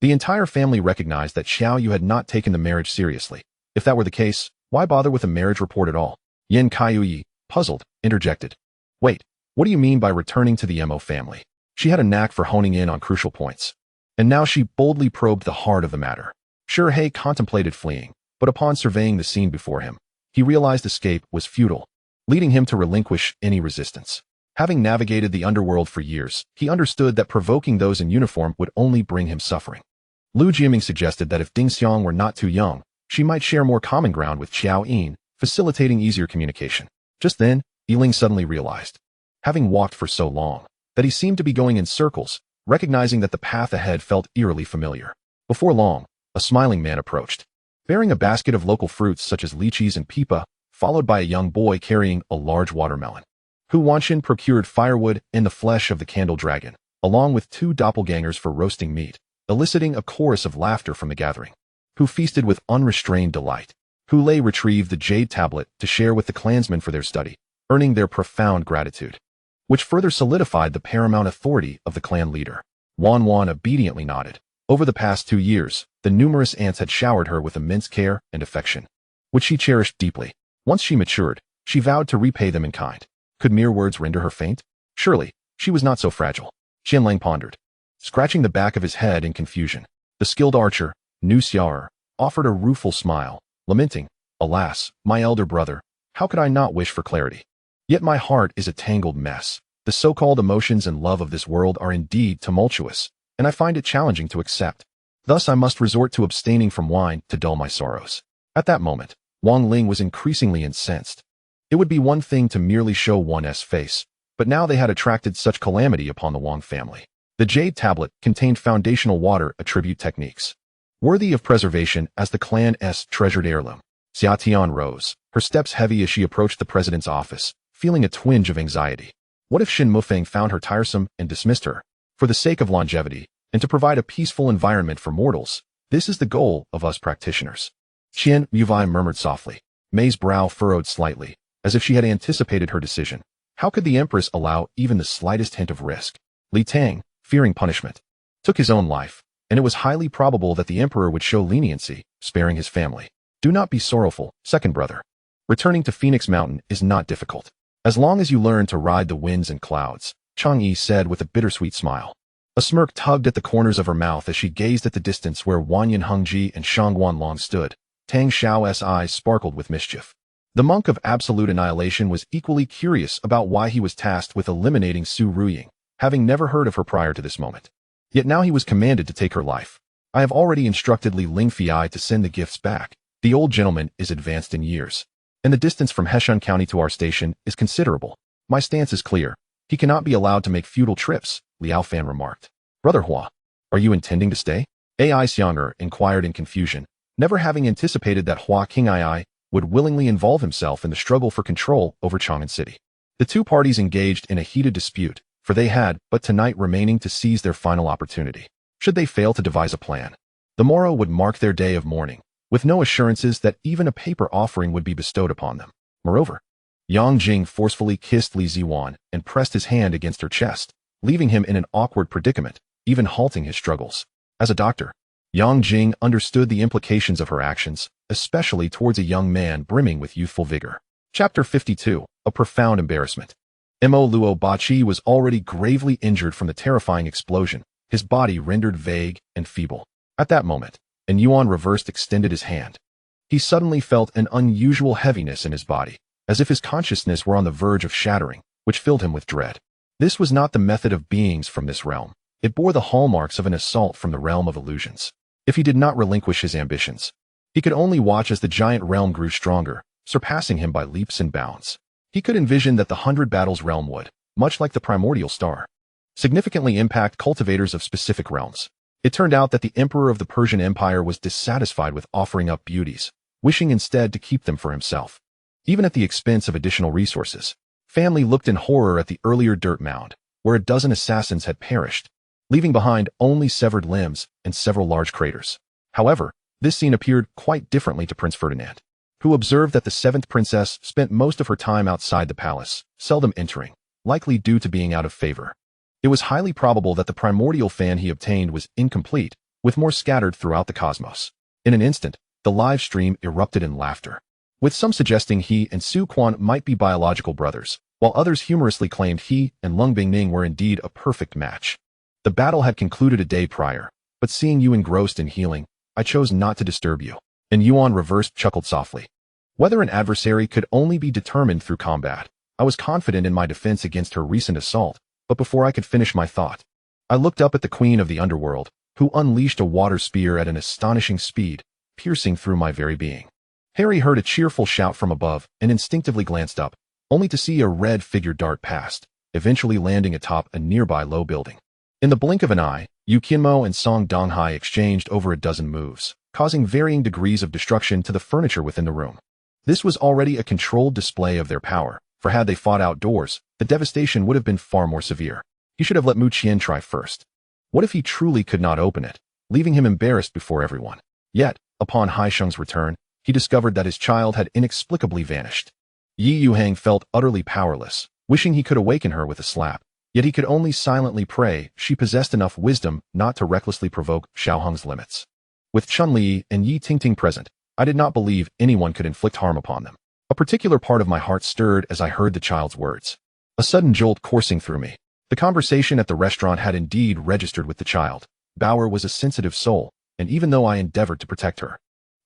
The entire family recognized that Xiao Yu had not taken the marriage seriously. If that were the case, why bother with a marriage report at all? Yin Kaiuyi, puzzled, interjected. Wait, what do you mean by returning to the Mo family? She had a knack for honing in on crucial points. And now she boldly probed the heart of the matter. Sure He contemplated fleeing, but upon surveying the scene before him, he realized escape was futile, leading him to relinquish any resistance. Having navigated the underworld for years, he understood that provoking those in uniform would only bring him suffering. Lu Jiaming suggested that if Ding Xiang were not too young, she might share more common ground with Xiao Yin, facilitating easier communication. Just then, Yiling suddenly realized, having walked for so long, that he seemed to be going in circles, recognizing that the path ahead felt eerily familiar. Before long, a smiling man approached, bearing a basket of local fruits such as lychees and pipa, followed by a young boy carrying a large watermelon. Hu Wanxin procured firewood and the flesh of the candle dragon, along with 2 doppelgangers for roasting meat, eliciting a chorus of laughter from the gathering. Hu feasted with unrestrained delight. Hu Lei retrieved the jade tablet to share with the clansmen for their study, earning their profound gratitude, which further solidified the paramount authority of the clan leader. Wan Wan obediently nodded. Over the past 2 years, the numerous aunts had showered her with immense care and affection, which she cherished deeply. Once she matured, she vowed to repay them in kind. Could mere words render her faint? Surely, she was not so fragile. Qianlang pondered, scratching the back of his head in confusion. The skilled archer, Nu Xiao'er, offered a rueful smile, lamenting, alas, my elder brother, how could I not wish for clarity? Yet my heart is a tangled mess. The so-called emotions and love of this world are indeed tumultuous, and I find it challenging to accept. Thus I must resort to abstaining from wine to dull my sorrows. At that moment, Wang Ling was increasingly incensed. It would be one thing to merely show one's face, but now they had attracted such calamity upon the Wang family. The jade tablet contained foundational water attribute techniques, worthy of preservation as the clan's treasured heirloom. Xia Tian rose, her steps heavy as she approached the president's office, feeling a twinge of anxiety. What if Shin Mufeng found her tiresome and dismissed her? For the sake of longevity, and to provide a peaceful environment for mortals, this is the goal of us practitioners. Qian Yuvai murmured softly. Mei's brow furrowed slightly, as if she had anticipated her decision. How could the Empress allow even the slightest hint of risk? Li Tang, fearing punishment, took his own life, and it was highly probable that the Emperor would show leniency, sparing his family. Do not be sorrowful, second brother. Returning to Phoenix Mountain is not difficult, as long as you learn to ride the winds and clouds, Chang Yi said with a bittersweet smile. A smirk tugged at the corners of her mouth as she gazed at the distance where Wanyan Hengji and Shang Wanlong stood. Tang Xiao's eyes sparkled with mischief. The monk of absolute annihilation was equally curious about why he was tasked with eliminating Su Ruying, having never heard of her prior to this moment. Yet now he was commanded to take her life. I have already instructed Li Lingfei to send the gifts back. The old gentleman is advanced in years, and the distance from Heshun County to our station is considerable. My stance is clear. He cannot be allowed to make futile trips, Liao Fan remarked. Brother Hua, are you intending to stay? Ai Xianger inquired in confusion, never having anticipated that Hua Qing'ai would willingly involve himself in the struggle for control over Chang'an City. The two parties engaged in a heated dispute, for they had but tonight remaining to seize their final opportunity. Should they fail to devise a plan, the morrow would mark their day of mourning, with no assurances that even a paper offering would be bestowed upon them. Moreover, Yang Jing forcefully kissed Li Ziwan and pressed his hand against her chest, leaving him in an awkward predicament, even halting his struggles. As a doctor, Yang Jing understood the implications of her actions, especially towards a young man brimming with youthful vigor. Chapter 52, A Profound Embarrassment. Mo Luo Bachi was already gravely injured from the terrifying explosion, his body rendered vague and feeble. At that moment, and Yuan reversed extended his hand. He suddenly felt an unusual heaviness in his body, as if his consciousness were on the verge of shattering, which filled him with dread. This was not the method of beings from this realm. It bore the hallmarks of an assault from the realm of illusions. If he did not relinquish his ambitions, he could only watch as the giant realm grew stronger, surpassing him by leaps and bounds. He could envision that the 100 Battles realm would, much like the primordial star, significantly impact cultivators of specific realms. It turned out that the emperor of the Persian Empire was dissatisfied with offering up beauties, wishing instead to keep them for himself. Even at the expense of additional resources, family looked in horror at the earlier dirt mound, where a dozen assassins had perished, leaving behind only severed limbs and several large craters. However, this scene appeared quite differently to Prince Ferdinand, who observed that the seventh princess spent most of her time outside the palace, seldom entering, likely due to being out of favor. It was highly probable that the primordial fan he obtained was incomplete, with more scattered throughout the cosmos. In an instant, the live stream erupted in laughter, with some suggesting he and Su Quan might be biological brothers, while others humorously claimed he and Lung Bingning were indeed a perfect match. The battle had concluded a day prior, but seeing you engrossed in healing, I chose not to disturb you. And Yuan reversed chuckled softly. Whether an adversary could only be determined through combat, I was confident in my defense against her recent assault, but before I could finish my thought, I looked up at the queen of the underworld, who unleashed a water spear at an astonishing speed, piercing through my very being. Harry heard a cheerful shout from above and instinctively glanced up, only to see a red figure dart past, eventually landing atop a nearby low building. In the blink of an eye, Yu Qianmo and Song Donghai exchanged over a dozen moves, causing varying degrees of destruction to the furniture within the room. This was already a controlled display of their power, for had they fought outdoors, the devastation would have been far more severe. He should have let Mu Qian try first. What if he truly could not open it, leaving him embarrassed before everyone? Yet, upon Hai Sheng's return, he discovered that his child had inexplicably vanished. Yi Yuhang felt utterly powerless, wishing he could awaken her with a slap. Yet he could only silently pray she possessed enough wisdom not to recklessly provoke Xiaoheng's limits. With Chun-Li and Yi Tingting present, I did not believe anyone could inflict harm upon them. A particular part of my heart stirred as I heard the child's words. A sudden jolt coursing through me. The conversation at the restaurant had indeed registered with the child. Bauer was a sensitive soul, and even though I endeavored to protect her,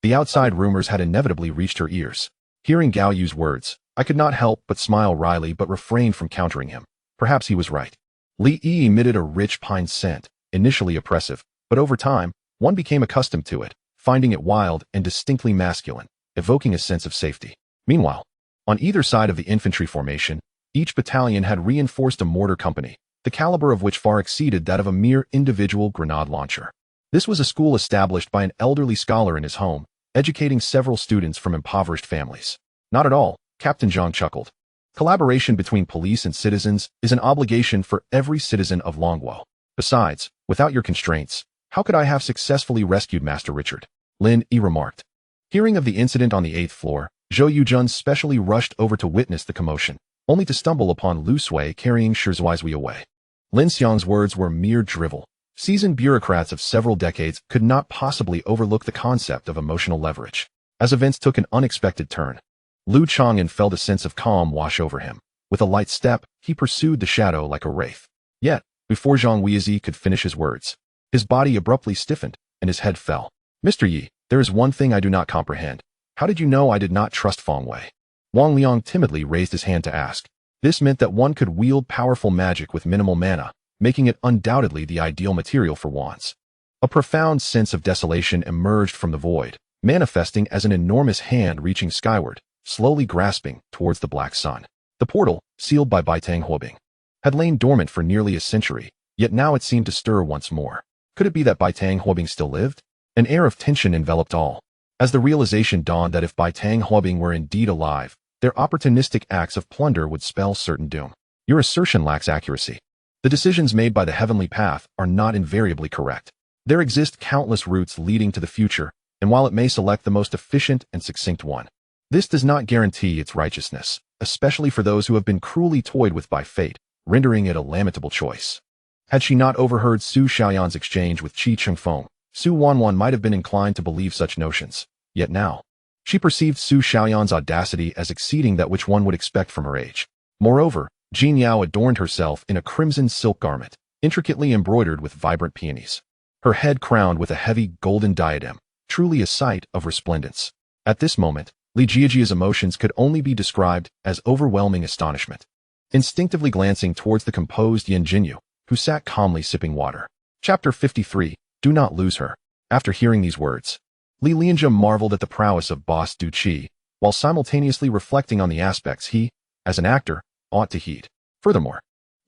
the outside rumors had inevitably reached her ears. Hearing Gao Yu's words, I could not help but smile wryly but refrained from countering him. Perhaps he was right. Li Yi emitted a rich pine scent, initially oppressive, but over time, one became accustomed to it, finding it wild and distinctly masculine, evoking a sense of safety. Meanwhile, on either side of the infantry formation, each battalion had reinforced a mortar company, the caliber of which far exceeded that of a mere individual grenade launcher. This was a school established by an elderly scholar in his home, educating several students from impoverished families. Not at all, Captain Zhang chuckled. Collaboration between police and citizens is an obligation for every citizen of Longguo. Besides, without your constraints, how could I have successfully rescued Master Richard? Lin Yi remarked. Hearing of the incident on the 8th floor, Zhou Yujun specially rushed over to witness the commotion, only to stumble upon Lu Sui carrying Shizuizui away. Lin Xiang's words were mere drivel. Seasoned bureaucrats of several decades could not possibly overlook the concept of emotional leverage. As events took an unexpected turn, Lu Chang'an felt a sense of calm wash over him. With a light step, he pursued the shadow like a wraith. Yet, before Zhang Weizi could finish his words, his body abruptly stiffened, and his head fell. Mr. Yi, there is one thing I do not comprehend. How did you know I did not trust Feng Wei? Wang Liang timidly raised his hand to ask. This meant that one could wield powerful magic with minimal mana, making it undoubtedly the ideal material for wands. A profound sense of desolation emerged from the void, manifesting as an enormous hand reaching skyward, slowly grasping towards the black sun. The portal, sealed by Baitang Huobing, had lain dormant for nearly a century, yet now it seemed to stir once more. Could it be that Baitang Huobing still lived? An air of tension enveloped all, as the realization dawned that if Baitang Huobing were indeed alive, their opportunistic acts of plunder would spell certain doom. Your assertion lacks accuracy. The decisions made by the heavenly path are not invariably correct. There exist countless routes leading to the future, and while it may select the most efficient and succinct one, this does not guarantee its righteousness, especially for those who have been cruelly toyed with by fate, rendering it a lamentable choice. Had she not overheard Su Xiaoyan's exchange with Qi Chengfeng, Su Wanwan might have been inclined to believe such notions. Yet now, she perceived Su Xiaoyan's audacity as exceeding that which one would expect from her age. Moreover, Jin Yao adorned herself in a crimson silk garment, intricately embroidered with vibrant peonies. Her head crowned with a heavy golden diadem, truly a sight of resplendence. At this moment, Li Jiajia's emotions could only be described as overwhelming astonishment. Instinctively glancing towards the composed Yan Jinyu, who sat calmly sipping water. Chapter 53, Do Not Lose Her. After hearing these words, Li Lianjia marveled at the prowess of Boss Du Qi, while simultaneously reflecting on the aspects he, as an actor, ought to heed. Furthermore,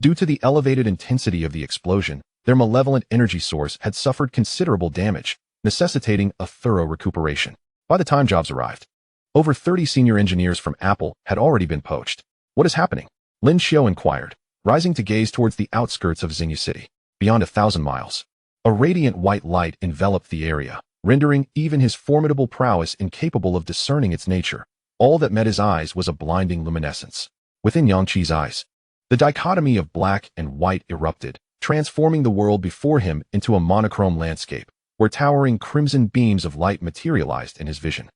Due to the elevated intensity of the explosion, their malevolent energy source had suffered considerable damage, necessitating a thorough recuperation. By the time Jobs arrived, over 30 senior engineers from Apple had already been poached. What is happening? Lin Xiao inquired, rising to gaze towards the outskirts of Xingyu City. Beyond 1,000 miles, a radiant white light enveloped the area, rendering even his formidable prowess incapable of discerning its nature. All that met his eyes was a blinding luminescence. Within Yang Qi's eyes, the dichotomy of black and white erupted, transforming the world before him into a monochrome landscape, where towering crimson beams of light materialized in his vision.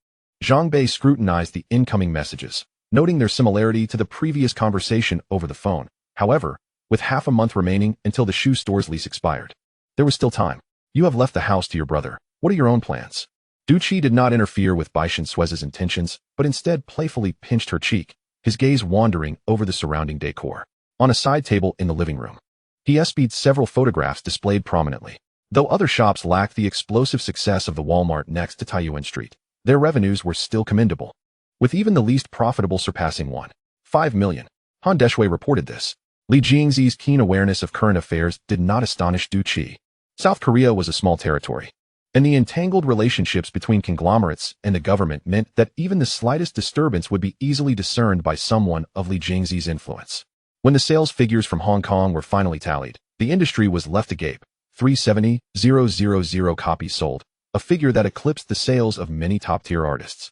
Zhang Bei scrutinized the incoming messages, noting their similarity to the previous conversation over the phone. However, with half a month remaining until the shoe store's lease expired, there was still time. You have left the house to your brother. What are your own plans? Du Qi did not interfere with Bai Shensue's intentions, but instead playfully pinched her cheek, his gaze wandering over the surrounding decor. On a side table in the living room, he espied several photographs displayed prominently. Though other shops lacked the explosive success of the Walmart next to Taiyuan Street, their revenues were still commendable, with even the least profitable surpassing 1.5 million. Han Deshui reported this. Li Jingzi's keen awareness of current affairs did not astonish Du Qi. South Korea was a small territory, and the entangled relationships between conglomerates and the government meant that even the slightest disturbance would be easily discerned by someone of Li Jingzi's influence. When the sales figures from Hong Kong were finally tallied, the industry was left agape. 370,000 copies sold, a figure that eclipsed the sales of many top-tier artists.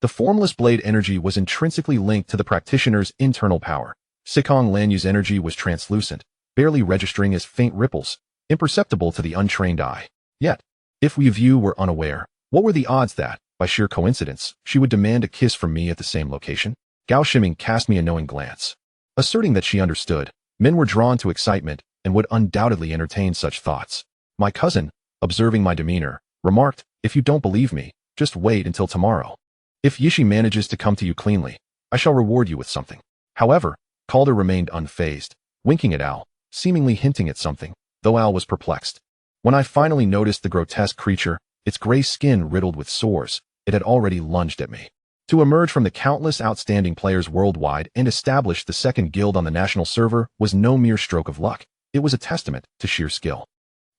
The formless blade energy was intrinsically linked to the practitioner's internal power. Sikong Lanyu's energy was translucent, barely registering as faint ripples, imperceptible to the untrained eye. Yet, if Wu Yu were unaware, what were the odds that, by sheer coincidence, she would demand a kiss from me at the same location? Gao Shiming cast me a knowing glance, asserting that she understood. Men were drawn to excitement and would undoubtedly entertain such thoughts. My cousin, observing my demeanor, remarked, if you don't believe me, just wait until tomorrow. If Yishi manages to come to you cleanly, I shall reward you with something. However, Calder remained unfazed, winking at Al, seemingly hinting at something, though Al was perplexed. When I finally noticed the grotesque creature, its gray skin riddled with sores, it had already lunged at me. To emerge from the countless outstanding players worldwide and establish the second guild on the national server was no mere stroke of luck. It was a testament to sheer skill.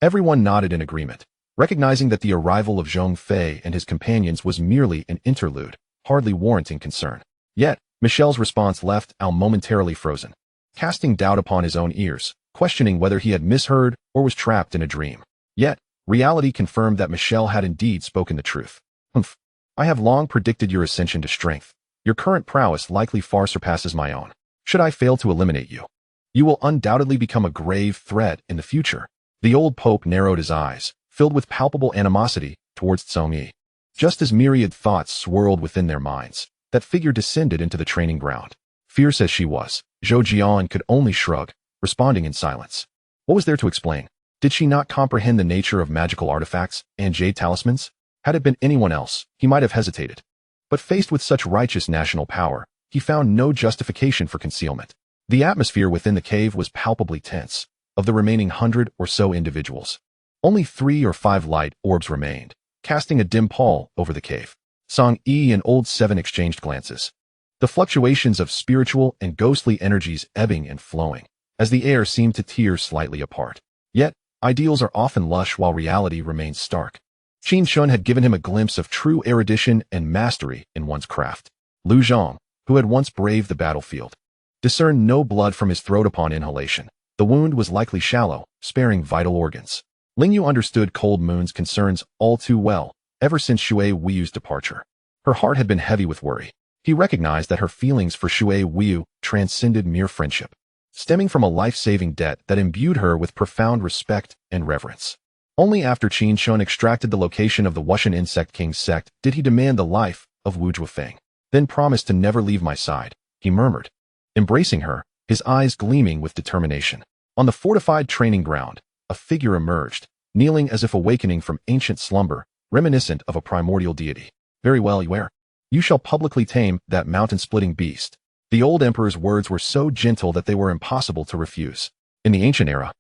Everyone nodded in agreement, recognizing that the arrival of Zhong Fei and his companions was merely an interlude, hardly warranting concern. Yet, Michelle's response left Al momentarily frozen, casting doubt upon his own ears, questioning whether he had misheard or was trapped in a dream. Yet, reality confirmed that Michelle had indeed spoken the truth. Humph. I have long predicted your ascension to strength. Your current prowess likely far surpasses my own. Should I fail to eliminate you, you will undoubtedly become a grave threat in the future. The old pope narrowed his eyes, filled with palpable animosity, towards Tsong-yi. Just as myriad thoughts swirled within their minds, that figure descended into the training ground. Fierce as she was, Zhou Jian could only shrug, responding in silence. What was there to explain? Did she not comprehend the nature of magical artifacts and jade talismans? Had it been anyone else, he might have hesitated. But faced with such righteous national power, he found no justification for concealment. The atmosphere within the cave was palpably tense. Of the remaining 100 or so individuals, only 3 or 5 light orbs remained, casting a dim pall over the cave. Song-yi and Old Seven exchanged glances, the fluctuations of spiritual and ghostly energies ebbing and flowing, as the air seemed to tear slightly apart. Yet, ideals are often lush while reality remains stark. Qin Shun had given him a glimpse of true erudition and mastery in one's craft. Lu Zhong, who had once braved the battlefield, discerned no blood from his throat upon inhalation. The wound was likely shallow, sparing vital organs. Ling Yu understood Cold Moon's concerns all too well, ever since Shui Wuyu's departure. Her heart had been heavy with worry. He recognized that her feelings for Shui Wuyu transcended mere friendship, stemming from a life-saving debt that imbued her with profound respect and reverence. Only after Qin Shun extracted the location of the Wushan Insect King's sect did he demand the life of Wu Zhuofeng. Then promised to never leave my side, he murmured, embracing her, his eyes gleaming with determination. On the fortified training ground, a figure emerged, kneeling as if awakening from ancient slumber, reminiscent of a primordial deity. Very well, Yuer. You shall publicly tame that mountain-splitting beast. The old emperor's words were so gentle that they were impossible to refuse. In the ancient era,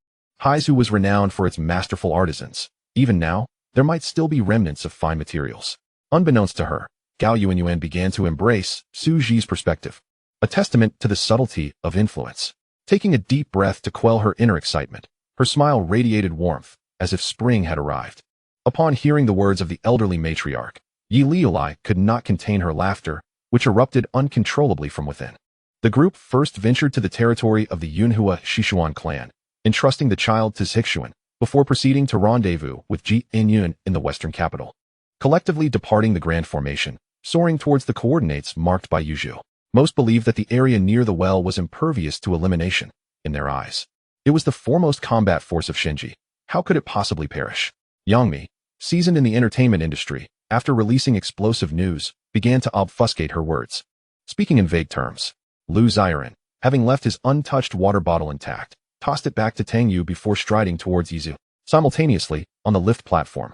Haizu was renowned for its masterful artisans. Even now, there might still be remnants of fine materials. Unbeknownst to her, Gao Yuanyuan began to embrace Su Ji's perspective, a testament to the subtlety of influence. Taking a deep breath to quell her inner excitement, her smile radiated warmth, as if spring had arrived. Upon hearing the words of the elderly matriarch, Yi Liulai could not contain her laughter, which erupted uncontrollably from within. The group first ventured to the territory of the Yunhua Shishuan clan, entrusting the child to Zixuan, before proceeding to rendezvous with Ji Inyun in the western capital. Collectively departing the Grand Formation, soaring towards the coordinates marked by Yuzhu. Most believed that the area near the well was impervious to elimination, in their eyes. It was the foremost combat force of Shinji. How could it possibly perish? Yangmi, seasoned in the entertainment industry, after releasing explosive news, began to obfuscate her words. Speaking in vague terms, Lu Xiren, having left his untouched water bottle intact, tossed it back to Tang Yu before striding towards Yizu. Simultaneously, on the lift platform,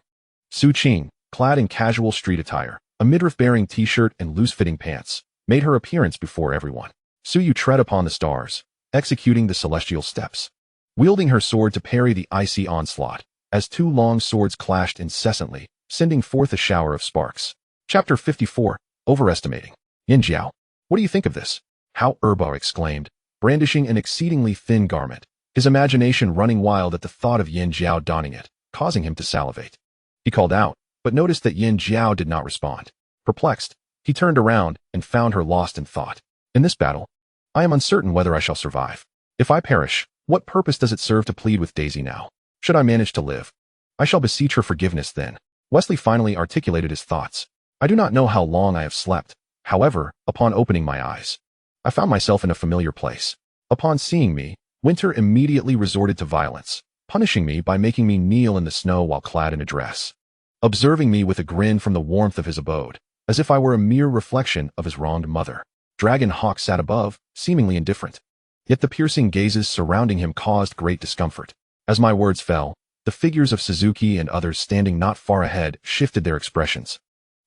Su Qing, clad in casual street attire, a midriff-bearing t-shirt and loose-fitting pants, made her appearance before everyone. Su Yu tread upon the stars, executing the celestial steps, wielding her sword to parry the icy onslaught, as two long swords clashed incessantly, sending forth a shower of sparks. Chapter 54, Overestimating. Yin Jiao, what do you think of this? How Erbo exclaimed, brandishing an exceedingly thin garment, his imagination running wild at the thought of Yin Jiao donning it, causing him to salivate. He called out, but noticed that Yin Jiao did not respond. Perplexed, he turned around and found her lost in thought. In this battle, I am uncertain whether I shall survive. If I perish, what purpose does it serve to plead with Daisy now? Should I manage to live, I shall beseech her forgiveness then. Wesley finally articulated his thoughts. I do not know how long I have slept. However, upon opening my eyes, I found myself in a familiar place. Upon seeing me, Winter immediately resorted to violence, punishing me by making me kneel in the snow while clad in a dress. Observing me with a grin from the warmth of his abode, as if I were a mere reflection of his wronged mother. Dragon Hawk sat above, seemingly indifferent. Yet the piercing gazes surrounding him caused great discomfort. As my words fell, the figures of Suzuki and others standing not far ahead shifted their expressions,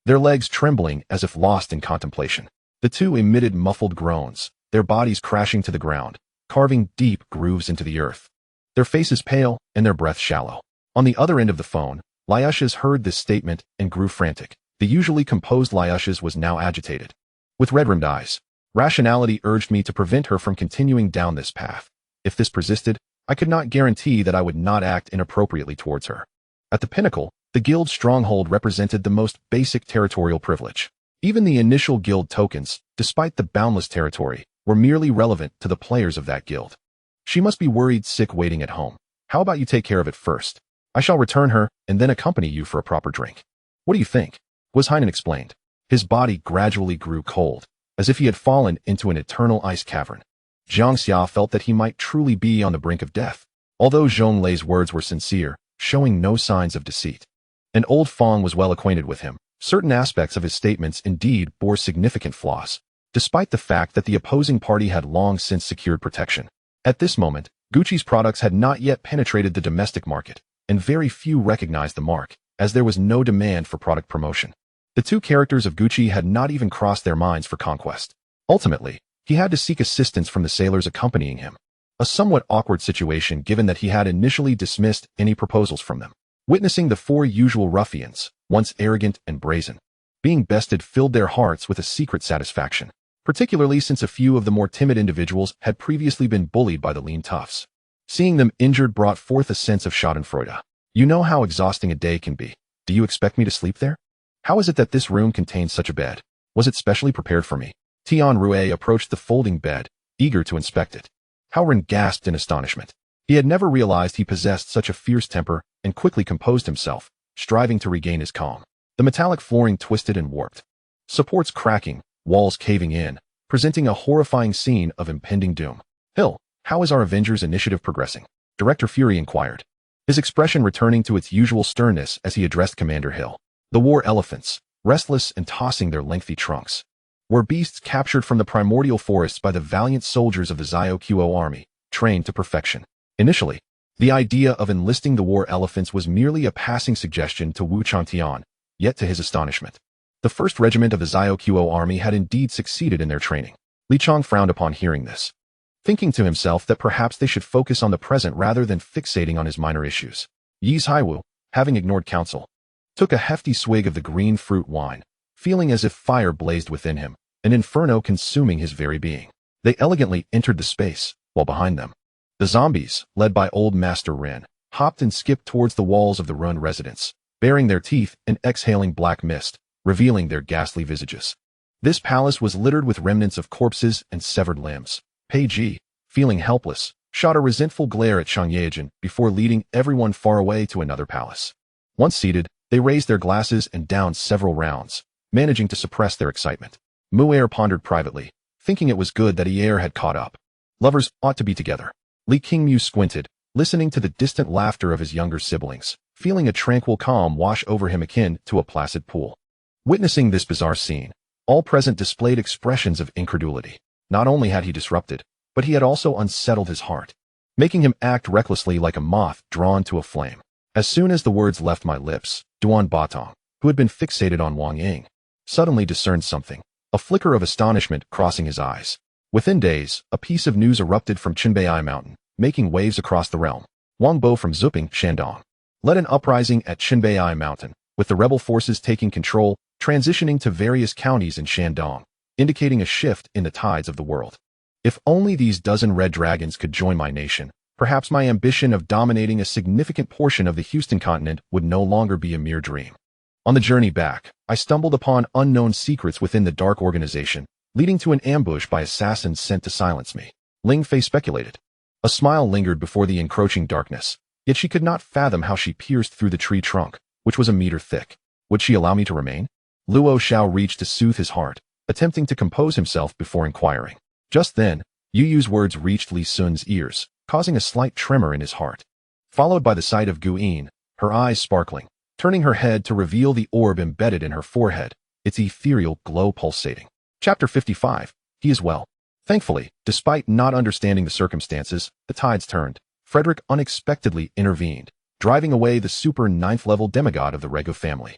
their legs trembling as if lost in contemplation. The two emitted muffled groans, their bodies crashing to the ground, carving deep grooves into the earth. Their faces pale and their breath shallow. On the other end of the phone, Lyushes heard this statement and grew frantic. The usually composed Lyushes was now agitated. With red-rimmed eyes, rationality urged me to prevent her from continuing down this path. If this persisted, I could not guarantee that I would not act inappropriately towards her. At the pinnacle, the guild stronghold represented the most basic territorial privilege. Even the initial guild tokens, despite the boundless territory, were merely relevant to the players of that guild. She must be worried sick waiting at home. How about you take care of it first? I shall return her and then accompany you for a proper drink. What do you think? Guizhainan explained. His body gradually grew cold, as if he had fallen into an eternal ice cavern. Jiang Xia felt that he might truly be on the brink of death, although Zhonglei's words were sincere, showing no signs of deceit. And old Fong was well acquainted with him. Certain aspects of his statements indeed bore significant flaws, despite the fact that the opposing party had long since secured protection. At this moment, Gucci's products had not yet penetrated the domestic market, and very few recognized the mark, as there was no demand for product promotion. The two characters of Gucci had not even crossed their minds for conquest. Ultimately, he had to seek assistance from the sailors accompanying him. A somewhat awkward situation given that he had initially dismissed any proposals from them. Witnessing the four usual ruffians, once arrogant and brazen, being bested filled their hearts with a secret satisfaction, particularly since a few of the more timid individuals had previously been bullied by the lean toughs. Seeing them injured brought forth a sense of schadenfreude. You know how exhausting a day can be. Do you expect me to sleep there? How is it that this room contains such a bed? Was it specially prepared for me? Tian Rue approached the folding bed, eager to inspect it. Howren gasped in astonishment. He had never realized he possessed such a fierce temper and quickly composed himself, striving to regain his calm. The metallic flooring twisted and warped, supports cracking, walls caving in, presenting a horrifying scene of impending doom. Hill, how is our Avengers initiative progressing? Director Fury inquired, his expression returning to its usual sternness as he addressed Commander Hill. The war elephants, restless and tossing their lengthy trunks, were beasts captured from the primordial forests by the valiant soldiers of the Zio-Quo army, trained to perfection. Initially, the idea of enlisting the war elephants was merely a passing suggestion to Wu Changtian, yet to his astonishment, the 1st Regiment of the Zio-Quo army had indeed succeeded in their training. Li Chang frowned upon hearing this, thinking to himself that perhaps they should focus on the present rather than fixating on his minor issues. Yi Haiwu, having ignored counsel, took a hefty swig of the green fruit wine, feeling as if fire blazed within him, an inferno consuming his very being. They elegantly entered the space, while behind them, the zombies, led by Old Master Rin, hopped and skipped towards the walls of the ruined residence, baring their teeth and exhaling black mist, revealing their ghastly visages. This palace was littered with remnants of corpses and severed limbs. Pei Ji, feeling helpless, shot a resentful glare at Shang Yejin before leading everyone far away to another palace. Once seated, they raised their glasses and downed several rounds, managing to suppress their excitement. Mu'er pondered privately, thinking it was good that E'er had caught up. Lovers ought to be together. Li Qingmu squinted, listening to the distant laughter of his younger siblings, feeling a tranquil calm wash over him akin to a placid pool. Witnessing this bizarre scene, all present displayed expressions of incredulity. Not only had he disrupted, but he had also unsettled his heart, making him act recklessly like a moth drawn to a flame. As soon as the words left my lips, Duan Batong, who had been fixated on Wang Ying, suddenly discerned something, a flicker of astonishment crossing his eyes. Within days, a piece of news erupted from Qinbei Mountain, making waves across the realm. Wang Bo from Zuping, Shandong, led an uprising at Qinbei Mountain, with the rebel forces taking control, transitioning to various counties in Shandong, indicating a shift in the tides of the world. If only these dozen red dragons could join my nation, perhaps my ambition of dominating a significant portion of the Houston continent would no longer be a mere dream. On the journey back, I stumbled upon unknown secrets within the dark organization, leading to an ambush by assassins sent to silence me. Ling Fei speculated. A smile lingered before the encroaching darkness, yet she could not fathom how she pierced through the tree trunk, which was a meter thick. Would she allow me to remain? Luo Xiao reached to soothe his heart, attempting to compose himself before inquiring. Just then, Yu Yu's words reached Li Sun's ears, causing a slight tremor in his heart. Followed by the sight of Gu Yin, her eyes sparkling, turning her head to reveal the orb embedded in her forehead, its ethereal glow pulsating. Chapter 55. He is well. Thankfully, despite not understanding the circumstances, the tides turned. Frederick unexpectedly intervened, driving away the super 9th-level demigod of the Regu family,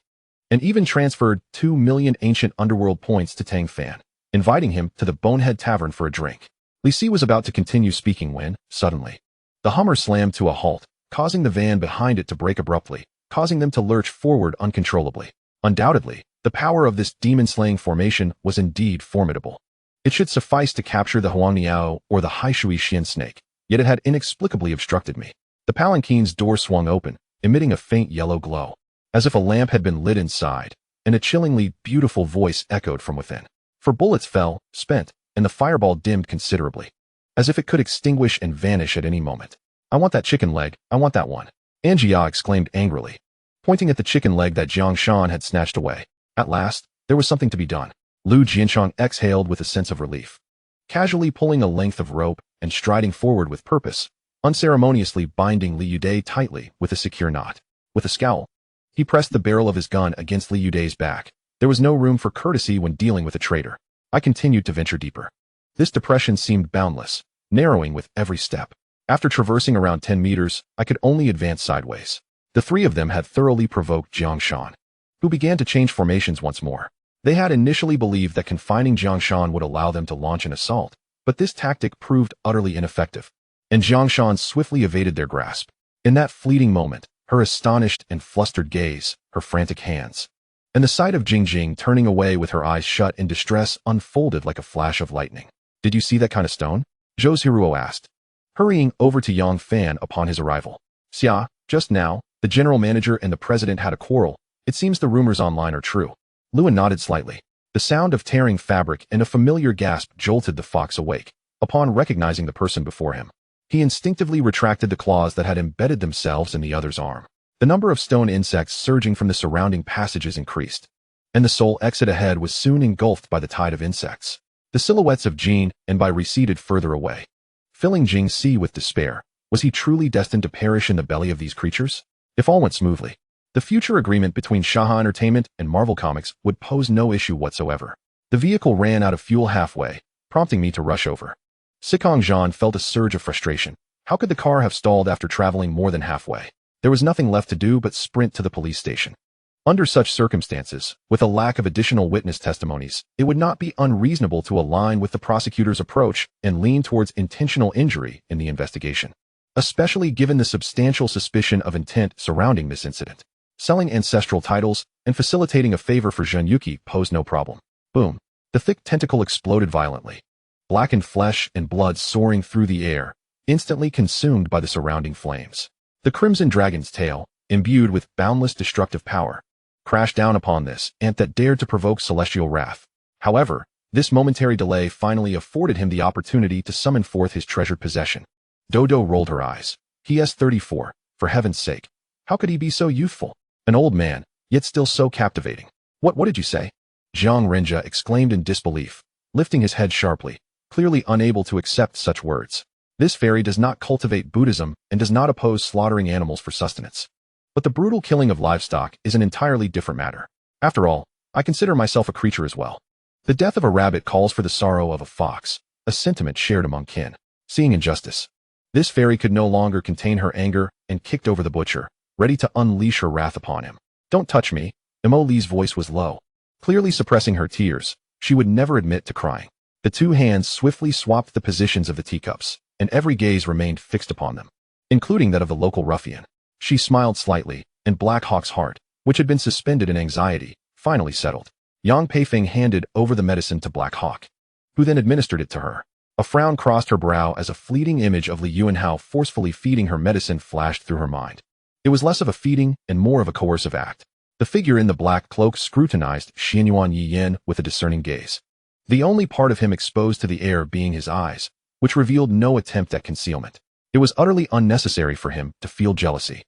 and even transferred 2 million ancient underworld points to Tang Fan, inviting him to the Bonehead Tavern for a drink. Li Si was about to continue speaking when, suddenly, the Hummer slammed to a halt, causing the van behind it to brake abruptly, causing them to lurch forward uncontrollably. Undoubtedly, the power of this demon-slaying formation was indeed formidable. It should suffice to capture the Huangniao or the Haishui Xian snake, yet it had inexplicably obstructed me. The palanquine's door swung open, emitting a faint yellow glow, as if a lamp had been lit inside, and a chillingly beautiful voice echoed from within. For bullets fell, spent, and the fireball dimmed considerably, as if it could extinguish and vanish at any moment. I want that chicken leg, I want that one, Anjia exclaimed angrily, pointing at the chicken leg that Jiang Shan had snatched away. At last, there was something to be done. Lu Jianchong exhaled with a sense of relief, casually pulling a length of rope and striding forward with purpose, unceremoniously binding Li Yude tightly with a secure knot. With a scowl, he pressed the barrel of his gun against Li Yude's back. There was no room for courtesy when dealing with a traitor. I continued to venture deeper. This depression seemed boundless, narrowing with every step. After traversing around 10 meters, I could only advance sideways. The three of them had thoroughly provoked Jiang Shan, who began to change formations once more. They had initially believed that confining Jiang Shan would allow them to launch an assault, but this tactic proved utterly ineffective, and Jiang Shan swiftly evaded their grasp. In that fleeting moment, her astonished and flustered gaze, her frantic hands, and the sight of Jing turning away with her eyes shut in distress unfolded like a flash of lightning. Did you see that kind of stone? Zhou Hiruo asked, hurrying over to Yang Fan upon his arrival. Xia, just now, the general manager and the president had a quarrel. It seems the rumors online are true. Luan nodded slightly. The sound of tearing fabric and a familiar gasp jolted the fox awake. Upon recognizing the person before him, he instinctively retracted the claws that had embedded themselves in the other's arm. The number of stone insects surging from the surrounding passages increased, and the sole exit ahead was soon engulfed by the tide of insects. The silhouettes of Jin and Bai receded further away, filling Jing Si with despair. Was he truly destined to perish in the belly of these creatures? If all went smoothly, the future agreement between Shaha Entertainment and Marvel Comics would pose no issue whatsoever. The vehicle ran out of fuel halfway, prompting me to rush over. Sikong Zhan felt a surge of frustration. How could the car have stalled after traveling more than halfway? There was nothing left to do but sprint to the police station. Under such circumstances, with a lack of additional witness testimonies, it would not be unreasonable to align with the prosecutor's approach and lean towards intentional injury in the investigation, especially given the substantial suspicion of intent surrounding this incident. Selling ancestral titles and facilitating a favor for Zhen Yuki posed no problem. Boom. The thick tentacle exploded violently, blackened flesh and blood soaring through the air, instantly consumed by the surrounding flames. The crimson dragon's tail, imbued with boundless destructive power, crashed down upon this ant that dared to provoke celestial wrath. However, this momentary delay finally afforded him the opportunity to summon forth his treasured possession. Dodo rolled her eyes. He is 34, for heaven's sake. How could he be so youthful? An old man, yet still so captivating. What did you say? Jiang Renjia exclaimed in disbelief, lifting his head sharply, clearly unable to accept such words. This fairy does not cultivate Buddhism and does not oppose slaughtering animals for sustenance. But the brutal killing of livestock is an entirely different matter. After all, I consider myself a creature as well. The death of a rabbit calls for the sorrow of a fox, a sentiment shared among kin. Seeing injustice, this fairy could no longer contain her anger and kicked over the butcher, ready to unleash her wrath upon him. Don't touch me. Mo Li's voice was low. Clearly suppressing her tears, she would never admit to crying. The two hands swiftly swapped the positions of the teacups, and every gaze remained fixed upon them, including that of the local ruffian. She smiled slightly, and Black Hawk's heart, which had been suspended in anxiety, finally settled. Yang Peifeng handed over the medicine to Black Hawk, who then administered it to her. A frown crossed her brow as a fleeting image of Li Yuanhao forcefully feeding her medicine flashed through her mind. It was less of a feeding and more of a coercive act. The figure in the black cloak scrutinized Xianyuan Yiyan with a discerning gaze, the only part of him exposed to the air being his eyes, which revealed no attempt at concealment. It was utterly unnecessary for him to feel jealousy.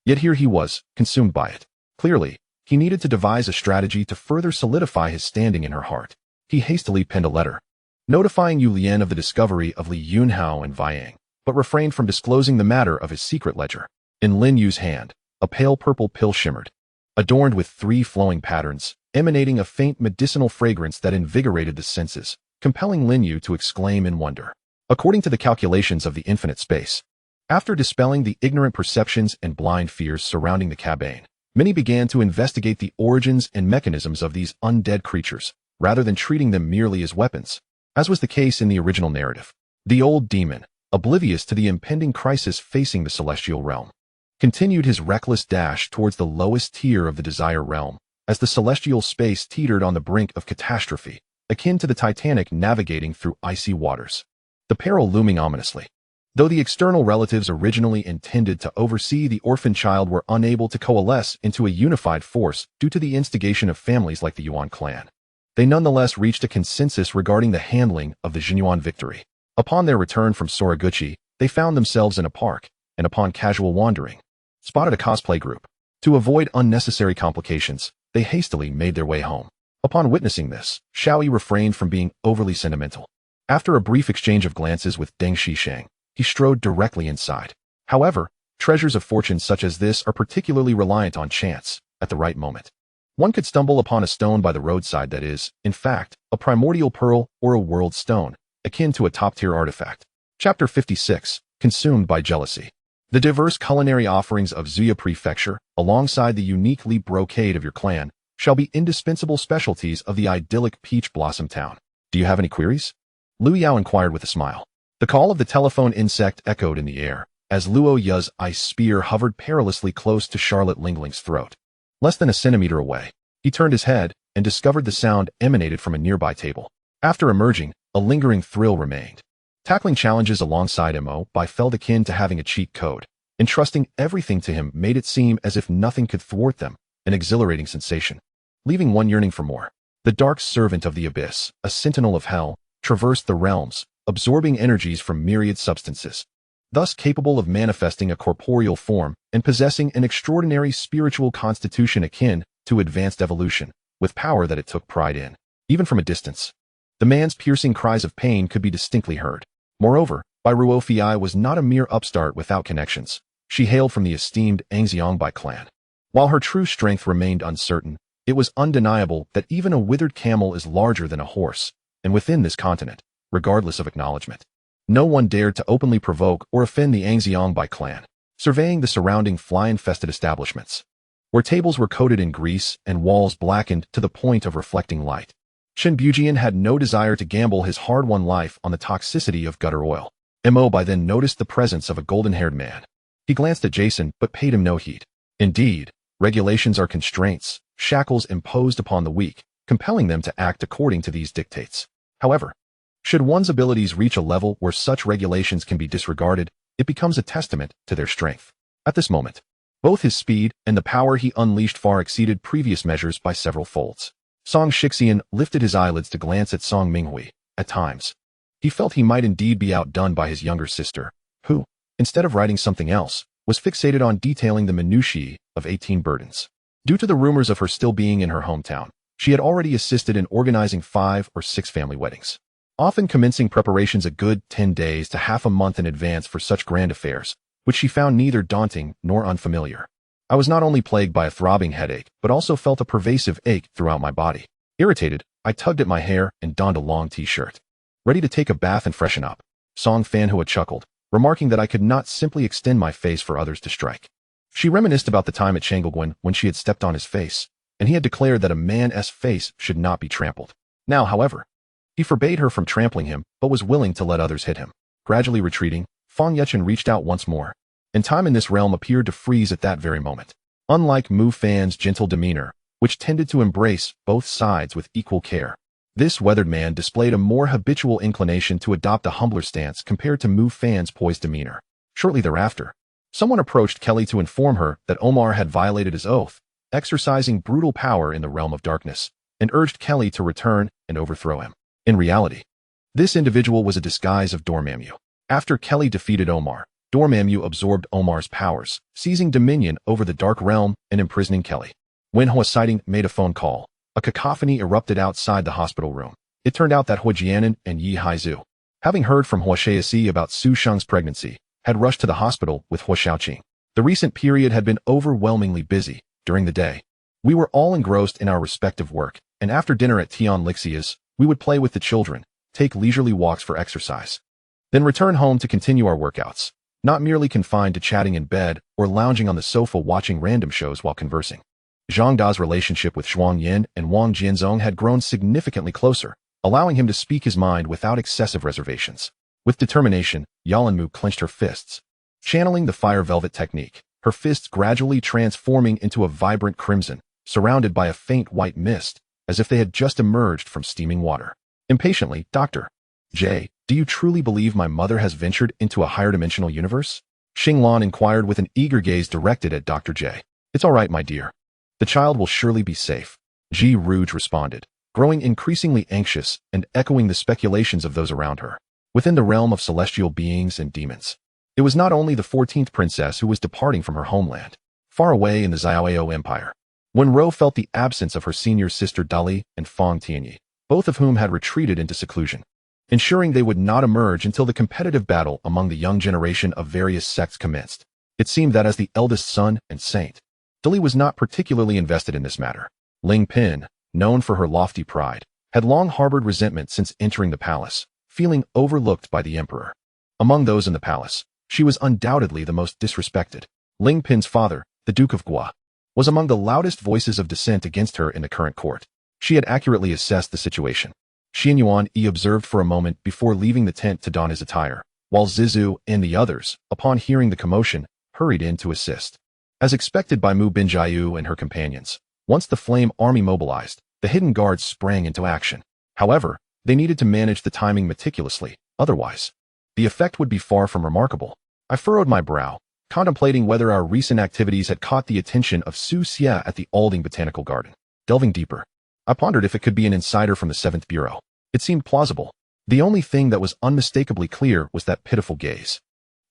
Yet here he was, consumed by it. Clearly, he needed to devise a strategy to further solidify his standing in her heart. He hastily penned a letter, notifying Yu Lian of the discovery of Li Yunhao and Viang, but refrained from disclosing the matter of his secret ledger. In Lin Yu's hand, a pale purple pill shimmered, adorned with 3 flowing patterns, emanating a faint medicinal fragrance that invigorated the senses, compelling Lin Yu to exclaim in wonder. According to the calculations of the infinite space, after dispelling the ignorant perceptions and blind fears surrounding the cabane, many began to investigate the origins and mechanisms of these undead creatures, rather than treating them merely as weapons, as was the case in the original narrative. The old demon, oblivious to the impending crisis facing the celestial realm, continued his reckless dash towards the lowest tier of the Desire Realm, as the celestial space teetered on the brink of catastrophe, akin to the Titanic navigating through icy waters. The peril looming ominously. Though the external relatives originally intended to oversee the orphan child were unable to coalesce into a unified force due to the instigation of families like the Yuan clan, they nonetheless reached a consensus regarding the handling of the Jinyuan victory. Upon their return from Soraguchi, they found themselves in a park, and upon casual wandering, spotted a cosplay group. To avoid unnecessary complications, they hastily made their way home. Upon witnessing this, Xiaoyi refrained from being overly sentimental. After a brief exchange of glances with Deng Xisheng, he strode directly inside. However, treasures of fortune such as this are particularly reliant on chance, at the right moment. One could stumble upon a stone by the roadside that is, in fact, a primordial pearl or a world stone, akin to a top-tier artifact. Chapter 56, Consumed by Jealousy. The diverse culinary offerings of Zuya Prefecture, alongside the unique leaf brocade of your clan, shall be indispensable specialties of the idyllic Peach Blossom Town. Do you have any queries? Lu Yao inquired with a smile. The call of the telephone insect echoed in the air, as Luo Ya's ice spear hovered perilously close to Charlotte Lingling's throat. Less than a centimeter away, he turned his head and discovered the sound emanated from a nearby table. After emerging, a lingering thrill remained. Tackling challenges alongside Mo by felt akin to having a cheat code. Entrusting everything to him made it seem as if nothing could thwart them, an exhilarating sensation, leaving one yearning for more. The dark servant of the abyss, a sentinel of hell, traversed the realms, absorbing energies from myriad substances, thus capable of manifesting a corporeal form and possessing an extraordinary spiritual constitution akin to advanced evolution, with power that it took pride in, even from a distance. The man's piercing cries of pain could be distinctly heard. Moreover, Bai Ruofiai was not a mere upstart without connections. She hailed from the esteemed Angxiangbai clan. While her true strength remained uncertain, it was undeniable that even a withered camel is larger than a horse, and within this continent, regardless of acknowledgement, no one dared to openly provoke or offend the Angxiangbai clan. Surveying the surrounding fly-infested establishments, where tables were coated in grease and walls blackened to the point of reflecting light, Chen Bujian had no desire to gamble his hard-won life on the toxicity of gutter oil. Mo by then noticed the presence of a golden-haired man. He glanced at Jason but paid him no heed. Indeed, regulations are constraints, shackles imposed upon the weak, compelling them to act according to these dictates. However, Should one's abilities reach a level where such regulations can be disregarded, it becomes a testament to their strength. At this moment, both his speed and the power he unleashed far exceeded previous measures by several folds. Song Shixian lifted his eyelids to glance at Song Minghui. At times, he felt he might indeed be outdone by his younger sister, who, instead of writing something else, was fixated on detailing the minutiae of 18 burdens. Due to the rumors of her still being in her hometown, she had already assisted in organizing 5 or 6 family weddings, often commencing preparations a good 10 days to half a month in advance for such grand affairs, which she found neither daunting nor unfamiliar. I was not only plagued by a throbbing headache, but also felt a pervasive ache throughout my body. Irritated, I tugged at my hair and donned a long t-shirt. Ready to take a bath and freshen up, Song Fanhua chuckled, remarking that I could not simply extend my face for others to strike. She reminisced about the time at Changelguan when she had stepped on his face, and he had declared that a man's face should not be trampled. Now, however, he forbade her from trampling him, but was willing to let others hit him. Gradually retreating, Fang Yechen reached out once more, and time in this realm appeared to freeze at that very moment. Unlike Mu Fan's gentle demeanor, which tended to embrace both sides with equal care, this weathered man displayed a more habitual inclination to adopt a humbler stance compared to Mu Fan's poised demeanor. Shortly thereafter, someone approached Kelly to inform her that Omar had violated his oath, exercising brutal power in the realm of darkness, and urged Kelly to return and overthrow him. In reality, this individual was a disguise of Dormammu. After Kelly defeated Omar, Dormammu absorbed Omar's powers, seizing dominion over the dark realm and imprisoning Kelly. When Hua Sighting made a phone call, a cacophony erupted outside the hospital room. It turned out that Hua Jianan and Yi Haizu, having heard from Hua Shaoxi about Su Sheng's pregnancy, had rushed to the hospital with Hua Xiaoqing. The recent period had been overwhelmingly busy. During the day, we were all engrossed in our respective work, and after dinner at Tian Lixia's, we would play with the children, take leisurely walks for exercise, then return home to continue our workouts, not merely confined to chatting in bed or lounging on the sofa watching random shows while conversing. Zhang Da's relationship with Shuang Yin and Wang Jianzong had grown significantly closer, allowing him to speak his mind without excessive reservations. With determination, Yalanmu clenched her fists, channeling the fire velvet technique, her fists gradually transforming into a vibrant crimson, surrounded by a faint white mist, as if they had just emerged from steaming water. Impatiently, Dr. J, do you truly believe my mother has ventured into a higher dimensional universe? Xinglan inquired with an eager gaze directed at Dr. J. It's all right, my dear. The child will surely be safe, Ji Rouge responded, growing increasingly anxious and echoing the speculations of those around her. Within the realm of celestial beings and demons, it was not only the 14th princess who was departing from her homeland, far away in the Xiaoao Empire. When Ro felt the absence of her senior sister Dali and Fang Tianyi, both of whom had retreated into seclusion, ensuring they would not emerge until the competitive battle among the young generation of various sects commenced. It seemed that as the eldest son and saint, Dali was not particularly invested in this matter. Ling Pin, known for her lofty pride, had long harbored resentment since entering the palace, feeling overlooked by the emperor. Among those in the palace, she was undoubtedly the most disrespected. Ling Pin's father, the Duke of Gua, was among the loudest voices of dissent against her in the current court. She had accurately assessed the situation. Xin Yuan Yi observed for a moment before leaving the tent to don his attire, while Zizu and the others, upon hearing the commotion, hurried in to assist. As expected by Mu Binjiu and her companions, once the flame army mobilized, the hidden guards sprang into action. However, they needed to manage the timing meticulously, otherwise, the effect would be far from remarkable. I furrowed my brow, contemplating whether our recent activities had caught the attention of Su Xia at the Alding Botanical Garden. Delving deeper, I pondered if it could be an insider from the 7th Bureau. It seemed plausible. The only thing that was unmistakably clear was that pitiful gaze.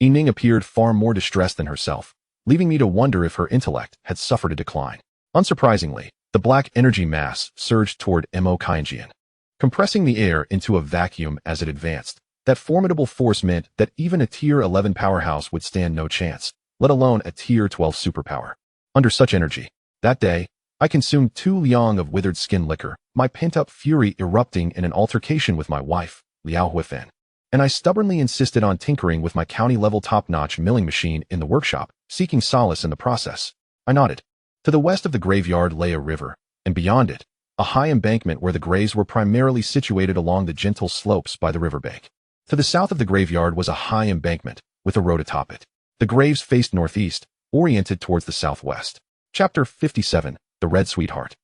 Yining appeared far more distressed than herself, leaving me to wonder if her intellect had suffered a decline. Unsurprisingly, the black energy mass surged toward Mo Kainjian, compressing the air into a vacuum as it advanced. That formidable force meant that even a Tier 11 powerhouse would stand no chance, let alone a Tier 12 superpower. Under such energy, that day, I consumed 2 liang of withered skin liquor, my pent-up fury erupting in an altercation with my wife, Liao Huifan. And I stubbornly insisted on tinkering with my county-level top-notch milling machine in the workshop, seeking solace in the process. I nodded. To the west of the graveyard lay a river, and beyond it, a high embankment where the graves were primarily situated along the gentle slopes by the riverbank. To the south of the graveyard was a high embankment, with a road atop it. The graves faced northeast, oriented towards the southwest. Chapter 57, The Red Sweetheart.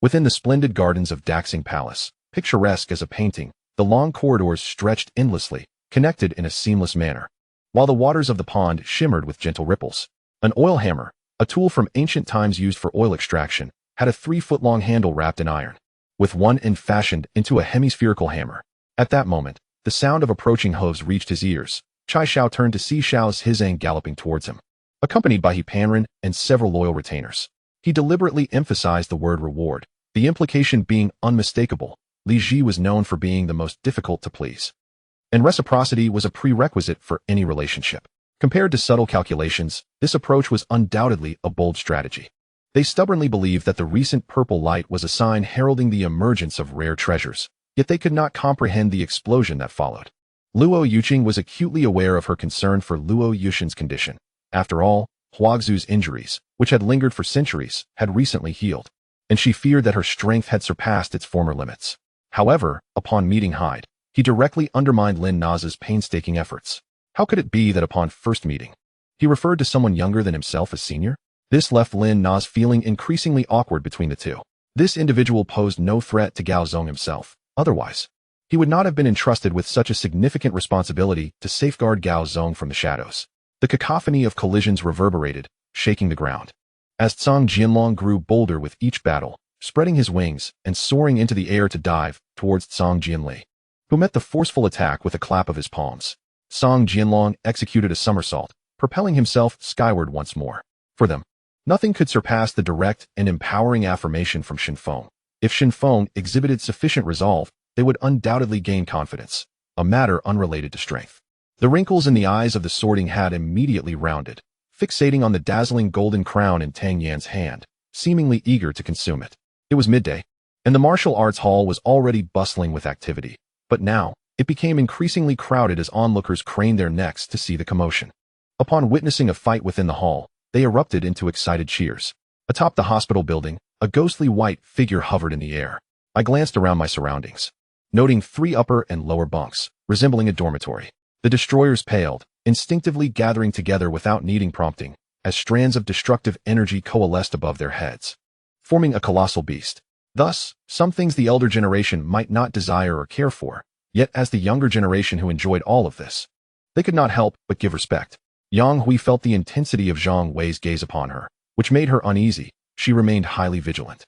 Within the splendid gardens of Daxing Palace, picturesque as a painting, The long corridors stretched endlessly, connected in a seamless manner, while the waters of the pond shimmered with gentle ripples. An oil hammer, a tool from ancient times used for oil extraction, had a 3-foot-long handle wrapped in iron, with one end fashioned into a hemispherical hammer. At that moment, the sound of approaching hooves reached his ears. Chai Xiao turned to see Xiao's Hizang galloping towards him, accompanied by He Panren and several loyal retainers. He deliberately emphasized the word reward, the implication being unmistakable. Li Ji was known for being the most difficult to please, and reciprocity was a prerequisite for any relationship. Compared to subtle calculations, this approach was undoubtedly a bold strategy. They stubbornly believed that the recent purple light was a sign heralding the emergence of rare treasures, yet they could not comprehend the explosion that followed. Luo Yuqing was acutely aware of her concern for Luo Yushin's condition. After all, Huaxu's injuries, which had lingered for centuries, had recently healed, and she feared that her strength had surpassed its former limits. However, upon meeting Hyde, he directly undermined Lin Na's painstaking efforts. How could it be that upon first meeting, he referred to someone younger than himself as senior? This left Lin Na feeling increasingly awkward between the two. This individual posed no threat to Gao Zong himself. Otherwise, he would not have been entrusted with such a significant responsibility to safeguard Gao Zong from the shadows. The cacophony of collisions reverberated, shaking the ground, as Zhang Jianlong grew bolder with each battle, spreading his wings and soaring into the air to dive towards Zhang Jianli, who met the forceful attack with a clap of his palms. Zhang Jianlong executed a somersault, propelling himself skyward once more. For them, nothing could surpass the direct and empowering affirmation from Shinfeng. If Shinfeng exhibited sufficient resolve, they would undoubtedly gain confidence, a matter unrelated to strength. The wrinkles in the eyes of the Sorting Hat immediately rounded, fixating on the dazzling golden crown in Tang Yan's hand, seemingly eager to consume it. It was midday, and the martial arts hall was already bustling with activity, but now, it became increasingly crowded as onlookers craned their necks to see the commotion. Upon witnessing a fight within the hall, they erupted into excited cheers. Atop the hospital building, a ghostly white figure hovered in the air. I glanced around my surroundings, noting 3 upper and lower bunks, resembling a dormitory. The destroyers paled, instinctively gathering together without needing prompting, as strands of destructive energy coalesced above their heads, forming a colossal beast. Thus, some things the elder generation might not desire or care for, yet as the younger generation who enjoyed all of this, they could not help but give respect. Yang Hui felt the intensity of Zhang Wei's gaze upon her, which made her uneasy. She remained highly vigilant,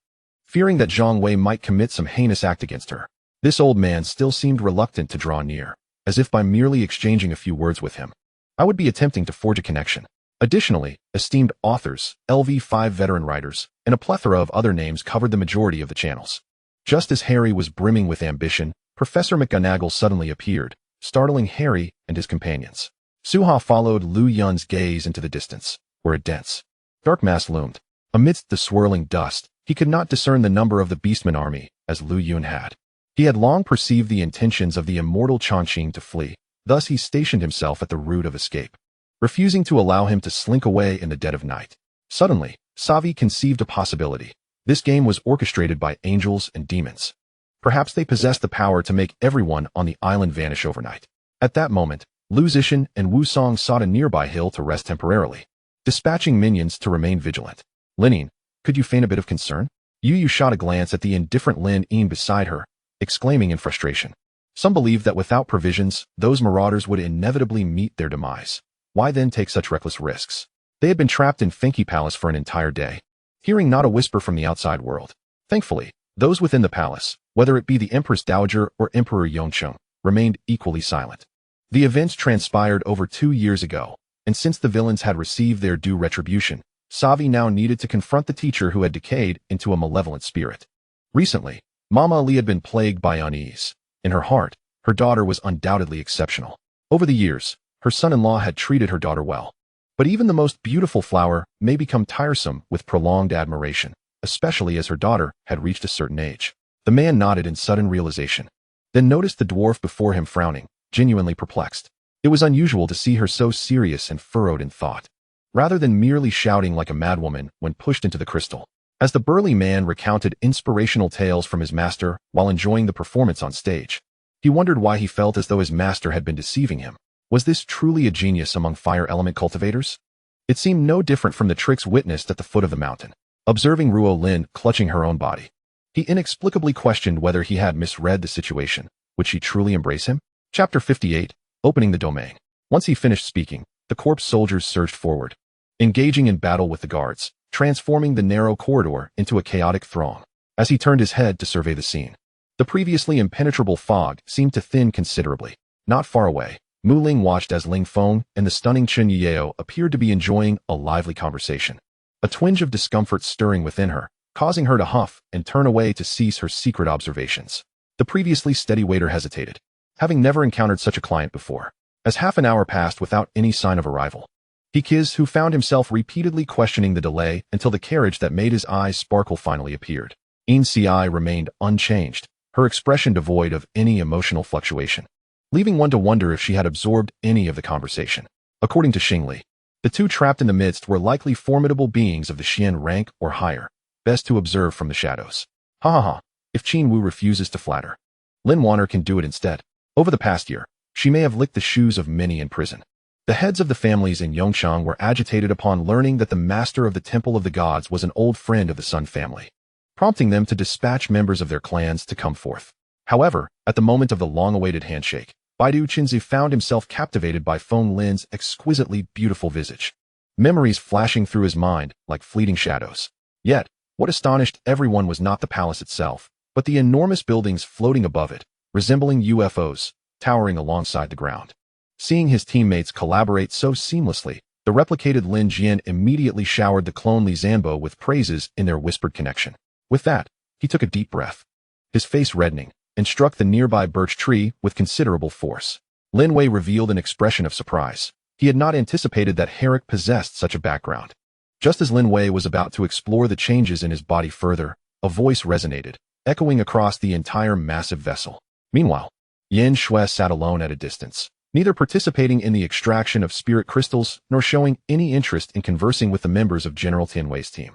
fearing that Zhang Wei might commit some heinous act against her. This old man still seemed reluctant to draw near, as if by merely exchanging a few words with him, I would be attempting to forge a connection. Additionally, esteemed authors, LV5 veteran writers, and a plethora of other names covered the majority of the channels. Just as Harry was brimming with ambition, Professor McGonagall suddenly appeared, startling Harry and his companions. Suha followed Lu Yun's gaze into the distance, where a dense, dark mass loomed. Amidst the swirling dust, he could not discern the number of the Beastman army, as Lu Yun had. He had long perceived the intentions of the immortal Chongqing to flee, thus he stationed himself at the route of escape, refusing to allow him to slink away in the dead of night. Suddenly, Savi conceived a possibility. This game was orchestrated by angels and demons. Perhaps they possessed the power to make everyone on the island vanish overnight. At that moment, Lu Zixin and Wu Song sought a nearby hill to rest temporarily, dispatching minions to remain vigilant. Lin, could you feign a bit of concern? Yu shot a glance at the indifferent Lin Yin beside her, exclaiming in frustration. Some believed that without provisions, those marauders would inevitably meet their demise. Why then take such reckless risks? They had been trapped in Finky Palace for an entire day, hearing not a whisper from the outside world. Thankfully, those within the palace, whether it be the Empress Dowager or Emperor Yongcheng, remained equally silent. The events transpired over 2 years ago, and since the villains had received their due retribution, Savi now needed to confront the teacher who had decayed into a malevolent spirit. Recently, Mama Ali had been plagued by unease. In her heart, her daughter was undoubtedly exceptional. Over the years, her son-in-law had treated her daughter well. But even the most beautiful flower may become tiresome with prolonged admiration, especially as her daughter had reached a certain age. The man nodded in sudden realization, then noticed the dwarf before him frowning, genuinely perplexed. It was unusual to see her so serious and furrowed in thought, rather than merely shouting like a madwoman when pushed into the crystal. As the burly man recounted inspirational tales from his master while enjoying the performance on stage, he wondered why he felt as though his master had been deceiving him. Was this truly a genius among fire element cultivators? It seemed no different from the tricks witnessed at the foot of the mountain. Observing Ruo Lin clutching her own body, he inexplicably questioned whether he had misread the situation. Would she truly embrace him? Chapter 58, Opening the Domain. Once he finished speaking, the corpse soldiers surged forward, engaging in battle with the guards, transforming the narrow corridor into a chaotic throng. As he turned his head to survey the scene, the previously impenetrable fog seemed to thin considerably. Not far away, Mu Ling watched as Ling Feng and the stunning Chen Yao appeared to be enjoying a lively conversation. A twinge of discomfort stirring within her, causing her to huff and turn away to cease her secret observations. The previously steady waiter hesitated, having never encountered such a client before. As half an hour passed without any sign of arrival, Hikiz, who found himself repeatedly questioning the delay until the carriage that made his eyes sparkle finally appeared. Inci remained unchanged, her expression devoid of any emotional fluctuation, leaving one to wonder if she had absorbed any of the conversation. According to Xingli, the two trapped in the midst were likely formidable beings of the Xian rank or higher, best to observe from the shadows. Ha ha ha, if Qin Wu refuses to flatter, Lin Wanner can do it instead. Over the past year, she may have licked the shoes of many in prison. The heads of the families in Yongchang were agitated upon learning that the master of the Temple of the Gods was an old friend of the Sun family, prompting them to dispatch members of their clans to come forth. However, at the moment of the long-awaited handshake, Baidu Qinzi found himself captivated by Feng Lin's exquisitely beautiful visage, memories flashing through his mind like fleeting shadows. Yet, what astonished everyone was not the palace itself, but the enormous buildings floating above it, resembling UFOs, towering alongside the ground. Seeing his teammates collaborate so seamlessly, the replicated Lin Jian immediately showered the clone Li Zanbo with praises in their whispered connection. With that, he took a deep breath, his face reddening, and struck the nearby birch tree with considerable force. Lin Wei revealed an expression of surprise. He had not anticipated that Herrick possessed such a background. Just as Lin Wei was about to explore the changes in his body further, a voice resonated, echoing across the entire massive vessel. Meanwhile, Yin Shui sat alone at a distance, neither participating in the extraction of spirit crystals nor showing any interest in conversing with the members of General Tianwei's team.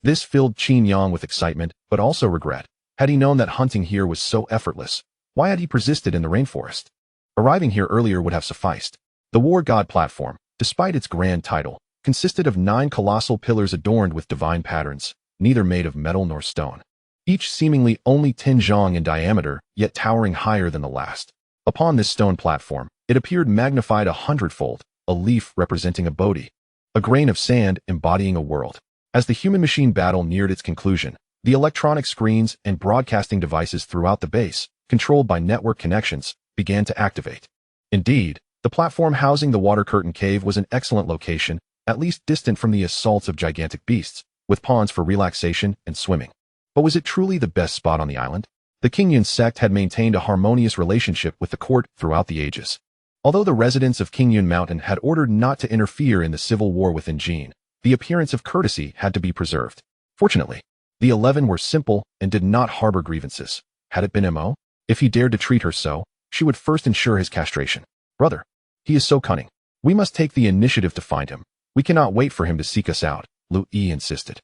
This filled Qin Yang with excitement, but also regret. Had he known that hunting here was so effortless, why had he persisted in the rainforest? Arriving here earlier would have sufficed. The War God platform, despite its grand title, consisted of 9 colossal pillars adorned with divine patterns, neither made of metal nor stone, each seemingly only 10 zhang in diameter, yet towering higher than the last. Upon this stone platform, it appeared magnified 100-fold, a leaf representing a Bodhi, a grain of sand embodying a world. As the human-machine battle neared its conclusion, the electronic screens and broadcasting devices throughout the base, controlled by network connections, began to activate. Indeed, the platform housing the water curtain cave was an excellent location, at least distant from the assaults of gigantic beasts, with ponds for relaxation and swimming. But was it truly the best spot on the island? The Qingyun sect had maintained a harmonious relationship with the court throughout the ages. Although the residents of Qingyun Mountain had ordered not to interfere in the civil war within Jin, the appearance of courtesy had to be preserved. Fortunately, the 11 were simple and did not harbor grievances. Had it been Mo? If he dared to treat her so, she would first ensure his castration. Brother, he is so cunning. We must take the initiative to find him. We cannot wait for him to seek us out, Lu Yi insisted.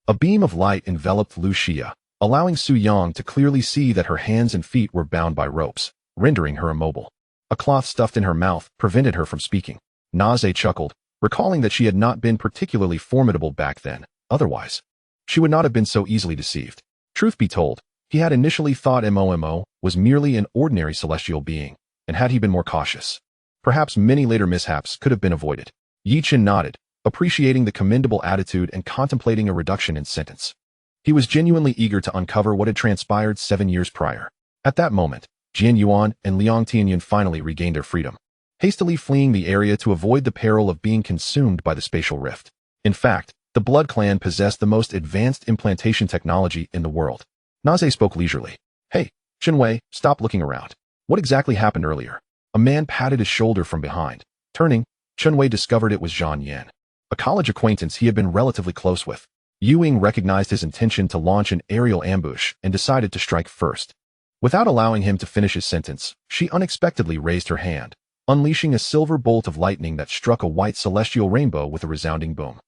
A beam of light enveloped Lu Xia, allowing Su Yang to clearly see that her hands and feet were bound by ropes, rendering her immobile. A cloth stuffed in her mouth prevented her from speaking. Naze chuckled, recalling that she had not been particularly formidable back then. Otherwise, she would not have been so easily deceived. Truth be told, he had initially thought Mo was merely an ordinary celestial being, and had he been more cautious, perhaps many later mishaps could have been avoided. Yi Chen nodded, appreciating the commendable attitude and contemplating a reduction in sentence. He was genuinely eager to uncover what had transpired 7 years prior. At that moment, Jian Yuan and Liang Tianyan finally regained their freedom, hastily fleeing the area to avoid the peril of being consumed by the spatial rift. In fact, the Blood Clan possessed the most advanced implantation technology in the world. Naze spoke leisurely. Hey, Shenwei, stop looking around. What exactly happened earlier? A man patted his shoulder from behind. Turning, Shenwei discovered it was Zhang Yan, a college acquaintance he had been relatively close with. Yu Ying recognized his intention to launch an aerial ambush and decided to strike first. Without allowing him to finish his sentence, she unexpectedly raised her hand, unleashing a silver bolt of lightning that struck a white celestial rainbow with a resounding boom.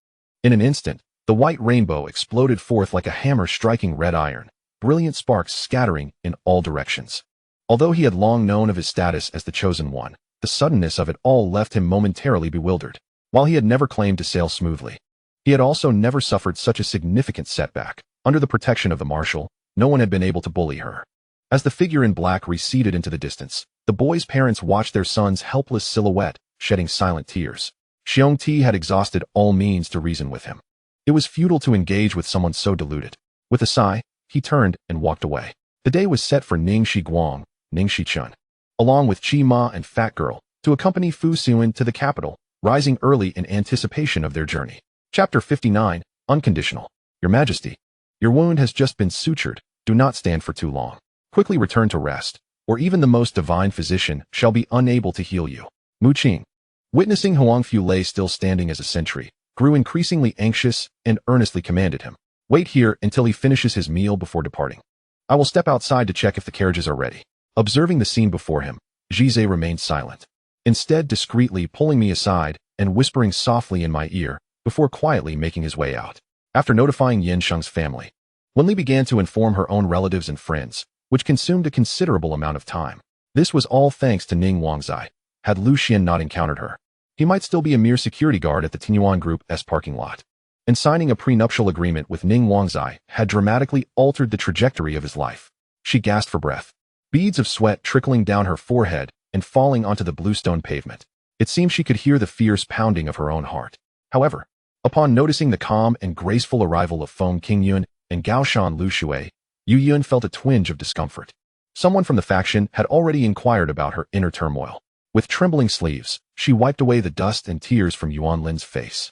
In an instant, the white rainbow exploded forth like a hammer striking red iron, brilliant sparks scattering in all directions. Although he had long known of his status as the Chosen One, the suddenness of it all left him momentarily bewildered. While he had never claimed to sail smoothly, he had also never suffered such a significant setback. Under the protection of the marshal, no one had been able to bully her. As the figure in black receded into the distance, the boy's parents watched their son's helpless silhouette, shedding silent tears. Xiongti had exhausted all means to reason with him. It was futile to engage with someone so deluded. With a sigh, he turned and walked away. The day was set for Ning Shiguang, Ning Shichun, along with Chi Ma and Fat Girl, to accompany Fu Xuan to the capital, rising early in anticipation of their journey. Chapter 59, Unconditional. Your Majesty, your wound has just been sutured. Do not stand for too long. Quickly return to rest, or even the most divine physician shall be unable to heal you. Mu Qing, witnessing Huangfu lay still standing as a sentry, grew increasingly anxious and earnestly commanded him. Wait here until he finishes his meal before departing. I will step outside to check if the carriages are ready. Observing the scene before him, Jizé remained silent, instead discreetly pulling me aside and whispering softly in my ear before quietly making his way out. After notifying Yin Sheng's family, Wenli began to inform her own relatives and friends, which consumed a considerable amount of time. This was all thanks to Ning Wangzai. Had Lu Xian not encountered her, he might still be a mere security guard at the Tinyuan Group's parking lot. And signing a prenuptial agreement with Ning Wangzai had dramatically altered the trajectory of his life. She gasped for breath, beads of sweat trickling down her forehead and falling onto the bluestone pavement. It seemed she could hear the fierce pounding of her own heart. However, upon noticing the calm and graceful arrival of Feng Qingyun and Gaoshan Lu Shui, Yu Yun felt a twinge of discomfort. Someone from the faction had already inquired about her inner turmoil. With trembling sleeves, she wiped away the dust and tears from Yuan Lin's face.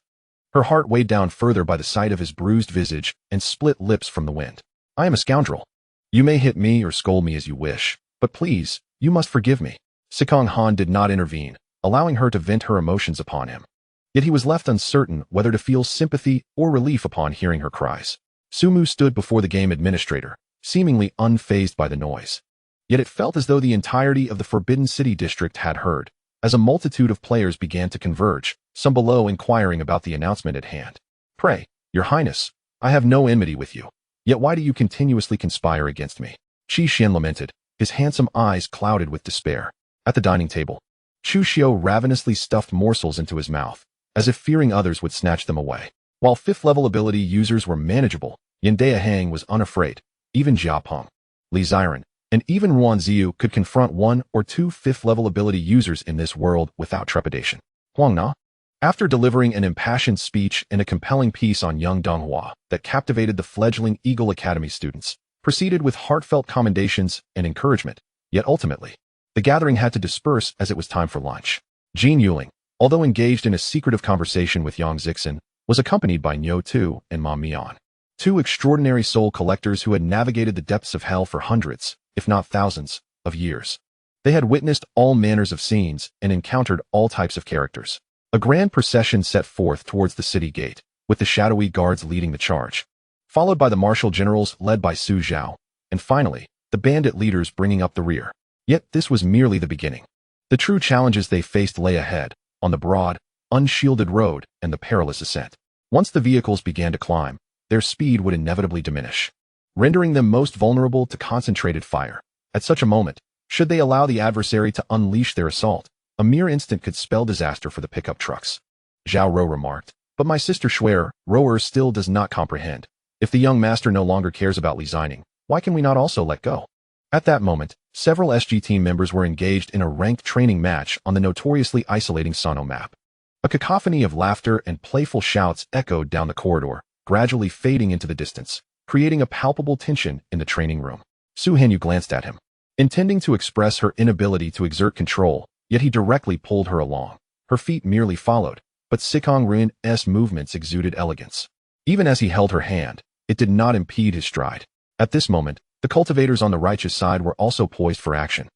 Her heart weighed down further by the sight of his bruised visage and split lips from the wind. I am a scoundrel. You may hit me or scold me as you wish, but please, you must forgive me. Sikong Han did not intervene, allowing her to vent her emotions upon him. Yet he was left uncertain whether to feel sympathy or relief upon hearing her cries. Sumu stood before the game administrator, seemingly unfazed by the noise. Yet it felt as though the entirety of the Forbidden City district had heard, as a multitude of players began to converge, some below inquiring about the announcement at hand. Pray, Your Highness, I have no enmity with you. Yet why do you continuously conspire against me? Qi Xian lamented, his handsome eyes clouded with despair. At the dining table, Chu Xiu ravenously stuffed morsels into his mouth, as if fearing others would snatch them away. While fifth-level ability users were manageable, Yandea Hang was unafraid. Even Jia Peng, Li Ziren, and even Ruan Ziyu could confront one or two fifth-level ability users in this world without trepidation. Huang Na, after delivering an impassioned speech and a compelling piece on young Donghua that captivated the fledgling Eagle Academy students, proceeded with heartfelt commendations and encouragement, yet ultimately, the gathering had to disperse as it was time for lunch. Jin Yuling, although engaged in a secretive conversation with Yang Zixin, was accompanied by Niu Tu and Ma Mian, two extraordinary soul collectors who had navigated the depths of hell for hundreds, if not thousands, of years. They had witnessed all manners of scenes and encountered all types of characters. A grand procession set forth towards the city gate, with the shadowy guards leading the charge, followed by the martial generals led by Su Zhao, and finally, the bandit leaders bringing up the rear. Yet this was merely the beginning. The true challenges they faced lay ahead, on the broad, unshielded road and the perilous ascent. Once the vehicles began to climb, their speed would inevitably diminish, rendering them most vulnerable to concentrated fire. At such a moment, should they allow the adversary to unleash their assault, a mere instant could spell disaster for the pickup trucks. Zhao Rou remarked, but my sister Schwer, Rower still does not comprehend. If the young master no longer cares about resigning, why can we not also let go? At that moment, several SG team members were engaged in a ranked training match on the notoriously isolating Sano map. A cacophony of laughter and playful shouts echoed down the corridor, gradually fading into the distance, creating a palpable tension in the training room. Su Hanyu glanced at him, intending to express her inability to exert control, yet he directly pulled her along. Her feet merely followed, but Sikong Rin's movements exuded elegance. Even as he held her hand, it did not impede his stride. At this moment, the cultivators on the righteous side were also poised for action.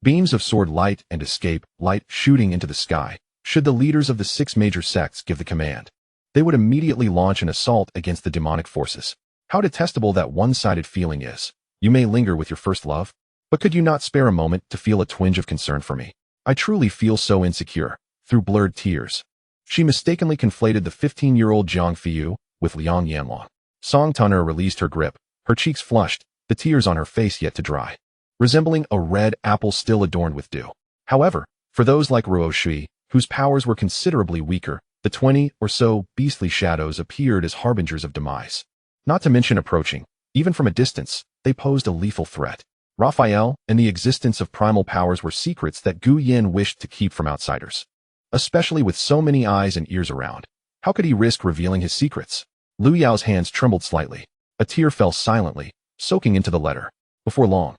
Beams of sword light and escape light shooting into the sky, should the leaders of the 6 major sects give the command. They would immediately launch an assault against the demonic forces. How detestable that one-sided feeling is. You may linger with your first love, but could you not spare a moment to feel a twinge of concern for me? I truly feel so insecure. Through blurred tears, she mistakenly conflated the 15-year-old Jiang Fiyu with Liang Yanlong. Song Tunner released her grip, her cheeks flushed, the tears on her face yet to dry, resembling a red apple still adorned with dew. However, for those like Ruo Shui, whose powers were considerably weaker, the 20 or so beastly shadows appeared as harbingers of demise. Not to mention approaching, even from a distance, they posed a lethal threat. Raphael and the existence of primal powers were secrets that Gu Yin wished to keep from outsiders. Especially with so many eyes and ears around, how could he risk revealing his secrets? Lu Yao's hands trembled slightly. A tear fell silently, soaking into the letter. Before long,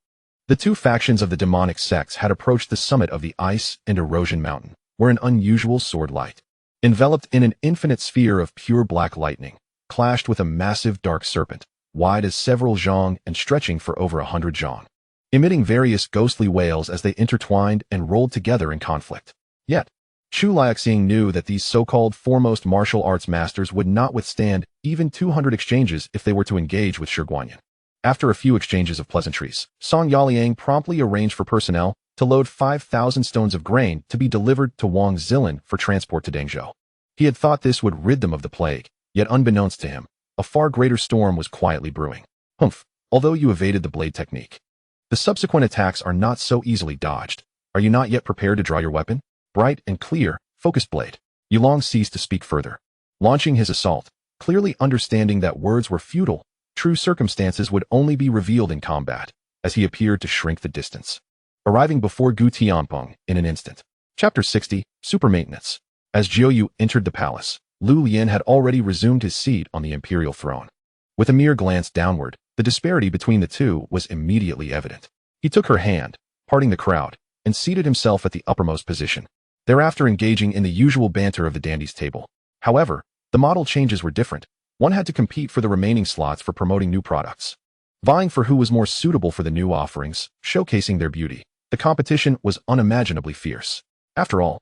the two factions of the demonic sects had approached the summit of the Ice and Erosion Mountain, where an unusual sword light, enveloped in an infinite sphere of pure black lightning, clashed with a massive dark serpent, wide as several zhang and stretching for over 100 zhang, emitting various ghostly wails as they intertwined and rolled together in conflict. Yet, Chu Liaxing knew that these so-called foremost martial arts masters would not withstand even 200 exchanges if they were to engage with Shi Guanyin. After a few exchanges of pleasantries, Song Yaliang promptly arranged for personnel to load 5,000 stones of grain to be delivered to Wang Zilin for transport to Dengzhou. He had thought this would rid them of the plague, yet unbeknownst to him, a far greater storm was quietly brewing. Humph, although you evaded the blade technique, the subsequent attacks are not so easily dodged. Are you not yet prepared to draw your weapon? Bright and clear, focused blade. Yulong ceased to speak further, launching his assault, clearly understanding that words were futile. True circumstances would only be revealed in combat, as he appeared to shrink the distance, arriving before Gu Tianpeng in an instant. Chapter 60, Super Maintenance. As Jiuyu entered the palace, Lu Lian had already resumed his seat on the imperial throne. With a mere glance downward, the disparity between the two was immediately evident. He took her hand, parting the crowd, and seated himself at the uppermost position, thereafter engaging in the usual banter of the dandies' table. However, the model changes were different. One had to compete for the remaining slots for promoting new products, vying for who was more suitable for the new offerings, showcasing their beauty. The competition was unimaginably fierce. After all,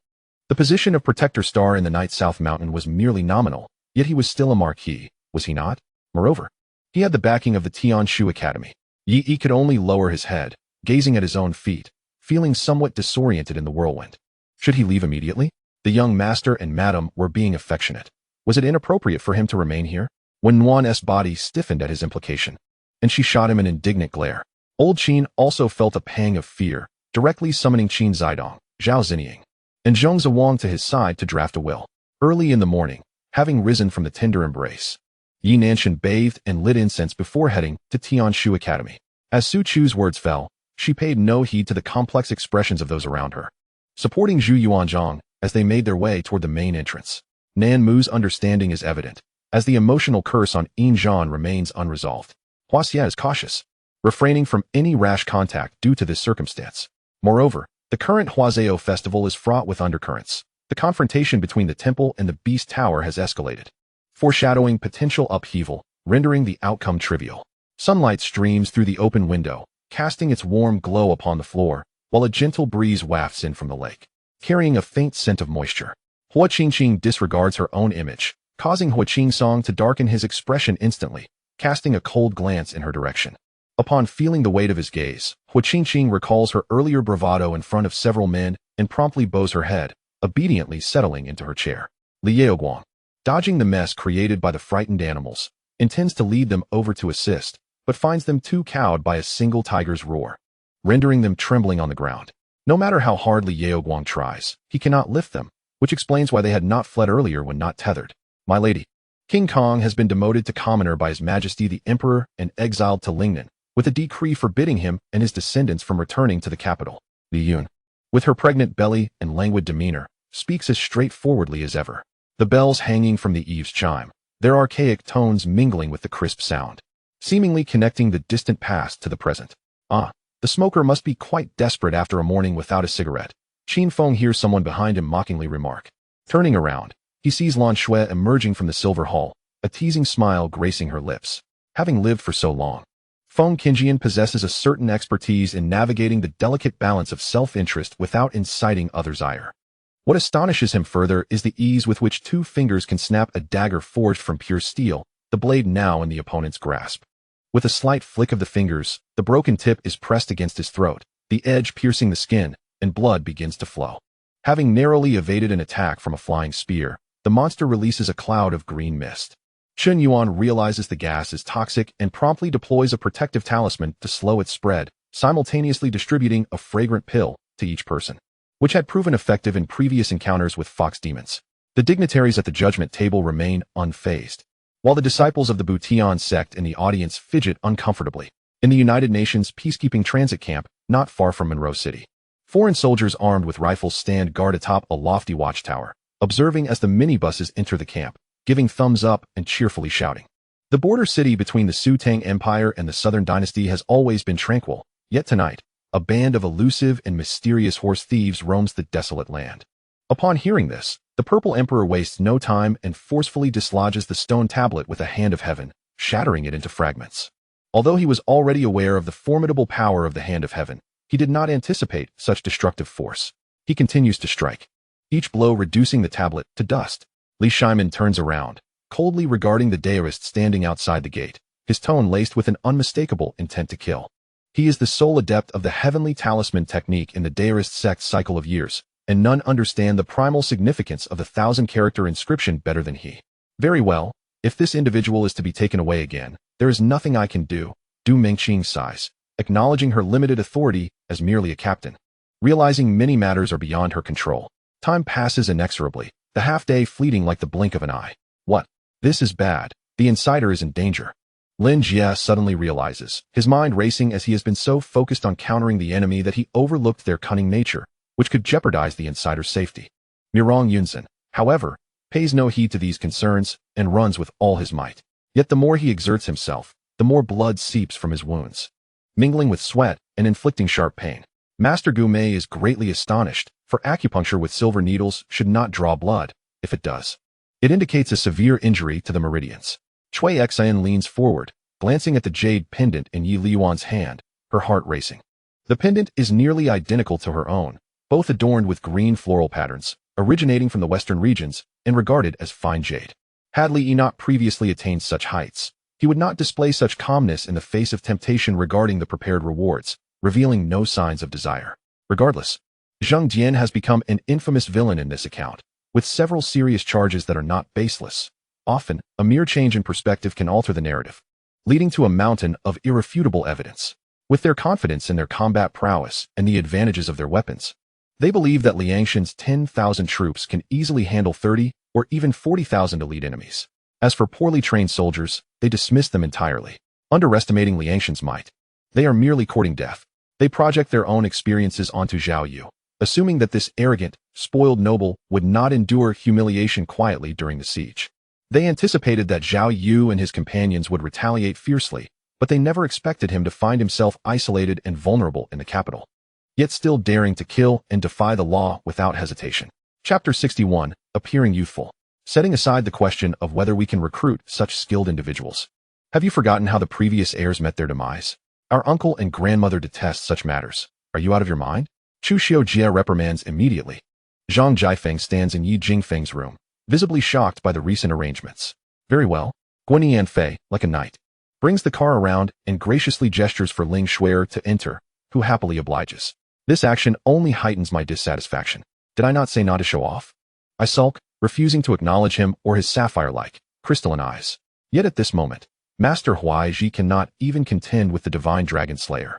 the position of Protector Star in the Night South Mountain was merely nominal, yet he was still a marquis, was he not? Moreover, he had the backing of the Tianshu Academy. Yi could only lower his head, gazing at his own feet, feeling somewhat disoriented in the whirlwind. Should he leave immediately? The young master and madam were being affectionate. Was it inappropriate for him to remain here? When Nuan's body stiffened at his implication, and she shot him an indignant glare. Old Qin also felt a pang of fear, directly summoning Qin Zidong, Zhao Zinying, and Zhong Zawang to his side to draft a will. Early in the morning, having risen from the tender embrace, Yi Nanshan bathed and lit incense before heading to Tianshu Academy. As Su Chu's words fell, she paid no heed to the complex expressions of those around her, supporting Zhu Yuanzhang as they made their way toward the main entrance. Nan Mu's understanding is evident, as the emotional curse on Yin Zhan remains unresolved. Hua Xia is cautious, refraining from any rash contact due to this circumstance. Moreover, the current Huazhao festival is fraught with undercurrents. The confrontation between the temple and the Beast Tower has escalated, foreshadowing potential upheaval, rendering the outcome trivial. Sunlight streams through the open window, casting its warm glow upon the floor, while a gentle breeze wafts in from the lake, carrying a faint scent of moisture. Hua Qingqing disregards her own image, causing Hua Qingsong to darken his expression instantly, casting a cold glance in her direction. Upon feeling the weight of his gaze, Hua Qingqing recalls her earlier bravado in front of several men and promptly bows her head, obediently settling into her chair. Li Yaoguang, dodging the mess created by the frightened animals, intends to lead them over to assist, but finds them too cowed by a single tiger's roar, rendering them trembling on the ground. No matter how hard Li Yaoguang tries, he cannot lift them, which explains why they had not fled earlier when not tethered. My lady, King Kong has been demoted to commoner by His Majesty the Emperor and exiled to Lingnan, with a decree forbidding him and his descendants from returning to the capital. Li Yun, with her pregnant belly and languid demeanor, speaks as straightforwardly as ever. The bells hanging from the eaves chime, their archaic tones mingling with the crisp sound, seemingly connecting the distant past to the present. Ah, the smoker must be quite desperate after a morning without a cigarette. Qin Feng hears someone behind him mockingly remark. Turning around, he sees Lan Shui emerging from the silver hall, a teasing smile gracing her lips. Having lived for so long, Feng Qingjian possesses a certain expertise in navigating the delicate balance of self-interest without inciting others' ire. What astonishes him further is the ease with which 2 fingers can snap a dagger forged from pure steel, the blade now in the opponent's grasp. With a slight flick of the fingers, the broken tip is pressed against his throat, the edge piercing the skin, and blood begins to flow. Having narrowly evaded an attack from a flying spear, the monster releases a cloud of green mist. Chen Yuan realizes the gas is toxic and promptly deploys a protective talisman to slow its spread, simultaneously distributing a fragrant pill to each person, which had proven effective in previous encounters with fox demons. The dignitaries at the judgment table remain unfazed, while the disciples of the Butian sect in the audience fidget uncomfortably. in the United Nations peacekeeping transit camp not far from Monroe City. Foreign soldiers armed with rifles stand guard atop a lofty watchtower, observing as the minibuses enter the camp, giving thumbs up and cheerfully shouting. The border city between the Su-Tang Empire and the Southern Dynasty has always been tranquil, yet tonight, a band of elusive and mysterious horse thieves roams the desolate land. Upon hearing this, the Purple Emperor wastes no time and forcefully dislodges the stone tablet with a hand of heaven, shattering it into fragments. Although he was already aware of the formidable power of the Hand of Heaven, he did not anticipate such destructive force. He continues to strike, each blow reducing the tablet to dust. Li Shimin turns around, coldly regarding the daorist standing outside the gate, his tone laced with an unmistakable intent to kill. He is the sole adept of the heavenly talisman technique in the daorist sect's cycle of years, and none understand the primal significance of the 1,000-character inscription better than he. Very well, if this individual is to be taken away again, there is nothing I can do, Du Mingqing sighs, acknowledging her limited authority as merely a captain. Realizing many matters are beyond her control, time passes inexorably, the half-day fleeting like the blink of an eye. What? This is bad. The insider is in danger. Lin Jie suddenly realizes, his mind racing as he has been so focused on countering the enemy that he overlooked their cunning nature, which could jeopardize the insider's safety. Mirong Yunzhen, however, pays no heed to these concerns and runs with all his might. Yet the more he exerts himself, the more blood seeps from his wounds, mingling with sweat and inflicting sharp pain. Master Gu Mei is greatly astonished, for acupuncture with silver needles should not draw blood. If it does, it indicates a severe injury to the meridians. Cui Xian leans forward, glancing at the jade pendant in Yi Liuan's hand, her heart racing. The pendant is nearly identical to her own, both adorned with green floral patterns, originating from the western regions and regarded as fine jade. Had Li Yi not previously attained such heights, he would not display such calmness in the face of temptation regarding the prepared rewards, revealing no signs of desire. Regardless, Zheng Jian has become an infamous villain in this account, with several serious charges that are not baseless. Often, a mere change in perspective can alter the narrative, leading to a mountain of irrefutable evidence. With their confidence in their combat prowess and the advantages of their weapons, they believe that Liangshan's 10,000 troops can easily handle 30 or even 40,000 elite enemies. As for poorly trained soldiers, they dismiss them entirely, underestimating Liangshan's might. They are merely courting death. They project their own experiences onto Zhao Yu, assuming that this arrogant, spoiled noble would not endure humiliation quietly during the siege. They anticipated that Zhao Yu and his companions would retaliate fiercely, but they never expected him to find himself isolated and vulnerable in the capital, yet still daring to kill and defy the law without hesitation. Chapter 61, Appearing Youthful. Setting aside the question of whether we can recruit such skilled individuals. Have you forgotten how the previous heirs met their demise? Our uncle and grandmother detest such matters. Are you out of your mind? Chu Xiaojie reprimands immediately. Zhang Jiafeng stands in Yi Jingfeng's room, visibly shocked by the recent arrangements. Very well. Guan Yanfei, like a knight, brings the car around and graciously gestures for Ling Shuer to enter, who happily obliges. This action only heightens my dissatisfaction. Did I not say not to show off? I sulk, refusing to acknowledge him or his sapphire-like, crystalline eyes. Yet at this moment, Master Huaiji cannot even contend with the divine dragon slayer,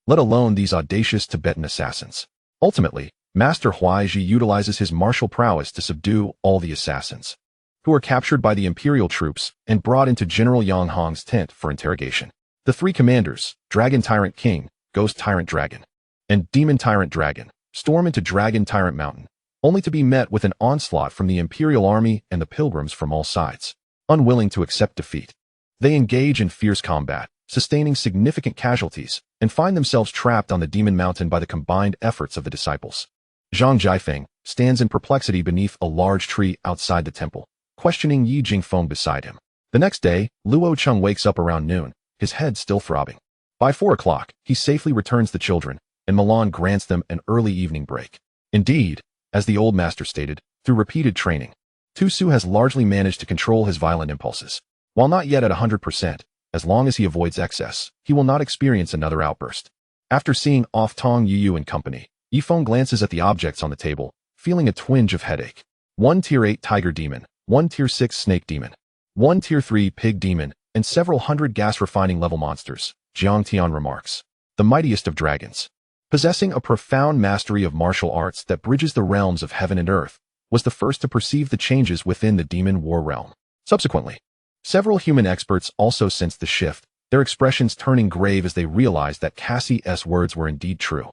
let alone these audacious Tibetan assassins. Ultimately, Master Huaiji utilizes his martial prowess to subdue all the assassins, who are captured by the imperial troops and brought into General Yang Hong's tent for interrogation. The three commanders, Dragon Tyrant King, Ghost Tyrant Dragon, and Demon Tyrant Dragon, storm into Dragon Tyrant Mountain, only to be met with an onslaught from the Imperial Army and the pilgrims from all sides. Unwilling to accept defeat, they engage in fierce combat, sustaining significant casualties, and find themselves trapped on the Demon Mountain by the combined efforts of the disciples. Zhang Jiafeng stands in perplexity beneath a large tree outside the temple, questioning Yi Jingfeng beside him. The next day, Luo Cheng wakes up around noon, his head still throbbing. By 4 o'clock, he safely returns the children, and Milan grants them an early evening break. Indeed, as the old master stated, through repeated training, Tu Su has largely managed to control his violent impulses. While not yet at 100%, as long as he avoids excess, he will not experience another outburst. After seeing off Tong Yu and company, Yifeng glances at the objects on the table, feeling a twinge of headache. 1 Tier 8 Tiger Demon, 1 Tier 6 Snake Demon, 1 Tier 3 Pig Demon, and several hundred gas-refining level monsters, Jiang Tian remarks. The mightiest of dragons, possessing a profound mastery of martial arts that bridges the realms of heaven and earth, was the first to perceive the changes within the demon war realm. Subsequently, several human experts also sensed the shift, their expressions turning grave as they realized that Cassie's words were indeed true.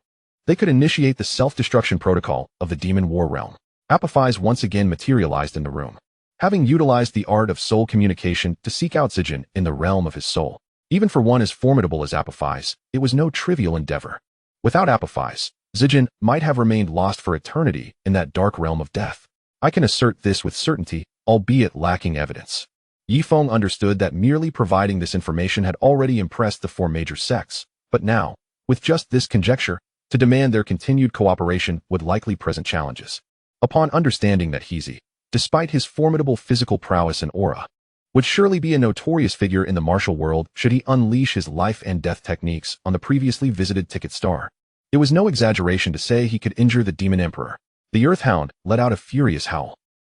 They could initiate the self-destruction protocol of the demon war realm. Apophis once again materialized in the room, having utilized the art of soul communication to seek out Zijin in the realm of his soul. Even for one as formidable as Apophis, it was no trivial endeavor. Without Apophis, Zijin might have remained lost for eternity in that dark realm of death. I can assert this with certainty, albeit lacking evidence. Yifeng understood that merely providing this information had already impressed the four major sects, but now, with just this conjecture, to demand their continued cooperation would likely present challenges. Upon understanding that Hezi, despite his formidable physical prowess and aura, would surely be a notorious figure in the martial world should he unleash his life and death techniques on the previously visited Ticket Star. It was no exaggeration to say he could injure the Demon Emperor. The Earthhound let out a furious howl,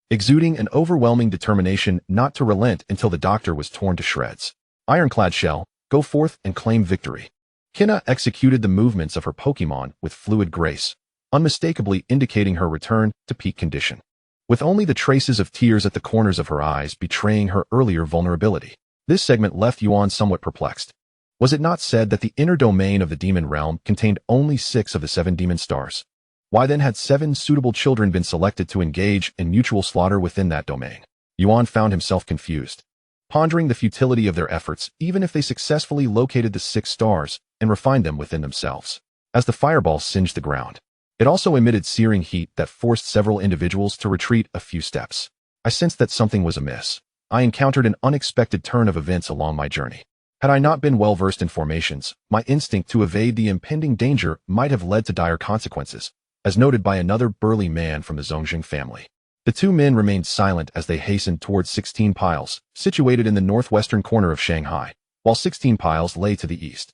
exuding an overwhelming determination not to relent until the doctor was torn to shreds. Ironclad Shell, go forth and claim victory. Kina executed the movements of her Pokemon with fluid grace, unmistakably indicating her return to peak condition, with only the traces of tears at the corners of her eyes betraying her earlier vulnerability. This segment left Yuan somewhat perplexed. Was it not said that the inner domain of the demon realm contained only 6 of the 7 demon stars? Why then had 7 suitable children been selected to engage in mutual slaughter within that domain? Yuan found himself confused, pondering the futility of their efforts even if they successfully located the 6 stars and refined them within themselves. As the fireball singed the ground, it also emitted searing heat that forced several individuals to retreat a few steps. I sensed that something was amiss. I encountered an unexpected turn of events along my journey. Had I not been well versed in formations, my instinct to evade the impending danger might have led to dire consequences, as noted by another burly man from the Zongjing family. The 2 men remained silent as they hastened towards 16 Piles, situated in the northwestern corner of Shanghai, while 16 Piles lay to the east.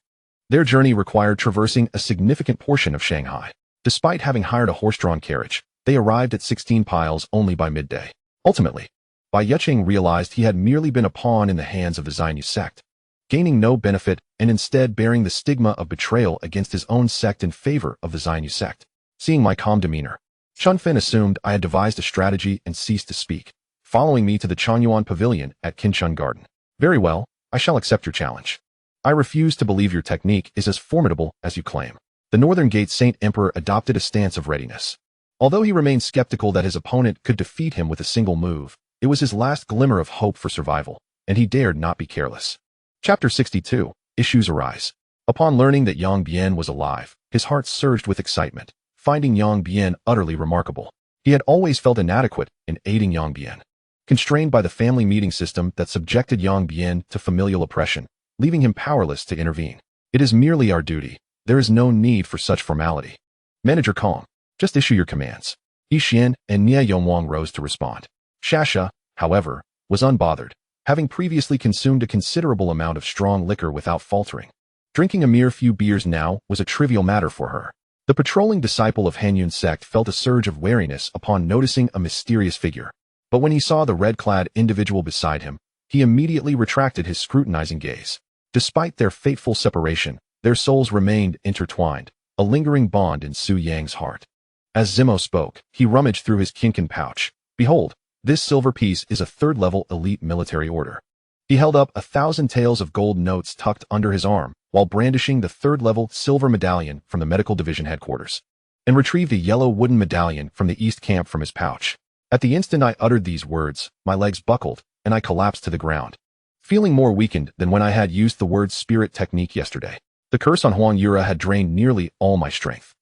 Their journey required traversing a significant portion of Shanghai. Despite having hired a horse-drawn carriage, they arrived at 16 Piles only by midday. Ultimately, Bai Yuqing realized he had merely been a pawn in the hands of the Xinyu sect, gaining no benefit and instead bearing the stigma of betrayal against his own sect in favor of the Xinyu sect. Seeing my calm demeanor, Chunfen assumed I had devised a strategy and ceased to speak, following me to the Chanyuan Pavilion at Kinchun Garden. Very well, I shall accept your challenge. I refuse to believe your technique is as formidable as you claim. The Northern Gate Saint Emperor adopted a stance of readiness. Although he remained skeptical that his opponent could defeat him with a single move, it was his last glimmer of hope for survival, and he dared not be careless. Chapter 62, Issues Arise. Upon learning that Yang Bian was alive, his heart surged with excitement, finding Yang Bian utterly remarkable. He had always felt inadequate in aiding Yang Bian, constrained by the family meeting system that subjected Yang Bian to familial oppression, leaving him powerless to intervene. It is merely our duty. There is no need for such formality. Manager calm. Just issue your commands. Yi Xian and Nia Yongwang rose to respond. Shasha, however, was unbothered, having previously consumed a considerable amount of strong liquor without faltering. Drinking a mere few beers now was a trivial matter for her. The patrolling disciple of Hanyun sect felt a surge of wariness upon noticing a mysterious figure, but when he saw the red-clad individual beside him, he immediately retracted his scrutinizing gaze. Despite their fateful separation, their souls remained intertwined, a lingering bond in Su Yang's heart. As Zimo spoke, he rummaged through his kinkin pouch. Behold, this silver piece is a 3rd-level elite military order. He held up 1,000 taels of gold notes tucked under his arm, while brandishing the 3rd-level silver medallion from the medical division headquarters, and retrieved a yellow wooden medallion from the east camp from his pouch. At the instant I uttered these words, my legs buckled, and I collapsed to the ground, feeling more weakened than when I had used the word spirit technique yesterday. The curse on Huang Yura had drained nearly all my strength.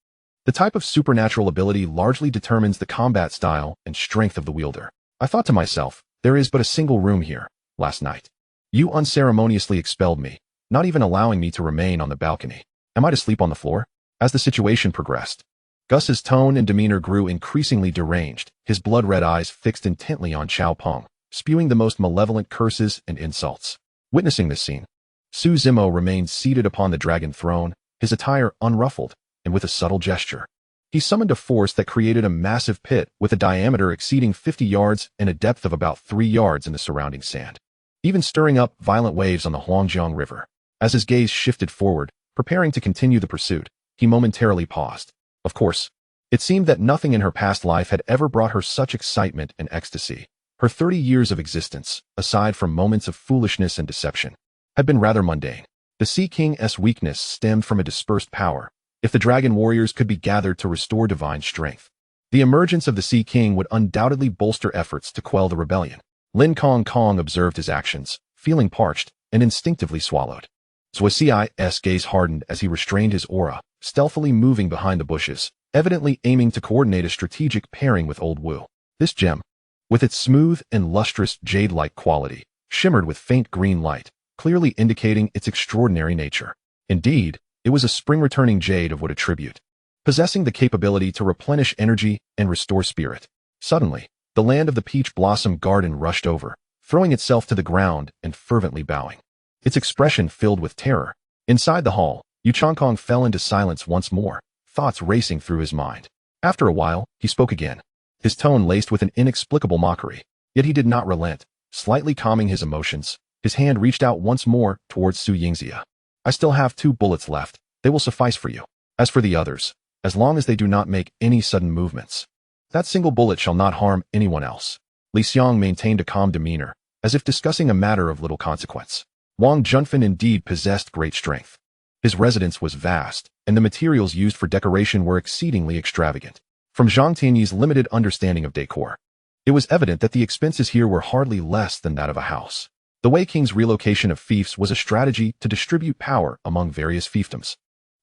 The type of supernatural ability largely determines the combat style and strength of the wielder. I thought to myself, there is but a single room here. Last night, you unceremoniously expelled me, not even allowing me to remain on the balcony. Am I to sleep on the floor? As the situation progressed, Gus's tone and demeanor grew increasingly deranged, his blood-red eyes fixed intently on Chao Peng, spewing the most malevolent curses and insults. Witnessing this scene, Su Zimo remained seated upon the dragon throne, his attire unruffled, and with a subtle gesture. He summoned a force that created a massive pit with a diameter exceeding 50 yards and a depth of about 3 yards in the surrounding sand, even stirring up violent waves on the Huangjiang River. As his gaze shifted forward, preparing to continue the pursuit, he momentarily paused. Of course, it seemed that nothing in her past life had ever brought her such excitement and ecstasy. Her 30 years of existence, aside from moments of foolishness and deception, had been rather mundane. The Sea King's weakness stemmed from a dispersed power. If the dragon warriors could be gathered to restore divine strength, the emergence of the Sea King would undoubtedly bolster efforts to quell the rebellion. Lin Kong Kong observed his actions, feeling parched, and instinctively swallowed. Zhuxi's gaze hardened as he restrained his aura, stealthily moving behind the bushes, evidently aiming to coordinate a strategic pairing with Old Wu. This gem, with its smooth and lustrous jade-like quality, shimmered with faint green light, clearly indicating its extraordinary nature. Indeed, it was a spring-returning jade of what attribute, possessing the capability to replenish energy and restore spirit. Suddenly, the land of the Peach Blossom Garden rushed over, throwing itself to the ground and fervently bowing. Its expression filled with terror. Inside the hall, Yu Changkong fell into silence once more, thoughts racing through his mind. After a while, he spoke again, his tone laced with an inexplicable mockery. Yet he did not relent. Slightly calming his emotions, his hand reached out once more towards Su Yingxia. I still have 2 bullets left. They will suffice for you. As for the others, as long as they do not make any sudden movements, that single bullet shall not harm anyone else. Li Xiang maintained a calm demeanor, as if discussing a matter of little consequence. Wang Junfen indeed possessed great strength. His residence was vast, and the materials used for decoration were exceedingly extravagant. From Zhang Tianyi's limited understanding of decor, it was evident that the expenses here were hardly less than that of a house. The Wei King's relocation of fiefs was a strategy to distribute power among various fiefdoms,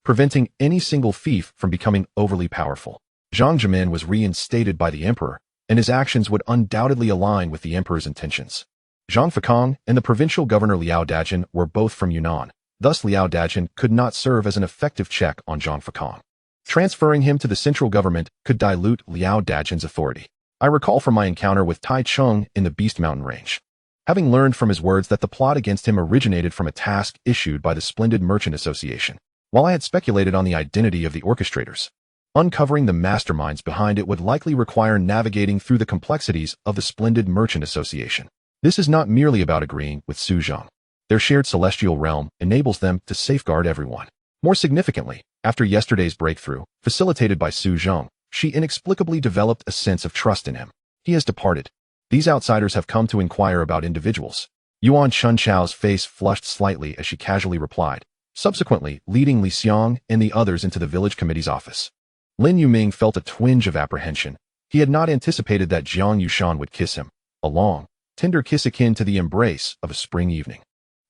preventing any single fief from becoming overly powerful. Zhang Jimin was reinstated by the emperor, and his actions would undoubtedly align with the emperor's intentions. Zhang Fekong and the provincial governor Liao Dajin were both from Yunnan, thus Liao Dajin could not serve as an effective check on Zhang Fekong. Transferring him to the central government could dilute Liao Dajin's authority. I recall from my encounter with Tai Chung in the Beast Mountain Range, having learned from his words that the plot against him originated from a task issued by the Splendid Merchant Association. While I had speculated on the identity of the orchestrators, uncovering the masterminds behind it would likely require navigating through the complexities of the Splendid Merchant Association. This is not merely about agreeing with Su Zhang. Their shared celestial realm enables them to safeguard everyone. More significantly, after yesterday's breakthrough, facilitated by Su Zhang, she inexplicably developed a sense of trust in him. He has departed. These outsiders have come to inquire about individuals. Yuan Chunchao's face flushed slightly as she casually replied, subsequently leading Li Xiang and the others into the village committee's office. Lin Yuming felt a twinge of apprehension. He had not anticipated that Jiang Yushan would kiss him, a long, tender kiss akin to the embrace of a spring evening.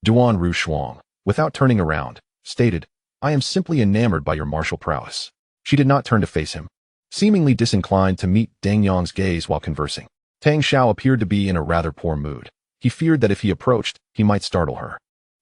Duan Ru Shuang, without turning around, stated, I am simply enamored by your martial prowess. She did not turn to face him, seemingly disinclined to meet Deng Yang's gaze while conversing. Tang Xiao appeared to be in a rather poor mood. He feared that if he approached, he might startle her.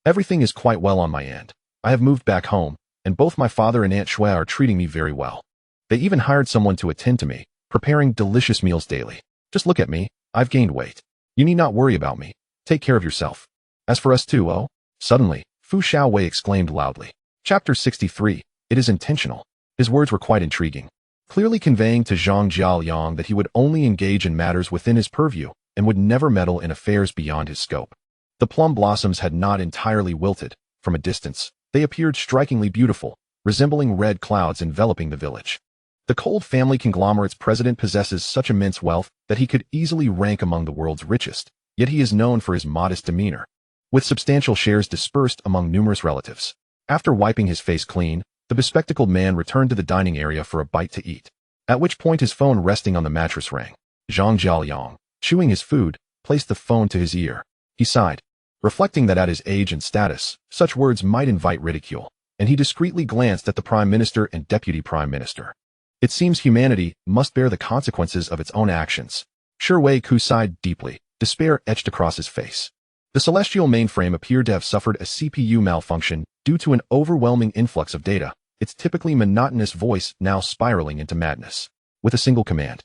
Everything is quite well on my end. I have moved back home, and both my father and Aunt Shui are treating me very well. They even hired someone to attend to me, preparing delicious meals daily. Just look at me, I've gained weight. You need not worry about me. Take care of yourself. As for us too, oh? Suddenly, Fu Xiaowei exclaimed loudly. Chapter 63. It is intentional. His words were quite intriguing, clearly conveying to Zhang Jiaoliang that he would only engage in matters within his purview and would never meddle in affairs beyond his scope. The plum blossoms had not entirely wilted. From a distance, they appeared strikingly beautiful, resembling red clouds enveloping the village. The Cold family conglomerate's president possesses such immense wealth that he could easily rank among the world's richest, yet he is known for his modest demeanor, with substantial shares dispersed among numerous relatives. After wiping his face clean, the bespectacled man returned to the dining area for a bite to eat, at which point his phone resting on the mattress rang. Zhang Jiaoliang, chewing his food, placed the phone to his ear. He sighed, reflecting that at his age and status, such words might invite ridicule, and he discreetly glanced at the Prime Minister and Deputy Prime Minister. It seems humanity must bear the consequences of its own actions. Shi Wei Ku sighed deeply, despair etched across his face. The celestial mainframe appeared to have suffered a CPU malfunction due to an overwhelming influx of data, its typically monotonous voice now spiraling into madness. With a single command,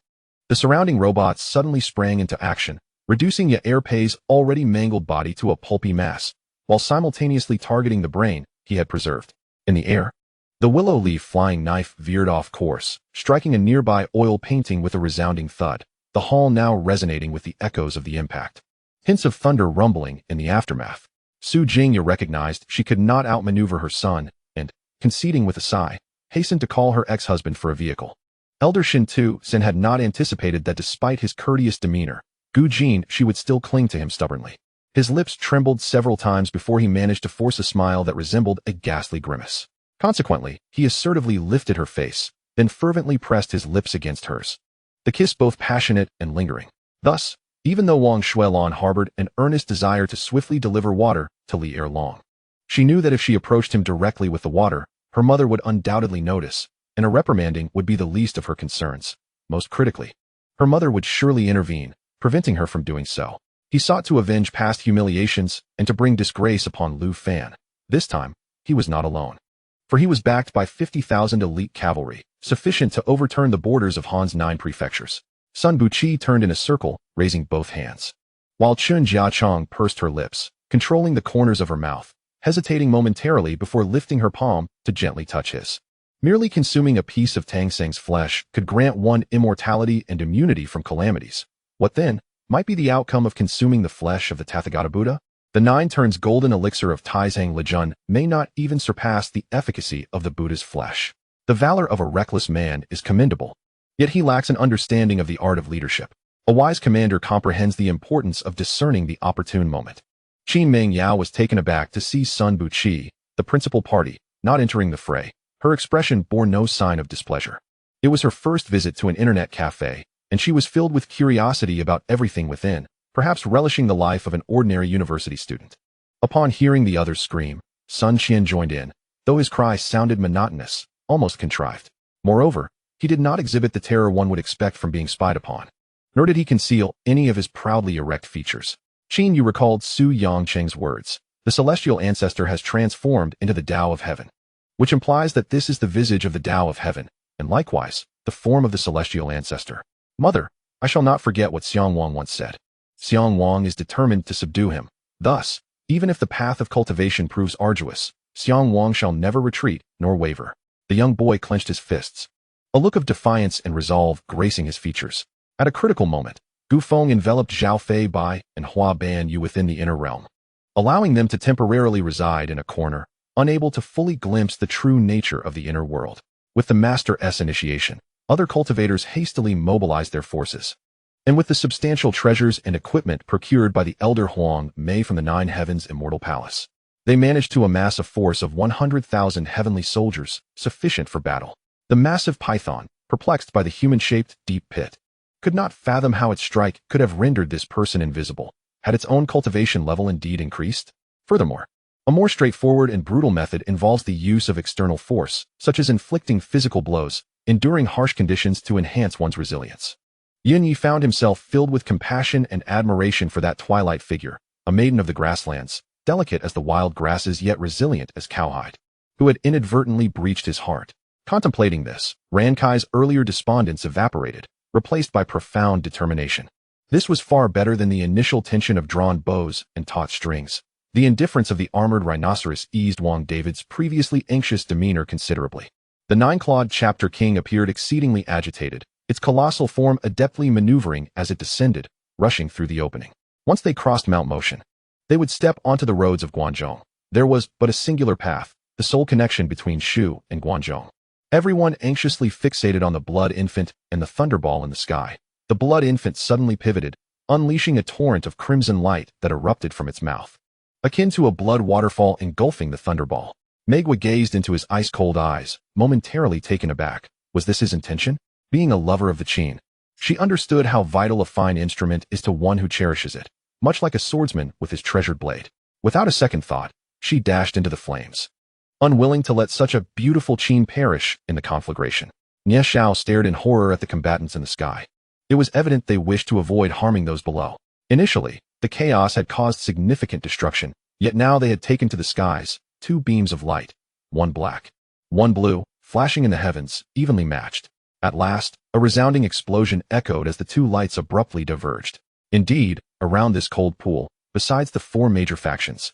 the surrounding robots suddenly sprang into action, reducing Yaerpei's already mangled body to a pulpy mass, while simultaneously targeting the brain he had preserved. In the air, the willow leaf flying knife veered off course, striking a nearby oil painting with a resounding thud, the hall now resonating with the echoes of the impact. Hints of thunder rumbling in the aftermath. Su Jingya recognized she could not outmaneuver her son, and, conceding with a sigh, hastened to call her ex-husband for a vehicle. Elder Shin Tu-sen had not anticipated that despite his courteous demeanor, Gu Jin she would still cling to him stubbornly. His lips trembled several times before he managed to force a smile that resembled a ghastly grimace. Consequently, he assertively lifted her face, then fervently pressed his lips against hers. The kiss both passionate and lingering. Thus, even though Wang Shuilan harbored an earnest desire to swiftly deliver water to Li ere long, she knew that if she approached him directly with the water, her mother would undoubtedly notice, and a reprimanding would be the least of her concerns. Most critically, her mother would surely intervene, preventing her from doing so. He sought to avenge past humiliations and to bring disgrace upon Lu Fan. This time, he was not alone. For he was backed by 50,000 elite cavalry, sufficient to overturn the borders of Han's 9 prefectures. Sun Buqi turned in a circle, raising both hands, while Chun Jiachong pursed her lips, controlling the corners of her mouth, hesitating momentarily before lifting her palm to gently touch his. Merely consuming a piece of Tang Seng's flesh could grant one immortality and immunity from calamities. What then might be the outcome of consuming the flesh of the Tathagata Buddha? The 9 turns golden elixir of Taizang Lejun may not even surpass the efficacy of the Buddha's flesh. The valor of a reckless man is commendable, yet he lacks an understanding of the art of leadership. A wise commander comprehends the importance of discerning the opportune moment. Qin Meng Yao was taken aback to see Sun Buqi, the principal party, not entering the fray. Her expression bore no sign of displeasure. It was her first visit to an internet cafe, and she was filled with curiosity about everything within, perhaps relishing the life of an ordinary university student. Upon hearing the others scream, Sun Qian joined in, though his cry sounded monotonous, almost contrived. Moreover, he did not exhibit the terror one would expect from being spied upon, nor did he conceal any of his proudly erect features. Qin Yu recalled Su Yangcheng's words, "The celestial ancestor has transformed into the Tao of heaven," which implies that this is the visage of the Tao of heaven, and likewise, the form of the celestial ancestor. "Mother, I shall not forget what Xiang Wang once said. Xiang Wang is determined to subdue him. Thus, even if the path of cultivation proves arduous, Xiang Wang shall never retreat nor waver." The young boy clenched his fists, a look of defiance and resolve gracing his features. At a critical moment, Gu Feng enveloped Zhao Fei Bai and Hua Ban Yu within the inner realm, allowing them to temporarily reside in a corner, unable to fully glimpse the true nature of the inner world. With the Master S initiation, other cultivators hastily mobilized their forces. And with the substantial treasures and equipment procured by the elder Huang Mei from the 9 Heavens Immortal Palace, they managed to amass a force of 100,000 heavenly soldiers, sufficient for battle. The massive python, perplexed by the human-shaped deep pit, could not fathom how its strike could have rendered this person invisible. Had its own cultivation level indeed increased? Furthermore, a more straightforward and brutal method involves the use of external force, such as inflicting physical blows, enduring harsh conditions to enhance one's resilience. Yin Yi found himself filled with compassion and admiration for that twilight figure, a maiden of the grasslands, delicate as the wild grasses yet resilient as cowhide, who had inadvertently breached his heart. Contemplating this, Rankai's earlier despondence evaporated, replaced by profound determination. This was far better than the initial tension of drawn bows and taut strings. The indifference of the armored rhinoceros eased Wang David's previously anxious demeanor considerably. The 9-clawed chapter king appeared exceedingly agitated, its colossal form adeptly maneuvering as it descended, rushing through the opening. Once they crossed Mount Motion, they would step onto the roads of Guanzhong. There was but a singular path, the sole connection between Shu and Guanzhong. Everyone anxiously fixated on the blood infant and the thunderball in the sky. The blood infant suddenly pivoted, unleashing a torrent of crimson light that erupted from its mouth, akin to a blood waterfall engulfing the thunderball. Megwa gazed into his ice-cold eyes, momentarily taken aback. Was this his intention? Being a lover of the Qin, she understood how vital a fine instrument is to one who cherishes it, much like a swordsman with his treasured blade. Without a second thought, she dashed into the flames, unwilling to let such a beautiful Qin perish in the conflagration. Nie Shao stared in horror at the combatants in the sky. It was evident they wished to avoid harming those below. Initially, the chaos had caused significant destruction, yet now they had taken to the skies, 2 beams of light, one black, one blue, flashing in the heavens, evenly matched. At last, a resounding explosion echoed as the 2 lights abruptly diverged. Indeed, around this cold pool, besides the 4 major factions,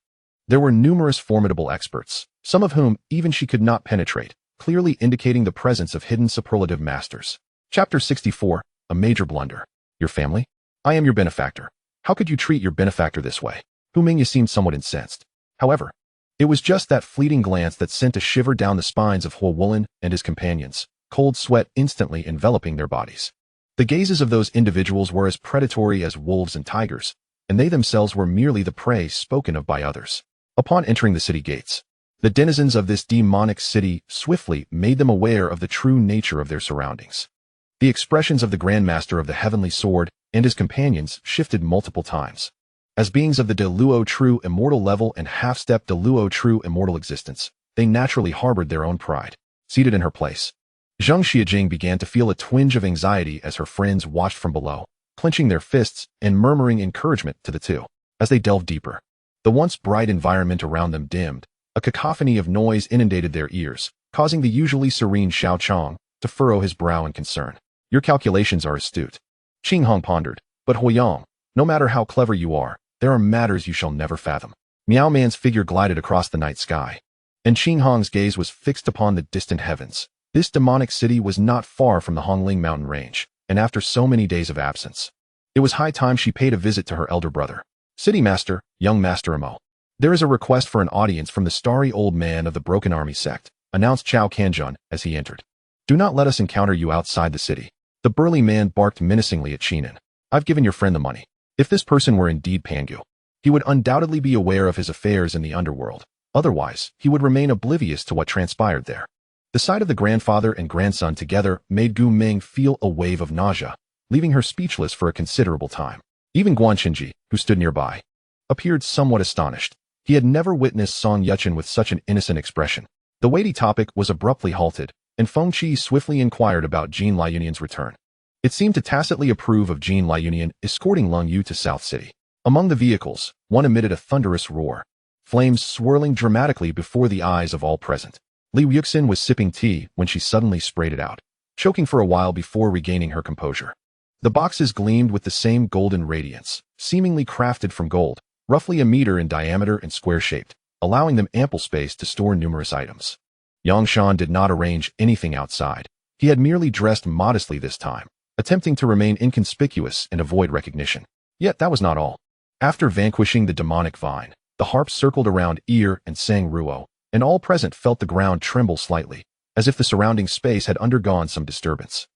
there were numerous formidable experts, some of whom even she could not penetrate, clearly indicating the presence of hidden superlative masters. Chapter 64, A Major Blunder. Your family? I am your benefactor. How could you treat your benefactor this way? Hu Mingya seemed somewhat incensed. However, it was just that fleeting glance that sent a shiver down the spines of Huo Wulin and his companions, cold sweat instantly enveloping their bodies. The gazes of those individuals were as predatory as wolves and tigers, and they themselves were merely the prey spoken of by others. Upon entering the city gates, the denizens of this demonic city swiftly made them aware of the true nature of their surroundings. The expressions of the Grandmaster of the Heavenly Sword and his companions shifted multiple times. As beings of the Deluo true immortal level and half-step Deluo true immortal existence, they naturally harbored their own pride. Seated in her place, Zhang Xiajing began to feel a twinge of anxiety as her friends watched from below, clenching their fists and murmuring encouragement to the two. As they delved deeper, the once bright environment around them dimmed. A cacophony of noise inundated their ears, causing the usually serene Xiao Chong to furrow his brow in concern. Your calculations are astute, Qing Hong pondered, but Huiyang, no matter how clever you are, there are matters you shall never fathom. Miao Man's figure glided across the night sky, and Qing Hong's gaze was fixed upon the distant heavens. This demonic city was not far from the Hongling mountain range, and after so many days of absence, it was high time she paid a visit to her elder brother. City Master, young Master Amo. There is a request for an audience from the starry old man of the Broken Army sect, announced Chao Kanjun as he entered. Do not let us encounter you outside the city. The burly man barked menacingly at Shinan. I've given your friend the money. If this person were indeed Pangu, he would undoubtedly be aware of his affairs in the underworld. Otherwise, he would remain oblivious to what transpired there. The sight of the grandfather and grandson together made Gu Ming feel a wave of nausea, leaving her speechless for a considerable time. Even Guan Qinji, who stood nearby, appeared somewhat astonished. He had never witnessed Song Yuchen with such an innocent expression. The weighty topic was abruptly halted, and Feng Qi swiftly inquired about Jean Liunian's return. It seemed to tacitly approve of Jean Liunian escorting Lung Yu to South City. Among the vehicles, one emitted a thunderous roar, flames swirling dramatically before the eyes of all present. Li Yuxin was sipping tea when she suddenly sprayed it out, choking for a while before regaining her composure. The boxes gleamed with the same golden radiance, seemingly crafted from gold, roughly a meter in diameter and square-shaped, allowing them ample space to store numerous items. Yang Shan did not arrange anything outside. He had merely dressed modestly this time, attempting to remain inconspicuous and avoid recognition. Yet that was not all. After vanquishing the demonic vine, the harp circled around ear and sang Ruo, and all present felt the ground tremble slightly, as if the surrounding space had undergone some disturbance.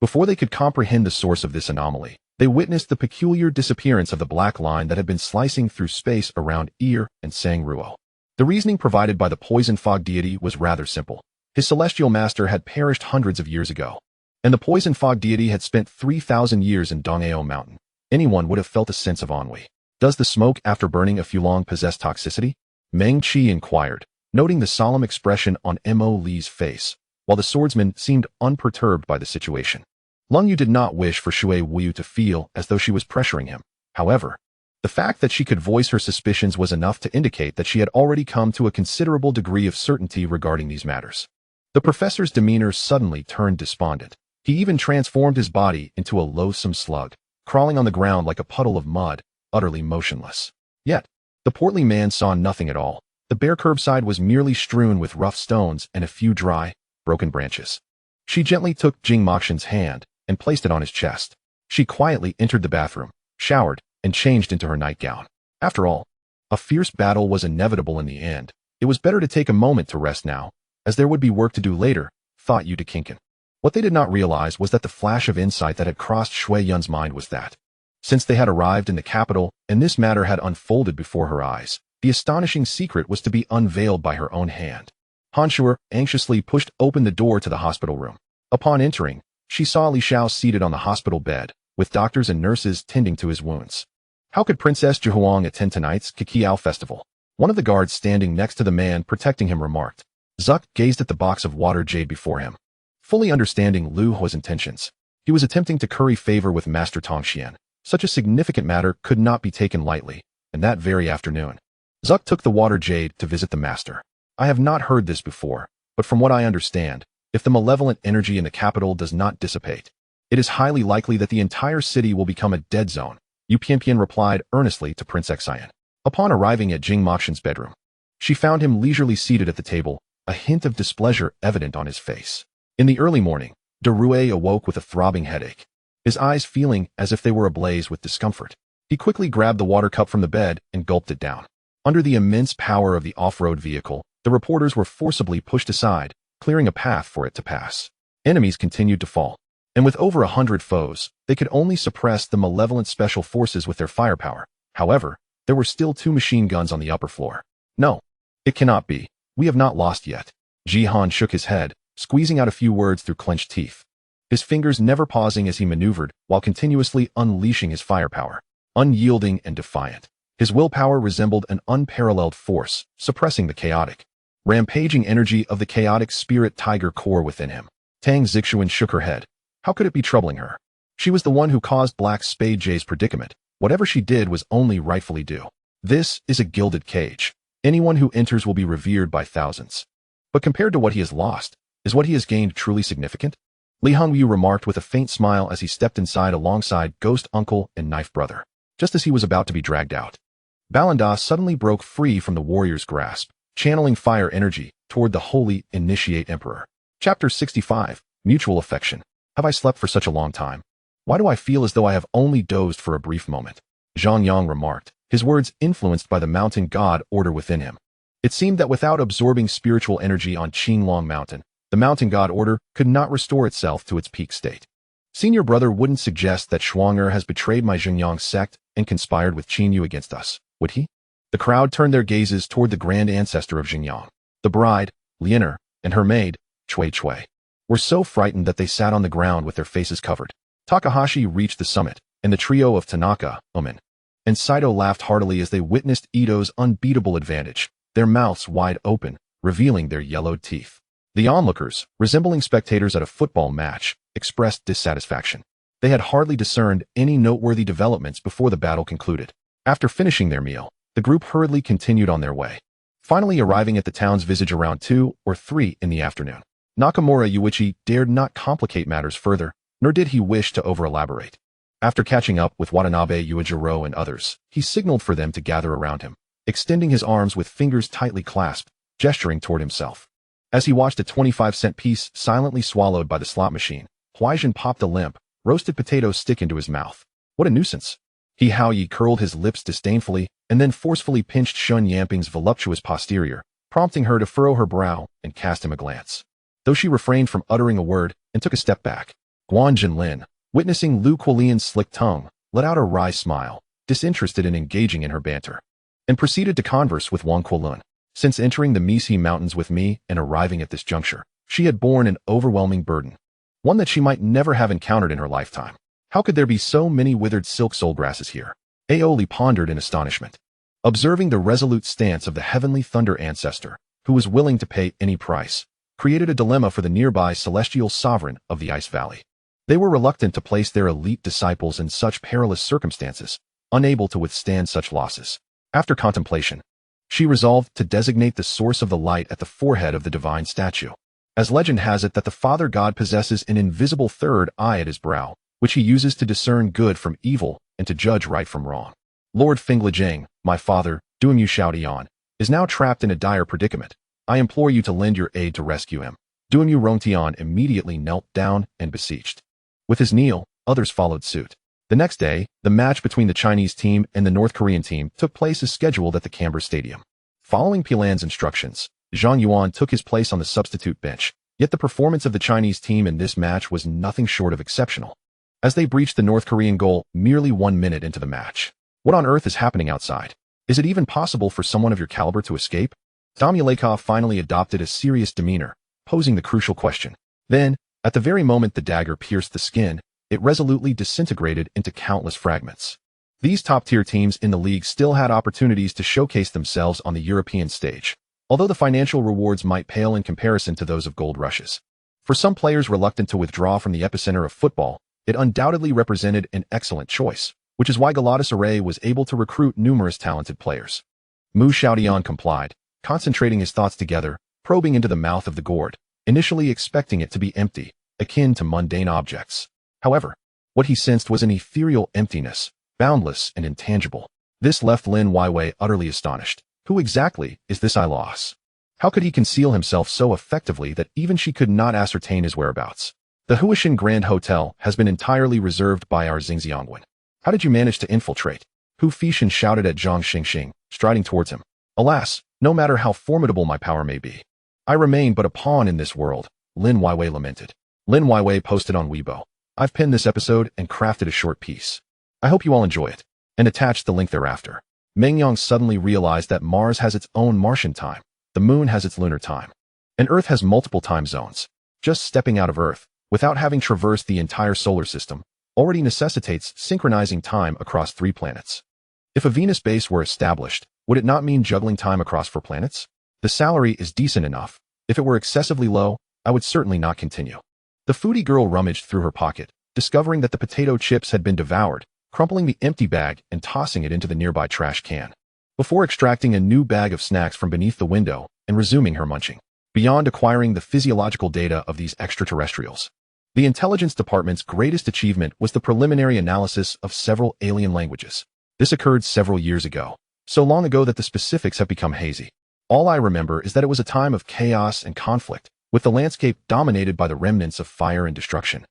Before they could comprehend the source of this anomaly, they witnessed the peculiar disappearance of the black line that had been slicing through space around ear and sang Ruo. The reasoning provided by the poison fog deity was rather simple. His celestial master had perished hundreds of years ago, and the poison fog deity had spent 3,000 years in Dongao Mountain. Anyone would have felt a sense of ennui. Does the smoke after burning a Fulong possess toxicity? Meng Qi inquired, noting the solemn expression on Mo Li's face, while the swordsman seemed unperturbed by the situation. Lung Yu did not wish for Shui Wuyu to feel as though she was pressuring him. However, the fact that she could voice her suspicions was enough to indicate that she had already come to a considerable degree of certainty regarding these matters. The professor's demeanor suddenly turned despondent. He even transformed his body into a loathsome slug, crawling on the ground like a puddle of mud, utterly motionless. Yet, the portly man saw nothing at all. The bare curbside was merely strewn with rough stones and a few dry, broken branches. She gently took Jing Mokshin's hand and placed it on his chest. She quietly entered the bathroom, showered, and changed into her nightgown. After all, a fierce battle was inevitable in the end. It was better to take a moment to rest now, as there would be work to do later, thought Yu Kinkin. What they did not realize was that the flash of insight that had crossed Shui Yun's mind was that, since they had arrived in the capital and this matter had unfolded before her eyes, the astonishing secret was to be unveiled by her own hand. Han Shuer anxiously pushed open the door to the hospital room. Upon entering, she saw Li Xiao seated on the hospital bed, with doctors and nurses tending to his wounds. How could Princess Zhuhuang attend tonight's Kikiao festival? One of the guards standing next to the man protecting him remarked. Zuck gazed at the box of water jade before him. Fully understanding Lu Hua's intentions, he was attempting to curry favor with Master Tongxian. Such a significant matter could not be taken lightly, and that very afternoon, Zuck took the water jade to visit the master. I have not heard this before, but from what I understand, if the malevolent energy in the capital does not dissipate, it is highly likely that the entire city will become a dead zone, Yu Pianpian replied earnestly to Prince Xian. Upon arriving at Jing Mokshin's bedroom, she found him leisurely seated at the table, a hint of displeasure evident on his face. In the early morning, De Rue awoke with a throbbing headache, his eyes feeling as if they were ablaze with discomfort. He quickly grabbed the water cup from the bed and gulped it down. Under the immense power of the off-road vehicle, the reporters were forcibly pushed aside, clearing a path for it to pass. Enemies continued to fall, and with over 100 foes, they could only suppress the malevolent special forces with their firepower. However, there were still 2 machine guns on the upper floor. No, it cannot be. We have not lost yet. Jihan shook his head, squeezing out a few words through clenched teeth. His fingers never pausing as he maneuvered while continuously unleashing his firepower. Unyielding and defiant. His willpower resembled an unparalleled force, suppressing the chaotic, rampaging energy of the chaotic spirit tiger core within him. Tang Zixuan shook her head. How could it be troubling her? She was the one who caused Black Spade Jay's predicament. Whatever she did was only rightfully due. This is a gilded cage. Anyone who enters will be revered by thousands. But compared to what he has lost, is what he has gained truly significant? Li Hongyu remarked with a faint smile as he stepped inside alongside Ghost Uncle and Knife Brother. Just as he was about to be dragged out, Balanda suddenly broke free from the warrior's grasp, channeling fire energy toward the holy Initiate Emperor. Chapter 65, Mutual Affection. Have I slept for such a long time? Why do I feel as though I have only dozed for a brief moment? Zhang Yang remarked, his words influenced by the mountain god order within him. It seemed that without absorbing spiritual energy on Qinglong Mountain, the mountain god order could not restore itself to its peak state. Senior brother wouldn't suggest that Shuang'er has betrayed my Xingyang sect and conspired with Qin Yu against us, would he? The crowd turned their gazes toward the grand ancestor of Xingyang. The bride, Lianer, and her maid, Cui Cui, were so frightened that they sat on the ground with their faces covered. Takahashi reached the summit, and the trio of Tanaka, Omen, and Saito laughed heartily as they witnessed Ito's unbeatable advantage, their mouths wide open, revealing their yellowed teeth. The onlookers, resembling spectators at a football match, expressed dissatisfaction. They had hardly discerned any noteworthy developments before the battle concluded. After finishing their meal, the group hurriedly continued on their way, finally arriving at the town's visage around 2 or 3 in the afternoon. Nakamura Yuichi dared not complicate matters further, nor did he wish to over-elaborate. After catching up with Watanabe Yuijiro and others, he signaled for them to gather around him, extending his arms with fingers tightly clasped, gesturing toward himself. As he watched a 25-cent piece silently swallowed by the slot machine, Huaijin popped a limp, roasted potato stick into his mouth. What a nuisance. He Haoyi curled his lips disdainfully and then forcefully pinched Shun Yamping's voluptuous posterior, prompting her to furrow her brow and cast him a glance. Though she refrained from uttering a word and took a step back, Guan Jinlin, witnessing Lu Quilian's slick tongue, let out a wry smile, disinterested and engaging in her banter, and proceeded to converse with Wang Quilun. Since entering the Misi Mountains with me and arriving at this juncture, she had borne an overwhelming burden, one that she might never have encountered in her lifetime. How could there be so many withered silk soul grasses here? Aoli pondered in astonishment, observing the resolute stance of the heavenly thunder ancestor, who was willing to pay any price, created a dilemma for the nearby celestial sovereign of the Ice Valley. They were reluctant to place their elite disciples in such perilous circumstances, unable to withstand such losses. After contemplation, she resolved to designate the source of the light at the forehead of the divine statue, as legend has it that the Father God possesses an invisible third eye at his brow, which he uses to discern good from evil and to judge right from wrong. Lord Finglajang, my father, Duanyu Xiaodian, is now trapped in a dire predicament. I implore you to lend your aid to rescue him. Duanyu Rongtian immediately knelt down and beseeched. With his kneel, others followed suit. The next day, the match between the Chinese team and the North Korean team took place as scheduled at the Canberra Stadium. Following Pilan's instructions, Zhang Yuan took his place on the substitute bench, yet the performance of the Chinese team in this match was nothing short of exceptional, as they breached the North Korean goal merely 1 minute into the match. What on earth is happening outside? Is it even possible for someone of your caliber to escape? Damyalekov finally adopted a serious demeanor, posing the crucial question. Then, at the very moment the dagger pierced the skin, it resolutely disintegrated into countless fragments. These top-tier teams in the league still had opportunities to showcase themselves on the European stage, although the financial rewards might pale in comparison to those of gold rushes. For some players reluctant to withdraw from the epicenter of football, it undoubtedly represented an excellent choice, which is why Galatasaray was able to recruit numerous talented players. Mu Xiaodian complied, concentrating his thoughts together, probing into the mouth of the gourd, initially expecting it to be empty, akin to mundane objects. However, what he sensed was an ethereal emptiness, boundless and intangible. This left Lin Weiwei utterly astonished. Who exactly is this Ilos? How could he conceal himself so effectively that even she could not ascertain his whereabouts? The Huishin Grand Hotel has been entirely reserved by our Xingxiangwen. How did you manage to infiltrate? Hu Feixin shouted at Zhang Xingxing, striding towards him. Alas, no matter how formidable my power may be, I remain but a pawn in this world, Lin Weiwei lamented. Lin Weiwei posted on Weibo. I've penned this episode and crafted a short piece. I hope you all enjoy it. and attached the link thereafter. Mengyang suddenly realized that Mars has its own Martian time, the Moon has its lunar time, and Earth has multiple time zones. Just stepping out of Earth, without having traversed the entire solar system, already necessitates synchronizing time across 3 planets. If a Venus base were established, would it not mean juggling time across 4 planets? The salary is decent enough. If it were excessively low, I would certainly not continue. The foodie girl rummaged through her pocket, discovering that the potato chips had been devoured, crumpling the empty bag and tossing it into the nearby trash can, before extracting a new bag of snacks from beneath the window and resuming her munching. Beyond acquiring the physiological data of these extraterrestrials, the intelligence department's greatest achievement was the preliminary analysis of several alien languages. This occurred several years ago, so long ago that the specifics have become hazy. All I remember is that it was a time of chaos and conflict, with the landscape dominated by the remnants of fire and destruction.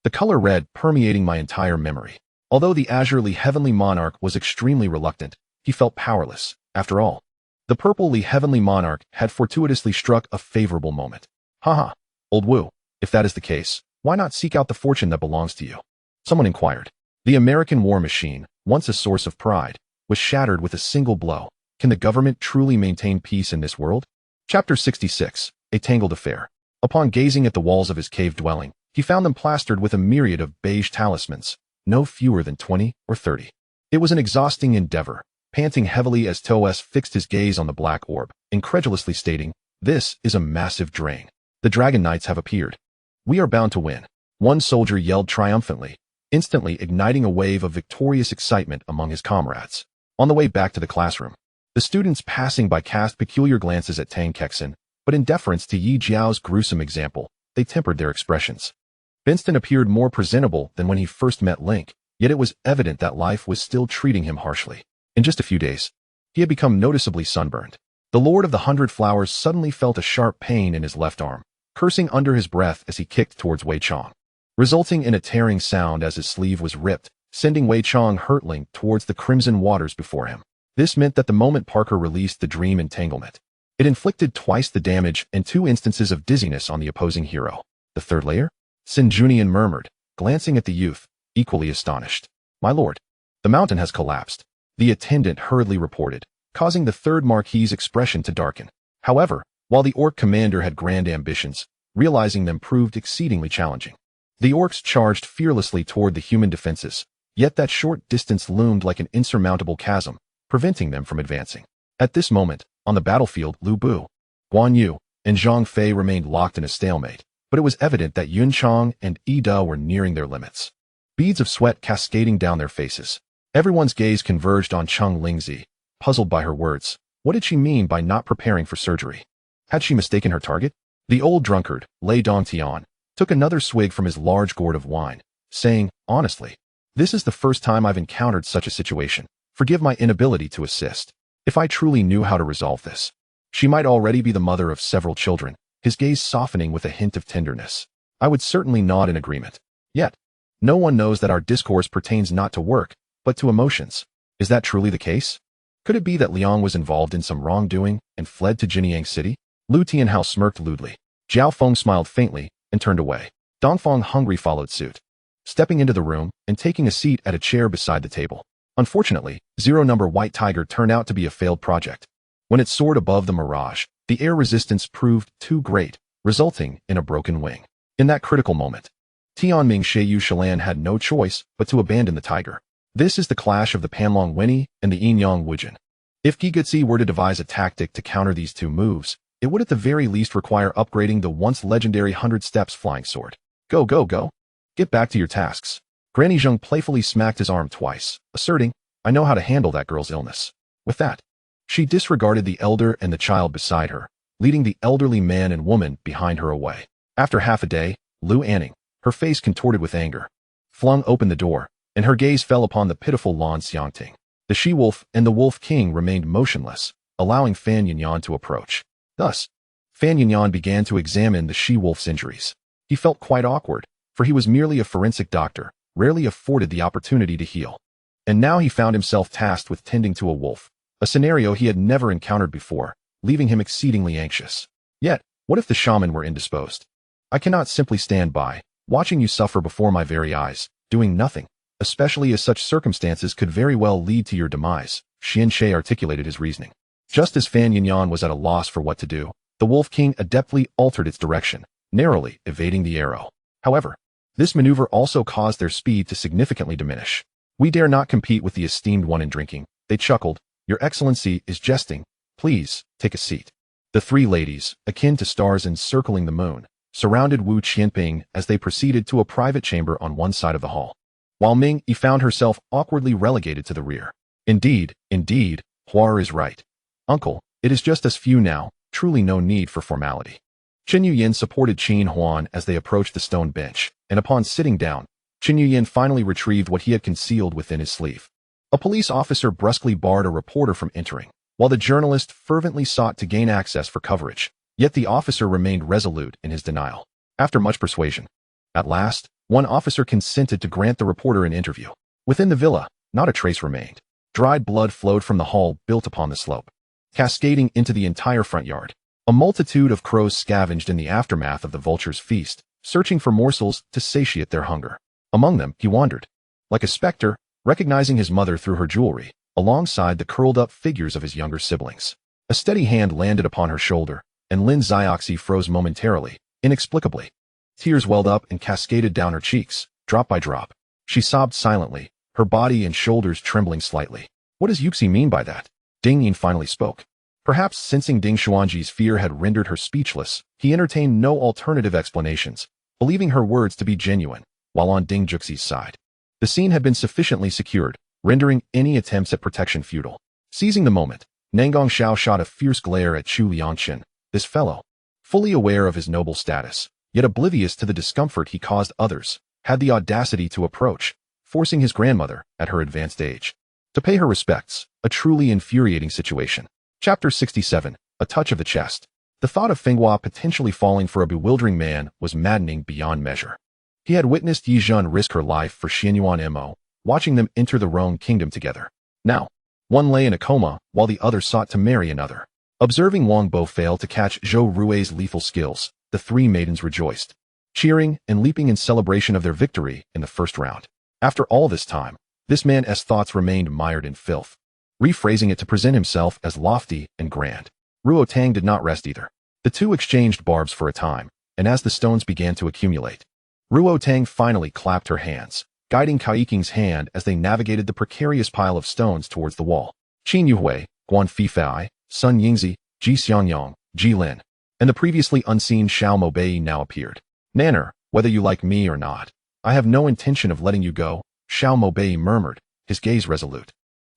The color red permeating my entire memory. Although the azurely heavenly monarch was extremely reluctant, he felt powerless. After all, the purplely heavenly monarch had fortuitously struck a favorable moment. Haha, old Wu, if that is the case, why not seek out the fortune that belongs to you? Someone inquired. The American war machine, once a source of pride, was shattered with a single blow. Can the government truly maintain peace in this world? Chapter 66, A Tangled Affair. Upon gazing at the walls of his cave dwelling, he found them plastered with a myriad of beige talismans, no fewer than 20 or 30. It was an exhausting endeavor, panting heavily as Toes fixed his gaze on the black orb, incredulously stating, "This is a massive drain. The Dragon Knights have appeared. We are bound to win." One soldier yelled triumphantly, instantly igniting a wave of victorious excitement among his comrades. On the way back to the classroom, the students passing by cast peculiar glances at Tang Kexin, but in deference to Yi Jiao's gruesome example, they tempered their expressions. Benston appeared more presentable than when he first met Link, yet it was evident that life was still treating him harshly. In just a few days, he had become noticeably sunburned. The Lord of the 100 Flowers suddenly felt a sharp pain in his left arm, cursing under his breath as he kicked towards Wei Chong, resulting in a tearing sound as his sleeve was ripped, sending Wei Chong hurtling towards the crimson waters before him. This meant that the moment Parker released the dream entanglement, it inflicted twice the damage and 2 instances of dizziness on the opposing hero. The third layer? Sin Junian murmured, glancing at the youth, equally astonished. "My lord, the mountain has collapsed," the attendant hurriedly reported, causing the third Marquis's expression to darken. However, while the orc commander had grand ambitions, realizing them proved exceedingly challenging. The orcs charged fearlessly toward the human defenses, yet that short distance loomed like an insurmountable chasm, preventing them from advancing. At this moment, on the battlefield, Lu Bu, Guan Yu, and Zhang Fei remained locked in a stalemate, but it was evident that Yun Chang and Yi Da were nearing their limits. Beads of sweat cascading down their faces. Everyone's gaze converged on Cheng Lingzi, puzzled by her words. What did she mean by not preparing for surgery? Had she mistaken her target? The old drunkard, Lei Dongtian, took another swig from his large gourd of wine, saying, "Honestly, this is the first time I've encountered such a situation. Forgive my inability to assist. If I truly knew how to resolve this." She might already be the mother of several children, his gaze softening with a hint of tenderness. I would certainly nod in agreement. Yet, no one knows that our discourse pertains not to work, but to emotions. Is that truly the case? Could it be that Liang was involved in some wrongdoing and fled to Jinyang City? Lu Tianhao smirked lewdly. Jiao Feng smiled faintly and turned away. Dongfang hungry followed suit, stepping into the room and taking a seat at a chair beside the table. Unfortunately, 0 number White Tiger turned out to be a failed project. When it soared above the mirage, the air resistance proved too great, resulting in a broken wing. In that critical moment, Tianming Sheiyu Shalan had no choice but to abandon the tiger. This is the clash of the Panlong Wenyi and the Yin-Yang Wujin. If Gigutsi were to devise a tactic to counter these 2 moves, it would at the very least require upgrading the once legendary 100 Steps flying sword. Go, go, go. Get back to your tasks. Granny Zheng playfully smacked his arm twice, asserting, "I know how to handle that girl's illness." With that, she disregarded the elder and the child beside her, leading the elderly man and woman behind her away. After half a day, Lu Anning, her face contorted with anger, flung open the door, and her gaze fell upon the pitiful Lan Xiangting. The she-wolf and the wolf king remained motionless, allowing Fan Yinyan to approach. Thus, Fan Yinyan began to examine the she-wolf's injuries. He felt quite awkward, for he was merely a forensic doctor, rarely afforded the opportunity to heal. And now he found himself tasked with tending to a wolf, a scenario he had never encountered before, leaving him exceedingly anxious. Yet, what if the shaman were indisposed? I cannot simply stand by, watching you suffer before my very eyes, doing nothing. especially as such circumstances could very well lead to your demise. Xian Shui articulated his reasoning. Just as Fan Yinyan was at a loss for what to do, the Wolf King adeptly altered its direction, narrowly evading the arrow. However, this maneuver also caused their speed to significantly diminish. We dare not compete with the esteemed one in drinking, they chuckled. Your Excellency is jesting. Please, take a seat. The three ladies, akin to stars encircling the moon, surrounded Wu Qianping as they proceeded to a private chamber on one side of the hall, while Ming Yi found herself awkwardly relegated to the rear. Indeed, Huar is right. Uncle, it is just us few now, truly no need for formality. Chen Yuyin supported Qin Huan as they approached the stone bench, and upon sitting down, Chen Yuyin finally retrieved what he had concealed within his sleeve. A police officer brusquely barred a reporter from entering, while the journalist fervently sought to gain access for coverage, yet the officer remained resolute in his denial. After much persuasion, at last, one officer consented to grant the reporter an interview. Within the villa, not a trace remained. Dried blood flowed from the hall built upon the slope, cascading into the entire front yard. A multitude of crows scavenged in the aftermath of the vulture's feast, searching for morsels to satiate their hunger. Among them, he wandered, like a specter, recognizing his mother through her jewelry, alongside the curled-up figures of his younger siblings. A steady hand landed upon her shoulder, and Lin Zioxi froze momentarily, inexplicably. Tears welled up and cascaded down her cheeks, drop by drop. She sobbed silently, her body and shoulders trembling slightly. What does Yuxi mean by that? Ding Yin finally spoke. Perhaps sensing Ding Xuanji's fear had rendered her speechless, he entertained no alternative explanations, believing her words to be genuine, while on Ding Juxi's side. The scene had been sufficiently secured, rendering any attempts at protection futile. Seizing the moment, Nangong Xiao shot a fierce glare at Chu Liangqin. This fellow, fully aware of his noble status, yet oblivious to the discomfort he caused others, had the audacity to approach, forcing his grandmother, at her advanced age, to pay her respects, a truly infuriating situation. Chapter 67, A Touch of the Chest. The thought of Fenghua potentially falling for a bewildering man was maddening beyond measure. He had witnessed Yi Zhen risk her life for Xianyuan Mo, watching them enter the Rhone kingdom together. Now, one lay in a coma, while the other sought to marry another. Observing Wang Bo fail to catch Zhou Rui's lethal skills, the three maidens rejoiced, cheering and leaping in celebration of their victory in the first round. After all this time, this man's thoughts remained mired in filth, rephrasing it to present himself as lofty and grand. Ruo Tang did not rest either. The two exchanged barbs for a time, and as the stones began to accumulate, Ruo Tang finally clapped her hands, guiding Kaiking's hand as they navigated the precarious pile of stones towards the wall. Qin Yuhui, Guan Fifei, Sun Yingzi, Ji Xiangyang, Ji Lin, and the previously unseen Xiao Mobei now appeared. Nanner, whether you like me or not, I have no intention of letting you go, Xiao Mobei murmured, his gaze resolute.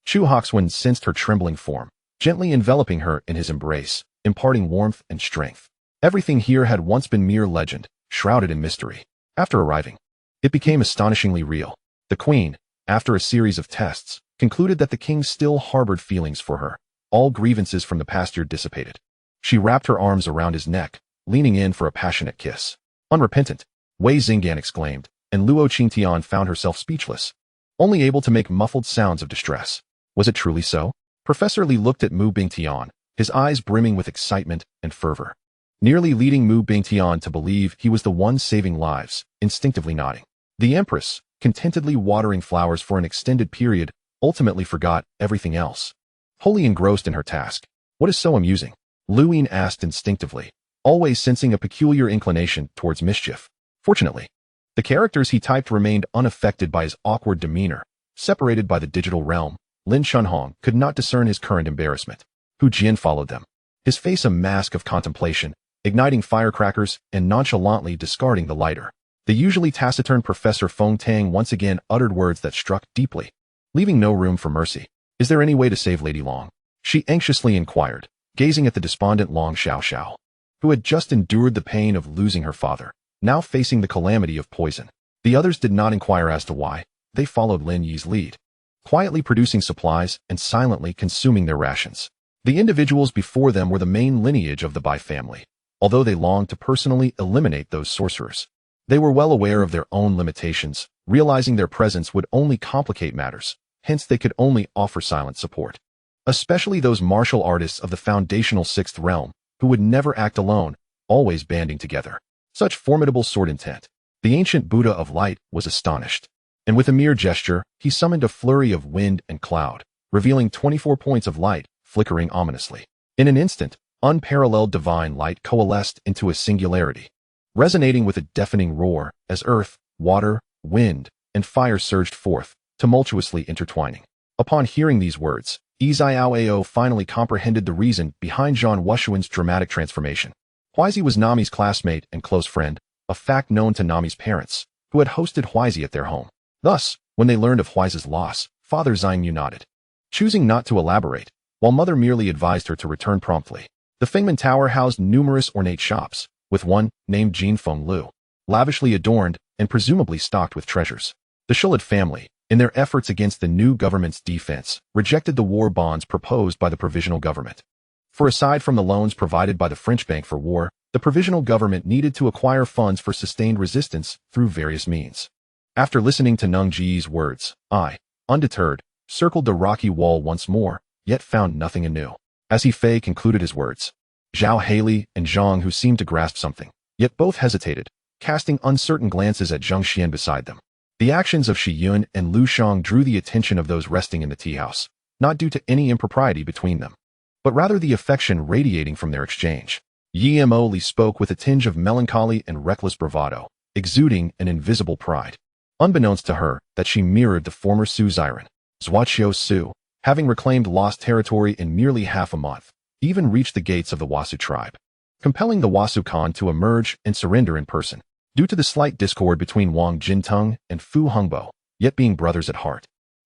Chu Hoxwen sensed her trembling form, gently enveloping her in his embrace, imparting warmth and strength. Everything here had once been mere legend, shrouded in mystery. After arriving, it became astonishingly real. The queen, after a series of tests, concluded that the king still harbored feelings for her. All grievances from the past year dissipated. She wrapped her arms around his neck, leaning in for a passionate kiss. Unrepentant, Wei Xingyan exclaimed, and Luo Qingtian found herself speechless, only able to make muffled sounds of distress. Was it truly so? Professor Li looked at Mu Bingtian, his eyes brimming with excitement and fervor, nearly leading Mu Bingtian to believe he was the one saving lives, instinctively nodding. The Empress, contentedly watering flowers for an extended period, ultimately forgot everything else. Wholly engrossed in her task. What is so amusing? Luin asked instinctively, always sensing a peculiar inclination towards mischief. Fortunately, the characters he typed remained unaffected by his awkward demeanor. Separated by the digital realm, Lin Shunhong could not discern his current embarrassment. Hu Jin followed them, his face a mask of contemplation, igniting firecrackers and nonchalantly discarding the lighter. The usually taciturn Professor Feng Tang once again uttered words that struck deeply, leaving no room for mercy. Is there any way to save Lady Long? She anxiously inquired, gazing at the despondent Long Xiao, who had just endured the pain of losing her father, now facing the calamity of poison. The others did not inquire as to why. They followed Lin Yi's lead, quietly producing supplies and silently consuming their rations. The individuals before them were the main lineage of the Bai family, although they longed to personally eliminate those sorcerers. They were well aware of their own limitations, realizing their presence would only complicate matters, hence they could only offer silent support. Especially those martial artists of the foundational sixth realm, who would never act alone, always banding together. Such formidable sword intent. The ancient Buddha of Light was astonished. and with a mere gesture, he summoned a flurry of wind and cloud, revealing 24 points of light, flickering ominously. In an instant, unparalleled divine light coalesced into a singularity, resonating with a deafening roar as earth, water, wind, and fire surged forth, tumultuously intertwining. Upon hearing these words, Izayao finally comprehended the reason behind Zhang Wushuan's dramatic transformation. Huizi was Nami's classmate and close friend, a fact known to Nami's parents, who had hosted Huizi at their home. Thus, when they learned of Huizi's loss, Father Xiangmu nodded, choosing not to elaborate, while Mother merely advised her to return promptly. The Fengman Tower housed numerous ornate shops, with one, named Jinfeng Lu, lavishly adorned and presumably stocked with treasures. The Shulid family, in their efforts against the new government's defense, rejected the war bonds proposed by the provisional government. For aside from the loans provided by the French Bank for war, the provisional government needed to acquire funds for sustained resistance through various means. After listening to Nung Ji's words, I, undeterred, circled the rocky wall once more, yet found nothing anew. As he Fei concluded his words, Zhao Haley and Zhang Hu seemed to grasp something, yet both hesitated, casting uncertain glances at Zheng Xian beside them. The actions of Shi Yun and Lu Shang drew the attention of those resting in the tea house, not due to any impropriety between them, but rather the affection radiating from their exchange. Yi Mo Li spoke with a tinge of melancholy and reckless bravado, exuding an invisible pride. Unbeknownst to her, that she mirrored the former Su Xiren. Zhuaqiu Su, having reclaimed lost territory in merely half a month, even reached the gates of the Wasu tribe, compelling the Wasu Khan to emerge and surrender in person. Due to the slight discord between Wang Jinteng and Fu Hongbo, yet being brothers at heart,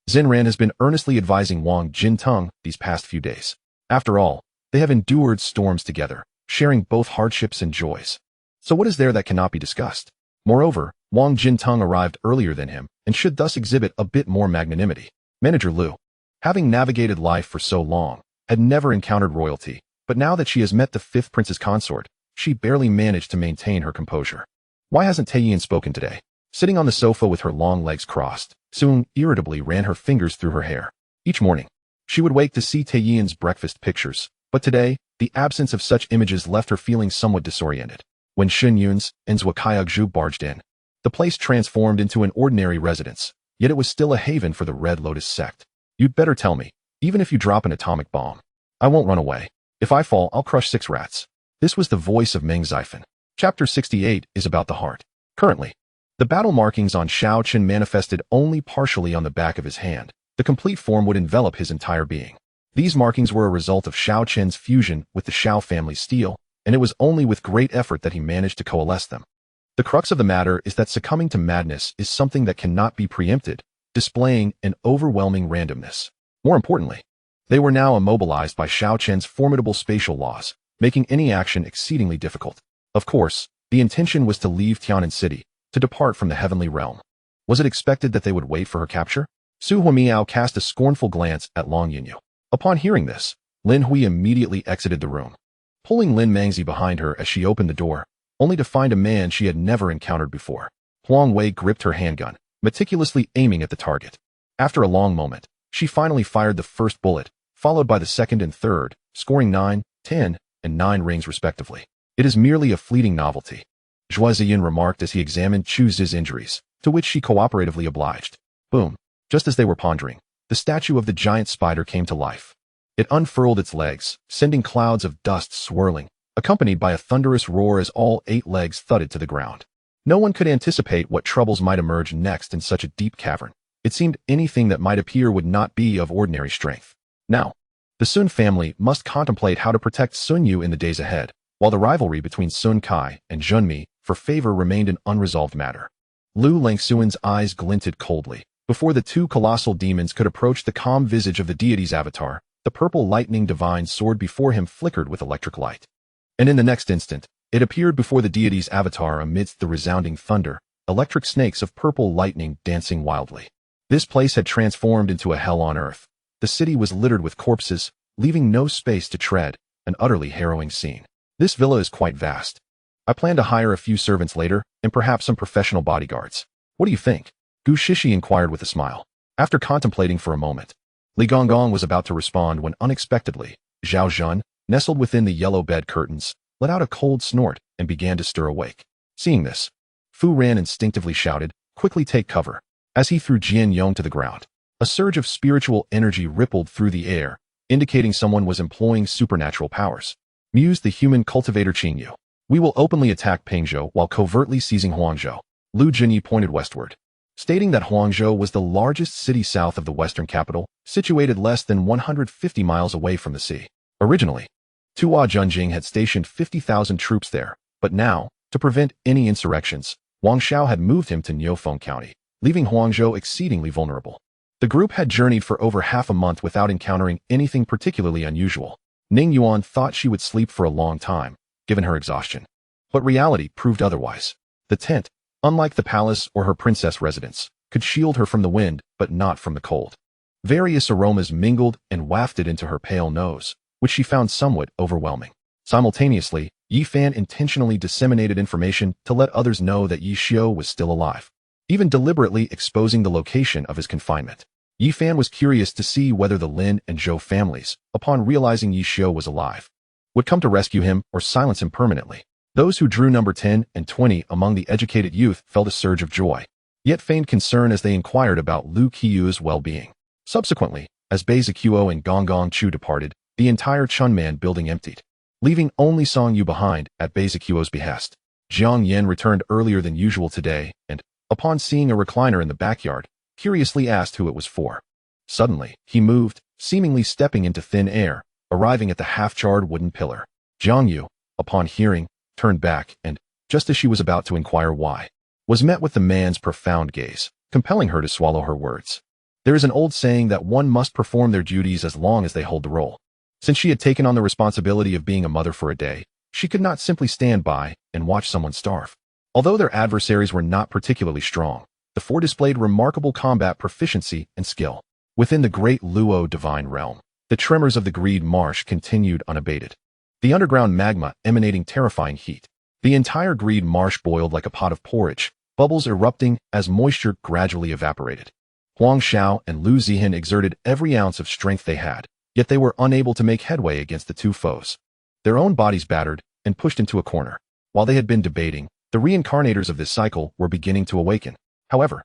Xinran has been earnestly advising Wang Jinteng these past few days. After all, they have endured storms together, sharing both hardships and joys. So what is there that cannot be discussed? Moreover, Wang Jinteng arrived earlier than him and should thus exhibit a bit more magnanimity. Manager Lu, having navigated life for so long, had never encountered royalty, but now that she has met the fifth prince's consort, she barely managed to maintain her composure. Why hasn't Taiyin spoken today? Sitting on the sofa with her long legs crossed, Soong irritably ran her fingers through her hair. Each morning, she would wake to see Taiyin's breakfast pictures, but today, the absence of such images left her feeling somewhat disoriented. When Shun Yun's and Zhuaqiu barged in, the place transformed into an ordinary residence, yet it was still a haven for the Red Lotus sect. You'd better tell me, even if you drop an atomic bomb. I won't run away. If I fall, I'll crush 6 rats. This was the voice of Meng Xifen. Chapter 68 is about the heart. Currently, the battle markings on Shao Chen manifested only partially on the back of his hand. The complete form would envelop his entire being. These markings were a result of Shao Chen's fusion with the Shao family steel, and it was only with great effort that he managed to coalesce them. The crux of the matter is that succumbing to madness is something that cannot be preempted, displaying an overwhelming randomness. More importantly, they were now immobilized by Shao Chen's formidable spatial laws, making any action exceedingly difficult. Of course, the intention was to leave Tianan City, to depart from the heavenly realm. Was it expected that they would wait for her capture? Su Huimiao cast a scornful glance at Long Yinyu. Upon hearing this, Lin Hui immediately exited the room, pulling Lin Mangzi behind her as she opened the door, only to find a man she had never encountered before. Huang Wei gripped her handgun, meticulously aiming at the target. After a long moment, she finally fired the first bullet, followed by the second and third, scoring 9, 10, and 9 rings respectively. It is merely a fleeting novelty, Zhua Ziyin remarked as he examined Chu Zi's injuries, to which she cooperatively obliged. Boom. Just as they were pondering, the statue of the giant spider came to life. It unfurled its legs, sending clouds of dust swirling, accompanied by a thunderous roar as all 8 legs thudded to the ground. No one could anticipate what troubles might emerge next in such a deep cavern. It seemed anything that might appear would not be of ordinary strength. Now, the Sun family must contemplate how to protect Sun Yu in the days ahead, while the rivalry between Sun Kai and Junmi for favor remained an unresolved matter. Lu Langsuan's eyes glinted coldly. Before the 2 colossal demons could approach the calm visage of the deity's avatar, the purple lightning divine sword before him flickered with electric light. And in the next instant, it appeared before the deity's avatar amidst the resounding thunder, electric snakes of purple lightning dancing wildly. This place had transformed into a hell on earth. The city was littered with corpses, leaving no space to tread, an utterly harrowing scene. This villa is quite vast. I plan to hire a few servants later, and perhaps some professional bodyguards. What do you think? Gu Shishi inquired with a smile. After contemplating for a moment, Li Gonggong was about to respond when unexpectedly, Zhao Zhun, nestled within the yellow bed curtains, let out a cold snort and began to stir awake. Seeing this, Fu Ran instinctively shouted, "Quickly take cover." as he threw Jian Yong to the ground. A surge of spiritual energy rippled through the air, indicating someone was employing supernatural powers. Mused the human cultivator Qingyu. We will openly attack Pengzhou while covertly seizing Huangzhou. Lu Jinyi pointed westward, stating that Huangzhou was the largest city south of the western capital, situated less than 150 miles away from the sea. Originally, Tuo Junjing had stationed 50,000 troops there, but now, to prevent any insurrections, Wang Xiao had moved him to Niufeng County, leaving Huangzhou exceedingly vulnerable. The group had journeyed for over half a month without encountering anything particularly unusual. Ning Yuan thought she would sleep for a long time, given her exhaustion. But reality proved otherwise. The tent, unlike the palace or her princess residence, could shield her from the wind, but not from the cold. Various aromas mingled and wafted into her pale nose, which she found somewhat overwhelming. Simultaneously, Yi Fan intentionally disseminated information to let others know that Yi Xiu was still alive, even deliberately exposing the location of his confinement. Yi Fan was curious to see whether the Lin and Zhou families, upon realizing Yi Xiu was alive, would come to rescue him or silence him permanently. Those who drew number 10 and 20 among the educated youth felt a surge of joy, yet feigned concern as they inquired about Lu Qiu's well-being. Subsequently, as Bei Ziqiuo and Gong Gong Chu departed, the entire Chunman building emptied, leaving only Song Yu behind at Bei Ziqiuo's behest. Jiang Yen returned earlier than usual today and, upon seeing a recliner in the backyard, curiously asked who it was for. Suddenly, he moved, seemingly stepping into thin air, arriving at the half-charred wooden pillar. Jiang Yu, upon hearing, turned back and, just as she was about to inquire why, was met with the man's profound gaze, compelling her to swallow her words. There is an old saying that one must perform their duties as long as they hold the role. Since she had taken on the responsibility of being a mother for a day, she could not simply stand by and watch someone starve. Although their adversaries were not particularly strong, the four displayed remarkable combat proficiency and skill. Within the great Luo divine realm, the tremors of the Greed Marsh continued unabated. The underground magma emanating terrifying heat. The entire Greed Marsh boiled like a pot of porridge, bubbles erupting as moisture gradually evaporated. Huang Xiao and Lu Zihin exerted every ounce of strength they had, yet they were unable to make headway against the two foes. Their own bodies battered and pushed into a corner. While they had been debating, the reincarnators of this cycle were beginning to awaken. However,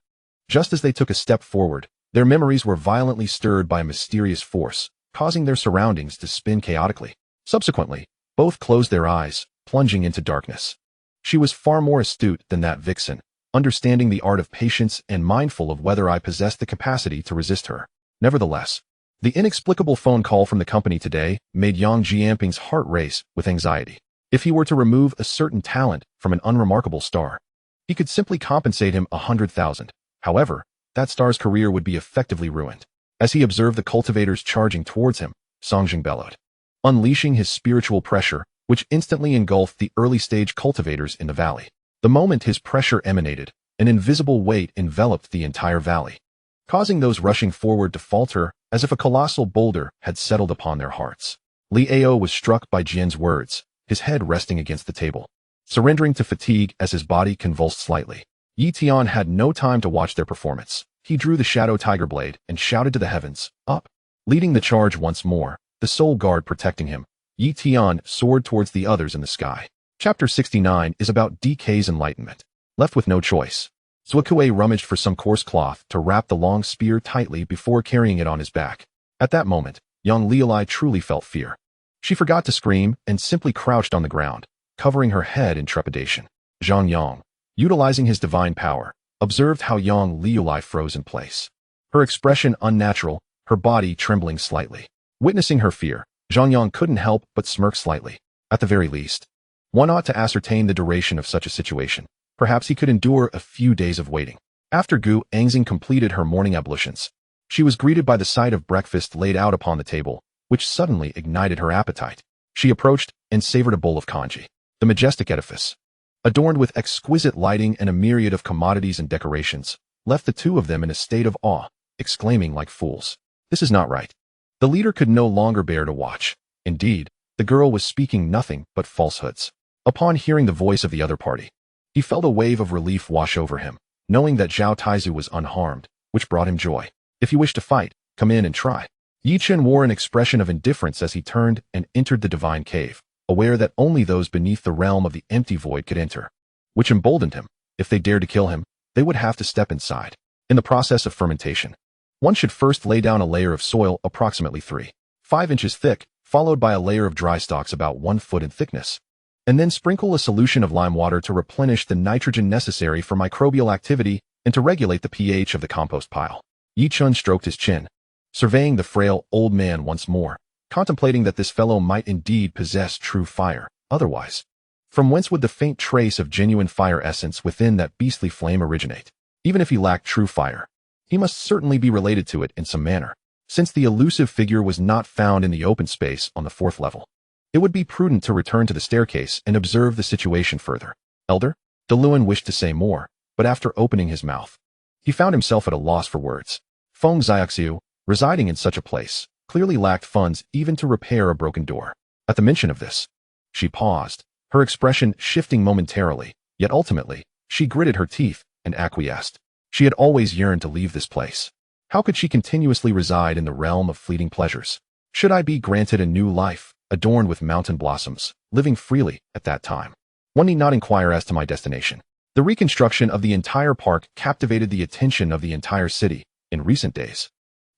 just as they took a step forward, their memories were violently stirred by a mysterious force, causing their surroundings to spin chaotically. Subsequently, both closed their eyes, plunging into darkness. She was far more astute than that vixen, understanding the art of patience and mindful of whether I possessed the capacity to resist her. Nevertheless, the inexplicable phone call from the company today made Yang Jianping's heart race with anxiety. If he were to remove a certain talent from an unremarkable star, he could simply compensate him 100,000. However, that star's career would be effectively ruined. As he observed the cultivators charging towards him, Songjing bellowed, unleashing his spiritual pressure, which instantly engulfed the early-stage cultivators in the valley. The moment his pressure emanated, an invisible weight enveloped the entire valley, causing those rushing forward to falter as if a colossal boulder had settled upon their hearts. Li Ao was struck by Jian's words, his head resting against the table, surrendering to fatigue as his body convulsed slightly. Yi Tian had no time to watch their performance. He drew the Shadow Tiger Blade and shouted to the heavens, "Up!" Leading the charge once more, the soul guard protecting him, Yi Tian soared towards the others in the sky. Chapter 69 is about DK's enlightenment. Left with no choice, Zuokue rummaged for some coarse cloth to wrap the long spear tightly before carrying it on his back. At that moment, young Liulai truly felt fear. She forgot to scream and simply crouched on the ground, covering her head in trepidation. Zhang Yang, utilizing his divine power, observed how young Liulai froze in place. Her expression unnatural, her body trembling slightly. Witnessing her fear, Zhang Yang couldn't help but smirk slightly. At the very least, one ought to ascertain the duration of such a situation. Perhaps he could endure a few days of waiting. After Gu Angxing completed her morning ablutions, she was greeted by the sight of breakfast laid out upon the table, which suddenly ignited her appetite. She approached and savored a bowl of congee. The majestic edifice, adorned with exquisite lighting and a myriad of commodities and decorations, left the two of them in a state of awe, exclaiming like fools, "This is not right." The leader could no longer bear to watch. Indeed, the girl was speaking nothing but falsehoods. Upon hearing the voice of the other party, he felt a wave of relief wash over him, knowing that Zhao Taizu was unharmed, which brought him joy. "If you wish to fight, come in and try." Yi Chen wore an expression of indifference as he turned and entered the divine cave, aware that only those beneath the realm of the empty void could enter, which emboldened him. If they dared to kill him, they would have to step inside. In the process of fermentation, one should first lay down a layer of soil approximately 3–5 inches thick, followed by a layer of dry stalks about 1 foot in thickness, and then sprinkle a solution of lime water to replenish the nitrogen necessary for microbial activity and to regulate the pH of the compost pile. Yi Chun stroked his chin, surveying the frail old man once more, contemplating that this fellow might indeed possess true fire. Otherwise, from whence would the faint trace of genuine fire essence within that beastly flame originate? Even if he lacked true fire, he must certainly be related to it in some manner, since the elusive figure was not found in the open space on the 4th level. It would be prudent to return to the staircase and observe the situation further. Elder? DeLuan wished to say more, but after opening his mouth, he found himself at a loss for words. Feng Xiaoxiu, residing in such a place, clearly lacked funds even to repair a broken door. At the mention of this, she paused, her expression shifting momentarily, yet ultimately, she gritted her teeth and acquiesced. She had always yearned to leave this place. How could she continuously reside in the realm of fleeting pleasures? Should I be granted a new life, adorned with mountain blossoms, living freely at that time? One need not inquire as to my destination. The reconstruction of the entire park captivated the attention of the entire city. In recent days,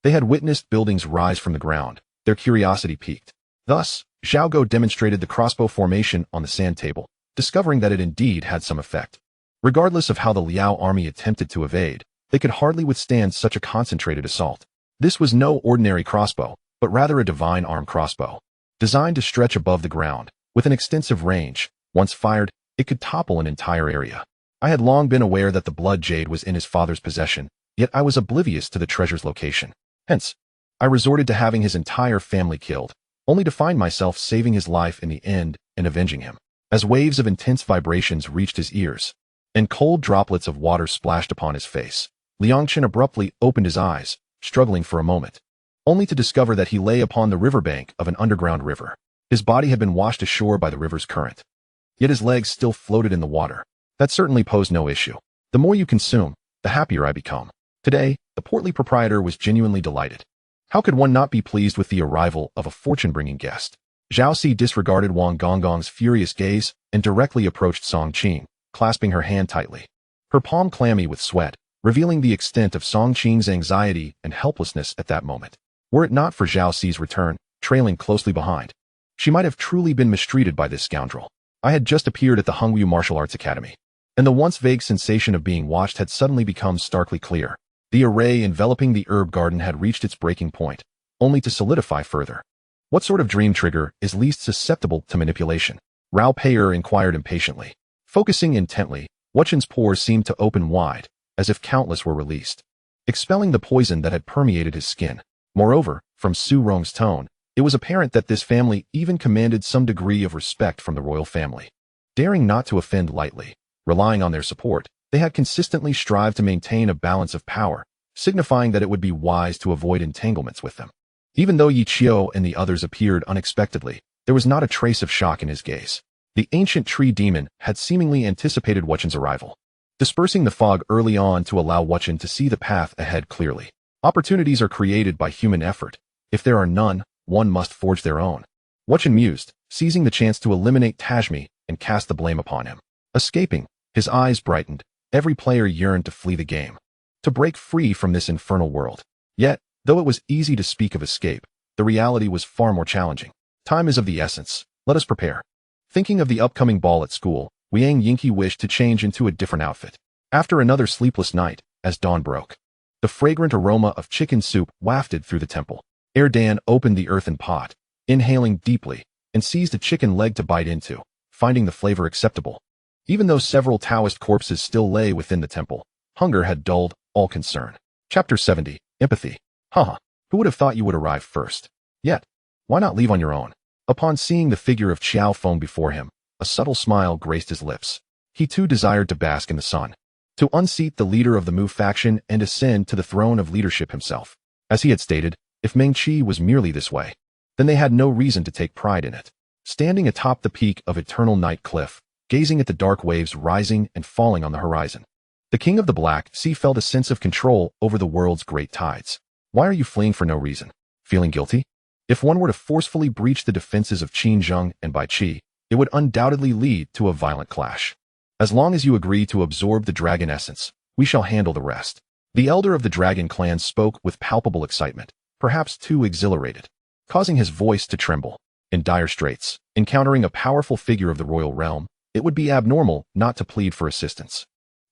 they had witnessed buildings rise from the ground. Their curiosity piqued. Thus, Xiaogo demonstrated the crossbow formation on the sand table, discovering that it indeed had some effect. Regardless of how the Liao army attempted to evade, they could hardly withstand such a concentrated assault. This was no ordinary crossbow, but rather a divine arm crossbow, designed to stretch above the ground. With an extensive range, once fired, it could topple an entire area. I had long been aware that the blood jade was in his father's possession, yet I was oblivious to the treasure's location. Hence, I resorted to having his entire family killed, only to find myself saving his life in the end and avenging him. As waves of intense vibrations reached his ears, and cold droplets of water splashed upon his face, Liangchen abruptly opened his eyes, struggling for a moment, only to discover that he lay upon the riverbank of an underground river. His body had been washed ashore by the river's current, yet his legs still floated in the water. That certainly posed no issue. The more you consume, the happier I become. Today, the portly proprietor was genuinely delighted. How could one not be pleased with the arrival of a fortune-bringing guest? Zhao Si disregarded Wang Gonggong's furious gaze and directly approached Song Qing, clasping her hand tightly, her palm clammy with sweat, revealing the extent of Song Qing's anxiety and helplessness at that moment. Were it not for Zhao Si's return, trailing closely behind, she might have truly been mistreated by this scoundrel. I had just appeared at the Hongwu Martial Arts Academy, and the once vague sensation of being watched had suddenly become starkly clear. The array enveloping the herb garden had reached its breaking point, only to solidify further. What sort of dream trigger is least susceptible to manipulation? Rao Pei'er inquired impatiently. Focusing intently, Wuchen's pores seemed to open wide, as if countless were released, expelling the poison that had permeated his skin. Moreover, from Su Rong's tone, it was apparent that this family even commanded some degree of respect from the royal family. Daring not to offend lightly, relying on their support, they had consistently strived to maintain a balance of power, signifying that it would be wise to avoid entanglements with them. Even though Yi Qiu and the others appeared unexpectedly, there was not a trace of shock in his gaze. The ancient tree demon had seemingly anticipated Wuchen's arrival, dispersing the fog early on to allow Wuchen to see the path ahead clearly. Opportunities are created by human effort. If there are none, one must forge their own. Wuchen mused, seizing the chance to eliminate Tajmi and cast the blame upon him. Escaping, his eyes brightened. Every player yearned to flee the game, to break free from this infernal world. Yet, though it was easy to speak of escape, the reality was far more challenging. Time is of the essence. Let us prepare. Thinking of the upcoming ball at school, Wiang Yingqi wished to change into a different outfit. After another sleepless night, as dawn broke, the fragrant aroma of chicken soup wafted through the temple. Erdan opened the earthen pot, inhaling deeply, and seized a chicken leg to bite into, finding the flavor acceptable. Even though several Taoist corpses still lay within the temple, hunger had dulled all concern. Chapter 70, Empathy. Haha, who would have thought you would arrive first? Yet, why not leave on your own? Upon seeing the figure of Qiao Feng before him, a subtle smile graced his lips. He too desired to bask in the sun, to unseat the leader of the Mu faction and ascend to the throne of leadership himself. As he had stated, if Meng Qi was merely this way, then they had no reason to take pride in it. Standing atop the peak of Eternal Night Cliff, gazing at the dark waves rising and falling on the horizon, the King of the Black Sea felt a sense of control over the world's great tides. Why are you fleeing for no reason? Feeling guilty? If one were to forcefully breach the defenses of Qinzheng and Baiqi, it would undoubtedly lead to a violent clash. As long as you agree to absorb the dragon essence, we shall handle the rest. The elder of the dragon clan spoke with palpable excitement, perhaps too exhilarated, causing his voice to tremble. In dire straits, encountering a powerful figure of the royal realm, it would be abnormal not to plead for assistance.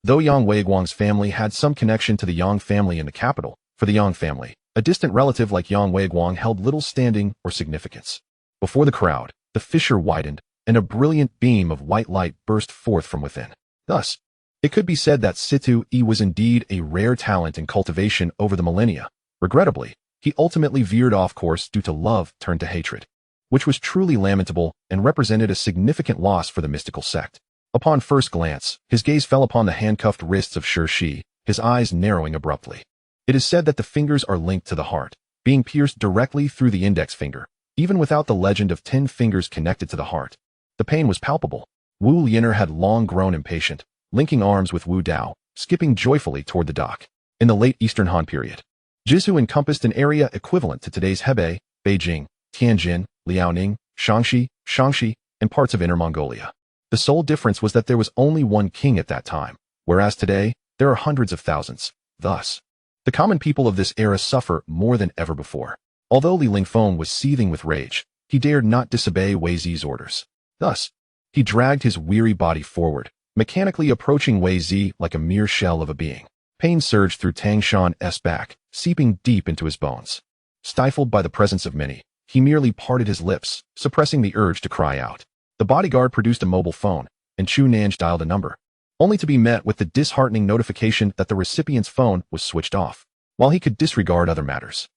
Though Yang Weiguang's family had some connection to the Yang family in the capital, for the Yang family, a distant relative like Yang Weiguang held little standing or significance. Before the crowd, the fissure widened, and a brilliant beam of white light burst forth from within. Thus, it could be said that Situ Yi was indeed a rare talent in cultivation over the millennia. Regrettably, he ultimately veered off course due to love turned to hatred, which was truly lamentable and represented a significant loss for the mystical sect. Upon first glance, his gaze fell upon the handcuffed wrists of Shi, his eyes narrowing abruptly. It is said that the fingers are linked to the heart, being pierced directly through the index finger, even without the legend of 10 fingers connected to the heart. The pain was palpable. Wu Yin'er had long grown impatient, linking arms with Wu Dao, skipping joyfully toward the dock. In the late Eastern Han period, Jizhu encompassed an area equivalent to today's Hebei, Beijing, Tianjin, Liaoning, Shaanxi, and parts of Inner Mongolia. The sole difference was that there was only one king at that time, whereas today, there are hundreds of thousands. Thus, the common people of this era suffer more than ever before. Although Li Lingfeng was seething with rage, he dared not disobey Wei Zi's orders. Thus, he dragged his weary body forward, mechanically approaching Wei Zi like a mere shell of a being. Pain surged through Tang Shan's back, seeping deep into his bones. Stifled by the presence of many, he merely parted his lips, suppressing the urge to cry out. The bodyguard produced a mobile phone, and Chu Nanj dialed a number, only to be met with the disheartening notification that the recipient's phone was switched off, while he could disregard other matters.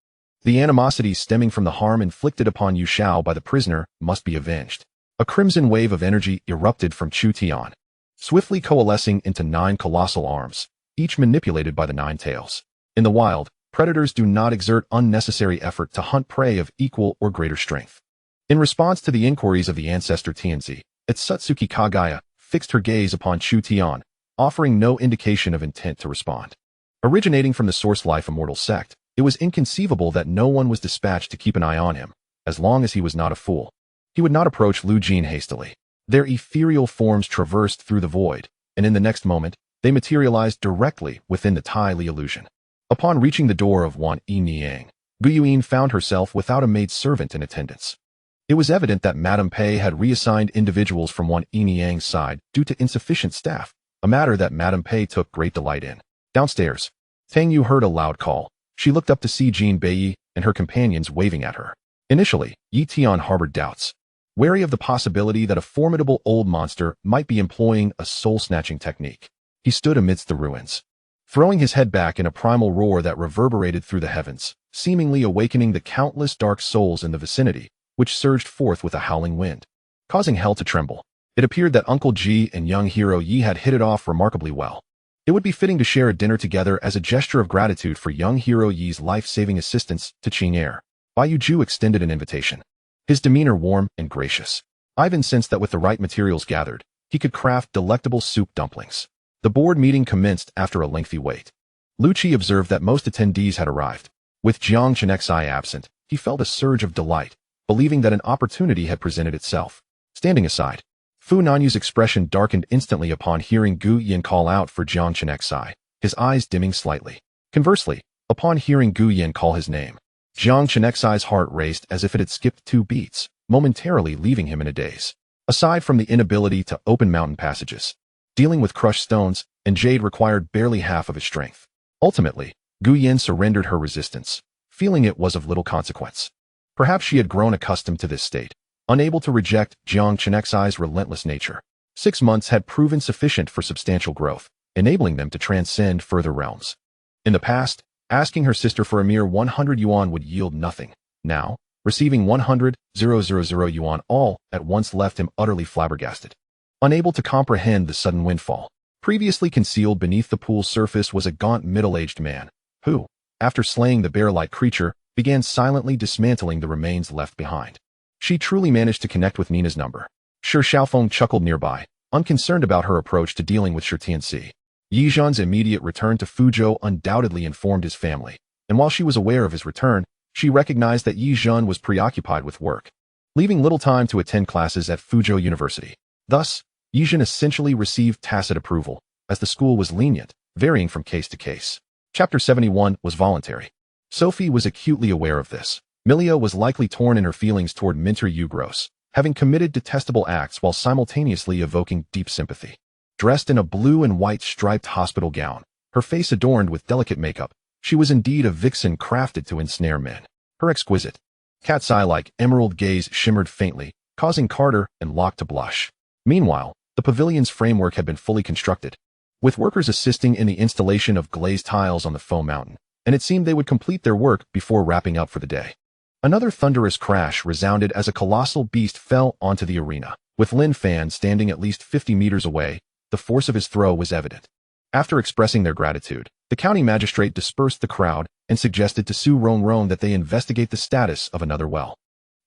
The animosity stemming from the harm inflicted upon Yu Xiao by the prisoner must be avenged. A crimson wave of energy erupted from Chu Tian, swiftly coalescing into 9 colossal arms, each manipulated by the 9 tails. In the wild, predators do not exert unnecessary effort to hunt prey of equal or greater strength. In response to the inquiries of the ancestor Tianzi, Itsutsuki Kagaya fixed her gaze upon Chu Tian, offering no indication of intent to respond. Originating from the Source Life Immortal sect, it was inconceivable that no one was dispatched to keep an eye on him, as long as he was not a fool. He would not approach Lu Jin hastily. Their ethereal forms traversed through the void, and in the next moment, they materialized directly within the Tai Li illusion. Upon reaching the door of Wan Yi Niang, Gu Yuyin found herself without a maid servant in attendance. It was evident that Madame Pei had reassigned individuals from Wan Yi Niang's side due to insufficient staff, a matter that Madame Pei took great delight in. Downstairs, Tang Yu heard a loud call. She looked up to see Jin Bei and her companions waving at her. Initially, Yi Tian harbored doubts, wary of the possibility that a formidable old monster might be employing a soul-snatching technique. He stood amidst the ruins, throwing his head back in a primal roar that reverberated through the heavens, seemingly awakening the countless dark souls in the vicinity, which surged forth with a howling wind, causing hell to tremble. It appeared that Uncle Ji and young hero Yi had hit it off remarkably well. It would be fitting to share a dinner together as a gesture of gratitude for young hero Yi's life-saving assistance to Qing Er. Bai Yuju extended an invitation, his demeanor warm and gracious. Ivan sensed that with the right materials gathered, he could craft delectable soup dumplings. The board meeting commenced after a lengthy wait. Lu Qi observed that most attendees had arrived. With Jiang Chenexai absent, he felt a surge of delight, believing that an opportunity had presented itself. Standing aside, Fu Nanyu's expression darkened instantly upon hearing Gu Yin call out for Jiang Chenexai, his eyes dimming slightly. Conversely, upon hearing Gu Yin call his name, Jiang Chenexai's heart raced as if it had skipped 2 beats, momentarily leaving him in a daze. Aside from the inability to open mountain passages, dealing with crushed stones and jade required barely half of his strength. Ultimately, Gu Yin surrendered her resistance, feeling it was of little consequence. Perhaps she had grown accustomed to this state, unable to reject Jiang Chenexai's relentless nature. 6 months had proven sufficient for substantial growth, enabling them to transcend further realms. In the past, asking her sister for a mere 100 yuan would yield nothing. Now, receiving 100,000 yuan all at once left him utterly flabbergasted. Unable to comprehend the sudden windfall, previously concealed beneath the pool's surface was a gaunt middle-aged man, who, after slaying the bear-like creature, began silently dismantling the remains left behind. She truly managed to connect with Nina's number. Shi Xiaofeng chuckled nearby, unconcerned about her approach to dealing with Shi Tianxi. Yi Zhan's immediate return to Fuzhou undoubtedly informed his family, and while she was aware of his return, she recognized that Yi Zhan was preoccupied with work, leaving little time to attend classes at Fuzhou University. Thus, Yi Zhan essentially received tacit approval, as the school was lenient, varying from case to case. Chapter 71 was voluntary. Sophie was acutely aware of this. Milia was likely torn in her feelings toward Minter Ugros, having committed detestable acts while simultaneously evoking deep sympathy. Dressed in a blue and white striped hospital gown, her face adorned with delicate makeup, she was indeed a vixen crafted to ensnare men. Her exquisite, cat's eye-like emerald gaze shimmered faintly, causing Carter and Locke to blush. Meanwhile, the pavilion's framework had been fully constructed, with workers assisting in the installation of glazed tiles on the foam mountain, and it seemed they would complete their work before wrapping up for the day. Another thunderous crash resounded as a colossal beast fell onto the arena. With Lin Fan standing at least 50 meters away, the force of his throw was evident. After expressing their gratitude, the county magistrate dispersed the crowd and suggested to Su Rongrong that they investigate the status of another well.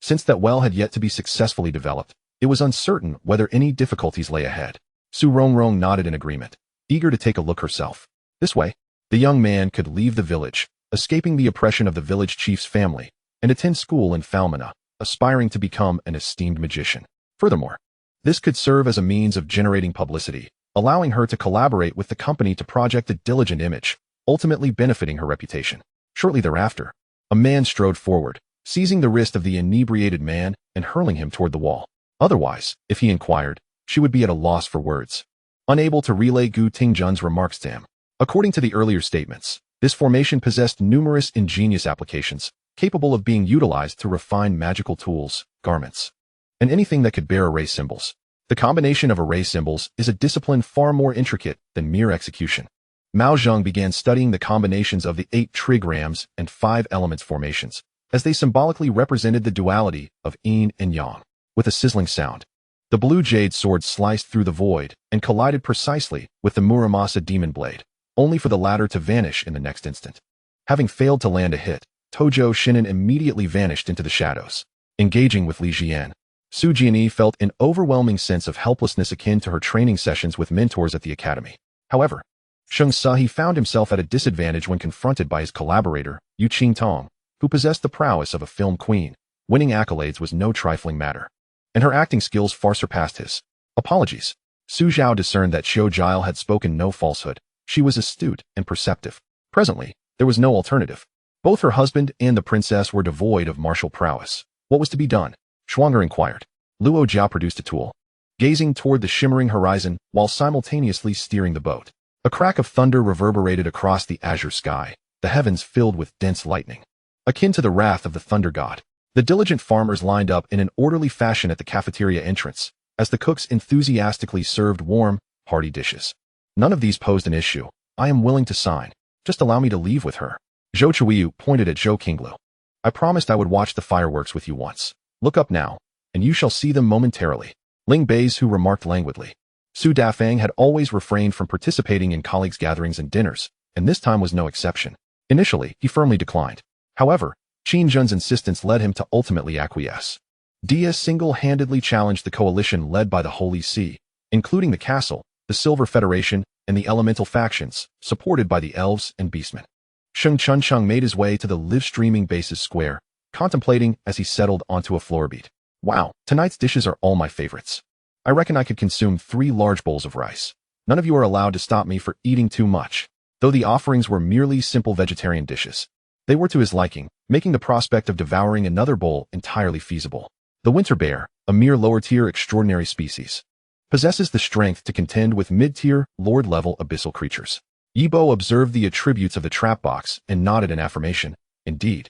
Since that well had yet to be successfully developed, it was uncertain whether any difficulties lay ahead. Su Rongrong nodded in agreement, eager to take a look herself. This way, the young man could leave the village, escaping the oppression of the village chief's family, and attend school in Falmana, aspiring to become an esteemed magician. Furthermore, this could serve as a means of generating publicity, allowing her to collaborate with the company to project a diligent image, ultimately benefiting her reputation. Shortly thereafter, a man strode forward, seizing the wrist of the inebriated man and hurling him toward the wall. Otherwise, if he inquired, she would be at a loss for words, unable to relay Gu Tingjun's remarks to him. According to the earlier statements, this formation possessed numerous ingenious applications, capable of being utilized to refine magical tools, garments, and anything that could bear array symbols. The combination of array symbols is a discipline far more intricate than mere execution. Mao Zheng began studying the combinations of the 8 trigrams and 5 elements formations, as they symbolically represented the duality of yin and yang. With a sizzling sound, the blue jade sword sliced through the void and collided precisely with the Muramasa demon blade, only for the latter to vanish in the next instant. Having failed to land a hit, Tojo Shinin immediately vanished into the shadows. Engaging with Li Jian, Su Jianyi felt an overwhelming sense of helplessness akin to her training sessions with mentors at the academy. However, Sheng Sahi found himself at a disadvantage when confronted by his collaborator, Yu Qingtong, who possessed the prowess of a film queen. Winning accolades was no trifling matter, and her acting skills far surpassed his. Apologies. Su Zhao discerned that Xiu Jiao had spoken no falsehood. She was astute and perceptive. Presently, there was no alternative. Both her husband and the princess were devoid of martial prowess. What was to be done? Schwanger inquired. Luo Jiao produced a tool, gazing toward the shimmering horizon while simultaneously steering the boat. A crack of thunder reverberated across the azure sky, the heavens filled with dense lightning. Akin to the wrath of the thunder god, the diligent farmers lined up in an orderly fashion at the cafeteria entrance, as the cooks enthusiastically served warm, hearty dishes. None of these posed an issue. I am willing to sign. Just allow me to leave with her. Zhou Chuiyu pointed at Zhou Qinglu. I promised I would watch the fireworks with you once. Look up now, and you shall see them momentarily. Ling Bei's who remarked languidly. Su Dafang had always refrained from participating in colleagues' gatherings and dinners, and this time was no exception. Initially, he firmly declined. However, Qin Jun's insistence led him to ultimately acquiesce. Dia single-handedly challenged the coalition led by the Holy See, including the Castle, the Silver Federation, and the Elemental factions, supported by the Elves and Beastmen. Sheng Chuncheng made his way to the live-streaming base's square, contemplating as he settled onto a floor beat. Wow, tonight's dishes are all my favorites. I reckon I could consume 3 large bowls of rice. None of you are allowed to stop me for eating too much. Though the offerings were merely simple vegetarian dishes, they were to his liking, making the prospect of devouring another bowl entirely feasible. The winter bear, a mere lower-tier extraordinary species, possesses the strength to contend with mid-tier, lord-level abyssal creatures. Yibo observed the attributes of the trap box and nodded in affirmation. Indeed,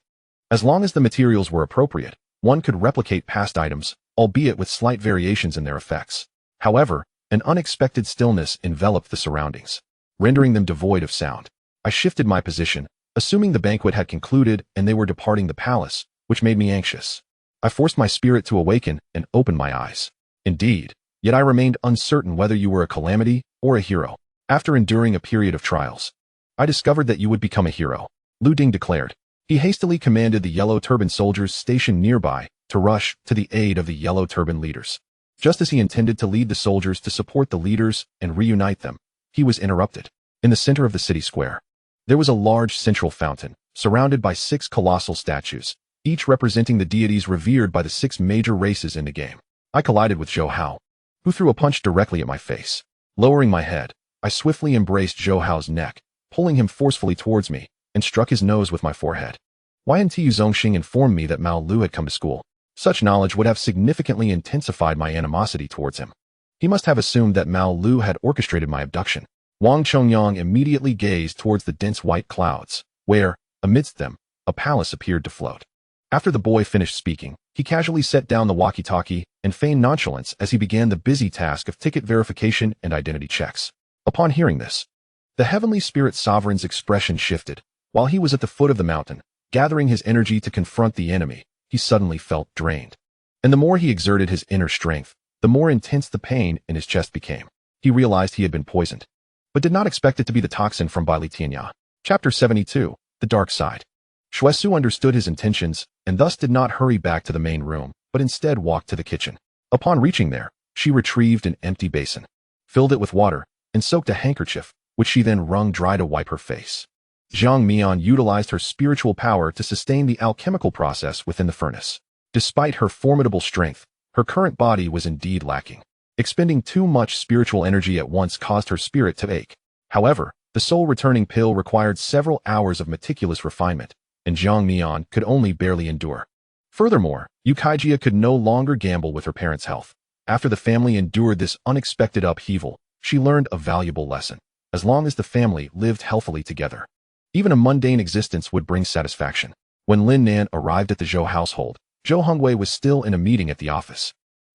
as long as the materials were appropriate, one could replicate past items, albeit with slight variations in their effects. However, an unexpected stillness enveloped the surroundings, rendering them devoid of sound. I shifted my position, assuming the banquet had concluded and they were departing the palace, which made me anxious. I forced my spirit to awaken and opened my eyes. Indeed, yet I remained uncertain whether you were a calamity or a hero. After enduring a period of trials, I discovered that you would become a hero, Lu Ding declared. He hastily commanded the yellow turban soldiers stationed nearby to rush to the aid of the yellow turban leaders. Just as he intended to lead the soldiers to support the leaders and reunite them, he was interrupted. In the center of the city square, there was a large central fountain, surrounded by 6 colossal statues, each representing the deities revered by the 6 major races in the game. I collided with Zhou Hao, who threw a punch directly at my face. Lowering my head, I swiftly embraced Zhou Hao's neck, pulling him forcefully towards me, and struck his nose with my forehead. Yantiu Zongxing informed me that Mao Lu had come to school. Such knowledge would have significantly intensified my animosity towards him. He must have assumed that Mao Lu had orchestrated my abduction. Wang Chongyang immediately gazed towards the dense white clouds, where, amidst them, a palace appeared to float. After the boy finished speaking, he casually set down the walkie-talkie and feigned nonchalance as he began the busy task of ticket verification and identity checks. Upon hearing this, the heavenly spirit sovereign's expression shifted. While he was at the foot of the mountain, gathering his energy to confront the enemy, he suddenly felt drained. And the more he exerted his inner strength, the more intense the pain in his chest became. He realized he had been poisoned, but did not expect it to be the toxin from Bai Li Tianya. Chapter 72, The Dark Side. Xuesu understood his intentions and thus did not hurry back to the main room, but instead walked to the kitchen. Upon reaching there, she retrieved an empty basin, filled it with water, and soaked a handkerchief, which she then wrung dry to wipe her face. Zhang Mian utilized her spiritual power to sustain the alchemical process within the furnace. Despite her formidable strength, her current body was indeed lacking. Expending too much spiritual energy at once caused her spirit to ache. However, the soul-returning pill required several hours of meticulous refinement, and Zhang Mian could only barely endure. Furthermore, Yukaijia could no longer gamble with her parents' health. After the family endured this unexpected upheaval, she learned a valuable lesson. As long as the family lived healthily together, even a mundane existence would bring satisfaction. When Lin Nan arrived at the Zhou household, Zhou Hongwei was still in a meeting at the office.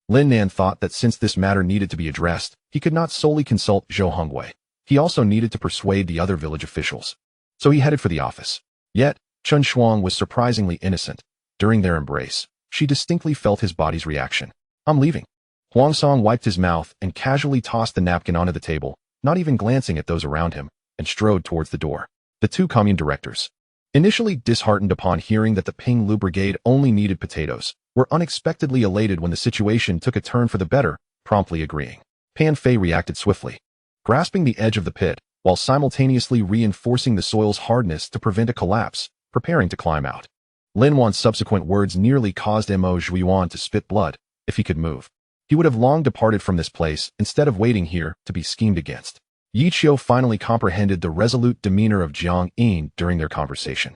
Lin Nan thought that since this matter needed to be addressed, he could not solely consult Zhou Hongwei. He also needed to persuade the other village officials. So he headed for the office. Yet, Chen Shuang was surprisingly innocent. During their embrace, she distinctly felt his body's reaction. "I'm leaving." Huang Song wiped his mouth and casually tossed the napkin onto the table, not even glancing at those around him, and strode towards the door. The two commune directors, initially disheartened upon hearing that the Ping Lu Brigade only needed potatoes, were unexpectedly elated when the situation took a turn for the better, promptly agreeing. Pan Fei reacted swiftly, grasping the edge of the pit, while simultaneously reinforcing the soil's hardness to prevent a collapse, preparing to climb out. Lin Wan's subsequent words nearly caused Mo Zhuiyuan to spit blood. If he could move, he would have long departed from this place instead of waiting here to be schemed against. Yi Qiu finally comprehended the resolute demeanor of Jiang Yin during their conversation.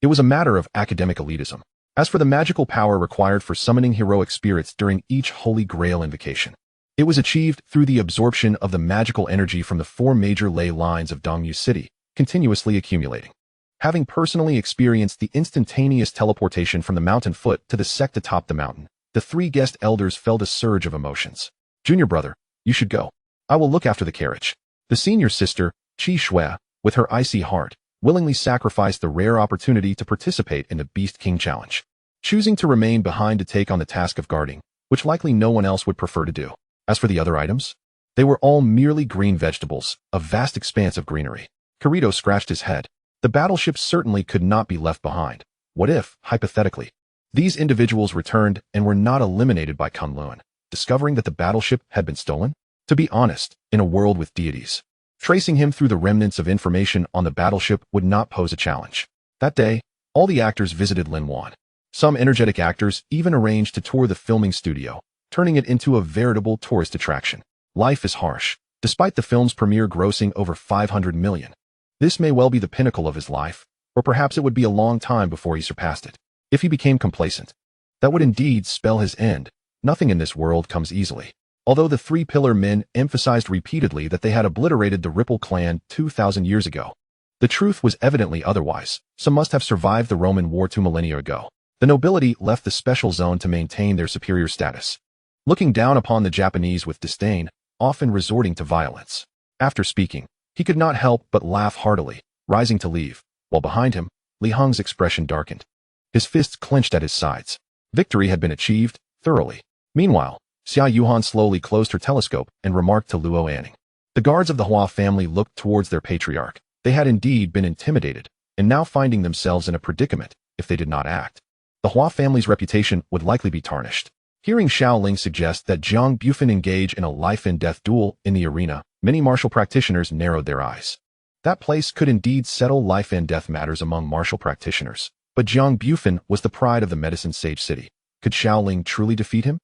It was a matter of academic elitism. As for the magical power required for summoning heroic spirits during each Holy Grail invocation, it was achieved through the absorption of the magical energy from the four major ley lines of Dongyu City, continuously accumulating. Having personally experienced the instantaneous teleportation from the mountain foot to the sect atop the mountain, the three guest elders felt a surge of emotions. "Junior brother, you should go. I will look after the carriage." The senior sister, Qi Shui, with her icy heart, willingly sacrificed the rare opportunity to participate in the Beast King challenge, choosing to remain behind to take on the task of guarding, which likely no one else would prefer to do. As for the other items, they were all merely green vegetables, a vast expanse of greenery. Kirito scratched his head. The battleship certainly could not be left behind. What if, hypothetically, these individuals returned and were not eliminated by Kunlun, discovering that the battleship had been stolen? To be honest, in a world with deities, tracing him through the remnants of information on the battleship would not pose a challenge. That day, all the actors visited Lin Wan. Some energetic actors even arranged to tour the filming studio, turning it into a veritable tourist attraction. Life is harsh, despite the film's premiere grossing over 500 million. This may well be the pinnacle of his life, or perhaps it would be a long time before he surpassed it. If he became complacent, that would indeed spell his end. Nothing in this world comes easily. Although the Three Pillar Men emphasized repeatedly that they had obliterated the Ripple clan 2,000 years ago, the truth was evidently otherwise. Some must have survived the Roman War 2 millennia ago. The nobility left the special zone to maintain their superior status, looking down upon the Japanese with disdain, often resorting to violence. After speaking, he could not help but laugh heartily, rising to leave, while behind him, Li Heng's expression darkened. His fists clenched at his sides. Victory had been achieved, thoroughly. Meanwhile, Xia Yuhan slowly closed her telescope and remarked to Luo Anning. The guards of the Hua family looked towards their patriarch. They had indeed been intimidated, and now finding themselves in a predicament if they did not act. The Hua family's reputation would likely be tarnished. Hearing Xiao Ling suggest that Jiang Bufan engage in a life-and-death duel in the arena, many martial practitioners narrowed their eyes. That place could indeed settle life-and-death matters among martial practitioners, but Jiang Bufan was the pride of the medicine sage city. Could Xiao Ling truly defeat him?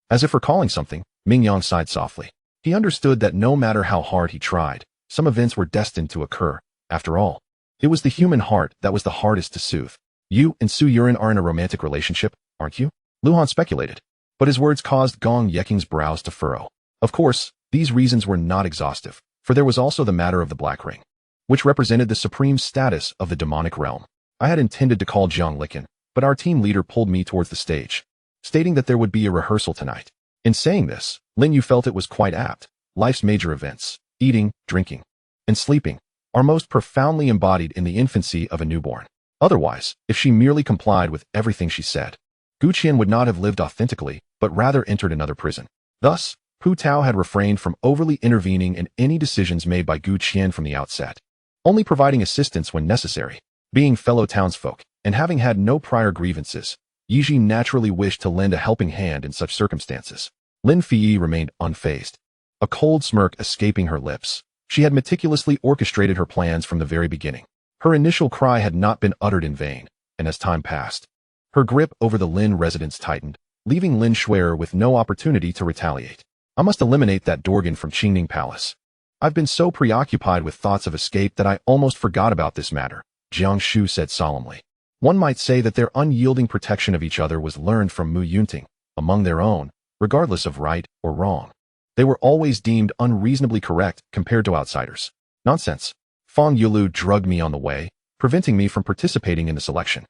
As if recalling something, Ming Yang sighed softly. He understood that no matter how hard he tried, some events were destined to occur, After all, it was the human heart that was the hardest to soothe. You and Su Yurin are in a romantic relationship, aren't you? Luhan speculated. But his words caused Gong Yeking's brows to furrow. Of course, these reasons were not exhaustive, for there was also the matter of the Black Ring, which represented the supreme status of the demonic realm. I had intended to call Jiang Liken, but our team leader pulled me towards the stage, stating that there would be a rehearsal tonight. In saying this, Lin Yu felt it was quite apt. Life's major events, eating, drinking, and sleeping, are most profoundly embodied in the infancy of a newborn. Otherwise, if she merely complied with everything she said, Gu Qian would not have lived authentically, but rather entered another prison. Thus, Pu Tao had refrained from overly intervening in any decisions made by Gu Qian from the outset, only providing assistance when necessary. Being fellow townsfolk, and having had no prior grievances, Yiji naturally wished to lend a helping hand in such circumstances. Lin Fei remained unfazed, a cold smirk escaping her lips. She had meticulously orchestrated her plans from the very beginning. Her initial cry had not been uttered in vain, and as time passed, her grip over the Lin residence tightened, leaving Lin Xuer with no opportunity to retaliate. I must eliminate that Dorgan from Qingning Palace. I've been so preoccupied with thoughts of escape that I almost forgot about this matter, Jiang Shu said solemnly. One might say that their unyielding protection of each other was learned from Mu Yunting, among their own, regardless of right or wrong. They were always deemed unreasonably correct compared to outsiders. Nonsense. Fang Yulu drugged me on the way, preventing me from participating in the selection.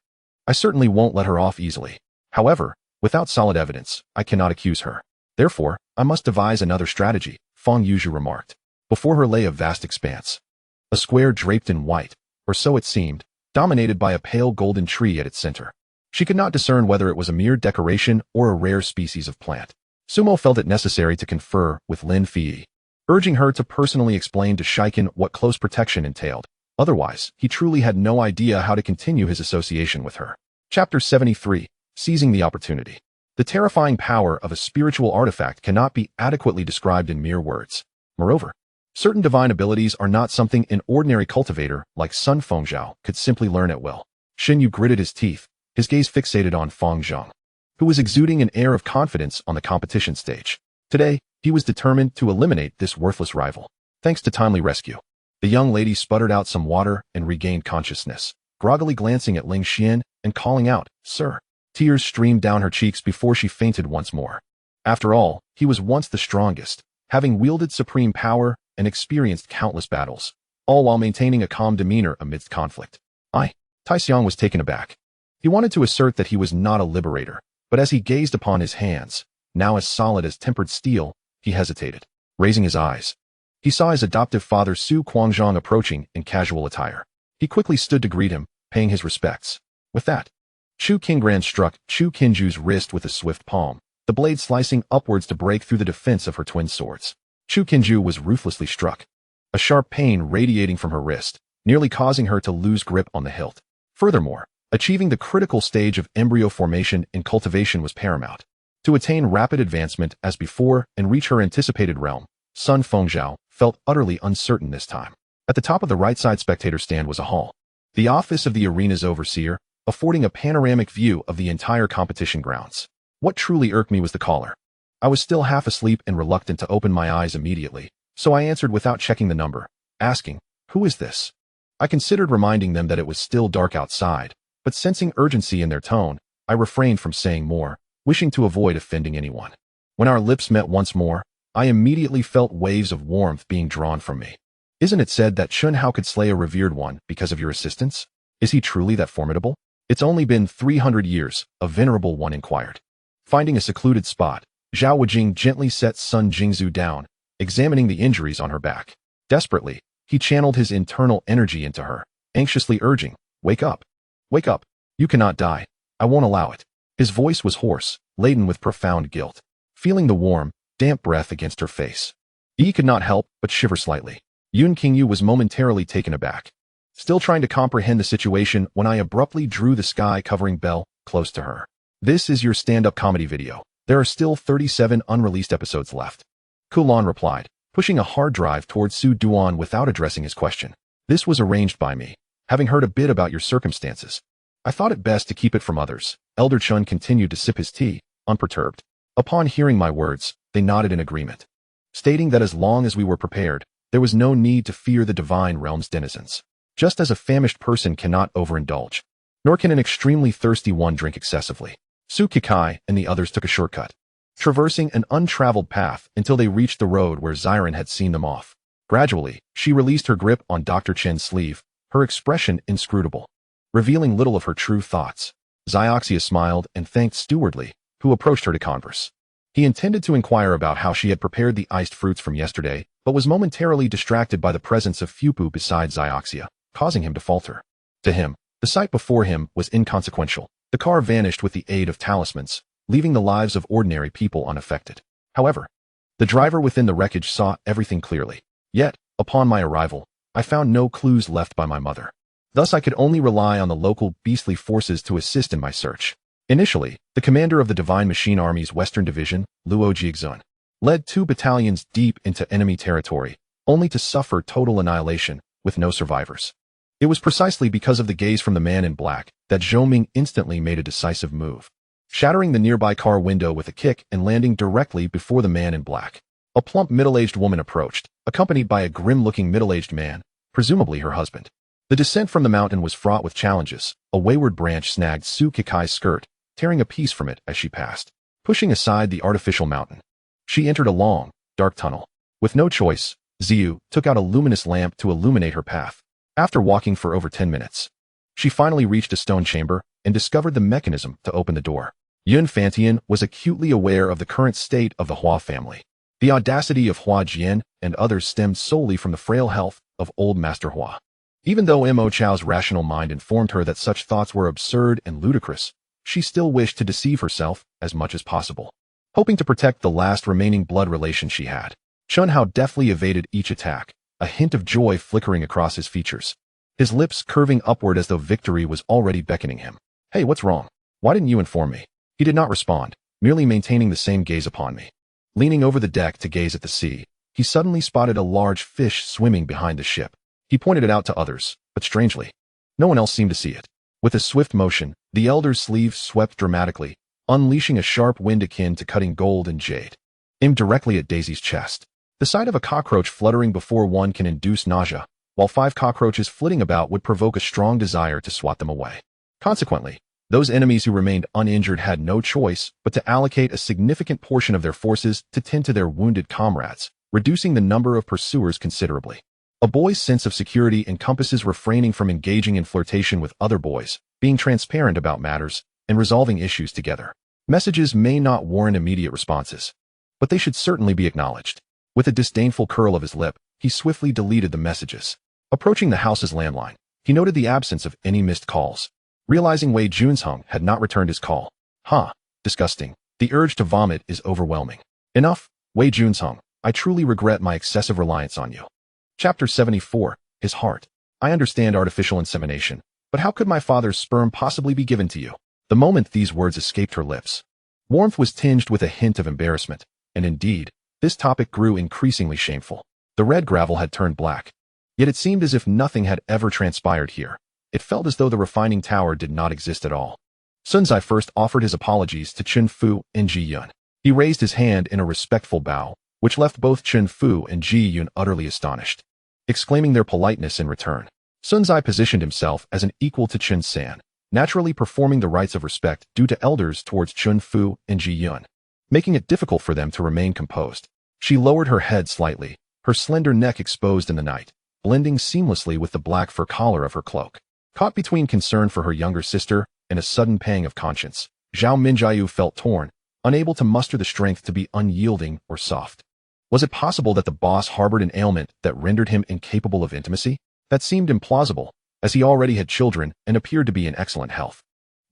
I certainly won't let her off easily. However, without solid evidence, I cannot accuse her. Therefore, I must devise another strategy, Fang Yuzhu remarked. Before her lay a vast expanse. A square draped in white, or so it seemed, dominated by a pale golden tree at its center. She could not discern whether it was a mere decoration or a rare species of plant. Sumo felt it necessary to confer with Lin Fei, urging her to personally explain to Shiken what close protection entailed. Otherwise, he truly had no idea how to continue his association with her. Chapter 73, Seizing the Opportunity. The terrifying power of a spiritual artifact cannot be adequately described in mere words. Moreover, certain divine abilities are not something an ordinary cultivator like Sun Fengzhao could simply learn at will. Shin Yu gritted his teeth, his gaze fixated on Feng Zhang, who was exuding an air of confidence on the competition stage. Today, he was determined to eliminate this worthless rival. Thanks to timely rescue, the young lady sputtered out some water and regained consciousness, groggily glancing at Ling Xian and calling out, "Sir." Tears streamed down her cheeks before she fainted once more. After all, he was once the strongest, having wielded supreme power and experienced countless battles, all while maintaining a calm demeanor amidst conflict. Tai Xiang was taken aback. He wanted to assert that he was not a liberator, but as he gazed upon his hands, now as solid as tempered steel, he hesitated. Raising his eyes, he saw his adoptive father Su Quanzhong approaching in casual attire. He quickly stood to greet him, paying his respects. With that, Chu Qingran struck Chu Qinju's wrist with a swift palm, the blade slicing upwards to break through the defense of her twin swords. Chu Qinju was ruthlessly struck, a sharp pain radiating from her wrist, nearly causing her to lose grip on the hilt. Furthermore, achieving the critical stage of embryo formation in cultivation was paramount. To attain rapid advancement as before and reach her anticipated realm, Sun Fengzhao felt utterly uncertain this time. At the top of the right side spectator stand was a hall, the office of the arena's overseer, affording a panoramic view of the entire competition grounds. What truly irked me was the caller. I was still half asleep and reluctant to open my eyes immediately, so I answered without checking the number, asking, "Who is this?" I considered reminding them that it was still dark outside, but sensing urgency in their tone, I refrained from saying more, wishing to avoid offending anyone. When our lips met once more, I immediately felt waves of warmth being drawn from me. "Isn't it said that Chun Hao could slay a revered one because of your assistance? Is he truly that formidable?" "It's only been 300 years, a venerable one inquired. Finding a secluded spot, Zhao Wujing gently set Sun Jingzhu down, examining the injuries on her back. Desperately, he channeled his internal energy into her, anxiously urging, "Wake up. Wake up. You cannot die. I won't allow it." His voice was hoarse, laden with profound guilt. Feeling the warm, damp breath against her face, Yi could not help but shiver slightly. Yun Qingyu was momentarily taken aback, still trying to comprehend the situation when I abruptly drew the sky-covering bell close to her. "This is your stand-up comedy video. There are still 37 unreleased episodes left." Kulan replied, pushing a hard drive towards Su Duan without addressing his question. "This was arranged by me, having heard a bit about your circumstances. I thought it best to keep it from others." Elder Chun continued to sip his tea, unperturbed. Upon hearing my words, they nodded in agreement, stating that as long as we were prepared, there was no need to fear the divine realm's denizens. Just as a famished person cannot overindulge, nor can an extremely thirsty one drink excessively. Tsukikai and the others took a shortcut, traversing an untraveled path until they reached the road where Xiren had seen them off. Gradually, she released her grip on Dr. Chen's sleeve, her expression inscrutable, revealing little of her true thoughts. Xioxia smiled and thanked Stewardly, who approached her to converse. He intended to inquire about how she had prepared the iced fruits from yesterday, but was momentarily distracted by the presence of Fupu beside Xioxia, causing him to falter. To him, the sight before him was inconsequential. The car vanished with the aid of talismans, leaving the lives of ordinary people unaffected. However, the driver within the wreckage saw everything clearly. Yet, upon my arrival, I found no clues left by my mother. Thus I could only rely on the local beastly forces to assist in my search. Initially, the commander of the Divine Machine Army's Western Division, Luo Jiexun, led 2 battalions deep into enemy territory, only to suffer total annihilation, with no survivors. It was precisely because of the gaze from the man in black that Zhou Ming instantly made a decisive move, shattering the nearby car window with a kick and landing directly before the man in black. A plump middle-aged woman approached, accompanied by a grim-looking middle-aged man, presumably her husband. The descent from the mountain was fraught with challenges. A wayward branch snagged Tsukikai's skirt, tearing a piece from it as she passed, pushing aside the artificial mountain. She entered a long, dark tunnel. With no choice, Xiu took out a luminous lamp to illuminate her path. After walking for over 10 minutes, she finally reached a stone chamber and discovered the mechanism to open the door. Yun Fantian was acutely aware of the current state of the Hua family. The audacity of Hua Jian and others stemmed solely from the frail health of old Master Hua. Even though Mo Chao's rational mind informed her that such thoughts were absurd and ludicrous, she still wished to deceive herself as much as possible, hoping to protect the last remaining blood relation she had. Chun Hao deftly evaded each attack, a hint of joy flickering across his features, his lips curving upward as though victory was already beckoning him. Hey, what's wrong? Why didn't you inform me? He did not respond, merely maintaining the same gaze upon me. Leaning over the deck to gaze at the sea, he suddenly spotted a large fish swimming behind the ship. He pointed it out to others, but strangely, no one else seemed to see it. With a swift motion, the elder's sleeve swept dramatically, unleashing a sharp wind akin to cutting gold and jade, aimed directly at Daisy's chest. The sight of a cockroach fluttering before one can induce nausea, while 5 cockroaches flitting about would provoke a strong desire to swat them away. Consequently, those enemies who remained uninjured had no choice but to allocate a significant portion of their forces to tend to their wounded comrades, reducing the number of pursuers considerably. A boy's sense of security encompasses refraining from engaging in flirtation with other boys, being transparent about matters, and resolving issues together. Messages may not warrant immediate responses, but they should certainly be acknowledged. With a disdainful curl of his lip, he swiftly deleted the messages. Approaching the house's landline, he noted the absence of any missed calls. Realizing Wei Junsheng had not returned his call. Disgusting. The urge to vomit is overwhelming. Enough, Wei Junsheng. I truly regret my excessive reliance on you. Chapter 74, His Heart. I understand artificial insemination, but how could my father's sperm possibly be given to you? The moment these words escaped her lips, warmth was tinged with a hint of embarrassment, and indeed, this topic grew increasingly shameful. The red gravel had turned black, yet it seemed as if nothing had ever transpired here. It felt as though the refining tower did not exist at all. Sun Zai first offered his apologies to Chun Fu and Ji Yun. He raised his hand in a respectful bow, which left both Chun Fu and Ji Yun utterly astonished, exclaiming their politeness in return. Sun Zai positioned himself as an equal to Chun San, naturally performing the rites of respect due to elders towards Chun Fu and Ji Yun, making it difficult for them to remain composed. She lowered her head slightly, her slender neck exposed in the night, blending seamlessly with the black fur collar of her cloak. Caught between concern for her younger sister and a sudden pang of conscience, Zhao Minjiu felt torn, unable to muster the strength to be unyielding or soft. Was it possible that the boss harbored an ailment that rendered him incapable of intimacy? That seemed implausible, as he already had children and appeared to be in excellent health.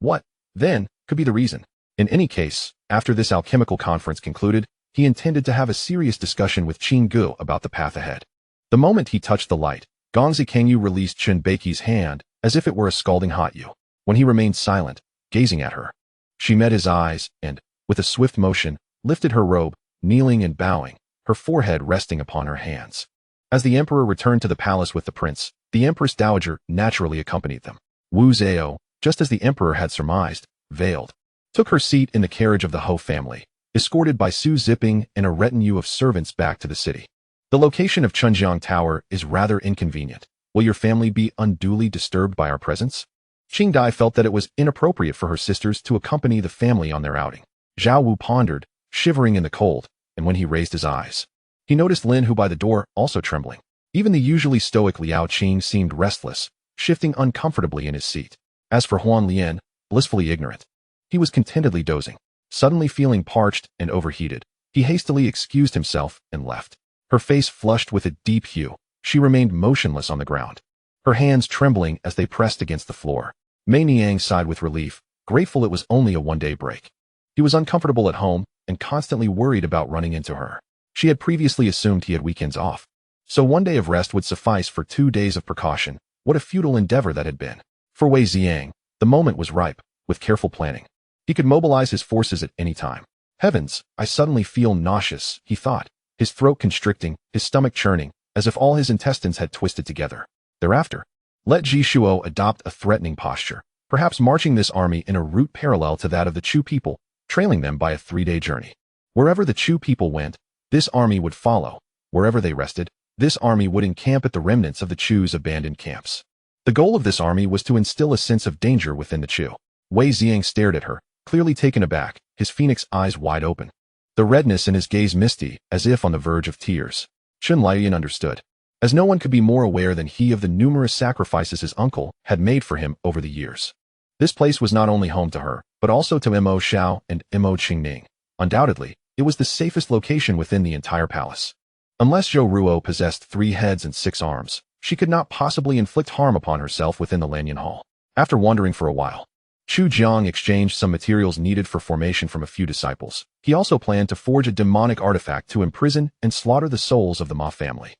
What, then, could be the reason? In any case, after this alchemical conference concluded, he intended to have a serious discussion with Qin Gu about the path ahead. The moment he touched the light, Gongzi Kangyu released Chen Beiqi's hand as if it were a scalding hot yu. When he remained silent, gazing at her, she met his eyes and, with a swift motion, lifted her robe, kneeling and bowing, her forehead resting upon her hands. As the emperor returned to the palace with the prince, the empress dowager naturally accompanied them. Wu Zhao, just as the emperor had surmised, veiled, took her seat in the carriage of the Ho family, escorted by Su Ziping and a retinue of servants back to the city. The location of Chunjiang Tower is rather inconvenient. Will your family be unduly disturbed by our presence? Qing Dai felt that it was inappropriate for her sisters to accompany the family on their outing. Zhao Wu pondered, shivering in the cold, and when he raised his eyes, he noticed Lin, who by the door, also trembling. Even the usually stoic Liao Qing seemed restless, shifting uncomfortably in his seat. As for Huan Lian, blissfully ignorant, he was contentedly dozing. Suddenly feeling parched and overheated, he hastily excused himself and left. Her face flushed with a deep hue, she remained motionless on the ground, her hands trembling as they pressed against the floor. Mei Niang sighed with relief, grateful it was only a one-day break. He was uncomfortable at home and constantly worried about running into her. She had previously assumed he had weekends off, so one day of rest would suffice for 2 days of precaution. What a futile endeavor that had been. For Wei Xiang, the moment was ripe. With careful planning, he could mobilize his forces at any time. Heavens, I suddenly feel nauseous, he thought, his throat constricting, his stomach churning, as if all his intestines had twisted together. Thereafter, let Jishuo adopt a threatening posture, perhaps marching this army in a route parallel to that of the Chu people, trailing them by a 3-day journey. Wherever the Chu people went, this army would follow. Wherever they rested, this army would encamp at the remnants of the Chu's abandoned camps. The goal of this army was to instill a sense of danger within the Chu. Wei Xiang stared at her, clearly taken aback, his phoenix eyes wide open, the redness in his gaze misty, as if on the verge of tears. Chen Lian understood, as no one could be more aware than he of the numerous sacrifices his uncle had made for him over the years. This place was not only home to her, but also to Mo Xiao and Mo Qingning. Undoubtedly, it was the safest location within the entire palace. Unless Zhou Ruo possessed 3 heads and 6 arms, she could not possibly inflict harm upon herself within the Lanyan Hall. After wandering for a while, Chu Jiang exchanged some materials needed for formation from a few disciples. He also planned to forge a demonic artifact to imprison and slaughter the souls of the Ma family.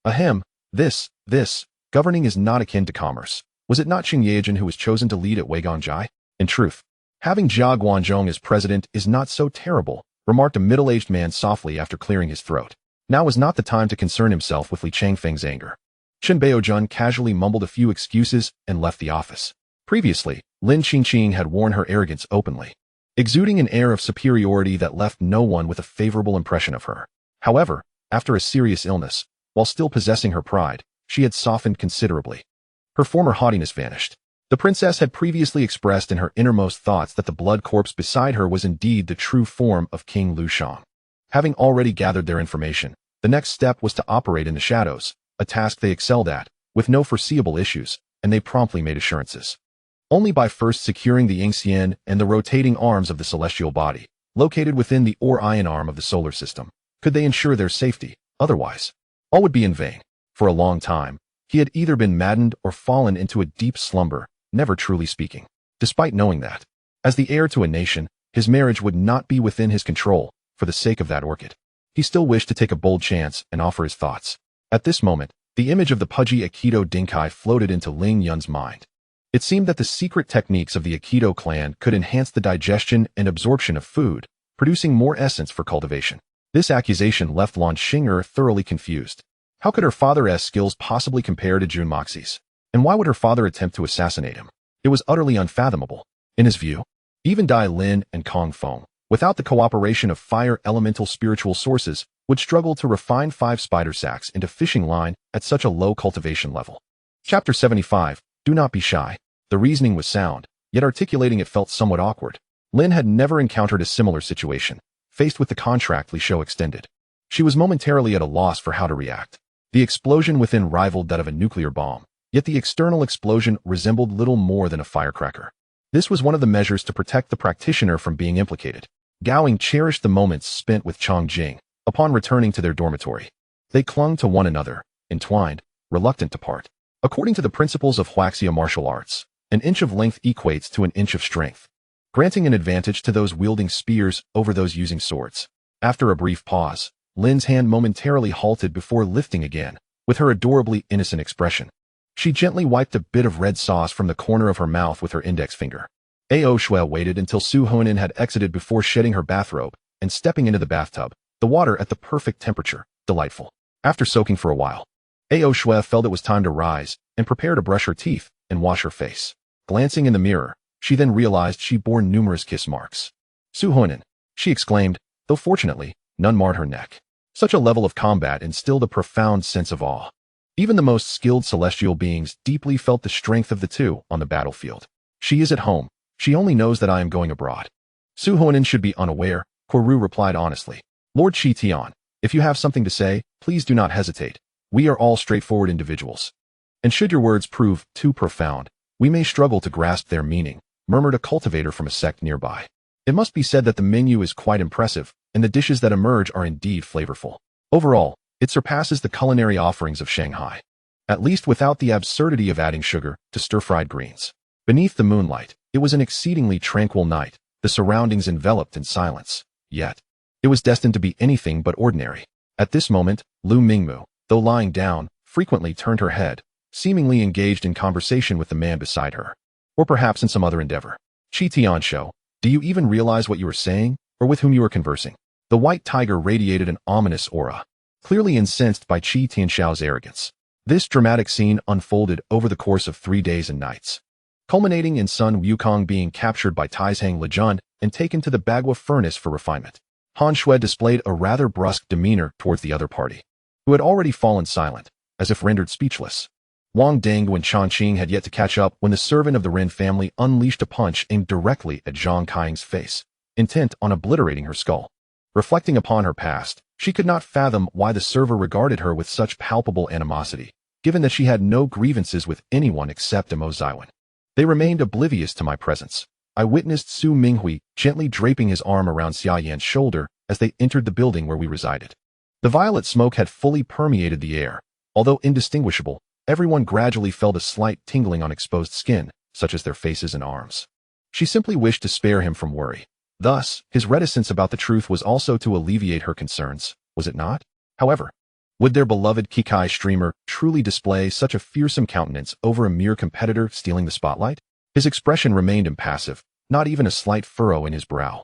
Ahem, this, governing is not akin to commerce. Was it not Qing Yejin who was chosen to lead at Weiganjai? In truth, having Jia Guanzhong as president is not so terrible, remarked a middle-aged man softly after clearing his throat. Now was not the time to concern himself with Li Changfeng's anger. Chen Baojun casually mumbled a few excuses and left the office. Previously, Lin Qingqing had worn her arrogance openly, exuding an air of superiority that left no one with a favorable impression of her. However, after a serious illness, while still possessing her pride, she had softened considerably. Her former haughtiness vanished. The princess had previously expressed in her innermost thoughts that the blood corpse beside her was indeed the true form of King Lu Shang. Having already gathered their information, the next step was to operate in the shadows, a task they excelled at, with no foreseeable issues, and they promptly made assurances. Only by first securing the Yingxian and the rotating arms of the celestial body, located within the Orion arm of the solar system, could they ensure their safety. Otherwise, all would be in vain. For a long time, he had either been maddened or fallen into a deep slumber, never truly speaking. Despite knowing that, as the heir to a nation, his marriage would not be within his control, for the sake of that orchid, he still wished to take a bold chance and offer his thoughts. At this moment, the image of the pudgy Aikido Dinkai floated into Ling Yun's mind. It seemed that the secret techniques of the Aikido clan could enhance the digestion and absorption of food, producing more essence for cultivation. This accusation left Lan Xing'er thoroughly confused. How could her father's skills possibly compare to Jun Moxie's? And why would her father attempt to assassinate him? It was utterly unfathomable. In his view, even Dai Lin and Kong Feng, without the cooperation of fire elemental spiritual sources, would struggle to refine 5 spider sacks into fishing line at such a low cultivation level. Chapter 75. Do not be shy. The reasoning was sound, yet articulating it felt somewhat awkward. Lin had never encountered a similar situation. Faced with the contract Li Shou extended, she was momentarily at a loss for how to react. The explosion within rivaled that of a nuclear bomb, yet the external explosion resembled little more than a firecracker. This was one of the measures to protect the practitioner from being implicated. Gowing cherished the moments spent with Chong Jing. Upon returning to their dormitory, they clung to one another, entwined, reluctant to part. According to the principles of Huaxia martial arts, an inch of length equates to an inch of strength, granting an advantage to those wielding spears over those using swords. After a brief pause, Lin's hand momentarily halted before lifting again, with her adorably innocent expression. She gently wiped a bit of red sauce from the corner of her mouth with her index finger. Ao Shui waited until Su Huanin had exited before shedding her bathrobe and stepping into the bathtub, the water at the perfect temperature, delightful. After soaking for a while, Ao Shui felt it was time to rise and prepare to brush her teeth and wash her face. Glancing in the mirror, she then realized she bore numerous kiss marks. Su Huanin, she exclaimed, though fortunately, none marred her neck. Such a level of combat instilled a profound sense of awe. Even the most skilled celestial beings deeply felt the strength of the two on the battlefield. She is at home. She only knows that I am going abroad. Su Huanan should be unaware, Koru replied honestly. Lord Shi Tian, if you have something to say, please do not hesitate. We are all straightforward individuals. And should your words prove too profound, we may struggle to grasp their meaning, murmured a cultivator from a sect nearby. It must be said that the menu is quite impressive, and the dishes that emerge are indeed flavorful. Overall, it surpasses the culinary offerings of Shanghai. At least without the absurdity of adding sugar to stir-fried greens. Beneath the moonlight, it was an exceedingly tranquil night, the surroundings enveloped in silence. Yet, it was destined to be anything but ordinary. At this moment, Lu Mingmu, though lying down, frequently turned her head, seemingly engaged in conversation with the man beside her. Or perhaps in some other endeavor. Qi Tianshou, do you even realize what you are saying, or with whom you are conversing? The white tiger radiated an ominous aura, clearly incensed by Qi Tianshou's arrogance. This dramatic scene unfolded over the course of 3 days and nights, culminating in Sun Wukong being captured by Taizhang Lejun and taken to the Bagua furnace for refinement. Han Shui displayed a rather brusque demeanor towards the other party, who had already fallen silent, as if rendered speechless. Wang Denggu and Chan Qing had yet to catch up when the servant of the Ren family unleashed a punch aimed directly at Zhang Kaiying's face, intent on obliterating her skull. Reflecting upon her past, she could not fathom why the server regarded her with such palpable animosity, given that she had no grievances with anyone except Mo Zaiwen. They remained oblivious to my presence. I witnessed Su Minghui gently draping his arm around Xia Yan's shoulder as they entered the building where we resided. The violet smoke had fully permeated the air. Although indistinguishable, everyone gradually felt a slight tingling on exposed skin, such as their faces and arms. She simply wished to spare him from worry. Thus, his reticence about the truth was also to alleviate her concerns, was it not? However, would their beloved Kikai streamer truly display such a fearsome countenance over a mere competitor stealing the spotlight? His expression remained impassive, not even a slight furrow in his brow.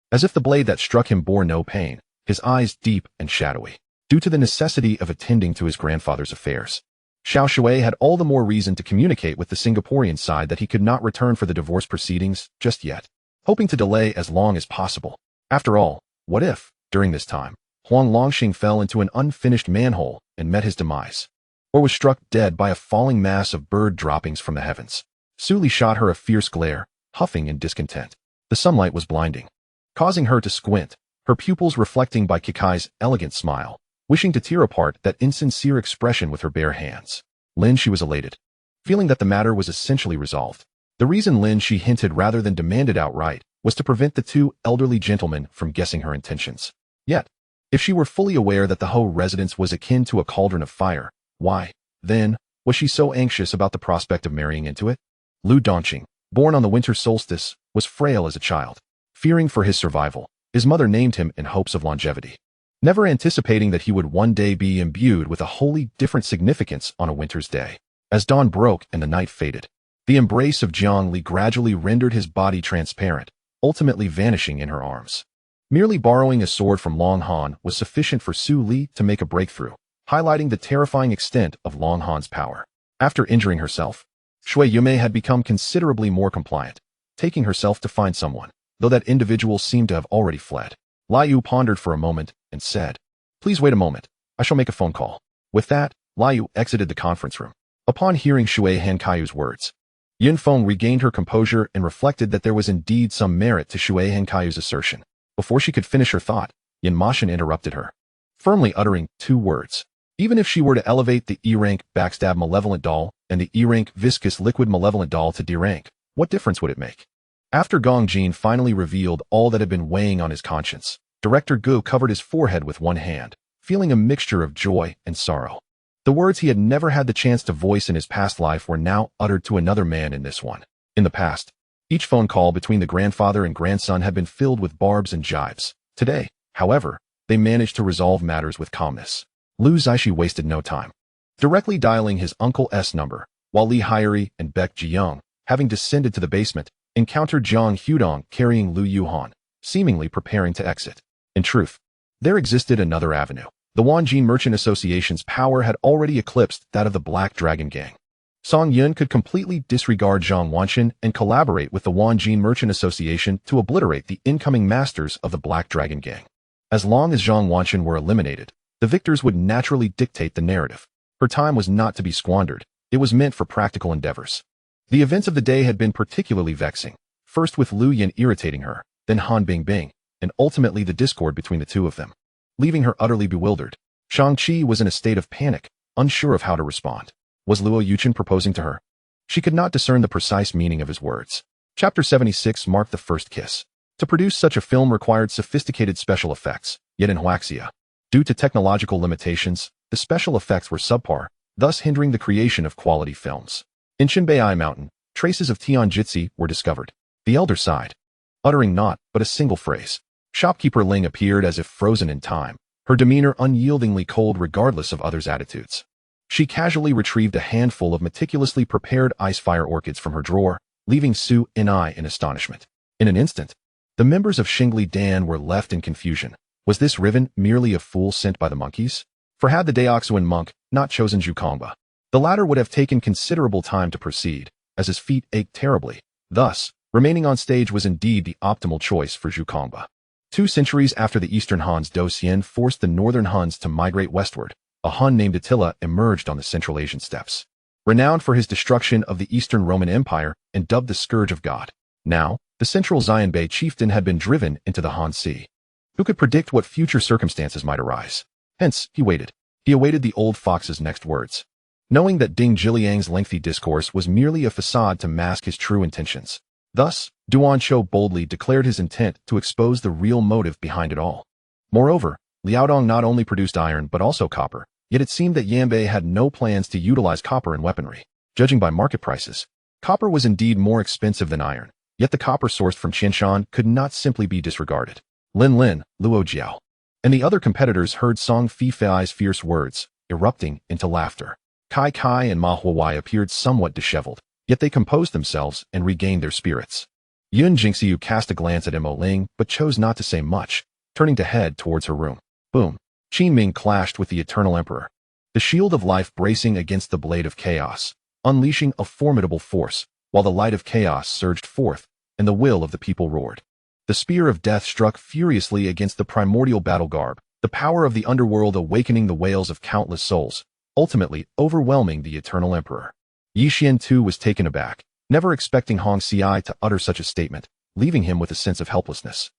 As if the blade that struck him bore no pain, his eyes deep and shadowy, due to the necessity of attending to his grandfather's affairs. Xiao Shui had all the more reason to communicate with the Singaporean side that he could not return for the divorce proceedings just yet, hoping to delay as long as possible. After all, what if, during this time, Huang Longxing fell into an unfinished manhole and met his demise, or was struck dead by a falling mass of bird droppings from the heavens? Su Li shot her a fierce glare, huffing in discontent. The sunlight was blinding, causing her to squint, her pupils reflecting by Kikai's elegant smile, wishing to tear apart that insincere expression with her bare hands. Lin she was elated, feeling that the matter was essentially resolved. The reason Lin she hinted rather than demanded outright was to prevent the two elderly gentlemen from guessing her intentions. Yet, if she were fully aware that the Ho residence was akin to a cauldron of fire, why, then, was she so anxious about the prospect of marrying into it? Lu Dongqing, born on the winter solstice, was frail as a child. Fearing for his survival, his mother named him in hopes of longevity, never anticipating that he would one day be imbued with a wholly different significance on a winter's day. As dawn broke and the night faded, the embrace of Jiang Li gradually rendered his body transparent, ultimately vanishing in her arms. Merely borrowing a sword from Long Han was sufficient for Su Li to make a breakthrough, highlighting the terrifying extent of Long Han's power. After injuring herself, Shui Yume had become considerably more compliant, taking herself to find someone, though that individual seemed to have already fled. Lai Yu pondered for a moment and said, "Please wait a moment, I shall make a phone call." With that, Lai Yu exited the conference room. Upon hearing Shui Hankayu's words, Yin Feng regained her composure and reflected that there was indeed some merit to Shui Hankayu's assertion. Before she could finish her thought, Yin Mashin interrupted her, firmly uttering 2 words. Even if she were to elevate the E-rank backstab malevolent doll and the E-rank viscous liquid malevolent doll to D-rank, what difference would it make? After Gong Jin finally revealed all that had been weighing on his conscience, Director Gu covered his forehead with one hand, feeling a mixture of joy and sorrow. The words he had never had the chance to voice in his past life were now uttered to another man in this one. In the past, each phone call between the grandfather and grandson had been filled with barbs and jibes. Today, however, they managed to resolve matters with calmness. Lu Zaishi wasted no time, directly dialing his uncle's number, while Li Haieri and Beck Jiyoung, having descended to the basement, encountered Zhang Hudong carrying Lu Yuhan, seemingly preparing to exit. In truth, there existed another avenue. The Wanjin Merchant Association's power had already eclipsed that of the Black Dragon Gang. Song Yun could completely disregard Zhang Wanxin and collaborate with the Wanjin Merchant Association to obliterate the incoming masters of the Black Dragon Gang. As long as Zhang Wanxin were eliminated, the victors would naturally dictate the narrative. Her time was not to be squandered. It was meant for practical endeavors. The events of the day had been particularly vexing, first with Lu Yin irritating her, then Han Bingbing, and ultimately the discord between the two of them, leaving her utterly bewildered. Shang-Chi was in a state of panic, unsure of how to respond. Was Luo Yuchen proposing to her? She could not discern the precise meaning of his words. Chapter 76 marked the first kiss. To produce such a film required sophisticated special effects, yet in Huaxia, due to technological limitations, the special effects were subpar, thus hindering the creation of quality films. In Qinbei Mountain, traces of Tianjitsu were discovered. The elder sighed, uttering not but a single phrase. Shopkeeper Ling appeared as if frozen in time, her demeanor unyieldingly cold regardless of others' attitudes. She casually retrieved a handful of meticulously prepared ice-fire orchids from her drawer, leaving Su and I in astonishment. In an instant, the members of Xingli Dan were left in confusion. Was this Riven merely a fool sent by the monkeys? For had the Daoxuan monk not chosen Zhukongba, the latter would have taken considerable time to proceed, as his feet ached terribly. Thus, remaining on stage was indeed the optimal choice for Zhukongba. 2 centuries after the Eastern Han's Do Xian forced the Northern Huns to migrate westward, a Hun named Attila emerged on the Central Asian steppes. Renowned for his destruction of the Eastern Roman Empire and dubbed the Scourge of God. Now, the Central Xianbei chieftain had been driven into the Han Sea. Who could predict what future circumstances might arise? Hence, he waited. He awaited the old fox's next words. Knowing that Ding Jiliang's lengthy discourse was merely a facade to mask his true intentions. Thus, Duan Chou boldly declared his intent to expose the real motive behind it all. Moreover, Liaodong not only produced iron but also copper, yet it seemed that Yanbei had no plans to utilize copper in weaponry. Judging by market prices, copper was indeed more expensive than iron, yet the copper sourced from Qianshan could not simply be disregarded. Lin Lin, Luo Jiao, and the other competitors heard Song Fei's fierce words, erupting into laughter. Kai Kai and Ma Huawei appeared somewhat disheveled, yet they composed themselves and regained their spirits. Yun Jingxiu cast a glance at Mo Ling but chose not to say much, turning to head towards her room. Boom. Qin Ming clashed with the Eternal Emperor, the shield of life bracing against the blade of chaos, unleashing a formidable force, while the light of chaos surged forth, and the will of the people roared. The spear of death struck furiously against the primordial battle garb, the power of the underworld awakening the wails of countless souls, ultimately overwhelming the Eternal Emperor. Yi Xian too was taken aback, never expecting Hong Xiai to utter such a statement, leaving him with a sense of helplessness.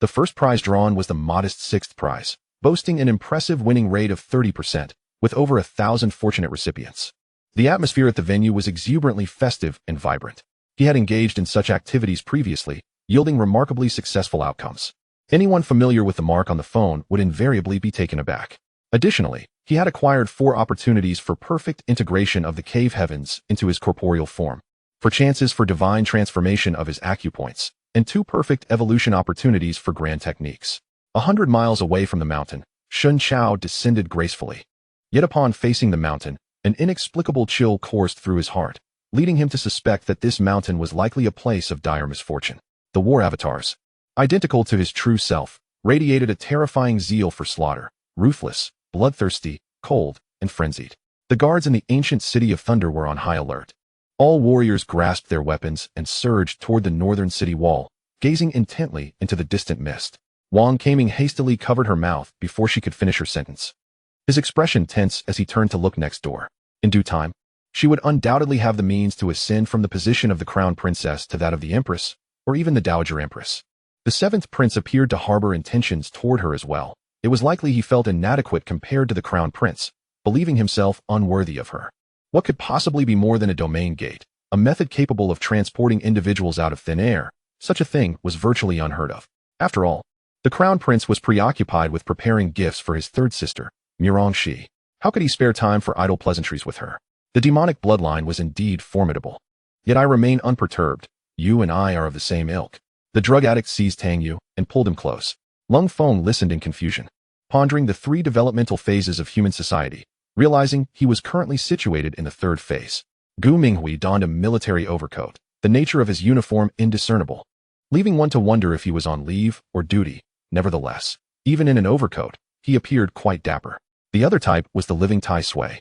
The first prize drawn was the modest 6th prize, boasting an impressive winning rate of 30%, with over 1,000 fortunate recipients. The atmosphere at the venue was exuberantly festive and vibrant. He had engaged in such activities previously, yielding remarkably successful outcomes. Anyone familiar with the mark on the phone would invariably be taken aback. Additionally, he had acquired 4 opportunities for perfect integration of the cave heavens into his corporeal form, for chances for divine transformation of his acupoints, and 2 perfect evolution opportunities for grand techniques. 100 miles away from the mountain, Shun Chao descended gracefully. Yet upon facing the mountain, an inexplicable chill coursed through his heart, leading him to suspect that this mountain was likely a place of dire misfortune. The war avatars, identical to his true self, radiated a terrifying zeal for slaughter, ruthless, bloodthirsty, cold, and frenzied. The guards in the ancient city of Thunder were on high alert. All warriors grasped their weapons and surged toward the northern city wall, gazing intently into the distant mist. Wang Kaming hastily covered her mouth before she could finish her sentence. His expression tense as he turned to look next door. In due time, she would undoubtedly have the means to ascend from the position of the crown princess to that of the empress, or even the dowager empress. The 7th prince appeared to harbor intentions toward her as well. It was likely he felt inadequate compared to the crown prince, believing himself unworthy of her. What could possibly be more than a domain gate, a method capable of transporting individuals out of thin air? Such a thing was virtually unheard of. After all, the crown prince was preoccupied with preparing gifts for his 3rd sister, Mirongxi. How could he spare time for idle pleasantries with her? The demonic bloodline was indeed formidable. Yet I remain unperturbed. You and I are of the same ilk. The drug addict seized Tang Yu and pulled him close. Lung Feng listened in confusion, pondering the 3 developmental phases of human society, realizing he was currently situated in the 3rd phase. Gu Minghui donned a military overcoat, the nature of his uniform indiscernible, leaving one to wonder if he was on leave or duty. Nevertheless, even in an overcoat, he appeared quite dapper. The other type was the living Tai Sui,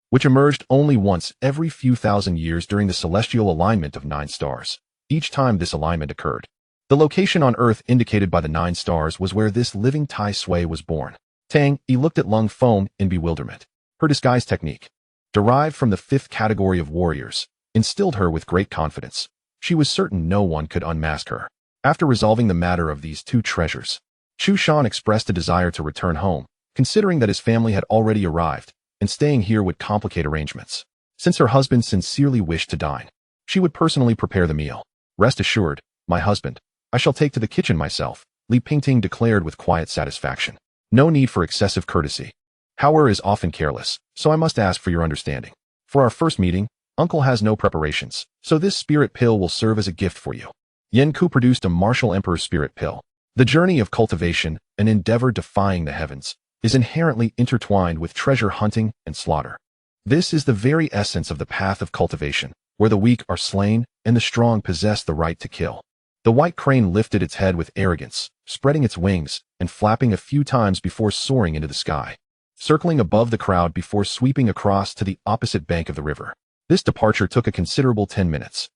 which emerged only once every few thousand years during the celestial alignment of 9 stars. Each time this alignment occurred, the location on Earth indicated by the 9 stars was where this living Tai Sui was born. Tang Yi looked at Lung Feng in bewilderment. Her disguise technique, derived from the 5th category of warriors, instilled her with great confidence. She was certain no one could unmask her. After resolving the matter of these 2 treasures, Chu Shan expressed a desire to return home, considering that his family had already arrived, and staying here would complicate arrangements. Since her husband sincerely wished to dine, she would personally prepare the meal. Rest assured, my husband, I shall take to the kitchen myself, Li Pingting declared with quiet satisfaction. No need for excessive courtesy. Hauer is often careless, so I must ask for your understanding. For our first meeting, Uncle has no preparations, so this spirit pill will serve as a gift for you. Yen Ku produced a martial emperor spirit pill. The journey of cultivation, an endeavor defying the heavens, is inherently intertwined with treasure hunting and slaughter. This is the very essence of the path of cultivation, where the weak are slain and the strong possess the right to kill. The white crane lifted its head with arrogance, spreading its wings and flapping a few times before soaring into the sky, circling above the crowd before sweeping across to the opposite bank of the river. This departure took a considerable 10 minutes.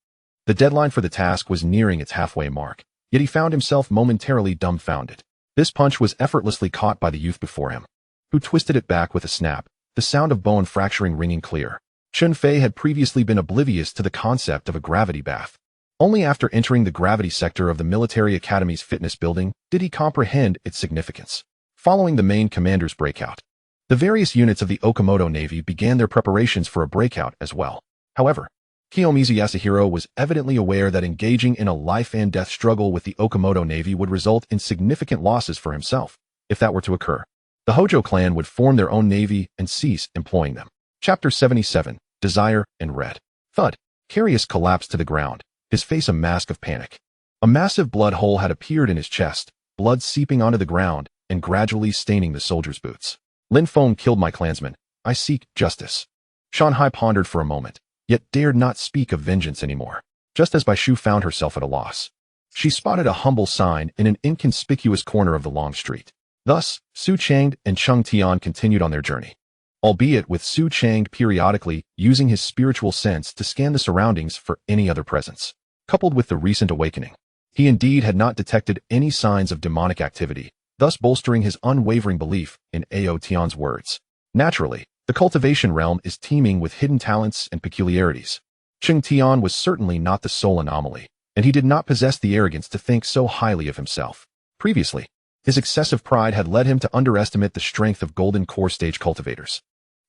The deadline for the task was nearing its halfway mark, yet he found himself momentarily dumbfounded. This punch was effortlessly caught by the youth before him, who twisted it back with a snap, the sound of bone fracturing ringing clear. Chun Fei had previously been oblivious to the concept of a gravity bath. Only after entering the gravity sector of the military academy's fitness building did he comprehend its significance. Following the main commander's breakout, the various units of the Okamoto Navy began their preparations for a breakout as well. However, Kiyomizu Yasuhiro was evidently aware that engaging in a life-and-death struggle with the Okamoto Navy would result in significant losses for himself. If that were to occur, the Hojo clan would form their own navy and cease employing them. Chapter 77, Desire and Red. Thud. Carius collapsed to the ground, his face a mask of panic. A massive blood hole had appeared in his chest, blood seeping onto the ground and gradually staining the soldier's boots. Lin Feng killed my clansman. I seek justice. Shanhai pondered for a moment, yet dared not speak of vengeance anymore. Just as Bai Shu found herself at a loss, she spotted a humble sign in an inconspicuous corner of the long street. Thus, Su Changde and Cheng Tian continued on their journey, albeit with Su Changde periodically using his spiritual sense to scan the surroundings for any other presence. Coupled with the recent awakening, he indeed had not detected any signs of demonic activity, thus bolstering his unwavering belief in Ao Tian's words. Naturally, the cultivation realm is teeming with hidden talents and peculiarities. Cheng Tian was certainly not the sole anomaly, and he did not possess the arrogance to think so highly of himself. Previously, his excessive pride had led him to underestimate the strength of golden core stage cultivators.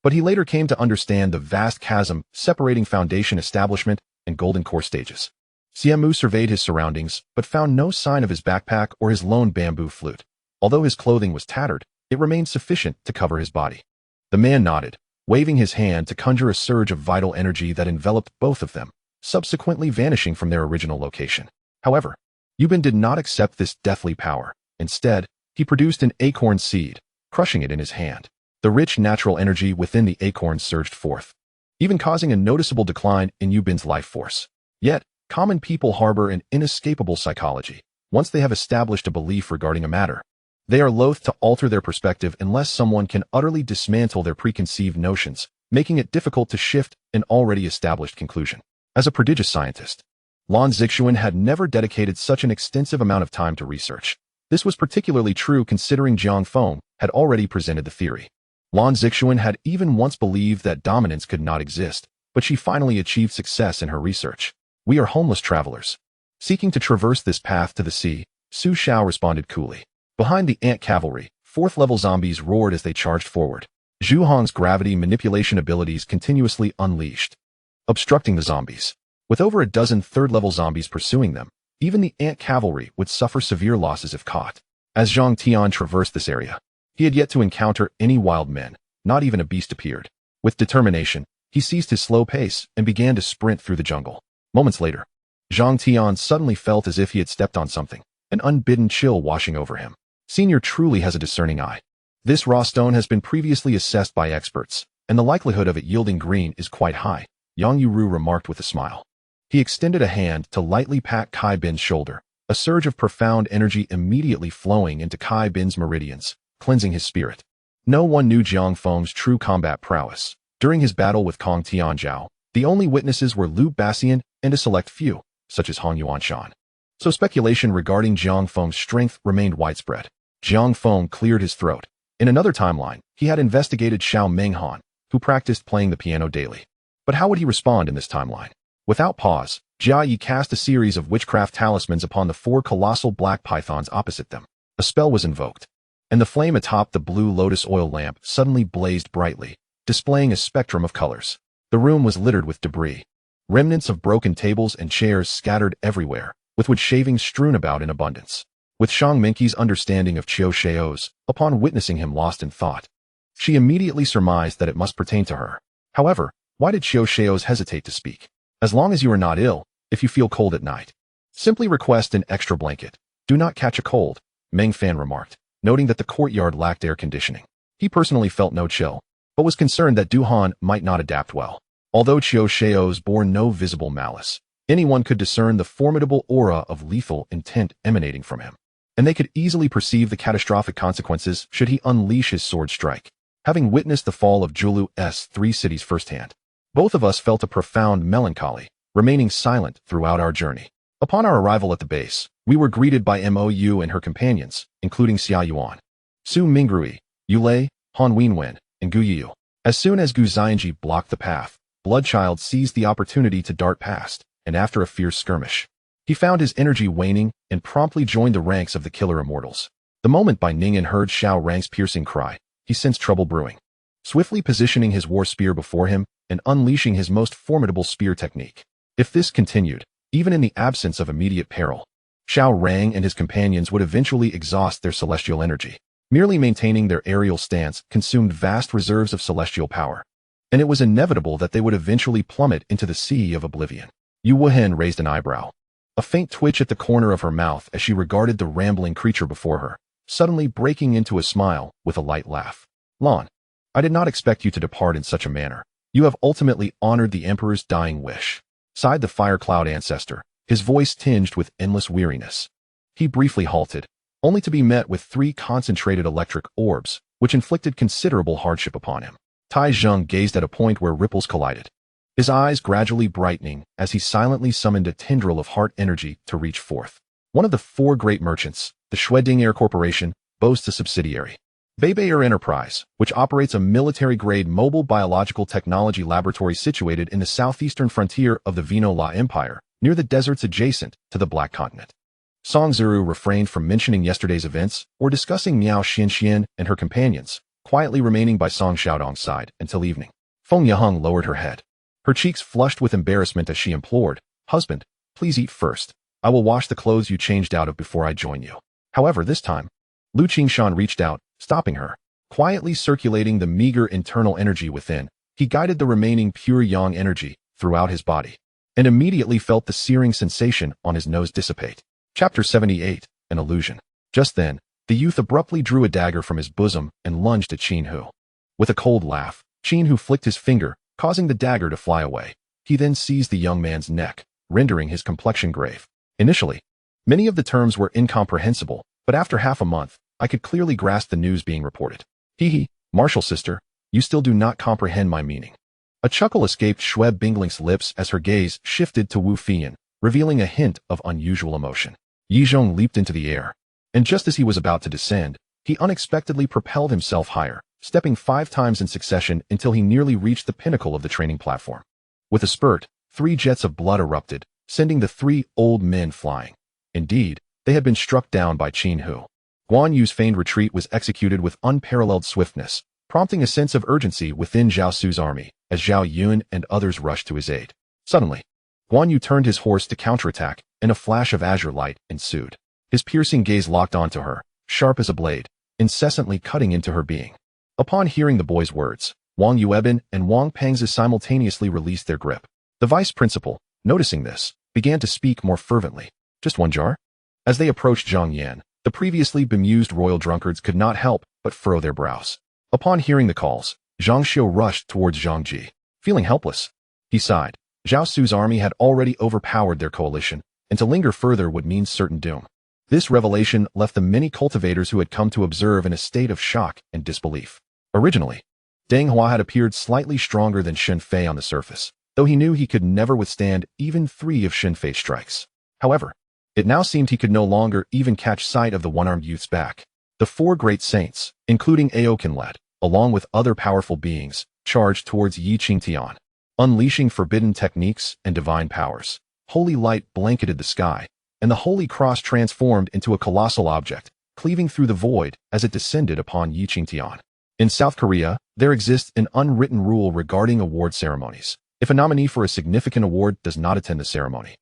But he later came to understand the vast chasm separating foundation establishment and golden core stages. Xiamu surveyed his surroundings, but found no sign of his backpack or his lone bamboo flute. Although his clothing was tattered, it remained sufficient to cover his body. The man nodded, waving his hand to conjure a surge of vital energy that enveloped both of them, subsequently vanishing from their original location. However, Yubin did not accept this deathly power. Instead, he produced an acorn seed, crushing it in his hand. The rich natural energy within the acorn surged forth, even causing a noticeable decline in Yubin's life force. Yet, common people harbor an inescapable psychology. Once they have established a belief regarding a matter, they are loath to alter their perspective unless someone can utterly dismantle their preconceived notions, making it difficult to shift an already established conclusion. As a prodigious scientist, Lan Zixuan had never dedicated such an extensive amount of time to research. This was particularly true considering Jiang Feng had already presented the theory. Lan Zixuan had even once believed that dominance could not exist, but she finally achieved success in her research. We are homeless travelers, seeking to traverse this path to the sea, Su Xiao responded coolly. Behind the ant cavalry, 4th-level zombies roared as they charged forward. Zhu Hong's gravity manipulation abilities continuously unleashed, obstructing the zombies. With over a dozen 3rd-level zombies pursuing them, even the ant cavalry would suffer severe losses if caught. As Zhang Tian traversed this area, he had yet to encounter any wild men, not even a beast appeared. With determination, he ceased his slow pace and began to sprint through the jungle. Moments later, Zhang Tian suddenly felt as if he had stepped on something, an unbidden chill washing over him. Senior truly has a discerning eye. This raw stone has been previously assessed by experts, and the likelihood of it yielding green is quite high, Yang Yuru remarked with a smile. He extended a hand to lightly pat Kai Bin's shoulder, a surge of profound energy immediately flowing into Kai Bin's meridians, cleansing his spirit. No one knew Jiang Feng's true combat prowess. During his battle with Kong Tianzhao, the only witnesses were Liu Bassian and a select few, such as Hong Yuanshan. So speculation regarding Jiang Feng's strength remained widespread. Jiang Feng cleared his throat. In another timeline, he had investigated Xiao Menghan, who practiced playing the piano daily. But how would he respond in this timeline? Without pause, Jia cast a series of witchcraft talismans upon the 4 colossal black pythons opposite them. A spell was invoked, and the flame atop the blue lotus oil lamp suddenly blazed brightly, displaying a spectrum of colors. The room was littered with debris. Remnants of broken tables and chairs scattered everywhere, with wood shavings strewn about in abundance. With Shang Minqi's understanding of Qiu Xiao's, upon witnessing him lost in thought, she immediately surmised that it must pertain to her. However, why did Qiu Xiao's hesitate to speak? As long as you are not ill, if you feel cold at night, simply request an extra blanket. Do not catch a cold, Meng Fan remarked, noting that the courtyard lacked air conditioning. He personally felt no chill, but was concerned that Du Han might not adapt well. Although Qiu Xiao's bore no visible malice, anyone could discern the formidable aura of lethal intent emanating from him, and they could easily perceive the catastrophic consequences should he unleash his sword strike. Having witnessed the fall of Julu's 3 cities firsthand, both of us felt a profound melancholy, remaining silent throughout our journey. Upon our arrival at the base, we were greeted by Mou and her companions, including Xia Yuan, Su Mingrui, Yulei, Han Wenwen, and Gu Yiu. As soon as Gu Xianji blocked the path, Bloodchild seized the opportunity to dart past, and after a fierce skirmish, he found his energy waning and promptly joined the ranks of the killer immortals. The moment Bai Ning heard Xiao Rang's piercing cry, he sensed trouble brewing. Swiftly positioning his war spear before him and unleashing his most formidable spear technique. If this continued, even in the absence of immediate peril, Xiao Rang and his companions would eventually exhaust their celestial energy. Merely maintaining their aerial stance consumed vast reserves of celestial power, and it was inevitable that they would eventually plummet into the sea of oblivion. Yu Wuhen raised an eyebrow, a faint twitch at the corner of her mouth as she regarded the rambling creature before her, suddenly breaking into a smile with a light laugh. Lan, I did not expect you to depart in such a manner. You have ultimately honored the Emperor's dying wish, sighed the Fire Cloud ancestor, his voice tinged with endless weariness. He briefly halted, only to be met with 3 concentrated electric orbs, which inflicted considerable hardship upon him. Tai Zheng gazed at a point where ripples collided, his eyes gradually brightening as he silently summoned a tendril of heart energy to reach forth. One of the 4 great merchants, the Shueding Air Corporation, boasts a subsidiary, Beibeir Enterprise, which operates a military-grade mobile biological technology laboratory situated in the southeastern frontier of the Vino La Empire, near the deserts adjacent to the Black Continent. Song Zuru refrained from mentioning yesterday's events or discussing Miao Xianxian and her companions, quietly remaining by Song Xiaodong's side until evening. Feng Yaheng lowered her head, her cheeks flushed with embarrassment as she implored, "Husband, please eat first. I will wash the clothes you changed out of before I join you." However, this time, Lu Qingshan reached out, stopping her. Quietly circulating the meager internal energy within, he guided the remaining pure yang energy throughout his body, and immediately felt the searing sensation on his nose dissipate. Chapter 78, An Illusion. Just then, the youth abruptly drew a dagger from his bosom and lunged at Qin Hu. With a cold laugh, Qin Hu flicked his finger, causing the dagger to fly away. He then seized the young man's neck, rendering his complexion grave. Initially, many of the terms were incomprehensible, but after half a month, I could clearly grasp the news being reported. Hee, martial sister, you still do not comprehend my meaning. A chuckle escaped Xue Bingling's lips as her gaze shifted to Wu Fian, revealing a hint of unusual emotion. Yi Zhong leaped into the air, and just as he was about to descend, he unexpectedly propelled himself higher, stepping 5 times in succession until he nearly reached the pinnacle of the training platform. With a spurt, 3 jets of blood erupted, sending the 3 old men flying. Indeed, they had been struck down by Qin Hu. Guan Yu's feigned retreat was executed with unparalleled swiftness, prompting a sense of urgency within Zhao Su's army, as Zhao Yun and others rushed to his aid. Suddenly, Guan Yu turned his horse to counterattack, and a flash of azure light ensued. His piercing gaze locked onto her, sharp as a blade, incessantly cutting into her being. Upon hearing the boy's words, Wang Yueben and Wang Pengzi simultaneously released their grip. The vice principal, noticing this, began to speak more fervently. Just 1 jar? As they approached Zhang Yan, the previously bemused royal drunkards could not help but furrow their brows. Upon hearing the calls, Zhang Xiu rushed towards Zhang Ji. Feeling helpless, he sighed. Zhao Su's army had already overpowered their coalition, and to linger further would mean certain doom. This revelation left the many cultivators who had come to observe in a state of shock and disbelief. Originally, Deng Hua had appeared slightly stronger than Shen Fei on the surface, though he knew he could never withstand even 3 of Shen Fei's strikes. However, it now seemed he could no longer even catch sight of the one-armed youth's back. The 4 great saints, including Aokinled, along with other powerful beings, charged towards Yi Qingtian, unleashing forbidden techniques and divine powers. Holy light blanketed the sky, and the Holy Cross transformed into a colossal object, cleaving through the void as it descended upon Yi Qingtian. In South Korea, there exists an unwritten rule regarding award ceremonies. If a nominee for a significant award does not attend the ceremony,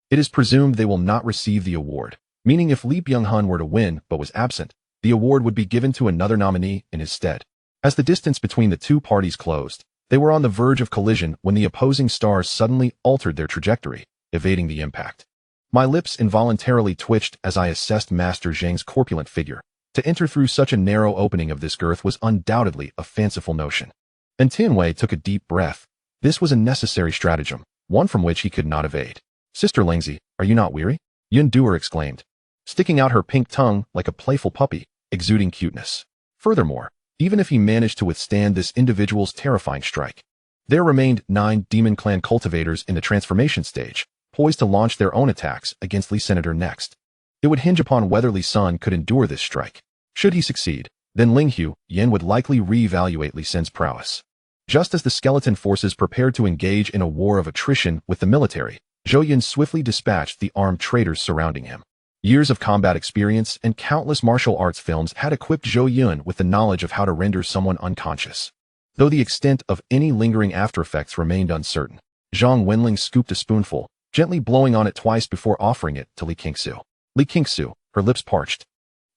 it is presumed they will not receive the award, meaning if Lee Byung-hun were to win but was absent, the award would be given to another nominee in his stead. As the distance between the two parties closed, they were on the verge of collision when the opposing stars suddenly altered their trajectory, evading the impact. My lips involuntarily twitched as I assessed Master Zhang's corpulent figure. To enter through such a narrow opening of this girth was undoubtedly a fanciful notion. And Tianwei took a deep breath. This was a necessary stratagem, one from which he could not evade. Sister Lingzi, are you not weary? Yun Duer exclaimed, sticking out her pink tongue like a playful puppy, exuding cuteness. Furthermore, even if he managed to withstand this individual's terrifying strike, there remained 9 Demon Clan cultivators in the transformation stage, poised to launch their own attacks against Lee Senator next. It would hinge upon whether Lee Sun could endure this strike. Should he succeed, then Linghu Yen would likely re-evaluate Lee Sun's prowess. Just as the skeleton forces prepared to engage in a war of attrition with the military, Zhou Yun swiftly dispatched the armed traitors surrounding him. Years of combat experience and countless martial arts films had equipped Zhou Yun with the knowledge of how to render someone unconscious. Though the extent of any lingering aftereffects remained uncertain, Zhang Wenling scooped a spoonful, gently blowing on it twice before offering it to Li Qingsu. Li Qingsu, her lips parched,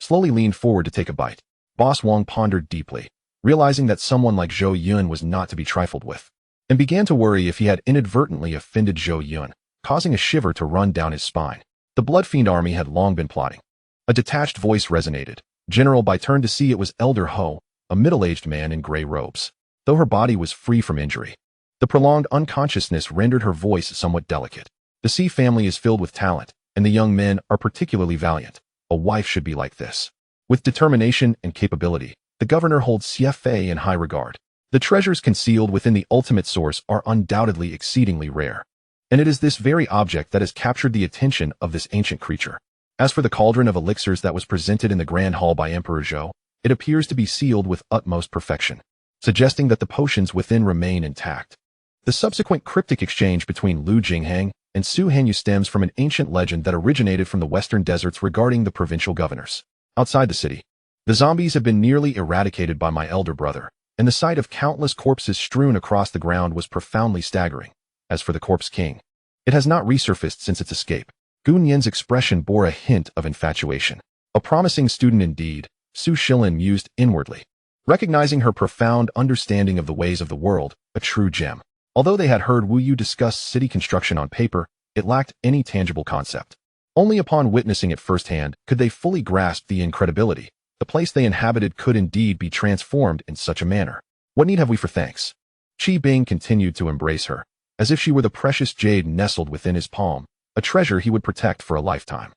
slowly leaned forward to take a bite. Boss Wang pondered deeply, realizing that someone like Zhou Yun was not to be trifled with, and began to worry if he had inadvertently offended Zhou Yun, causing a shiver to run down his spine. The Blood Fiend army had long been plotting. A detached voice resonated. General Bai turned to see it was Elder Ho, a middle-aged man in gray robes. Though her body was free from injury, the prolonged unconsciousness rendered her voice somewhat delicate. The Xi family is filled with talent, and the young men are particularly valiant. A wife should be like this. With determination and capability, the governor holds Xie Fei in high regard. The treasures concealed within the ultimate source are undoubtedly exceedingly rare, and it is this very object that has captured the attention of this ancient creature. As for the cauldron of elixirs that was presented in the Grand Hall by Emperor Zhou, it appears to be sealed with utmost perfection, suggesting that the potions within remain intact. The subsequent cryptic exchange between Lu Jinghang and Su Hanyu stems from an ancient legend that originated from the western deserts regarding the provincial governors. Outside the city, the zombies have been nearly eradicated by my elder brother, and the sight of countless corpses strewn across the ground was profoundly staggering. As for the Corpse King, it has not resurfaced since its escape. Gun Yan's expression bore a hint of infatuation. A promising student indeed, Su Shilin mused inwardly, recognizing her profound understanding of the ways of the world, a true gem. Although they had heard Wu Yu discuss city construction on paper, it lacked any tangible concept. Only upon witnessing it firsthand could they fully grasp the incredibility. The place they inhabited could indeed be transformed in such a manner. What need have we for thanks? Qi Bing continued to embrace her, as if she were the precious jade nestled within his palm, a treasure he would protect for a lifetime.